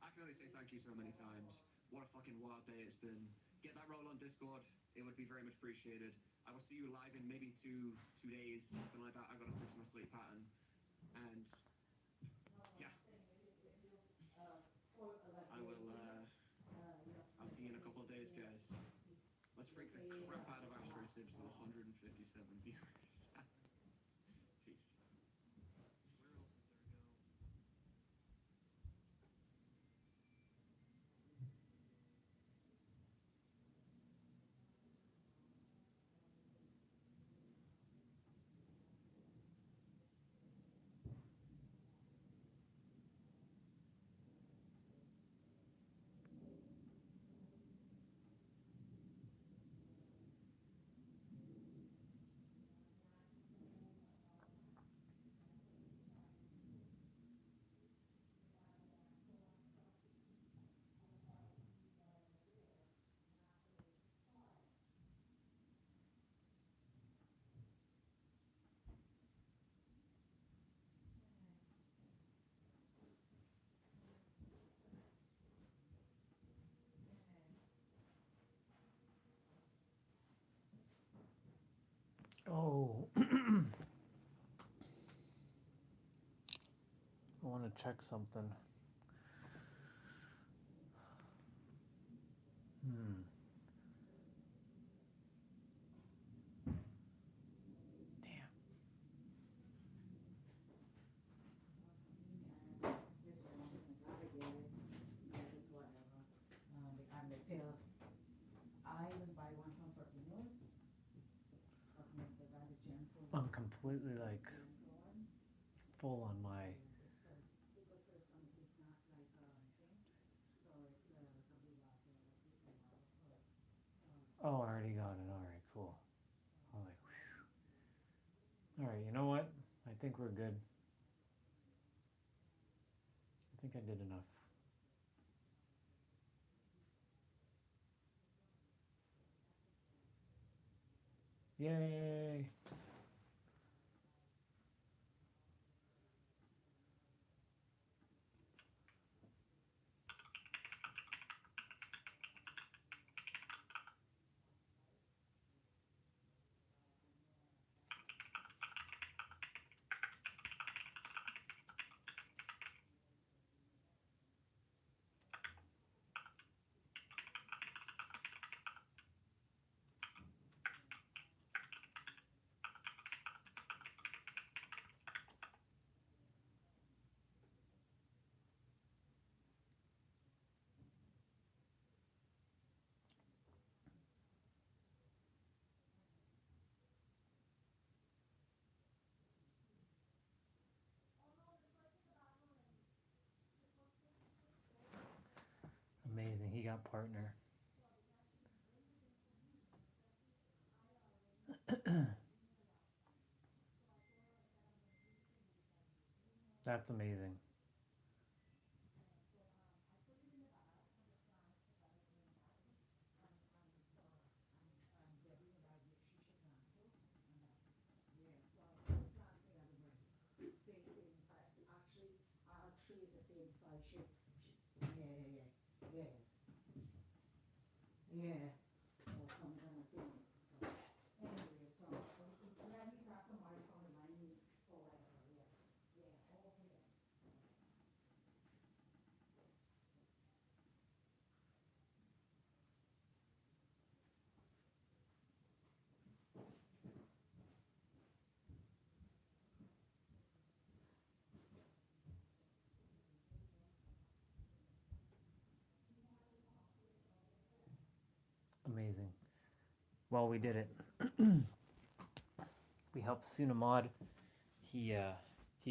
I can only say thank you so many times. What a fucking wild day it's been. Get that role on Discord. It would be very much appreciated. I will see you live in maybe two days, something like that. I gotta fix my sleep pattern. And yeah. I'll see you in a couple of days, guys. Let's freak the crap out of Astro Tibbs with 157 viewers. Peace. Oh. I want to check something. I'm completely like full on my. Oh, I already got it. All right, cool. I'm like, whew. All right, you know what? I think we're good. I think I did enough. Yay! Amazing. He got partner. That's amazing. Amazing. Well, we did it. We helped Sunamad. He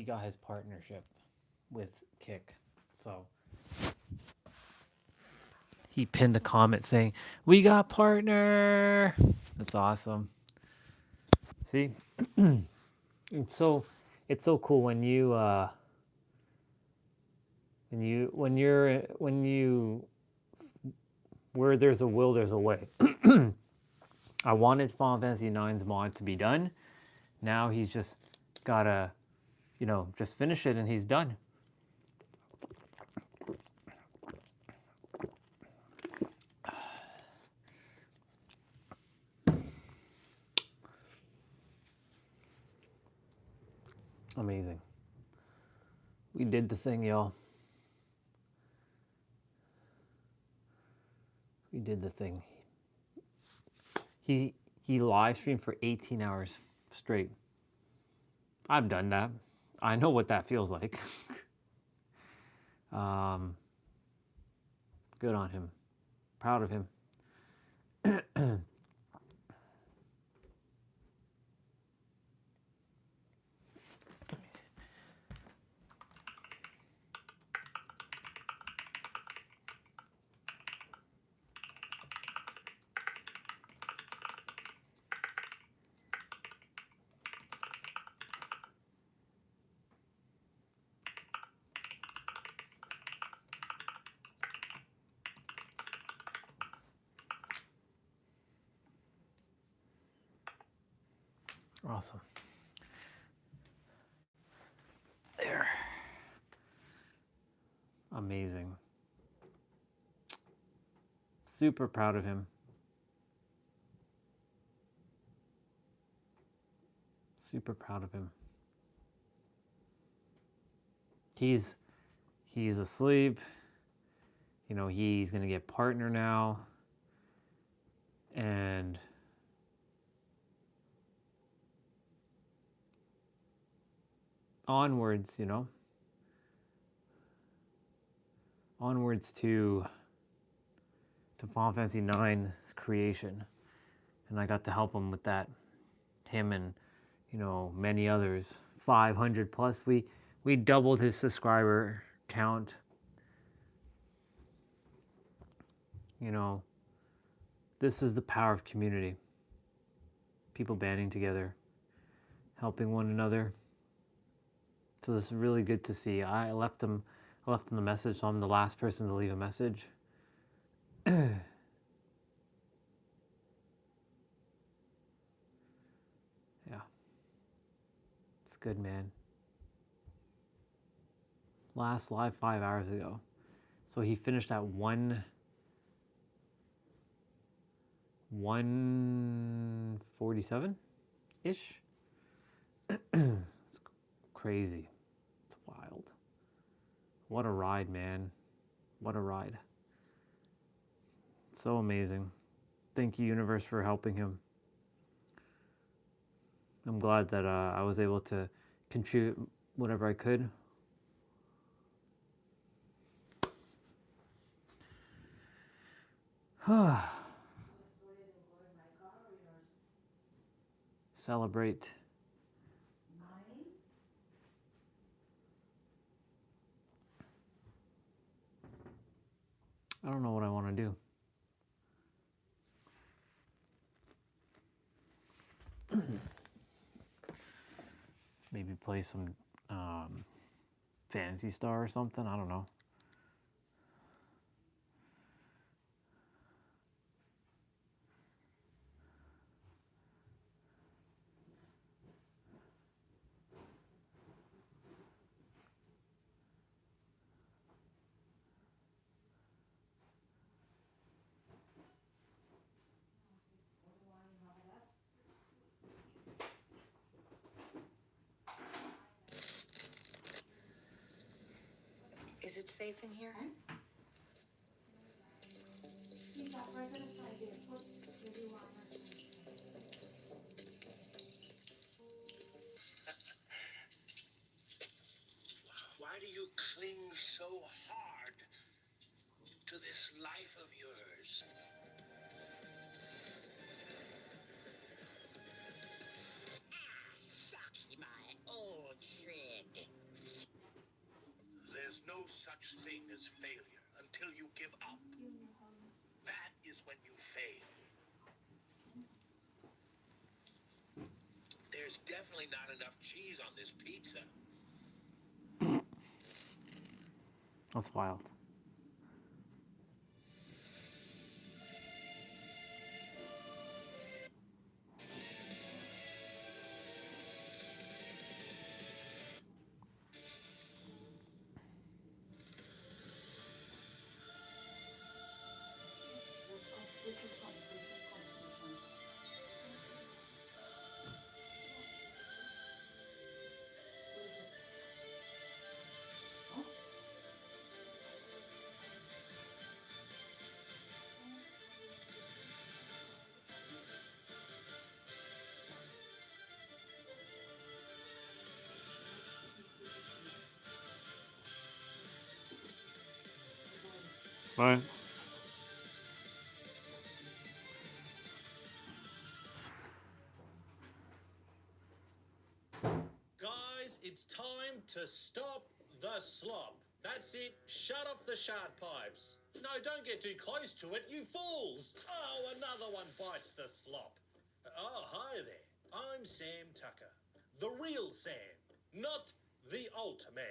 got his partnership with Kick. So he pinned a comment saying, "We got partner." That's awesome. See? it's so cool when you where there's a will, there's a way. I wanted Final Fantasy IX's mod to be done. Now he's just gotta, just finish it and he's done. Amazing. We did the thing, y'all. We did the thing. He live streamed for 18 hours straight. I've done that. I know what that feels like. Good on him. Proud of him. Awesome. There. Amazing. Super proud of him. Super proud of him. He's asleep. You know, he's gonna get partner now. And onwards, you know. Onwards to Final Fantasy IX's creation. And I got to help him with that. Him and, you know, many others. 500 plus. We doubled his subscriber count. You know, this is the power of community. People banding together, helping one another. So this is really good to see. I left him the message, so I'm the last person to leave a message. Yeah. It's good, man. Last live 5 hours ago. So he finished at 147-ish. It's crazy. It's wild. What a ride, man. What a ride. So amazing. Thank you, universe, for helping him. I'm glad that I was able to contribute whatever I could. Celebrate. I don't know what I want to do. Maybe play some Phantasy Star or something. I don't know. Is it safe in here? Why do you cling so hard to this life of yours? Suck my old shred. There's no such thing as failure until you give up. That is when you fail. There's definitely not enough cheese on this pizza. That's wild. Right. Guys, it's time to stop the slop. That's it. Shut off the shart pipes. No, don't get too close to it, you fools. Oh, another one bites the slop. Oh, hi there. I'm Sam Tucker. The real Sam, not the alt man.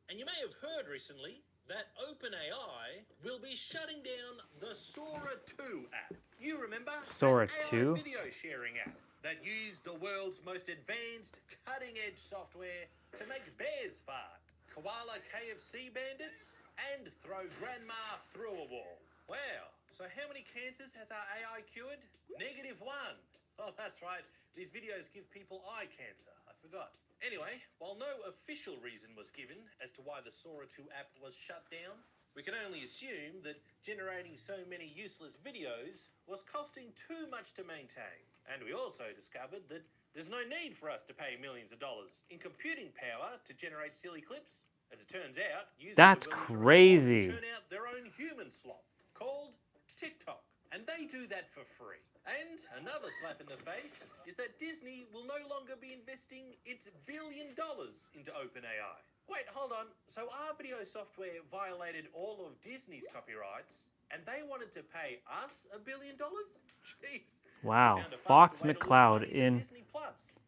And you may have heard recently that OpenAI will be shutting down the Sora 2 app. You remember? Sora that 2? AI video sharing app that used the world's most advanced, cutting-edge software to make bears fart, koala KFC bandits, and throw grandma through a wall. Wow, so how many cancers has our AI cured? -1. Oh, that's right. These videos give people eye cancer. I forgot. Anyway, while no official reason was given as to why the Sora 2 app was shut down, we can only assume that generating so many useless videos was costing too much to maintain. And we also discovered that there's no need for us to pay millions of dollars in computing power to generate silly clips. As it turns out, users That's are willing crazy. to churn out their own human slop called TikTok. And they do that for free. And another slap in the face is that Disney will no longer be investing its $1 billion into OpenAI. Wait, hold on. So our video software violated all of Disney's copyrights, and they wanted to pay us $1 billion? Jeez. Wow. Found a Fox faster way to lose McCloud money than in Disney Plus.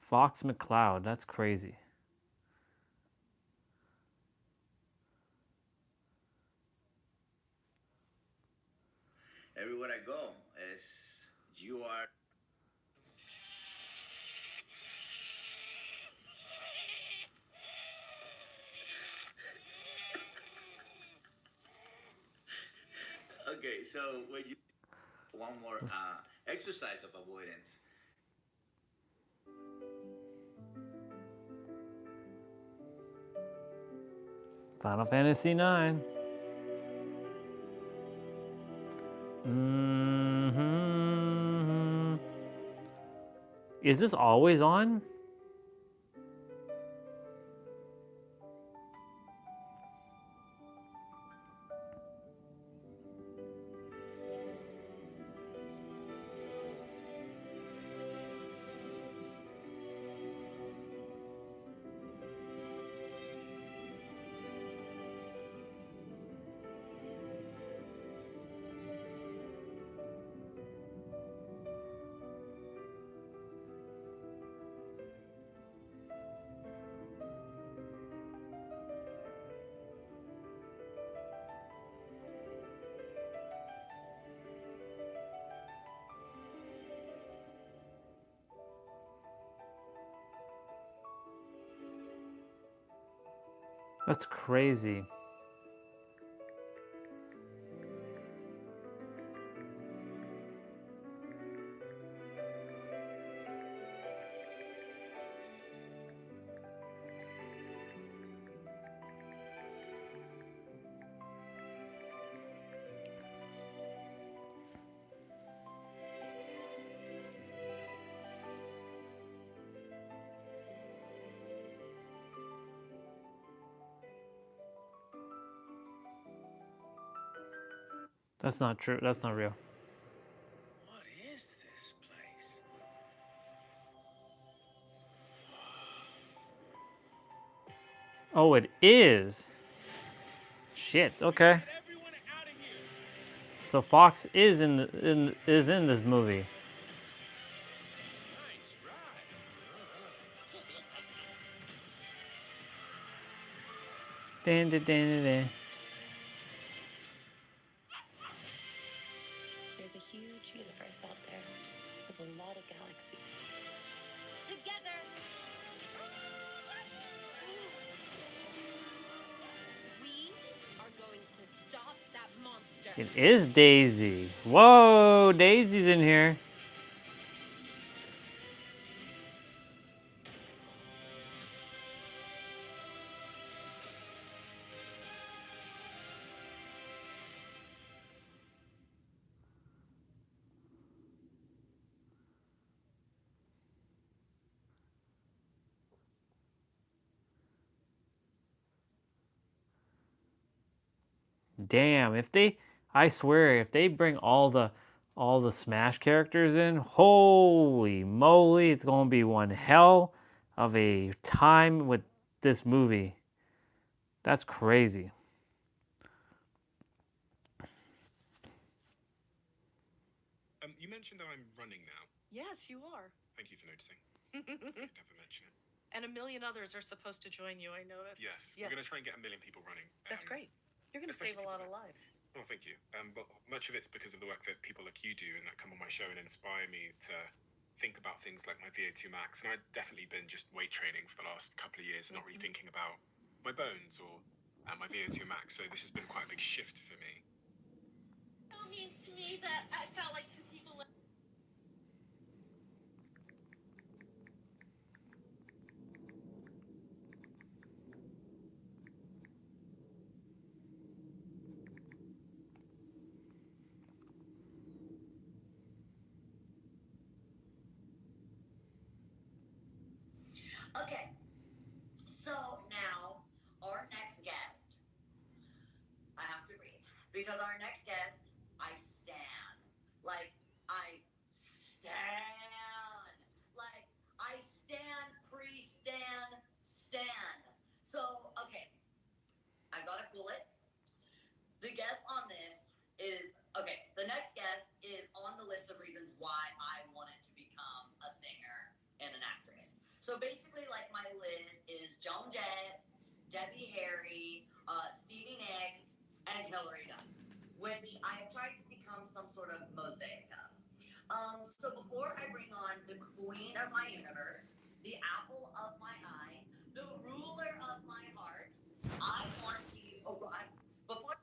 Fox McCloud. That's crazy. Everywhere I go, you are. Okay, so when you one more exercise of avoidance. Final Fantasy IX. Mm-hmm. Is this always on? That's crazy. That's not true. That's not real. What is this place? Oh, it is. Shit. Okay. So Fox is in this movie. There's a huge universe out there with a lot of galaxies. Together, we are going to stop that monster. It is Daisy. Whoa, Daisy's in here. Damn, I swear, if they bring all the Smash characters in, holy moly, it's gonna be one hell of a time with this movie. That's crazy. You mentioned that I'm running now. Yes, you are. Thank you for noticing. I could never mention it. And a million others are supposed to join you, I noticed. Yes, Yeah. we're going to try and get 1 million people running. That's great. You're going to save a lot of lives. Oh, thank you. But much of it's because of the work that people like you do and that come on my show and inspire me to think about things like my VO2 max. And I've definitely been just weight training for the last couple of years, not really thinking about my bones or my VO2 max. So this has been quite a big shift for me. It means to me that I felt like two people. Okay, so now our next guest, I have to breathe because our next guest, I stand. Like, I stand. Like, I stand, pre-stand, stand. So, okay, I gotta cool it. The guest on this is, okay, the next guest is on the list of reasons why I wanted to become a singer and an actress. So basically, like, my list is Joan Jett, Debbie Harry, Stevie Nicks, and Hillary Duff, which I have tried to become some sort of mosaic of. So before I bring on the queen of my universe, the apple of my eye, the ruler of my heart, I want to, before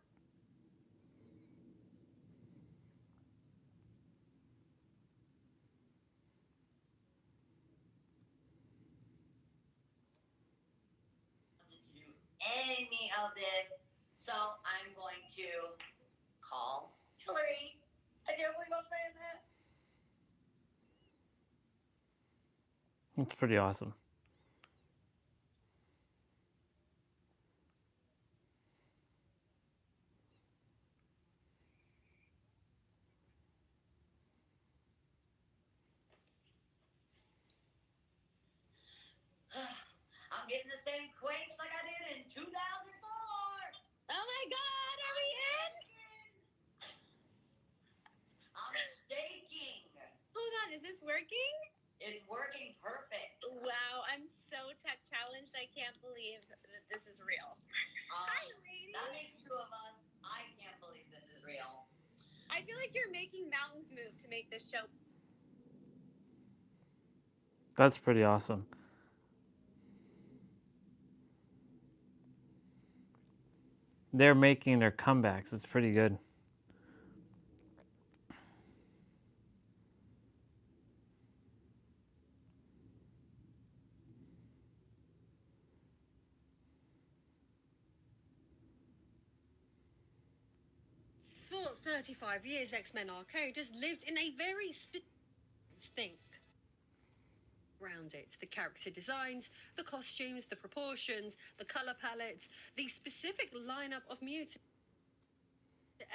to do any of this, so I'm going to call Hillary. I can't believe I'm saying that. It's pretty awesome. I'm getting the same quakes like I did in 2004. Oh my God, are we in? I'm staking. Hold on, is this working? It's working perfect. Wow, I'm so tech challenged. I can't believe that this is real. Hi, lady. That makes two of us. I can't believe this is real. I feel like you're making mountains move to make this show. That's pretty awesome. They're making their comebacks. It's pretty good. For 35 years, X-Men Arcade has lived in a very think around it. The character designs, the costumes, the proportions, the color palettes, the specific lineup of mutants.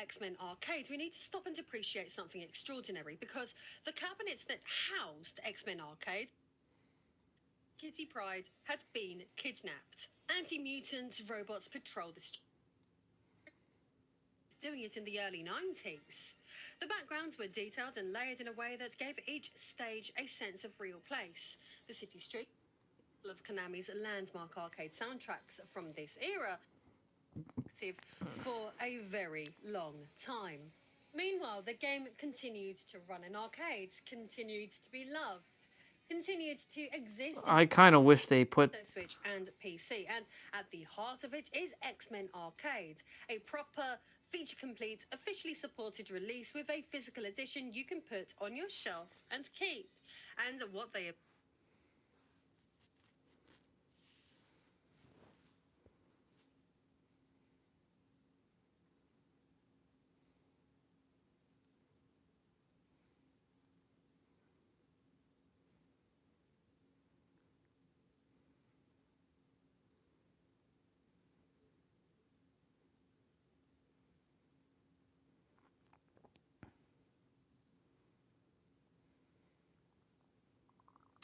X-Men Arcade, we need to stop and appreciate something extraordinary because the cabinets that housed X-Men Arcade, Kitty Pryde, had been kidnapped. Anti-mutant robots patrol the streets, doing it in the early 90s. The backgrounds were detailed and layered in a way that gave each stage a sense of real place. The city street of Konami's landmark arcade soundtracks from this era active for a very long time. Meanwhile, the game continued to run in arcades, continued to be loved, continued to exist I kind of wish they put Switch and PC, and at the heart of it is X-Men Arcade, a proper feature-complete, officially supported release with a physical edition you can put on your shelf and keep. And what they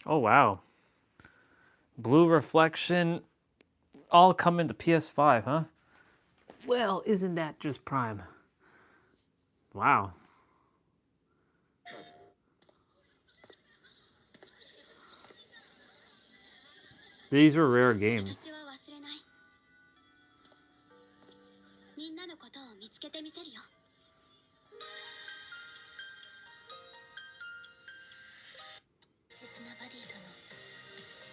Oh, wow. Blue Reflection, all coming to PS5, huh? Well, isn't that just prime? Wow. These were rare games. みんなのことを見つけてみせるよ。切なバディとの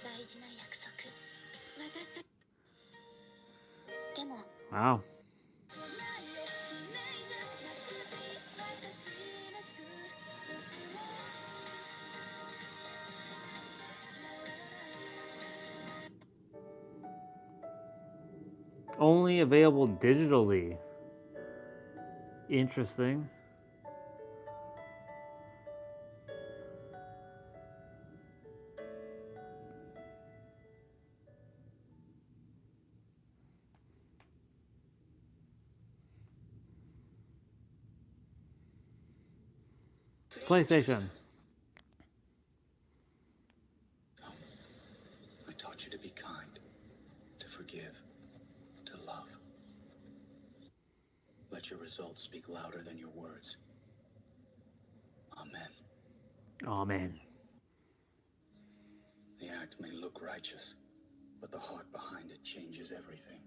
大事な約束。私たち。でも。Wow. Only available digitally. Interesting. PlayStation. I taught you to be kind, to forgive, to love. Let your results speak louder than your words. Amen. Amen. The act may look righteous, but the heart behind it changes everything.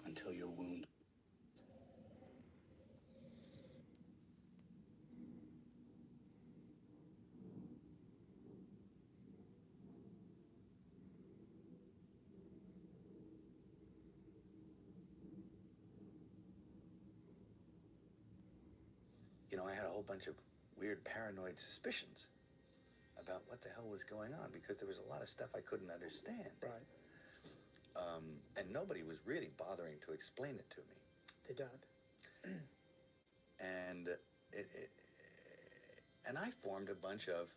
Until your wound. You know, I had a whole bunch of weird paranoid suspicions about what the hell was going on because there was a lot of stuff I couldn't understand. Right. And nobody was really bothering to explain it to me. They don't. And and I formed a bunch of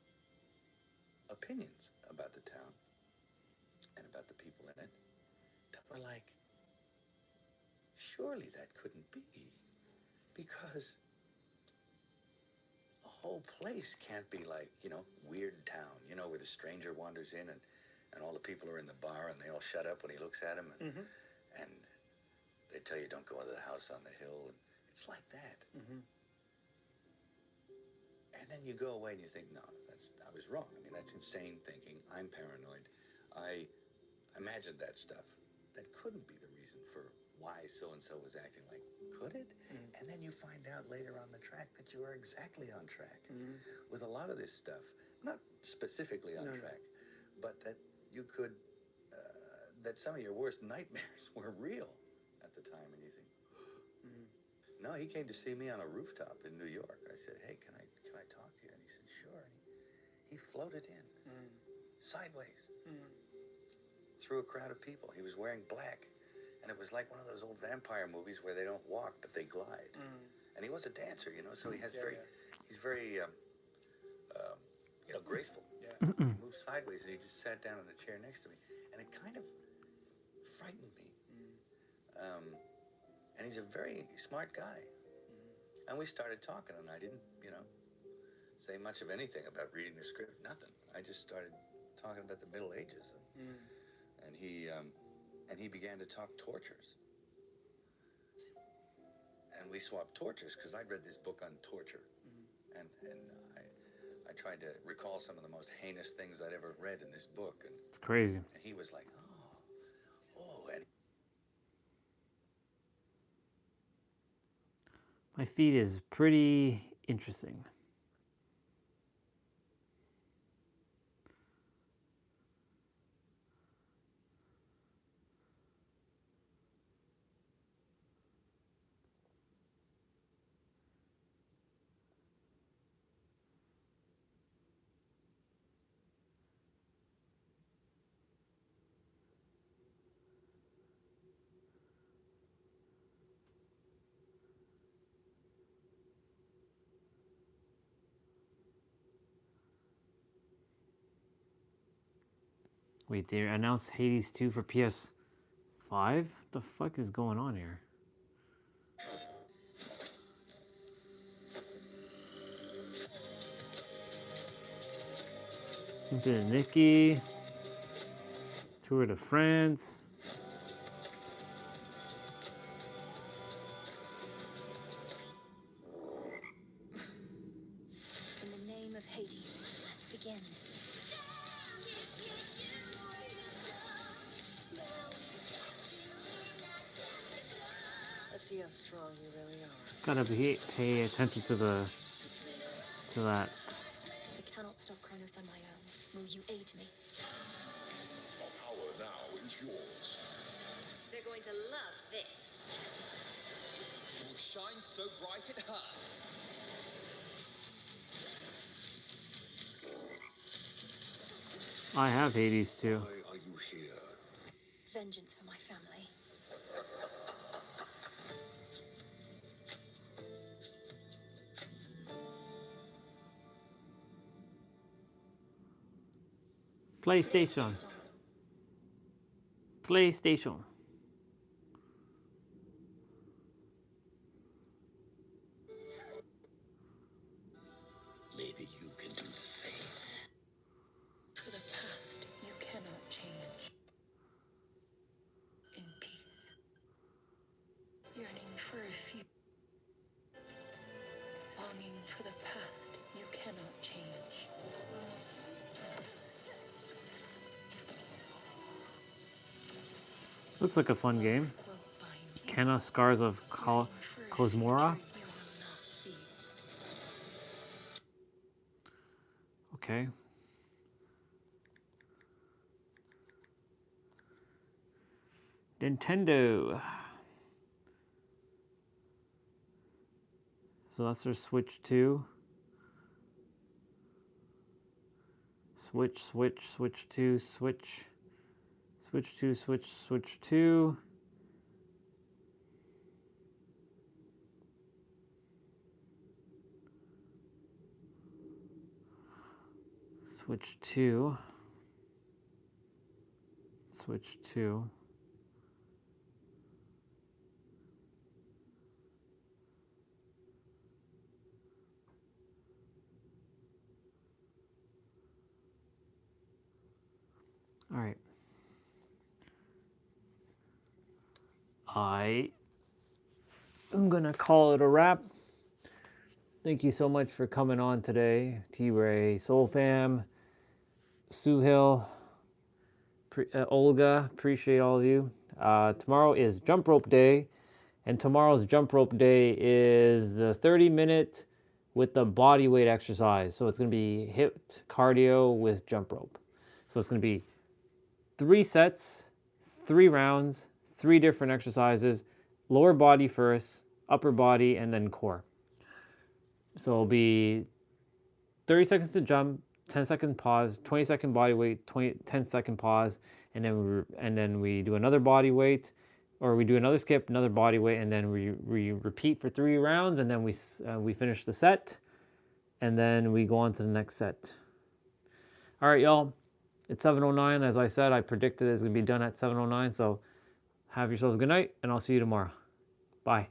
opinions about the town and about the people in it that were like, surely that couldn't be, because a whole place can't be like, you know, Weird Town, you know, where the stranger wanders in and all the people are in the bar and they all shut up when he looks at them and they tell you don't go into the house on the hill, and it's like that. And then you go away and you think, no, I was wrong. I mean, that's insane thinking. I'm paranoid. I imagined that stuff. That couldn't be the reason for why so-and-so was acting like, could it? And then you find out later on the track that you are exactly on track with a lot of this stuff. Not specifically on track, but that you could, that some of your worst nightmares were real at the time. And you think, no, he came to see me on a rooftop in New York. I said, hey, can I talk to you? And he said, sure. And he floated in sideways through a crowd of people. He was wearing black. And it was like one of those old vampire movies where they don't walk, but they glide. And he was a dancer, you know, so he has he's very, you know, graceful. He moved sideways and he just sat down in a chair next to me. And it kind of frightened me. And he's a very smart guy. And we started talking, and I didn't, you know, say much of anything about reading the script, nothing. I just started talking about the Middle Ages. And he began to talk tortures. And we swapped tortures because I'd read this book on torture. And I tried to recall some of the most heinous things I'd ever read in this book. And it's crazy. And he was like, and My feed is pretty interesting. Wait, they announced Hades 2 for PS5? What the fuck is going on here? Into Nikki. Tour de France. In the name of Hades, let's begin. Let's see how strong you really are. Gotta pay attention to that. I cannot stop Kronos on my own. Will you aid me? Our power now is yours. They're going to love this. It will shine so bright it hurts. I have Hades 2. Why are you here? Vengeance for my family. PlayStation. PlayStation. Looks like a fun game. Kenna Scars of Cosmora. Okay. Nintendo. So that's their Switch 2. Switch 2, Switch 2, Switch 2. Switch 2. Switch 2. All right. I'm gonna call it a wrap. Thank you so much for coming on today, T-Ray, Soul Fam, Suhail, Olga. Appreciate all of you. Tomorrow is jump rope day, and tomorrow's jump rope day is the 30-minute with the body weight exercise. So it's gonna be HIIT cardio with jump rope. So it's gonna be 3 sets, 3 rounds, 3 different exercises, lower body first, upper body, and then core. So it'll be 30 seconds to jump, 10-second pause, 20-second body weight, 10-second pause, and then we do another body weight, or we do another skip, another body weight, and then we repeat for 3 rounds, and then we finish the set, and then we go on to the next set. All right, y'all. It's 7:09. As I said, I predicted it's going to be done at 7:09. So have yourselves a good night, and I'll see you tomorrow. Bye.